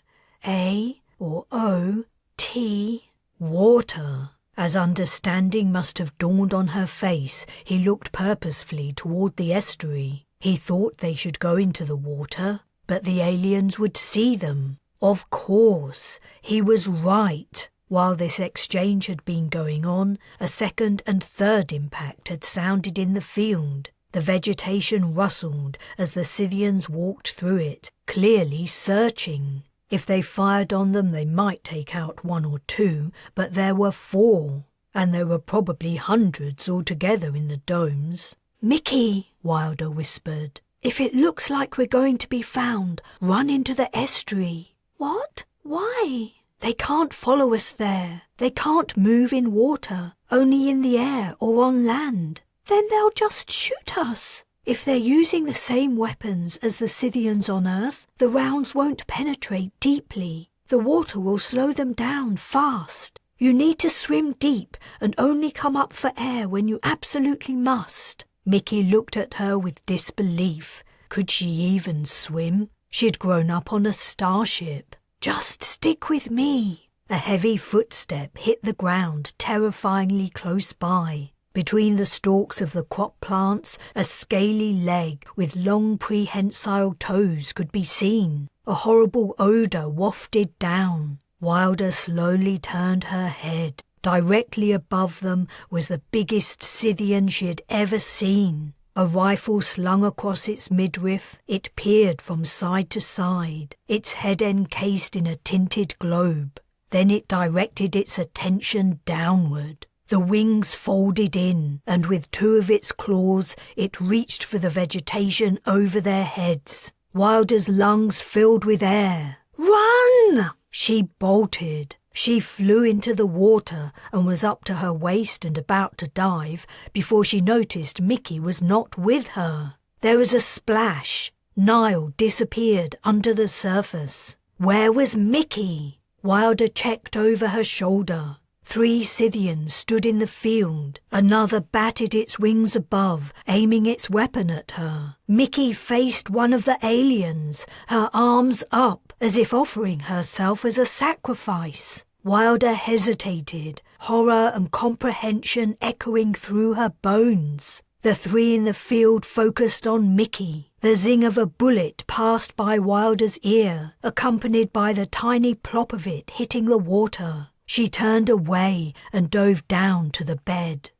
S3: A, or O, T.
S1: Water. As understanding must have dawned on her face, he looked purposefully toward the estuary. He thought they should go into the water, but the aliens would see them. Of course, he was right. While this exchange had been going on, a second and third impact had sounded in the field. The vegetation rustled as the Scythians walked through it, clearly searching. If they fired on them, they might take out one or two, but there were 4, and there were probably hundreds altogether in the domes.
S3: Mickey,
S1: Wilder whispered.
S3: If it looks like we're going to be found, run into the estuary. What? Why? They can't follow us there. They can't move in water, only in the air or on land. Then they'll just shoot us. If they're using the same weapons as the Scythians on Earth, the rounds won't penetrate deeply. The water will slow them down fast. You need to swim deep and only come up for air when you absolutely must.
S1: Mickey looked at her with disbelief. Could she even swim? She'd grown up on a starship.
S3: Just stick with me.
S1: A heavy footstep hit the ground terrifyingly close by. Between the stalks of the crop plants, a scaly leg with long prehensile toes could be seen. A horrible odour wafted down. Wilder slowly turned her head. Directly above them was the biggest Scythian she had ever seen. A rifle slung across its midriff, it peered from side to side, its head encased in a tinted globe. Then it directed its attention downward. The wings folded in, and with 2 of its claws it reached for the vegetation over their heads. Wilder's lungs filled with air.
S3: Run!
S1: She bolted. She flew into the water and was up to her waist and about to dive before she noticed Mickey was not with her. There was a splash. Niall disappeared under the surface. Where was Mickey? Wilder checked over her shoulder. 3 Scythians stood in the field. Another batted its wings above, aiming its weapon at her. Mickey faced one of the aliens, her arms up, as if offering herself as a sacrifice. Wilder hesitated, horror and comprehension echoing through her bones. The 3 in the field focused on Mickey. The zing of a bullet passed by Wilder's ear, accompanied by the tiny plop of it hitting the water. She turned away and dove down to the bed.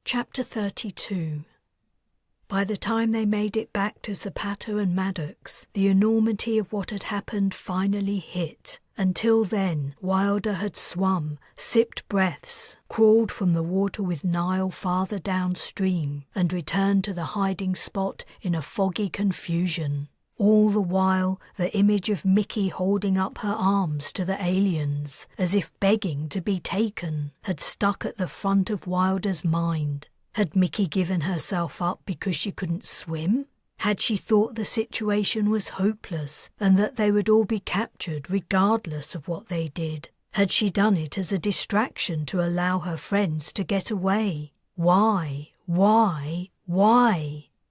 S3: Chapter 32. By the time they made it back to Zapata and Maddox, the enormity of what had happened finally hit. Until then, Wilder had swum, sipped breaths, crawled from the water with Niall farther downstream, and returned to the hiding spot in a foggy confusion. All the while, the image of Mickey holding up her arms to the aliens, as if begging to be taken, had stuck at the front of Wilder's mind. Had Mickey given herself up because she couldn't swim? Had she thought the situation was hopeless and that they would all be captured regardless of what they did? Had she done it as a distraction to allow her friends to get away? Why?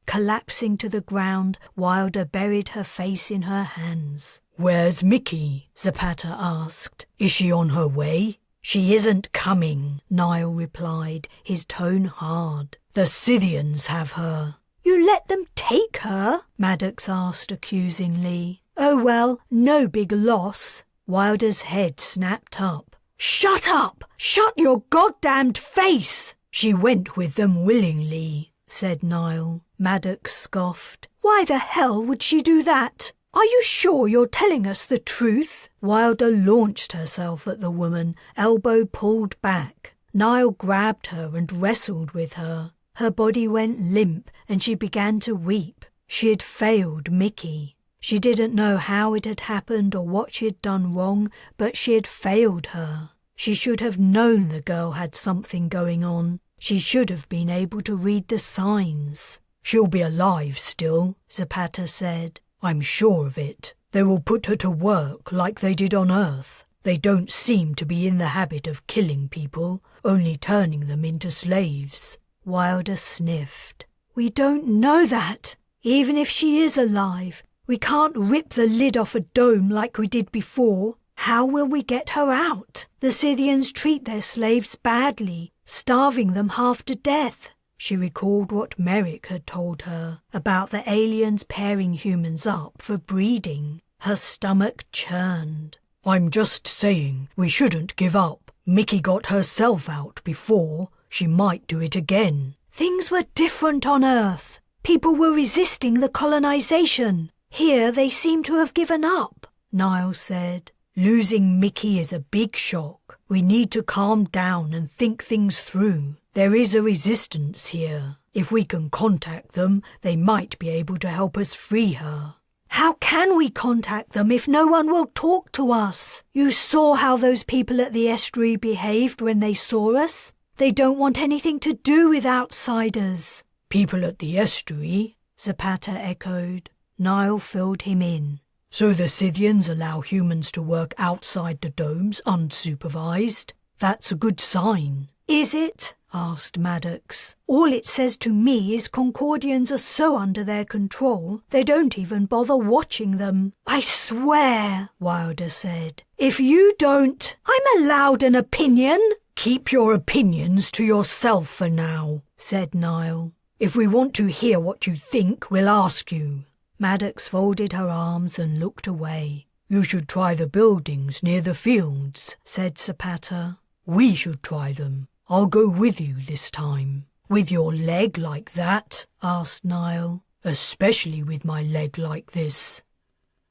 S3: Collapsing to the ground, Wilder buried her face in her hands.
S1: "Where's Mickey?" Zapata asked. "Is she on her way?" "She isn't coming," Niall replied, his tone hard. "The Scythians have her."
S3: "You let them take her?" Maddox asked accusingly. Oh well, no big loss. Wilder's head snapped up. Shut up! Shut your goddamned face!
S2: She went with them willingly, said Niall.
S3: Maddox scoffed. Why the hell would she do that? Are you sure you're telling us the truth?
S2: Wilder launched herself at the woman, elbow pulled back. Niall grabbed her and wrestled with her. Her body went limp and she began to weep. She had failed Mickey. She didn't know how it had happened or what she had done wrong, but she had failed her. She should have known the girl had something going on. She should have been able to read the signs. She'll be alive still, Zapata said. I'm sure of it. They will put her to work like they did on Earth. They don't seem to be in the habit of killing people, only turning them into slaves.
S3: Wilder sniffed. We don't know that. Even if she is alive, we can't rip the lid off a dome like we did before. How will we get her out? The Scythians treat their slaves badly, starving them half to death. She recalled what Merrick had told her about the aliens pairing humans up for breeding. Her stomach churned.
S2: I'm just saying, we shouldn't give up. Mickey got herself out before. She might do it again.
S3: Things were different on Earth. People were resisting the colonization. Here they seem to have given up,
S2: Niall said. Losing Mickey is a big shock. We need to calm down and think things through. There is a resistance here. If we can contact them, they might be able to help us free her.
S3: How can we contact them if no one will talk to us? You saw how those people at the estuary behaved when they saw us. They don't want anything to do with outsiders.
S2: People at the estuary?
S3: Zapata echoed. Niall filled him in.
S2: So the Scythians allow humans to work outside the domes unsupervised? That's a good sign.
S3: Is it? Asked Maddox. All it says to me is Concordians are so under their control, they don't even bother watching them. I swear, Wilder said. If you don't, I'm allowed an opinion.
S2: Keep your opinions to yourself for now, said Niall. If we want to hear what you think, we'll ask you.
S3: Maddox folded her arms and looked away.
S2: You should try the buildings near the fields, said Zapata. We should try them. I'll go with you this time. With your leg like that? Asked Niall. Especially with my leg like this.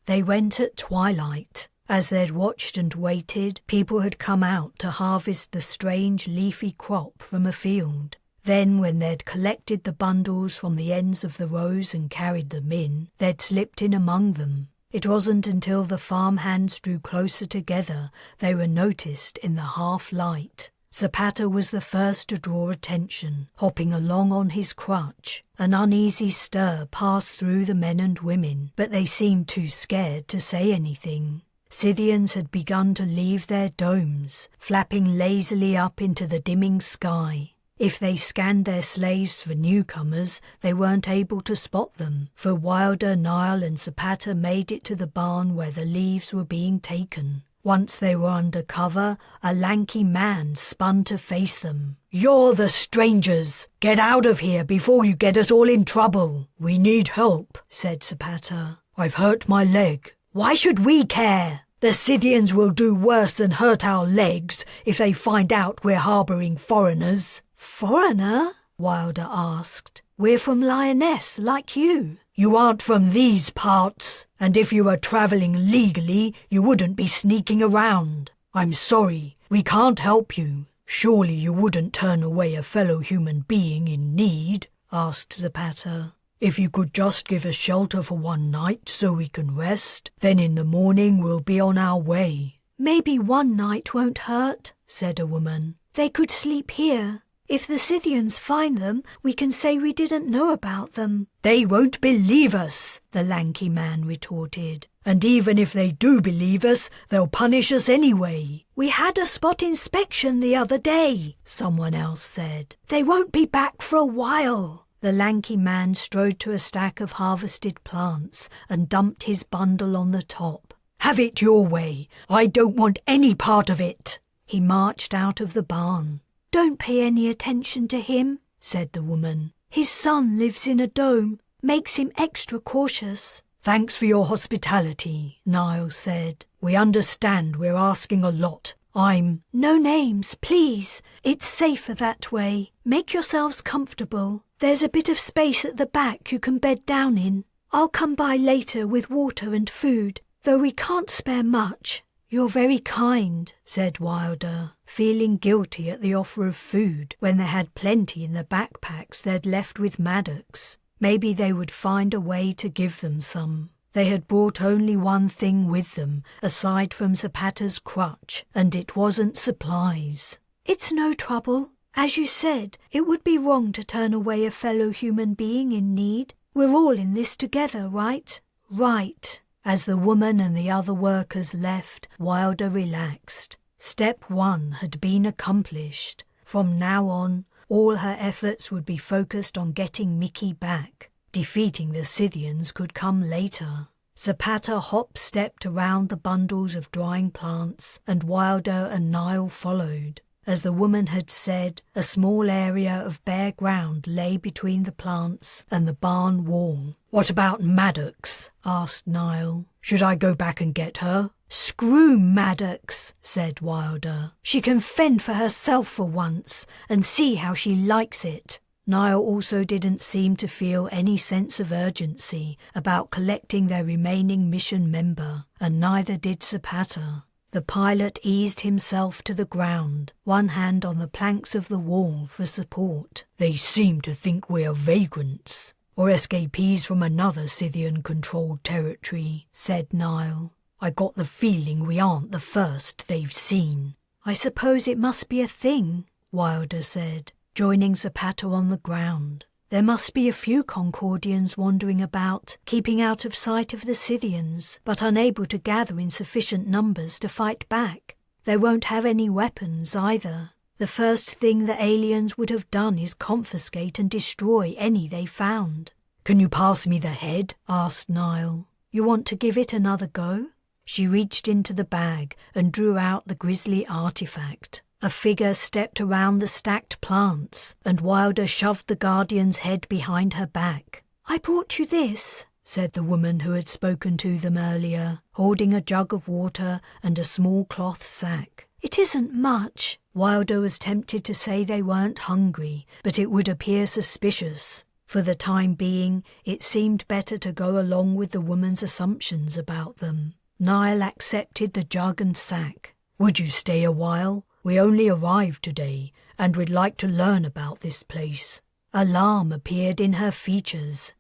S3: They went at twilight. As they'd watched and waited, people had come out to harvest the strange leafy crop from a field. Then, when they'd collected the bundles from the ends of the rows and carried them in, they'd slipped in among them. It wasn't until the farmhands drew closer together they were noticed in the half-light. Zapata was the first to draw attention, hopping along on his crutch. An uneasy stir passed through the men and women, but they seemed too scared to say anything. Scythians had begun to leave their domes, flapping lazily up into the dimming sky. If they scanned their slaves for newcomers, they weren't able to spot them, for Wilder, Niall and Zapata made it to the barn where the leaves were being taken. Once they were under cover, a lanky man spun to face them.
S2: You're the strangers! Get out of here before you get us all in trouble! We need help, said Zapata. I've hurt my leg. Why should we care? The Scythians will do worse than hurt our legs if they find out we're harbouring foreigners.
S3: Foreigner? Wilder asked. We're from Lioness, like you.
S2: You aren't from these parts, and if you were travelling legally, you wouldn't be sneaking around. I'm sorry, we can't help you. Surely you wouldn't turn away a fellow human being in need, asked Zapata. If you could just give us shelter for one night so we can rest, then in the morning we'll be on our way.
S3: Maybe one night won't hurt, said a woman. They could sleep here. If the Scythians find them, we can say we didn't know about them.
S2: They won't believe us, the lanky man retorted. And even if they do believe us, they'll punish us anyway.
S3: We had a spot inspection the other day, someone else said. They won't be back for a while. The lanky man strode to a stack of harvested plants and dumped his bundle on the top.
S2: Have it your way. I don't want any part of it.
S3: He marched out of the barn. Don't pay any attention to him, said the woman. His son lives in a dome, makes him extra cautious.
S2: Thanks for your hospitality, Niall said. We understand we're asking a lot.
S3: No names, please. It's safer that way. Make yourselves comfortable. There's a bit of space at the back you can bed down in. I'll come by later with water and food, though we can't spare much.
S1: You're very kind, said Wilder, feeling guilty at the offer of food when they had plenty in the backpacks they'd left with Maddox. Maybe they would find a way to give them some. They had brought only one thing with them, aside from Zapata's crutch, and it wasn't supplies.
S3: It's no trouble. As you said, it would be wrong to turn away a fellow human being in need. We're all in this together, right?
S1: Right. As the woman and the other workers left, Wilder relaxed. Step 1 had been accomplished. From now on, all her efforts would be focused on getting Mickey back. Defeating the Scythians could come later. Zapata hop-stepped around the bundles of drying plants, and Wilder and Niall followed. As the woman had said, a small area of bare ground lay between the plants and the barn wall.
S2: What about Maddox? Asked Niall. Should I go back and get her?
S1: Screw Maddox, said Wilder. She can fend for herself for once, and see how she likes it. Niall also didn't seem to feel any sense of urgency about collecting their remaining mission member, and neither did Zapata. The pilot eased himself to the ground, one hand on the planks of the wall for support.
S2: They seem to think we're vagrants, or escapees from another Scythian-controlled territory, said Niall. I got the feeling we aren't the first they've seen.
S1: I suppose it must be a thing, Wilder said, joining Zapata on the ground. There must be a few Concordians wandering about, keeping out of sight of the Scythians, but unable to gather in sufficient numbers to fight back. They won't have any weapons either. The first thing the aliens would have done is confiscate and destroy any they found.
S2: Can you pass me the head? Asked Niall.
S1: You want to give it another go? She reached into the bag and drew out the grisly artifact. A figure stepped around the stacked plants, and Wilder shoved the Guardian's head behind her back.
S3: I brought you this,
S1: said the woman who had spoken to them earlier, holding a jug of water and a small cloth sack.
S3: It isn't much.
S1: Wilder was tempted to say they weren't hungry, but it would appear suspicious. For the time being, it seemed better to go along with the woman's assumptions about them. Niall accepted the jug and sack.
S2: Would you stay a while? We only arrived today, and we'd like to learn about this place.
S1: Alarm appeared in her features.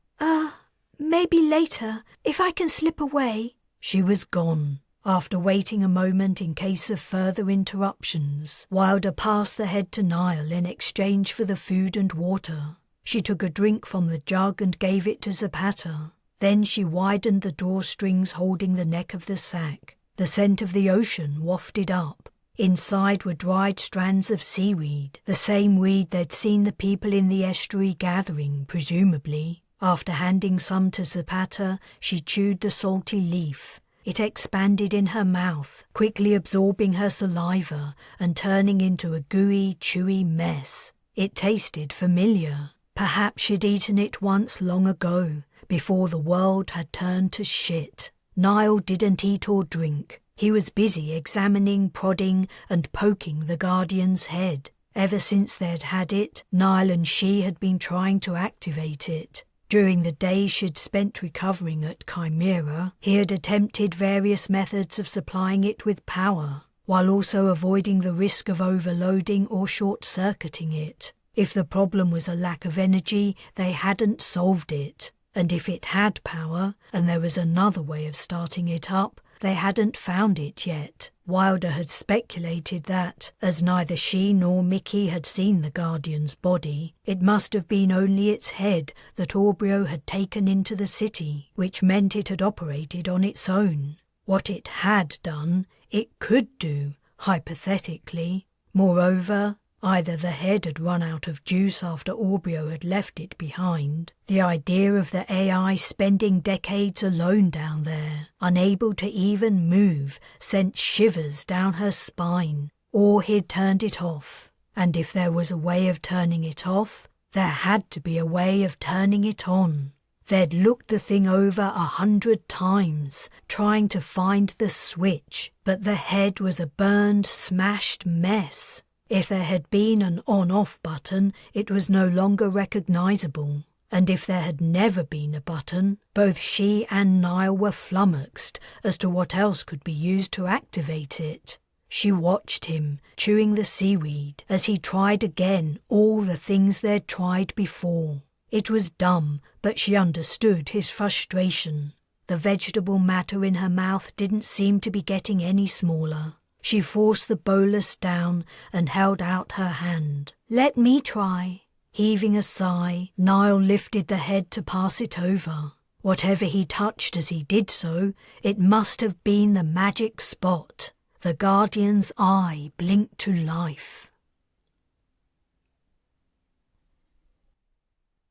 S3: Maybe later, if I can slip away.
S1: She was gone. After waiting a moment in case of further interruptions, Wilder passed the head to Niall in exchange for the food and water. She took a drink from the jug and gave it to Zapata. Then she widened the drawstrings holding the neck of the sack. The scent of the ocean wafted up. Inside were dried strands of seaweed, the same weed they'd seen the people in the estuary gathering, presumably. After handing some to Zapata, she chewed the salty leaf. It expanded in her mouth, quickly absorbing her saliva and turning into a gooey, chewy mess. It tasted familiar. Perhaps she'd eaten it once long ago, before the world had turned to shit. Niall didn't eat or drink. He was busy examining, prodding and poking the Guardian's head. Ever since they'd had it, Niall and she had been trying to activate it. During the days she'd spent recovering at Chimera, he had attempted various methods of supplying it with power, while also avoiding the risk of overloading or short-circuiting it. If the problem was a lack of energy, they hadn't solved it. And if it had power, and there was another way of starting it up, they hadn't found it yet. Wilder had speculated that, as neither she nor Mickey had seen the Guardian's body, it must have been only its head that Aubrio had taken into the city, which meant it had operated on its own. What it had done, it could do, hypothetically. Moreover, either the head had run out of juice after Aubrio had left it behind. The idea of the AI spending decades alone down there, unable to even move, sent shivers down her spine. Or he'd turned it off. And if there was a way of turning it off, there had to be a way of turning it on. They'd looked the thing over 100 times, trying to find the switch, but the head was a burned, smashed mess. If there had been an on-off button, it was no longer recognizable. And if there had never been a button, both she and Niall were flummoxed as to what else could be used to activate it. She watched him, chewing the seaweed, as he tried again all the things they'd tried before. It was dumb, but she understood his frustration. The vegetable matter in her mouth didn't seem to be getting any smaller. She forced the bolus down and held out her hand.
S3: "Let me try."
S1: Heaving a sigh, Niall lifted the head to pass it over. Whatever he touched as he did so, it must have been the magic spot. The Guardian's eye blinked to life.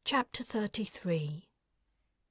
S1: Chapter 33.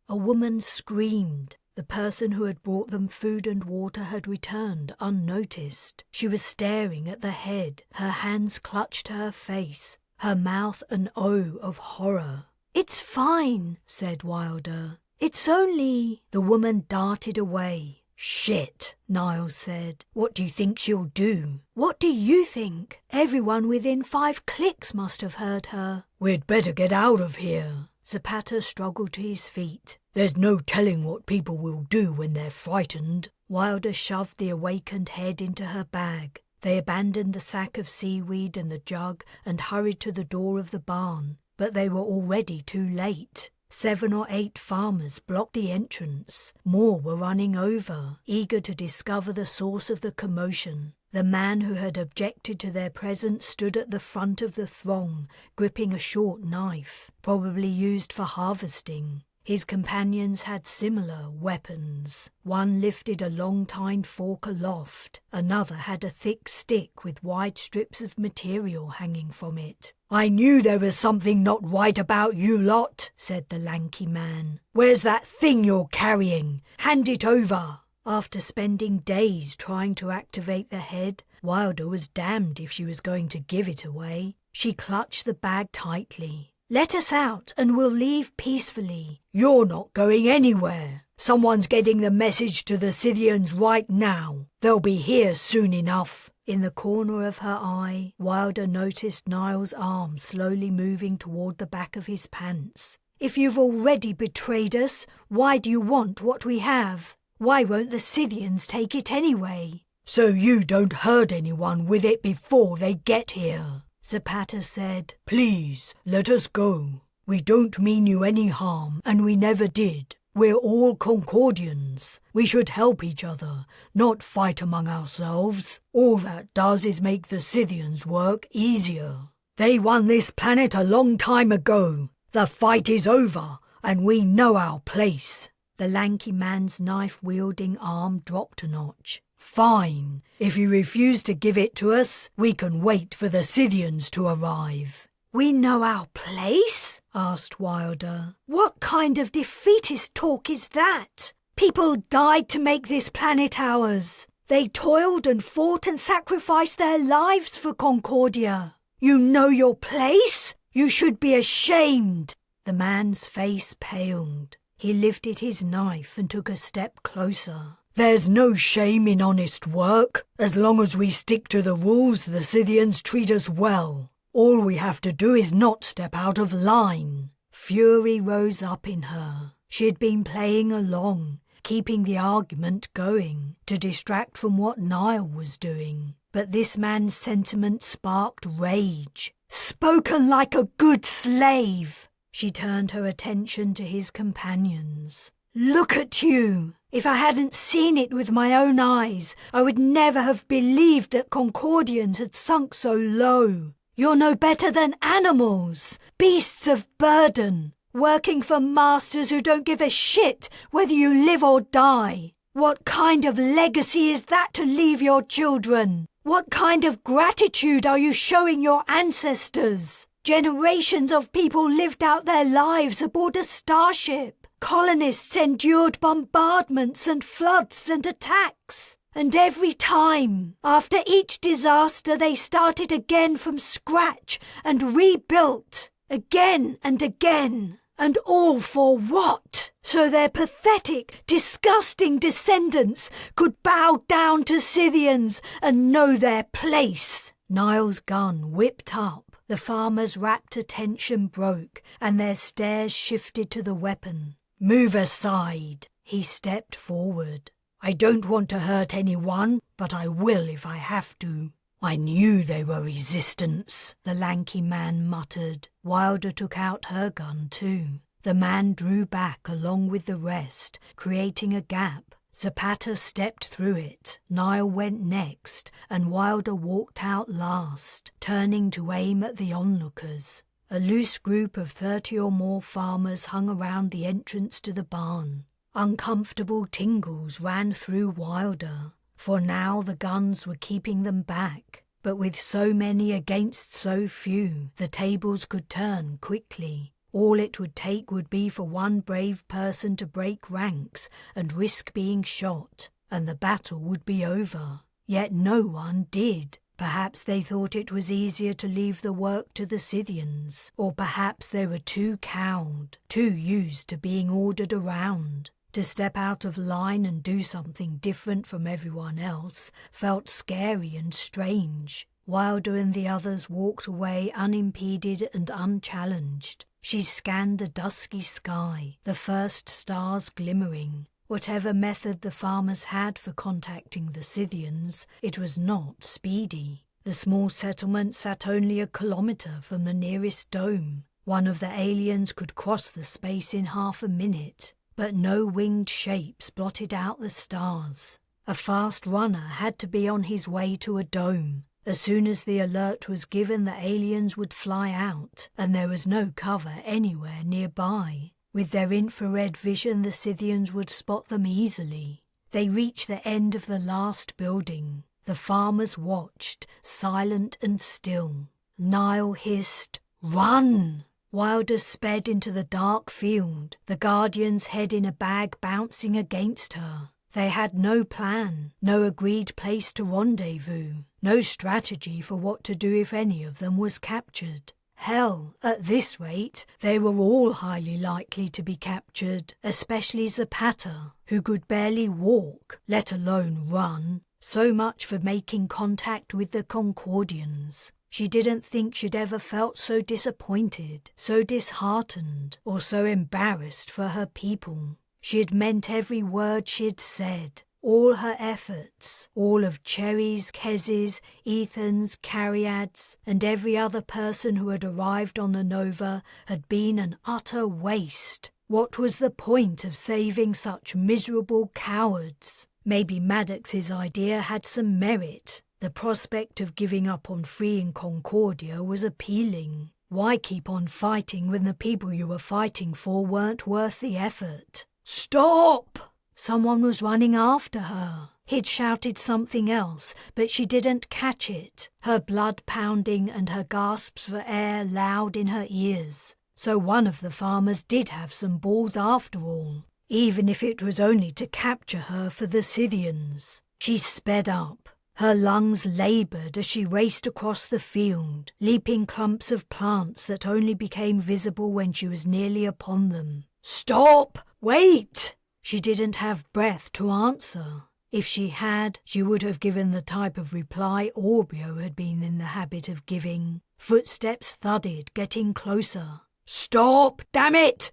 S1: A woman screamed. The person who had brought them food and water had returned unnoticed. She was staring at the head, her hands clutched to her face, her mouth an O of horror.
S3: "It's fine,"
S1: said Wilder.
S3: "It's only—"
S1: The woman darted away. "Shit," Niall said. "What do you think she'll do?"
S3: "What do you think? Everyone within 5 clicks must have heard her."
S2: "We'd better get out of here."
S1: Zapata struggled to his feet.
S2: "There's no telling what people will do when they're frightened."
S1: Wilder shoved the awakened head into her bag. They abandoned the sack of seaweed and the jug and hurried to the door of the barn. But they were already too late. 7 or 8 farmers blocked the entrance. More were running over, eager to discover the source of the commotion. The man who had objected to their presence stood at the front of the throng, gripping a short knife, probably used for harvesting. His companions had similar weapons. One lifted a long-tined fork aloft. Another had a thick stick with wide strips of material hanging from it.
S2: "I knew there was something not right about you lot," said the lanky man. "Where's that thing you're carrying? Hand it over."
S1: After spending days trying to activate the head, Wilder was damned if she was going to give it away. She clutched the bag tightly.
S3: "Let us out and we'll leave peacefully."
S2: "You're not going anywhere. Someone's getting the message to the Scythians right now. They'll be here soon enough."
S1: In the corner of her eye, Wilder noticed Niall's arm slowly moving toward the back of his pants.
S3: "If you've already betrayed us, why do you want what we have? Why won't the Scythians take it anyway?"
S2: "So you don't hurt anyone with it before they get here,"
S1: Zapata said.
S2: "Please, let us go. We don't mean you any harm, and we never did. We're all Concordians. We should help each other, not fight among ourselves. All that does is make the Scythians work easier. They won this planet a long time ago. The fight is over, and we know our place."
S1: The lanky man's knife-wielding arm dropped a notch.
S2: "Fine. If you refuse to give it to us, we can wait for the Scythians to arrive."
S3: "We know our place?"
S1: asked Wilder.
S3: "What kind of defeatist talk is that? People died to make this planet ours. They toiled and fought and sacrificed their lives for Concordia. You know your place? You should be ashamed."
S1: The man's face paled. He lifted his knife and took a step closer.
S2: "There's no shame in honest work. As long as we stick to the rules, the Scythians treat us well. All we have to do is not step out of line."
S1: Fury rose up in her. She had been playing along, keeping the argument going, to distract from what Niall was doing. But this man's sentiment sparked rage.
S3: "Spoken like a good slave."
S1: She turned her attention to his companions.
S3: "Look at you. If I hadn't seen it with my own eyes, I would never have believed that Concordians had sunk so low. You're no better than animals, beasts of burden, working for masters who don't give a shit whether you live or die. What kind of legacy is that to leave your children? What kind of gratitude are you showing your ancestors? Generations of people lived out their lives aboard a starship. Colonists endured bombardments and floods and attacks. And every time, after each disaster, they started again from scratch and rebuilt, again and again.
S1: And all for what? So their pathetic, disgusting descendants could bow down to Scythians and know their place. Niall's gun whipped up. The farmers' rapt attention broke, and their stares shifted to the weapon. "Move aside," he stepped forward. "I don't want to hurt anyone, but I will if I have to." "I knew they were resistance," the lanky man muttered. Wilder took out her gun too. The man drew back along with the rest, creating a gap. Zapata stepped through it, Niall went next, and Wilder walked out last, turning to aim at the onlookers. A loose group of 30 or more farmers hung around the entrance to the barn. Uncomfortable tingles ran through Wilder, for now the guns were keeping them back. But with so many against so few, the tables could turn quickly. All it would take would be for one brave person to break ranks and risk being shot, and the battle would be over. Yet no one did. Perhaps they thought it was easier to leave the work to the Scythians, or perhaps they were too cowed, too used to being ordered around. To step out of line and do something different from everyone else felt scary and strange. Wilder and the others walked away unimpeded and unchallenged. She scanned the dusky sky, the first stars glimmering. Whatever method the farmers had for contacting the Scythians, it was not speedy. The small settlement sat only a kilometre from the nearest dome. One of the aliens could cross the space in half a minute, but no winged shapes blotted out the stars. A fast runner had to be on his way to a dome. As soon as the alert was given, the aliens would fly out, and there was no cover anywhere nearby. With their infrared vision, the Scythians would spot them easily. They reached the end of the last building. The farmers watched, silent and still. Niall hissed, "Run!" Wilder sped into the dark field, the Guardian's head in a bag bouncing against her. They had no plan, no agreed place to rendezvous, no strategy for what to do if any of them was captured. Hell, at this rate, they were all highly likely to be captured, especially Zapata, who could barely walk, let alone run. So much for making contact with the Concordians. She didn't think she'd ever felt so disappointed, so disheartened, or so embarrassed for her people. She had meant every word she'd said. All her efforts, all of Cherry's, Kez's, Ethan's, Cariad's, and every other person who had arrived on the Nova had been an utter waste. What was the point of saving such miserable cowards? Maybe Maddox's idea had some merit. The prospect of giving up on freeing Concordia was appealing. Why keep on fighting when the people you were fighting for weren't worth the effort? "Stop!" Someone was running after her. He'd shouted something else, but she didn't catch it, her blood pounding and her gasps for air loud in her ears. So one of the farmers did have some balls after all, even if it was only to capture her for the Scythians. She sped up. Her lungs laboured as she raced across the field, leaping clumps of plants that only became visible when she was nearly upon them. "Stop! Wait!" She didn't have breath to answer. If she had, she would have given the type of reply Orbio had been in the habit of giving. Footsteps thudded, getting closer. "Stop! Damn it!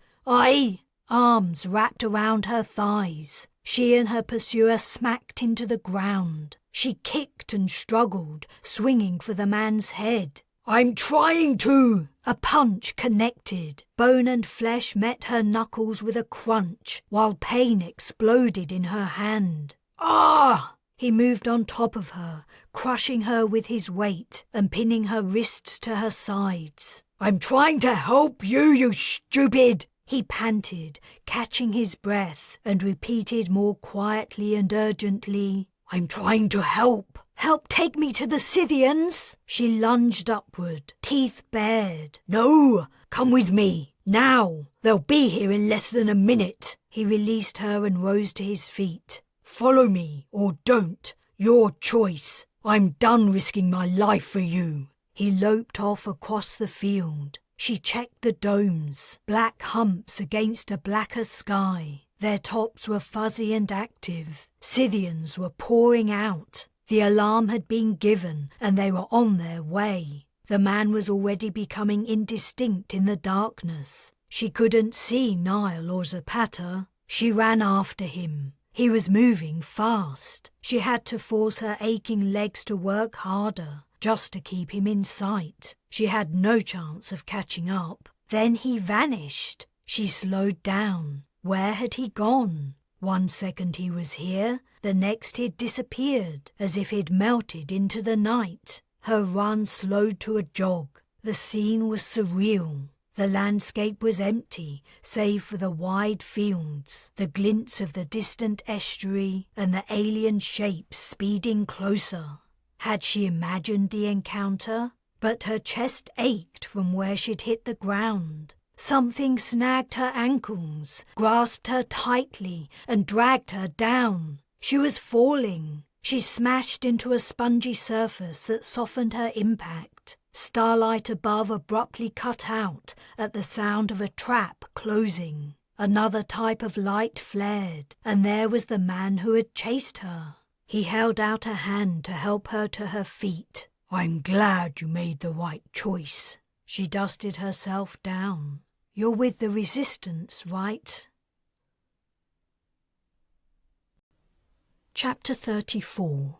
S1: Arms wrapped around her thighs. She and her pursuer smacked into the ground. She kicked and struggled, swinging for the man's head. "I'm trying to!" A punch connected. Bone and flesh met her knuckles with a crunch, while pain exploded in her hand. "Ah!" He moved on top of her, crushing her with his weight and pinning her wrists to her sides. "I'm trying to help you, you stupid!" He panted, catching his breath, and repeated more quietly and urgently, "I'm trying to help." "Help take me to the Scythians?" She lunged upward, teeth bared. "No, come with me, now. They'll be here in less than a minute." He released her and rose to his feet. "Follow me, or don't. Your choice. I'm done risking my life for you." He loped off across the field. She checked the domes, black humps against a blacker sky. Their tops were fuzzy and active. Scythians were pouring out. The alarm had been given, and they were on their way. The man was already becoming indistinct in the darkness. She couldn't see Nile or Zapata. She ran after him. He was moving fast. She had to force her aching legs to work harder, just to keep him in sight. She had no chance of catching up. Then he vanished. She slowed down. Where had he gone? 1 second he was here, the next he'd disappeared, as if he'd melted into the night. Her run slowed to a jog. The scene was surreal. The landscape was empty, save for the wide fields, the glints of the distant estuary, and the alien shapes speeding closer. Had she imagined the encounter? But her chest ached from where she'd hit the ground. Something snagged her ankles, grasped her tightly, and dragged her down. She was falling. She smashed into a spongy surface that softened her impact. Starlight above abruptly cut out at the sound of a trap closing. Another type of light flared, and there was the man who had chased her. He held out a hand to help her to her feet.
S2: I'm glad you made the right choice.
S1: She dusted herself down. You're with the resistance, right?
S3: Chapter 34.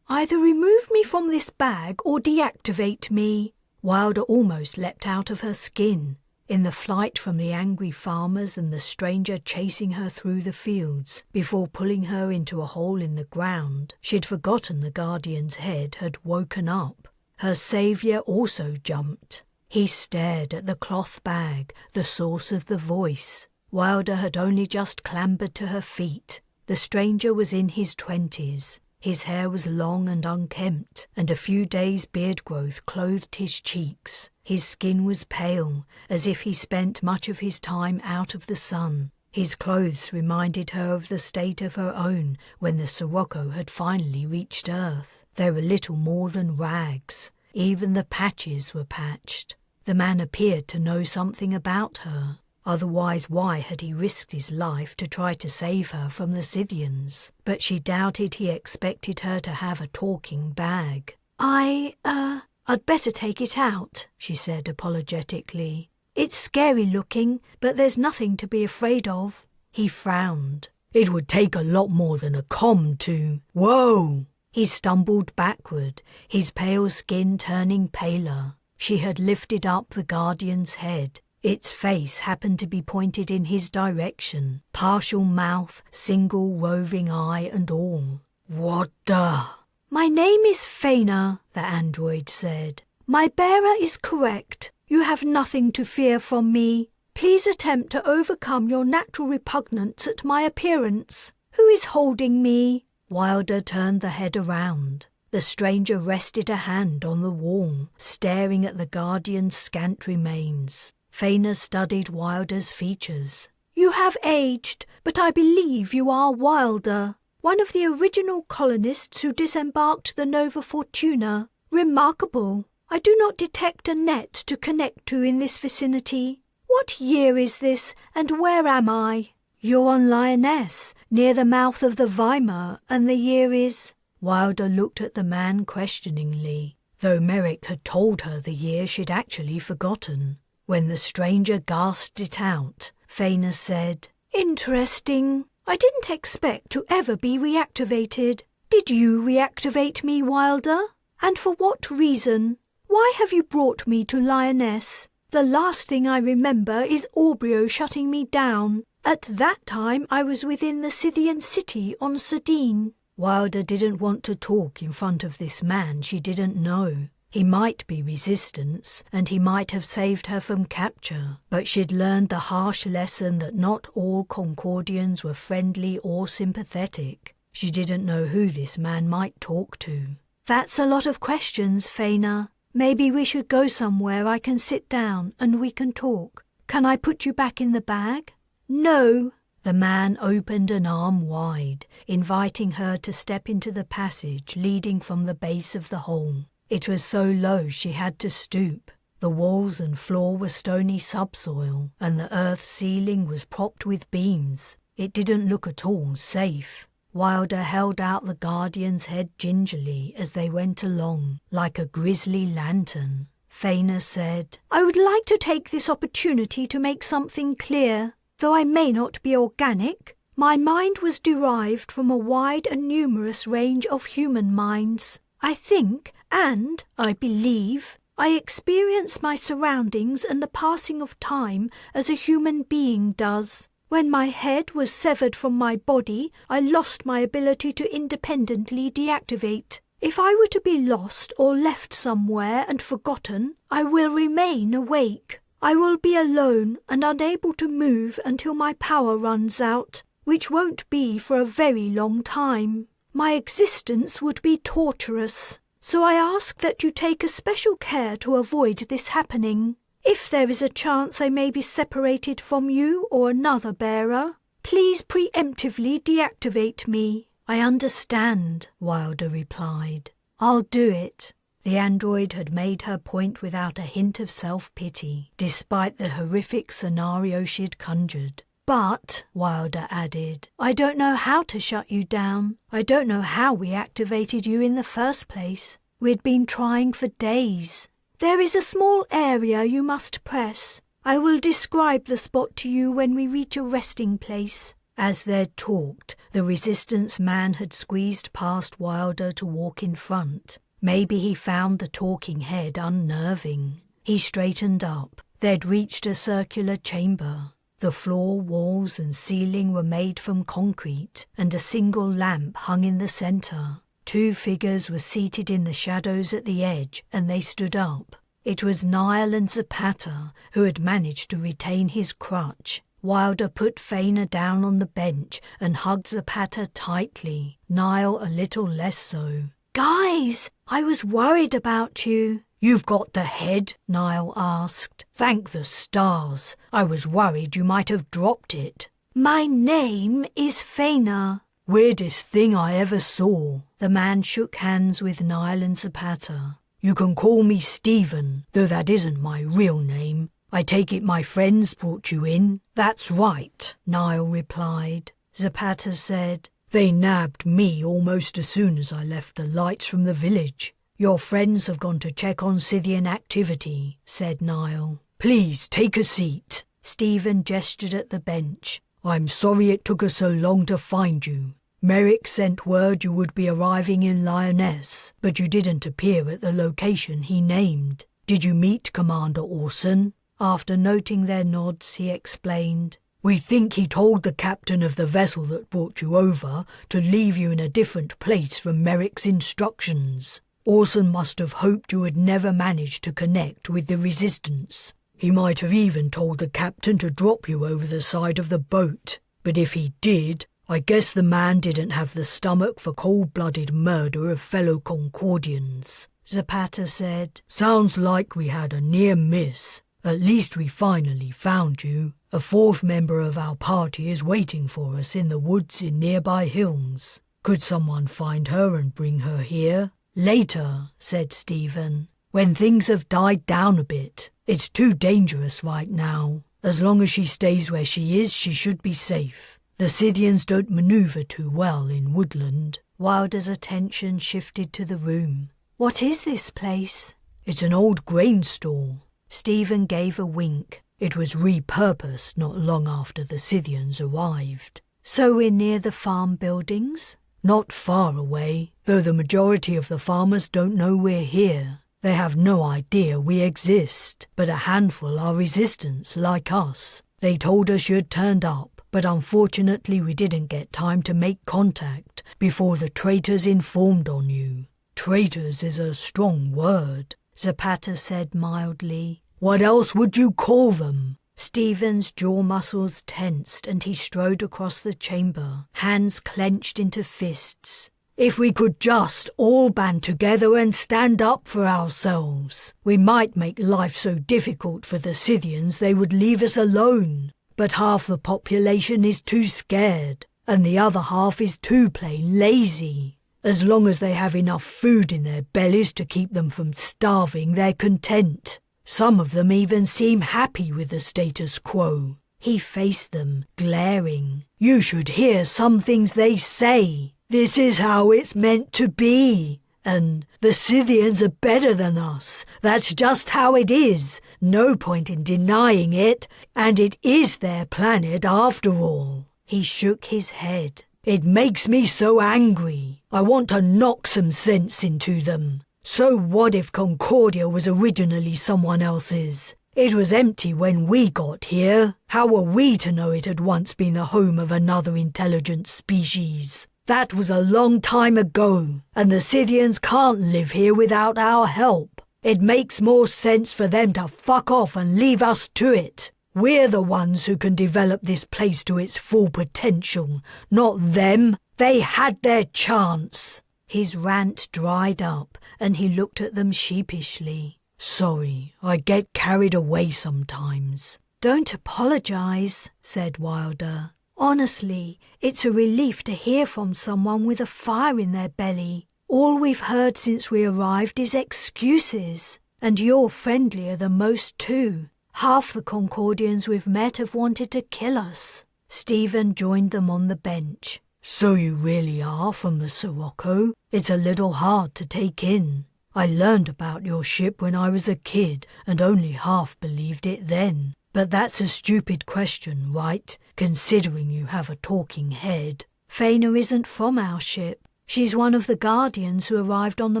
S3: Either remove me from this bag or deactivate me. Wilder almost leapt out of her skin. In the flight from the angry farmers and the stranger chasing her through the fields, before pulling her into a hole in the ground, she'd forgotten the Guardian's head had woken up. Her saviour also jumped. He stared at the cloth bag, the source of the voice. Wilder had only just clambered to her feet. The stranger was in his 20s. His hair was long and unkempt, and a few days' beard growth clothed his cheeks. His skin was pale, as if he spent much of his time out of the sun. His clothes reminded her of the state of her own when the Sirocco had finally reached Earth. They were little more than rags. Even the patches were patched. The man appeared to know something about her. Otherwise, why had he risked his life to try to save her from the Scythians? But she doubted he expected her to have a talking bag.
S1: I'd better take it out, she said apologetically. It's scary looking, but there's nothing to be afraid of.
S3: He frowned.
S2: It would take a lot more than a comm to... Whoa!
S3: He stumbled backward, his pale skin turning paler. She had lifted up the Guardian's head. Its face happened to be pointed in his direction, partial mouth, single roving eye and all.
S2: What the...
S1: My name is Faina, the android said. My bearer is correct. You have nothing to fear from me. Please attempt to overcome your natural repugnance at my appearance. Who is holding me?
S3: Wilder turned the head around. The stranger rested a hand on the wall, staring at the Guardian's scant remains. Faina studied Wilder's features.
S1: You have aged, but I believe you are Wilder, one of the original colonists who disembarked the Nova Fortuna. Remarkable. I do not detect a net to connect to in this vicinity. What year is this, and where am I?
S3: You're on Lioness, near the mouth of the Weimar, and the year is... Wilder looked at the man questioningly. Though Merrick had told her the year, she'd actually forgotten. When the stranger gasped it out, Faina said,
S1: Interesting. I didn't expect to ever be reactivated. Did you reactivate me, Wilder? And for what reason? Why have you brought me to Lioness? The last thing I remember is Aubrio shutting me down. At that time I was within the Scythian city on Sardine.
S3: Wilder didn't want to talk in front of this man she didn't know. He might be resistance, and he might have saved her from capture, but she'd learned the harsh lesson that not all Concordians were friendly or sympathetic. She didn't know who this man might talk to.
S1: That's a lot of questions, Faina. Maybe we should go somewhere I can sit down and we can talk. Can I put you back in the bag? No.
S3: The man opened an arm wide, inviting her to step into the passage leading from the base of the hole. It was so low she had to stoop.
S1: The walls and floor were stony subsoil, and the earth's ceiling was propped with beams. It didn't look at all safe. Wilder held out the Guardian's head gingerly as they went along, like a grisly lantern. Faina said,
S3: I would like to take this opportunity to make something clear. Though I may not be organic, my mind was derived from a wide and numerous range of human minds. I think, and I believe, I experience my surroundings and the passing of time as a human being does. When my head was severed from my body, I lost my ability to independently deactivate. If I were to be lost or left somewhere and forgotten, I will remain awake. I will be alone and unable to move until my power runs out, which won't be for a very long time. My existence would be torturous, so I ask that you take a special care to avoid this happening. If there is a chance I may be separated from you or another bearer, please preemptively deactivate me.
S1: I understand, Wilder replied. I'll do it. The android had made her point without a hint of self-pity, despite the horrific scenario she'd conjured. But, Wilder added, I don't know how to shut you down. I don't know how we activated you in the first place. We'd been trying for days. There is a small area you must press. I will describe the spot to you when we reach a resting place. As they'd talked, the resistance man had squeezed past Wilder to walk in front. Maybe he found the talking head unnerving. He straightened up. They'd reached a circular chamber. The floor, walls and ceiling were made from concrete, and a single lamp hung in the centre. 2 figures were seated in the shadows at the edge, and they stood up. It was Niall and Zapata, who had managed to retain his crutch. Wilder put Faina down on the bench and hugged Zapata tightly, Niall a little less so.
S3: Guys, I was worried about you.
S1: You've got the head? Niall asked. Thank the stars. I was worried you might have dropped it.
S3: My name is Faina.
S1: Weirdest thing I ever saw. The man shook hands with Niall and Zapata. You can call me Stephen, though that isn't my real name. I take it my friends brought you in? That's right, Niall replied. Zapata said, They nabbed me almost as soon as I left the lights from the village. Your friends have gone to check on Scythian activity, said Niall. Please take a seat. Stephen gestured at the bench. I'm sorry it took us so long to find you. Merrick sent word you would be arriving in Lioness, but you didn't appear at the location he named. Did you meet Commander Orson? After noting their nods, he explained, We think he told the captain of the vessel that brought you over to leave you in a different place from Merrick's instructions. Orson must have hoped you would never manage to connect with the resistance. He might have even told the captain to drop you over the side of the boat. But if he did, I guess the man didn't have the stomach for cold-blooded murder of fellow Concordians. Zapata said, Sounds like we had a near miss. At least we finally found you. A 4th member of our party is waiting for us in the woods in nearby hills. Could someone find her and bring her here? Later, said Stephen, when things have died down a bit. It's too dangerous right now. As long as she stays where she is, she should be safe. The Scythians don't maneuver too well in woodland. Wilder's attention shifted to the room.
S3: What is this place?
S1: It's an old grain store. Stephen gave a wink. It was repurposed not long after the Scythians arrived.
S3: So we're near the farm buildings?
S1: Not far away, though the majority of the farmers don't know we're here. They have no idea we exist, but a handful are resistance, like us. They told us you'd turned up, but unfortunately we didn't get time to make contact before the traitors informed on you. Traitors is a strong word, Zapata said mildly. What else would you call them? Stephen's jaw muscles tensed and he strode across the chamber, hands clenched into fists. If we could just all band together and stand up for ourselves, we might make life so difficult for the Scythians they would leave us alone. But half the population is too scared, and the other half is too plain lazy. As long as they have enough food in their bellies to keep them from starving, they're content.
S2: Some of them even seem happy with the status quo.
S1: He faced them, glaring.
S2: You should hear some things they say. This is how it's meant to be. And the Scythians are better than us. That's just how it is. No point in denying it. And it is their planet after all.
S1: He shook his head.
S2: It makes me so angry. I want to knock some sense into them. So what if Concordia was originally someone else's? It was empty when we got here. How were we to know it had once been the home of another intelligent species? That was a long time ago, and the Scythians can't live here without our help. It makes more sense for them to fuck off and leave us to it. We're the ones who can develop this place to its full potential, not them. They had their chance.
S1: His rant dried up, and he looked at them sheepishly.
S2: Sorry, I get carried away sometimes.
S1: Don't apologise, said Wilder. Honestly, it's a relief to hear from someone with a fire in their belly. All we've heard since we arrived is excuses, and you're friendlier than most too. Half the Concordians we've met have wanted to kill us. Stephen joined them on the bench.
S2: So you really are from the Sirocco? It's a little hard to take in. I learned about your ship when I was a kid and only half believed it then. But that's a stupid question, right? Considering you have a talking head.
S1: Faina isn't from our ship. She's one of the Guardians who arrived on the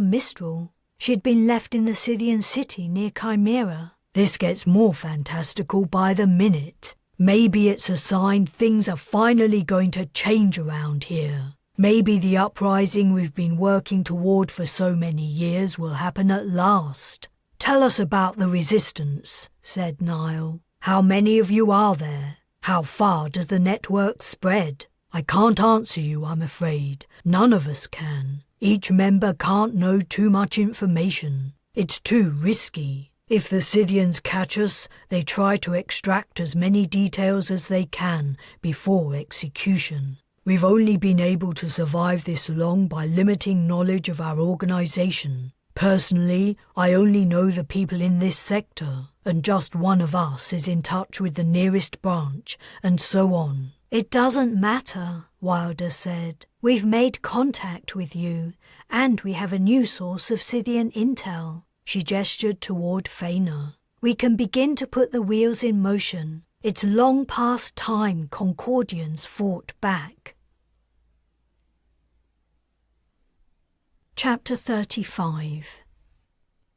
S1: Mistral. She'd been left in the Scythian city near Chimera.
S2: This gets more fantastical by the minute. Maybe it's a sign things are finally going to change around here. Maybe the uprising we've been working toward for so many years will happen at last. Tell us about the resistance, said Niall. How many of you are there? How far does the network spread? I can't answer you, I'm afraid. None of us can. Each member can't know too much information. It's too risky. If the Scythians catch us, they try to extract as many details as they can before execution. We've only been able to survive this long by limiting knowledge of our organization. Personally, I only know the people in this sector, and just one of us is in touch with the nearest branch, and so on.
S1: It doesn't matter, Wilder said. We've made contact with you, and we have a new source of Scythian intel. She gestured toward Faina. We can begin to put the wheels in motion. It's long past time Concordians fought back. Chapter 35.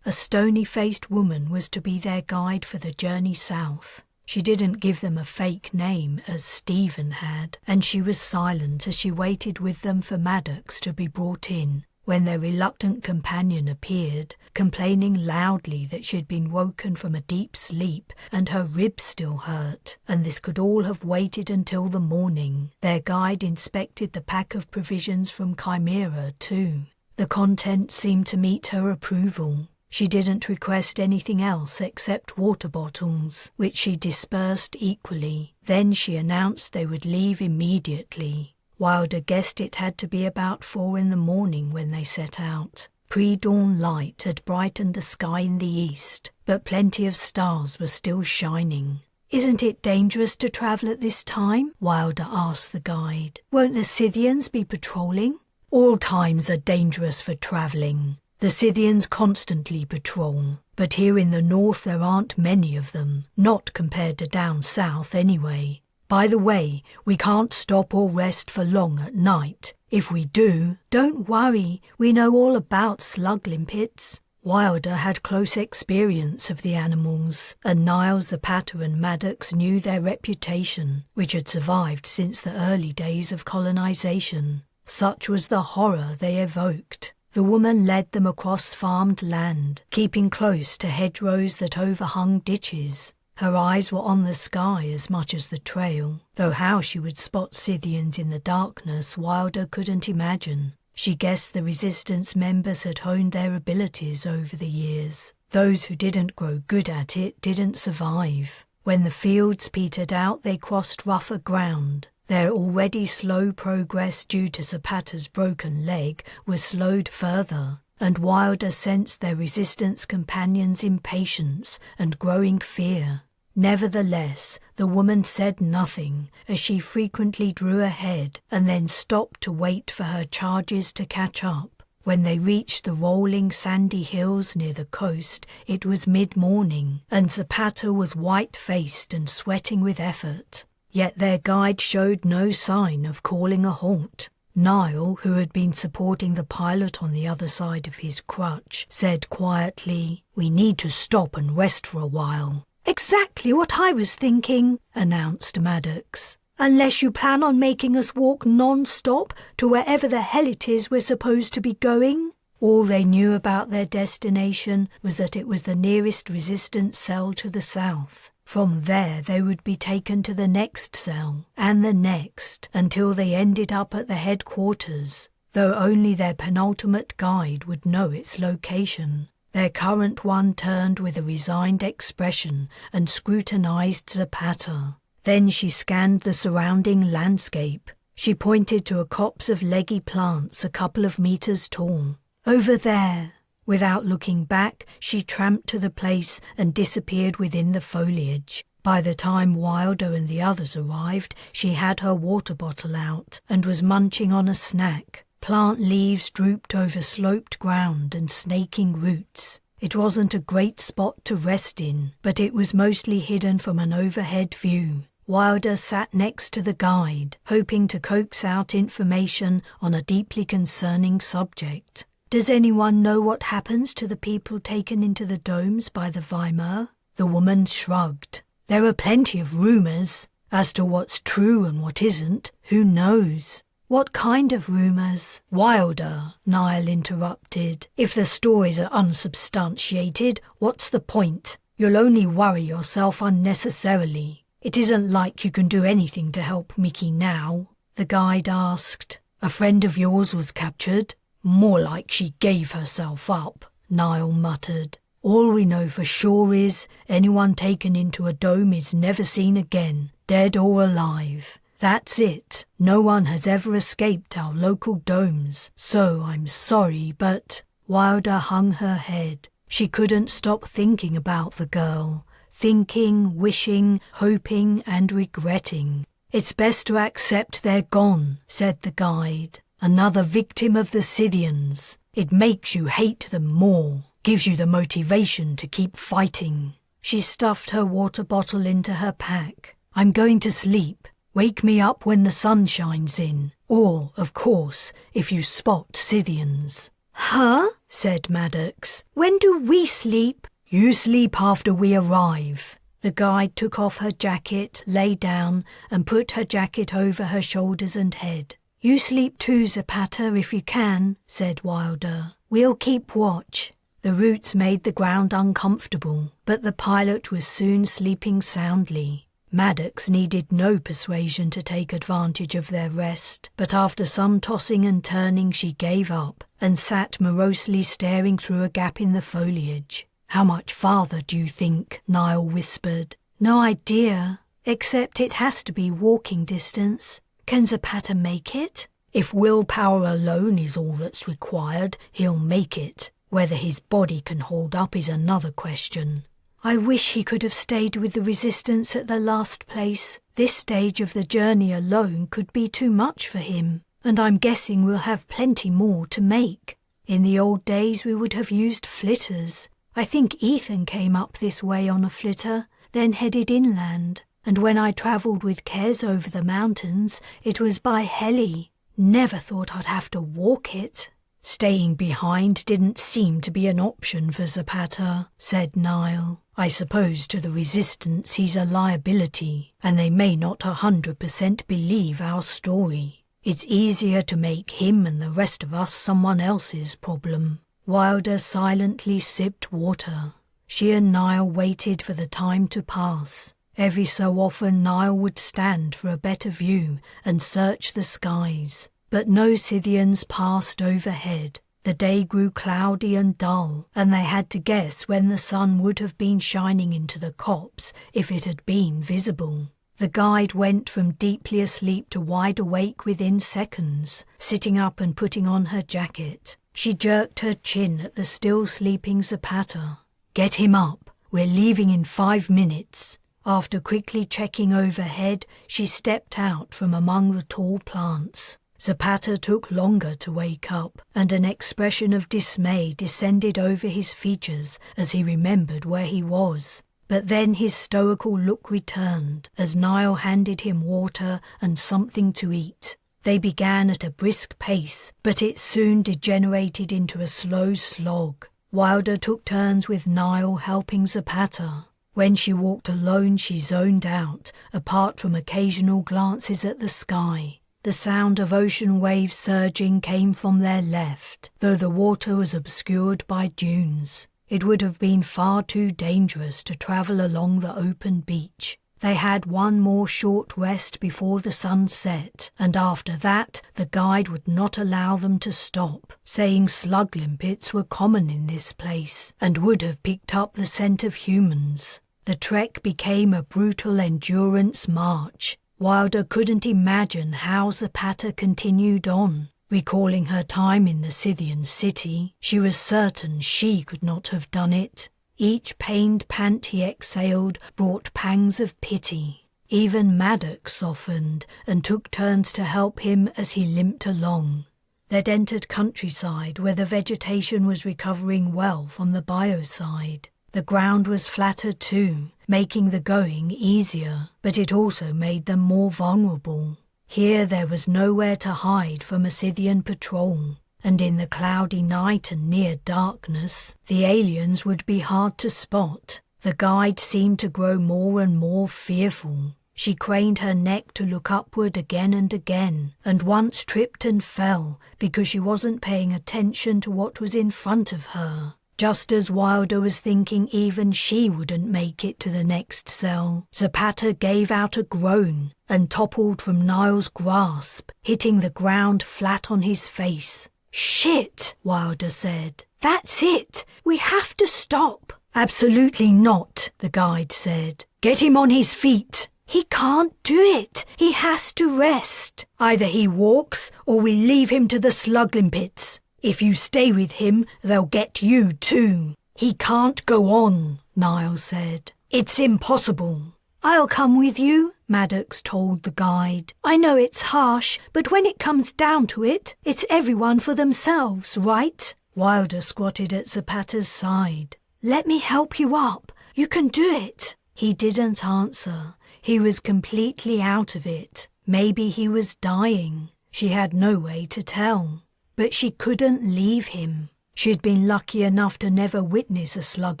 S1: A stony-faced woman was to be their guide for the journey south. She didn't give them a fake name as Stephen had, and she was silent as she waited with them for Maddox to be brought in. When their reluctant companion appeared, complaining loudly that she had been woken from a deep sleep and her ribs still hurt, and this could all have waited until the morning, their guide inspected the pack of provisions from Chimera too. The contents seemed to meet her approval. She didn't request anything else except water bottles, which she dispersed equally. Then she announced they would leave immediately. Wilder guessed it had to be about 4 in the morning when they set out. Pre-dawn light had brightened the sky in the east, but plenty of stars were still shining. Isn't it dangerous to travel at this time? Wilder asked the guide. Won't the Scythians be patrolling? All times are dangerous for travelling. The Scythians constantly patrol, but here in the north there aren't many of them, not compared to down south anyway. By the way, we can't stop or rest for long at night. If we do, don't worry, we know all about slug limpets. Wilder had close experience of the animals, and Niall, Zapata and Maddox knew their reputation, which had survived since the early days of colonization. Such was the horror they evoked. The woman led them across farmed land, keeping close to hedgerows that overhung ditches. Her eyes were on the sky as much as the trail, though how she would spot Scythians in the darkness Wilder couldn't imagine. She guessed the resistance members had honed their abilities over the years. Those who didn't grow good at it didn't survive. When the fields petered out, they crossed rougher ground. Their already slow progress due to Zapata's broken leg was slowed further. and Wilder sensed their resistance companions' impatience and growing fear. Nevertheless, the woman said nothing as she frequently drew ahead and then stopped to wait for her charges to catch up. When they reached the rolling sandy hills near the coast, it was mid-morning, and Zapata was white-faced and sweating with effort. Yet their guide showed no sign of calling a halt. Niall, who had been supporting the pilot on the other side of his crutch, said quietly, "We need to stop and rest for a while."
S3: "Exactly what I was thinking," announced Maddox. "Unless you plan on making us walk non-stop to wherever the hell it is we're supposed to be going."
S1: All they knew about their destination was that it was the nearest resistance cell to the south. From there they would be taken to the next cell, and the next, until they ended up at the headquarters, though only their penultimate guide would know its location. Their current one turned with a resigned expression and scrutinized Zapata. Then she scanned the surrounding landscape. She pointed to a copse of leggy plants a couple of meters tall. "Over there." Without looking back, she tramped to the place and disappeared within the foliage. By the time Wilder and the others arrived, she had her water bottle out and was munching on a snack. Plant leaves drooped over sloped ground and snaking roots. It wasn't a great spot to rest in, but it was mostly hidden from an overhead view. Wilder sat next to the guide, hoping to coax out information on a deeply concerning subject. "Does anyone know what happens to the people taken into the domes by the Weimar?" The woman shrugged. "There are plenty of rumours. As to what's true and what isn't, who knows?" "What kind of rumours?" "Wilder," Niall interrupted. "If the stories are unsubstantiated, what's the point? You'll only worry yourself unnecessarily. It isn't like you can do anything to help Mickey now." The guide asked, "A friend of yours was captured?" "More like she gave herself up," Niall muttered. "All we know for sure is anyone taken into a dome is never seen again, dead or alive. That's it. No one has ever escaped our local domes, so I'm sorry, but—" Wilder hung her head. She couldn't stop thinking about the girl. Thinking, wishing, hoping, and regretting. "It's best to accept they're gone," said the guide. "Another victim of the Scythians. It makes you hate them more, gives you the motivation to keep fighting." She stuffed her water bottle into her pack. "I'm going to sleep. Wake me up when the sun shines in. Or, of course, if you spot Scythians."
S3: "Huh?"
S1: said Maddox.
S3: "When do we sleep?"
S1: "You sleep after we arrive." The guide took off her jacket, lay down, and put her jacket over her shoulders and head. "You sleep too, Zapata, if you can," said Wilder. "We'll keep watch." The roots made the ground uncomfortable, but the pilot was soon sleeping soundly. Maddox needed no persuasion to take advantage of their rest, but after some tossing and turning she gave up and sat morosely staring through a gap in the foliage. "How much farther, do you think?" Niall whispered.
S3: "No idea, except it has to be walking distance. Can Zapata make it?"
S1: "If willpower alone is all that's required, he'll make it. Whether his body can hold up is another question."
S3: "I wish he could have stayed with the resistance at the last place. This stage of the journey alone could be too much for him, and I'm guessing we'll have plenty more to make. In the old days we would have used flitters. I think Ethan came up this way on a flitter, then headed inland, and when I travelled with Kez over the mountains, it was by heli. Never thought I'd have to walk it."
S1: "Staying behind didn't seem to be an option for Zapata," said Niall. "I suppose to the resistance he's a liability, and they may not 100% believe our story. It's easier to make him and the rest of us someone else's problem." Wilder silently sipped water. She and Niall waited for the time to pass. Every so often Niall would stand for a better view and search the skies, but no Scythians passed overhead. The day grew cloudy and dull, and they had to guess when the sun would have been shining into the copse if it had been visible. The guide went from deeply asleep to wide awake within seconds, sitting up and putting on her jacket. She jerked her chin at the still sleeping Zapata. "Get him up. We're leaving in 5 minutes." After quickly checking overhead, she stepped out from among the tall plants. Zapata took longer to wake up, and an expression of dismay descended over his features as he remembered where he was. But then his stoical look returned as Niall handed him water and something to eat. They began at a brisk pace, but it soon degenerated into a slow slog. Wilder took turns with Niall helping Zapata. When she walked alone, she zoned out, apart from occasional glances at the sky. The sound of ocean waves surging came from their left, though the water was obscured by dunes. It would have been far too dangerous to travel along the open beach. They had one more short rest before the sun set, and after that the guide would not allow them to stop, saying slug limpets were common in this place and would have picked up the scent of humans. The trek became a brutal endurance march. Wilder couldn't imagine how Zapata continued on. Recalling her time in the Scythian city, she was certain she could not have done it. Each pained pant he exhaled brought pangs of pity. Even Maddox softened and took turns to help him as he limped along. They'd entered countryside where the vegetation was recovering well from the biocide. The ground was flatter too, making the going easier, but it also made them more vulnerable. Here there was nowhere to hide from a Scythian patrol, and in the cloudy night and near darkness, the aliens would be hard to spot. The guide seemed to grow more and more fearful. She craned her neck to look upward again and once tripped and fell because she wasn't paying attention to what was in front of her. Just as Wilder was thinking even she wouldn't make it to the next cell, Zapata gave out a groan and toppled from Niall's grasp, hitting the ground flat on his face. "Shit," Wilder said. "That's it. We have to stop." "Absolutely not," the guide said. "Get him on his feet." "He can't do it. He has to rest. Either he walks or we leave him to the slug limpets. If you stay with him, they'll get you too." "He can't go on," Niall said. "It's impossible." "I'll come with you," Maddox told the guide. "I know it's harsh, but when it comes down to it, it's everyone for themselves, right?" Wilder squatted at Zapata's side. "Let me help you up. You can do it." He didn't answer. He was completely out of it. Maybe he was dying. She had no way to tell. But she couldn't leave him. She'd been lucky enough to never witness a slug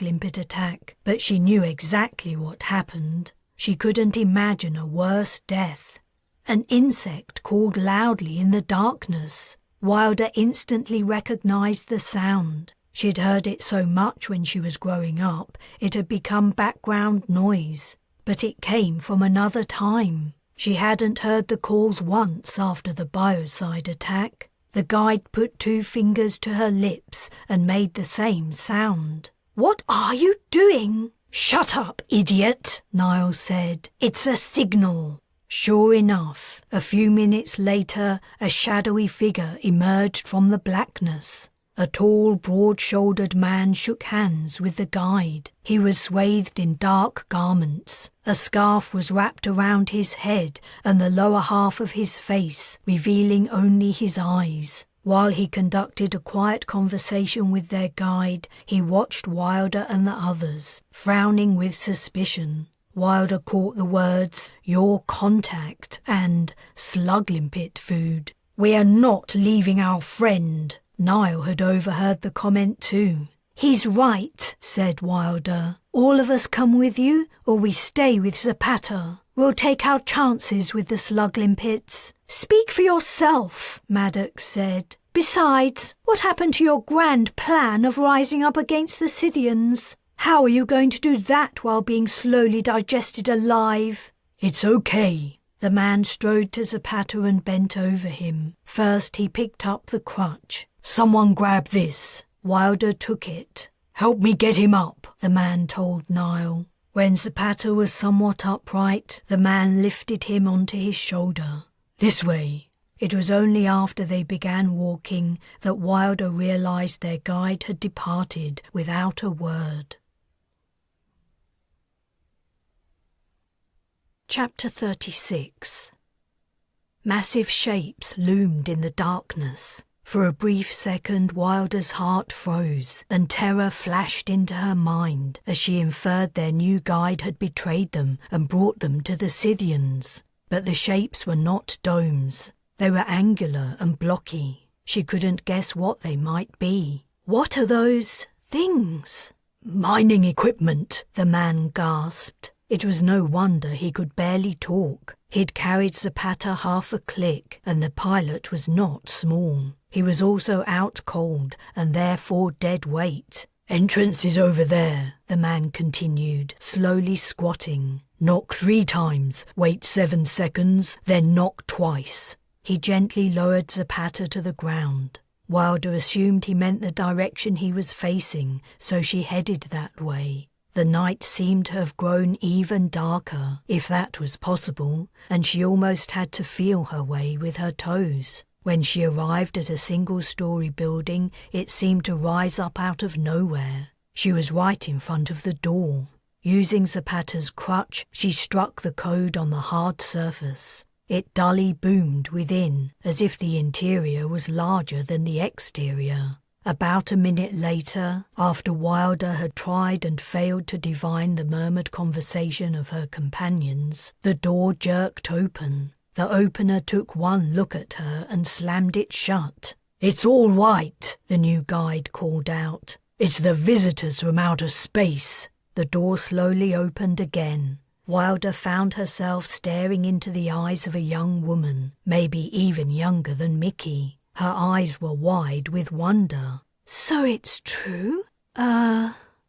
S1: limpet attack, but she knew exactly what happened. She couldn't imagine a worse death. An insect called loudly in the darkness. Wilder instantly recognized the sound. She'd heard it so much when she was growing up, it had become background noise. But it came from another time. She hadn't heard the calls once after the biocide attack. The guide put 2 fingers to her lips and made the same sound. "What are you doing?" "Shut up, idiot," Niall said. "It's a signal." Sure enough, a few minutes later, a shadowy figure emerged from the blackness. A tall, broad-shouldered man shook hands with the guide. He was swathed in dark garments. A scarf was wrapped around his head and the lower half of his face, revealing only his eyes. While he conducted a quiet conversation with their guide, he watched Wilder and the others, frowning with suspicion. Wilder caught the words, "your contact," and "slug limpet food." "We are not leaving our friend." Niall had overheard the comment too. "He's right," said Wilder. "All of us come with you, or we stay with Zapata. We'll take our chances with the slug limpets." "Speak for yourself," Maddox said. "Besides, what happened to your grand plan of rising up against the Scythians? How are you going to do that while being slowly digested alive?" "It's okay." The man strode to Zapata and bent over him. First he picked up the crutch. "Someone grab this." Wilder took it. "Help me get him up," the man told Niall. When Zapata was somewhat upright, the man lifted him onto his shoulder. "This way." It was only after they began walking that Wilder realized their guide had departed without a word. Chapter 36. Massive shapes loomed in the darkness. For a brief second, Wilder's heart froze, and terror flashed into her mind as she inferred their new guide had betrayed them and brought them to the Scythians. But the shapes were not domes. They were angular and blocky. She couldn't guess what they might be. "What are those things?" "Mining equipment," the man gasped. It was no wonder he could barely talk. He'd carried Zapata half a click, and the pilot was not small. He was also out cold, and therefore dead weight. "Entrance is over there," the man continued, slowly squatting. "Knock 3 times, wait 7 seconds, then knock twice." He gently lowered Zapata to the ground. Wilder assumed he meant the direction he was facing, so she headed that way. The night seemed to have grown even darker, if that was possible, and she almost had to feel her way with her toes. When she arrived at a single-story building, it seemed to rise up out of nowhere. She was right in front of the door. Using Zapata's crutch, she struck the code on the hard surface. It dully boomed within, as if the interior was larger than the exterior. About a minute later, after Wilder had tried and failed to divine the murmured conversation of her companions, the door jerked open. The opener took one look at her and slammed it shut. "It's all right," the new guide called out. "It's the visitors from outer space." The door slowly opened again. Wilder found herself staring into the eyes of a young woman, maybe even younger than Mickey. Her eyes were wide with wonder. "So it's true?"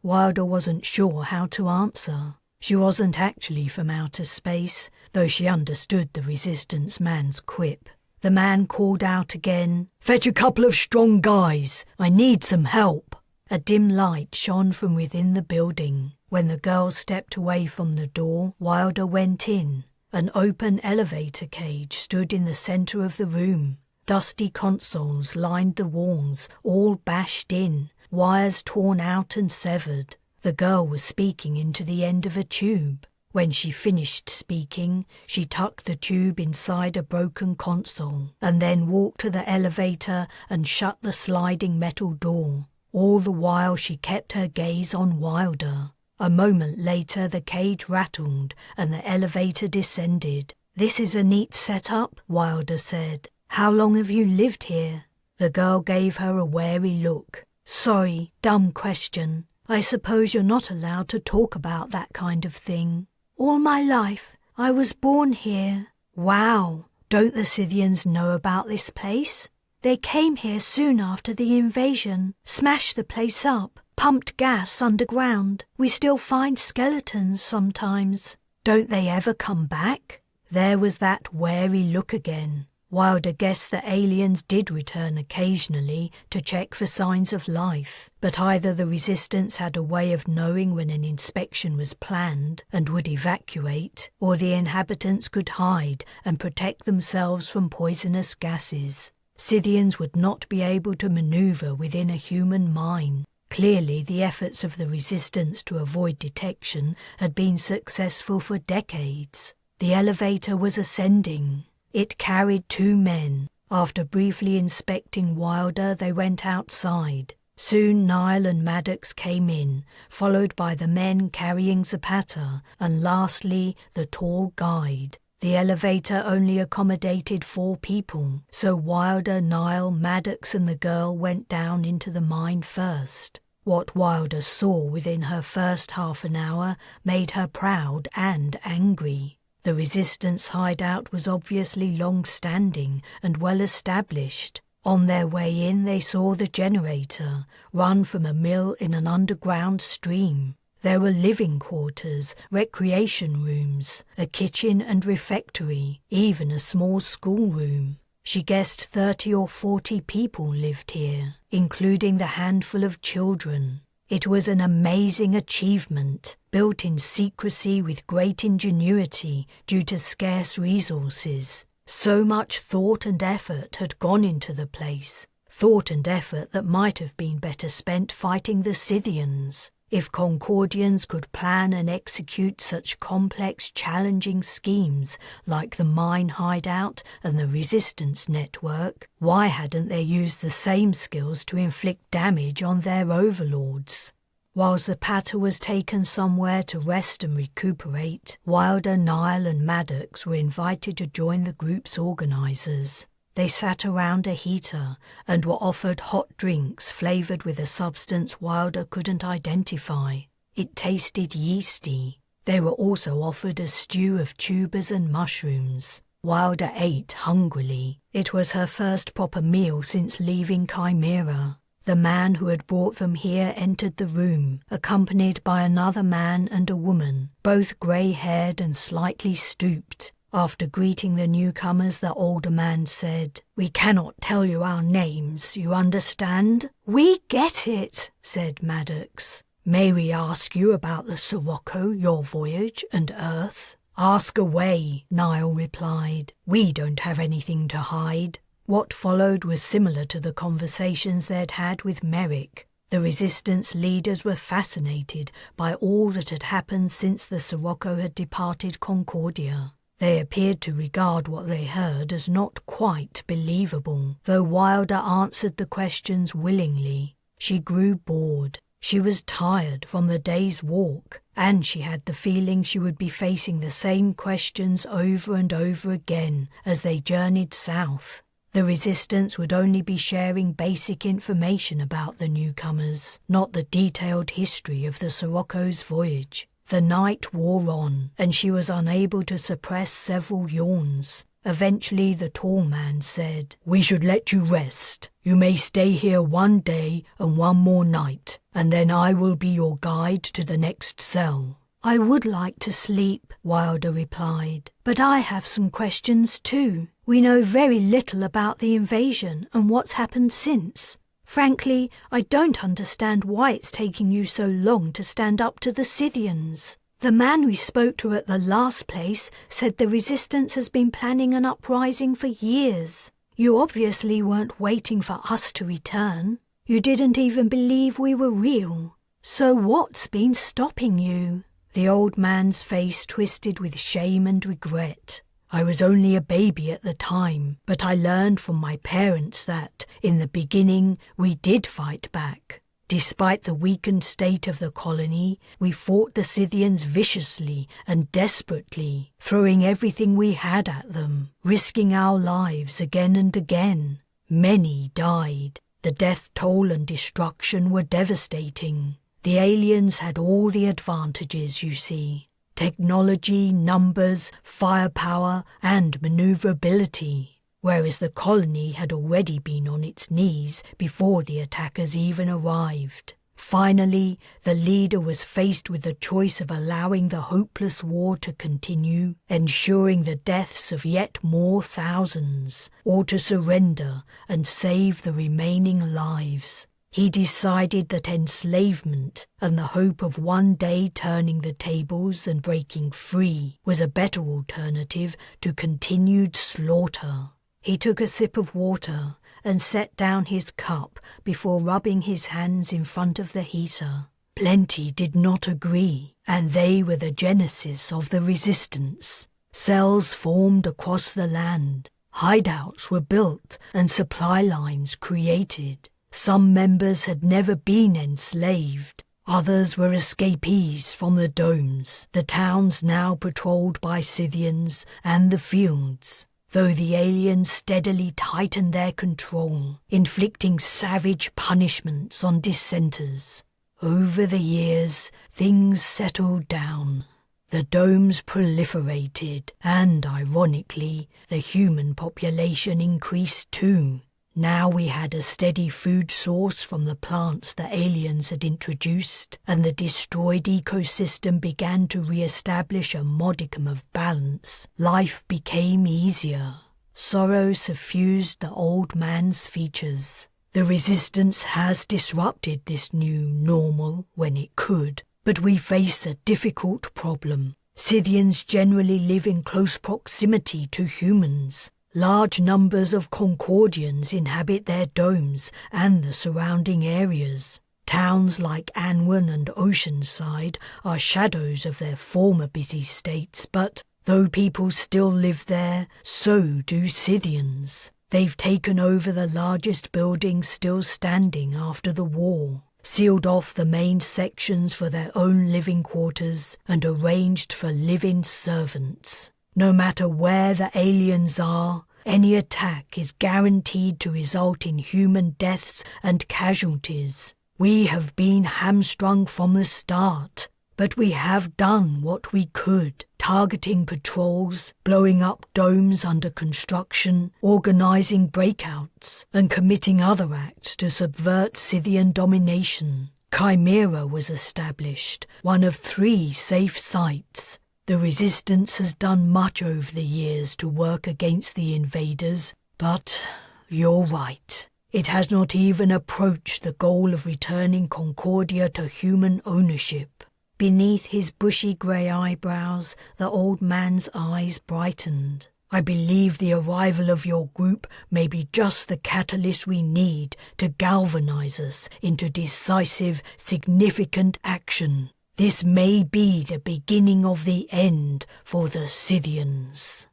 S1: Wilder wasn't sure how to answer. She wasn't actually from outer space, though she understood the resistance man's quip. The man called out again, "Fetch a couple of strong guys. I need some help." A dim light shone from within the building. When the girl stepped away from the door, Wilder went in. An open elevator cage stood in the center of the room. Dusty consoles lined the walls, all bashed in, wires torn out and severed. The girl was speaking into the end of a tube. When she finished speaking, she tucked the tube inside a broken console and then walked to the elevator and shut the sliding metal door. All the while she kept her gaze on Wilder. A moment later the cage rattled and the elevator descended. "This is a neat setup," Wilder said. "How long have you lived here?" The girl gave her a wary look. "Sorry, dumb question. I suppose you're not allowed to talk about that kind of thing." "All my life. I was born here." "Wow. Don't the Scythians know about this place?" "They came here soon after the invasion, smashed the place up, pumped gas underground. We still find skeletons sometimes." "Don't they ever come back?" There was that wary look again. Wilder guessed the aliens did return occasionally to check for signs of life, but either the resistance had a way of knowing when an inspection was planned and would evacuate, or the inhabitants could hide and protect themselves from poisonous gases. Scythians would not be able to maneuver within a human mine. Clearly, the efforts of the resistance to avoid detection had been successful for decades. The elevator was ascending. It carried 2 men. After briefly inspecting Wilder, they went outside. Soon Niall and Maddox came in, followed by the men carrying Zapata, and lastly, the tall guide. The elevator only accommodated 4 people, so Wilder, Niall, Maddox and the girl went down into the mine first. What Wilder saw within her first half an hour made her proud and angry. The resistance hideout was obviously long-standing and well-established. On their way in they saw the generator, run from a mill in an underground stream. There were living quarters, recreation rooms, a kitchen and refectory, even a small schoolroom. She guessed 30 or 40 people lived here, including the handful of children. It was an amazing achievement, built in secrecy with great ingenuity due to scarce resources. So much thought and effort had gone into the place, thought and effort that might have been better spent fighting the Scythians. If Concordians could plan and execute such complex, challenging schemes like the mine hideout and the resistance network, why hadn't they used the same skills to inflict damage on their overlords? While Zapata was taken somewhere to rest and recuperate, Wilder, Nile and Maddox were invited to join the group's organisers. They sat around a heater and were offered hot drinks flavoured with a substance Wilder couldn't identify. It tasted yeasty. They were also offered a stew of tubers and mushrooms. Wilder ate hungrily. It was her first proper meal since leaving Chimera. The man who had brought them here entered the room, accompanied by another man and a woman, both grey-haired and slightly stooped. After greeting the newcomers, the older man said, "We cannot tell you our names, you understand?"
S3: "We get it,"
S1: said Maddox. "May we ask you about the Sirocco, your voyage, and Earth?" "Ask away," Nile replied. "We don't have anything to hide." What followed was similar to the conversations they'd had with Merrick. The resistance leaders were fascinated by all that had happened since the Sirocco had departed Concordia. They appeared to regard what they heard as not quite believable, though Wilder answered the questions willingly. She grew bored. She was tired from the day's walk, and she had the feeling she would be facing the same questions over and over again as they journeyed south. The resistance would only be sharing basic information about the newcomers, not the detailed history of the Sirocco's voyage. The night wore on, and she was unable to suppress several yawns. Eventually the tall man said, "We should let you rest. You may stay here one day and one more night, and then I will be your guide to the next cell."
S3: "I would like to sleep," Wilder replied, "but I have some questions too. We know very little about the invasion and what's happened since. Frankly, I don't understand why it's taking you so long to stand up to the Scythians. The man we spoke to at the last place said the resistance has been planning an uprising for years. You obviously weren't waiting for us to return. You didn't even believe we were real. So what's been stopping you?"
S1: The old man's face twisted with shame and regret. "I was only a baby at the time, but I learned from my parents that, in the beginning, we did fight back. Despite the weakened state of the colony, we fought the Scythians viciously and desperately, throwing everything we had at them, risking our lives again and again. Many died. The death toll and destruction were devastating. The aliens had all the advantages, you see. Technology, numbers, firepower, and maneuverability, whereas the colony had already been on its knees before the attackers even arrived. Finally, the leader was faced with the choice of allowing the hopeless war to continue, ensuring the deaths of yet more thousands, or to surrender and save the remaining lives. He decided that enslavement and the hope of one day turning the tables and breaking free was a better alternative to continued slaughter. He took a sip of water and set down his cup before rubbing his hands in front of the heater. Plenty did not agree, and they were the genesis of the resistance. Cells formed across the land, hideouts were built, and supply lines created. Some members had never been enslaved. Others were escapees from the domes, the towns now patrolled by Scythians, and the fields, though the aliens steadily tightened their control, inflicting savage punishments on dissenters. Over the years, things settled down. The domes proliferated, and, ironically, the human population increased too. Now we had a steady food source from the plants the aliens had introduced, and the destroyed ecosystem began to re-establish a modicum of balance. Life became easier. Sorrow suffused the old man's features. The resistance has disrupted this new normal when it could, but we face a difficult problem. Scythians generally live in close proximity to humans.
S2: Large numbers of Concordians inhabit their domes and the surrounding areas. Towns like Anwen and Oceanside are shadows of their former busy states, but though people still live there, so do Scythians. They've taken over the largest buildings still standing after the war, sealed off the main sections for their own living quarters, and arranged for live-in servants. No matter where the aliens are, any attack is guaranteed to result in human deaths and casualties. We have been hamstrung from the start, but we have done what we could, targeting patrols, blowing up domes under construction, organising breakouts, and committing other acts to subvert Scythian domination. Chimera was established, one of 3 safe sites. The resistance has done much over the years to work against the invaders, but you're right. It has not even approached the goal of returning Concordia to human ownership. Beneath his bushy grey eyebrows, the old man's eyes brightened. I believe the arrival of your group may be just the catalyst we need to galvanise us into decisive, significant action. This may be the beginning of the end for the Scythians.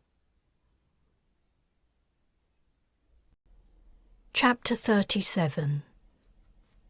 S3: Chapter 37.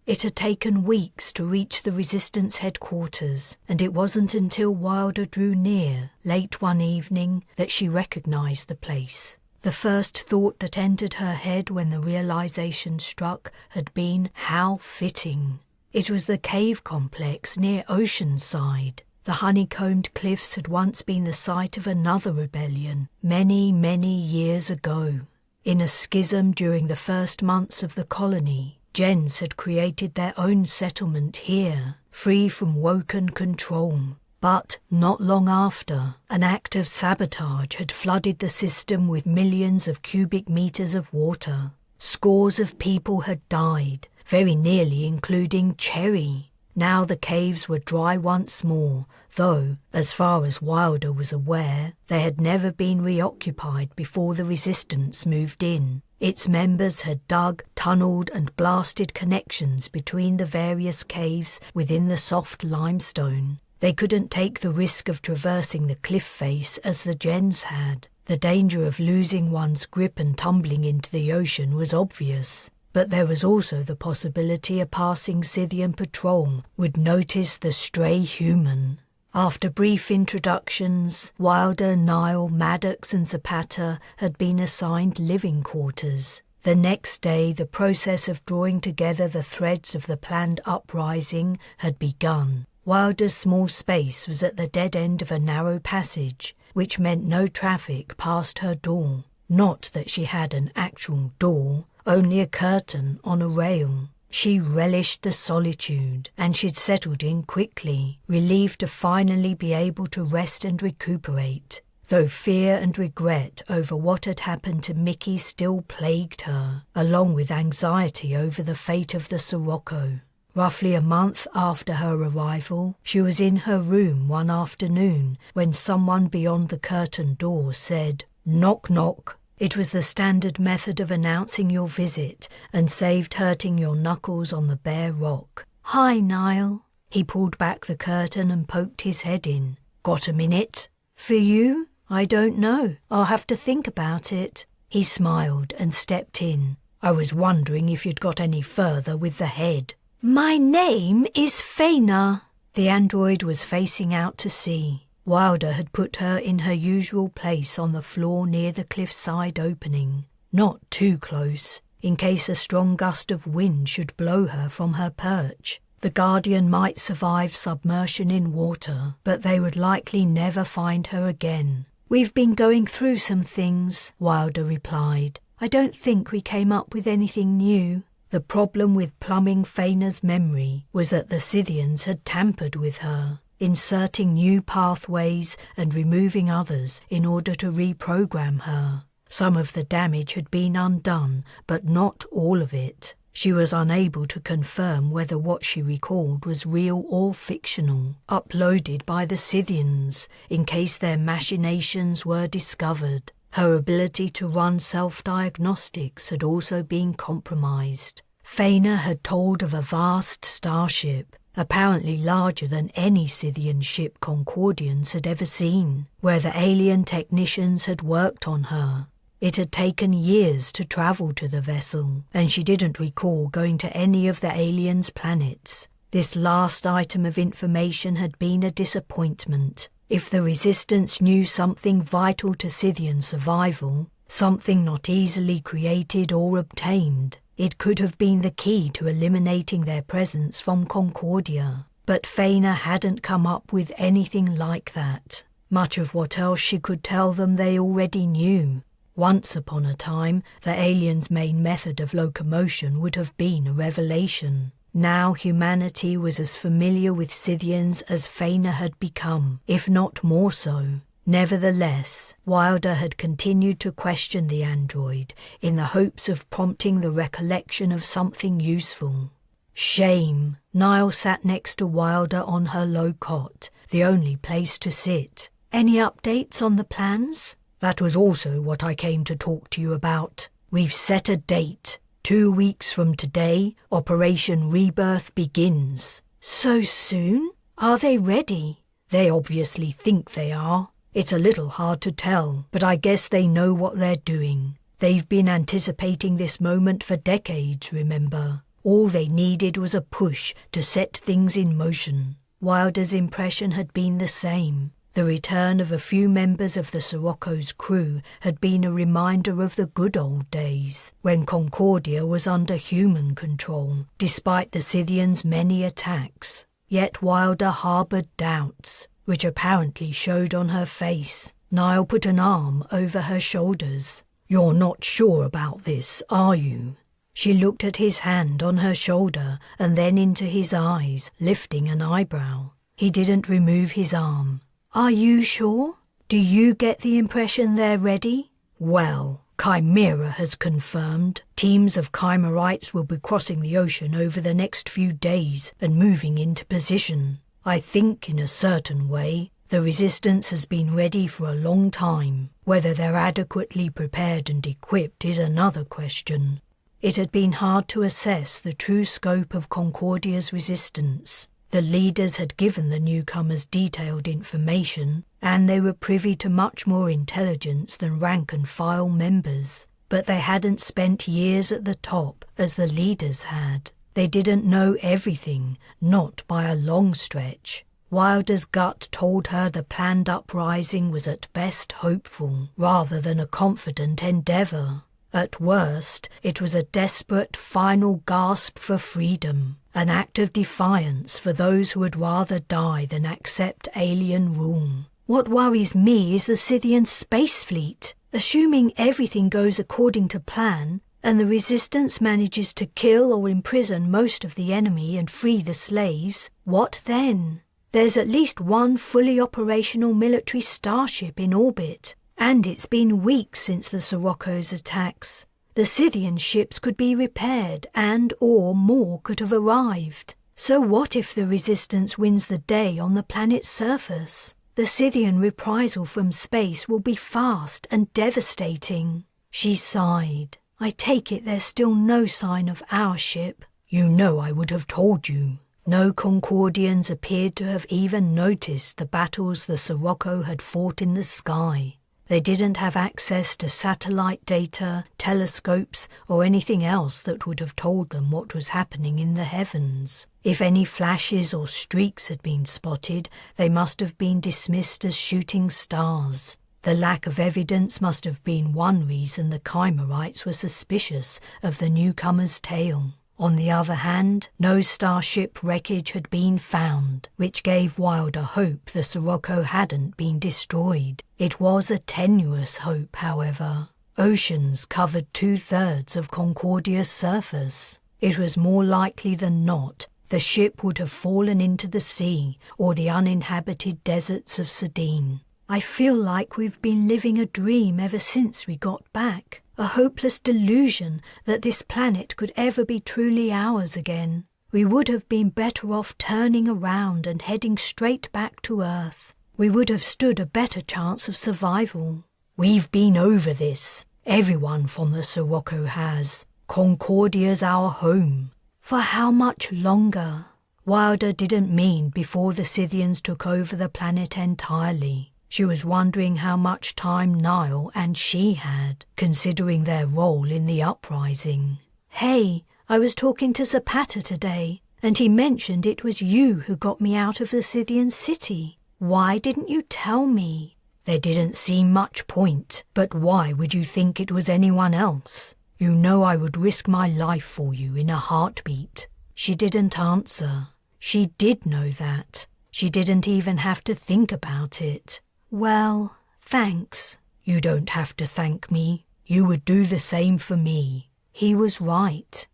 S3: It had taken weeks to reach the Resistance headquarters, and it wasn't until Wilder drew near, late one evening, that she recognised the place. The first thought that entered her head when the realisation struck had been, how fitting. It was the cave complex near Oceanside. The honeycombed cliffs had once been the site of another rebellion, many, many years ago. In a schism during the first months of the colony, gens had created their own settlement here, free from Woken control. But not long after, an act of sabotage had flooded the system with millions of cubic meters of water. Scores of people had died, very nearly including Cherry. Now the caves were dry once more, though, as far as Wilder was aware, they had never been reoccupied before the Resistance moved in. Its members had dug, tunnelled and blasted connections between the various caves within the soft limestone. They couldn't take the risk of traversing the cliff face as the gens had. The danger of losing one's grip and tumbling into the ocean was obvious. But there was also the possibility a passing Scythian patrol would notice the stray human. After brief introductions, Wilder, Nile, Maddox and Zapata had been assigned living quarters. The next day, the process of drawing together the threads of the planned uprising had begun. Wilder's small space was at the dead end of a narrow passage, which meant no traffic past her door. Not that she had an actual door, only a curtain on a rail. She relished the solitude, and she'd settled in quickly, relieved to finally be able to rest and recuperate, though fear and regret over what had happened to Mickey still plagued her, along with anxiety over the fate of the Sirocco. Roughly a month after her arrival, she was in her room one afternoon when someone beyond the curtain door said, "Knock, knock." It was the standard method of announcing your visit and saved hurting your knuckles on the bare rock. "Hi, Niall." He pulled back the curtain and poked his head in. "Got a minute?" "For you? I don't know. I'll have to think about it." He smiled and stepped in. "I was wondering if you'd got any further with the head." "My name is Faina." The android was facing out to sea. Wilder had put her in her usual place on the floor near the cliffside opening. Not too close, in case a strong gust of wind should blow her from her perch. The Guardian might survive submersion in water, but they would likely never find her again. "We've been going through some things," Wilder replied. "I don't think we came up with anything new." The problem with plumbing Faina's memory was that the Scythians had tampered with her, inserting new pathways and removing others in order to reprogram her. Some of the damage had been undone, but not all of it. She was unable to confirm whether what she recalled was real or fictional, uploaded by the Scythians, in case their machinations were discovered.
S1: Her ability to run self-diagnostics had also been compromised. Faina had told of a vast starship, apparently larger than any Scythian ship Concordians had ever seen, where the alien technicians had worked on her. It had taken years to travel to the vessel, and she didn't recall going to any of the aliens' planets. This last item of information had been a disappointment. If the Resistance knew something vital to Scythian survival, something not easily created or obtained, it could have been the key to eliminating their presence from Concordia. But Faina hadn't come up with anything like that. Much of what else she could tell them they already knew. Once upon a time, the aliens' main method of locomotion would have been a revelation. Now humanity was as familiar with Scythians as Faina had become, if not more so. Nevertheless, Wilder had continued to question the android in the hopes of prompting the recollection of something useful. Shame. Niall sat next to Wilder on her low cot, the only place to sit.
S3: Any updates on the plans?
S2: That was also what I came to talk to you about. We've set a date. 2 weeks from today, Operation Rebirth begins.
S3: So soon? Are they ready?
S2: They obviously think they are. It's a little hard to tell, but I guess they know what they're doing. They've been anticipating this moment for decades, remember? All they needed was a push to set things in motion.
S1: Wilder's impression had been the same. The return of a few members of the Sirocco's crew had been a reminder of the good old days, when Concordia was under human control, despite the Scythians' many attacks. Yet Wilder harboured doubts, which apparently showed on her face. Niall put an arm over her shoulders.
S2: "You're not sure about this, are you?"
S1: She looked at his hand on her shoulder and then into his eyes, lifting an eyebrow. He didn't remove his arm.
S3: Are you sure? Do you get the impression they're ready?
S2: Well, Chimera has confirmed. Teams of Chimerites will be crossing the ocean over the next few days and moving into position. I think, in a certain way, the Resistance has been ready for a long time. Whether they're adequately prepared and equipped is another question.
S1: It had been hard to assess the true scope of Concordia's resistance. The leaders had given the newcomers detailed information, and they were privy to much more intelligence than rank-and-file members. But they hadn't spent years at the top as the leaders had. They didn't know everything, not by a long stretch. Wilder's gut told her the planned uprising was at best hopeful, rather than a confident endeavour. At worst, it was a desperate final gasp for freedom, an act of defiance for those who would rather die than accept alien rule.
S3: What worries me is the Scythian space fleet. Assuming everything goes according to plan, and the Resistance manages to kill or imprison most of the enemy and free the slaves, what then? There's at least one fully operational military starship in orbit, and it's been weeks since the Sirocco's attacks. The Scythian ships could be repaired and/or more could have arrived. So what if the Resistance wins the day on the planet's surface? The Scythian reprisal from space will be fast and devastating. She sighed. I take it there's still no sign of our ship.
S2: You know I would have told you.
S1: No Concordians appeared to have even noticed the battles the Sirocco had fought in the sky. They didn't have access to satellite data, telescopes, or anything else that would have told them what was happening in the heavens. If any flashes or streaks had been spotted, they must have been dismissed as shooting stars. The lack of evidence must have been one reason the Chimerites were suspicious of the newcomer's tale. On the other hand, no starship wreckage had been found, which gave Wilder hope the Sirocco hadn't been destroyed. It was a tenuous hope, however. Oceans covered 2/3 of Concordia's surface. It was more likely than not the ship would have fallen into the sea or the uninhabited deserts of Sardine.
S3: I feel like we've been living a dream ever since we got back. A hopeless delusion that this planet could ever be truly ours again. We would have been better off turning around and heading straight back to Earth. We would have stood a better chance of survival.
S2: We've been over this. Everyone from the Sirocco has. Concordia's our home.
S3: For how much longer?
S2: Wilder didn't mean before the Scythians took over the planet entirely. She was wondering how much time Niall and she had, considering their role in the uprising.
S3: Hey, I was talking to Zapata today, and he mentioned it was you who got me out of the Scythian city. Why didn't you tell me?
S2: There didn't seem much point, but why would you think it was anyone else? You know I would risk my life for you in a heartbeat. She didn't answer. She did know that. She didn't even have to think about it.
S3: Well, thanks.
S2: You don't have to thank me. You would do the same for me. He was right.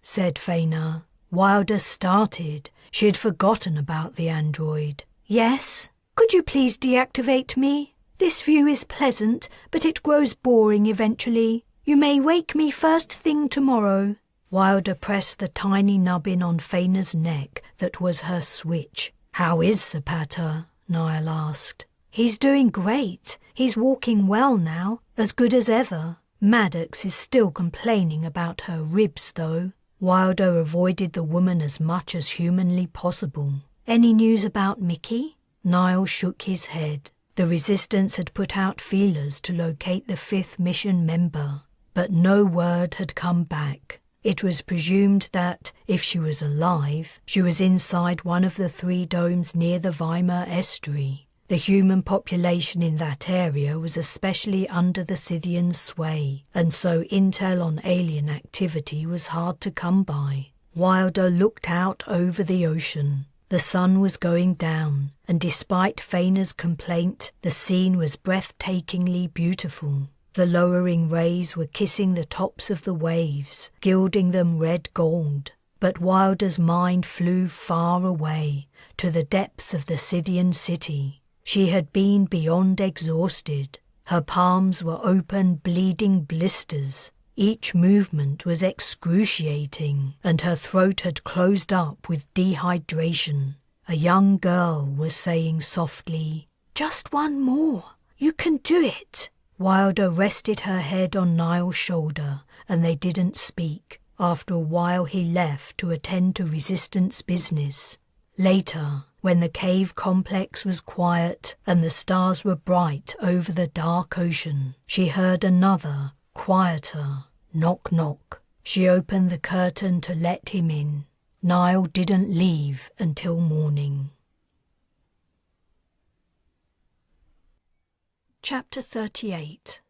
S3: Said Faina.
S2: Wilder started. She had forgotten about the android.
S3: Yes? Could you please deactivate me? This view is pleasant, but it grows boring eventually. You may wake me first thing tomorrow.
S2: Wilder pressed the tiny nubbin on Faina's neck that was her switch. How is Zapata? Niall asked.
S3: He's doing great. He's walking well now, as good as ever.
S2: Maddox is still complaining about her ribs, though. Wilder avoided the woman as much as humanly possible.
S3: Any news about Mickey?
S2: Niall shook his head. The Resistance had put out feelers to locate the 5th mission member, but no word had come back. It was presumed that, if she was alive, she was inside one of the 3 domes near the Weimar estuary. The human population in that area was especially under the Scythians' sway, and so intel on alien activity was hard to come by. Wilder looked out over the ocean. The sun was going down, and despite Faina's complaint, the scene was breathtakingly beautiful. The lowering rays were kissing the tops of the waves, gilding them red gold. But Wilder's mind flew far away, to the depths of the Scythian city. She had been beyond exhausted. Her palms were open, bleeding blisters. Each movement was excruciating, and her throat had closed up with dehydration. A young girl was saying softly,
S3: "Just one more. You can do it."
S2: Wilder rested her head on Niall's shoulder, and they didn't speak. After a while he left to attend to Resistance business. Later, when the cave complex was quiet and the stars were bright over the dark ocean, she heard another, quieter, knock-knock. She opened the curtain to let him in. Niall didn't leave until morning.
S3: Chapter 38.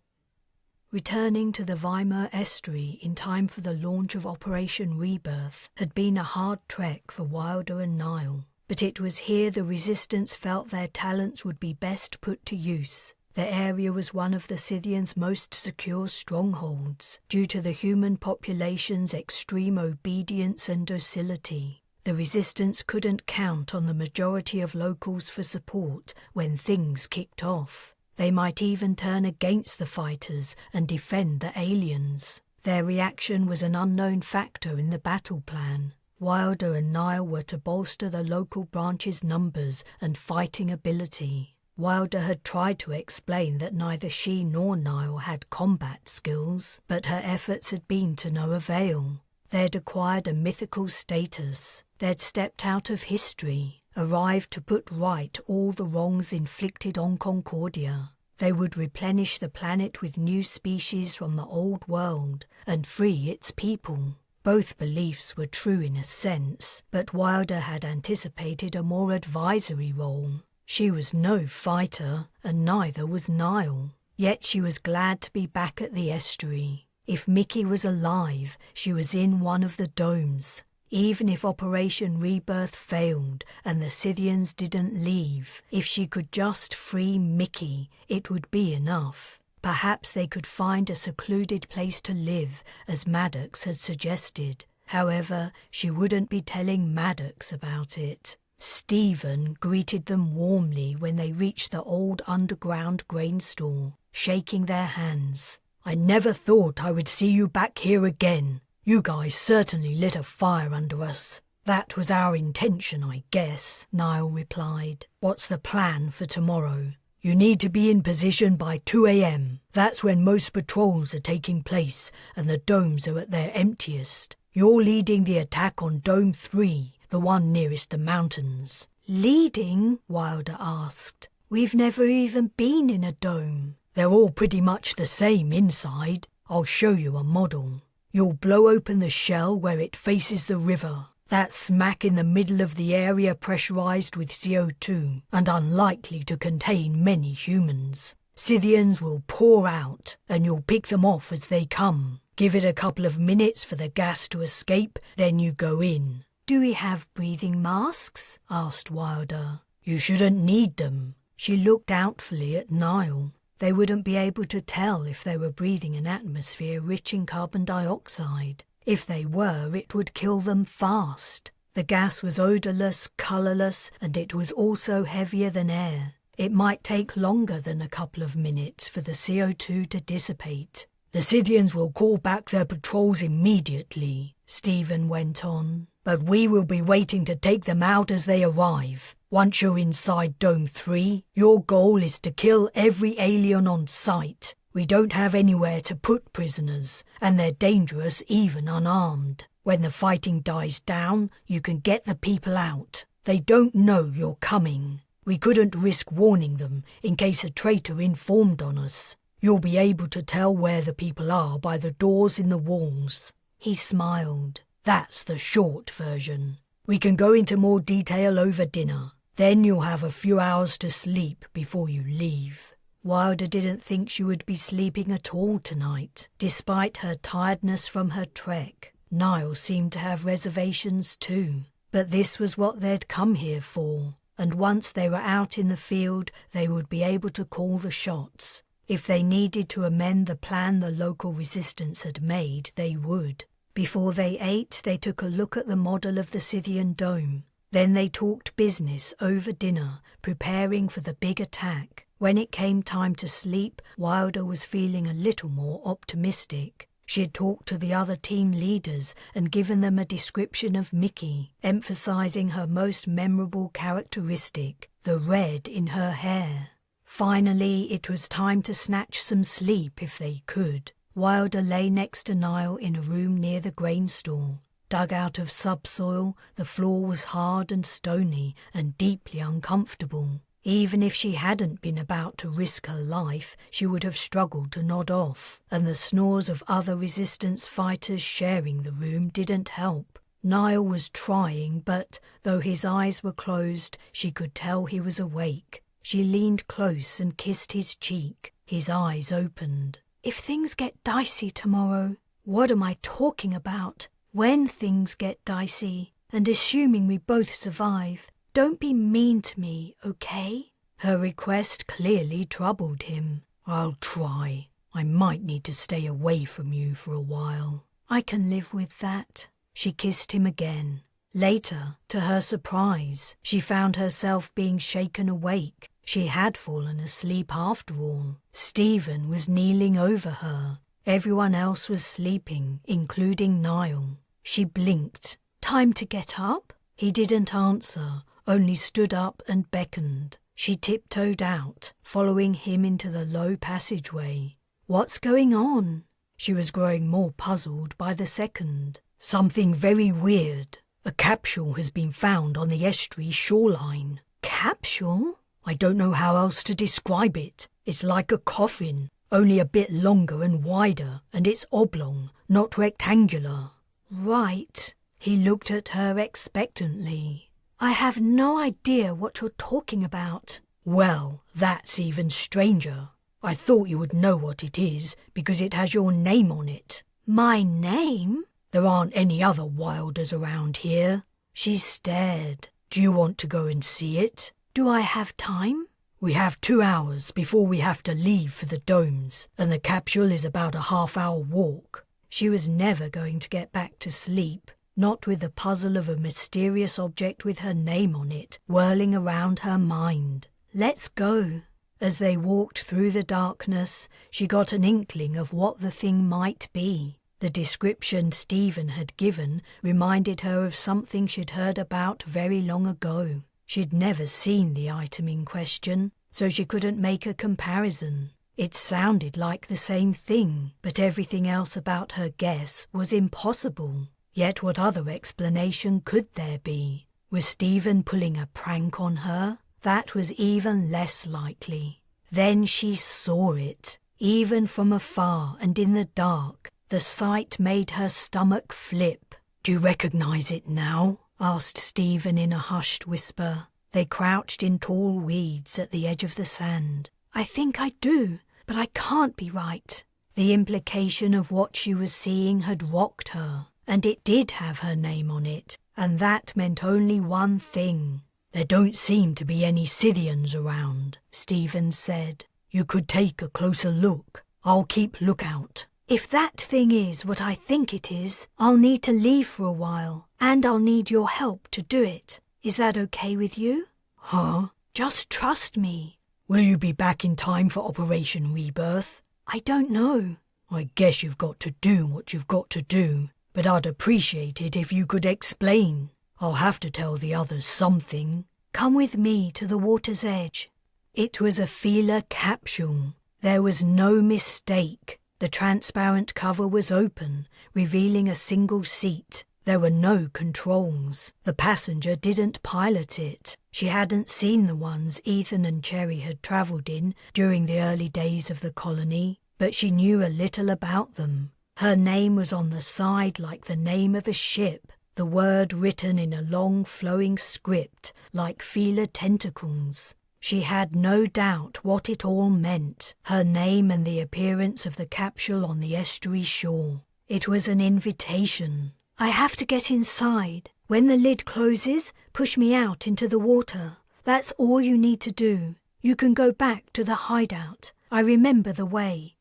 S2: Returning to the Weimar estuary in time for the launch of Operation Rebirth had been a hard trek for Wilder and Niall, but it was here the Resistance felt their talents would be best put to use. The area was one of the Scythians' most secure strongholds, due to the human population's extreme obedience and docility. The Resistance couldn't count on the majority of locals for support when things kicked off. They might even turn against the fighters and defend the aliens. Their reaction was an unknown factor in the battle plan. Wilder and Niall were to bolster the local branch's numbers and fighting ability. Wilder had tried to explain that neither she nor Niall had combat skills, but her efforts had been to no avail. They'd acquired a mythical status. They'd stepped out of history, arrived to put right all the wrongs inflicted on Concordia. They would replenish the planet with new species from the old world and free its people. Both beliefs were true in a sense, but Wilder had anticipated a more advisory role. She was no fighter, and neither was Niall. Yet she was glad to be back at the estuary. If Mickey was alive, she was in one of the domes. Even if Operation Rebirth failed and the Scythians didn't leave, if she could just free Mickey, it would be enough. Perhaps they could find a secluded place to live, as Maddox had suggested. However, she wouldn't be telling Maddox about it. Stephen greeted them warmly when they reached the old underground grain store, shaking their hands. "I never thought I would see you back here again. You guys certainly lit a fire under us." "That was our intention, I guess," Niall replied. "What's the plan for tomorrow?" You need to be in position by 2 a.m. That's when most patrols are taking place and the domes are at their emptiest. You're leading the attack on Dome 3, the one nearest the mountains.
S3: Leading? Wilder asked. We've never even been in a dome.
S2: They're all pretty much the same inside. I'll show you a model. You'll blow open the shell where it faces the river. That's smack in the middle of the area pressurized with CO2 and unlikely to contain many humans. Scythians will pour out and you'll pick them off as they come. Give it a couple of minutes for the gas to escape, then you go in.
S3: Do we have breathing masks? Asked Wilder.
S2: You shouldn't need them.
S3: She looked doubtfully at Niall. They wouldn't be able to tell if they were breathing an atmosphere rich in carbon dioxide. If they were, it would kill them fast. The gas was odourless, colourless, and it was also heavier than air. It might take longer than a couple of minutes for the CO2 to dissipate.
S2: The Scythians will call back their patrols immediately, Stephen went on. But we will be waiting to take them out as they arrive. Once you're inside Dome 3, your goal is to kill every alien on sight. We don't have anywhere to put prisoners, and they're dangerous even unarmed. When the fighting dies down, you can get the people out. They don't know you're coming. We couldn't risk warning them in case a traitor informed on us. You'll be able to tell where the people are by the doors in the walls.
S3: He smiled.
S2: That's the short version. We can go into more detail over dinner. Then you'll have a few hours to sleep before you leave.
S3: Wilder didn't think she would be sleeping at all tonight, despite her tiredness from her trek. Niall seemed to have reservations too. But this was what they'd come here for, and once they were out in the field, they would be able to call the shots. If they needed to amend the plan the local resistance had made, they would. Before they ate, they took a look at the model of the Scythian dome. Then they talked business over dinner, preparing for the big attack. When it came time to sleep, Wilder was feeling a little more optimistic. She had talked to the other team leaders and given them a description of Mickey, emphasizing her most memorable characteristic, the red in her hair. Finally, it was time to snatch some sleep if they could. Wilder lay next to Niall in a room near the grain store. Dug out of subsoil, the floor was hard and stony and deeply uncomfortable. Even if she hadn't been about to risk her life, she would have struggled to nod off, and the snores of other resistance fighters sharing the room didn't help. Niall was trying, but, though his eyes were closed, she could tell he was awake. She leaned close and kissed his cheek. His eyes opened. If things get dicey tomorrow, what am I talking about? When things get dicey, and assuming we both survive, don't be mean to me, okay?
S2: Her request clearly troubled him. I'll try. I might need to stay away from you for a while.
S3: I can live with that.
S2: She kissed him again. Later, to her surprise, she found herself being shaken awake. She had fallen asleep after all. Stephen was kneeling over her. Everyone else was sleeping, including Niall. She blinked.
S3: Time to get up?
S2: He didn't answer, only stood up and beckoned. She tiptoed out, following him into the low passageway.
S3: What's going on?
S2: She was growing more puzzled by the second. Something very weird. A capsule has been found on the estuary shoreline.
S3: Capsule?
S2: I don't know how else to describe it. It's like a coffin, only a bit longer and wider, and it's oblong, not rectangular.
S3: Right.
S2: He looked at her expectantly.
S3: I have no idea what you're talking about.
S2: Well, that's even stranger. I thought you would know what it is because it has your name on it.
S3: My name?
S2: There aren't any other Wilders around here. She stared. Do you want to go and see it?
S3: Do I have time?
S2: We have 2 hours before we have to leave for the domes, and the capsule is about a half-hour walk. She was never going to get back to sleep, not with the puzzle of a mysterious object with her name on it whirling around her mind. Let's go. As they walked through the darkness, she got an inkling of what the thing might be. The description Stephen had given reminded her of something she'd heard about very long ago. She'd never seen the item in question,
S1: so she couldn't make a comparison. It sounded like the same thing, but everything else about her guess was impossible. Yet what other explanation could there be? Was Stephen pulling a prank on her? That was even less likely. Then she saw it, even from afar and in the dark. The sight made her stomach flip. "Do you recognize it now?" asked Stephen in a hushed whisper. They crouched in tall weeds at the edge of the sand.
S3: "I think I do, but I can't be right."
S1: The implication of what she was seeing had rocked her, and it did have her name on it, and that meant only one thing. "There don't seem to be any Scythians around," Stephen said. "You could take a closer look. I'll keep lookout."
S3: "If that thing is what I think it is, I'll need to leave for a while, and I'll need your help to do it. Is that okay with you?"
S1: "Huh?
S3: Just trust me."
S2: "Will you be back in time for Operation Rebirth?"
S3: "I don't know."
S2: "I guess you've got to do what you've got to do, but I'd appreciate it if you could explain. I'll have to tell the others something."
S3: "Come with me to the water's edge."
S1: It was a feeler capsule. There was no mistake. The transparent cover was open, revealing a single seat. There were no controls. The passenger didn't pilot it. She hadn't seen the ones Ethan and Cherry had travelled in during the early days of the colony, but she knew a little about them. Her name was on the side like the name of a ship, the word written in a long flowing script like feeler tentacles. She had no doubt what it all meant, her name and the appearance of the capsule on the estuary shore. It was an invitation.
S3: "I have to get inside. When the lid closes, push me out into the water. That's all you need to do. You can go back to the hideout. I remember the way."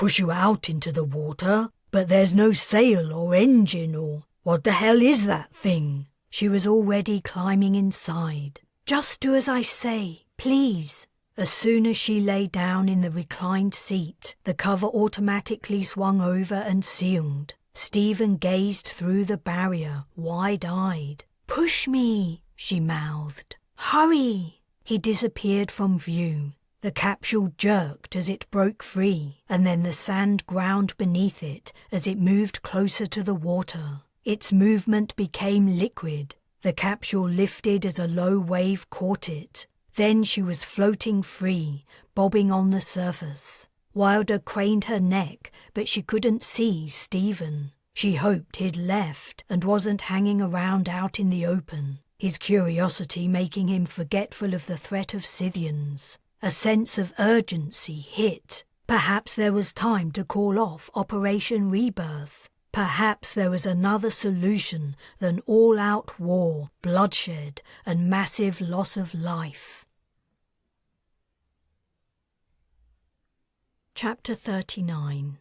S2: Push you out into the water? But there's no sail or engine or... What the hell is that thing?
S1: She was already climbing inside.
S3: "Just do as I say, please."
S1: As soon as she lay down in the reclined seat, the cover automatically swung over and sealed. Stephen gazed through the barrier, wide-eyed.
S3: "Push me,"
S1: she mouthed.
S3: "Hurry."
S1: He disappeared from view. The capsule jerked as it broke free, and then the sand ground beneath it as it moved closer to the water. Its movement became liquid. The capsule lifted as a low wave caught it. Then she was floating free, bobbing on the surface. Wilder craned her neck, but she couldn't see Stephen. She hoped he'd left and wasn't hanging around out in the open, his curiosity making him forgetful of the threat of Scythians. A sense of urgency hit. Perhaps there was time to call off Operation Rebirth. Perhaps there was another solution than all-out war, bloodshed, and massive loss of life. Chapter 39.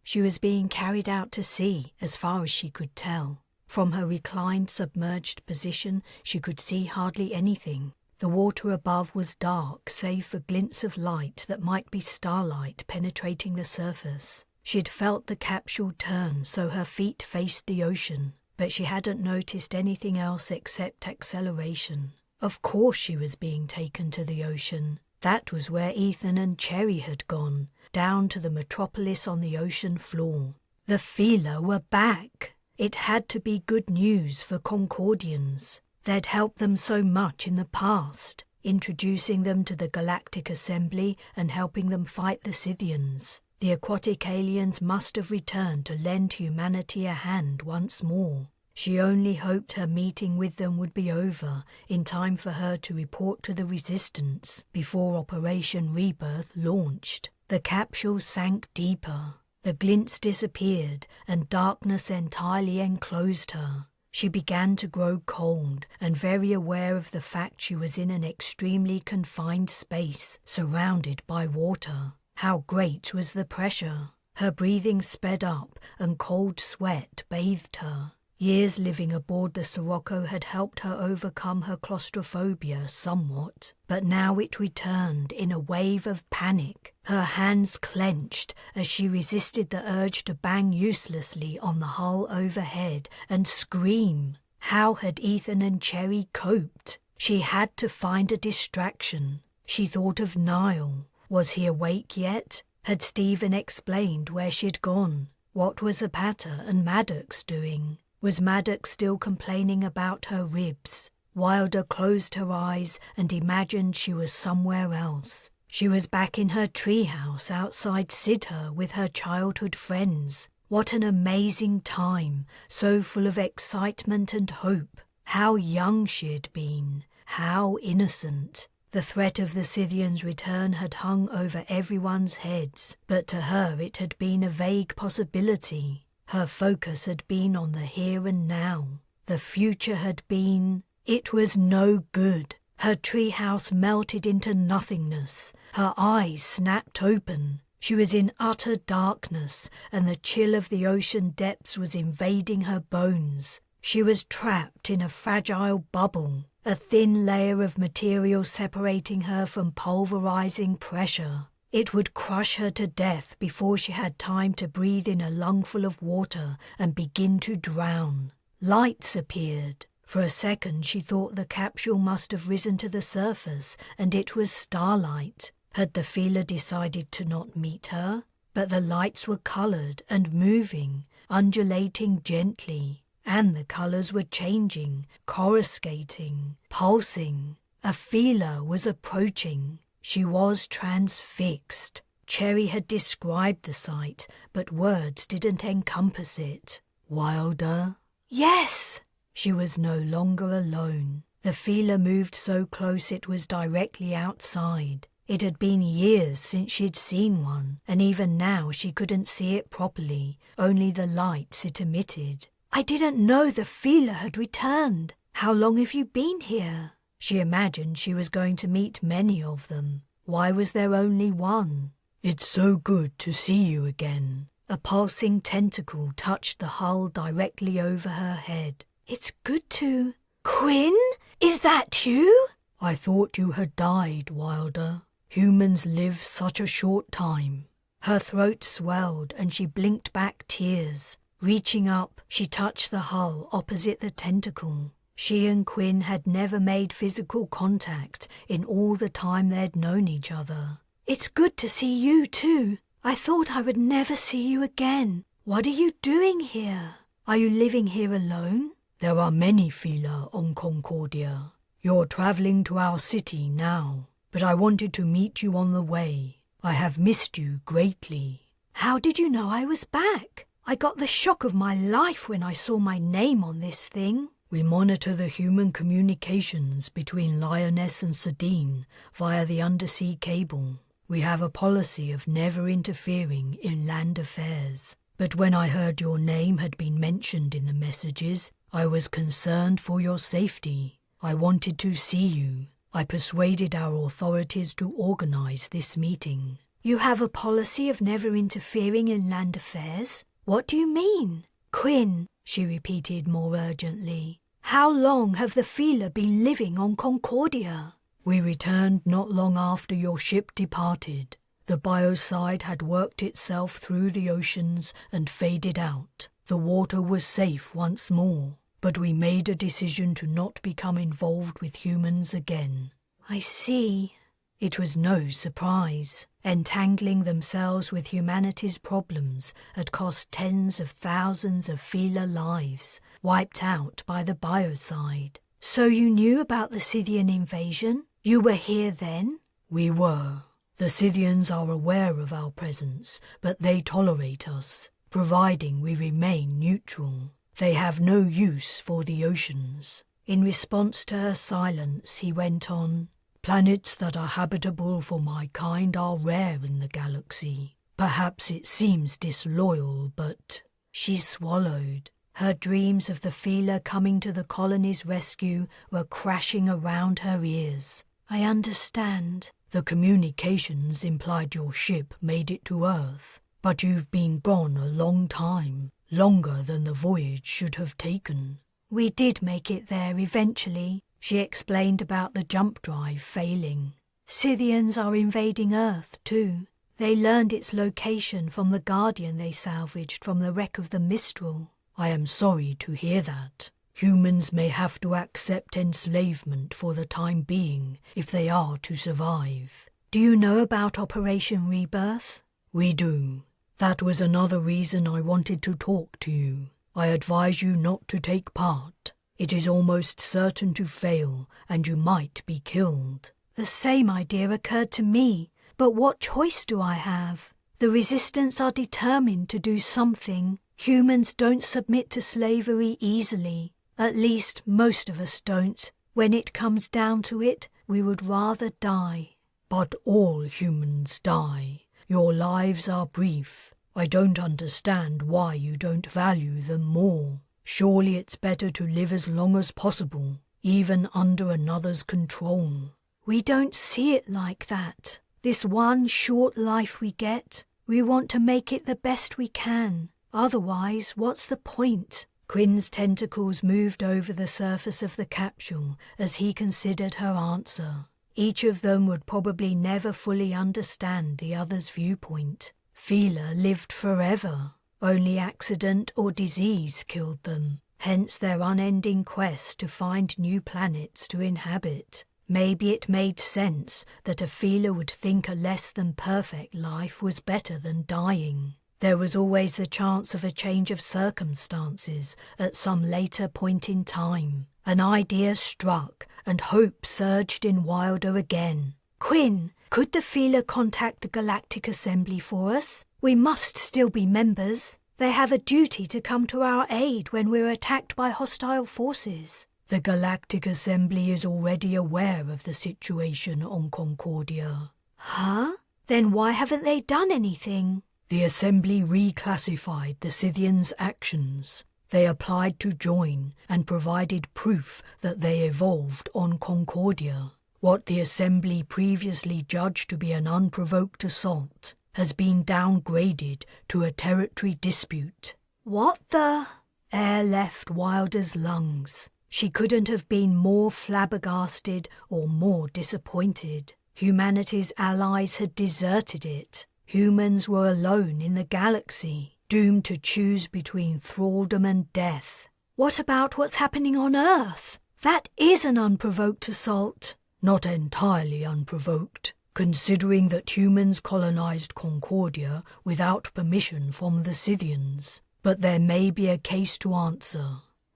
S1: She was being carried out to sea, as far as she could tell. From her reclined, submerged position, she could see hardly anything. The water above was dark, save for glints of light that might be starlight penetrating the surface. She'd felt the capsule turn so her feet faced the ocean, but she hadn't noticed anything else except acceleration. Of course she was being taken to the ocean. That was where Ethan and Cherry had gone, down to the metropolis on the ocean floor. The feeler were back. It had to be good news for Concordians. They'd helped them so much in the past, introducing them to the Galactic Assembly and helping them fight the Scythians. The aquatic aliens must have returned to lend humanity a hand once more. She only hoped her meeting with them would be over in time for her to report to the Resistance before Operation Rebirth launched. The capsule sank deeper. The glints disappeared and darkness entirely enclosed her. She began to grow cold and very aware of the fact she was in an extremely confined space, surrounded by water. How great was the pressure! Her breathing sped up and cold sweat bathed her. Years living aboard the Sirocco had helped her overcome her claustrophobia somewhat, but now it returned in a wave of panic. Her hands clenched as she resisted the urge to bang uselessly on the hull overhead and scream. How had Ethan and Cherry coped? She had to find a distraction. She thought of Niall. Was he awake yet? Had Stephen explained where she'd gone? What was Zapata and Maddox doing? Was Maddox still complaining about her ribs? Wilder closed her eyes and imagined she was somewhere else. She was back in her treehouse outside Sidher with her childhood friends. What an amazing time, so full of excitement and hope. How young she had been, how innocent. The threat of the Scythians' return had hung over everyone's heads, but to her it had been a vague possibility. Her focus had been on the here and now. The future had been... It was no good. Her treehouse melted into nothingness. Her eyes snapped open. She was in utter darkness, and the chill of the ocean depths was invading her bones. She was trapped in a fragile bubble, a thin layer of material separating her from pulverizing pressure. It would crush her to death before she had time to breathe in a lungful of water and begin to drown. Lights appeared. For a second she thought the capsule must have risen to the surface, and it was starlight. Had the feeler decided to not meet her? But the lights were coloured and moving, undulating gently, and the colours were changing, coruscating, pulsing. A feeler was approaching. She was transfixed. Cherry had described the sight, but words didn't encompass it. Wilder? Yes! She was no longer alone. The feeler moved so close it was directly outside. It had been years since she'd seen one, and even now she couldn't see it properly, only the lights it emitted. I didn't know the feeler had returned. How long have you been here? She imagined she was going to meet many of them. Why was there only one? It's so good to see you again. A pulsing tentacle touched the hull directly over her head. It's good to... Quinn? Is that you? I thought you had died, Wilder. Humans live such a short time. Her throat swelled and she blinked back tears. Reaching up, she touched the hull opposite the tentacle. She and Quinn had never made physical contact in all the time they'd known each other. It's good to see you too. I thought I would never see you again. What are you doing here? Are you living here alone? There are many feeler on Concordia. You're travelling to our city now, but I wanted to meet you on the way. I have missed you greatly. How did you know I was back? I got the shock of my life when I saw my name on this thing. We monitor the human communications between Lioness and Sardine via the undersea cable. We have a policy of never interfering in land affairs. But when I heard your name had been mentioned in the messages, I was concerned for your safety. I wanted to see you. I persuaded our authorities to organise this meeting. You have a policy of never interfering in land affairs? What do you mean? Quinn, she repeated more urgently. How long have the feeler been living on Concordia? We returned not long after your ship departed. The biocide had worked itself through the oceans and faded out. The water was safe once more, but we made a decision to not become involved with humans again. I see. It was no surprise. Entangling themselves with humanity's problems had cost tens of thousands of feeler lives, wiped out by the biocide. So you knew about the Scythian invasion? You were here then? We were. The Scythians are aware of our presence, but they tolerate us, providing we remain neutral. They have no use for the oceans. In response to her silence, he went on, Planets that are habitable for my kind are rare in the galaxy. Perhaps it seems disloyal, but... She swallowed. Her dreams of the feeler coming to the colony's rescue were crashing around her ears. I understand. The communications implied your ship made it to Earth, but you've been gone a long time, longer than the voyage should have taken. We did make it there eventually. She explained about the jump drive failing. Scythians are invading Earth too. They learned its location from the Guardian they salvaged from the wreck of the Mistral. I am sorry to hear that.
S2: Humans may have to accept enslavement for the time being if they are to survive.
S3: Do you know about Operation Rebirth?
S2: We do. That was another reason I wanted to talk to you. I advise you not to take part. It is almost certain to fail, and you might be killed.
S3: The same idea occurred to me, but what choice do I have? The resistance are determined to do something. Humans don't submit to slavery easily. At least most of us don't. When it comes down to it, we would rather die.
S2: But all humans die. Your lives are brief. I don't understand why you don't value them more. Surely it's better to live as long as possible, even under another's control.
S3: We don't see it like that. This one short life we get, we want to make it the best we can. Otherwise, what's the point?
S1: Quinn's tentacles moved over the surface of the capsule as he considered her answer. Each of them would probably never fully understand the other's viewpoint. Fila lived forever. Only accident or disease killed them, hence their unending quest to find new planets to inhabit. Maybe it made sense that a Fila would think a less than perfect life was better than dying. There was always the chance of a change of circumstances at some later point in time. An idea struck, and hope surged in Wilder again.
S3: Quinn, could the Fila contact the Galactic Assembly for us? We must still be members. They have a duty to come to our aid when we're attacked by hostile forces.
S2: The Galactic Assembly is already aware of the situation on Concordia.
S3: Huh? Then why haven't they done anything?
S2: The Assembly reclassified the Scythians' actions. They applied to join and provided proof that they evolved on Concordia. What the Assembly previously judged to be an unprovoked assault has been downgraded to a territory dispute.
S3: What the?
S1: Air left Wilder's lungs. She couldn't have been more flabbergasted or more disappointed. Humanity's allies had deserted it. Humans were alone in the galaxy, doomed to choose between thraldom and death.
S3: What about what's happening on Earth? That is an unprovoked assault.
S2: Not entirely unprovoked, considering that humans colonized Concordia without permission from the Scythians. But there may be a case to answer.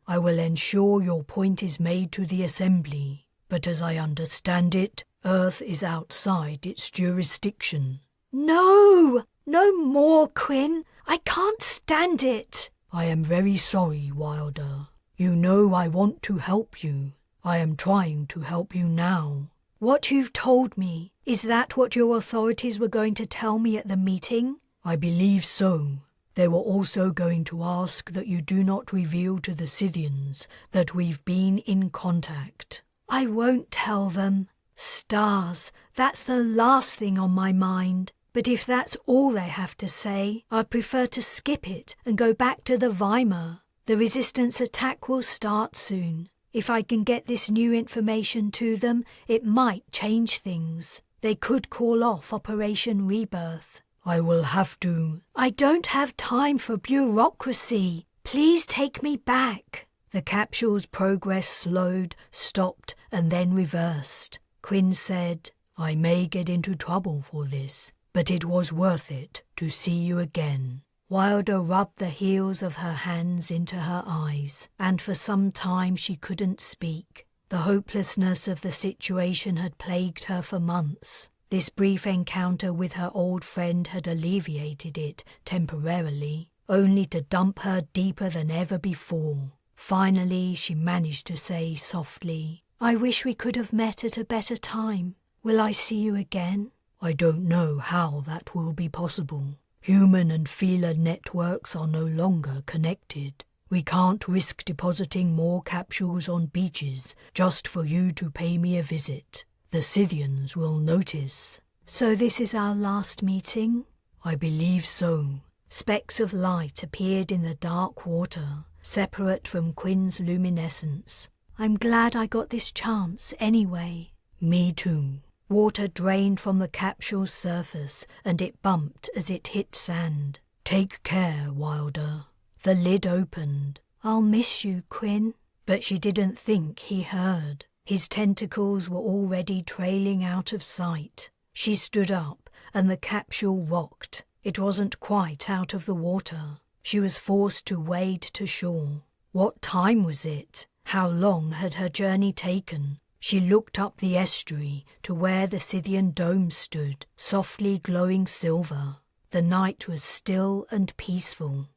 S2: I will ensure your point is made to the Assembly, but as I understand it, Earth is outside its jurisdiction.
S3: No! No more, Quinn! I can't stand it!
S2: I am very sorry, Wilder. You know I want to help you. I am trying to help you now.
S3: What you've told me, is that what your authorities were going to tell me at the meeting?
S2: I believe so. They were also going to ask that you do not reveal to the Scythians that we've been in contact.
S3: I won't tell them. Stars, that's the last thing on my mind. But if that's all they have to say, I'd prefer to skip it and go back to the Weimar. The resistance attack will start soon. If I can get this new information to them, it might change things. They could call off Operation Rebirth.
S2: I will have to.
S3: I don't have time for bureaucracy. Please take me back.
S1: The capsule's progress slowed, stopped, and then reversed. Quinn said, I may get into trouble for this, but it was worth it to see you again. Wilder rubbed the heels of her hands into her eyes, and for some time she couldn't speak. The hopelessness of the situation had plagued her for months. This brief encounter with her old friend had alleviated it temporarily, only to dump her deeper than ever before. Finally, she managed to say softly,
S3: I wish we could have met at a better time. Will I see you again?
S2: I don't know how that will be possible. Human and Fila networks are no longer connected. We can't risk depositing more capsules on beaches just for you to pay me a visit. The Scythians will notice.
S3: So this is our last meeting?
S2: I believe so.
S1: Specks of light appeared in the dark water, separate from Quinn's luminescence.
S3: I'm glad I got this chance anyway.
S2: Me too.
S1: Water drained from the capsule's surface, and it bumped as it hit sand.
S2: Take care, Wilder.
S1: The lid opened.
S3: I'll miss you, Quinn.
S1: but she didn't think he heard. His tentacles were already trailing out of sight. She stood up, and the capsule rocked. It wasn't quite out of the water. She was forced to wade to shore. What time was it? How long had her journey taken? She looked up the estuary to where the Scythian dome stood, softly glowing silver. The night was still and peaceful.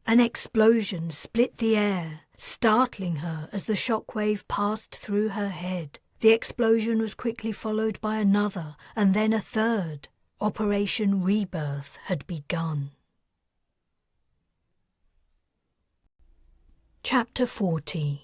S1: An explosion split the air, startling her as the shockwave passed through her head. The explosion was quickly followed by another, and then a third. Operation Rebirth had begun. Chapter 40.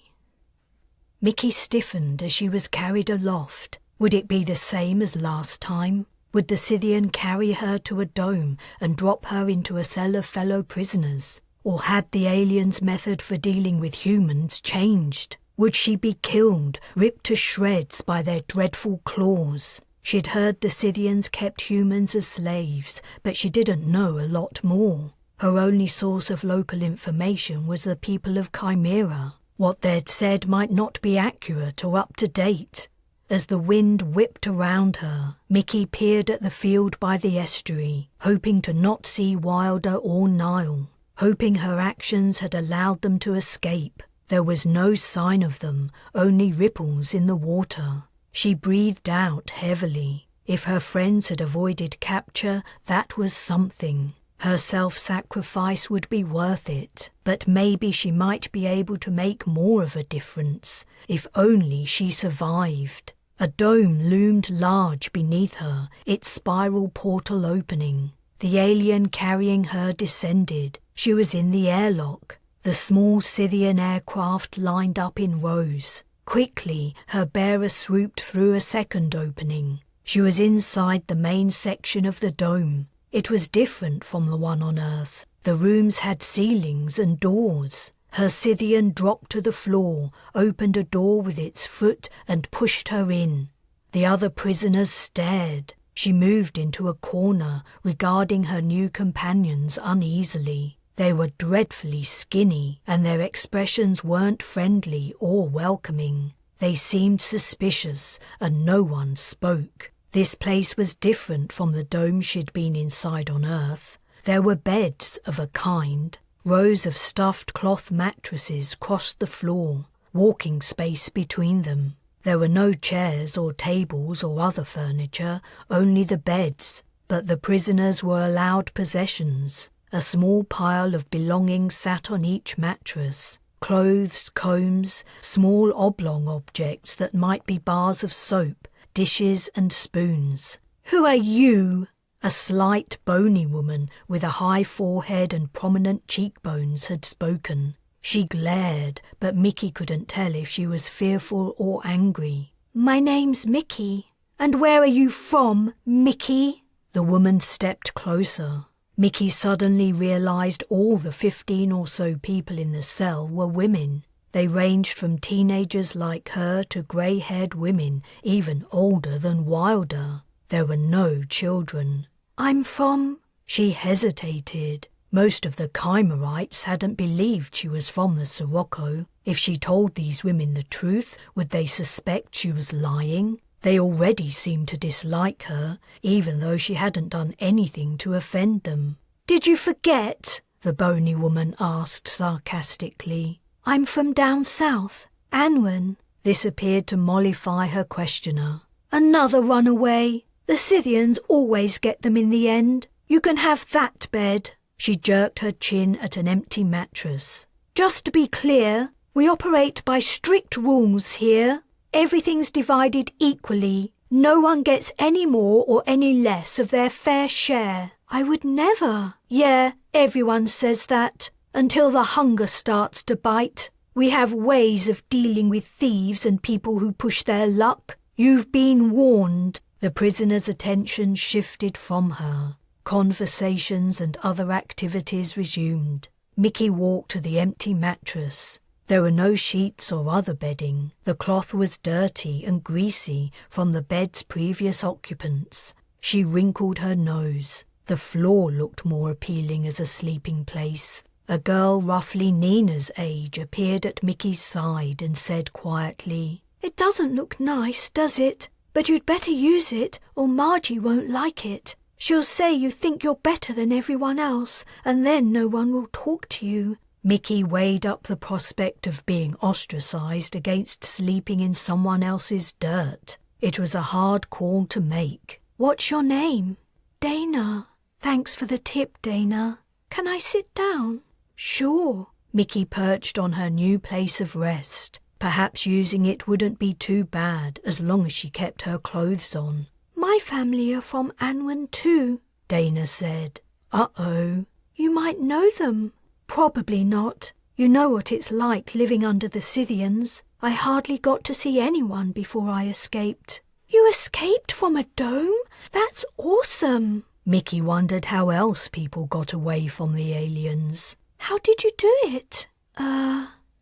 S1: Mickey stiffened as she was carried aloft. Would it be the same as last time? Would the Scythian carry her to a dome and drop her into a cell of fellow prisoners? Or had the aliens' method for dealing with humans changed? Would she be killed, ripped to shreds by their dreadful claws? She'd heard the Scythians kept humans as slaves, but she didn't know a lot more. Her only source of local information was the people of Chimera. What they'd said might not be accurate or up to date. As the wind whipped around her, Mickey peered at the field by the estuary, hoping to not see Wilder or Nile, hoping her actions had allowed them to escape. There was no sign of them, only ripples in the water. She breathed out heavily. If her friends had avoided capture, that was something. Her self-sacrifice would be worth it, but maybe she might be able to make more of a difference, if only she survived. A dome loomed large beneath her, its spiral portal opening. The alien carrying her descended. She was in the airlock. The small Scythian aircraft lined up in rows. Quickly, her bearer swooped through a second opening. She was inside the main section of the dome. It was different from the one on Earth. The rooms had ceilings and doors. Her Scythian dropped to the floor, opened a door with its foot and pushed her in. The other prisoners stared. She moved into a corner, regarding her new companions uneasily. They were dreadfully skinny, and their expressions weren't friendly or welcoming. They seemed suspicious, and no one spoke. This place was different from the dome she'd been inside on Earth. There were beds of a kind. Rows of stuffed cloth mattresses crossed the floor, walking space between them. There were no chairs or tables or other furniture, only the beds. But the prisoners were allowed possessions. A small pile of belongings sat on each mattress. Clothes, combs, small oblong objects that might be bars of soap, dishes and spoons. "Who are you?" A slight, bony woman with a high forehead and prominent cheekbones had spoken. She glared, but Mickey couldn't tell if she was fearful or angry. "My name's Mickey. And where are you from, Mickey?" The woman stepped closer. Mickey suddenly realized all the 15 or so people in the cell were women. They ranged from teenagers like her to grey-haired women, even older than Wilder. There were no children. "I'm from—" She hesitated. Most of the Chimerites hadn't believed she was from the Sirocco. If she told these women the truth, would they suspect she was lying? They already seemed to dislike her, even though she hadn't done anything to offend them. "Did you forget?" the bony woman asked sarcastically. "I'm from down south, Anwen." This appeared to mollify her questioner. "Another runaway. The Scythians always get them in the end. You can have that bed." She jerked her chin at an empty mattress. "Just to be clear, we operate by strict rules here. Everything's divided equally. No one gets any more or any less of their fair share." "I would never." "Yeah, everyone says that. Until the hunger starts to bite. We have ways of dealing with thieves and people who push their luck. You've been warned." The prisoner's attention shifted from her. Conversations and other activities resumed. Mickey walked to the empty mattress. There were no sheets or other bedding. The cloth was dirty and greasy from the bed's previous occupants. She wrinkled her nose. The floor looked more appealing as a sleeping place. A girl roughly Nina's age appeared at Mickey's side and said quietly,
S3: "It doesn't look nice, does it? But you'd better use it, or Margie won't like it. She'll say you think you're better than everyone else, and then no one will talk to you."
S1: Mickey weighed up the prospect of being ostracized against sleeping in someone else's dirt. It was a hard call to make.
S3: "What's your name?" "Dana." "Thanks for the tip, Dana. Can I sit down?"
S1: "Sure." Mickey perched on her new place of rest. Perhaps using it wouldn't be too bad as long as she kept her clothes on.
S3: "My family are from Anwen too,"
S1: Dana said. Uh-oh.
S3: "You might know them." "Probably not. You know what it's like living under the Scythians. I hardly got to see anyone before I escaped." "You escaped from a dome? That's awesome."
S1: Mickey wondered how else people got away from the aliens.
S3: "How did you do it?"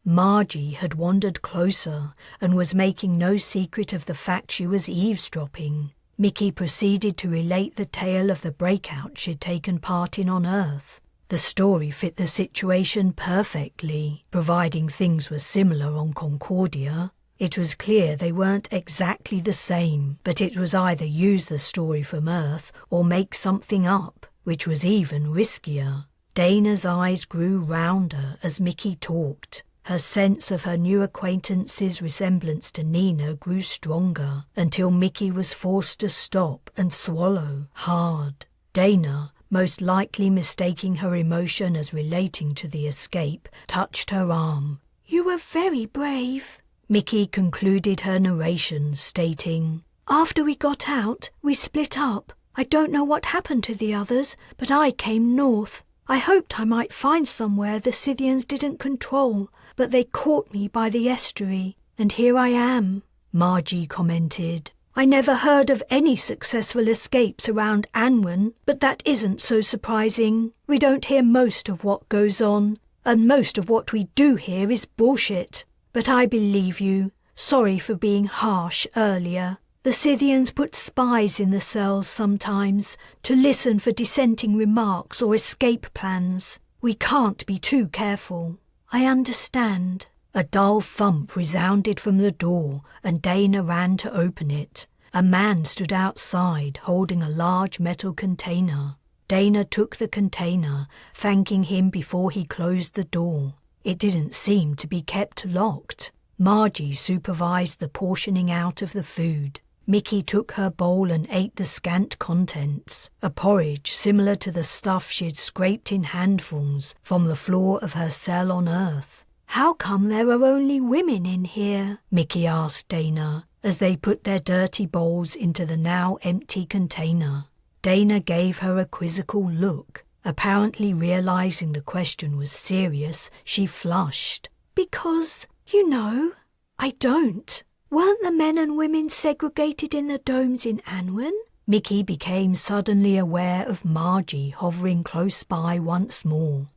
S1: Margie had wandered closer and was making no secret of the fact she was eavesdropping. Mickey proceeded to relate the tale of the breakout she'd taken part in on Earth. The story fit the situation perfectly, providing things were similar on Concordia. It was clear they weren't exactly the same, but it was either use the story from Earth or make something up, which was even riskier. Dana's eyes grew rounder as Mickey talked. Her sense of her new acquaintance's resemblance to Nina grew stronger until Mickey was forced to stop and swallow hard. Dana, most likely mistaking her emotion as relating to the escape, touched her arm.
S3: "You were very brave."
S1: Mickey concluded her narration, stating,
S3: "After we got out, we split up. I don't know what happened to the others, but I came north. I hoped I might find somewhere the Scythians didn't control, but they caught me by the estuary, and here I am."
S1: Margie commented,
S3: "I never heard of any successful escapes around Anwen, but that isn't so surprising. We don't hear most of what goes on, and most of what we do hear is bullshit. But I believe you. Sorry for being harsh earlier. The Scythians put spies in the cells sometimes to listen for dissenting remarks or escape plans. We can't be too careful."
S1: "I understand." A dull thump resounded from the door, and Dana ran to open it. A man stood outside, holding a large metal container. Dana took the container, thanking him before he closed the door. It didn't seem to be kept locked. Margie supervised the portioning out of the food. Mickey took her bowl and ate the scant contents, a porridge similar to the stuff she'd scraped in handfuls from the floor of her cell on Earth.
S3: "How come there are only women in here?"
S1: Mickey asked Dana, as they put their dirty bowls into the now empty container. Dana gave her a quizzical look. Apparently realizing the question was serious, she flushed.
S3: "Because, you know, I don't. Weren't the men and women segregated in the domes in Anwen?"
S1: Mickey became suddenly aware of Margie hovering close by once more.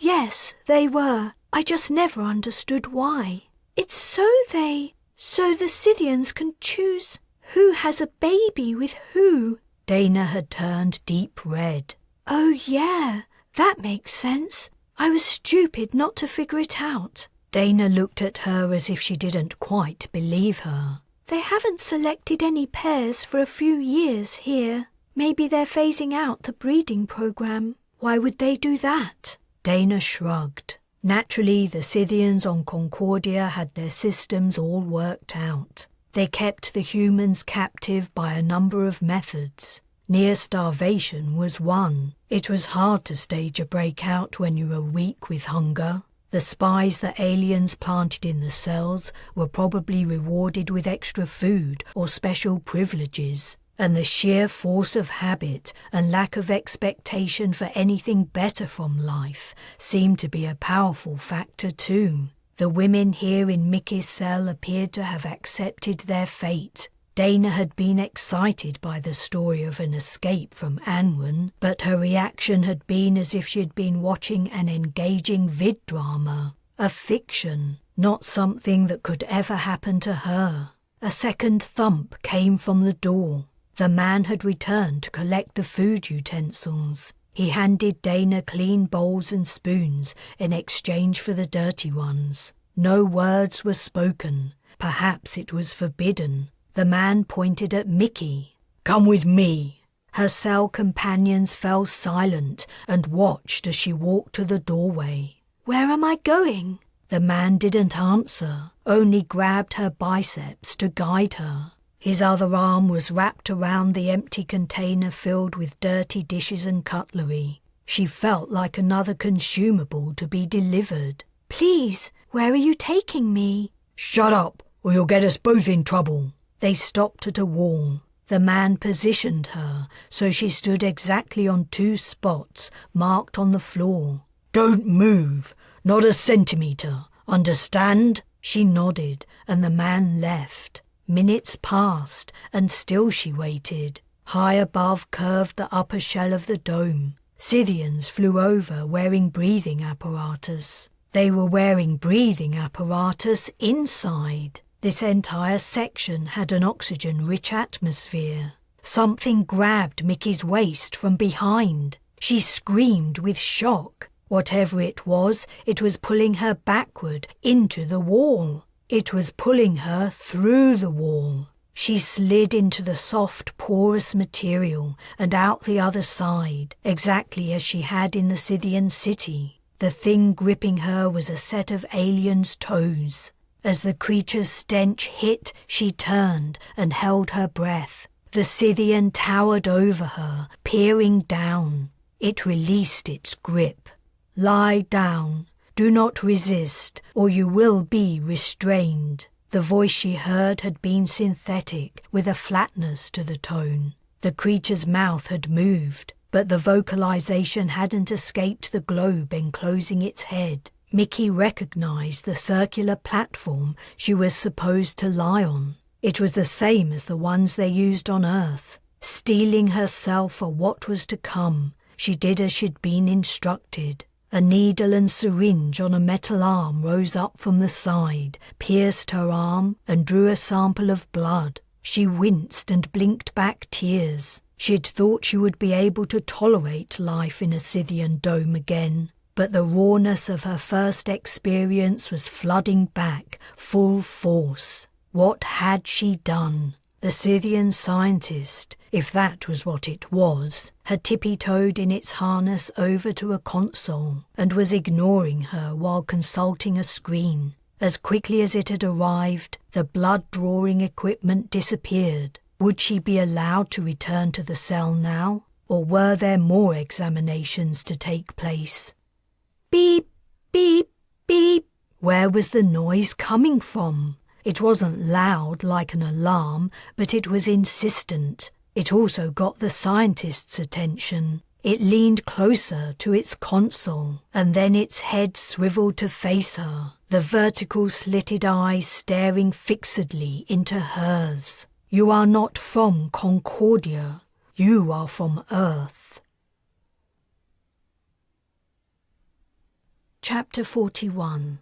S3: Yes, they were. I just never understood why. It's so the Scythians can choose who has a baby with who."
S1: Dana had turned deep red.
S3: "Oh yeah, that makes sense. I was stupid not to figure it out."
S1: Dana looked at her as if she didn't quite believe her.
S3: "They haven't selected any pairs for a few years here. Maybe they're phasing out the breeding program. Why would they do that?"
S1: Dana shrugged. Naturally, the Scythians on Concordia had their systems all worked out. They kept the humans captive by a number of methods. Near starvation was one. It was hard to stage a breakout when you were weak with hunger. The spies the aliens planted in the cells were probably rewarded with extra food or special privileges, and the sheer force of habit and lack of expectation for anything better from life seemed to be a powerful factor too. The women here in Mickey's cell appeared to have accepted their fate. Dana had been excited by the story of an escape from Anwen, but her reaction had been as if she had been watching an engaging vid-drama, a fiction, not something that could ever happen to her. A second thump came from the door. The man had returned to collect the food utensils. He handed Dana clean bowls and spoons in exchange for the dirty ones. No words were spoken. Perhaps it was forbidden. The man pointed at Mickey.
S2: "Come with me."
S1: Her cell companions fell silent and watched as she walked to the doorway.
S3: "Where am I going?"
S1: The man didn't answer, only grabbed her biceps to guide her. His other arm was wrapped around the empty container filled with dirty dishes and cutlery. She felt like another consumable to be delivered.
S3: "Please, where are you taking me?"
S2: "Shut up, or you'll get us both in trouble."
S1: They stopped at a wall. The man positioned her so she stood exactly on 2 spots marked on the floor.
S2: "Don't move, not a centimetre, understand?"
S1: She nodded, and the man left. Minutes passed, and still she waited. High above curved the upper shell of the dome. Scythians flew over wearing breathing apparatus. They were wearing breathing apparatus inside. This entire section had an oxygen-rich atmosphere. Something grabbed Mickey's waist from behind. She screamed with shock. Whatever it was pulling her backward into the wall. It was pulling her through the wall. She slid into the soft, porous material and out the other side, exactly as she had in the Scythian city. The thing gripping her was a set of aliens' toes. As the creature's stench hit, she turned and held her breath. The Scythian towered over her, peering down. It released its grip. "Lie down. Do not resist, or you will be restrained." The voice she heard had been synthetic, with a flatness to the tone. The creature's mouth had moved, but the vocalization hadn't escaped the globe enclosing its head. Mickey recognized the circular platform she was supposed to lie on. It was the same as the ones they used on Earth. Steeling herself for what was to come, she did as she'd been instructed. A needle and syringe on a metal arm rose up from the side, pierced her arm, and drew a sample of blood. She winced and blinked back tears. She'd thought she would be able to tolerate life in a Scythian dome again, but the rawness of her first experience was flooding back, full force. What had she done? The Scythian scientist, if that was what it was, had tippy-toed in its harness over to a console and was ignoring her while consulting a screen. As quickly as it had arrived, the blood-drawing equipment disappeared. Would she be allowed to return to the cell now, or were there more examinations to take place? Beep, beep, beep. Where was the noise coming from? It wasn't loud like an alarm, but it was insistent. It also got the scientist's attention. It leaned closer to its console, and then its head swiveled to face her, the vertical slitted eyes staring fixedly into hers. "You are not from Concordia. You are from Earth." Chapter 41.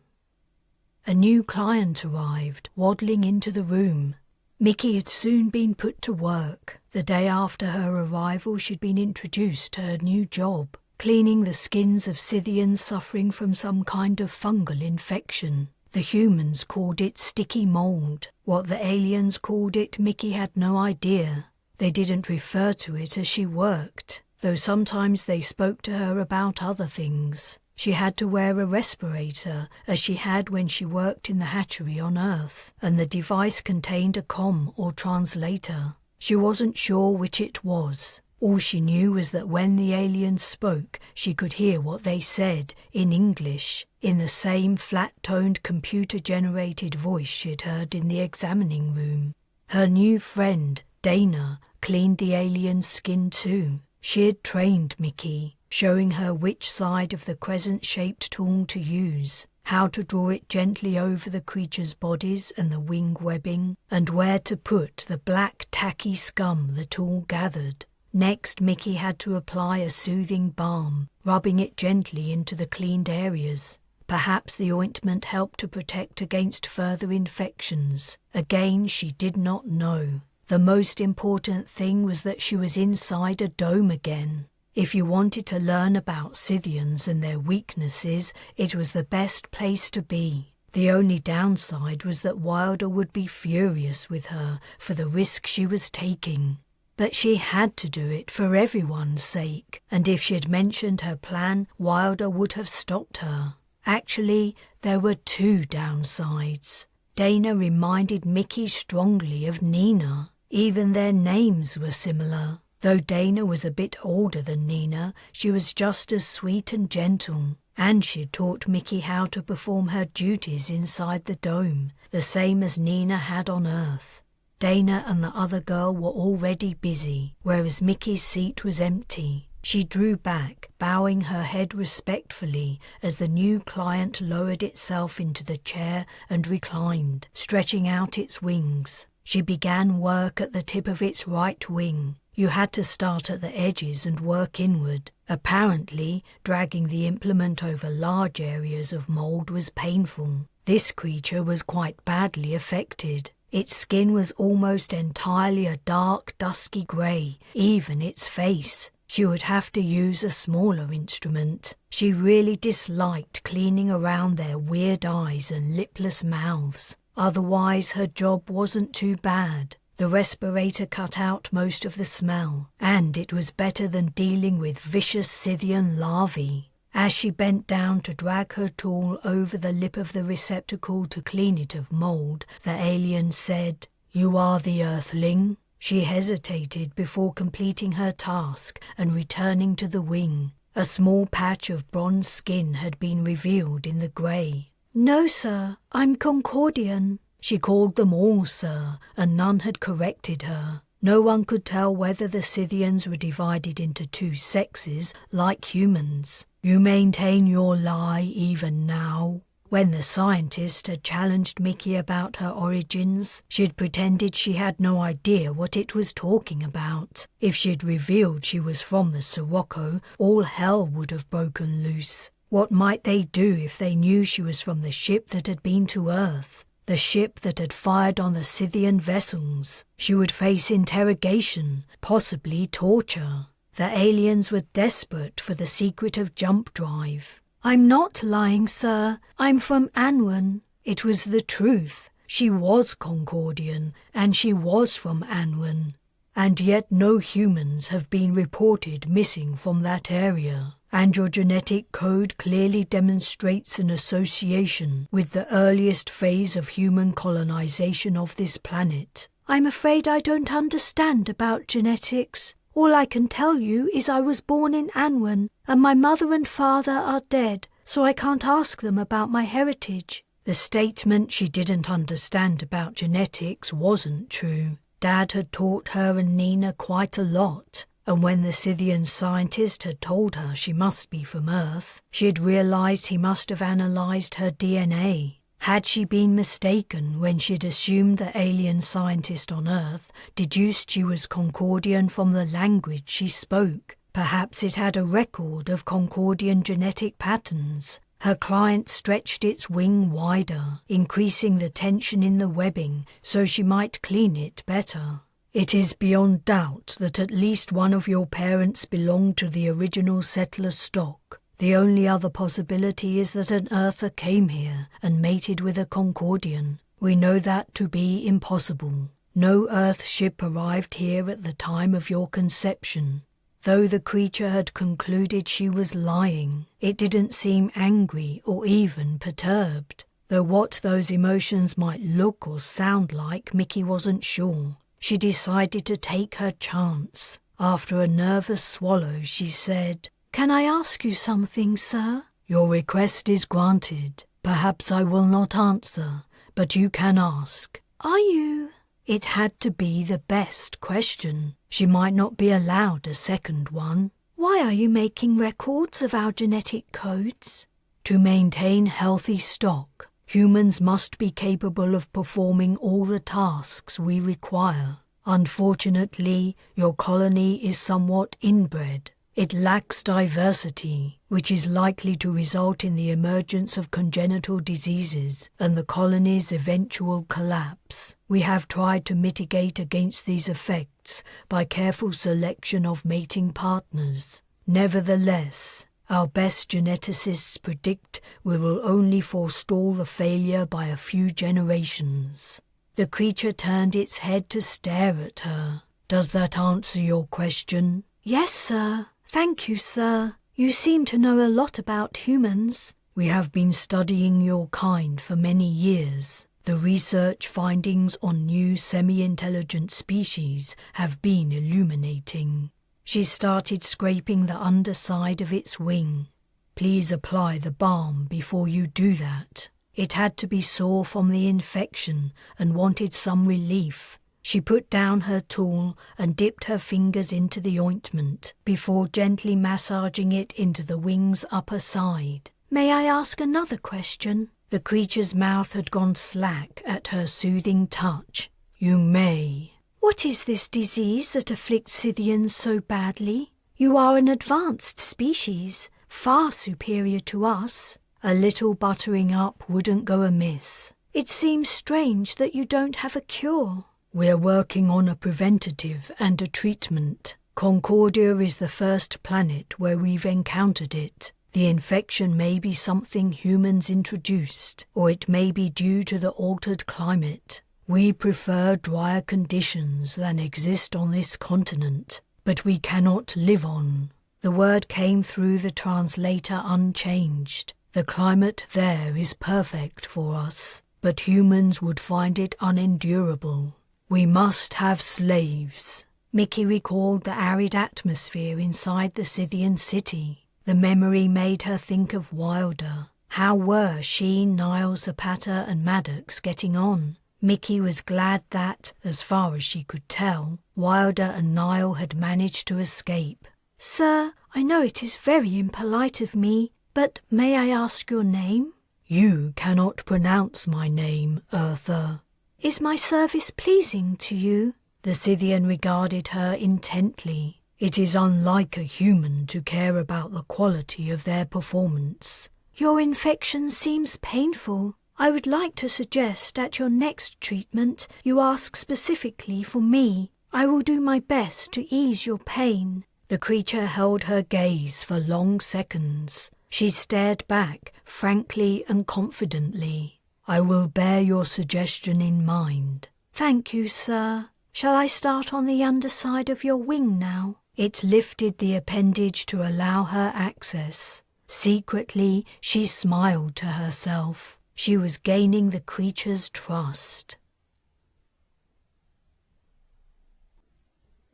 S1: A new client arrived, waddling into the room. Mickey had soon been put to work. The day after her arrival, she'd been introduced to her new job, cleaning the skins of Scythians suffering from some kind of fungal infection. The humans called it sticky mold. What the aliens called it, Mickey had no idea. They didn't refer to it as she worked, though sometimes they spoke to her about other things. She had to wear a respirator, as she had when she worked in the hatchery on Earth, and the device contained a comm or translator. She wasn't sure which it was. All she knew was that when the aliens spoke, she could hear what they said, in English, in the same flat-toned computer-generated voice she'd heard in the examining room. Her new friend, Dana, cleaned the alien's skin too. She had trained Mickey, showing her which side of the crescent-shaped tool to use, how to draw it gently over the creature's bodies and the wing webbing, and where to put the black tacky scum the tool gathered. Next, Mickey had to apply a soothing balm, rubbing it gently into the cleaned areas. Perhaps the ointment helped to protect against further infections. Again, she did not know. The most important thing was that she was inside a dome again. If you wanted to learn about Scythians and their weaknesses, it was the best place to be. The only downside was that Wilder would be furious with her for the risk she was taking. But she had to do it for everyone's sake, and if she'd mentioned her plan, Wilder would have stopped her. Actually, there were two downsides. Dana reminded Mickey strongly of Nina. Even their names were similar. Though Dana was a bit older than Nina, she was just as sweet and gentle, and she'd taught Mickey how to perform her duties inside the dome, the same as Nina had on Earth. Dana and the other girl were already busy, whereas Mickey's seat was empty. She drew back, bowing her head respectfully as the new client lowered itself into the chair and reclined, stretching out its wings. She began work at the tip of its right wing. You had to start at the edges and work inward. Apparently, dragging the implement over large areas of mould was painful. This creature was quite badly affected. Its skin was almost entirely a dark, dusky grey, even its face. She would have to use a smaller instrument. She really disliked cleaning around their weird eyes and lipless mouths. Otherwise, her job wasn't too bad. The respirator cut out most of the smell, and it was better than dealing with vicious Scythian larvae. As she bent down to drag her tool over the lip of the receptacle to clean it of mould, the alien said, "You are the Earthling?" She hesitated before completing her task and returning to the wing. A small patch of bronze skin had been revealed in the grey.
S3: "No, sir, I'm Concordian."
S1: She called them all sir, and none had corrected her. No one could tell whether the Scythians were divided into two sexes like humans. "You maintain your lie even now?" When the scientist had challenged Mickey about her origins, she'd pretended she had no idea what it was talking about. If she'd revealed she was from the Sirocco, all hell would have broken loose. What might they do if they knew she was from the ship that had been to Earth? The ship that had fired on the Scythian vessels. She would face interrogation, possibly torture. The aliens were desperate for the secret of jump drive.
S3: "I'm not lying, sir. I'm from Anwen."
S1: It was the truth. She was Concordian, and she was from Anwen. And yet no humans have been reported missing from that area. And your genetic code clearly demonstrates an association with the earliest phase of human colonization of this planet.
S3: "I'm afraid I don't understand about genetics. All I can tell you is I was born in Anwen, and my mother and father are dead, so I can't ask them about my heritage."
S1: The statement she didn't understand about genetics wasn't true. Dad had taught her and Nina quite a lot. And when the Scythian scientist had told her she must be from Earth, she had realized he must have analyzed her DNA. Had she been mistaken when she'd assumed the alien scientist on Earth deduced she was Concordian from the language she spoke? Perhaps it had a record of Concordian genetic patterns. Her client stretched its wing wider, increasing the tension in the webbing so she might clean it better. "It is beyond doubt that at least one of your parents belonged to the original settler stock. The only other possibility is that an Earther came here and mated with a Concordian. We know that to be impossible. No Earth ship arrived here at the time of your conception." Though the creature had concluded she was lying, it didn't seem angry or even perturbed. Though what those emotions might look or sound like, Mickey wasn't sure. She decided to take her chance. After a nervous swallow, she said,
S3: "Can I ask you something, sir?"
S1: "Your request is granted. Perhaps I will not answer, but you can ask."
S3: "Are you—"
S1: It had to be the best question. She might not be allowed a second one.
S3: "Why are you making records of our genetic codes?"
S1: "To maintain healthy stock. Humans must be capable of performing all the tasks we require. Unfortunately, your colony is somewhat inbred. It lacks diversity, which is likely to result in the emergence of congenital diseases and the colony's eventual collapse. We have tried to mitigate against these effects by careful selection of mating partners.
S2: Nevertheless, our best geneticists predict we will only forestall the failure by a few generations. The creature turned its head to stare at her. Does that answer your question?
S3: Yes, sir. Thank you, sir. You seem to know a lot about humans.
S2: We have been studying your kind for many years. The research findings on new semi-intelligent species have been illuminating. She started scraping the underside of its wing. Please apply the balm before you do that. It had to be sore from the infection and wanted some relief. She put down her tool and dipped her fingers into the ointment before gently massaging it into the wing's upper side.
S3: May I ask another question?
S2: The creature's mouth had gone slack at her soothing touch. You may.
S3: What is this disease that afflicts Scythians so badly? You are an advanced species, far superior to us.
S2: A little buttering up wouldn't go amiss.
S3: It seems strange that you don't have a cure.
S2: We're working on a preventative and a treatment. Concordia is the first planet where we've encountered it. The infection may be something humans introduced, or it may be due to the altered climate. We prefer drier conditions than exist on this continent, but we cannot live on. The word came through the translator unchanged. The climate there is perfect for us, but humans would find it unendurable. We must have slaves.
S3: Mickey recalled the arid atmosphere inside the Scythian city. The memory made her think of Wilder. How were Sheen, Niles, Zapata and Maddox getting on? Mickey was glad that, as far as she could tell, Wilder and Nile had managed to escape. Sir, I know it is very impolite of me, but may I ask your name?
S2: You cannot pronounce my name, Eartha.
S3: Is my service pleasing to you?
S2: The Scythian regarded her intently. It is unlike a human to care about the quality of their performance.
S3: Your infection seems painful. I would like to suggest at your next treatment you ask specifically for me. I will do my best to ease your pain.
S2: The creature held her gaze for long seconds. She stared back, frankly and confidently. I will bear your suggestion in mind.
S3: Thank you, sir. Shall I start on the underside of your wing now?
S2: It lifted the appendage to allow her access. Secretly, she smiled to herself. She was gaining the creature's trust.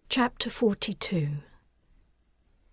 S3: Chapter 42.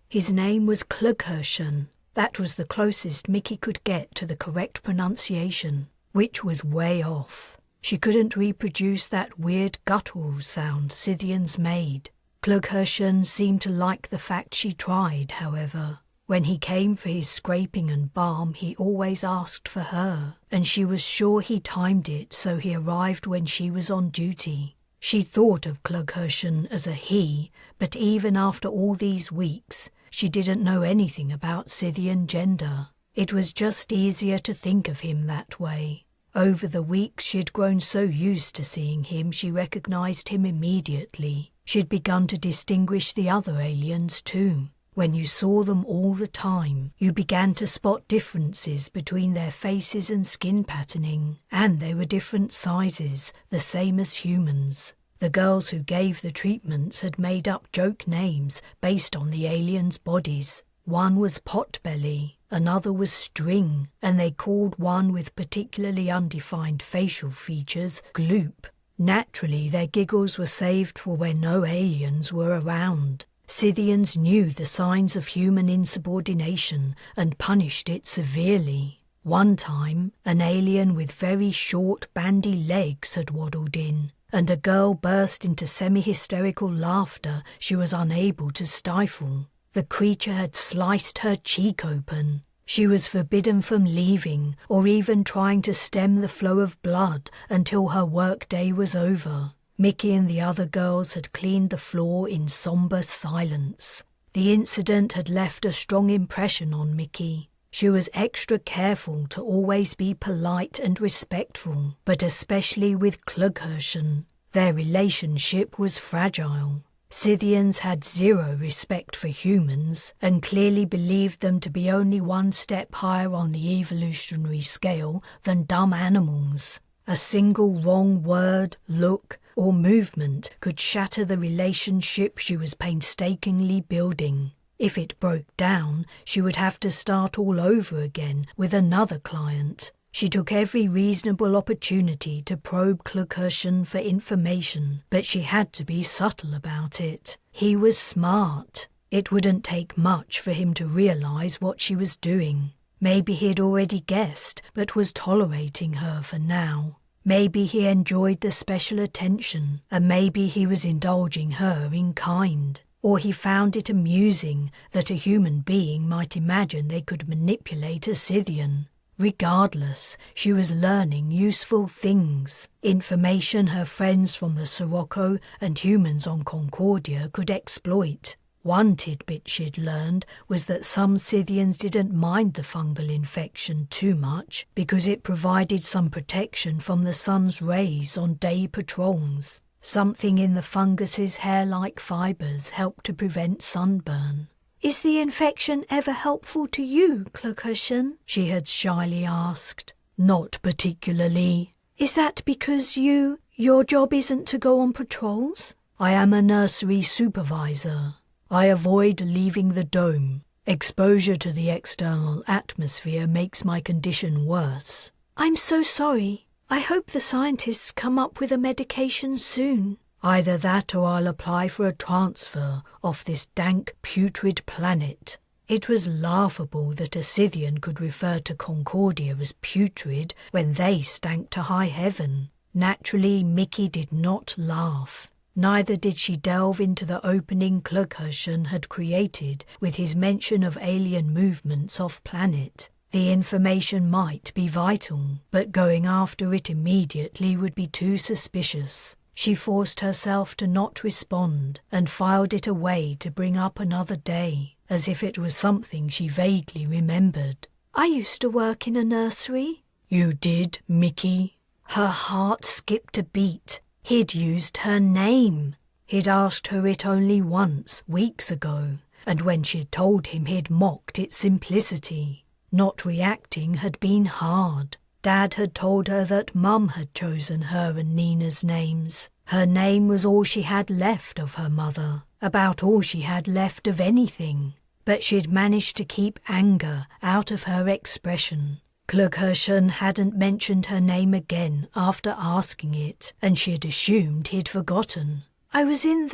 S2: His name was Clughershon. That was the closest Mickey could get to the correct pronunciation, which was way off. She couldn't reproduce that weird guttural sound Scythians made. Clughershon seemed to like the fact she tried, however. When he came for his scraping and balm, he always asked for her, and she was sure he timed it so he arrived when she was on duty. She thought of Clughershon as a he, but even after all these weeks, she didn't know anything about Scythian gender. It was just easier to think of him that way. Over the weeks she'd grown so used to seeing him she recognized him immediately. She'd begun to distinguish the other aliens too. When you saw them all the time, you began to spot differences between their faces and skin patterning, and they were different sizes, the same as humans. The girls who gave the treatments had made up joke names based on the aliens' bodies. One was Potbelly, another was String, and they called one with particularly undefined facial features Gloop. Naturally, their giggles were saved for when no aliens were around. Scythians knew the signs of human insubordination and punished it severely. One time, an alien with very short, bandy legs had waddled in, and a girl burst into semi-hysterical laughter she was unable to stifle. The creature had sliced her cheek open. She was forbidden from leaving or even trying to stem the flow of blood until her workday was over. Mickey and the other girls had cleaned the floor in somber silence. The incident had left a strong impression on Mickey. She was extra careful to always be polite and respectful, but especially with Clughershon. Their relationship was fragile.
S1: Scythians had zero respect for humans and clearly believed them to be only one step higher on the evolutionary scale than dumb animals. A single wrong word, look, or movement could shatter the relationship she was painstakingly building. If it broke down, she would have to start all over again with another client. She took every reasonable opportunity to probe Concordia for information, but she had to be subtle about it. He was smart. It wouldn't take much for him to realize what she was doing. Maybe he'd already guessed, but was tolerating her for now. Maybe he enjoyed the special attention, and maybe he was indulging her in kind. Or he found it amusing that a human being might imagine they could manipulate a Scythian. Regardless, she was learning useful things, information her friends from the Sirocco and humans on Concordia could exploit. One tidbit she'd learned was that some Scythians didn't mind the fungal infection too much because it provided some protection from the sun's rays on day patrols. Something in the fungus's hair-like fibres helped to prevent sunburn.
S3: "Is the infection ever helpful to you, Concordia?"
S1: she had shyly asked. "Not particularly."
S3: "Is that because your job isn't to go on patrols?"
S1: "I am a nursery supervisor. I avoid leaving the dome. Exposure to the external atmosphere makes my condition worse."
S3: "I'm so sorry. I hope the scientists come up with a medication soon."
S1: "Either that or I'll apply for a transfer off this dank, putrid planet." It was laughable that a Scythian could refer to Concordia as putrid when they stank to high heaven. Naturally, Mickey did not laugh. Neither did she delve into the opening Concordia had created with his mention of alien movements off-planet. The information might be vital, but going after it immediately would be too suspicious. She forced herself to not respond and filed it away to bring up another day, as if it was something she vaguely remembered.
S3: "I used to work in a nursery."
S1: "You did, Mickey?" Her heart skipped a beat. He'd used her name. He'd asked her it only once, weeks ago, and when she'd told him he'd mocked its simplicity. Not reacting had been hard. Dad had told her that Mum had chosen her and Nina's names. Her name was all she had left of her mother, about all she had left of anything. But she'd managed to keep anger out of her expression. Concordia hadn't mentioned her name again after asking it, and she'd assumed he'd forgotten.
S3: "I was in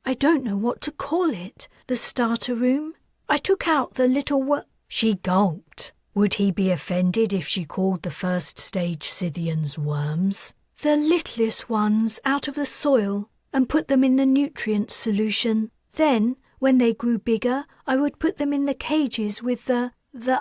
S3: I don't know what to call it, the starter room. I took out the little
S1: She gulped. Would he be offended if she called the first stage Scythians worms?
S3: "The littlest ones out of the soil and put them in the nutrient solution. Then, when they grew bigger, I would put them in the cages with the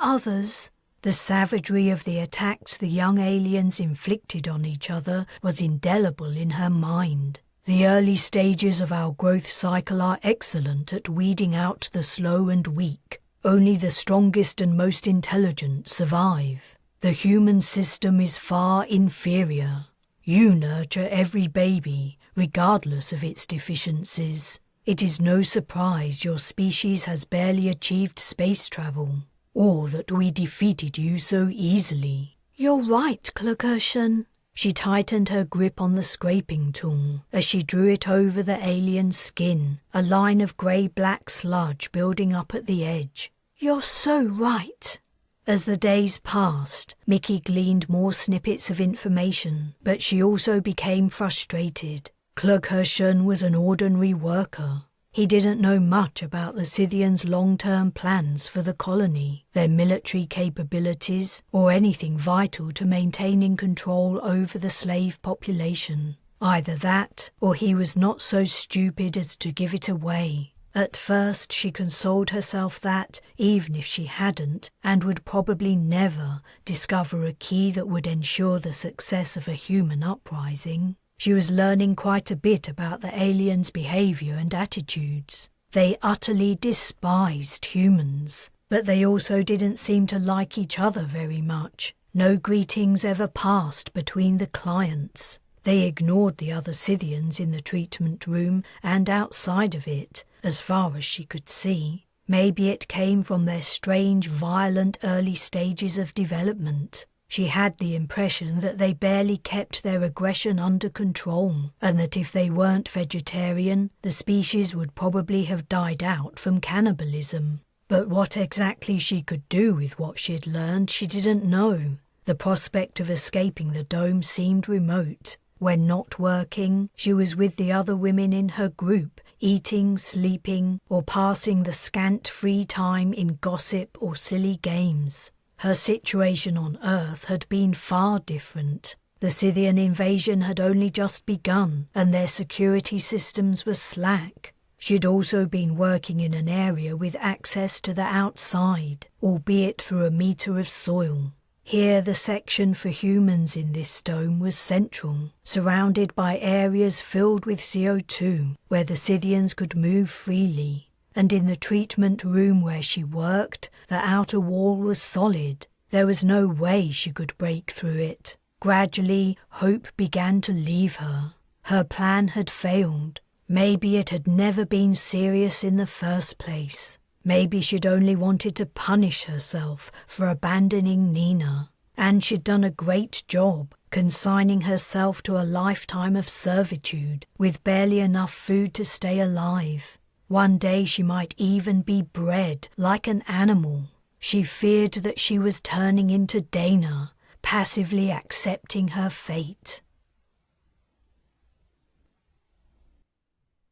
S3: others."
S1: The savagery of the attacks the young aliens inflicted on each other was indelible in her mind. The early stages of our growth cycle are excellent at weeding out the slow and weak. Only the strongest and most intelligent survive. The human system is far inferior. You nurture every baby, regardless of its deficiencies. It is no surprise your species has barely achieved space travel, or that we defeated you so easily.
S3: "You're right, Concordia."
S1: She tightened her grip on the scraping tool as she drew it over the alien's skin, a line of grey-black sludge building up at the edge.
S3: "You're so right."
S1: As the days passed, Mickey gleaned more snippets of information, but she also became frustrated. Concordia was an ordinary worker. He didn't know much about the Scythians' long-term plans for the colony, their military capabilities, or anything vital to maintaining control over the slave population. Either that, or he was not so stupid as to give it away. At first she consoled herself that, even if she hadn't, and would probably never, discover a key that would ensure the success of a human uprising, she was learning quite a bit about the aliens' behavior and attitudes. They utterly despised humans, but they also didn't seem to like each other very much. No greetings ever passed between the clients. They ignored the other Scythians in the treatment room and outside of it, as far as she could see. Maybe it came from their strange, violent early stages of development. She had the impression that they barely kept their aggression under control, and that if they weren't vegetarian, the species would probably have died out from cannibalism. But what exactly she could do with what she'd learned, she didn't know. The prospect of escaping the dome seemed remote. When not working, she was with the other women in her group, eating, sleeping, or passing the scant free time in gossip or silly games. Her situation on Earth had been far different. The Scythian invasion had only just begun, and their security systems were slack. She'd also been working in an area with access to the outside, albeit through a meter of soil. Here the section for humans in this dome was central, surrounded by areas filled with CO2, where the Scythians could move freely. And in the treatment room where she worked, the outer wall was solid. There was no way she could break through it. Gradually, hope began to leave her. Her plan had failed. Maybe it had never been serious in the first place. Maybe she'd only wanted to punish herself for abandoning Nina. And she'd done a great job, consigning herself to a lifetime of servitude, with barely enough food to stay alive. One day she might even be bred like an animal. She feared that she was turning into Dana, passively accepting her fate.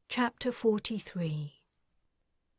S1: Chapter 43.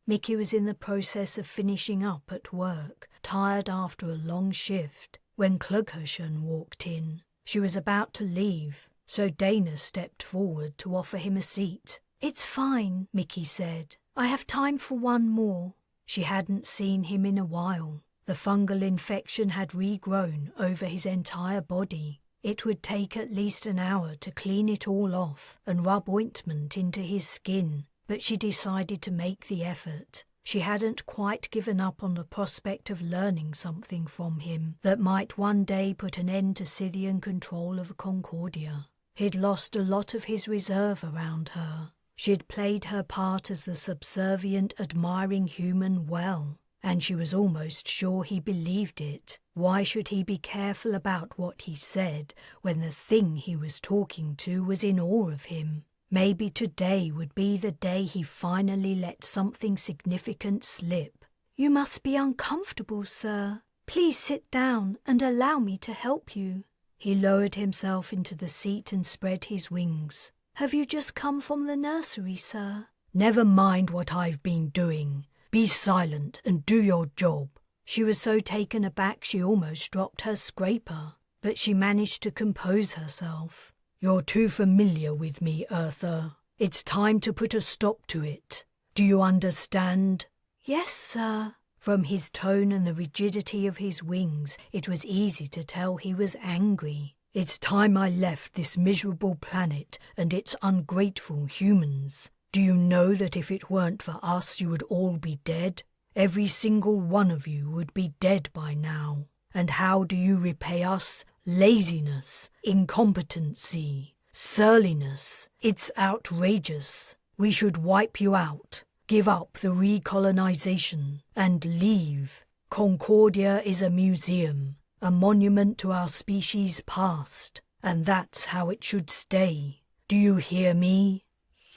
S1: Mickey was in the process of finishing up at work, tired after a long shift, when Clughushen walked in. She was about to leave, so Dana stepped forward to offer him a seat. "It's fine," Mickey said. "I have time for one more." She hadn't seen him in a while. The fungal infection had regrown over his entire body. It would take at least an hour to clean it all off and rub ointment into his skin, but she decided to make the effort. She hadn't quite given up on the prospect of learning something from him that might one day put an end to Scythian control of Concordia. He'd lost a lot of his reserve around her. She'd played her part as the subservient, admiring human well, and she was almost sure he believed it. Why should he be careful about what he said when the thing he was talking to was in awe of him? Maybe today would be the day he finally let something significant slip. "You must be uncomfortable, sir. Please sit down and allow me to help you." He lowered himself into the seat and spread his wings. "Have you just come from the nursery, sir?" "Never mind what I've been doing. Be silent and do your job." She was so taken aback she almost dropped her scraper, but she managed to compose herself. "You're too familiar with me, Earther. It's time to put a stop to it. Do you understand?" "Yes, sir." From his tone and the rigidity of his wings, it was easy to tell he was angry. "It's time I left this miserable planet and its ungrateful humans. Do you know that if it weren't for us, you would all be dead? Every single one of you would be dead by now. And how do you repay us? Laziness, incompetency, surliness. It's outrageous. We should wipe you out, give up the recolonization, and leave. Concordia is a museum, a monument to our species' past, and that's how it should stay. Do you hear me?"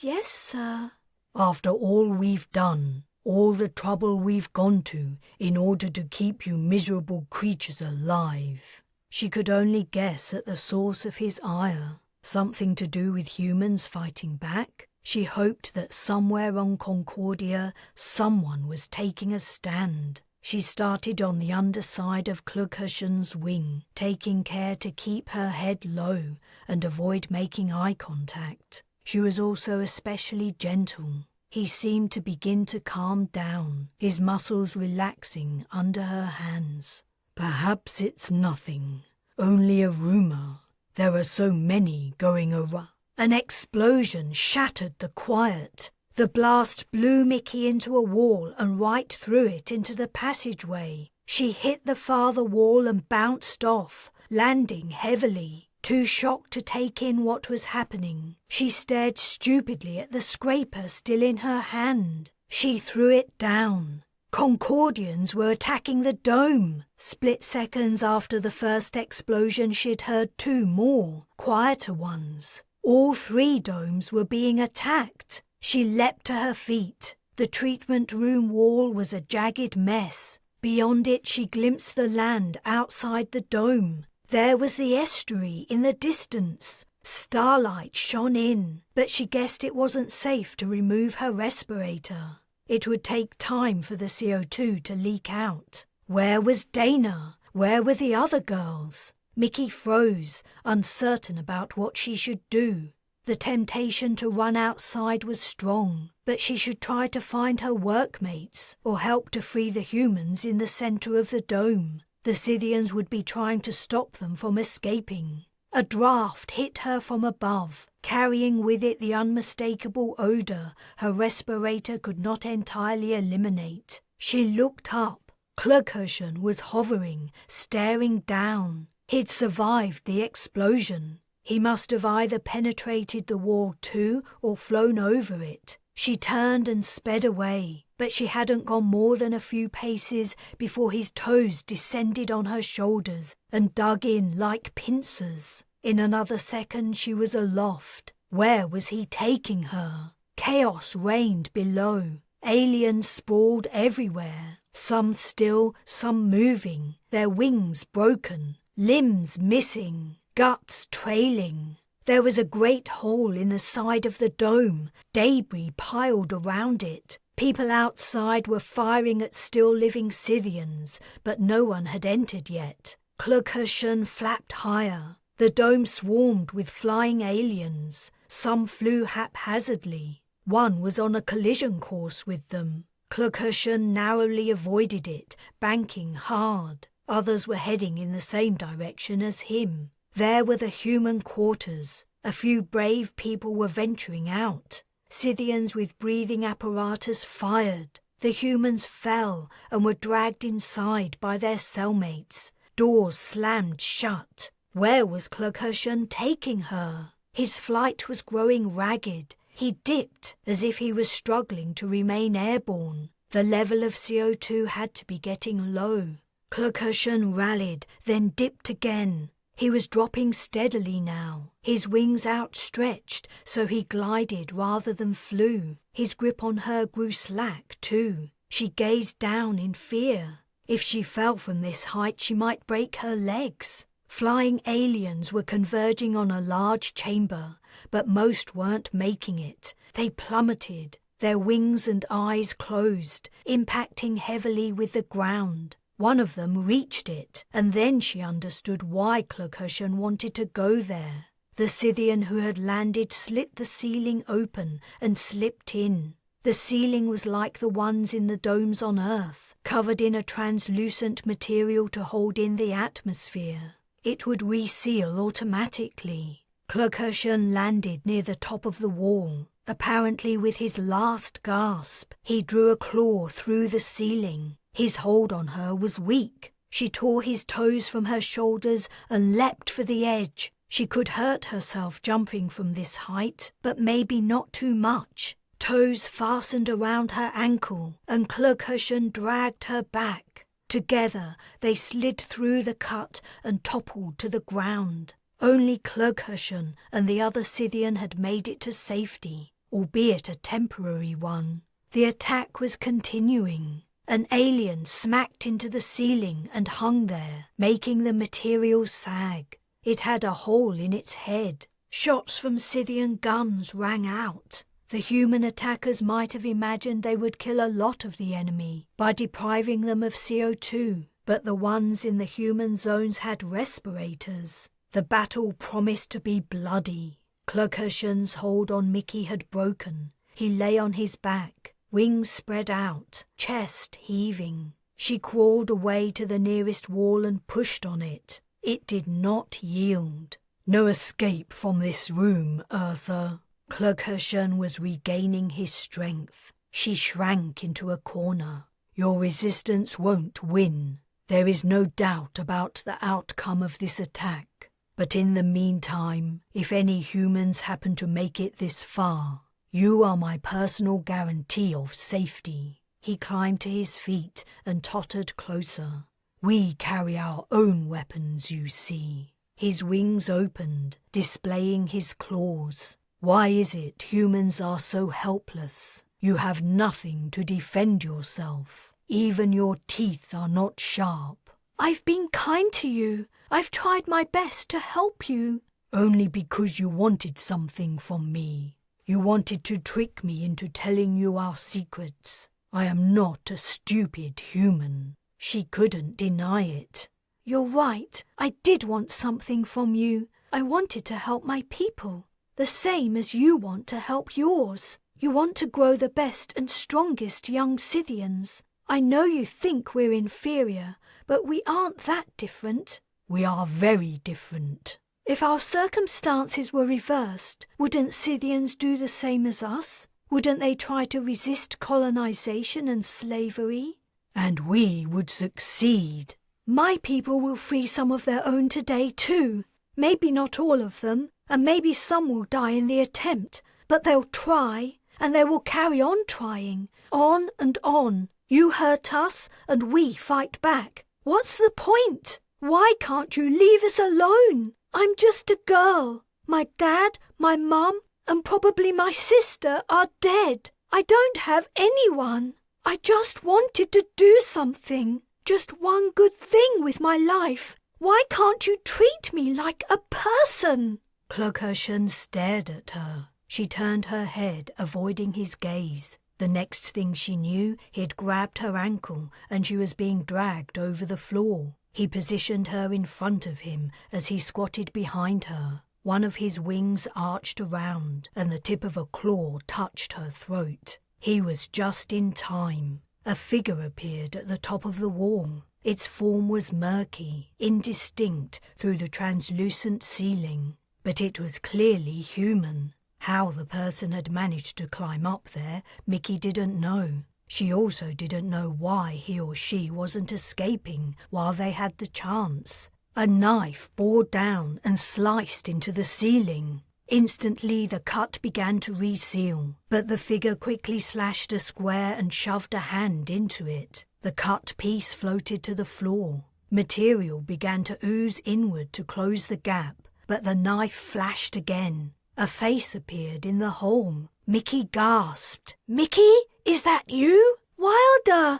S1: "Yes, sir." "After all we've done, all the trouble we've gone to in order to keep you miserable creatures alive." She could only guess at the source of his ire. Something to do with humans fighting back? She hoped that somewhere on Concordia someone was taking a stand. She started on the underside of Clughushen's wing, taking care to keep her head low and avoid making eye contact. She was also especially gentle. He seemed to begin to calm down, his muscles relaxing under her hands. "Perhaps it's nothing, only a rumor. There are so many going around." An explosion shattered the quiet. The blast blew Mickey into a wall and right through it into the passageway. She hit the farther wall and bounced off, landing heavily. Too shocked to take in what was happening, she stared stupidly at the scraper still in her hand. She threw it down. Concordians were attacking the dome. Split seconds after the first explosion, she'd heard two more, quieter ones. All three domes were being attacked. She leapt to her feet. The treatment room wall was a jagged mess. Beyond it she glimpsed the land outside the dome. There was the estuary in the distance. Starlight shone in, but she guessed it wasn't safe to remove her respirator. It would take time for the CO2 to leak out. Where was Dana? Where were the other girls? Mickey froze, uncertain about what she should do. The temptation to run outside was strong, but she should try to find her workmates or help to free the humans in the center of the dome. The Scythians would be trying to stop them from escaping. A draft hit her from above, carrying with it the unmistakable odor her respirator could not entirely eliminate. She looked up. Clugherson was hovering, staring down. He'd survived the explosion. He must have either penetrated the wall too or flown over it. She turned and sped away, but she hadn't gone more than a few paces before his toes descended on her shoulders and dug in like pincers. In another second she was aloft. Where was he taking her? Chaos reigned below. Aliens sprawled everywhere, some still, some moving, their wings broken, limbs missing, guts trailing. There was a great hole in the side of the dome, debris piled around it. People outside were firing at still living Scythians, but no one had entered yet. Clugherson flapped higher. The dome swarmed with flying aliens. Some flew haphazardly. One was on a collision course with them. Clugherson narrowly avoided it, banking hard. Others were heading in the same direction as him. There were the human quarters. A few brave people were venturing out. Scythians with breathing apparatus fired. The humans fell and were dragged inside by their cellmates. Doors slammed shut. Where was Clugherson taking her? His flight was growing ragged. He dipped as if he was struggling to remain airborne. The level of CO2 had to be getting low. Clugherson rallied, then dipped again. He was dropping steadily now, his wings outstretched, so he glided rather than flew. His grip on her grew slack, too. She gazed down in fear. If she fell from this height, she might break her legs. Flying aliens were converging on a large chamber, but most weren't making it. They plummeted, their wings and eyes closed, impacting heavily with the ground. One of them reached it, and then she understood why Clugherson wanted to go there. The Scythian who had landed slit the ceiling open and slipped in. The ceiling was like the ones in the domes on Earth, covered in a translucent material to hold in the atmosphere. It would reseal automatically. Clugherson landed near the top of the wall. Apparently with his last gasp, he drew a claw through the ceiling. His hold on her was weak. She tore his toes from her shoulders and leapt for the edge. She could hurt herself jumping from this height, but maybe not too much. Toes fastened around her ankle, and Clugherson dragged her back. Together they slid through the cut and toppled to the ground. Only Clugherson and the other Scythian had made it to safety, albeit a temporary one. The attack was continuing. An alien smacked into the ceiling and hung there, making the material sag. It had a hole in its head. Shots from Scythian guns rang out. The human attackers might have imagined they would kill a lot of the enemy by depriving them of CO2, but the ones in the human zones had respirators. The battle promised to be bloody. Clugherson's hold on Mickey had broken. He lay on his back, wings spread out, chest heaving. She crawled away to the nearest wall and pushed on it. It did not yield.
S2: No escape from this room, Earther.
S1: Clugherson was regaining his strength. She shrank into a corner.
S2: Your resistance won't win. There is no doubt about the outcome of this attack.
S1: But in the meantime, if any humans happen to make it this far, you are my personal guarantee of safety." He climbed to his feet and tottered closer. "We carry our own weapons, you see." His wings opened, displaying his claws. "Why is it humans are so helpless? You have nothing to defend yourself. Even your teeth are not sharp."
S3: "I've been kind to you. I've tried my best to help you."
S1: "Only because you wanted something from me. You wanted to trick me into telling you our secrets. I am not a stupid human." She couldn't deny it.
S3: "You're right. I did want something from you. I wanted to help my people, the same as you want to help yours. You want to grow the best and strongest young Scythians. I know you think we're inferior, but we aren't that different."
S1: "We are very different."
S3: "If our circumstances were reversed, wouldn't Scythians do the same as us? Wouldn't they try to resist colonization and slavery?"
S1: "And we would succeed."
S3: "My people will free some of their own today too. Maybe not all of them, and maybe some will die in the attempt, but they'll try, and they will carry on trying, on and on. You hurt us, and we fight back. What's the point? Why can't you leave us alone? I'm just a girl. My dad, my mum, and probably my sister are dead. I don't have anyone. I just wanted to do something, just one good thing with my life. Why can't you treat me like a person?"
S1: Colonization stared at her. She turned her head, avoiding his gaze. The next thing she knew, he'd grabbed her ankle and she was being dragged over the floor. He positioned her in front of him as he squatted behind her. One of his wings arched around and the tip of a claw touched her throat. He was just in time. A figure appeared at the top of the wall. Its form was murky, indistinct through the translucent ceiling, but it was clearly human. How the person had managed to climb up there, Mickey didn't know. She also didn't know why he or she wasn't escaping while they had the chance. A knife bored down and sliced into the ceiling. Instantly the cut began to reseal, but the figure quickly slashed a square and shoved a hand into it. The cut piece floated to the floor. Material began to ooze inward to close the gap, but the knife flashed again. A face appeared in the hole. Mickey gasped.
S3: "Mickey, is that you? Wilder,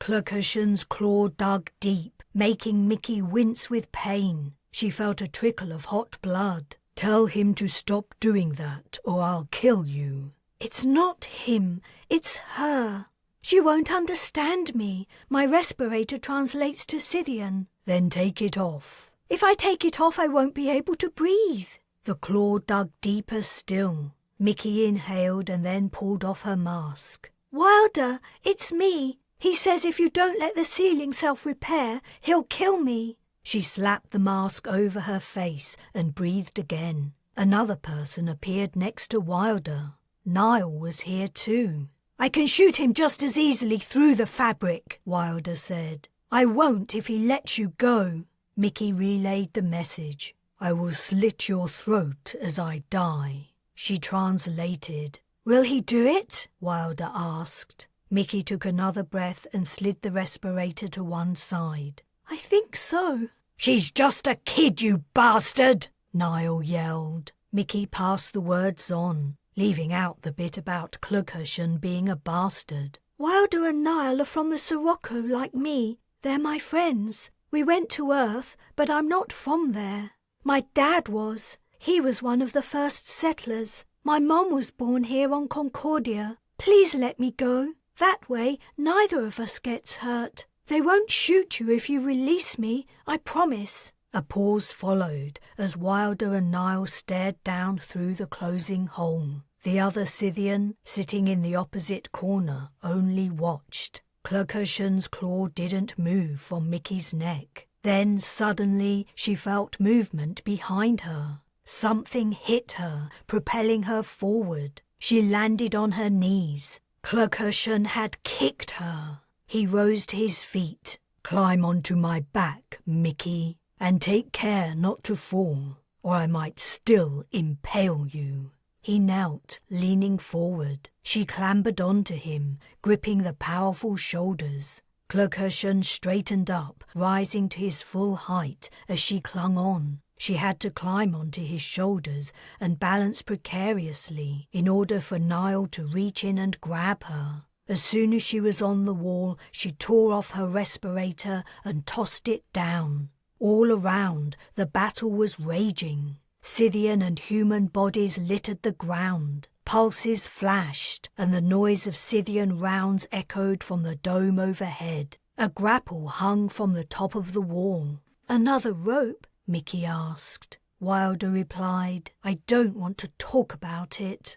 S1: Colonization's claw dug deep, making Mickey wince with pain. She felt a trickle of hot blood. "Tell him to stop doing that, or I'll kill you."
S3: "It's not him, it's her. She won't understand me. My respirator translates to Scythian."
S1: "Then take it off."
S3: "If I take it off, I won't be able to breathe."
S1: The claw dug deeper still. Mickey inhaled and then pulled off her mask.
S3: "Wilder, it's me. He says if you don't let the ceiling self-repair, he'll kill me."
S1: She slapped the mask over her face and breathed again. Another person appeared next to Wilder. Niall was here too. "I can shoot him just as easily through the fabric," Wilder said. "I won't if he lets you go." Mickey relayed the message. "I will slit your throat as I die." She translated. "Will he do it?" Wilder asked. Mickey took another breath and slid the respirator to one side.
S3: "I think so."
S1: "She's just a kid, you bastard!" Niall yelled. Mickey passed the words on, leaving out the bit about Clughershon being a bastard.
S3: "Wilder and Niall are from the Sirocco like me. They're my friends. We went to Earth, but I'm not from there. My dad was. He was one of the first settlers. My mom was born here on Concordia. Please let me go. That way, neither of us gets hurt. They won't shoot you if you release me, I promise."
S1: A pause followed as Wilder and Niall stared down through the closing hole. The other Scythian, sitting in the opposite corner, only watched. Clughershon's claw didn't move from Mickey's neck. Then suddenly she felt movement behind her. Something hit her, propelling her forward. She landed on her knees. Clughershon had kicked her. He rose to his feet. "Climb onto my back, Mickey." and take care not to fall, or I might still impale you." He knelt, leaning forward. She clambered onto him, gripping the powerful shoulders. Clocution straightened up, rising to his full height as she clung on. She had to climb onto his shoulders and balance precariously in order for Niall to reach in and grab her. As soon as she was on the wall, she tore off her respirator and tossed it down. All around, the battle was raging. Scythian and human bodies littered the ground. Pulses flashed, and the noise of Scythian rounds echoed from the dome overhead. A grapple hung from the top of the wall. "Another rope?" Mickey asked. Wilder replied, "I don't want to talk about it."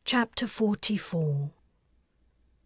S1: Chapter 44.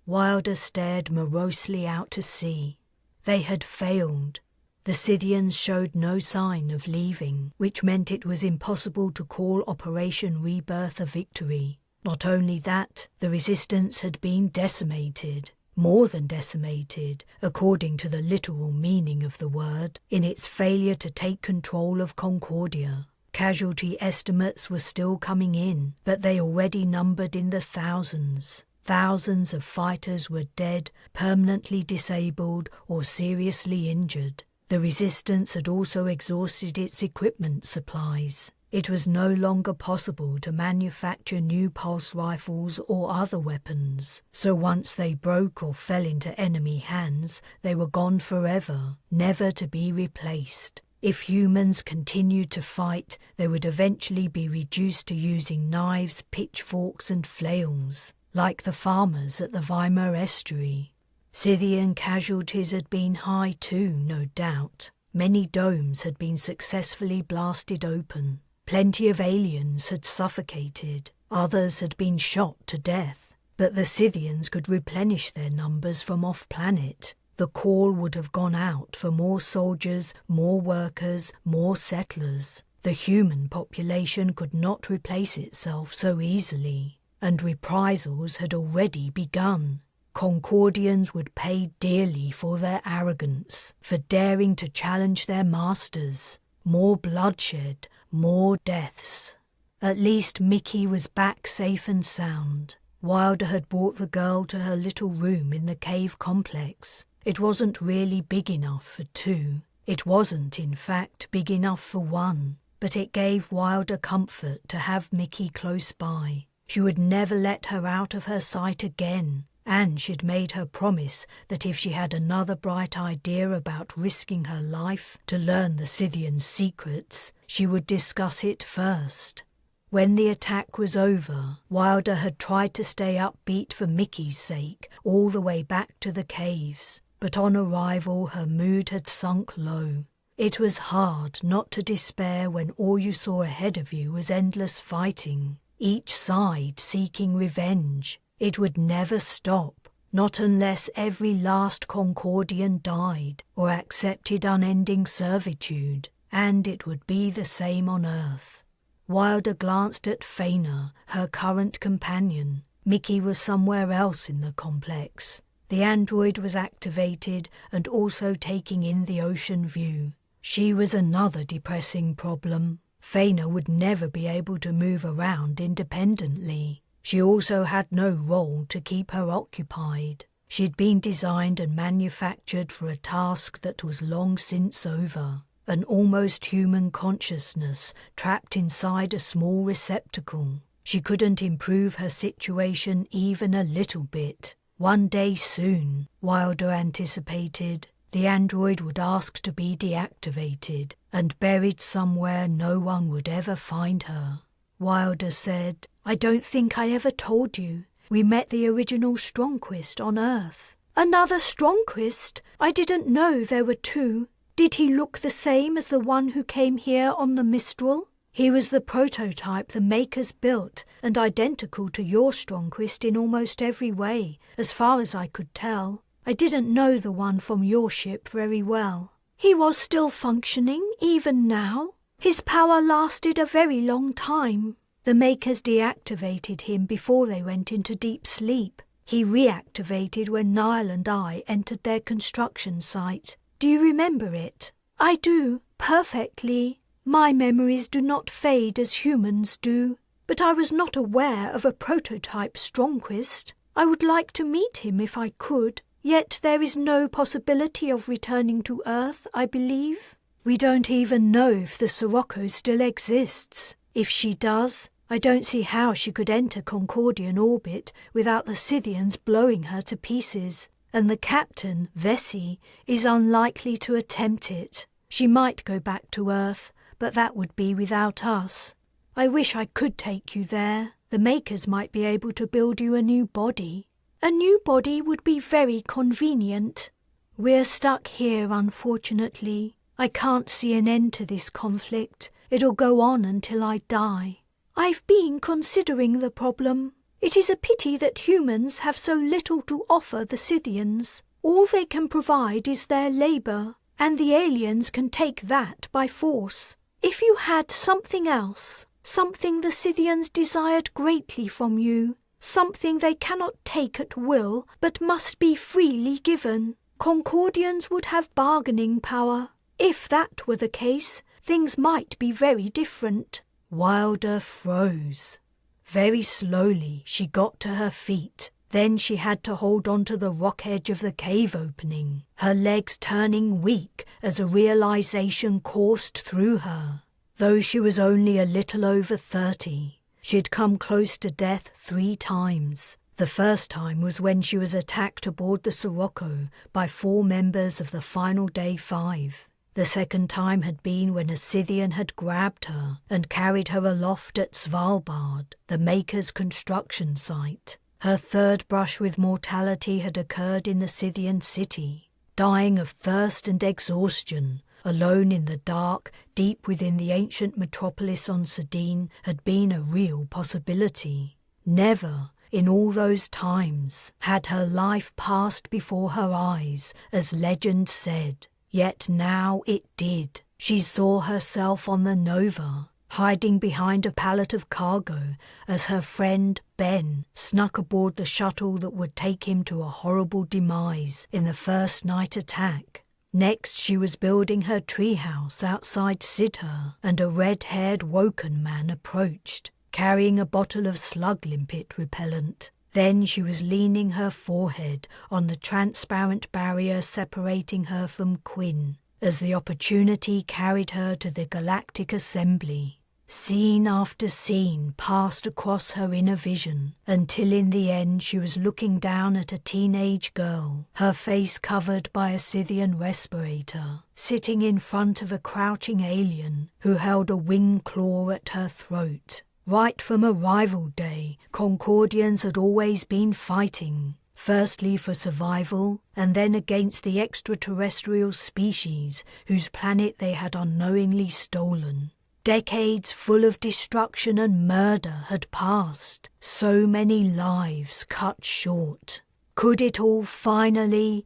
S1: Wilder stared morosely out to sea. They had failed. The Scythians showed no sign of leaving, which meant it was impossible to call Operation Rebirth a victory. Not only that, the resistance had been decimated, more than decimated, according to the literal meaning of the word, in its failure to take control of Concordia. Casualty estimates were still coming in, but they already numbered in the thousands. Thousands of fighters were dead, permanently disabled, or seriously injured. The resistance had also exhausted its equipment supplies. It was no longer possible to manufacture new pulse rifles or other weapons, so once they broke or fell into enemy hands, they were gone forever, never to be replaced. If humans continued to fight, they would eventually be reduced to using knives, pitchforks and flails, like the farmers at the Weimar estuary. Scythian casualties had been high too, no doubt. Many domes had been successfully blasted open. Plenty of aliens had suffocated. Others had been shot to death. But the Scythians could replenish their numbers from off-planet. The call would have gone out for more soldiers, more workers, more settlers. The human population could not replace itself so easily. And reprisals had already begun. Concordians would pay dearly for their arrogance, for daring to challenge their masters. More bloodshed, more deaths. At least Mickey was back safe and sound. Wilder had brought the girl to her little room in the cave complex. It wasn't really big enough for two. It wasn't, in fact, big enough for one. But it gave Wilder comfort to have Mickey close by. She would never let her out of her sight again. And she'd made her promise that if she had another bright idea about risking her life to learn the Scythians' secrets, she would discuss it first. When the attack was over, Wilder had tried to stay upbeat for Mickey's sake all the way back to the caves, but on arrival her mood had sunk low. It was hard not to despair when all you saw ahead of you was endless fighting, each side seeking revenge. It would never stop, not unless every last Concordian died or accepted unending servitude, and it would be the same on Earth. Wilder glanced at Faina, her current companion. Mickey was somewhere else in the complex. The android was activated and also taking in the ocean view. She was another depressing problem. Faina would never be able to move around independently. She also had no role to keep her occupied. She'd been designed and manufactured for a task that was long since over, an almost human consciousness trapped inside a small receptacle. She couldn't improve her situation even a little bit. One day soon, Wilder anticipated, the android would ask to be deactivated and buried somewhere no one would ever find her. Wilder said, "I don't think I ever told you. We met the original Strongquist on Earth." "Another Strongquist? I didn't know there were two. Did he look the same as the one who came here on the Mistral?" "He was the prototype the makers built and identical to your Strongquist in almost every way, as far as I could tell. I didn't know the one from your ship very well." "He was still functioning, even now? His power lasted a very long time. The makers deactivated him before they went into deep sleep.
S3: He reactivated when Niall and I entered their construction site. Do you remember it? I do, perfectly. My memories do not fade as humans do. But I was not aware of a prototype Strongquist. I would like to meet him if I could. Yet there is no possibility of returning to Earth, I believe. We don't even know if the Sirocco still exists. If she does, I don't see how she could enter Concordian orbit without the Scythians blowing her to pieces. And the captain, Vesey, is unlikely to attempt it. She might go back to Earth, but that would be without us. I wish I could take you there. The makers might be able to build you a new body. A new body would be very convenient. We're stuck here, unfortunately. I can't see an end to this conflict. It'll go on until I die. I've been considering the problem. It is a pity that humans have so little to offer the Scythians. All they can provide is their labour, and the aliens can take that by force. If you had something else, something the Scythians desired greatly from you, something they cannot take at will but must be freely given, Concordians would have bargaining power. If that were the case, things might be very different.
S2: Wilder froze. Very slowly she got to her feet. Then she had to hold on to the rock edge of the cave opening, her legs turning weak as a realization coursed through her. Though she was only a little over 30, she'd come close to death 3 times. The first time was when she was attacked aboard the Sirocco by 4 members of the Final Day 5. The second time had been when a Scythian had grabbed her and carried her aloft at Svalbard, the Maker's construction site. Her third brush with mortality had occurred in the Scythian city. Dying of thirst and exhaustion, alone in the dark, deep within the ancient metropolis on Sardine, had been a real possibility. Never, in all those times, had her life passed before her eyes, as legend said. Yet now it did. She saw herself on the Nova, hiding behind a pallet of cargo as her friend Ben snuck aboard the shuttle that would take him to a horrible demise in the first night attack. Next she was building her treehouse outside Sidher, and a red-haired Woken man approached, carrying a bottle of slug limpet repellent. Then she was leaning her forehead on the transparent barrier separating her from Quinn, as the opportunity carried her to the Galactic Assembly. Scene after scene passed across her inner vision, until in the end she was looking down at a teenage girl, her face covered by a Scythian respirator, sitting in front of a crouching alien who held a wing claw at her throat. Right from arrival day, Concordians had always been fighting, firstly for survival, and then against the extraterrestrial species whose planet they had unknowingly stolen. Decades full of destruction and murder had passed, so many lives cut short. Could it all finally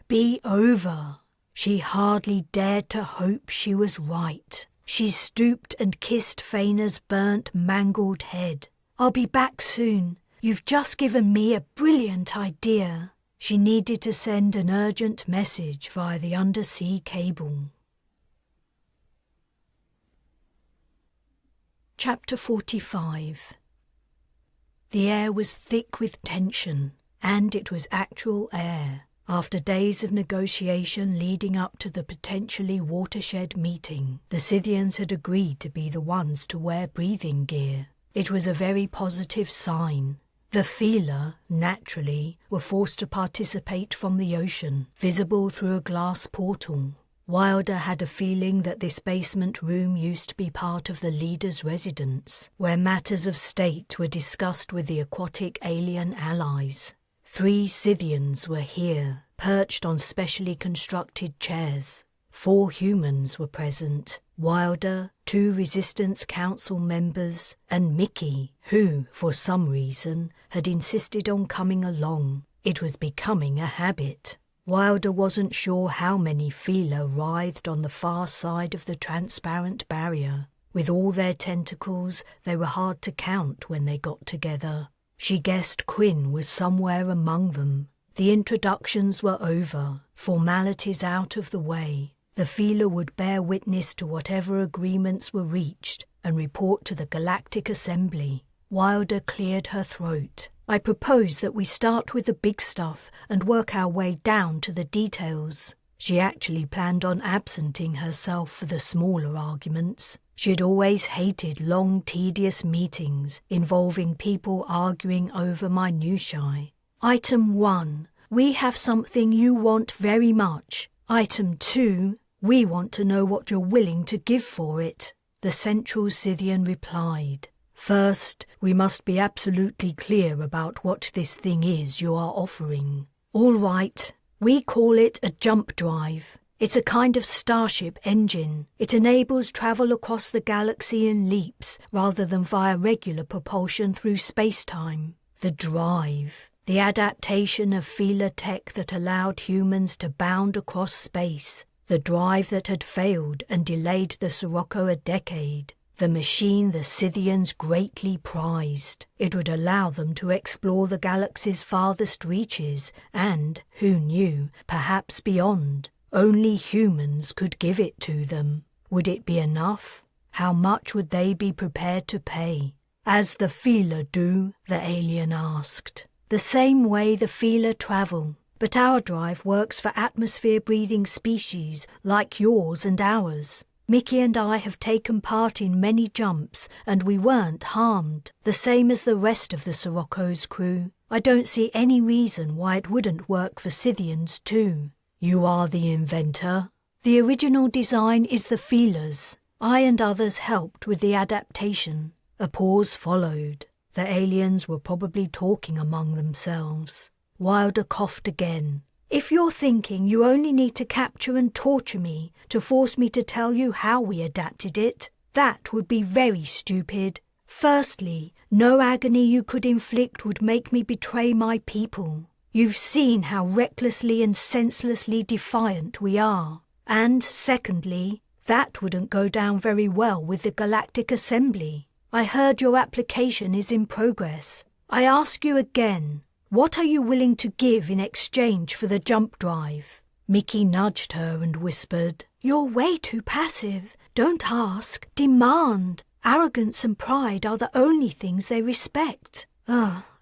S2: be over? She hardly dared to hope she was right. She stooped and kissed Faina's burnt, mangled head. "I'll be back soon. You've just given me a brilliant idea." She needed to send an urgent message via the undersea cable. Chapter 45. The air was thick with tension, and it was actual air. After days of negotiation leading up to the potentially watershed meeting, the Scythians had agreed to be the ones to wear breathing gear. It was a very positive sign. The Feeler, naturally, were forced to participate from the ocean, visible through a glass portal. Wilder had a feeling that this basement room used to be part of the leader's residence, where matters of state were discussed with the aquatic alien allies. 3 Scythians were here, perched on specially constructed chairs. 4 humans were present: Wilder, 2 Resistance Council members, and Mickey, who, for some reason, had insisted on coming along. It was becoming a habit. Wilder wasn't sure how many Feeler writhed on the far side of the transparent barrier. With all their tentacles, they were hard to count when they got together.
S1: She guessed Quinn was somewhere among them. The introductions were over, formalities out of the way. The feeler would bear witness to whatever agreements were reached and report to the Galactic Assembly. Wilder cleared her throat. I propose that we start with the big stuff and work our way down to the details. She actually planned on absenting herself for the smaller arguments. She had always hated long, tedious meetings involving people arguing over minutiae. Item 1. We have something you want very much. Item 2. We want to know what you're willing to give for it. The Central Scythian replied. First, we must be absolutely clear about what this thing is you are offering. All right. We call it a jump drive. It's a kind of starship engine. It enables travel across the galaxy in leaps rather than via regular propulsion through space-time. The drive, the adaptation of feeler tech that allowed humans to bound across space. The drive that had failed and delayed the Sirocco a decade. The machine the Scythians greatly prized. It would allow them to explore the galaxy's farthest reaches and, who knew, perhaps beyond. Only humans could give it to them. Would it be enough? How much would they be prepared to pay? As the feeler do, the alien asked. The same way the feeler travel. But our drive works for atmosphere-breathing species like yours and ours. Mickey and I have taken part in many jumps, and we weren't harmed, the same as the rest of the Sirocco's crew. I don't see any reason why it wouldn't work for Scythians too. You are the inventor. The original design is the feeler's. I and others helped with the adaptation. A pause followed. The aliens were probably talking among themselves. Wilder coughed again. If you're thinking you only need to capture and torture me to force me to tell you how we adapted it, that would be very stupid. Firstly, no agony you could inflict would make me betray my people. You've seen how recklessly and senselessly defiant we are. And secondly, that wouldn't go down very well with the Galactic Assembly. I heard your application is in progress. I ask you again, what are you willing to give in exchange for the jump drive? Mickey nudged her and whispered, You're way too passive. Don't ask, demand. Arrogance and pride are the only things they respect.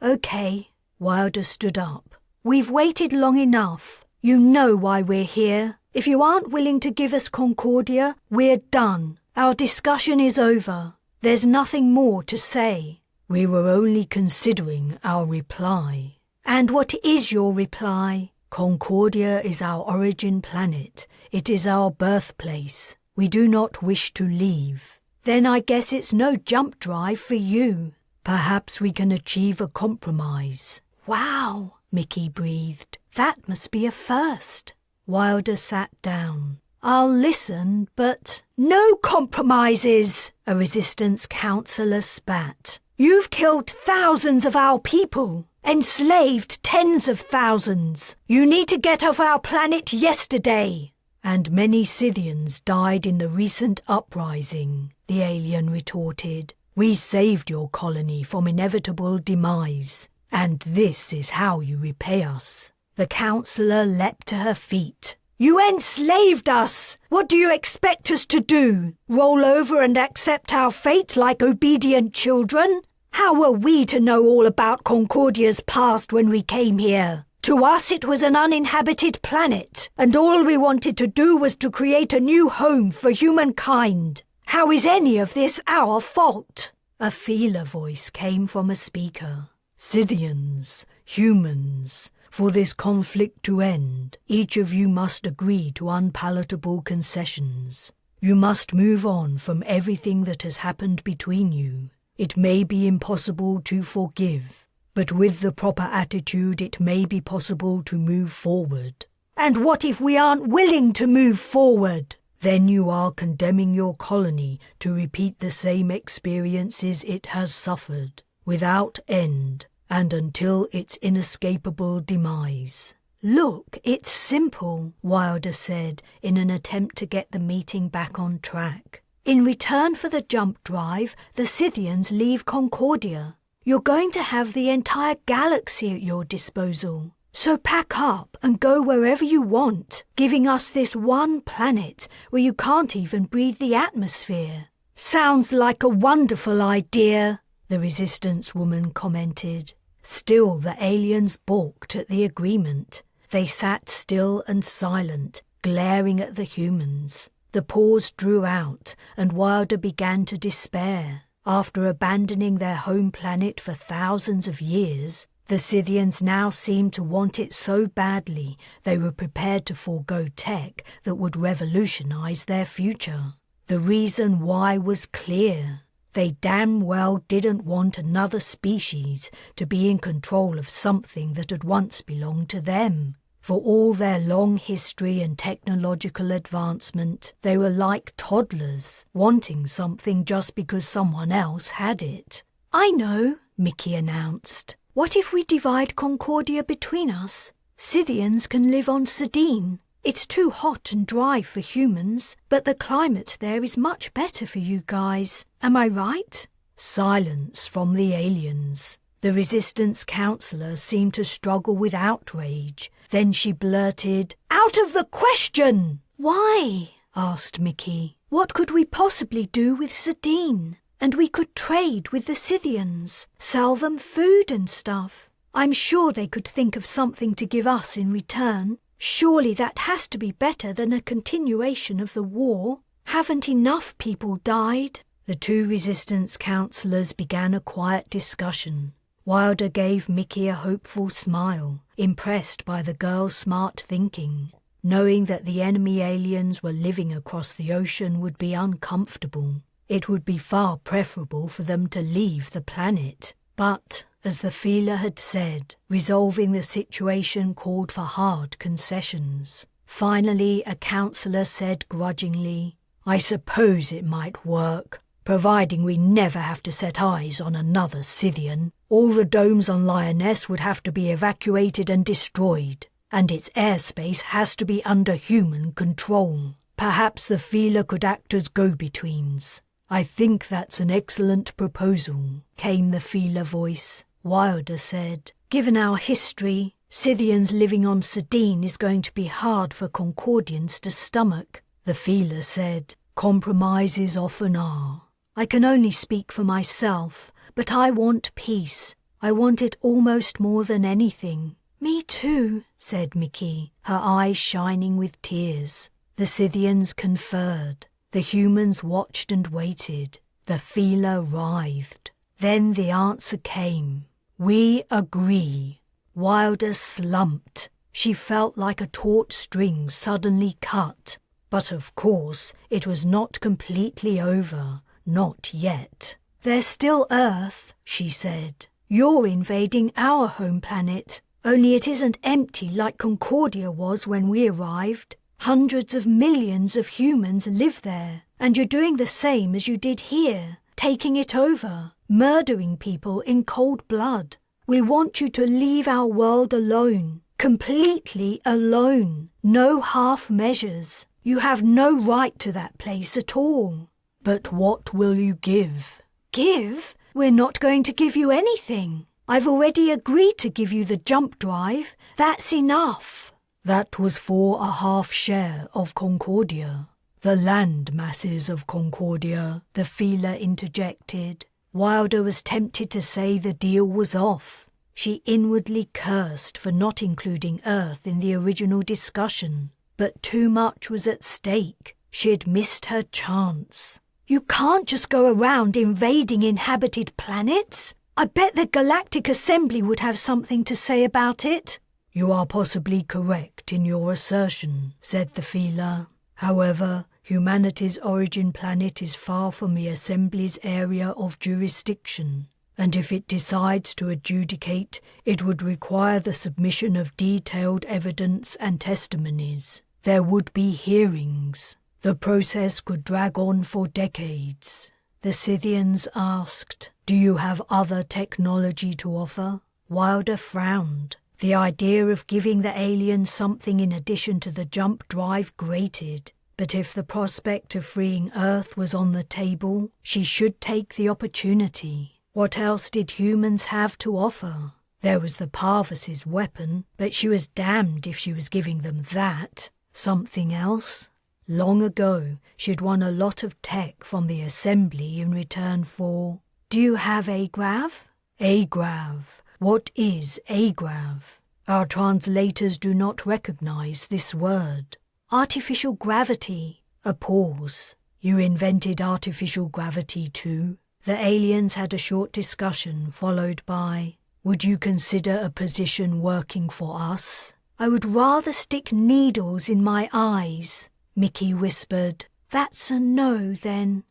S1: Okay. Wilder stood up. We've waited long enough. You know why we're here. If you aren't willing to give us Concordia, we're done. Our discussion is over. There's nothing more to say. We were only considering our reply. And what is your reply? Concordia is our origin planet. It is our birthplace. We do not wish to leave. Then I guess it's no jump drive for you. Perhaps we can achieve a compromise. Wow, Mickey breathed. That must be a first. Wilder sat down. I'll listen, but no compromises, a resistance councillor spat. You've killed thousands of our people. Enslaved tens of thousands. You need to get off our planet yesterday. And many Scythians died in the recent uprising, the alien retorted. We saved your colony from inevitable demise, and this is how you repay us. The councillor leapt to her feet. You enslaved us! What do you expect us to do? Roll over and accept our fate like obedient children? How were we to know all about Concordia's past when we came here? To us it was an uninhabited planet, and all we wanted to do was to create a new home for humankind. How is any of this our fault? A feeler voice came from a speaker. Scythians, humans, for this conflict to end, each of you must agree to unpalatable concessions. You must move on from everything that has happened between you. It may be impossible to forgive, but with the proper attitude it may be possible to move forward. And what if we aren't willing to move forward? Then you are condemning your colony to repeat the same experiences it has suffered, without end, and until its inescapable demise. Look, it's simple, Wilder said in an attempt to get the meeting back on track. In return for the jump drive, the Scythians leave Concordia.
S3: You're going to have the entire galaxy at your disposal. So pack up and go wherever you want, giving us this one planet where you can't even breathe the atmosphere. Sounds like a wonderful idea, the Resistance woman commented. Still, the aliens balked at the agreement. They sat still and silent, glaring at the humans. The pause drew out, and Wilder began to despair. After abandoning their home planet for thousands of years, the Scythians now seemed to want it so badly they were prepared to forego tech that would revolutionize their future. The reason why was clear. They damn well didn't want another species to be in control of something that had once belonged to them. For all their long history and technological advancement, they were like toddlers, wanting something just because someone else had it.
S1: I know, Mickey announced. What if we divide Concordia between us? Scythians can live on Sidene. It's too hot and dry for humans, but the climate there is much better for you guys. Am I right?
S2: Silence from the aliens. The Resistance councillor seemed to struggle with outrage. Then she blurted, "Out of the question!"
S1: Why? Asked Mickey. What could we possibly do with Sidene? And we could trade with the Scythians, sell them food and stuff. I'm sure they could think of something to give us in return. Surely that has to be better than a continuation of the war. Haven't enough people died?
S2: The two Resistance councillors began a quiet discussion. Wilder gave Mickey a hopeful smile, impressed by the girl's smart thinking. Knowing that the enemy aliens were living across the ocean would be uncomfortable. It would be far preferable for them to leave the planet. But, as the feeler had said, resolving the situation called for hard concessions. Finally, a councillor said grudgingly, "I suppose it might work, providing we never have to set eyes on another Scythian. All the domes on Lioness would have to be evacuated and destroyed, and its airspace has to be under human control. Perhaps the feeler could act as go-betweens." "I think that's an excellent proposal," came the feeler voice. Wilder said, "Given our history, Scythians living on Sidene is going to be hard for Concordians to stomach." The feeler said, "Compromises often are. I can only speak for myself, but I want peace. I want it almost more than anything."
S1: "Me too,"
S2: said Mickey, her eyes shining with tears. The Scythians conferred. The humans watched and waited. The feeler writhed. Then the answer came. "We agree." Wilder slumped. She felt like a taut string suddenly cut. But of course, it was not completely over. Not yet.
S1: "There's still Earth," she said. "You're invading our home planet. Only it isn't empty like Concordia was when we arrived. Hundreds of millions of humans live there, and you're doing the same as you did here, taking it over, murdering people in cold blood. We want you to leave our world alone, completely alone, no half measures. You have no right to that place at all."
S2: "But what will you give?"
S1: "Give? We're not going to give you anything. I've already agreed to give you the jump drive. That's enough."
S2: "That was for a half share of Concordia. The land masses of Concordia," the feeler interjected. Wilder was tempted to say the deal was off. She inwardly cursed for not including Earth in the original discussion. But too much was at stake. She had missed her chance.
S1: "You can't just go around invading inhabited planets. I bet the Galactic Assembly would have something to say about it."
S2: "You are possibly correct in your assertion," said the feeler. "However, humanity's origin planet is far from the Assembly's area of jurisdiction, and if it decides to adjudicate, it would require the submission of detailed evidence and testimonies. There would be hearings. The process could drag on for decades." The Scythians asked, "Do you have other technology to offer?" Wilder frowned. The idea of giving the aliens something in addition to the jump drive grated. But if the prospect of freeing Earth was on the table, she should take the opportunity.
S1: What else did humans have to offer? There was the Parvus's weapon, but she was damned if she was giving them that. Something else? Long ago, she'd won a lot of tech from the Assembly in return for... Do you have agrav? Agrav. What is agrav? Our translators do not recognize this word. Artificial gravity. A pause. You invented artificial gravity too? The aliens had a short discussion followed by, would you consider a position working for us? I would rather stick needles in my eyes, Mickey whispered. That's a no, then.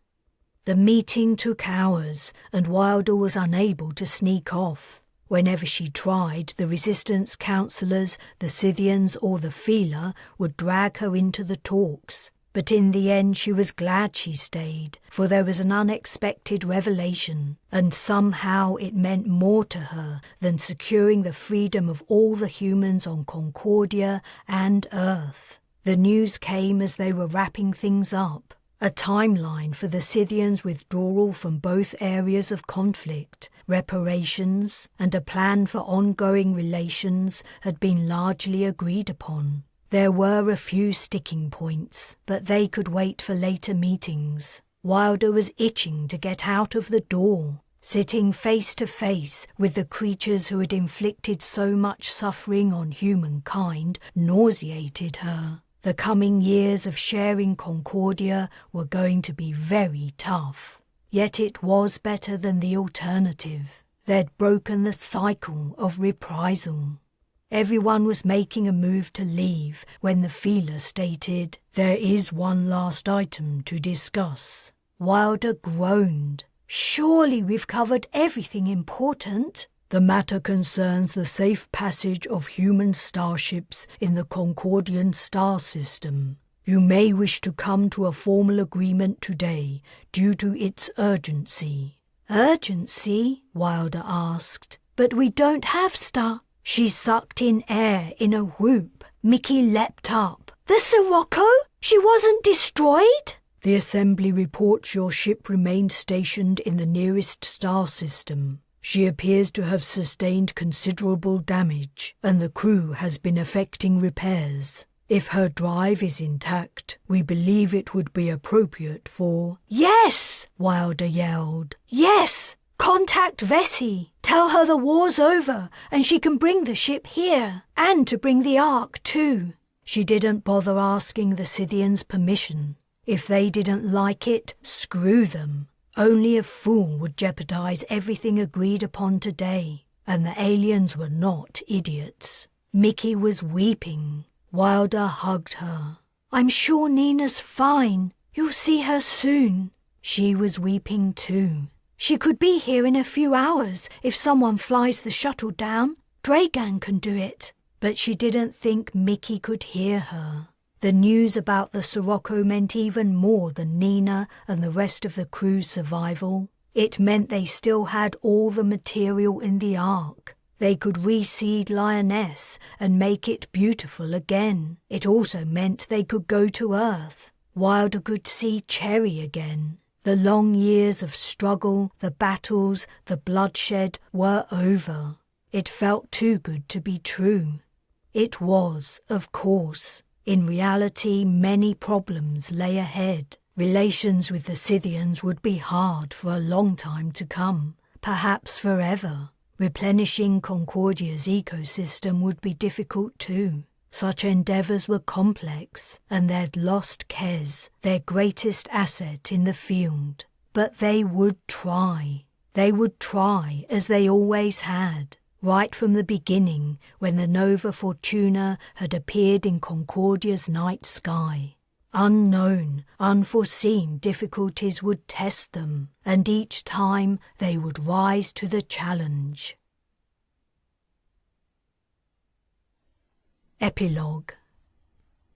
S1: The meeting took hours, and Wilder was unable to sneak off. Whenever she tried, the resistance councillors, the Scythians or the Feeler would drag her into the talks. But in the end she was glad she stayed, for there was an unexpected revelation, and somehow it meant more to her than securing the freedom of all the humans on Concordia and Earth. The news came as they were wrapping things up. A timeline for the Scythians' withdrawal from both areas of conflict, reparations, and a plan for ongoing relations had been largely agreed upon. There were a few sticking points, but they could wait for later meetings. Wilder was itching to get out of the door. Sitting face to face with the creatures who had inflicted so much suffering on humankind nauseated her. The coming years of sharing Concordia were going to be very tough. Yet it was better than the alternative. They'd broken the cycle of reprisal. Everyone was making a move to leave when the Feeler stated, there is one last item to discuss. Wilder groaned. Surely we've covered everything important. The matter concerns the safe passage of human starships in the Concordian star system. You may wish to come to a formal agreement today due to its urgency. Urgency? Wilder asked. But we don't have star... She sucked in air in a whoop. Mickey leapt up. The Sirocco? She wasn't destroyed? The Assembly reports your ship remained stationed in the nearest star system. She appears to have sustained considerable damage, and the crew has been effecting repairs. If her drive is intact, we believe it would be appropriate for... Yes! Wilder yelled. Yes! Contact Vesey. Tell her the war's over and she can bring the ship here. And to bring the Ark too. She didn't bother asking the Scythians' permission. If they didn't like it, screw them. Only a fool would jeopardize everything agreed upon today. And the aliens were not idiots. Mickey was weeping. Wilder hugged her. I'm sure Nina's fine. You'll see her soon. She was weeping too. She could be here in a few hours if someone flies the shuttle down. Dragan can do it. But she didn't think Mickey could hear her. The news about the Sirocco meant even more than Nina and the rest of the crew's survival. It meant they still had all the material in the Ark. They could reseed Lioness and make it beautiful again. It also meant they could go to Earth. Wilder could see Cherry again. The long years of struggle, the battles, the bloodshed were over. It felt too good to be true. It was, of course. In reality, many problems lay ahead. Relations with the Scythians would be hard for a long time to come, perhaps forever. Replenishing Concordia's ecosystem would be difficult too. Such endeavours were complex, and they'd lost Kez, their greatest asset in the field. But they would try. They would try, as they always had, right from the beginning when the Nova Fortuna had appeared in Concordia's night sky. Unknown, unforeseen difficulties would test them, and each time they would rise to the challenge. Epilogue.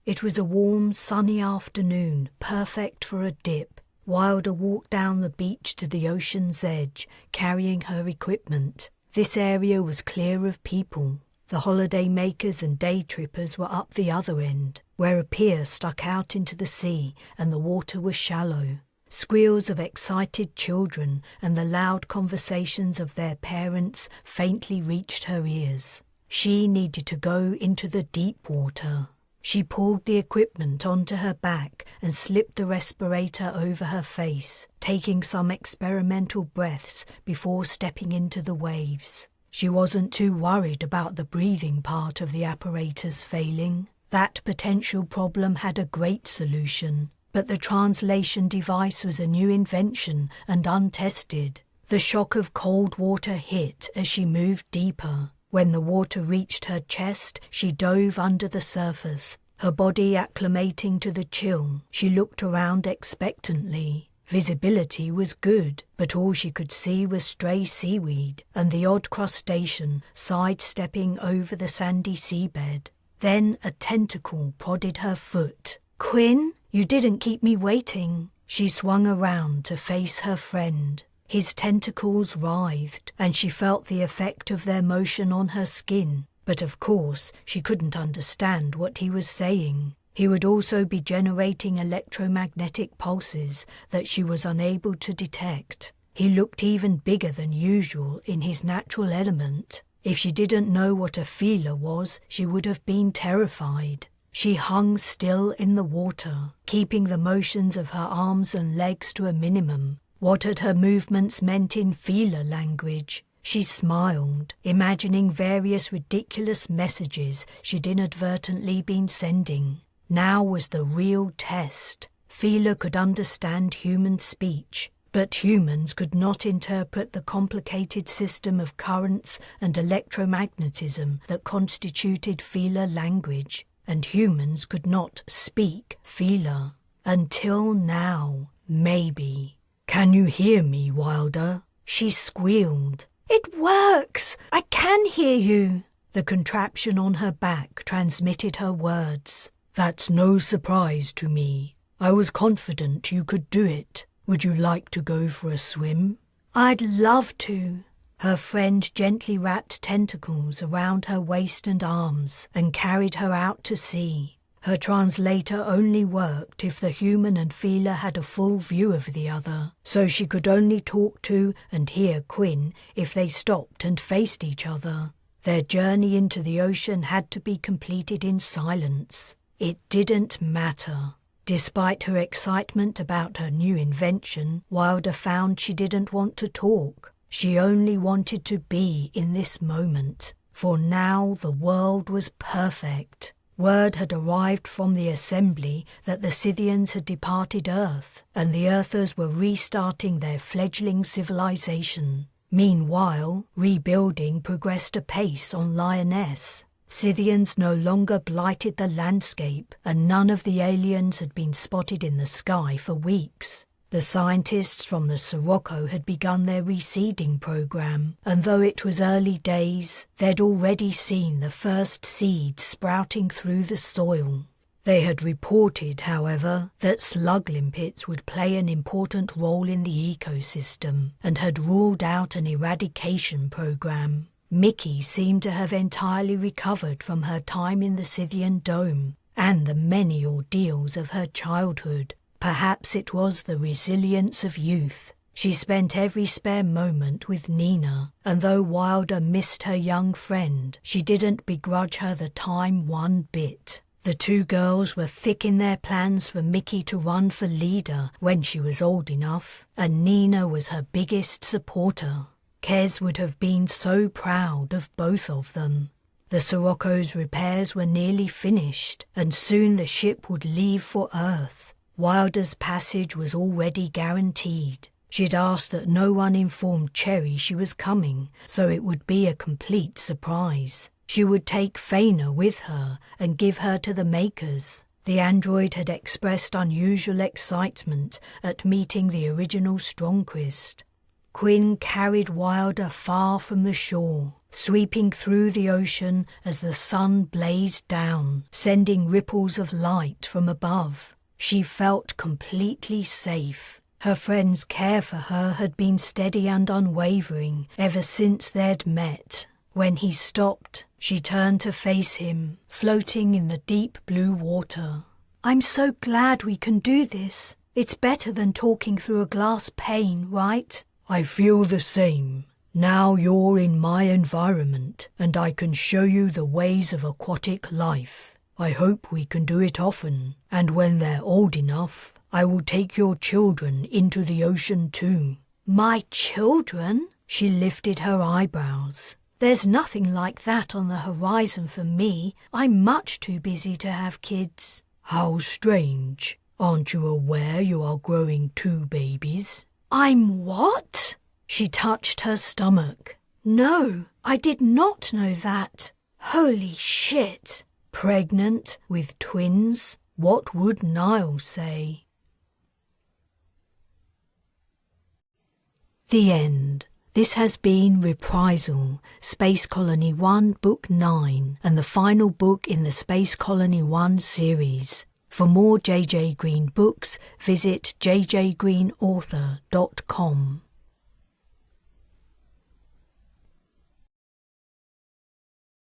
S1: It was a warm, sunny afternoon, perfect for a dip. Wilder walked down the beach to the ocean's edge, carrying her equipment. This area was clear of people. The holiday makers and day trippers were up the other end, where a pier stuck out into the sea and the water was shallow. Squeals of excited children and the loud conversations of their parents faintly reached her ears. She needed to go into the deep water. She pulled the equipment onto her back and slipped the respirator over her face, taking some experimental breaths before stepping into the waves. She wasn't too worried about the breathing part of the apparatus failing. That potential problem had a great solution, but the translation device was a new invention and untested. The shock of cold water hit as she moved deeper. When the water reached her chest, she dove under the surface, her body acclimating to the chill. She looked around expectantly. Visibility was good, but all she could see was stray seaweed and the odd crustacean sidestepping over the sandy seabed. Then a tentacle prodded her foot. "Quinn, you didn't keep me waiting." She swung around to face her friend. His tentacles writhed, and she felt the effect of their motion on her skin. But of course, she couldn't understand what he was saying. He would also be generating electromagnetic pulses that she was unable to detect. He looked even bigger than usual in his natural element. If she didn't know what a feeler was, she would have been terrified. She hung still in the water, keeping the motions of her arms and legs to a minimum. What had her movements meant in feeler language? She smiled, imagining various ridiculous messages she'd inadvertently been sending. Now was the real test. Feeler could understand human speech, but humans could not interpret the complicated system of currents and electromagnetism that constituted feeler language, and humans could not speak feeler. Until now, maybe. "Can you hear me, Wilder?" She squealed. "It works! I can hear you!" The contraption on her back transmitted her words. "That's no surprise to me. I was confident you could do it. Would you like to go for a swim?" "I'd love to." Her friend gently wrapped tentacles around her waist and arms and carried her out to sea. Her translator only worked if the human and feeler had a full view of the other, so she could only talk to and hear Quinn if they stopped and faced each other. Their journey into the ocean had to be completed in silence. It didn't matter. Despite her excitement about her new invention, Wilder found she didn't want to talk. She only wanted to be in this moment, for now the world was perfect. Word had arrived from the assembly that the Scythians had departed Earth, and the Earthers were restarting their fledgling civilization. Meanwhile, rebuilding progressed apace on Lioness. Scythians no longer blighted the landscape, and none of the aliens had been spotted in the sky for weeks. The scientists from the Sirocco had begun their reseeding program, and though it was early days, they'd already seen the first seeds sprouting through the soil. They had reported, however, that slug limpets would play an important role in the ecosystem, and had ruled out an eradication program. Mickey seemed to have entirely recovered from her time in the Scythian dome, and the many ordeals of her childhood. Perhaps it was the resilience of youth. She spent every spare moment with Nina, and though Wilder missed her young friend, she didn't begrudge her the time one bit. The two girls were thick in their plans for Mickey to run for leader when she was old enough, and Nina was her biggest supporter. Kez would have been so proud of both of them. The Sirocco's repairs were nearly finished, and soon the ship would leave for Earth. Wilder's passage was already guaranteed. She'd asked that no one informed Cherry she was coming, so it would be a complete surprise. She would take Faina with her and give her to the Makers. The android had expressed unusual excitement at meeting the original Strongquist. Quinn carried Wilder far from the shore, sweeping through the ocean as the sun blazed down, sending ripples of light from above. She felt completely safe. Her friend's care for her had been steady and unwavering ever since they'd met. When he stopped, she turned to face him, floating in the deep blue water. "I'm so glad we can do this."
S3: It's better than talking through a glass pane, right?
S2: I feel the same. Now you're in my environment, and I can show you the ways of aquatic life. I hope we can do it often, and when they're old enough, I will take your children into the ocean too.
S3: My children? She lifted her eyebrows. There's nothing like that on the horizon for me. I'm much too busy to have kids.
S2: How strange. Aren't you aware you are growing 2 babies?
S3: I'm what? She touched her stomach. No, I did not know that. Holy shit.
S2: Pregnant with twins? What would Niall say?
S3: The end. This has been Reprisal, Space Colony 1, Book 9, and the final book in the Space Colony 1 series. For more J.J. Green books, visit jjgreenauthor.com.